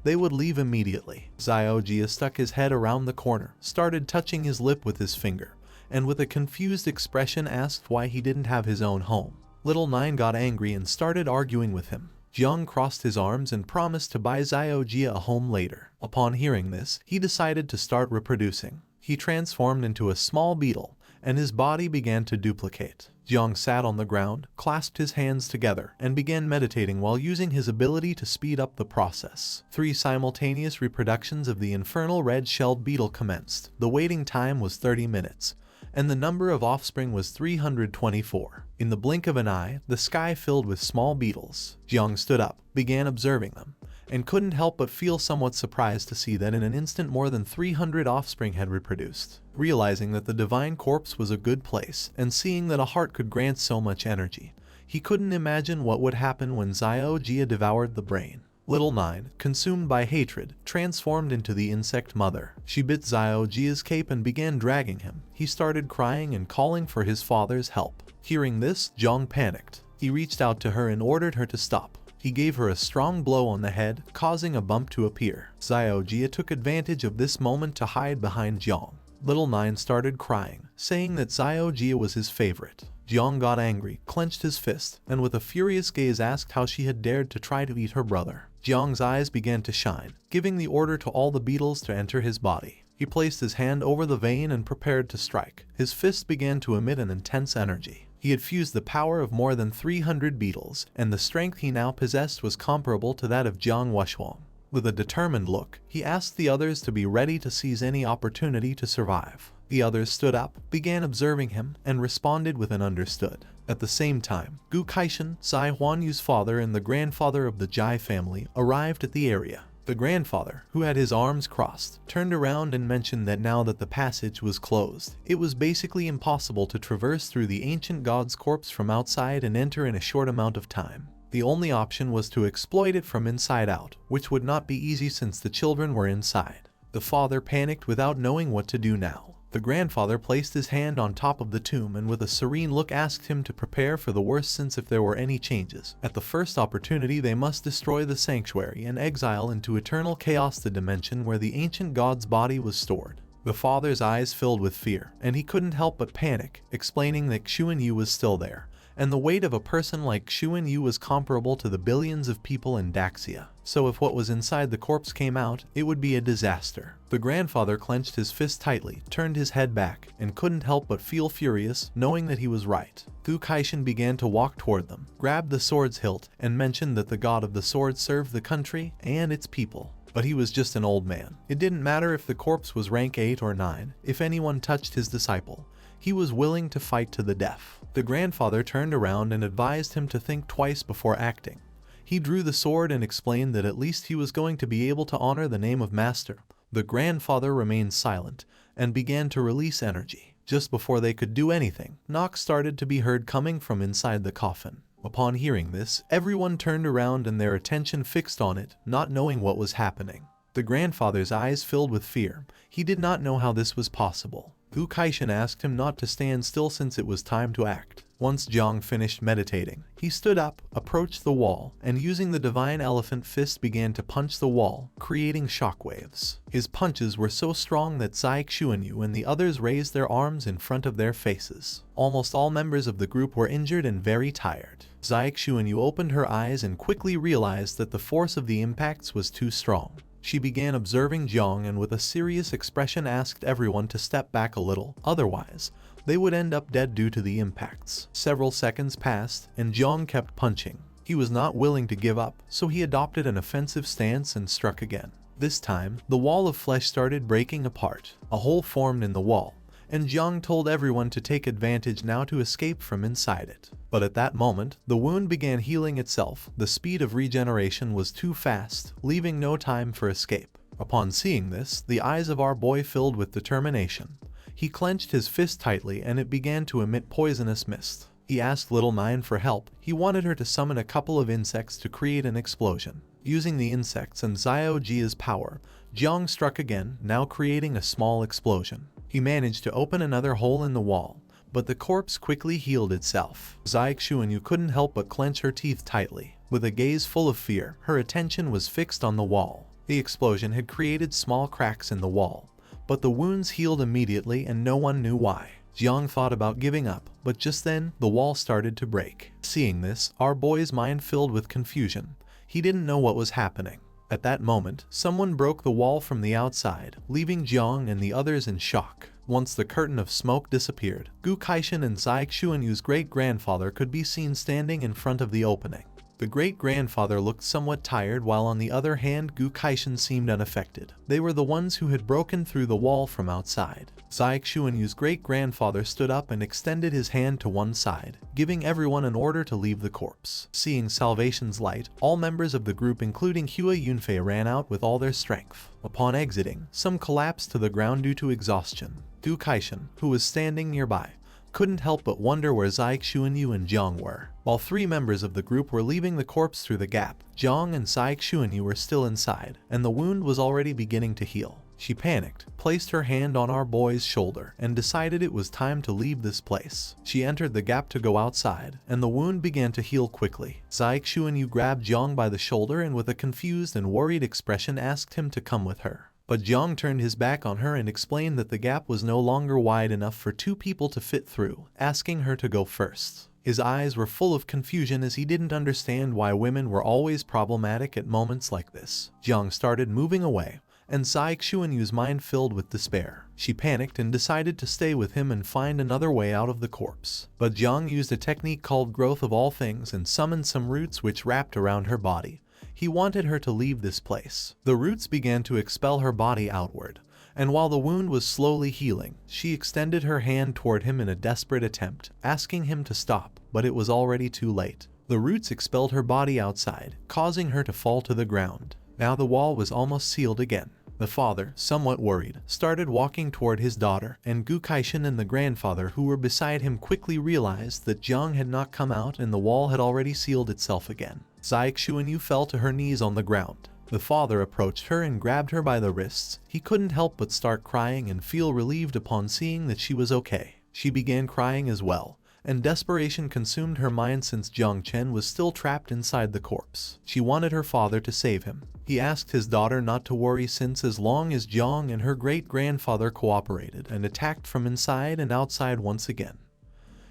they would leave immediately. Xiao Jia stuck his head around the corner, started touching his lip with his finger, and with a confused expression asked why he didn't have his own home. Little Nine got angry and started arguing with him. Jiang crossed his arms and promised to buy Xiao Jia a home later. Upon hearing this, he decided to start reproducing. He transformed into a small beetle, and his body began to duplicate. Jiang sat on the ground, clasped his hands together, and began meditating while using his ability to speed up the process. 3 simultaneous reproductions of the infernal red-shelled beetle commenced. The waiting time was 30 minutes. And the number of offspring was 324. In the blink of an eye, the sky filled with small beetles. Jiang stood up, began observing them, and couldn't help but feel somewhat surprised to see that in an instant more than 300 offspring had reproduced. Realizing that the divine corpse was a good place, and seeing that a heart could grant so much energy, he couldn't imagine what would happen when Xiao Jia devoured the brain. Little Nine, consumed by hatred, transformed into the insect mother. She bit Xiao Jia's cape and began dragging him. He started crying and calling for his father's help. Hearing this, Jiang panicked. He reached out to her and ordered her to stop. He gave her a strong blow on the head, causing a bump to appear. Xiao Jia took advantage of this moment to hide behind Jiang. Little Nine started crying, saying that Xiao Jia was his favorite. Jiang got angry, clenched his fist, and with a furious gaze asked how she had dared to try to eat her brother. Jiang's eyes began to shine, giving the order to all the beetles to enter his body. He placed his hand over the vein and prepared to strike. His fist began to emit an intense energy. He had fused the power of more than 300 beetles, and the strength he now possessed was comparable to that of Jiang Wuxuang. With a determined look, he asked the others to be ready to seize any opportunity to survive. The others stood up, began observing him, and responded with an understood. At the same time, Gu Kaishan, Zai Huanyu's father and the grandfather of the Jai family, arrived at the area. The grandfather, who had his arms crossed, turned around and mentioned that now that the passage was closed, it was basically impossible to traverse through the ancient god's corpse from outside and enter in a short amount of time. The only option was to exploit it from inside out, which would not be easy since the children were inside. The father panicked without knowing what to do now. The grandfather placed his hand on top of the tomb and with a serene look asked him to prepare for the worst, since if there were any changes, at the first opportunity they must destroy the sanctuary and exile into eternal chaos the dimension where the ancient god's body was stored. The father's eyes filled with fear, and he couldn't help but panic, explaining that Xuan Yu was still there, and the weight of a person like Xuan Yu was comparable to the billions of people in Daxia. So if what was inside the corpse came out, it would be a disaster. The grandfather clenched his fist tightly, turned his head back, and couldn't help but feel furious, knowing that he was right. Gu Kaishin began to walk toward them, grabbed the sword's hilt, and mentioned that the god of the sword served the country and its people. But he was just an old man. It didn't matter if the corpse was rank 8 or 9, if anyone touched his disciple, he was willing to fight to the death. The grandfather turned around and advised him to think twice before acting. He drew the sword and explained that at least he was going to be able to honor the name of master. The grandfather remained silent and began to release energy. Just before they could do anything, knocks started to be heard coming from inside the coffin. Upon hearing this, everyone turned around and their attention fixed on it, not knowing what was happening. The grandfather's eyes filled with fear. He did not know how this was possible. Gu Kaishin asked him not to stand still since it was time to act. Once Jang finished meditating, he stood up, approached the wall, and using the divine elephant fist began to punch the wall, creating shockwaves. His punches were so strong that Zai Xuanyu and the others raised their arms in front of their faces. Almost all members of the group were injured and very tired. Zai Xuanyu opened her eyes and quickly realized that the force of the impacts was too strong. She began observing Jang and with a serious expression asked everyone to step back a little, otherwise they would end up dead due to the impacts. Several seconds passed, and Jang kept punching. He was not willing to give up, so he adopted an offensive stance and struck again. This time, the wall of flesh started breaking apart. A hole formed in the wall, and Jang told everyone to take advantage now to escape from inside it. But at that moment, the wound began healing itself. The speed of regeneration was too fast, leaving no time for escape. Upon seeing this, the eyes of our boy filled with determination. He clenched his fist tightly and it began to emit poisonous mist. He asked Little Nine for help. He wanted her to summon a couple of insects to create an explosion. Using the insects and Xiao Jia's power, Jiang struck again, now creating a small explosion. He managed to open another hole in the wall, but the corpse quickly healed itself. Zai Xuanyu couldn't help but clench her teeth tightly. With a gaze full of fear, her attention was fixed on the wall. The explosion had created small cracks in the wall, but the wounds healed immediately and no one knew why. Jiang thought about giving up, but just then, the wall started to break. Seeing this, our boy's mind filled with confusion. He didn't know what was happening. At that moment, someone broke the wall from the outside, leaving Jiang and the others in shock. Once the curtain of smoke disappeared, Gu Kaishin and Zai Xuanyu's great-grandfather could be seen standing in front of the opening. The great-grandfather looked somewhat tired, while on the other hand Gu Kaishin seemed unaffected. They were the ones who had broken through the wall from outside. Zai Xuanyu's great-grandfather stood up and extended his hand to one side, giving everyone an order to leave the corpse. Seeing Salvation's light, all members of the group including Hua Yunfei ran out with all their strength. Upon exiting, some collapsed to the ground due to exhaustion. Gu Kaishin, who was standing nearby, couldn't help but wonder where Zai Xuanyu and Jiang were. While 3 members of the group were leaving the corpse through the gap, Jiang and Zai Xuanyu were still inside, and the wound was already beginning to heal. She panicked, placed her hand on our boy's shoulder, and decided it was time to leave this place. She entered the gap to go outside, and the wound began to heal quickly. Zai Xuanyu grabbed Jiang by the shoulder and with a confused and worried expression asked him to come with her. But Jiang turned his back on her and explained that the gap was no longer wide enough for 2 people to fit through, asking her to go first. His eyes were full of confusion as he didn't understand why women were always problematic at moments like this. Jiang started moving away, and Zai Xuanyu's mind filled with despair. She panicked and decided to stay with him and find another way out of the corpse. But Jiang used a technique called Growth of All Things and summoned some roots which wrapped around her body. He wanted her to leave this place. The roots began to expel her body outward, and while the wound was slowly healing, she extended her hand toward him in a desperate attempt, asking him to stop, but it was already too late. The roots expelled her body outside, causing her to fall to the ground. Now the wall was almost sealed again. The father, somewhat worried, started walking toward his daughter, and Gu Kaishin and the grandfather who were beside him quickly realized that Jiang had not come out and the wall had already sealed itself again. Zai Xuanyu fell to her knees on the ground, The father approached her and grabbed her by the wrists. He couldn't help but start crying and feel relieved upon seeing that she was okay. She began crying as well, and desperation consumed her mind since Jiang Chen was still trapped inside the corpse. She wanted her father to save him. He asked his daughter not to worry since as long as Jiang and her great-grandfather cooperated and attacked from inside and outside once again,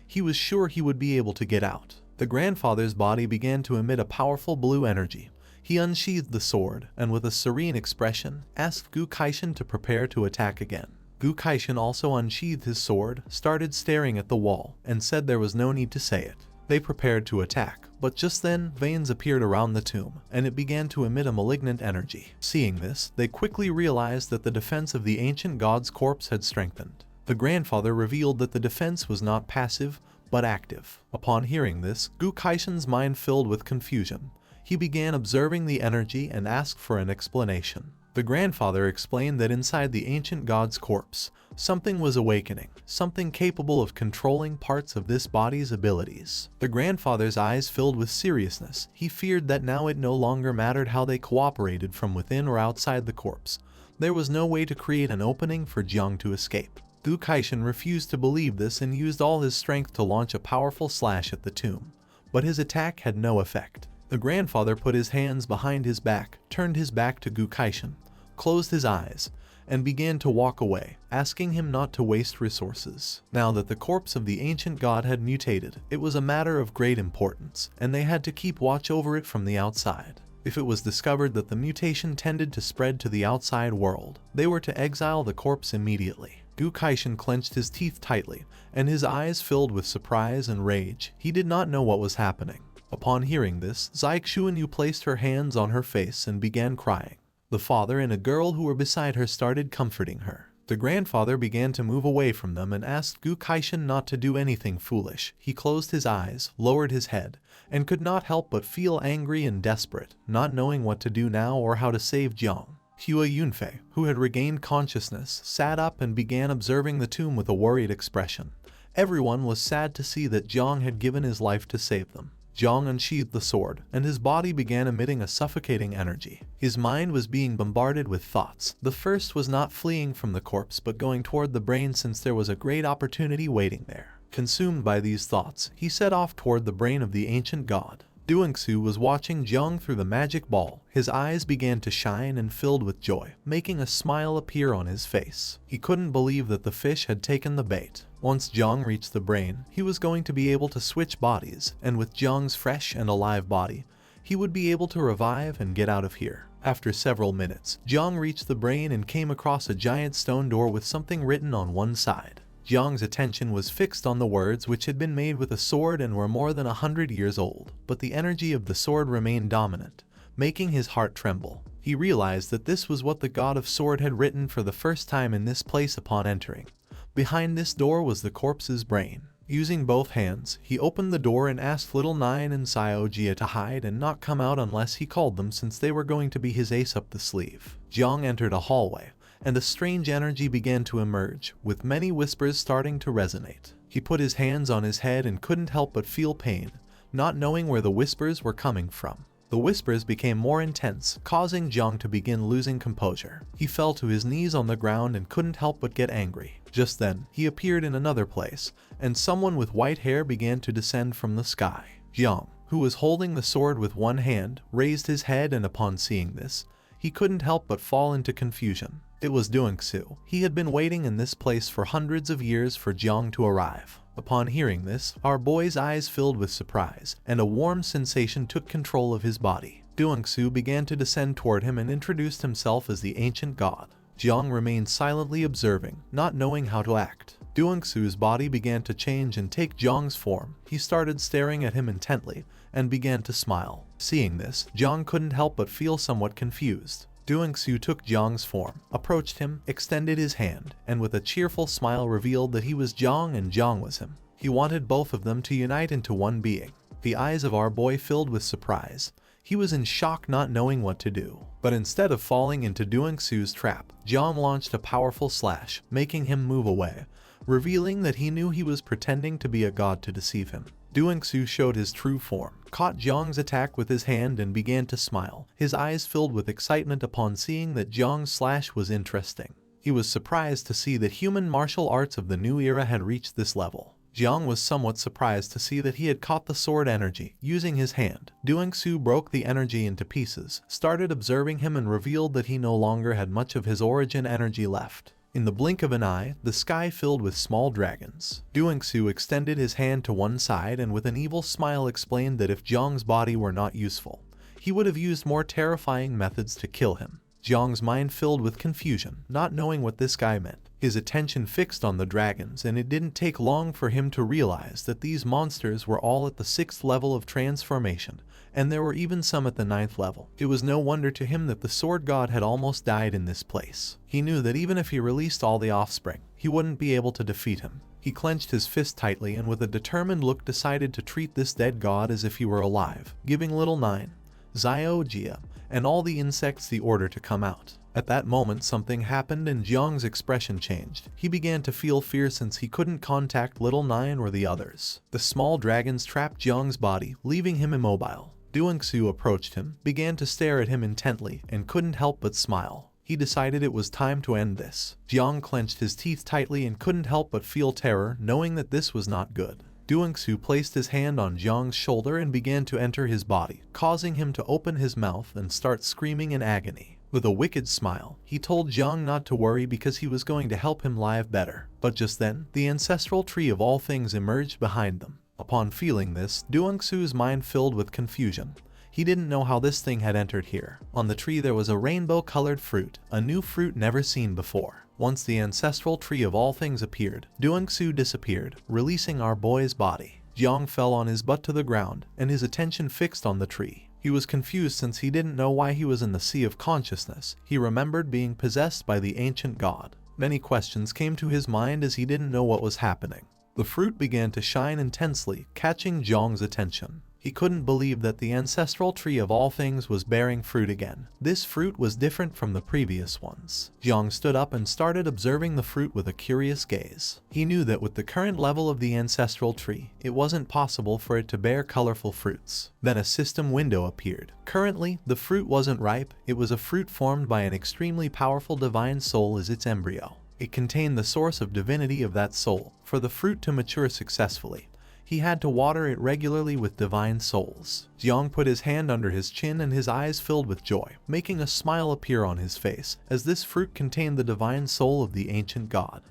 he was sure he would be able to get out. The grandfather's body began to emit a powerful blue energy. He unsheathed the sword and with a serene expression asked Gu Kaishan to prepare to attack again. Gu Kaishan also unsheathed his sword, started staring at the wall, and said there was no need to say it. They prepared to attack, but just then veins appeared around the tomb, and it began to emit a malignant energy. Seeing this, they quickly realized that the defense of the ancient god's corpse had strengthened. The grandfather revealed that the defense was not passive, but active. Upon hearing this, Gu Kaishan's mind filled with confusion. He began observing the energy and asked for an explanation. The grandfather explained that inside the ancient god's corpse, something was awakening, something capable of controlling parts of this body's abilities. The grandfather's eyes filled with seriousness. He feared that now it no longer mattered how they cooperated from within or outside the corpse. There was no way to create an opening for Jiang to escape. Gu Kaishan refused to believe this and used all his strength to launch a powerful slash at the tomb. But his attack had no effect. The grandfather put his hands behind his back, turned his back to Gu Kaishan, closed his eyes, and began to walk away, asking him not to waste resources. Now that the corpse of the ancient god had mutated, it was a matter of great importance, and they had to keep watch over it from the outside. If it was discovered that the mutation tended to spread to the outside world, they were to exile the corpse immediately. Gu Kaishan clenched his teeth tightly, and his eyes filled with surprise and rage. He did not know what was happening. Upon hearing this, Zai Xuanyu placed her hands on her face and began crying. The father and a girl who were beside her started comforting her. The grandfather began to move away from them and asked Gu Kaishan not to do anything foolish. He closed his eyes, lowered his head, and could not help but feel angry and desperate, not knowing what to do now or how to save Jiang. Hua Yunfei, who had regained consciousness, sat up and began observing the tomb with a worried expression. Everyone was sad to see that Jiang had given his life to save them. Jiang unsheathed the sword, and his body began emitting a suffocating energy. His mind was being bombarded with thoughts. The first was not fleeing from the corpse but going toward the brain since there was a great opportunity waiting there. Consumed by these thoughts, he set off toward the brain of the ancient god. Duangsu was watching Jiang through the magic ball. His eyes began to shine and filled with joy, making a smile appear on his face. He couldn't believe that the fish had taken the bait. Once Jiang reached the brain, he was going to be able to switch bodies, and with Jiang's fresh and alive body, he would be able to revive and get out of here. After several minutes, Jiang reached the brain and came across a giant stone door with something written on one side. Jiang's attention was fixed on the words, which had been made with a sword and were more than 100 years old, but the energy of the sword remained dominant, making his heart tremble. He realized that this was what the god of sword had written for the first time in this place upon entering. Behind this door was the corpse's brain. Using both hands, he opened the door and asked little Nine and Xiao Jia to hide and not come out unless he called them, since they were going to be his ace up the sleeve. Jiang entered a hallway, and a strange energy began to emerge, with many whispers starting to resonate. He put his hands on his head and couldn't help but feel pain, not knowing where the whispers were coming from. The whispers became more intense, causing Jiang to begin losing composure. He fell to his knees on the ground and couldn't help but get angry. Just then, he appeared in another place, and someone with white hair began to descend from the sky. Jiang, who was holding the sword with one hand, raised his head, and upon seeing this, he couldn't help but fall into confusion. It was Duangsu. He had been waiting in this place for hundreds of years for Jiang to arrive. Upon hearing this, our boy's eyes filled with surprise, and a warm sensation took control of his body. Duangsu began to descend toward him and introduced himself as the ancient god. Jiang remained silently observing, not knowing how to act. Duangsu's body began to change and take Jiang's form. He started staring at him intently, and began to smile. Seeing this, Jiang couldn't help but feel somewhat confused. Duangsu took Jiang's form, approached him, extended his hand, and with a cheerful smile revealed that he was Jiang and Jiang was him. He wanted both of them to unite into one being. The eyes of our boy filled with surprise. He was in shock, not knowing what to do. But instead of falling into Duangsu's trap, Jiang launched a powerful slash, making him move away, revealing that he knew he was pretending to be a god to deceive him. Su showed his true form, caught Jiang's attack with his hand and began to smile, his eyes filled with excitement upon seeing that Jiang's slash was interesting. He was surprised to see that human martial arts of the new era had reached this level. Jiang was somewhat surprised to see that he had caught the sword energy using his hand. Su broke the energy into pieces, started observing him and revealed that he no longer had much of his origin energy left. In the blink of an eye, the sky filled with small dragons. Su extended his hand to one side and with an evil smile explained that if Jiang's body were not useful, he would have used more terrifying methods to kill him. Jiang's mind filled with confusion, not knowing what this guy meant. His attention fixed on the dragons, and it didn't take long for him to realize that these monsters were all at the 6th level of transformation, and there were even some at the 9th level. It was no wonder to him that the sword god had almost died in this place. He knew that even if he released all the offspring, he wouldn't be able to defeat him. He clenched his fist tightly and with a determined look decided to treat this dead god as if he were alive, giving little 9, Jia, and all the insects the order to come out. At that moment something happened and Jiang's expression changed. He began to feel fear since he couldn't contact little 9 or the others. The small dragons trapped Jiang's body, leaving him immobile. Su approached him, began to stare at him intently, and couldn't help but smile. He decided it was time to end this. Jiang clenched his teeth tightly and couldn't help but feel terror, knowing that this was not good. Su placed his hand on Jiang's shoulder and began to enter his body, causing him to open his mouth and start screaming in agony. With a wicked smile, he told Jiang not to worry because he was going to help him live better. But just then, the ancestral tree of all things emerged behind them. Upon feeling this, Su's mind filled with confusion. He didn't know how this thing had entered here. On the tree there was a rainbow-colored fruit, a new fruit never seen before. Once the ancestral tree of all things appeared, Su disappeared, releasing our boy's body. Jiang fell on his butt to the ground, and his attention fixed on the tree. He was confused since he didn't know why he was in the sea of consciousness. He remembered being possessed by the ancient god. Many questions came to his mind as he didn't know what was happening. The fruit began to shine intensely, catching Jiang's attention. He couldn't believe that the ancestral tree of all things was bearing fruit again. This fruit was different from the previous ones. Jiang stood up and started observing the fruit with a curious gaze. He knew that with the current level of the ancestral tree, it wasn't possible for it to bear colorful fruits. Then a system window appeared. Currently, the fruit wasn't ripe. It was a fruit formed by an extremely powerful divine soul as its embryo. It contained the source of divinity of that soul. For the fruit to mature successfully, he had to water it regularly with divine souls. Jiang put his hand under his chin and his eyes filled with joy, making a smile appear on his face, as this fruit contained the divine soul of the ancient god.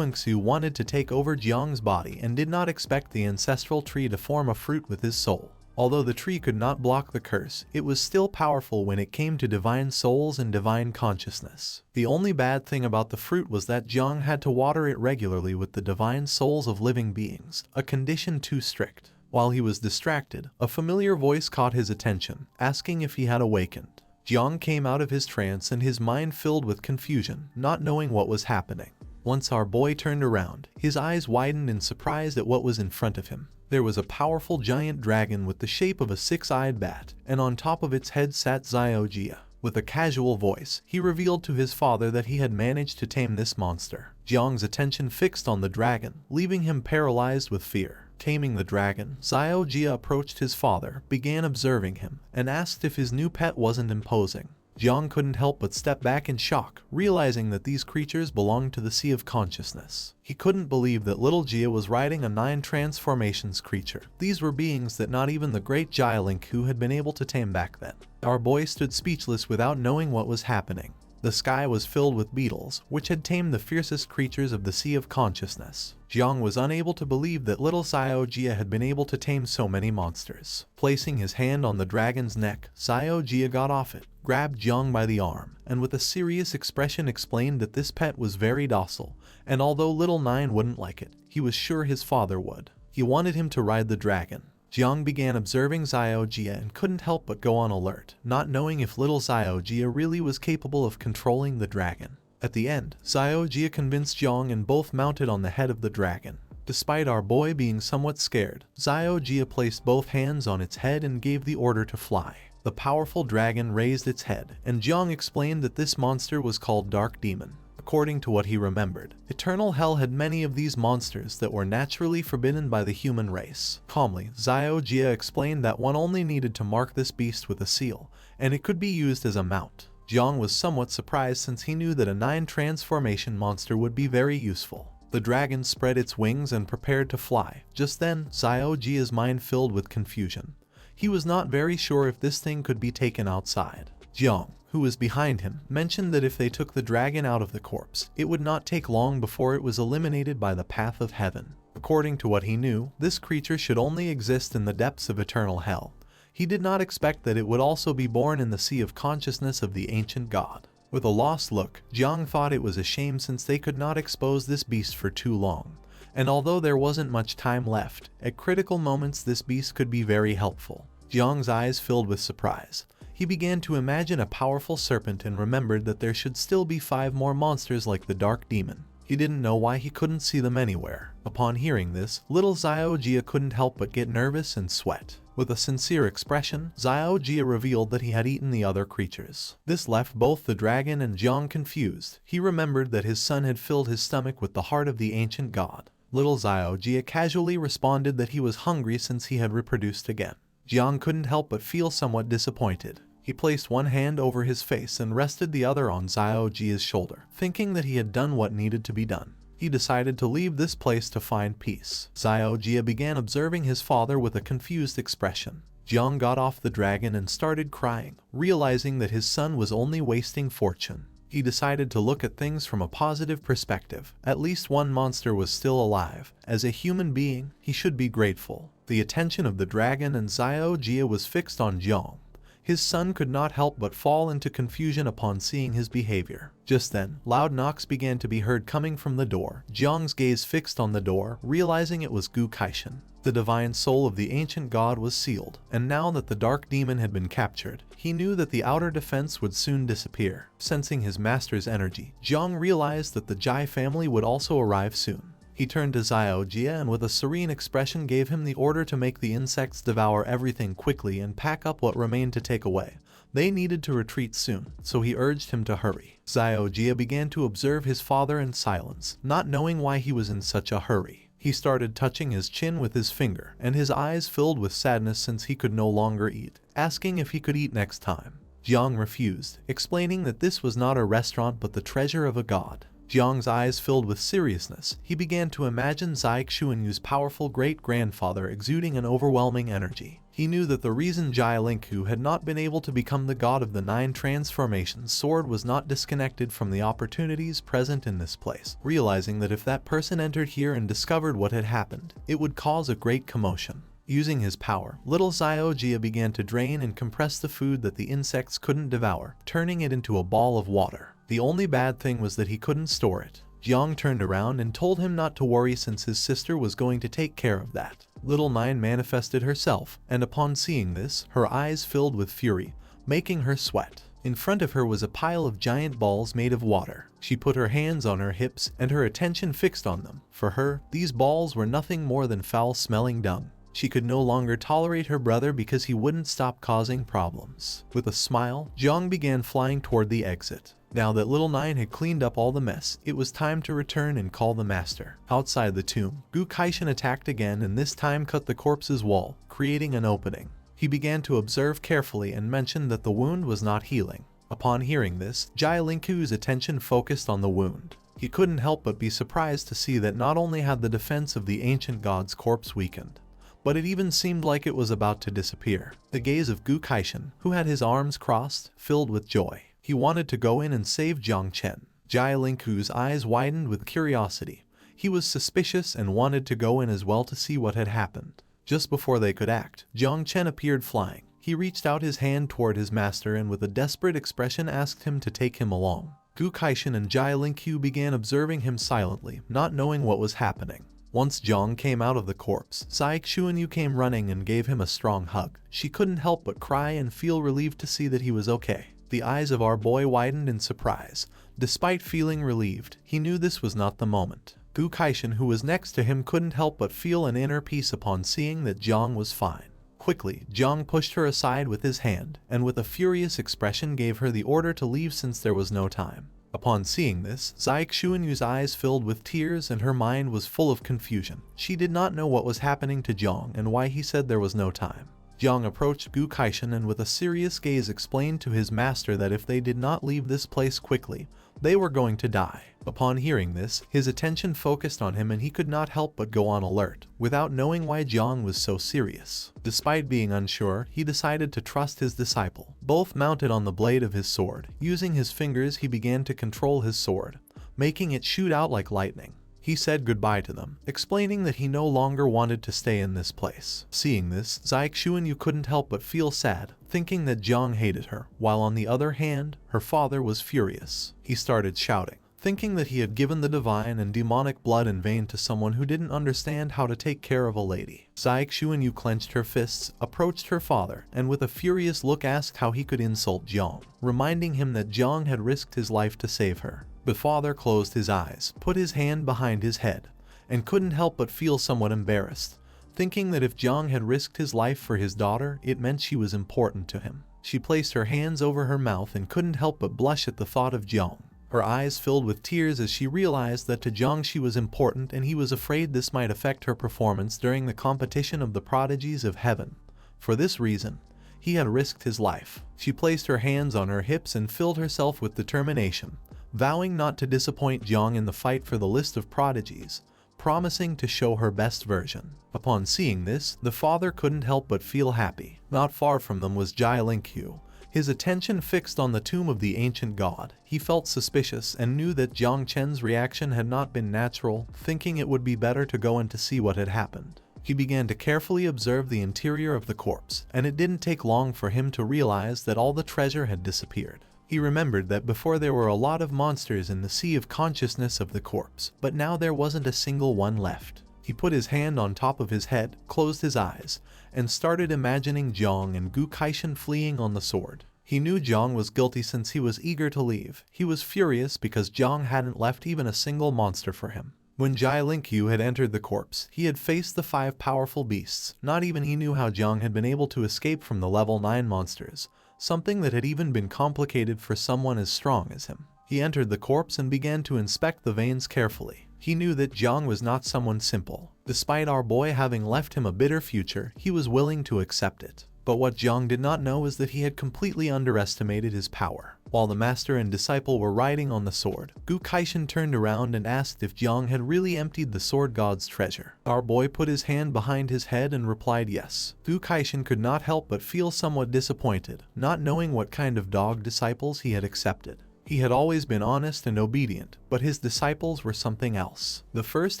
Su wanted to take over Jiang's body and did not expect the ancestral tree to form a fruit with his soul. Although the tree could not block the curse, it was still powerful when it came to divine souls and divine consciousness. The only bad thing about the fruit was that Jiang had to water it regularly with the divine souls of living beings, a condition too strict. While he was distracted, a familiar voice caught his attention, asking if he had awakened. Jiang came out of his trance and his mind filled with confusion, not knowing what was happening. Once our boy turned around, his eyes widened in surprise at what was in front of him. There was a powerful giant dragon with the shape of a six-eyed bat, and on top of its head sat Jia. With a casual voice, he revealed to his father that he had managed to tame this monster. Jiang's attention fixed on the dragon, leaving him paralyzed with fear. Taming the dragon, Jia approached his father, began observing him, and asked if his new pet wasn't imposing. Jiang couldn't help but step back in shock, realizing that these creatures belonged to the Sea of Consciousness. He couldn't believe that little Jia was riding a 9 transformations creature. These were beings that not even the great Jialinku had been able to tame back then. Our boy stood speechless without knowing what was happening. The sky was filled with beetles, which had tamed the fiercest creatures of the Sea of Consciousness. Jiang was unable to believe that little Jia had been able to tame so many monsters. Placing his hand on the dragon's neck, Jia got off it, grabbed Jiang by the arm, and with a serious expression explained that this pet was very docile, and although little Nine wouldn't like it, he was sure his father would. He wanted him to ride the dragon. Jiang began observing Jia and couldn't help but go on alert, not knowing if little Jia really was capable of controlling the dragon. At the end, Jia convinced Jiang and both mounted on the head of the dragon. Despite our boy being somewhat scared, Jia placed both hands on its head and gave the order to fly. The powerful dragon raised its head, and Jiang explained that this monster was called Dark Demon. According to what he remembered, Eternal Hell had many of these monsters that were naturally forbidden by the human race. Calmly, Xiao Jia explained that one only needed to mark this beast with a seal, and it could be used as a mount. Jiang was somewhat surprised since he knew that a 9 transformation monster would be very useful. The dragon spread its wings and prepared to fly. Just then, Xiao Jia's mind filled with confusion. He was not very sure if this thing could be taken outside. Jiang, who was behind him, mentioned that if they took the dragon out of the corpse, it would not take long before it was eliminated by the path of heaven. According to what he knew, this creature should only exist in the depths of eternal hell. He did not expect that it would also be born in the sea of consciousness of the ancient god. With a lost look, Jiang thought it was a shame since they could not expose this beast for too long. And although there wasn't much time left, at critical moments this beast could be very helpful. Jiang's eyes filled with surprise. He began to imagine a powerful serpent and remembered that there should still be 5 more monsters like the Dark Demon. He didn't know why he couldn't see them anywhere. Upon hearing this, little Xiao Jia couldn't help but get nervous and sweat. With a sincere expression, Xiao Jia revealed that he had eaten the other creatures. This left both the dragon and Jiang confused. He remembered that his son had filled his stomach with the heart of the ancient god. Little Xiao Jia casually responded that he was hungry since he had reproduced again. Jiang couldn't help but feel somewhat disappointed. He placed one hand over his face and rested the other on Xiao Jia's shoulder, thinking that he had done what needed to be done. He decided to leave this place to find peace. Xiao Jia began observing his father with a confused expression. Jiang got off the dragon and started crying, realizing that his son was only wasting fortune. He decided to look at things from a positive perspective. At least one monster was still alive. As a human being, he should be grateful. The attention of the dragon and Xiao Jia was fixed on Jiang. His son could not help but fall into confusion upon seeing his behavior. Just then, loud knocks began to be heard coming from the door. Jiang's gaze fixed on the door, realizing it was Gu Kaishan. The divine soul of the ancient god was sealed, and now that the dark demon had been captured, he knew that the outer defense would soon disappear. Sensing his master's energy, Jiang realized that the Jai family would also arrive soon. He turned to Xiao Jia and with a serene expression gave him the order to make the insects devour everything quickly and pack up what remained to take away. They needed to retreat soon, so he urged him to hurry. Xiao Jia began to observe his father in silence, not knowing why he was in such a hurry. He started touching his chin with his finger, and his eyes filled with sadness since he could no longer eat, asking if he could eat next time. Jiang refused, explaining that this was not a restaurant but the treasure of a god. Jiang's eyes filled with seriousness. He began to imagine Zai Xuanyu's powerful great-grandfather exuding an overwhelming energy. He knew that the reason Jai Linghu had not been able to become the god of the 9 transformations sword was not disconnected from the opportunities present in this place, realizing that if that person entered here and discovered what had happened, it would cause a great commotion. Using his power, little Xiao Jia began to drain and compress the food that the insects couldn't devour, turning it into a ball of water. The only bad thing was that he couldn't store it. Jiang turned around and told him not to worry since his sister was going to take care of that. Little Nine manifested herself, and upon seeing this, her eyes filled with fury, making her sweat. In front of her was a pile of giant balls made of water. She put her hands on her hips and her attention fixed on them. For her, these balls were nothing more than foul-smelling dung. She could no longer tolerate her brother because he wouldn't stop causing problems. With a smile, Jiang began flying toward the exit. Now that little Nine had cleaned up all the mess, it was time to return and call the master. Outside the tomb, Gu Kaishan attacked again and this time cut the corpse's wall, creating an opening. He began to observe carefully and mentioned that the wound was not healing. Upon hearing this, Jai Linghu's attention focused on the wound. He couldn't help but be surprised to see that not only had the defense of the ancient god's corpse weakened, but it even seemed like it was about to disappear. The gaze of Gu Kaishan, who had his arms crossed, filled with joy. He wanted to go in and save Jiang Chen. Jai Linghu's eyes widened with curiosity. He was suspicious and wanted to go in as well to see what had happened. Just before they could act, Jiang Chen appeared flying. He reached out his hand toward his master and with a desperate expression asked him to take him along. Gu Kaishan and Jai Linghu began observing him silently, not knowing what was happening. Once Jiang came out of the corpse, Zai Xuanyu came running and gave him a strong hug. She couldn't help but cry and feel relieved to see that he was okay. The eyes of our boy widened in surprise. Despite feeling relieved, he knew this was not the moment. Gu Kaishan, who was next to him, couldn't help but feel an inner peace upon seeing that Jiang was fine. Quickly, Jiang pushed her aside with his hand, and with a furious expression gave her the order to leave since there was no time. Upon seeing this, Xuanyu's eyes filled with tears and her mind was full of confusion. She did not know what was happening to Jang and why he said there was no time. Jang approached Gu Kaishan and with a serious gaze explained to his master that if they did not leave this place quickly, they were going to die. Upon hearing this, his attention focused on him and he could not help but go on alert, without knowing why Jang was so serious. Despite being unsure, he decided to trust his disciple. Both mounted on the blade of his sword. Using his fingers, he began to control his sword, making it shoot out like lightning. He said goodbye to them, explaining that he no longer wanted to stay in this place. Seeing this, Xuanyu couldn't help but feel sad, thinking that Jang hated her, while on the other hand, her father was furious. He started shouting, thinking that he had given the divine and demonic blood in vain to someone who didn't understand how to take care of a lady. Xuanyu clenched her fists, approached her father, and with a furious look asked how he could insult Jang, reminding him that Jang had risked his life to save her. The father closed his eyes, put his hand behind his head, and couldn't help but feel somewhat embarrassed, thinking that if Jang had risked his life for his daughter, it meant she was important to him. She placed her hands over her mouth and couldn't help but blush at the thought of Jang. Her eyes filled with tears as she realized that to Jang she was important and he was afraid this might affect her performance during the competition of the prodigies of heaven. For this reason, he had risked his life. She placed her hands on her hips and filled herself with determination, vowing not to disappoint Jang in the fight for the list of prodigies, promising to show her best version. Upon seeing this, the father couldn't help but feel happy. Not far from them was Jiang, his attention fixed on the tomb of the ancient god. He felt suspicious and knew that Jiang Chen's reaction had not been natural, thinking it would be better to go in to see what had happened. He began to carefully observe the interior of the corpse, and it didn't take long for him to realize that all the treasure had disappeared. He remembered that before there were a lot of monsters in the sea of consciousness of the corpse, but now there wasn't a single one left. He put his hand on top of his head, closed his eyes, and started imagining Jang and Gu Kaishan fleeing on the sword. He knew Jang was guilty since he was eager to leave. He was furious because Jang hadn't left even a single monster for him. When Jiang had entered the corpse, he had faced the 5 powerful beasts. Not even he knew how Jang had been able to escape from the level 9 monsters, something that had even been complicated for someone as strong as him. He entered the corpse and began to inspect the veins carefully. He knew that Jang was not someone simple. Despite our boy having left him a bitter future, he was willing to accept it. But what Jang did not know is that he had completely underestimated his power. While the master and disciple were riding on the sword, Gu Kaishan turned around and asked if Jang had really emptied the sword god's treasure. Our boy put his hand behind his head and replied yes. Gu Kaishan could not help but feel somewhat disappointed, not knowing what kind of dog disciples he had accepted. He had always been honest and obedient, but his disciples were something else. The first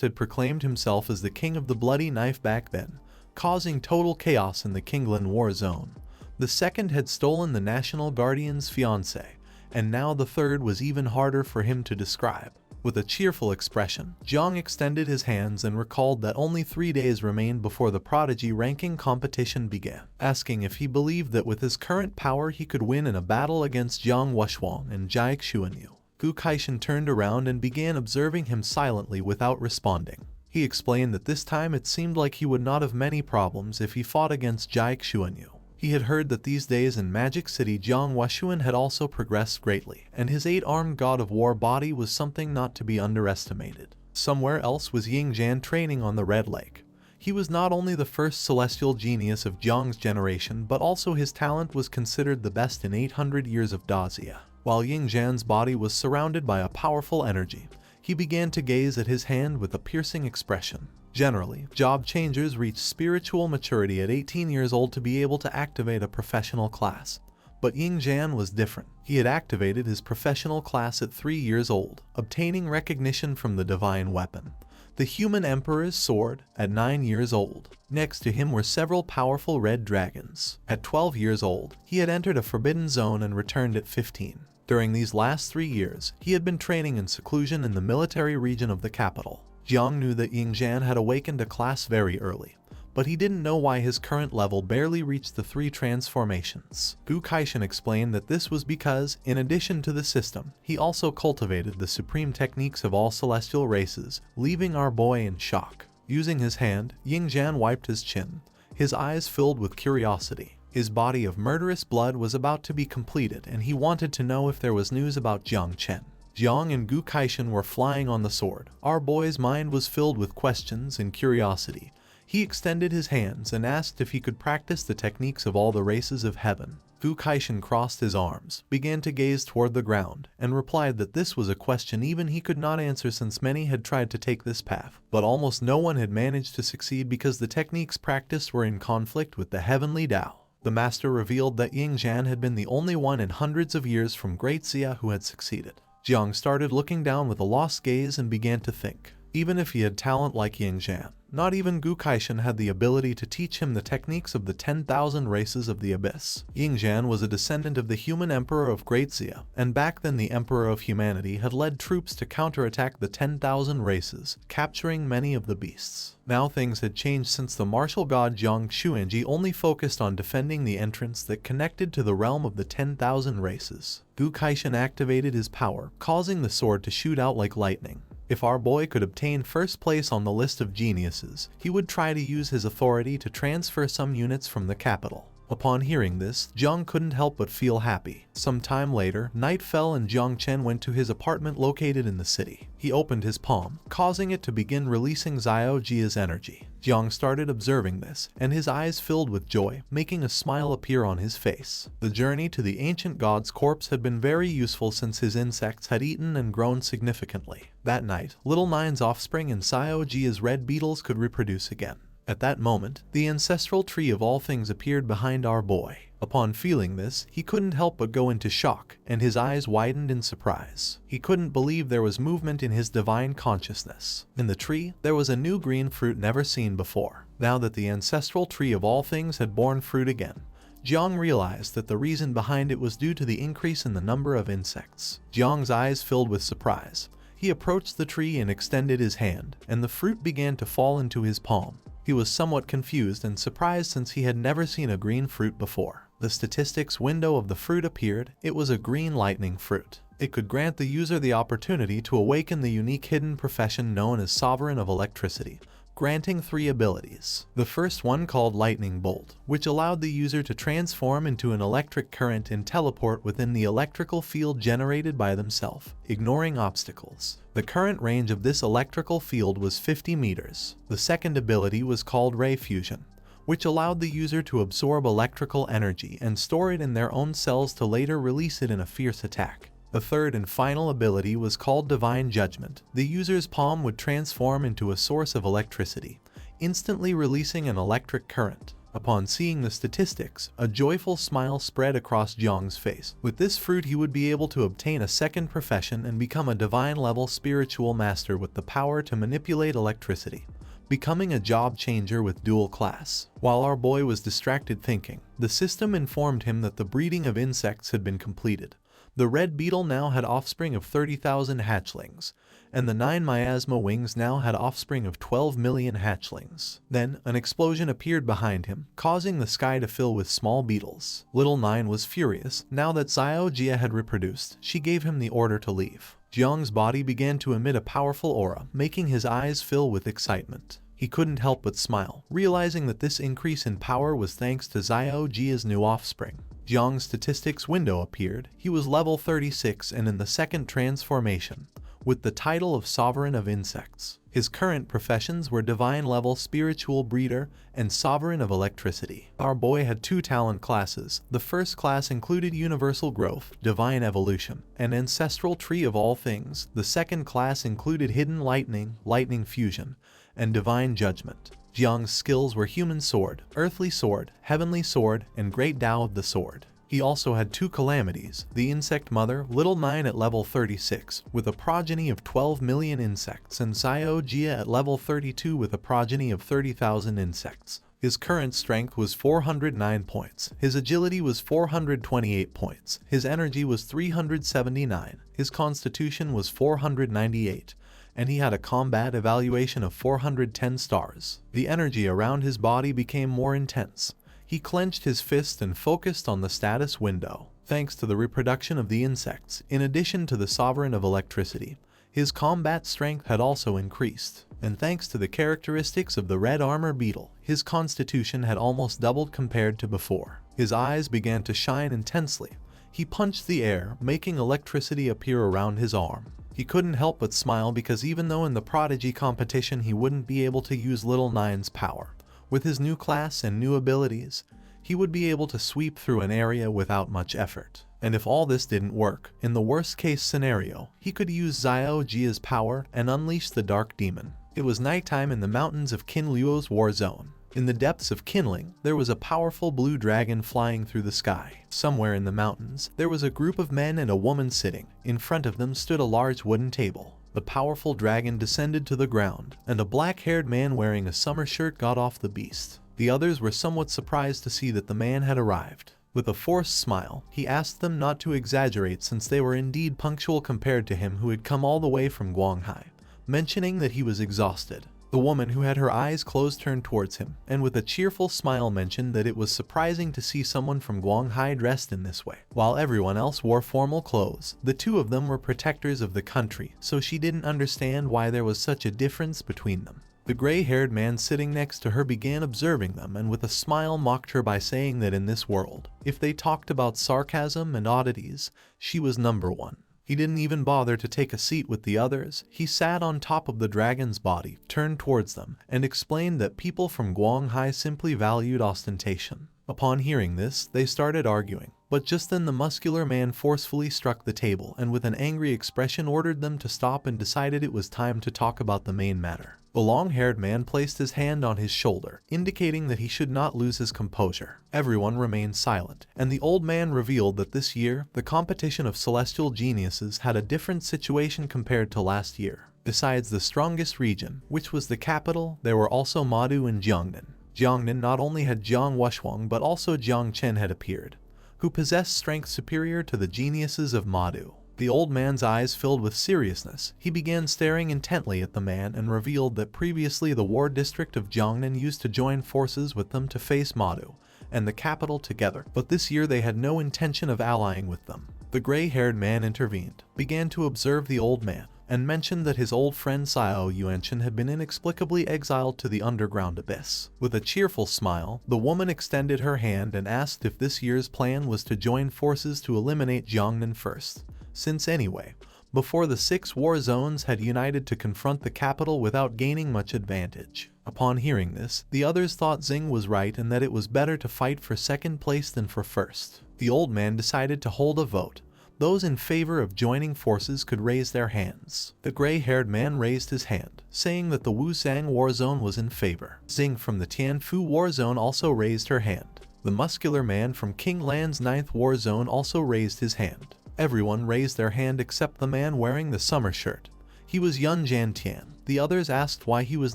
had proclaimed himself as the king of the bloody knife back then, causing total chaos in the Kingland war zone. The second had stolen the National Guardian's fiancé, and now the third was even harder for him to describe. With a cheerful expression, Jang extended his hands and recalled that only 3 days remained before the Prodigy ranking competition began, asking if he believed that with his current power he could win in a battle against Jiang Wuxuang and Xuanyu. Gu Kaishan turned around and began observing him silently without responding. He explained that this time it seemed like he would not have many problems if he fought against Xuanyu. He had heard that these days in Magic City Jiang Wuxuan had also progressed greatly, and his 8-armed god of war body was something not to be underestimated. Somewhere else was Ying Jan training on the Red Lake. He was not only the first celestial genius of Jiang's generation, but also his talent was considered the best in 800 years of Dazia. While Ying Jan's body was surrounded by a powerful energy, he began to gaze at his hand with a piercing expression. Generally, job changers reach spiritual maturity at 18 years old to be able to activate a professional class. But Ying Jan was different. He had activated his professional class at 3 years old, obtaining recognition from the divine weapon, the human emperor's sword, at 9 years old. Next to him were several powerful red dragons. At 12 years old, he had entered a forbidden zone and returned at 15. During these last 3 years, he had been training in seclusion in the military region of the capital. Jiang knew that Ying Jan had awakened a class very early, but he didn't know why his current level barely reached the 3 transformations. Gu Kaishan explained that this was because, in addition to the system, he also cultivated the supreme techniques of all celestial races, leaving our boy in shock. Using his hand, Ying Jan wiped his chin, his eyes filled with curiosity. His body of murderous blood was about to be completed and he wanted to know if there was news about Jiang Chen. Jiang and Gu Kaishan were flying on the sword. Our boy's mind was filled with questions and curiosity. He extended his hands and asked if he could practice the techniques of all the races of heaven. Gu Kaishan crossed his arms, began to gaze toward the ground, and replied that this was a question even he could not answer since many had tried to take this path, but almost no one had managed to succeed because the techniques practiced were in conflict with the heavenly Tao. The master revealed that Jiang Chen had been the only one in hundreds of years from Great Xia who had succeeded. Jiang started looking down with a lost gaze and began to think. Even if he had talent like Jiang Chen, not even Gu Kaishan had the ability to teach him the techniques of the 10,000 races of the abyss. Jiang Chen was a descendant of the human emperor of Great Xia, and back then the emperor of humanity had led troops to counterattack the 10,000 races, capturing many of the beasts. Now things had changed since the martial god Jiang Xuanji only focused on defending the entrance that connected to the realm of the 10,000 races. Gu Kaishan activated his power, causing the sword to shoot out like lightning. If our boy could obtain first place on the list of geniuses, he would try to use his authority to transfer some units from the capital. Upon hearing this, Jiang couldn't help but feel happy. Some time later, night fell and Jiang Chen went to his apartment located in the city. He opened his palm, causing it to begin releasing Xiao Jia's energy. Jiang started observing this, and his eyes filled with joy, making a smile appear on his face. The journey to the ancient god's corpse had been very useful since his insects had eaten and grown significantly. That night, Little Nine's offspring and Xiao Jia's red beetles could reproduce again. At that moment, the ancestral tree of all things appeared behind our boy. Upon feeling this, he couldn't help but go into shock, and his eyes widened in surprise. He couldn't believe there was movement in his divine consciousness. In the tree, there was a new green fruit never seen before. Now that the ancestral tree of all things had borne fruit again, Jiang realized that the reason behind it was due to the increase in the number of insects. Jiang's eyes filled with surprise. He approached the tree and extended his hand, and the fruit began to fall into his palm. He was somewhat confused and surprised since he had never seen a green fruit before. The statistics window of the fruit appeared. It was a green lightning fruit. It could grant the user the opportunity to awaken the unique hidden profession known as Sovereign of Electricity, granting 3 abilities. The first one called Lightning Bolt, which allowed the user to transform into an electric current and teleport within the electrical field generated by themselves, ignoring obstacles. The current range of this electrical field was 50 meters. The second ability was called Ray Fusion, which allowed the user to absorb electrical energy and store it in their own cells to later release it in a fierce attack. The third and final ability was called Divine Judgment. The user's palm would transform into a source of electricity, instantly releasing an electric current. Upon seeing the statistics, a joyful smile spread across Jiang's face. With this fruit he would be able to obtain a second profession and become a divine-level spiritual master with the power to manipulate electricity, becoming a job changer with Duel class. While our boy was distracted thinking, the system informed him that the breeding of insects had been completed. The red beetle now had offspring of 30,000 hatchlings, and the 9 miasma wings now had offspring of 12 million hatchlings. Then, an explosion appeared behind him, causing the sky to fill with small beetles. Little Nine was furious. Now that Xiao Jia had reproduced, she gave him the order to leave. Jiang's body began to emit a powerful aura, making his eyes fill with excitement. He couldn't help but smile, realizing that this increase in power was thanks to Xiao Jia's new offspring. Jiang's statistics window appeared. He was level 36 and in the second transformation, with the title of Sovereign of Insects. His current professions were Divine Level Spiritual Breeder and Sovereign of Electricity. Our boy had 2 talent classes. The first class included Universal Growth, Divine Evolution, and Ancestral Tree of All Things. The second class included Hidden Lightning, Lightning Fusion, and Divine Judgment. Jiang's skills were Human Sword, Earthly Sword, Heavenly Sword, and Great Tao of the Sword. He also had 2 calamities, the Insect Mother, Little Nine at level 36, with a progeny of 12 million insects, and Xiao Jia at level 32 with a progeny of 30,000 insects. His current strength was 409 points, his agility was 428 points, his energy was 379, his constitution was 498, and he had a combat evaluation of 410 stars. The energy around his body became more intense. He clenched his fist and focused on the status window. Thanks to the reproduction of the insects, in addition to the Sovereign of Electricity, his combat strength had also increased. And thanks to the characteristics of the red armor beetle, his constitution had almost doubled compared to before. His eyes began to shine intensely. He punched the air, making electricity appear around his arm. He couldn't help but smile because even though in the Prodigy competition he wouldn't be able to use Little Nine's power, with his new class and new abilities, he would be able to sweep through an area without much effort. And if all this didn't work, in the worst case scenario, he could use Xiao Jia's power and unleash the Dark Demon. It was nighttime in the mountains of Qinluo's war zone. In the depths of Qinling, there was a powerful blue dragon flying through the sky. Somewhere in the mountains, there was a group of men and a woman sitting. In front of them stood a large wooden table. The powerful dragon descended to the ground, and a black-haired man wearing a summer shirt got off the beast. The others were somewhat surprised to see that the man had arrived. With a forced smile, he asked them not to exaggerate since they were indeed punctual compared to him who had come all the way from Guanghai, mentioning that he was exhausted. The woman who had her eyes closed turned towards him, and with a cheerful smile mentioned that it was surprising to see someone from Guanghai dressed in this way. While everyone else wore formal clothes, the two of them were protectors of the country, so she didn't understand why there was such a difference between them. The gray-haired man sitting next to her began observing them and with a smile mocked her by saying that in this world, if they talked about sarcasm and oddities, she was number one. He didn't even bother to take a seat with the others. He sat on top of the dragon's body, turned towards them, and explained that people from Guanghai simply valued ostentation. Upon hearing this, they started arguing, but just then the muscular man forcefully struck the table and with an angry expression ordered them to stop and decided it was time to talk about the main matter. The long-haired man placed his hand on his shoulder, indicating that he should not lose his composure. Everyone remained silent, and the old man revealed that this year, the competition of celestial geniuses had a different situation compared to last year. Besides the strongest region, which was the capital, there were also Madu and Jiangnan. Jiangnan not only had Jiang Wushuang but also Jiang Chen had appeared, who possessed strength superior to the geniuses of Madu. The old man's eyes filled with seriousness. He began staring intently at the man and revealed that previously the war district of Jiangnan used to join forces with them to face Madu and the capital together, but this year they had no intention of allying with them. The gray-haired man intervened, began to observe the old man, and mentioned that his old friend Xiao Yuanchen had been inexplicably exiled to the underground abyss. With a cheerful smile, the woman extended her hand and asked if this year's plan was to join forces to eliminate Jiangnan first, since anyway, before the 6 war zones had united to confront the capital without gaining much advantage. Upon hearing this, the others thought Xing was right and that it was better to fight for second place than for first. The old man decided to hold a vote. Those in favor of joining forces could raise their hands. The gray-haired man raised his hand, saying that the Wuzang war zone was in favor. Xing from the Tianfu war zone also raised her hand. The muscular man from King Lan's 9th war zone also raised his hand. Everyone raised their hand except the man wearing the summer shirt. He was Yun Jantian. The others asked why he was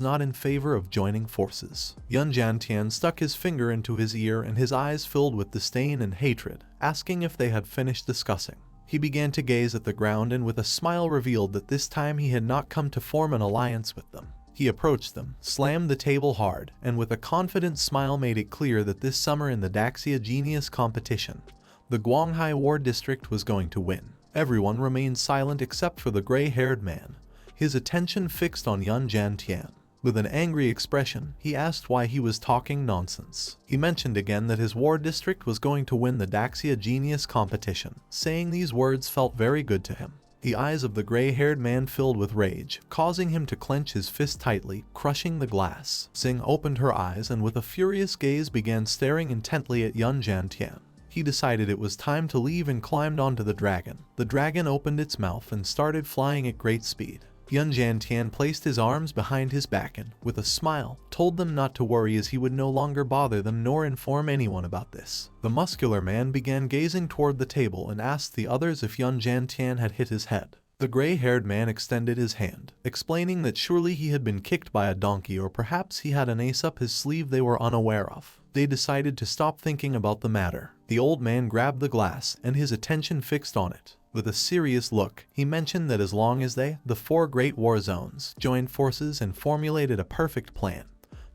not in favor of joining forces. Yun Jantian stuck his finger into his ear and his eyes filled with disdain and hatred, asking if they had finished discussing. He began to gaze at the ground and with a smile revealed that this time he had not come to form an alliance with them. He approached them, slammed the table hard, and with a confident smile made it clear that this summer in the Daxia Genius competition, the Guanghai War District was going to win. Everyone remained silent except for the gray-haired man, his attention fixed on Yun Jantian. With an angry expression, he asked why he was talking nonsense. He mentioned again that his war district was going to win the Daxia Genius competition. Saying these words felt very good to him. The eyes of the gray-haired man filled with rage, causing him to clench his fist tightly, crushing the glass. Xing opened her eyes and with a furious gaze began staring intently at Yun Jantian. He decided it was time to leave and climbed onto the dragon. The dragon opened its mouth and started flying at great speed. Yun Jantian placed his arms behind his back and, with a smile, told them not to worry as he would no longer bother them nor inform anyone about this. The muscular man began gazing toward the table and asked the others if Yun Jantian had hit his head. The gray-haired man extended his hand, explaining that surely he had been kicked by a donkey or perhaps he had an ace up his sleeve they were unaware of. They decided to stop thinking about the matter. The old man grabbed the glass and his attention fixed on it. With a serious look, he mentioned that as long as they, the 4 great war zones, joined forces and formulated a perfect plan,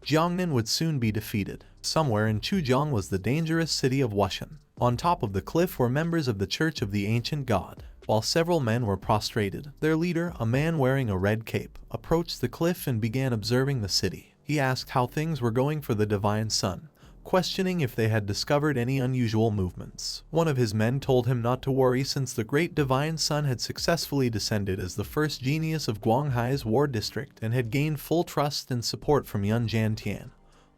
Jiangnan would soon be defeated. Somewhere in Chujiang was the dangerous city of Wushan. On top of the cliff were members of the Church of the Ancient God. While several men were prostrated, their leader, a man wearing a red cape, approached the cliff and began observing the city. He asked how things were going for the Divine Sun, questioning if they had discovered any unusual movements. One of his men told him not to worry since the great divine sun had successfully descended as the first genius of Guanghai's war district and had gained full trust and support from Yun Jiantian,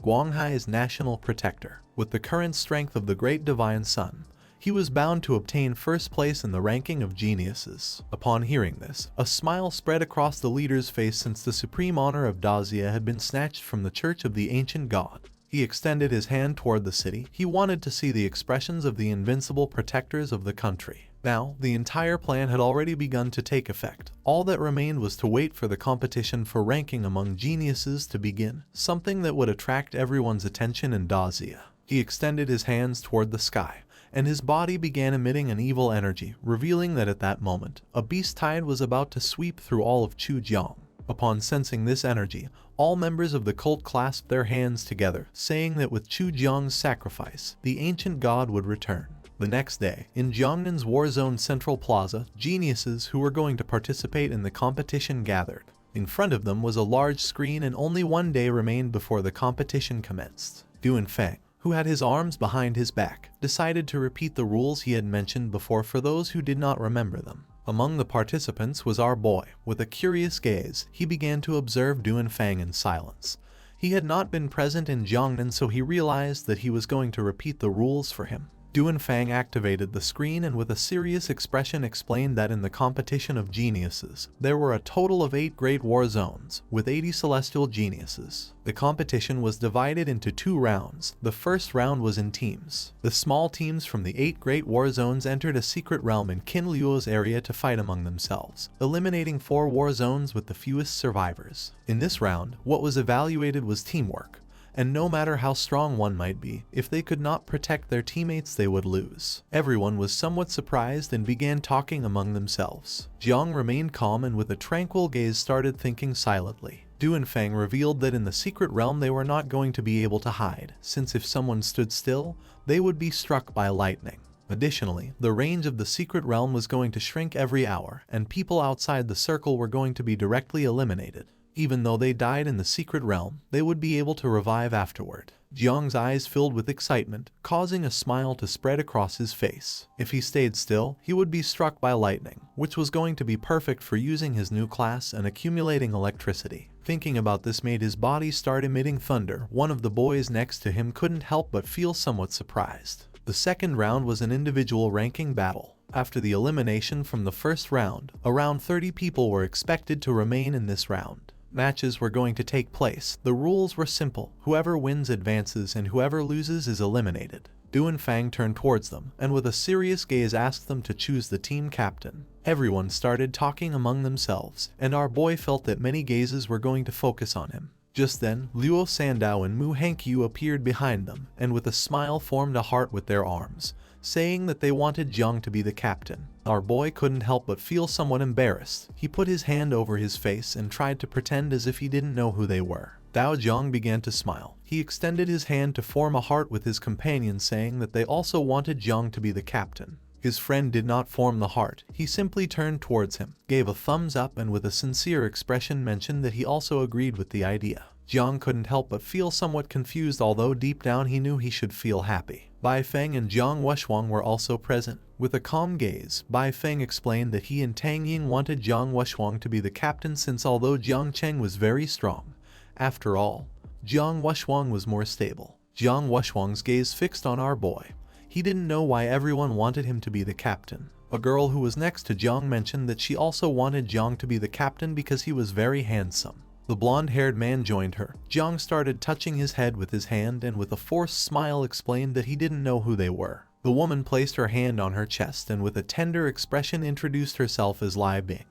Guanghai's national protector. With the current strength of the great divine sun, he was bound to obtain first place in the ranking of geniuses. Upon hearing this, a smile spread across the leader's face since the supreme honor of Dazia had been snatched from the Church of the Ancient God. He extended his hand toward the city. He wanted to see the expressions of the invincible protectors of the country. Now, the entire plan had already begun to take effect. All that remained was to wait for the competition for ranking among geniuses to begin, something that would attract everyone's attention in Dazia. He extended his hands toward the sky, and his body began emitting an evil energy, revealing that at that moment, a beast tide was about to sweep through all of Chujiang. Upon sensing this energy, all members of the cult clasped their hands together, saying that with Chujiang's sacrifice, the ancient god would return. The next day, in Jiangnan's war zone central plaza, geniuses who were going to participate in the competition gathered. In front of them was a large screen and only one day remained before the competition commenced. Duanfeng, who had his arms behind his back, decided to repeat the rules he had mentioned before for those who did not remember them. Among the participants was our boy. With a curious gaze, he began to observe Duanfeng in silence. He had not been present in Jiangnan, so he realized that he was going to repeat the rules for him. Duanfeng activated the screen and with a serious expression explained that in the competition of geniuses, there were a total of 8 great war zones, with 80 celestial geniuses. The competition was divided into 2 rounds. The first round was in teams. The small teams from the 8 great war zones entered a secret realm in Qin Liu's area to fight among themselves, eliminating 4 war zones with the fewest survivors. In this round, what was evaluated was teamwork. And no matter how strong one might be, if they could not protect their teammates they would lose. Everyone was somewhat surprised and began talking among themselves. Jiang remained calm and with a tranquil gaze started thinking silently. Duanfeng revealed that in the secret realm they were not going to be able to hide, since if someone stood still, they would be struck by lightning. Additionally, the range of the secret realm was going to shrink every hour, and people outside the circle were going to be directly eliminated. Even though they died in the secret realm, they would be able to revive afterward. Jiang's eyes filled with excitement, causing a smile to spread across his face. If he stayed still, he would be struck by lightning, which was going to be perfect for using his new class and accumulating electricity. Thinking about this made his body start emitting thunder. One of the boys next to him couldn't help but feel somewhat surprised. The second round was an individual ranking battle. After the elimination from the first round, around 30 people were expected to remain in this round. Matches were going to take place. The rules were simple. Whoever wins advances and whoever loses is eliminated. Duanfeng turned towards them and with a serious gaze asked them to choose the team captain. Everyone started talking among themselves, and our boy felt that many gazes were going to focus on him. Just then, Luo Sandao and Mu Hankyu appeared behind them, and with a smile formed a heart with their arms, saying that they wanted Jiang to be the captain. Our boy couldn't help but feel somewhat embarrassed. He put his hand over his face and tried to pretend as if he didn't know who they were. Dao Jiang began to smile. He extended his hand to form a heart with his companion, saying that they also wanted Jiang to be the captain. His friend did not form the heart. He simply turned towards him, gave a thumbs up and with a sincere expression mentioned that he also agreed with the idea. Jiang couldn't help but feel somewhat confused, although deep down he knew he should feel happy. Bai Feng and Jiang Wuxuang were also present. With a calm gaze, Bai Feng explained that he and Tang Ying wanted Jiang Wuxuang to be the captain since although Jiang Chen was very strong, after all, Jiang Wuxuang was more stable. Jiang Wuxuang's gaze fixed on our boy. He didn't know why everyone wanted him to be the captain. A girl who was next to Jiang mentioned that she also wanted Jiang to be the captain because he was very handsome. The blonde-haired man joined her. Jiang started touching his head with his hand and with a forced smile explained that he didn't know who they were. The woman placed her hand on her chest and with a tender expression introduced herself as Lai Bing.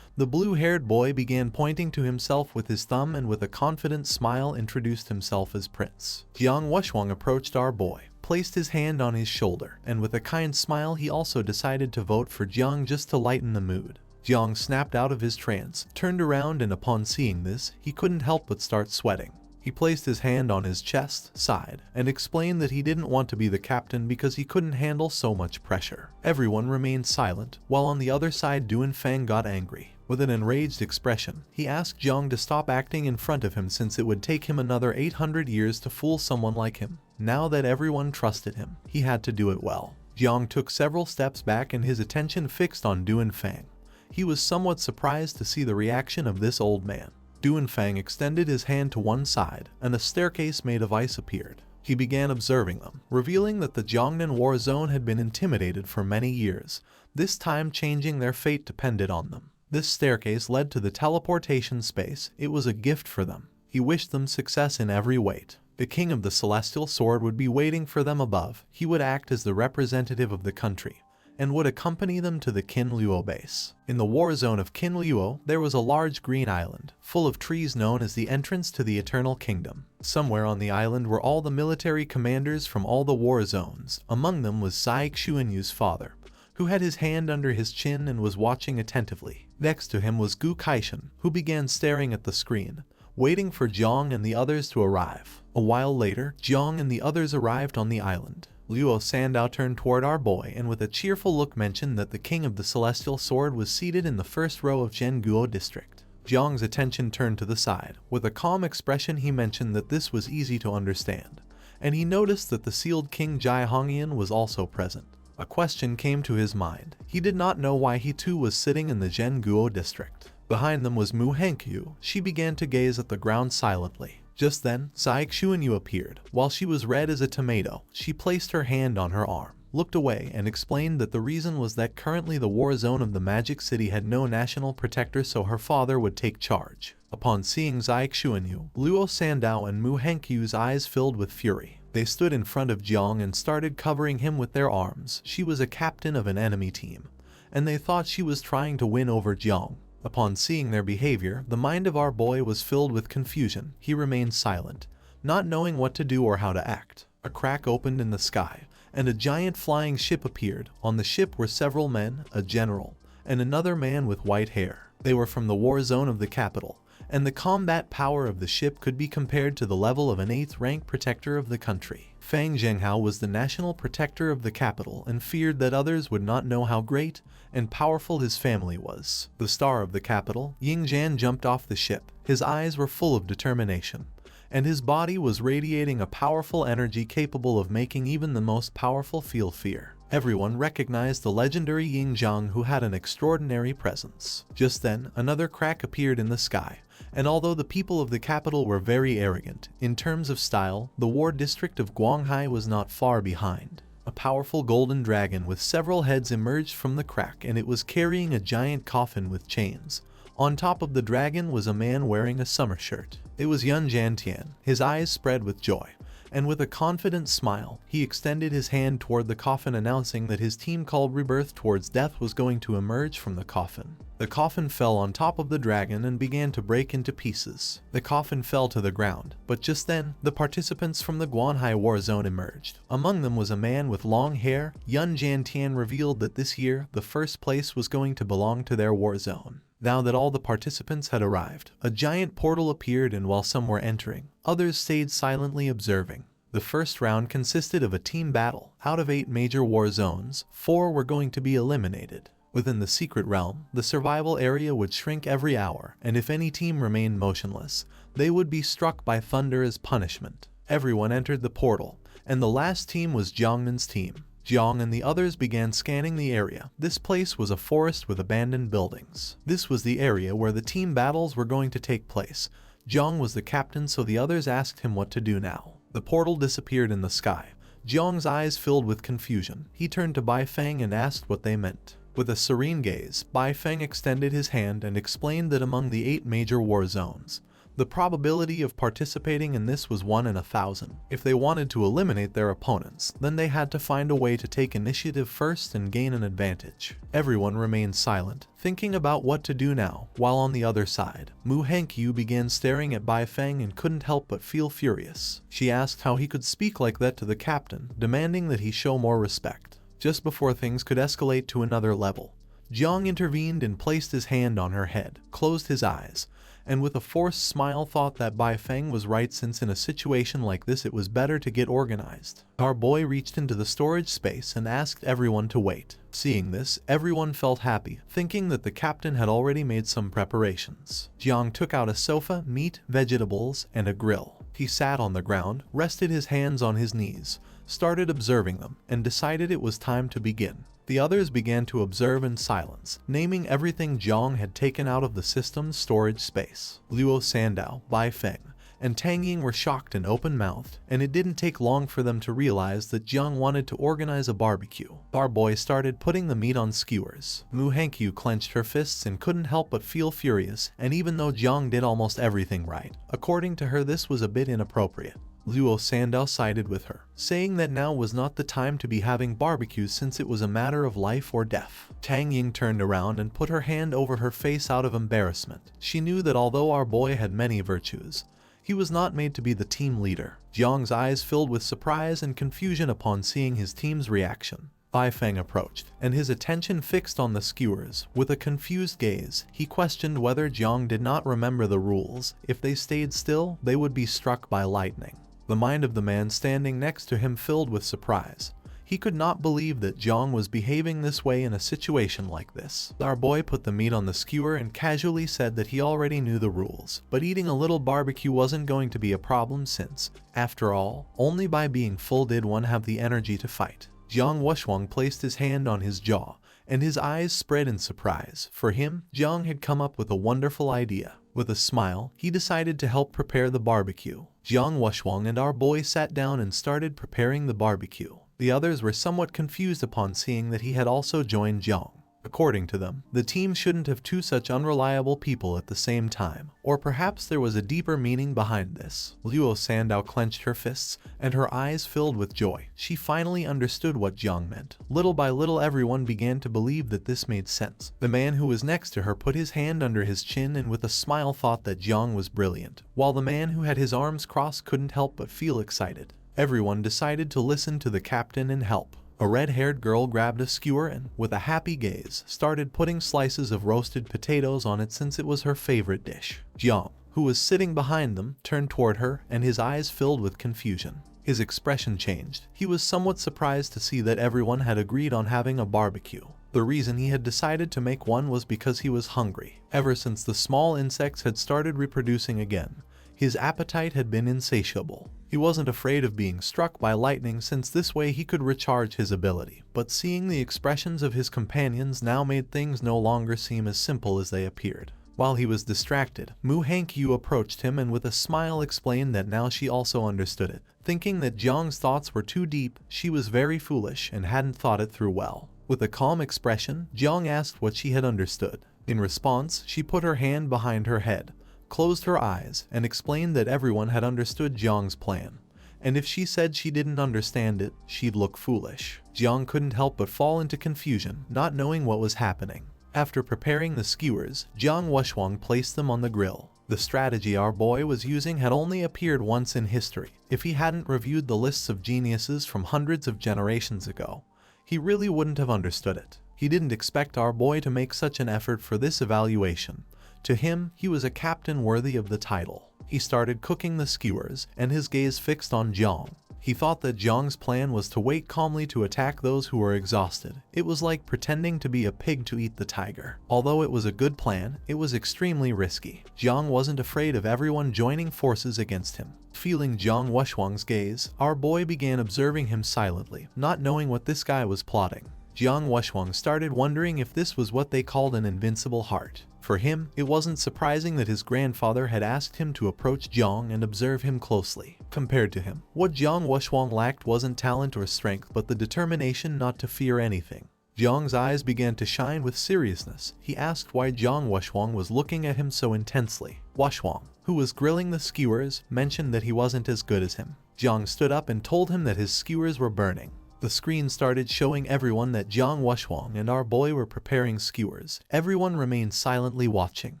The blue-haired boy began pointing to himself with his thumb and with a confident smile introduced himself as Prince. Jiang Wuxuang approached our boy, placed his hand on his shoulder, and with a kind smile he also decided to vote for Jiang just to lighten the mood. Jiang snapped out of his trance, turned around and upon seeing this, he couldn't help but start sweating. He placed his hand on his chest, sighed, and explained that he didn't want to be the captain because he couldn't handle so much pressure. Everyone remained silent, while on the other side Duanfeng got angry. With an enraged expression, he asked Jiang to stop acting in front of him since it would take him another 800 years to fool someone like him. Now that everyone trusted him, he had to do it well. Jiang took several steps back and his attention fixed on Duanfang. He was somewhat surprised to see the reaction of this old man. Duanfang extended his hand to one side, and a staircase made of ice appeared. He began observing them, revealing that the Jiangnan war zone had been intimidated for many years. This time changing their fate depended on them. This staircase led to the teleportation space. It was a gift for them. He wished them success in every way. The king of the celestial sword would be waiting for them above. He would act as the representative of the country and would accompany them to the Qinluo base. In the war zone of Qinluo, there was a large green island, full of trees known as the entrance to the Eternal Kingdom. Somewhere on the island were all the military commanders from all the war zones. Among them was Zai Xuanyu's father, who had his hand under his chin and was watching attentively. Next to him was Gu Kaishan, who began staring at the screen, waiting for Jiang and the others to arrive. A while later, Jiang and the others arrived on the island. Luo Sandao turned toward our boy and with a cheerful look mentioned that the king of the celestial sword was seated in the first row of Zhenguo district. Jiang's attention turned to the side. With a calm expression he mentioned that this was easy to understand, and he noticed that the sealed king Jai Hongyan was also present. A question came to his mind. He did not know why he too was sitting in the Zhenguo district. Behind them was Mu Henkyu. She began to gaze at the ground silently. Just then, Zai Xuanyu appeared. While she was red as a tomato, she placed her hand on her arm, looked away, and explained that the reason was that currently the war zone of the Magic City had no national protector, so her father would take charge. Upon seeing Zai Xuanyu, Luo Sandao and Mu Henkyu's eyes filled with fury. They stood in front of Jiang and started covering him with their arms. She was a captain of an enemy team, and they thought she was trying to win over Jiang. Upon seeing their behavior, the mind of our boy was filled with confusion. He remained silent, not knowing what to do or how to act. A crack opened in the sky, and a giant flying ship appeared. On the ship were several men, a general, and another man with white hair. They were from the war zone of the capital, and the combat power of the ship could be compared to the level of an 8th rank protector of the country. Fang Zhenghao was the national protector of the capital and feared that others would not know how great and powerful his family was. The star of the capital, Ying Zhan, jumped off the ship. His eyes were full of determination, and his body was radiating a powerful energy capable of making even the most powerful feel fear. Everyone recognized the legendary Ying Zhang, who had an extraordinary presence. Just then, another crack appeared in the sky, and although the people of the capital were very arrogant, in terms of style, the war district of Guanghai was not far behind. A powerful golden dragon with several heads emerged from the crack, and it was carrying a giant coffin with chains. On top of the dragon was a man wearing a summer shirt. It was Yun Jantian. His eyes spread with joy, and with a confident smile, he extended his hand toward the coffin, announcing that his team called Rebirth Towards Death was going to emerge from the coffin. The coffin fell on top of the dragon and began to break into pieces. The coffin fell to the ground, but just then, the participants from the Guanhai war zone emerged. Among them was a man with long hair. Yun Jantian revealed that this year, the first place was going to belong to their war zone. Now that all the participants had arrived, a giant portal appeared, and while some were entering, others stayed silently observing. The first round consisted of a team battle. Out of 8 major war zones, 4 were going to be eliminated. Within the secret realm, the survival area would shrink every hour, and if any team remained motionless, they would be struck by thunder as punishment. Everyone entered the portal, and the last team was Jiangnan's team. Jiang and the others began scanning the area. This place was a forest with abandoned buildings. This was the area where the team battles were going to take place. Jiang was the captain, so the others asked him what to do now. The portal disappeared in the sky. Jiang's eyes filled with confusion. He turned to Bai Feng and asked what they meant. With a serene gaze, Bai Feng extended his hand and explained that among the 8 major war zones, the probability of participating in this was 1 in 1,000. If they wanted to eliminate their opponents, then they had to find a way to take initiative first and gain an advantage. Everyone remained silent, thinking about what to do now, while on the other side, Mu Henkyu began staring at Bai Feng and couldn't help but feel furious. She asked how he could speak like that to the captain, demanding that he show more respect. Just before things could escalate to another level, Jiang intervened and placed his hand on her head, closed his eyes, and with a forced smile thought that Bai Feng was right, since in a situation like this it was better to get organized. Our boy reached into the storage space and asked everyone to wait. Seeing this, everyone felt happy, thinking that the captain had already made some preparations. Jiang took out a sofa, meat, vegetables, and a grill. He sat on the ground, rested his hands on his knees, started observing them, and decided it was time to begin. The others began to observe in silence, naming everything Jang had taken out of the system's storage space. Luo Sandao, Bai Feng, and Tang Ying were shocked and open-mouthed, and it didn't take long for them to realize that Jiang wanted to organize a barbecue. Our boy started putting the meat on skewers. Mu Hankyu clenched her fists and couldn't help but feel furious, and even though Jiang did almost everything right, according to her this was a bit inappropriate. Luo Sandao sided with her, saying that now was not the time to be having barbecues since it was a matter of life or death. Tang Ying turned around and put her hand over her face out of embarrassment. She knew that although our boy had many virtues, he was not made to be the team leader. Jiang's eyes filled with surprise and confusion upon seeing his team's reaction. Bai Feng approached, and his attention fixed on the skewers. With a confused gaze, he questioned whether Jiang did not remember the rules. If they stayed still, they would be struck by lightning. The mind of the man standing next to him filled with surprise. He could not believe that Jiang was behaving this way in a situation like this. Our boy put the meat on the skewer and casually said that he already knew the rules, but eating a little barbecue wasn't going to be a problem since, after all, only by being full did one have the energy to fight. Jiang Wushuang placed his hand on his jaw, and his eyes spread in surprise. For him, Jiang had come up with a wonderful idea. With a smile, he decided to help prepare the barbecue. Jiang Wushuang and our boy sat down and started preparing the barbecue. The others were somewhat confused upon seeing that he had also joined Jiang. According to them, the team shouldn't have two such unreliable people at the same time, or perhaps there was a deeper meaning behind this. Luo Sandao clenched her fists, and her eyes filled with joy. She finally understood what Jiang meant. Little by little everyone began to believe that this made sense. The man who was next to her put his hand under his chin and with a smile thought that Jiang was brilliant, while the man who had his arms crossed couldn't help but feel excited. Everyone decided to listen to the captain and help. A red-haired girl grabbed a skewer and, with a happy gaze, started putting slices of roasted potatoes on it since it was her favorite dish. Jiang, who was sitting behind them, turned toward her, and his eyes filled with confusion. His expression changed. He was somewhat surprised to see that everyone had agreed on having a barbecue. The reason he had decided to make one was because he was hungry. Ever since the small insects had started reproducing again, his appetite had been insatiable. He wasn't afraid of being struck by lightning since this way he could recharge his ability, but seeing the expressions of his companions now made things no longer seem as simple as they appeared. While he was distracted, Mu Hankyu approached him and with a smile explained that now she also understood it. Thinking that Jiang's thoughts were too deep, she was very foolish and hadn't thought it through well. With a calm expression, Jiang asked what she had understood. In response, she put her hand behind her head, closed her eyes, and explained that everyone had understood Jiang's plan, and if she said she didn't understand it, she'd look foolish. Jiang couldn't help but fall into confusion, not knowing what was happening. After preparing the skewers, Jiang Wushuang placed them on the grill. The strategy our boy was using had only appeared once in history. If he hadn't reviewed the lists of geniuses from hundreds of generations ago, he really wouldn't have understood it. He didn't expect our boy to make such an effort for this evaluation. To him, he was a captain worthy of the title. He started cooking the skewers, and his gaze fixed on Jiang. He thought that Jiang's plan was to wait calmly to attack those who were exhausted. It was like pretending to be a pig to eat the tiger. Although it was a good plan, it was extremely risky. Jiang wasn't afraid of everyone joining forces against him. Feeling Jiang Wushuang's gaze, our boy began observing him silently, not knowing what this guy was plotting. Jiang Wushuang started wondering if this was what they called an invincible heart. For him, it wasn't surprising that his grandfather had asked him to approach Jiang and observe him closely. Compared to him, what Jiang Wushuang lacked wasn't talent or strength but the determination not to fear anything. Jiang's eyes began to shine with seriousness. He asked why Jiang Wushuang was looking at him so intensely. Wushuang, who was grilling the skewers, mentioned that he wasn't as good as him. Jiang stood up and told him that his skewers were burning. The screen started showing everyone that Jiang Wushuang and our boy were preparing skewers. Everyone remained silently watching.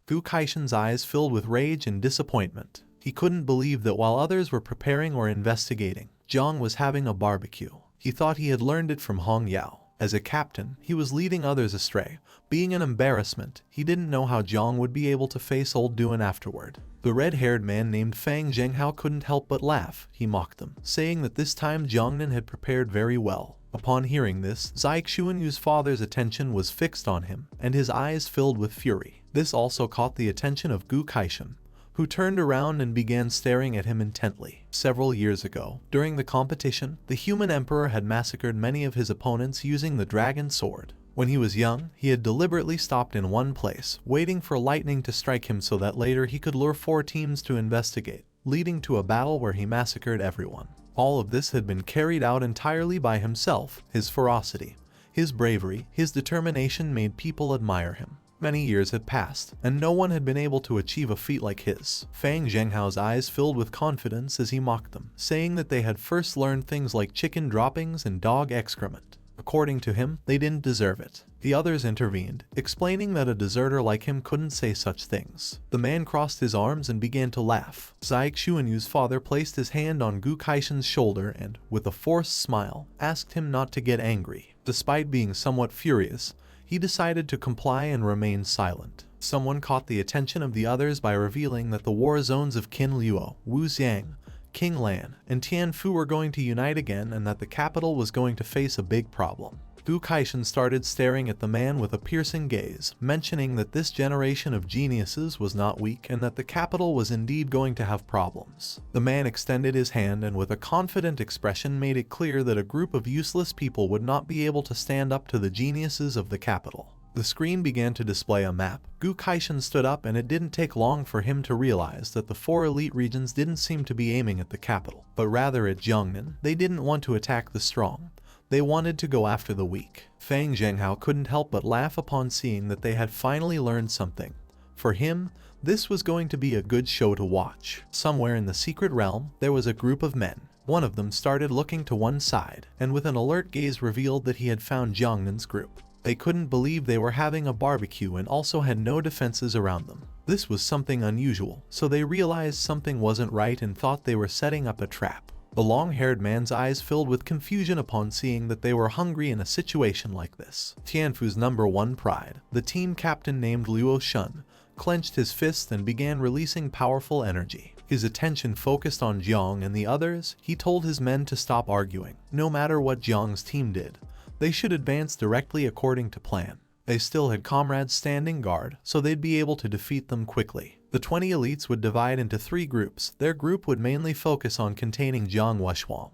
Gu Kaishen's eyes filled with rage and disappointment. He couldn't believe that while others were preparing or investigating, Jiang was having a barbecue. He thought he had learned it from Hong Yao. As a captain, he was leading others astray. Being an embarrassment, he didn't know how Jiang would be able to face old Duan afterward. The red-haired man named Fang Zhenghao couldn't help but laugh. He mocked them, saying that this time Jiangnan had prepared very well. Upon hearing this, Zai Xuanyu's father's attention was fixed on him, and his eyes filled with fury. This also caught the attention of Gu Kaishen, who turned around and began staring at him intently. Several years ago, during the competition, the human emperor had massacred many of his opponents using the dragon sword. When he was young, he had deliberately stopped in one place, waiting for lightning to strike him so that later he could lure 4 teams to investigate, leading to a battle where he massacred everyone. All of this had been carried out entirely by himself. His ferocity, his bravery, his determination made people admire him. Many years had passed, and no one had been able to achieve a feat like his. Fang Zhenghao's eyes filled with confidence as he mocked them, saying that they had first learned things like chicken droppings and dog excrement. According to him, they didn't deserve it. The others intervened, explaining that a deserter like him couldn't say such things. The man crossed his arms and began to laugh. Zai Xuanyu's father placed his hand on Gu Kaishan's shoulder and, with a forced smile, asked him not to get angry. Despite being somewhat furious, he decided to comply and remain silent. Someone caught the attention of the others by revealing that the war zones of Qin Luo, Wu Xiang, King Lan, and Tianfu were going to unite again and that the capital was going to face a big problem. Gu Kaishan started staring at the man with a piercing gaze, mentioning that this generation of geniuses was not weak and that the capital was indeed going to have problems. The man extended his hand and with a confident expression made it clear that a group of useless people would not be able to stand up to the geniuses of the capital. The screen began to display a map. Gu Kaishan stood up and it didn't take long for him to realize that the 4 elite regions didn't seem to be aiming at the capital, but rather at Jiangnan. They didn't want to attack the strong. They wanted to go after the weak. Fang Zhenghao couldn't help but laugh upon seeing that they had finally learned something. For him, this was going to be a good show to watch. Somewhere in the secret realm, there was a group of men. One of them started looking to one side, and with an alert gaze revealed that he had found Jiangnan's group. They couldn't believe they were having a barbecue and also had no defenses around them. This was something unusual, so they realized something wasn't right and thought they were setting up a trap. The long-haired man's eyes filled with confusion upon seeing that they were hungry in a situation like this. Tianfu's #1 pride, the team captain named Luo Shun, clenched his fist and began releasing powerful energy. His attention focused on Jiang and the others. He told his men to stop arguing. No matter what Jiang's team did, they should advance directly according to plan. They still had comrades standing guard, so they'd be able to defeat them quickly. The 20 elites would divide into 3 groups. Their group would mainly focus on containing Jiang Wuxuang,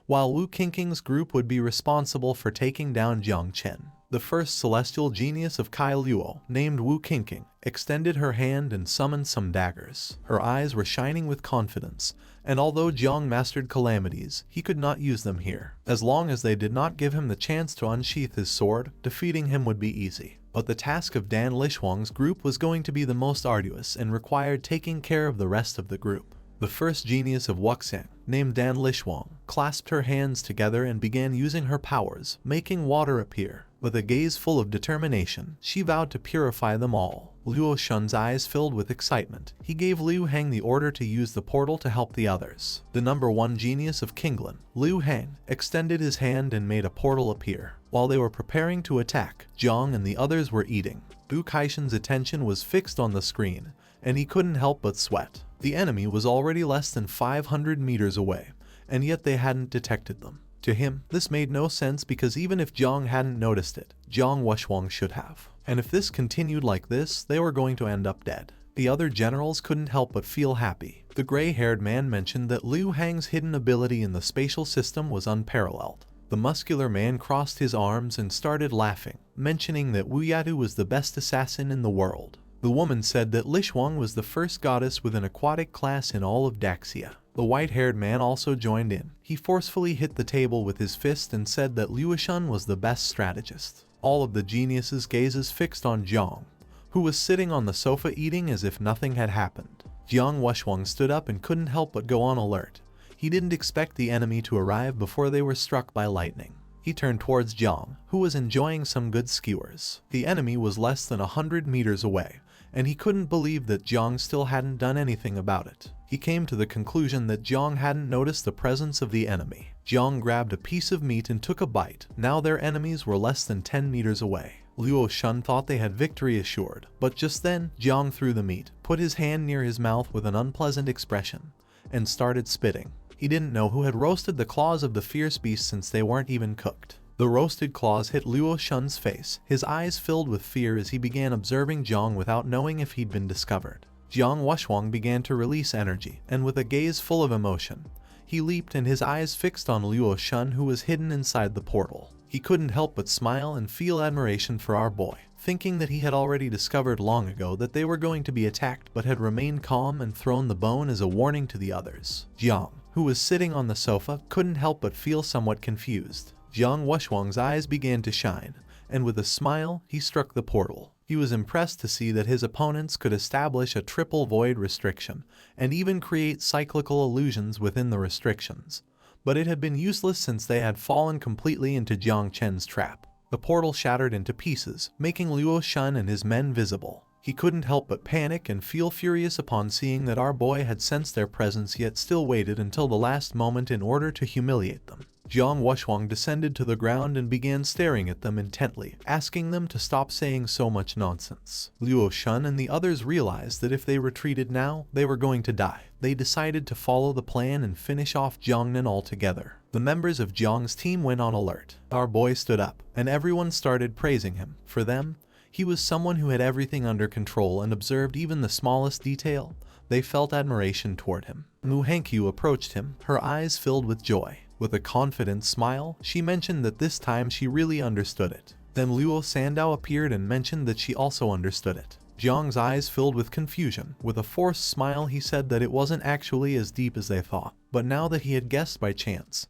while Wu Qingqing's group would be responsible for taking down Jiang Chen. The first celestial genius of Kai Luo, named Wu Qingqing, extended her hand and summoned some daggers. Her eyes were shining with confidence, and although Jiang mastered calamities, he could not use them here. As long as they did not give him the chance to unsheath his sword, defeating him would be easy. But the task of Dan Lishuang's group was going to be the most arduous and required taking care of the rest of the group. The first genius of Wuxiang, named Dan Lishuang, clasped her hands together and began using her powers, making water appear. With a gaze full of determination, she vowed to purify them all. Luo Shun's eyes filled with excitement. He gave Liu Hang the order to use the portal to help the others. The #1 genius of Qinglan, Liu Hang, extended his hand and made a portal appear. While they were preparing to attack, Jiang and the others were eating. Gu Kaishan's attention was fixed on the screen, and he couldn't help but sweat. The enemy was already less than 500 meters away, and yet they hadn't detected them. To him, this made no sense because even if Jiang hadn't noticed it, Jiang Wuxuang should have. And if this continued like this, they were going to end up dead. The other generals couldn't help but feel happy. The gray-haired man mentioned that Liu Hang's hidden ability in the spatial system was unparalleled. The muscular man crossed his arms and started laughing, mentioning that Wu Yatu was the best assassin in the world. The woman said that Lishuang was the first goddess with an aquatic class in all of Daxia. The white-haired man also joined in. He forcefully hit the table with his fist and said that Liu Shun was the best strategist. All of the geniuses' gazes fixed on Jiang, who was sitting on the sofa eating as if nothing had happened. Jiang Wuxuang stood up and couldn't help but go on alert. He didn't expect the enemy to arrive before they were struck by lightning. He turned towards Jiang, who was enjoying some good skewers. The enemy was less than 100 meters away, and he couldn't believe that Jiang still hadn't done anything about it. He came to the conclusion that Jiang hadn't noticed the presence of the enemy. Jiang grabbed a piece of meat and took a bite. Now their enemies were less than 10 meters away. Luo Shun thought they had victory assured, but just then, Jiang threw the meat, put his hand near his mouth with an unpleasant expression, and started spitting. He didn't know who had roasted the claws of the fierce beast since they weren't even cooked. The roasted claws hit Luo Shun's face, his eyes filled with fear as he began observing Jiang without knowing if he'd been discovered. Jiang Wushwang began to release energy, and with a gaze full of emotion, he leaped and his eyes fixed on Luo Shun, who was hidden inside the portal. He couldn't help but smile and feel admiration for our boy, thinking that he had already discovered long ago that they were going to be attacked but had remained calm and thrown the bone as a warning to the others. Jiang, who was sitting on the sofa, couldn't help but feel somewhat confused. Jiang Wushwang's eyes began to shine, and with a smile, he struck the portal. He was impressed to see that his opponents could establish a triple void restriction, and even create cyclical illusions within the restrictions. But it had been useless since they had fallen completely into Jiang Chen's trap. The portal shattered into pieces, making Luo Shun and his men visible. He couldn't help but panic and feel furious upon seeing that our boy had sensed their presence yet still waited until the last moment in order to humiliate them. Jiang Wushwang descended to the ground and began staring at them intently, asking them to stop saying so much nonsense. Luo Shun and the others realized that if they retreated now, they were going to die. They decided to follow the plan and finish off Jiangnan altogether. The members of Jiang's team went on alert. Our boy stood up, and everyone started praising him. For them, he was someone who had everything under control and observed even the smallest detail. They felt admiration toward him. Mu Hankyu approached him, her eyes filled with joy. With a confident smile, she mentioned that this time she really understood it. Then Luo Sandao appeared and mentioned that she also understood it. Jiang's eyes filled with confusion. With a forced smile, he said that it wasn't actually as deep as they thought. But now that he had guessed by chance,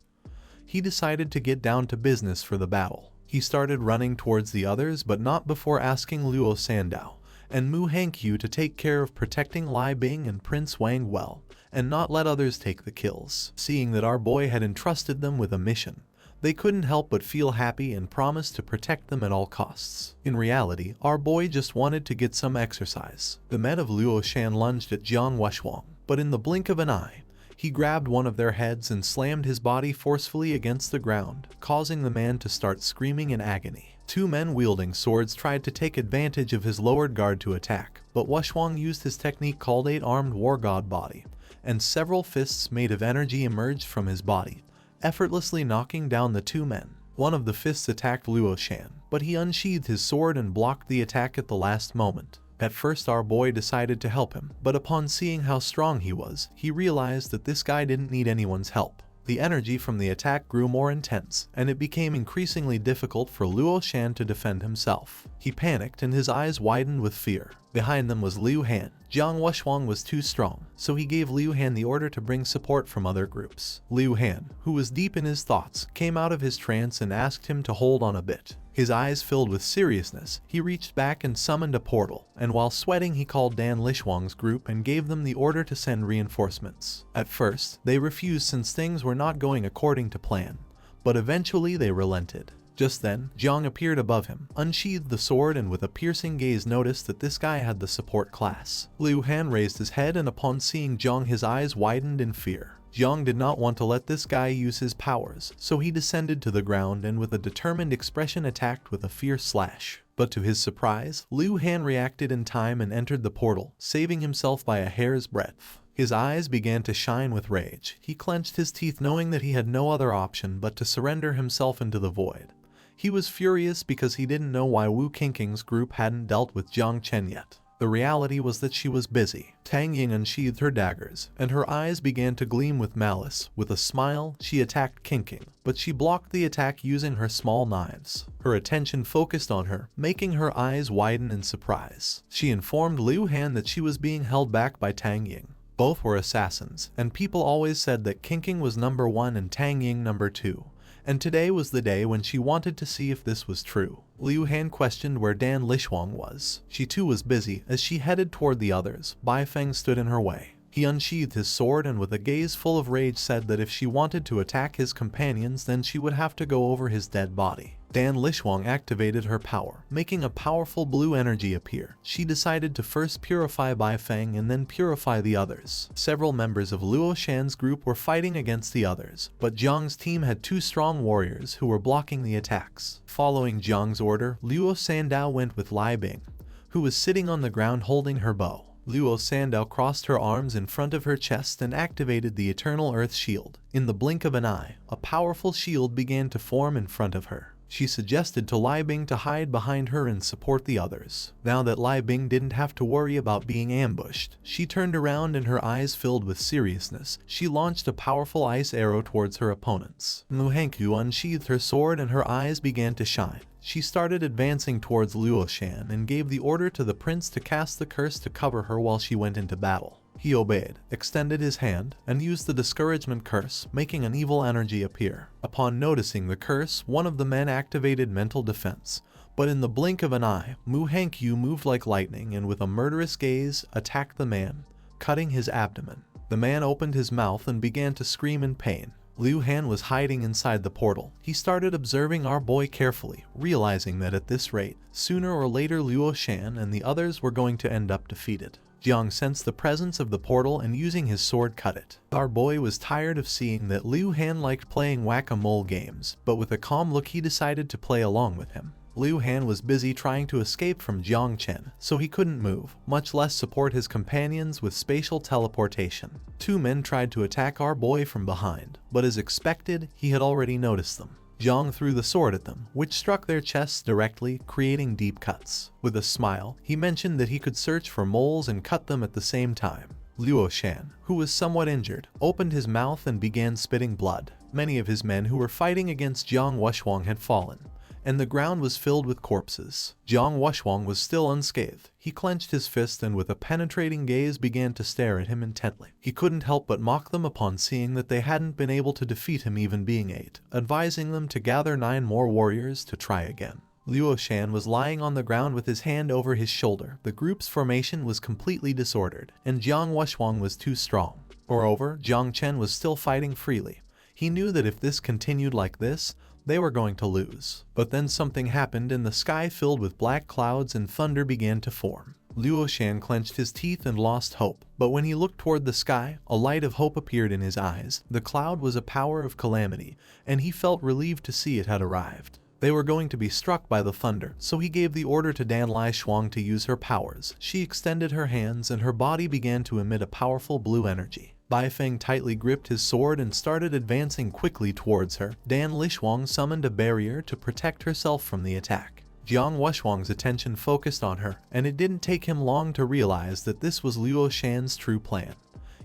he decided to get down to business for the battle. He started running towards the others, but not before asking Luo Sandao and Mu Hankyu to take care of protecting Lai Bing and Prince Wang well, and not let others take the kills. Seeing that our boy had entrusted them with a mission, they couldn't help but feel happy and promised to protect them at all costs. In reality, our boy just wanted to get some exercise. The men of Luo Shan lunged at Jiang Wushwang, but in the blink of an eye, he grabbed one of their heads and slammed his body forcefully against the ground, causing the man to start screaming in agony. Two men wielding swords tried to take advantage of his lowered guard to attack, but Wushwang used his technique called 8-armed war god body, and several fists made of energy emerged from his body, effortlessly knocking down the two men. One of the fists attacked Luo Shan, but he unsheathed his sword and blocked the attack at the last moment. At first our boy decided to help him, but upon seeing how strong he was, he realized that this guy didn't need anyone's help. The energy from the attack grew more intense, and it became increasingly difficult for Luo Shan to defend himself. He panicked and his eyes widened with fear. Behind them was Liu Han. Jiang Wushwang was too strong, so he gave Liu Han the order to bring support from other groups. Liu Han, who was deep in his thoughts, came out of his trance and asked him to hold on a bit. His eyes filled with seriousness, he reached back and summoned a portal, and while sweating he called Dan Lishwang's group and gave them the order to send reinforcements. At first, they refused since things were not going according to plan, but eventually they relented. Just then, Jiang appeared above him, unsheathed the sword, and with a piercing gaze noticed that this guy had the support class. Liu Han raised his head, and upon seeing Jiang his eyes widened in fear. Jiang did not want to let this guy use his powers, so he descended to the ground and with a determined expression attacked with a fierce slash. But to his surprise, Liu Han reacted in time and entered the portal, saving himself by a hair's breadth. His eyes began to shine with rage. He clenched his teeth knowing that he had no other option but to surrender himself into the void. He was furious because he didn't know why Wu Qingqing's group hadn't dealt with Jiang Chen yet. The reality was that she was busy. Tang Ying unsheathed her daggers, and her eyes began to gleam with malice. With a smile, she attacked Qingqing, but she blocked the attack using her small knives. Her attention focused on her, making her eyes widen in surprise. She informed Liu Han that she was being held back by Tang Ying. Both were assassins, and people always said that Qingqing was number 1 and Tang Ying number 2. And today was the day when she wanted to see if this was true. Liu Han questioned where Dan Lishwang was. She too was busy. As she headed toward the others, Bai Feng stood in her way. He unsheathed his sword and with a gaze full of rage said that if she wanted to attack his companions then she would have to go over his dead body. Dan Lishwang activated her power, making a powerful blue energy appear. She decided to first purify Bai Feng and then purify the others. Several members of Luo Shan's group were fighting against the others, but Jiang's team had 2 strong warriors who were blocking the attacks. Following Jiang's order, Luo Sandao went with Lai Bing, who was sitting on the ground holding her bow. Luo Sandao crossed her arms in front of her chest and activated the Eternal Earth Shield. In the blink of an eye, a powerful shield began to form in front of her. She suggested to Lai Bing to hide behind her and support the others. Now that Lai Bing didn't have to worry about being ambushed, she turned around and her eyes filled with seriousness. She launched a powerful ice arrow towards her opponents. Mu Hangyu unsheathed her sword and her eyes began to shine. She started advancing towards Luo Shan and gave the order to the prince to cast the curse to cover her while she went into battle. He obeyed, extended his hand, and used the discouragement curse, making an evil energy appear. Upon noticing the curse, one of the men activated mental defense. But in the blink of an eye, Mu Hangyu moved like lightning and with a murderous gaze attacked the man, cutting his abdomen. The man opened his mouth and began to scream in pain. Liu Han was hiding inside the portal. He started observing our boy carefully, realizing that at this rate, sooner or later Luo Shan and the others were going to end up defeated. Jiang sensed the presence of the portal and using his sword cut it. Our boy was tired of seeing that Liu Han liked playing whack-a-mole games, but with a calm look he decided to play along with him. Liu Han was busy trying to escape from Jiang Chen, so he couldn't move, much less support his companions with spatial teleportation. Two men tried to attack our boy from behind, but as expected, he had already noticed them. Jiang threw the sword at them, which struck their chests directly, creating deep cuts. With a smile, he mentioned that he could search for moles and cut them at the same time. Luo Shan, who was somewhat injured, opened his mouth and began spitting blood. Many of his men who were fighting against Jiang Wushuang had fallen, and the ground was filled with corpses. Jiang Wushuang was still unscathed. He clenched his fist and with a penetrating gaze began to stare at him intently. He couldn't help but mock them upon seeing that they hadn't been able to defeat him even being 8, advising them to gather 9 more warriors to try again. Luo Shan was lying on the ground with his hand over his shoulder. The group's formation was completely disordered, and Jiang Wushuang was too strong. Moreover, Jiang Chen was still fighting freely. He knew that if this continued like this, they were going to lose. But then something happened and the sky filled with black clouds and thunder began to form. Luo Shan clenched his teeth and lost hope, but when he looked toward the sky, a light of hope appeared in his eyes. The cloud was a power of calamity, and he felt relieved to see it had arrived. They were going to be struck by the thunder, so he gave the order to Dan Lai Shuang to use her powers. She extended her hands and her body began to emit a powerful blue energy. Bai Feng tightly gripped his sword and started advancing quickly towards her. Dan Lishuang summoned a barrier to protect herself from the attack. Jiang Wushhuang's attention focused on her, and it didn't take him long to realize that this was Luo Shan's true plan.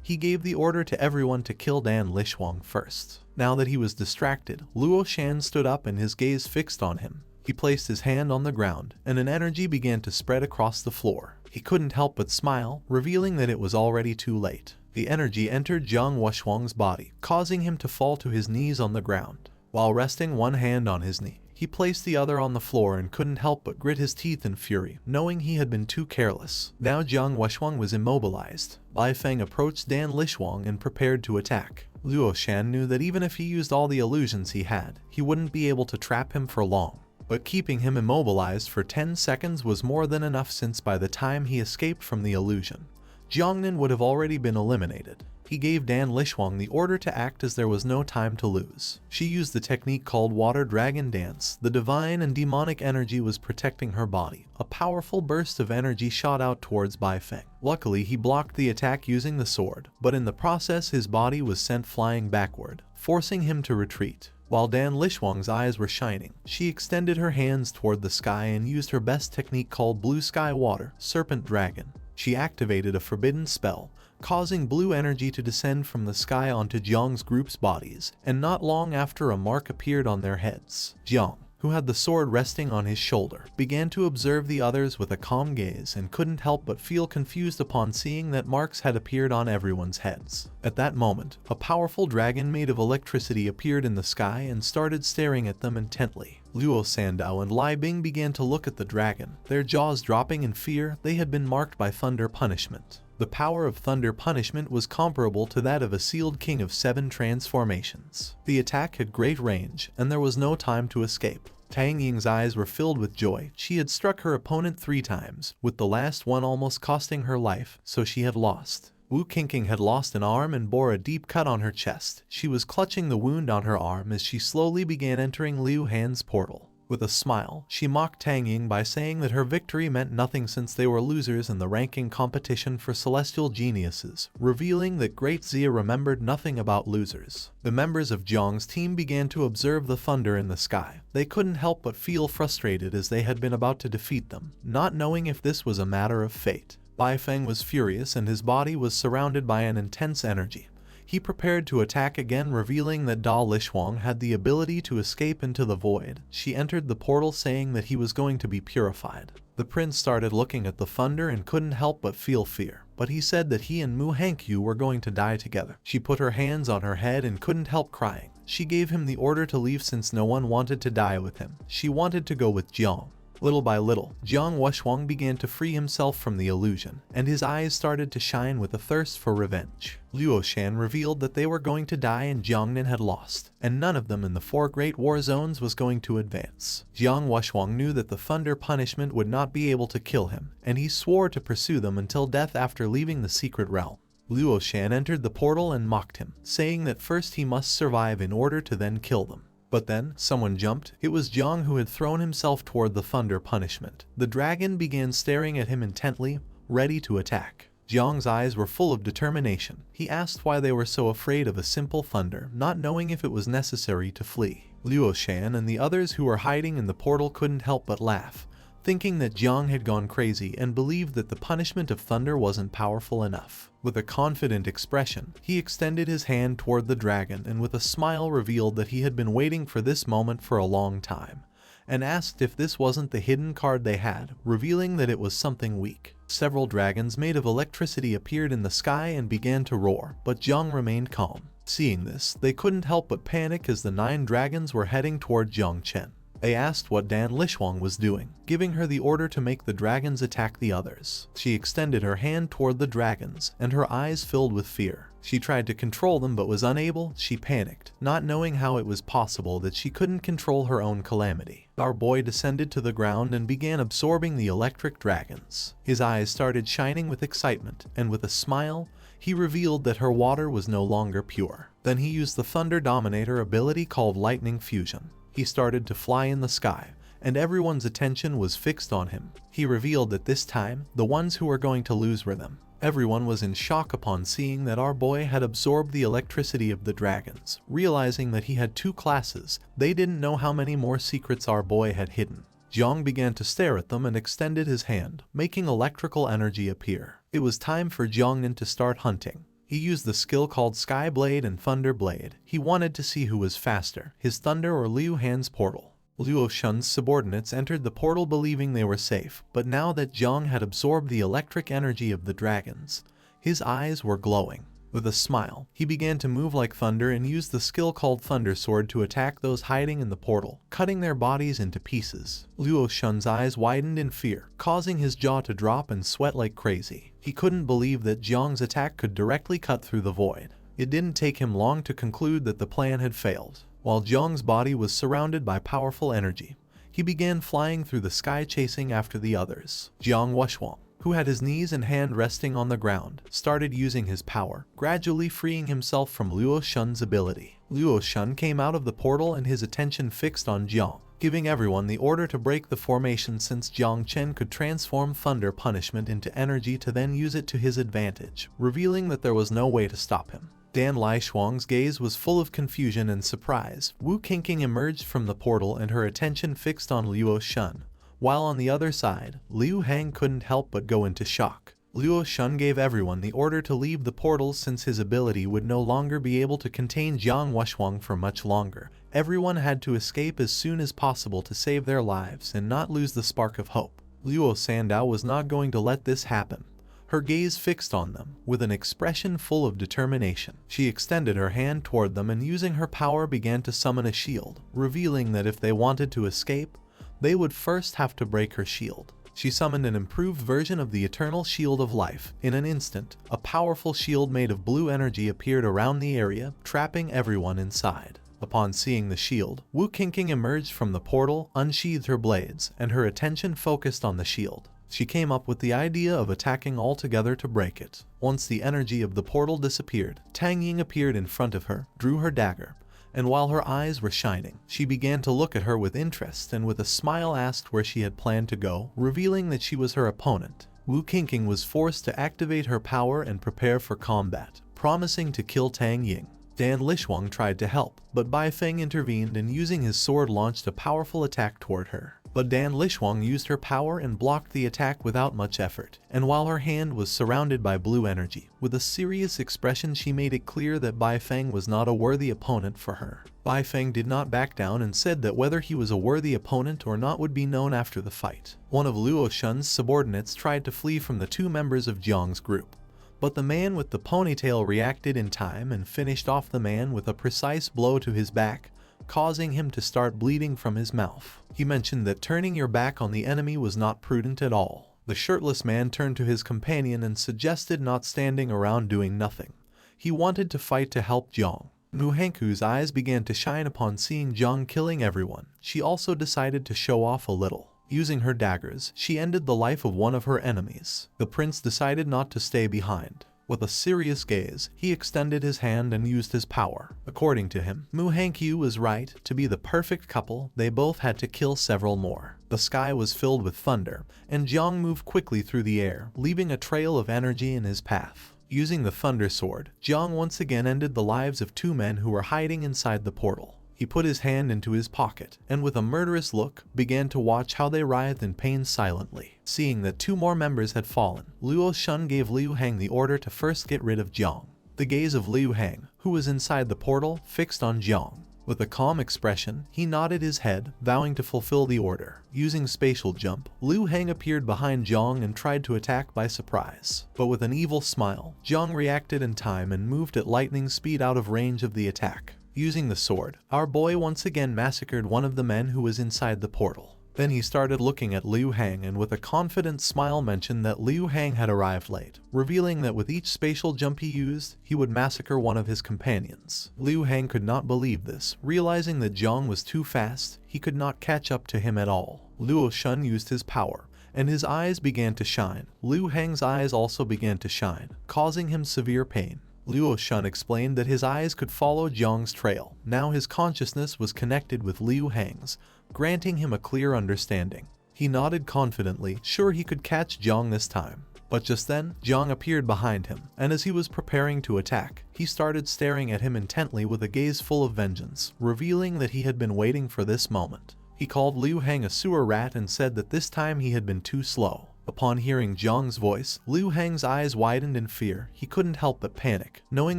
He gave the order to everyone to kill Dan Lishuang first. Now that he was distracted, Luo Shan stood up and his gaze fixed on him. He placed his hand on the ground, and an energy began to spread across the floor. He couldn't help but smile, revealing that it was already too late. The energy entered Jiang Wushhuang's body, causing him to fall to his knees on the ground. While resting one hand on his knee, he placed the other on the floor and couldn't help but grit his teeth in fury, knowing he had been too careless. Now Jiang Wushhuang was immobilized. Bai Feng approached Dan Lishuang and prepared to attack. Luo Shan knew that even if he used all the illusions he had, he wouldn't be able to trap him for long. But keeping him immobilized for 10 seconds was more than enough, since by the time he escaped from the illusion, Jiangnan would have already been eliminated. He gave Dan Lishuang the order to act as there was no time to lose. She used the technique called Water Dragon Dance. The divine and demonic energy was protecting her body. A powerful burst of energy shot out towards Bai Feng. Luckily, he blocked the attack using the sword, but in the process his body was sent flying backward, forcing him to retreat. While Dan Lishuang's eyes were shining, she extended her hands toward the sky and used her best technique called Blue Sky Water Serpent Dragon. She activated a forbidden spell, causing blue energy to descend from the sky onto Jiang's group's bodies, and not long after a mark appeared on their heads. Jiang, who had the sword resting on his shoulder, began to observe the others with a calm gaze and couldn't help but feel confused upon seeing that marks had appeared on everyone's heads. At that moment, a powerful dragon made of electricity appeared in the sky and started staring at them intently. Luo Sandao and Lai Bing began to look at the dragon, their jaws dropping in fear. They had been marked by thunder punishment. The power of thunder punishment was comparable to that of a sealed king of 7 transformations. The attack had great range, and there was no time to escape. Tang Ying's eyes were filled with joy. She had struck her opponent 3 times, with the last one almost costing her life, so she had lost. Wu Qingqing had lost an arm and bore a deep cut on her chest. She was clutching the wound on her arm as she slowly began entering Liu Han's portal. With a smile, she mocked Tang Ying by saying that her victory meant nothing since they were losers in the ranking competition for celestial geniuses, revealing that Great Zia remembered nothing about losers. The members of Jiang's team began to observe the thunder in the sky. They couldn't help but feel frustrated as they had been about to defeat them, not knowing if this was a matter of fate. Bai Feng was furious and his body was surrounded by an intense energy. He prepared to attack again, revealing that Da Lishuang had the ability to escape into the void. She entered the portal saying that he was going to be purified. The prince started looking at the thunder and couldn't help but feel fear, but he said that he and Mu Hankyu were going to die together. She put her hands on her head and couldn't help crying. She gave him the order to leave since no one wanted to die with him. She wanted to go with Jiang. Little by little, Jiang Wuxuang began to free himself from the illusion, and his eyes started to shine with a thirst for revenge. Luo Shan revealed that they were going to die and Jiangnan had lost, and none of them in the 4 great war zones was going to advance. Jiang Wuxuang knew that the thunder punishment would not be able to kill him, and he swore to pursue them until death after leaving the secret realm. Luo Shan entered the portal and mocked him, saying that first he must survive in order to then kill them. But then, someone jumped. It was Jiang who had thrown himself toward the thunder punishment. The dragon began staring at him intently, ready to attack. Jiang's eyes were full of determination. He asked why they were so afraid of a simple thunder, not knowing if it was necessary to flee. Luo Shan and the others who were hiding in the portal couldn't help but laugh, thinking that Jiang had gone crazy and believed that the punishment of thunder wasn't powerful enough. With a confident expression, he extended his hand toward the dragon and with a smile revealed that he had been waiting for this moment for a long time, and asked if this wasn't the hidden card they had, revealing that it was something weak. Several dragons made of electricity appeared in the sky and began to roar, but Jiang remained calm. Seeing this, they couldn't help but panic as the 9 dragons were heading toward Jiang Chen. They asked what Dan Lishuang was doing, giving her the order to make the dragons attack the others. She extended her hand toward the dragons, and her eyes filled with fear. She tried to control them but was unable. She panicked, not knowing how it was possible that she couldn't control her own calamity. Our boy descended to the ground and began absorbing the electric dragons. His eyes started shining with excitement, and with a smile, he revealed that her water was no longer pure. Then he used the Thunder Dominator ability called Lightning Fusion. He started to fly in the sky, and everyone's attention was fixed on him. He revealed that this time, the ones who were going to lose were them. Everyone was in shock upon seeing that our boy had absorbed the electricity of the dragons. Realizing that he had 2 classes, they didn't know how many more secrets our boy had hidden. Jiang began to stare at them and extended his hand, making electrical energy appear. It was time for Jiangnan to start hunting. He used the skill called Sky Blade and Thunder Blade. He wanted to see who was faster, his thunder or Liu Han's portal. Luo Shun's subordinates entered the portal believing they were safe, but now that Jiang had absorbed the electric energy of the dragons, his eyes were glowing. With a smile, he began to move like thunder and used the skill called Thunder Sword to attack those hiding in the portal, cutting their bodies into pieces. Luo Shun's eyes widened in fear, causing his jaw to drop and sweat like crazy. He couldn't believe that Jiang's attack could directly cut through the void. It didn't take him long to conclude that the plan had failed. While Jiang's body was surrounded by powerful energy, he began flying through the sky chasing after the others. Jiang Wuxuang, who had his knees and hand resting on the ground, started using his power, gradually freeing himself from Luo Shun's ability. Luo Shun came out of the portal and his attention fixed on Jiang, giving everyone the order to break the formation since Jiang Chen could transform thunder punishment into energy to then use it to his advantage, revealing that there was no way to stop him. Dan Lishuang's gaze was full of confusion and surprise. Wu Qingqing emerged from the portal and her attention fixed on Luo Shun, while on the other side, Liu Hang couldn't help but go into shock. Luo Shun gave everyone the order to leave the portals since his ability would no longer be able to contain Jiang Wuxuang for much longer. Everyone had to escape as soon as possible to save their lives and not lose the spark of hope. Luo Sandao was not going to let this happen. Her gaze fixed on them, with an expression full of determination. She extended her hand toward them and using her power began to summon a shield, revealing that if they wanted to escape, they would first have to break her shield. She summoned an improved version of the Eternal Shield of Life. In an instant, a powerful shield made of blue energy appeared around the area, trapping everyone inside. Upon seeing the shield, Wu Qingqing emerged from the portal, unsheathed her blades, and her attention focused on the shield. She came up with the idea of attacking altogether to break it. Once the energy of the portal disappeared, Tang Ying appeared in front of her, drew her dagger, and while her eyes were shining, she began to look at her with interest and with a smile asked where she had planned to go, revealing that she was her opponent. Wu Qingqing was forced to activate her power and prepare for combat, promising to kill Tang Ying. Dan Lishuang tried to help, but Bai Feng intervened and using his sword launched a powerful attack toward her. But Dan Lishuang used her power and blocked the attack without much effort, and while her hand was surrounded by blue energy, with a serious expression she made it clear that Bai Feng was not a worthy opponent for her. Bai Feng did not back down and said that whether he was a worthy opponent or not would be known after the fight. One of Luo Shun's subordinates tried to flee from the two members of Jiang's group, but the man with the ponytail reacted in time and finished off the man with a precise blow to his back, causing him to start bleeding from his mouth. He mentioned that turning your back on the enemy was not prudent at all. The shirtless man turned to his companion and suggested not standing around doing nothing. He wanted to fight to help Jiang. Mu Hengku's eyes began to shine upon seeing Jiang killing everyone. She also decided to show off a little. Using her daggers, she ended the life of one of her enemies. The prince decided not to stay behind. With a serious gaze, he extended his hand and used his power. According to him, Mu Hengku was right. To be the perfect couple, they both had to kill several more. The sky was filled with thunder, and Jiang moved quickly through the air, leaving a trail of energy in his path. Using the thunder sword, Jiang once again ended the lives of two men who were hiding inside the portal. He put his hand into his pocket, and with a murderous look, began to watch how they writhed in pain silently. Seeing that two more members had fallen, Luo Shun gave Liu Hang the order to first get rid of Jiang. The gaze of Liu Hang, who was inside the portal, fixed on Jiang. With a calm expression, he nodded his head, vowing to fulfill the order. Using spatial jump, Liu Hang appeared behind Jiang and tried to attack by surprise. But with an evil smile, Jiang reacted in time and moved at lightning speed out of range of the attack. Using the sword, our boy once again massacred one of the men who was inside the portal. Then he started looking at Liu Hang and with a confident smile mentioned that Liu Hang had arrived late, revealing that with each spatial jump he used, he would massacre one of his companions. Liu Hang could not believe this, realizing that Jiang was too fast, he could not catch up to him at all. Luo Shun used his power, and his eyes began to shine. Liu Hang's eyes also began to shine, causing him severe pain. Luo Shun explained that his eyes could follow Jiang's trail. Now his consciousness was connected with Liu Hang's, granting him a clear understanding. He nodded confidently, sure he could catch Jiang this time. But just then, Jiang appeared behind him, and as he was preparing to attack, he started staring at him intently with a gaze full of vengeance, revealing that he had been waiting for this moment. He called Liu Hang a sewer rat and said that this time he had been too slow. Upon hearing Jiang's voice, Liu Hang's eyes widened in fear. He couldn't help but panic, knowing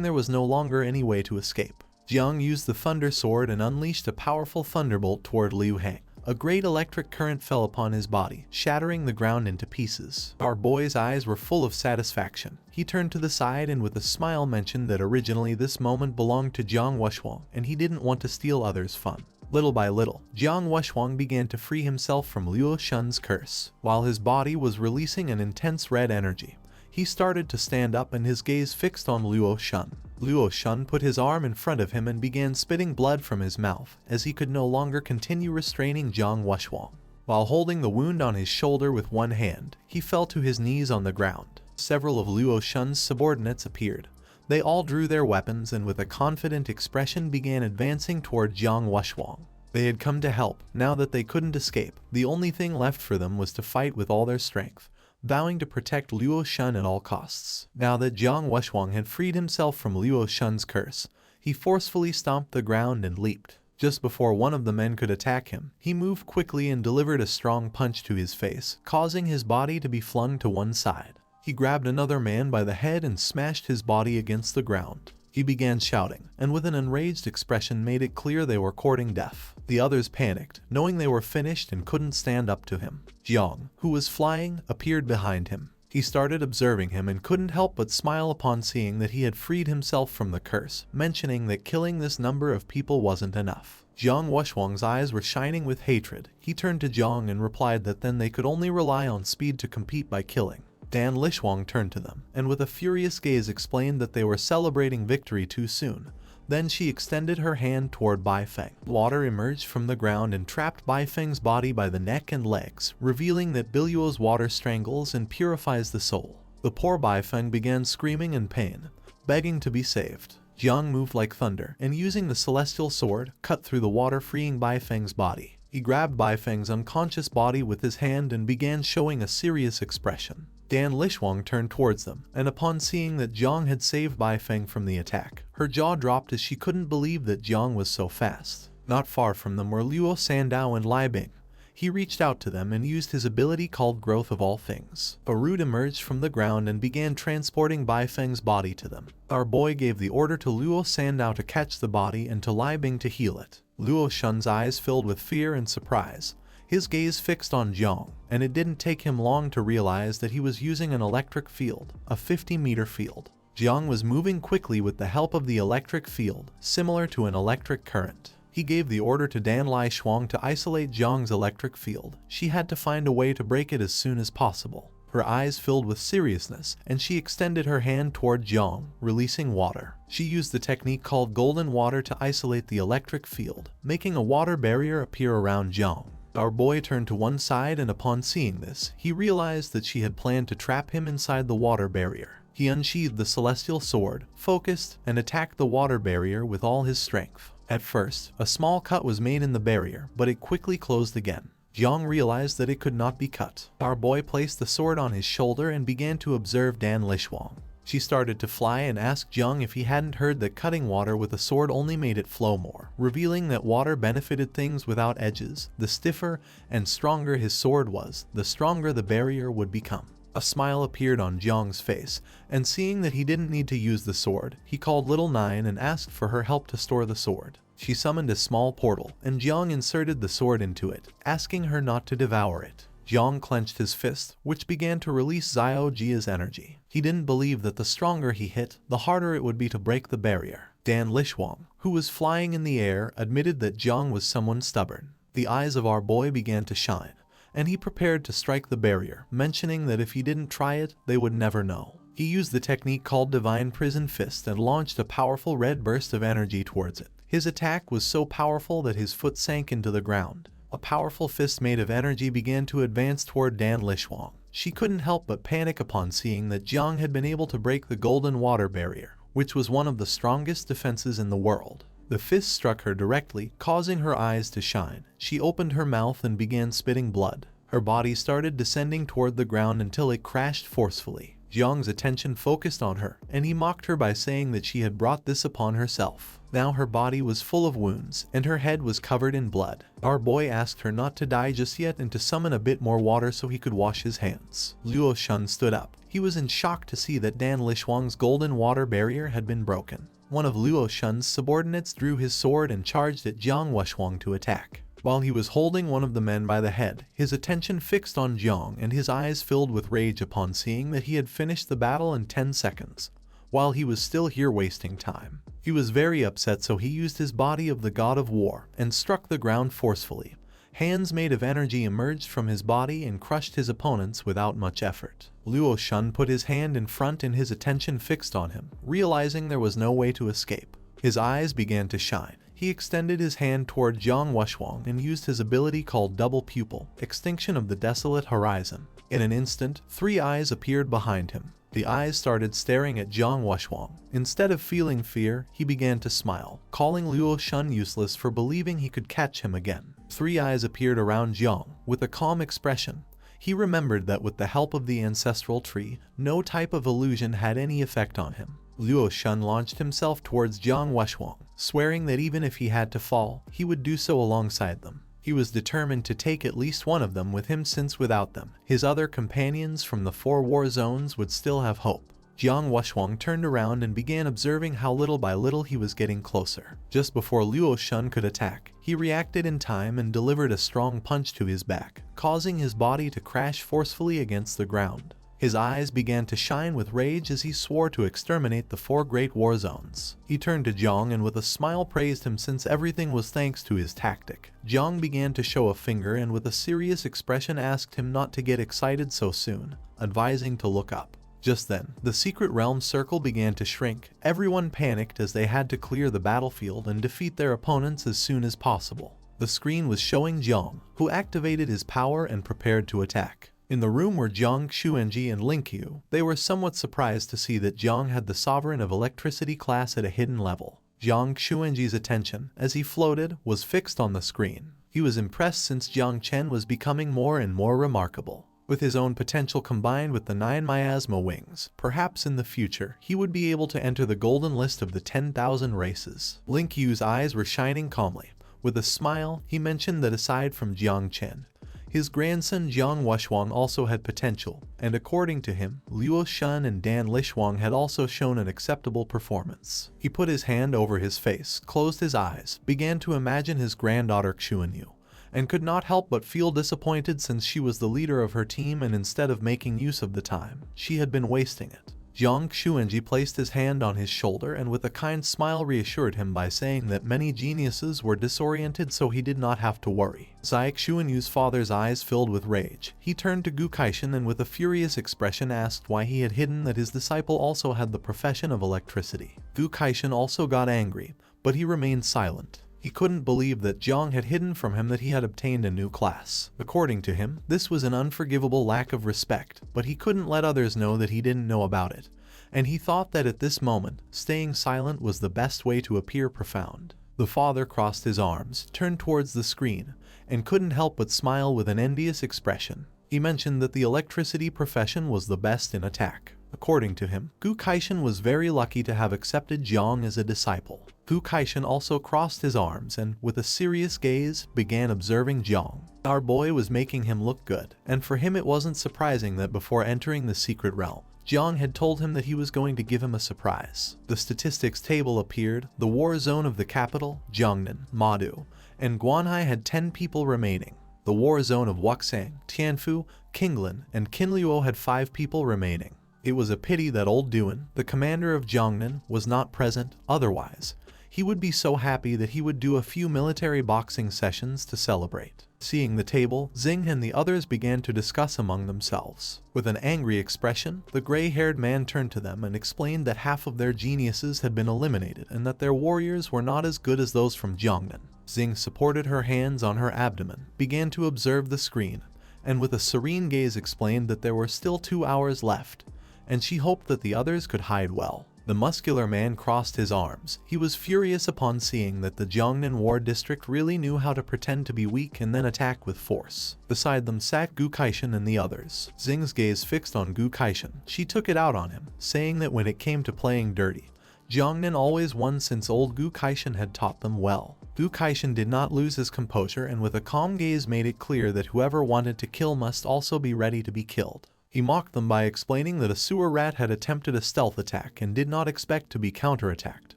there was no longer any way to escape. Jiang used the thunder sword and unleashed a powerful thunderbolt toward Liu Hang. A great electric current fell upon his body, shattering the ground into pieces. Our boy's eyes were full of satisfaction. He turned to the side and with a smile mentioned that originally this moment belonged to Jiang Wuxuang and he didn't want to steal others' fun. Little by little, Jiang Wuxuang began to free himself from Luo Shun's curse. While his body was releasing an intense red energy, he started to stand up and his gaze fixed on Luo Shun. Luo Shun put his arm in front of him and began spitting blood from his mouth, as he could no longer continue restraining Jiang Wuxuang. While holding the wound on his shoulder with one hand, he fell to his knees on the ground. Several of Luo Shun's subordinates appeared. They all drew their weapons and with a confident expression began advancing toward Jiang Wuxuang. They had come to help. Now that they couldn't escape, the only thing left for them was to fight with all their strength, vowing to protect Luo Shun at all costs. Now that Jiang Wuxuang had freed himself from Luo Shun's curse, he forcefully stomped the ground and leaped. Just before one of the men could attack him, he moved quickly and delivered a strong punch to his face, causing his body to be flung to one side. He grabbed another man by the head and smashed his body against the ground. He began shouting, and with an enraged expression made it clear they were courting death. The others panicked, knowing they were finished and couldn't stand up to him. Jiang, who was flying, appeared behind him. He started observing him and couldn't help but smile upon seeing that he had freed himself from the curse, mentioning that killing this number of people wasn't enough. Jiang Wuxuang's eyes were shining with hatred. He turned to Jiang and replied that then they could only rely on speed to compete by killing. Dan Lishuang turned to them, and with a furious gaze explained that they were celebrating victory too soon. Then she extended her hand toward Bai Feng. Water emerged from the ground and trapped Bai Feng's body by the neck and legs, revealing that Biluo's water strangles and purifies the soul. The poor Bai Feng began screaming in pain, begging to be saved. Jiang moved like thunder, and using the celestial sword, cut through the water, freeing Baifeng's body. He grabbed Baifeng's unconscious body with his hand and began showing a serious expression. Dan Lishuang turned towards them, and upon seeing that Jiang had saved Baifeng from the attack, her jaw dropped as she couldn't believe that Jiang was so fast. Not far from them were Luo Sandao and Lai Bing. He reached out to them and used his ability called Growth of All Things. A root emerged from the ground and began transporting Baifeng's body to them. Our boy gave the order to Luo Sandao to catch the body and to Lai Bing to heal it. Luo Shun's eyes filled with fear and surprise, his gaze fixed on Jiang, and it didn't take him long to realize that he was using an electric field, a 50-meter field. Jiang was moving quickly with the help of the electric field, similar to an electric current. He gave the order to Dan Lishuang to isolate Jiang's electric field. She had to find a way to break it as soon as possible. Her eyes filled with seriousness, and she extended her hand toward Jiang, releasing water. She used the technique called golden water to isolate the electric field, making a water barrier appear around Jiang. Our boy turned to one side, and upon seeing this, he realized that she had planned to trap him inside the water barrier. He unsheathed the celestial sword, focused, and attacked the water barrier with all his strength. At first, a small cut was made in the barrier, but it quickly closed again. Jiang realized that it could not be cut. Our boy placed the sword on his shoulder and began to observe Dan Lishuang. She started to fly and asked Jiang if he hadn't heard that cutting water with a sword only made it flow more, revealing that water benefited things without edges. The stiffer and stronger his sword was, the stronger the barrier would become. A smile appeared on Jiang's face, and seeing that he didn't need to use the sword, he called Little Nine and asked for her help to store the sword. She summoned a small portal, and Jiang inserted the sword into it, asking her not to devour it. Jiang clenched his fist, which began to release Xiao Jia's energy. He didn't believe that the stronger he hit, the harder it would be to break the barrier. Dan Lishuang, who was flying in the air, admitted that Jiang was someone stubborn. The eyes of our boy began to shine, and he prepared to strike the barrier, mentioning that if he didn't try it, they would never know. He used the technique called Divine Prison Fist and launched a powerful red burst of energy towards it. His attack was so powerful that his foot sank into the ground. A powerful fist made of energy began to advance toward Dan Lishuang. She couldn't help but panic upon seeing that Jiang had been able to break the golden water barrier, which was one of the strongest defenses in the world. The fist struck her directly, causing her eyes to shine. She opened her mouth and began spitting blood. Her body started descending toward the ground until it crashed forcefully. Jiang's attention focused on her, and he mocked her by saying that she had brought this upon herself. Now her body was full of wounds, and her head was covered in blood. Our boy asked her not to die just yet and to summon a bit more water so he could wash his hands. Luo Shun stood up. He was in shock to see that Dan Lishuang's golden water barrier had been broken. One of Luo Shun's subordinates drew his sword and charged at Jiang Wushuang to attack. While he was holding one of the men by the head, his attention fixed on Jiang and his eyes filled with rage upon seeing that he had finished the battle in 10 seconds, while he was still here wasting time. He was very upset, so he used his body of the god of war and struck the ground forcefully. Hands made of energy emerged from his body and crushed his opponents without much effort. Luo Shun put his hand in front and his attention fixed on him, realizing there was no way to escape. His eyes began to shine. He extended his hand toward Jiang Wushuang and used his ability called Double Pupil, Extinction of the Desolate Horizon. In an instant, 3 eyes appeared behind him. The eyes started staring at Jiang Wushuang. Instead of feeling fear, he began to smile, calling Luo Shun useless for believing he could catch him again. 3 eyes appeared around Jiang, with a calm expression. He remembered that with the help of the ancestral tree, no type of illusion had any effect on him. Luo Shun launched himself towards Jiang Wushuang, swearing that even if he had to fall, he would do so alongside them. He was determined to take at least one of them with him, since without them, his other companions from the 4 war zones would still have hope. Jiang Wushuang turned around and began observing how little by little he was getting closer. Just before Luo Shun could attack, he reacted in time and delivered a strong punch to his back, causing his body to crash forcefully against the ground. His eyes began to shine with rage as he swore to exterminate the 4 great war zones. He turned to Jiang and with a smile praised him, since everything was thanks to his tactic. Jiang began to show a finger and with a serious expression asked him not to get excited so soon, advising to look up. Just then, the secret realm circle began to shrink. Everyone panicked as they had to clear the battlefield and defeat their opponents as soon as possible. The screen was showing Jiang, who activated his power and prepared to attack. In the room were Jiang Xuanji and Linkyu, they were somewhat surprised to see that Jiang had the Sovereign of Electricity class at a hidden level. Jiang Xuanji's attention, as he floated, was fixed on the screen. He was impressed since Jiang Chen was becoming more and more remarkable. With his own potential combined with the 9 miasma wings, perhaps in the future he would be able to enter the golden list of the 10,000 races. Linkyu's eyes were shining calmly. With a smile, he mentioned that aside from Jiang Chen, his grandson Jiang Wuxuang also had potential, and according to him, Luo Shun and Dan Lishuang had also shown an acceptable performance. He put his hand over his face, closed his eyes, began to imagine his granddaughter Xuanyu, and could not help but feel disappointed since she was the leader of her team and instead of making use of the time, she had been wasting it. Jiang Xuanji placed his hand on his shoulder and with a kind smile reassured him by saying that many geniuses were disoriented so he did not have to worry. Xiaoq Xuanyu's father's eyes filled with rage. He turned to Gu Kaishan and with a furious expression asked why he had hidden that his disciple also had the profession of electricity. Gu Kaishan also got angry, but he remained silent. He couldn't believe that Jiang had hidden from him that he had obtained a new class. According to him, this was an unforgivable lack of respect, but he couldn't let others know that he didn't know about it, and he thought that at this moment, staying silent was the best way to appear profound. The father crossed his arms, turned towards the screen, and couldn't help but smile with an envious expression. He mentioned that the electricity profession was the best in attack. According to him, Gu Kaishan was very lucky to have accepted Jiang as a disciple. Gu Kaishan also crossed his arms and, with a serious gaze, began observing Jiang. Our boy was making him look good, and for him it wasn't surprising that before entering the secret realm, Jiang had told him that he was going to give him a surprise. The statistics table appeared. The war zone of the capital, Jiangnan, Madu, and Guanhai had 10 people remaining. The war zone of Wuxang, Tianfu, Qinglan, and Qinluo had 5 people remaining. It was a pity that old Duan, the commander of Jiangnan, was not present, otherwise, he would be so happy that he would do a few military boxing sessions to celebrate. Seeing the table, Xing and the others began to discuss among themselves. With an angry expression, the gray-haired man turned to them and explained that half of their geniuses had been eliminated and that their warriors were not as good as those from Jiangnan. Xing supported her hands on her abdomen, began to observe the screen, and with a serene gaze explained that there were still 2 hours left, and she hoped that the others could hide well. The muscular man crossed his arms. He was furious upon seeing that the Jiangnan War District really knew how to pretend to be weak and then attack with force. Beside them sat Gu Kaishan and the others. Xing's gaze fixed on Gu Kaishan. She took it out on him, saying that when it came to playing dirty, Jiangnan always won since old Gu Kaishan had taught them well. Gu Kaishan did not lose his composure and with a calm gaze made it clear that whoever wanted to kill must also be ready to be killed. He mocked them by explaining that a sewer rat had attempted a stealth attack and did not expect to be counterattacked,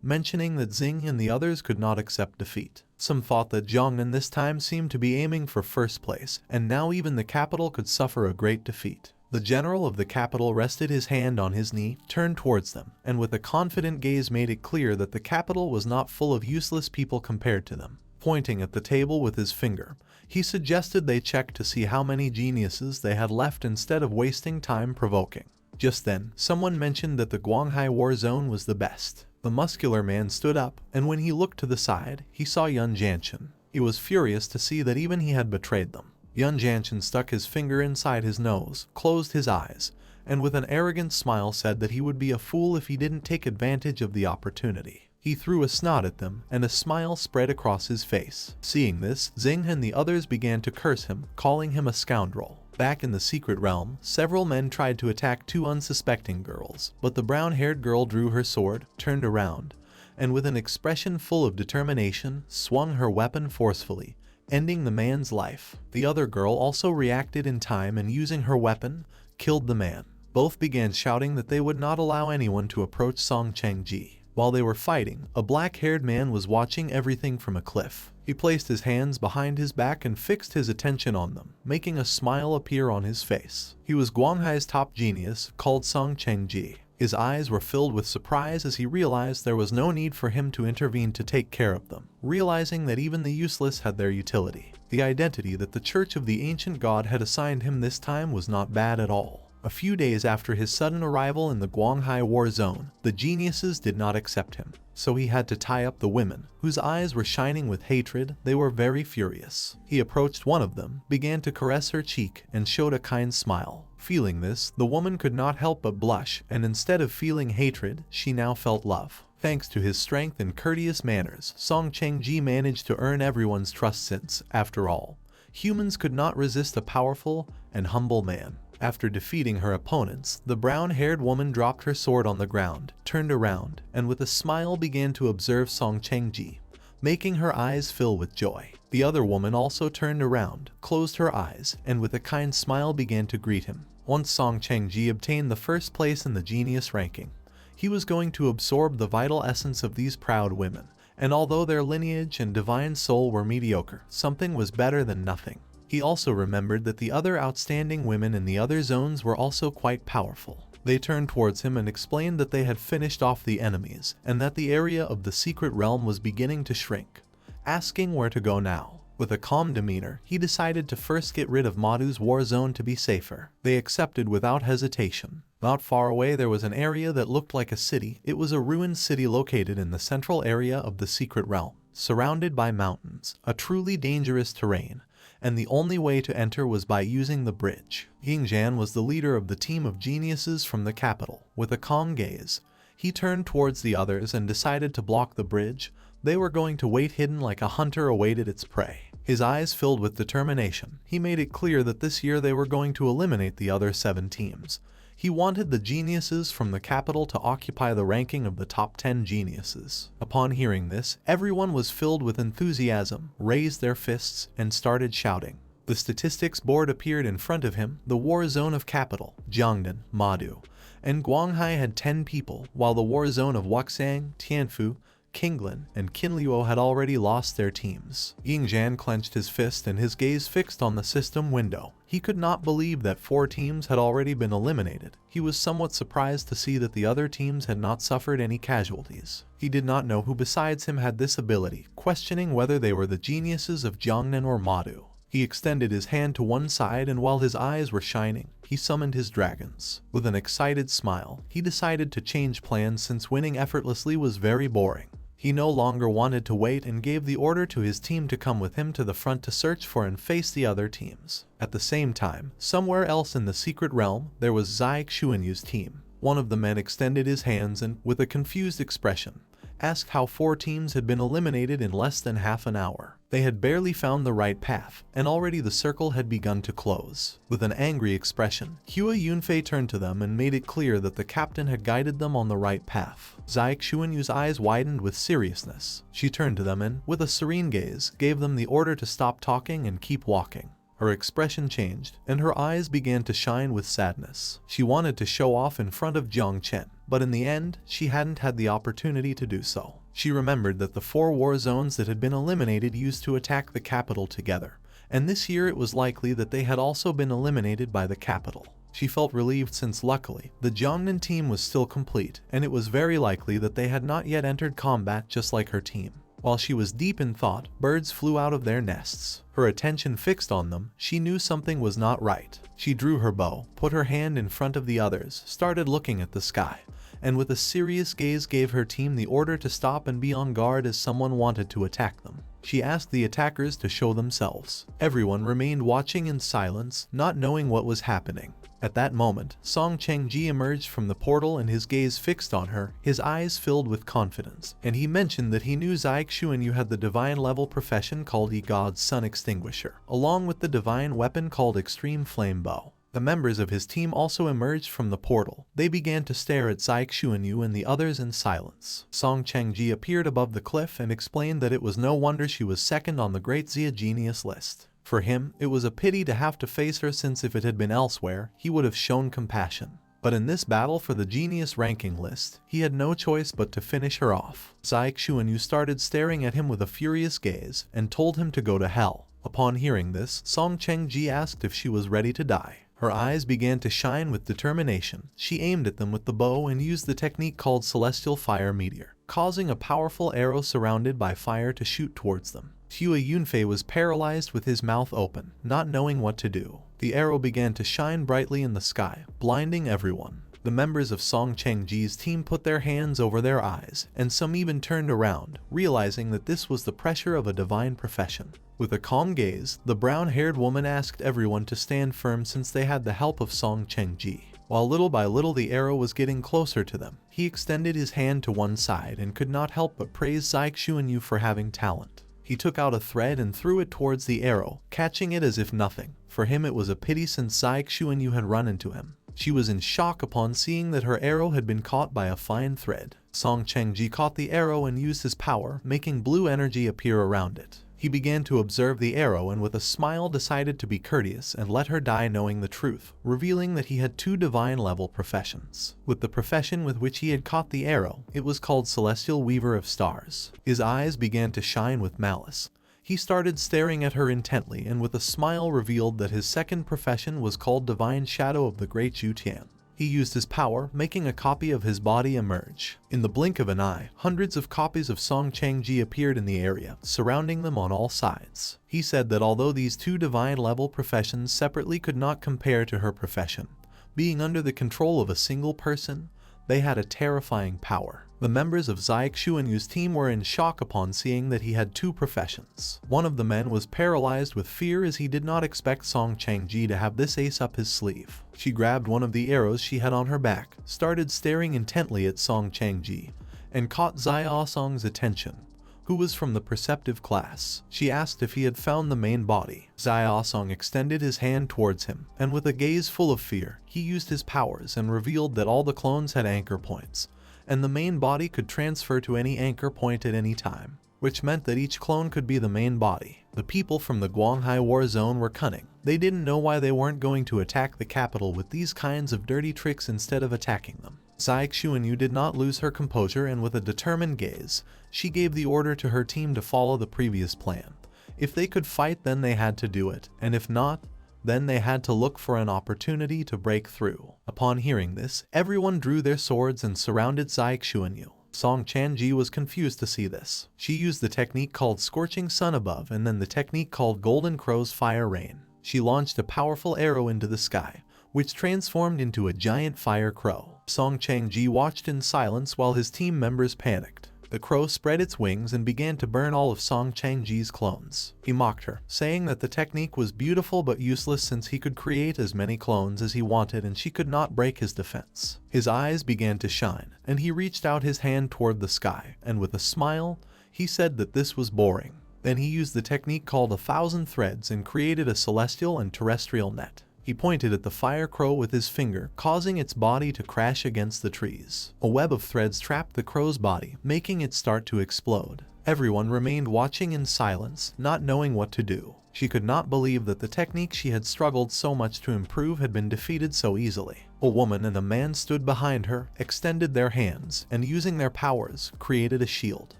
mentioning that Xing and the others could not accept defeat. Some thought that Jiangnan this time seemed to be aiming for first place, and now even the capital could suffer a great defeat. The general of the capital rested his hand on his knee, turned towards them, and with a confident gaze made it clear that the capital was not full of useless people compared to them. Pointing at the table with his finger, he suggested they check to see how many geniuses they had left instead of wasting time provoking. Just then, someone mentioned that the Guanghai War Zone was the best. The muscular man stood up, and when he looked to the side, he saw Yun Jianchen. He was furious to see that even he had betrayed them. Yun Jianchen stuck his finger inside his nose, closed his eyes, and with an arrogant smile said that he would be a fool if he didn't take advantage of the opportunity. He threw a snot at them, and a smile spread across his face. Seeing this, Xing and the others began to curse him, calling him a scoundrel. Back in the secret realm, several men tried to attack 2 unsuspecting girls, but the brown-haired girl drew her sword, turned around, and with an expression full of determination, swung her weapon forcefully, ending the man's life. The other girl also reacted in time and using her weapon, killed the man. Both began shouting that they would not allow anyone to approach Song Chengji. While they were fighting, a black-haired man was watching everything from a cliff. He placed his hands behind his back and fixed his attention on them, making a smile appear on his face. He was Guanghai's top genius, called Song Chengji. His eyes were filled with surprise as he realized there was no need for him to intervene to take care of them, realizing that even the useless had their utility. The identity that the Church of the Ancient God had assigned him this time was not bad at all. A few days after his sudden arrival in the Guanghai War Zone, the geniuses did not accept him, so he had to tie up the women, whose eyes were shining with hatred. They were very furious. He approached one of them, began to caress her cheek, and showed a kind smile. Feeling this, the woman could not help but blush, and instead of feeling hatred, she now felt love. Thanks to his strength and courteous manners, Song Cheng-ji managed to earn everyone's trust since, after all, humans could not resist a powerful and humble man. After defeating her opponents, the brown-haired woman dropped her sword on the ground, turned around, and with a smile began to observe Song Cheng-ji, making her eyes fill with joy. The other woman also turned around, closed her eyes, and with a kind smile began to greet him. Once Song Cheng-ji obtained the first place in the genius ranking, he was going to absorb the vital essence of these proud women, and although their lineage and divine soul were mediocre, something was better than nothing. He also remembered that the other outstanding women in the other zones were also quite powerful. They turned towards him and explained that they had finished off the enemies, and that the area of the secret realm was beginning to shrink, asking where to go now. With a calm demeanor, he decided to first get rid of Madu's war zone to be safer. They accepted without hesitation. Not far away there was an area that looked like a city. It was a ruined city located in the central area of the secret realm, surrounded by mountains, a truly dangerous terrain, and the only way to enter was by using the bridge. Jiang Chen was the leader of the team of geniuses from the capital. With a calm gaze, he turned towards the others and decided to block the bridge. They were going to wait hidden like a hunter awaited its prey. His eyes filled with determination, he made it clear that this year they were going to eliminate the other 7 teams. He wanted the geniuses from the capital to occupy the ranking of the top 10 geniuses. Upon hearing this, everyone was filled with enthusiasm, raised their fists, and started shouting. The statistics board appeared in front of him. The war zone of capital, Jiangnan, Madu, and Guanghai had 10 people, while the war zone of Wuxang, Tianfu, Kinglan, and Qinluo had already lost their teams. Jiang Chen clenched his fist and his gaze fixed on the system window. He could not believe that 4 teams had already been eliminated. He was somewhat surprised to see that the other teams had not suffered any casualties. He did not know who besides him had this ability, questioning whether they were the geniuses of Jiangnan or Madu. He extended his hand to one side, and while his eyes were shining, he summoned his dragons. With an excited smile, he decided to change plans since winning effortlessly was very boring. He no longer wanted to wait and gave the order to his team to come with him to the front to search for and face the other teams. At the same time, somewhere else in the secret realm, there was Zai Xuanyu's team. One of the men extended his hands and, with a confused expression, asked how 4 teams had been eliminated in less than half an hour. They had barely found the right path, and already the circle had begun to close. With an angry expression, Hua Yunfei turned to them and made it clear that the captain had guided them on the right path. Zai Xuanyu's eyes widened with seriousness. She turned to them and, with a serene gaze, gave them the order to stop talking and keep walking. Her expression changed, and her eyes began to shine with sadness. She wanted to show off in front of Jiang Chen, but in the end, she hadn't had the opportunity to do so. She remembered that the 4 war zones that had been eliminated used to attack the capital together, and this year it was likely that they had also been eliminated by the capital. She felt relieved since luckily, the Jiangnan team was still complete, and it was very likely that they had not yet entered combat just like her team. While she was deep in thought, birds flew out of their nests. Her attention fixed on them, she knew something was not right. She drew her bow, put her hand in front of the others, started looking at the sky, and with a serious gaze gave her team the order to stop and be on guard as someone wanted to attack them. She asked the attackers to show themselves. Everyone remained watching in silence, not knowing what was happening. At that moment, Song Cheng-ji emerged from the portal and his gaze fixed on her, his eyes filled with confidence, and he mentioned that he knew Zai Xuanyu had the divine level profession called God's Sun Extinguisher, along with the divine weapon called Extreme Flame Bow. The members of his team also emerged from the portal. They began to stare at Zai Xuanyu and the others in silence. Song Cheng-ji appeared above the cliff and explained that it was no wonder she was second on the Great Xia Genius list. For him, it was a pity to have to face her since if it had been elsewhere, he would have shown compassion. But in this battle for the genius ranking list, he had no choice but to finish her off. Zai Xuanyu started staring at him with a furious gaze and told him to go to hell. Upon hearing this, Song Cheng-ji asked if she was ready to die. Her eyes began to shine with determination. She aimed at them with the bow and used the technique called Celestial Fire Meteor, causing a powerful arrow surrounded by fire to shoot towards them. Hua Yunfei was paralyzed with his mouth open, not knowing what to do. The arrow began to shine brightly in the sky, blinding everyone. The members of Song Chengji's team put their hands over their eyes, and some even turned around, realizing that this was the pressure of a divine profession. With a calm gaze, the brown-haired woman asked everyone to stand firm since they had the help of Song Chengji. While little by little the arrow was getting closer to them, he extended his hand to one side and could not help but praise Zai Xuanyu for having talent. He took out a thread and threw it towards the arrow, catching it as if nothing. For him it was a pity since Zai Xuanyu had run into him. She was in shock upon seeing that her arrow had been caught by a fine thread. Song Chengji caught the arrow and used his power, making blue energy appear around it. He began to observe the arrow and with a smile decided to be courteous and let her die knowing the truth, revealing that he had 2 divine-level professions. With the profession with which he had caught the arrow, it was called Celestial Weaver of Stars. His eyes began to shine with malice. He started staring at her intently and with a smile revealed that his second profession was called Divine Shadow of the Great Zhu Tian. He used his power, making a copy of his body emerge. In the blink of an eye, hundreds of copies of Song Chengji appeared in the area, surrounding them on all sides. He said that although these 2 divine-level professions separately could not compare to her profession, being under the control of a single person, they had a terrifying power. The members of Zai Xuanyu's team were in shock upon seeing that he had 2 professions. One of the men was paralyzed with fear as he did not expect Song Chengji to have this ace up his sleeve. She grabbed one of the arrows she had on her back, started staring intently at Song Chengji, and caught Zai Asong's attention, who was from the perceptive class. She asked if he had found the main body. Zai Asong extended his hand towards him, and with a gaze full of fear, he used his powers and revealed that all the clones had anchor points, and the main body could transfer to any anchor point at any time, which meant that each clone could be the main body. The people from the Guanghai War Zone were cunning. They didn't know why they weren't going to attack the capital with these kinds of dirty tricks instead of attacking them. Zai Xuanyu did not lose her composure and with a determined gaze, she gave the order to her team to follow the previous plan. If they could fight, then they had to do it, and if not, then they had to look for an opportunity to break through. Upon hearing this, everyone drew their swords and surrounded Zai Xuanyu. Song Chengji was confused to see this. She used the technique called Scorching Sun above and then the technique called Golden Crow's Fire Rain. She launched a powerful arrow into the sky, which transformed into a giant fire crow. Song Chengji watched in silence while his team members panicked. The crow spread its wings and began to burn all of Song Chengji's clones. He mocked her, saying that the technique was beautiful but useless since he could create as many clones as he wanted and she could not break his defense. His eyes began to shine, and he reached out his hand toward the sky, and with a smile, he said that this was boring. Then he used the technique called 1,000 Threads and created a celestial and terrestrial net. He pointed at the fire crow with his finger, causing its body to crash against the trees. A web of threads trapped the crow's body, making it start to explode. Everyone remained watching in silence, not knowing what to do. She could not believe that the technique she had struggled so much to improve had been defeated so easily. A woman and a man stood behind her, extended their hands, and using their powers, created a shield.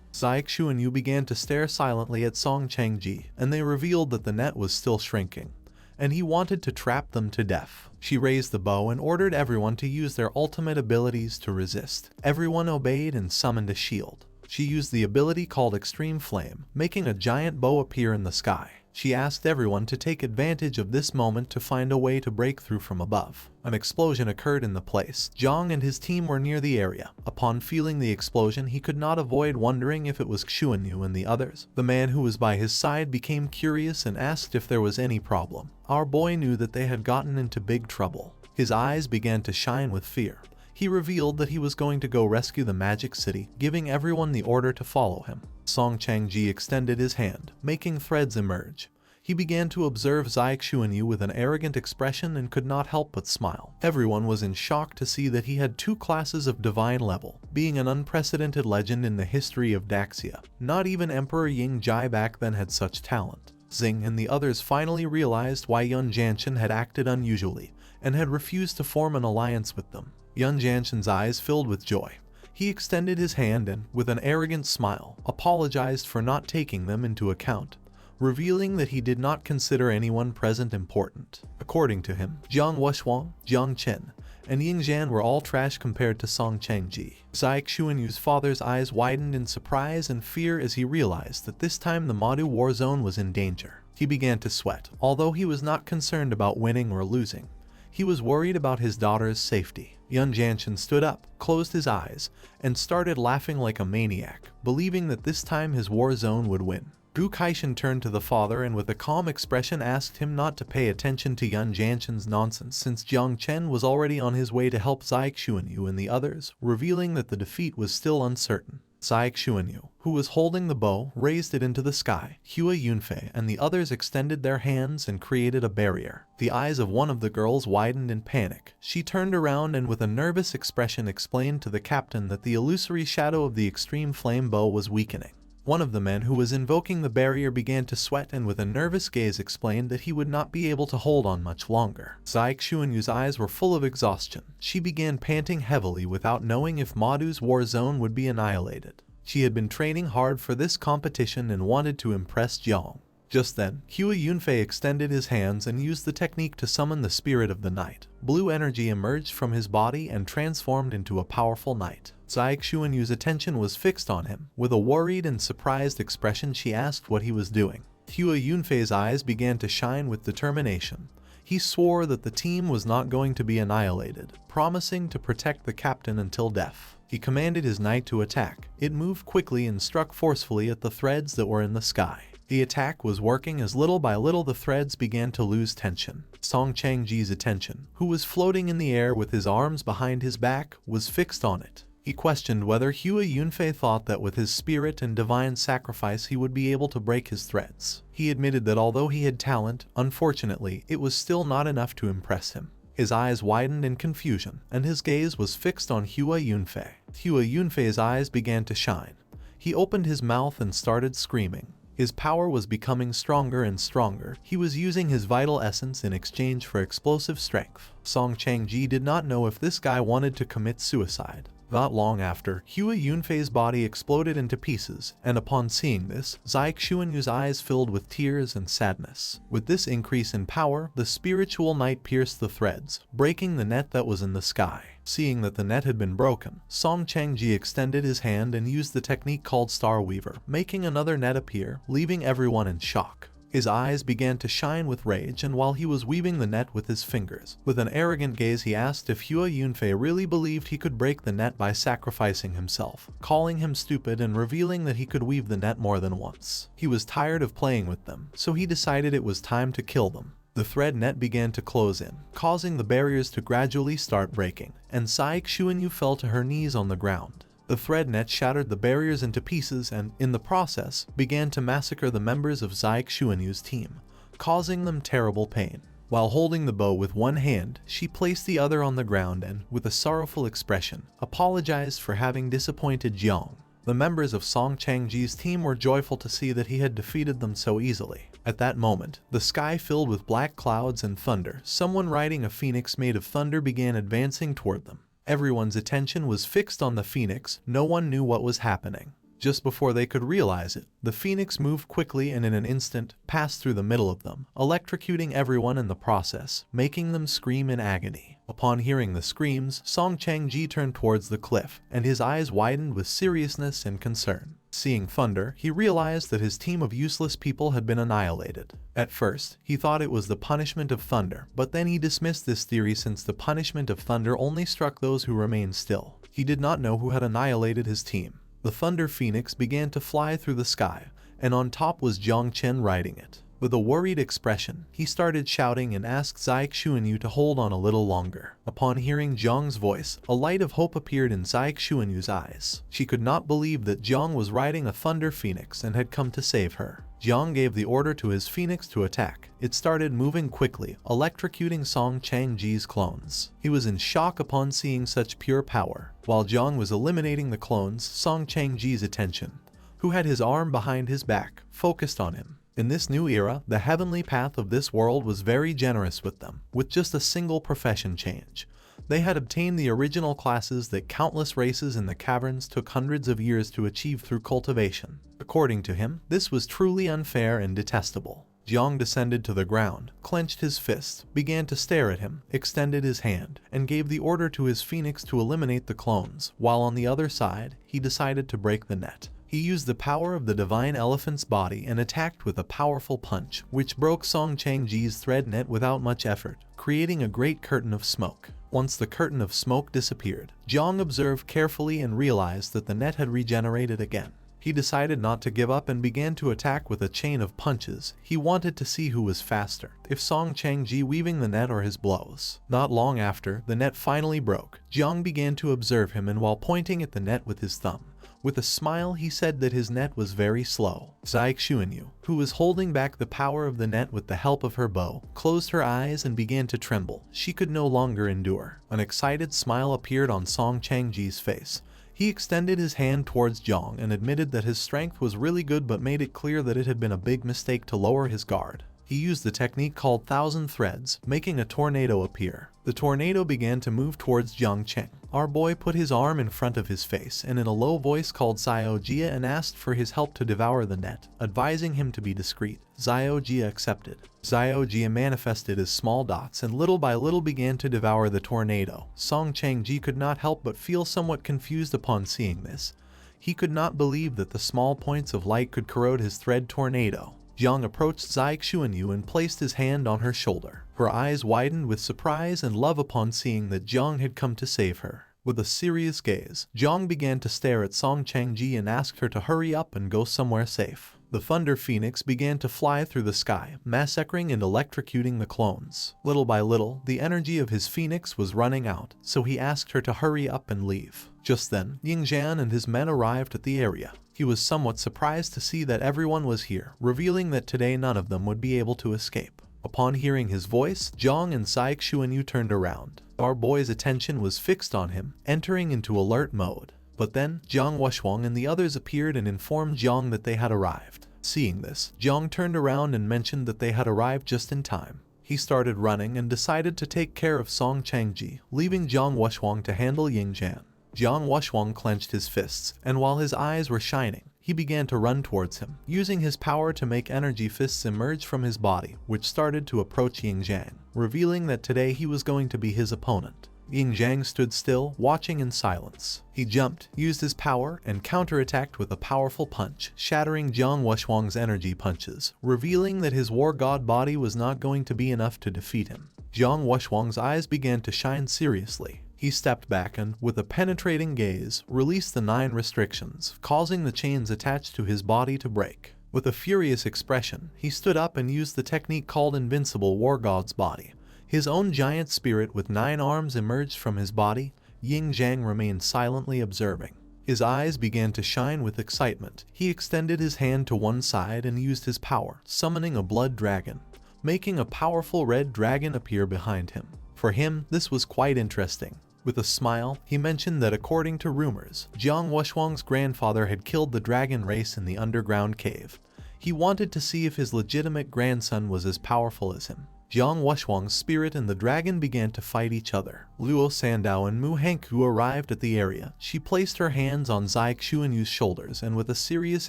Zai Xuanyu began to stare silently at Song Chengji, and they revealed that the net was still shrinking, and he wanted to trap them to death. She raised the bow and ordered everyone to use their ultimate abilities to resist. Everyone obeyed and summoned a shield. She used the ability called Extreme Flame, making a giant bow appear in the sky. She asked everyone to take advantage of this moment to find a way to break through from above. An explosion occurred in the place. Jang and his team were near the area. Upon feeling the explosion, he could not avoid wondering if it was Xuanyu and the others. The man who was by his side became curious and asked if there was any problem. Our boy knew that they had gotten into big trouble. His eyes began to shine with fear. He revealed that he was going to go rescue the Magic City, giving everyone the order to follow him. Song Chengji extended his hand, making threads emerge. He began to observe Zai Xuanyu with an arrogant expression and could not help but smile. Everyone was in shock to see that he had 2 classes of divine level, being an unprecedented legend in the history of Daxia. Not even Emperor Ying Jai back then had such talent. Xing and the others finally realized why Jiang Chen had acted unusually and had refused to form an alliance with them. Jiang Chen's eyes filled with joy. He extended his hand and, with an arrogant smile, apologized for not taking them into account, revealing that he did not consider anyone present important. According to him, Jiang Wuxuang, Jiang Chen, and Yingjian were all trash compared to Song Changji. Zai Xuanyu's father's eyes widened in surprise and fear as he realized that this time the Madu war zone was in danger. He began to sweat, although he was not concerned about winning or losing. He was worried about his daughter's safety. Jiang Chen stood up, closed his eyes, and started laughing like a maniac, believing that this time his war zone would win. Du Kaishan turned to the father and with a calm expression asked him not to pay attention to Jiang Chen's nonsense since Jiang Chen was already on his way to help Zai Xuanyu and the others, revealing that the defeat was still uncertain. Zai Xuanyu, who was holding the bow, raised it into the sky. Hua Yunfei and the others extended their hands and created a barrier. The eyes of one of the girls widened in panic. She turned around and with a nervous expression explained to the captain that the illusory shadow of the extreme flame bow was weakening. One of the men who was invoking the barrier began to sweat and with a nervous gaze explained that he would not be able to hold on much longer. Zai Xuanyu's eyes were full of exhaustion. She began panting heavily without knowing if Madu's war zone would be annihilated. She had been training hard for this competition and wanted to impress Jang. Just then, Hua Yunfei extended his hands and used the technique to summon the spirit of the night. Blue energy emerged from his body and transformed into a powerful knight. Zai Xuanyu's attention was fixed on him. With a worried and surprised expression, she asked what he was doing. Hua Yunfei's eyes began to shine with determination. He swore that the team was not going to be annihilated, promising to protect the captain until death. He commanded his knight to attack. It moved quickly and struck forcefully at the threads that were in the sky. The attack was working as little by little the threads began to lose tension. Song Changji's attention, who was floating in the air with his arms behind his back, was fixed on it. He questioned whether Hua Yunfei thought that with his spirit and divine sacrifice he would be able to break his threads. He admitted that although he had talent, unfortunately, it was still not enough to impress him. His eyes widened in confusion, and his gaze was fixed on Hua Yunfei. Hua Yunfei's eyes began to shine. He opened his mouth and started screaming. His power was becoming stronger and stronger. He was using his vital essence in exchange for explosive strength. Song Changji did not know if this guy wanted to commit suicide. Not long after, Hua Yunfei's body exploded into pieces, and upon seeing this, Zai Xuanyu's eyes filled with tears and sadness. With this increase in power, the spiritual knight pierced the threads, breaking the net that was in the sky. Seeing that the net had been broken, Song Changji extended his hand and used the technique called Star Weaver, making another net appear, leaving everyone in shock. His eyes began to shine with rage, and while he was weaving the net with his fingers, with an arrogant gaze he asked if Hua Yunfei really believed he could break the net by sacrificing himself, calling him stupid and revealing that he could weave the net more than once. He was tired of playing with them, so he decided it was time to kill them. The thread net began to close in, causing the barriers to gradually start breaking, and Zai Xuanyu fell to her knees on the ground. The thread net shattered the barriers into pieces and, in the process, began to massacre the members of Zai Xuanyu's team, causing them terrible pain. While holding the bow with one hand, she placed the other on the ground and, with a sorrowful expression, apologized for having disappointed Jiang. The members of Song Changji's team were joyful to see that he had defeated them so easily. At that moment, the sky filled with black clouds and thunder. Someone riding a phoenix made of thunder began advancing toward them. Everyone's attention was fixed on the phoenix. No one knew what was happening. Just before they could realize it, the phoenix moved quickly and in an instant passed through the middle of them, electrocuting everyone in the process, making them scream in agony. Upon hearing the screams, Song Changji turned towards the cliff, and his eyes widened with seriousness and concern. Seeing thunder, he realized that his team of useless people had been annihilated. At first, he thought it was the punishment of thunder, but then he dismissed this theory since the punishment of thunder only struck those who remained still. He did not know who had annihilated his team. The Thunder Phoenix began to fly through the sky, and on top was Jiang Chen riding it. With a worried expression, he started shouting and asked Zai Xuanyu to hold on a little longer. Upon hearing Jiang's voice, a light of hope appeared in Zai Xuanyu's eyes. She could not believe that Jiang was riding a Thunder Phoenix and had come to save her. Jiang gave the order to his phoenix to attack. It started moving quickly, electrocuting Song Changji's clones. He was in shock upon seeing such pure power. While Jiang was eliminating the clones, Song Changji's attention, who had his arm behind his back, focused on him. In this new era, the heavenly path of this world was very generous with them, with just a single profession change. They had obtained the original classes that countless races in the caverns took hundreds of years to achieve through cultivation. According to him, this was truly unfair and detestable. Jiang descended to the ground, clenched his fists, began to stare at him, extended his hand, and gave the order to his phoenix to eliminate the clones, while on the other side, he decided to break the net. He used the power of the divine elephant's body and attacked with a powerful punch, which broke Song Changji's thread net without much effort, creating a great curtain of smoke. Once the curtain of smoke disappeared, Jiang observed carefully and realized that the net had regenerated again. He decided not to give up and began to attack with a chain of punches. He wanted to see who was faster, if Song Changji weaving the net or his blows. Not long after, the net finally broke. Jiang began to observe him, and while pointing at the net with his thumb, with a smile he said that his net was very slow. Zai Xuanyu, who was holding back the power of the net with the help of her bow, closed her eyes and began to tremble. She could no longer endure. An excited smile appeared on Song Changji's face. He extended his hand towards Jiang and admitted that his strength was really good, but made it clear that it had been a big mistake to lower his guard. He used the technique called Thousand Threads, making a tornado appear. The tornado began to move towards Jiang Chen. Our boy put his arm in front of his face and in a low voice called Xiaojia and asked for his help to devour the net, advising him to be discreet. Xiaojia accepted. Xiaojia manifested as small dots and little by little began to devour the tornado. Song Changji could not help but feel somewhat confused upon seeing this. He could not believe that the small points of light could corrode his thread tornado. Jiang approached Zai Xuanyu and placed his hand on her shoulder. Her eyes widened with surprise and love upon seeing that Jiang had come to save her. With a serious gaze, Jiang began to stare at Song Changji and asked her to hurry up and go somewhere safe. The Thunder Phoenix began to fly through the sky, massacring and electrocuting the clones. Little by little, the energy of his phoenix was running out, so he asked her to hurry up and leave. Just then, Ying Zhan and his men arrived at the area. He was somewhat surprised to see that everyone was here, revealing that today none of them would be able to escape. Upon hearing his voice, Jiang and Zai Xuanyu turned around. Our boy's attention was fixed on him, entering into alert mode. But then, Jiang Wuxuang and the others appeared and informed Jiang that they had arrived. Seeing this, Jiang turned around and mentioned that they had arrived just in time. He started running and decided to take care of Song Changji, leaving Jiang Wuxuang to handle Ying Zhan. Jiang Wuxuang clenched his fists, and while his eyes were shining, he began to run towards him, using his power to make energy fists emerge from his body, which started to approach Ying Zhan, revealing that today he was going to be his opponent. Ying Zhang stood still, watching in silence. He jumped, used his power, and counterattacked with a powerful punch, shattering Jiang Wuxuang's energy punches, revealing that his war god body was not going to be enough to defeat him. Jiang Wuxuang's eyes began to shine seriously. He stepped back and, with a penetrating gaze, released the 9 restrictions, causing the chains attached to his body to break. With a furious expression, he stood up and used the technique called Invincible War God's Body. His own giant spirit with 9 arms emerged from his body. Ying Zhang remained silently observing. His eyes began to shine with excitement. He extended his hand to one side and used his power, summoning a blood dragon, making a powerful red dragon appear behind him. For him, this was quite interesting. With a smile, he mentioned that according to rumors, Jiang Wuxuang's grandfather had killed the dragon race in the underground cave. He wanted to see if his legitimate grandson was as powerful as him. Jiang Wuxuang's spirit and the dragon began to fight each other. Luo Sandao and Mu Hengku arrived at the area. She placed her hands on Zai Xuanyu's shoulders and with a serious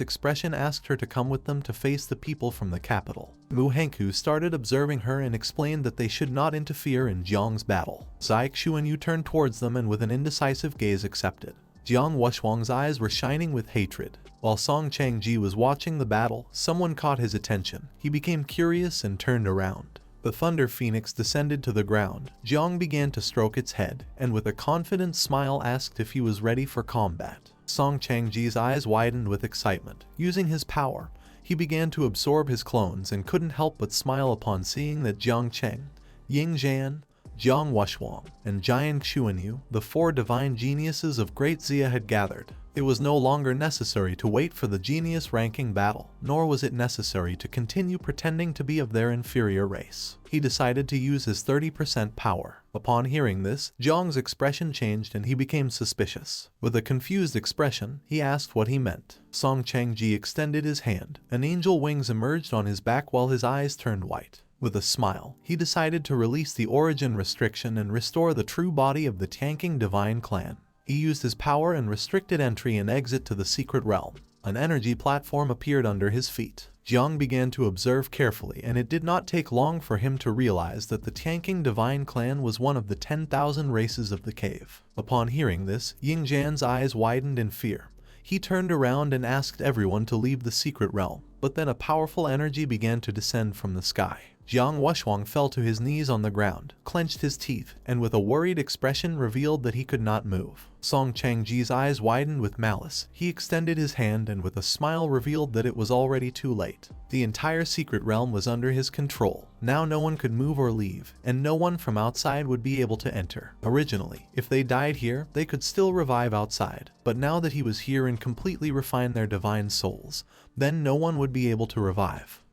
expression asked her to come with them to face the people from the capital. Mu Hengku started observing her and explained that they should not interfere in Jiang's battle. Zai Xuanyu turned towards them and with an indecisive gaze accepted. Jiang Wuxuang's eyes were shining with hatred. While Song Changji was watching the battle, someone caught his attention. He became curious and turned around. The Thunder Phoenix descended to the ground. Jiang began to stroke its head, and with a confident smile asked if he was ready for combat. Song Changji's eyes widened with excitement. Using his power, he began to absorb his clones and couldn't help but smile upon seeing that Jiang Chen, Ying Zhan, Jiang Wuxuang, and Jiang Xuanyu, the 4 divine geniuses of Great Xia, had gathered. It was no longer necessary to wait for the genius ranking battle, nor was it necessary to continue pretending to be of their inferior race. He decided to use his 30% power. Upon hearing this, Jiang's expression changed and he became suspicious. With a confused expression, he asked what he meant. Song Changji extended his hand. An angel wings emerged on his back while his eyes turned white. With a smile, he decided to release the origin restriction and restore the true body of the tanking divine clan. He used his power and restricted entry and exit to the secret realm. An energy platform appeared under his feet. Jiang began to observe carefully, and it did not take long for him to realize that the Tanking Divine Clan was one of the 10,000 races of the cave. Upon hearing this, Ying Jan's eyes widened in fear. He turned around and asked everyone to leave the secret realm, but then a powerful energy began to descend from the sky. Jiang Wushuang fell to his knees on the ground, clenched his teeth, and with a worried expression revealed that he could not move. Song Changji's eyes widened with malice. He extended his hand and with a smile revealed that it was already too late. The entire secret realm was under his control. Now no one could move or leave, and no one from outside would be able to enter. Originally, if they died here, they could still revive outside, but now that he was here and completely refined their divine souls, then no one would be able to revive.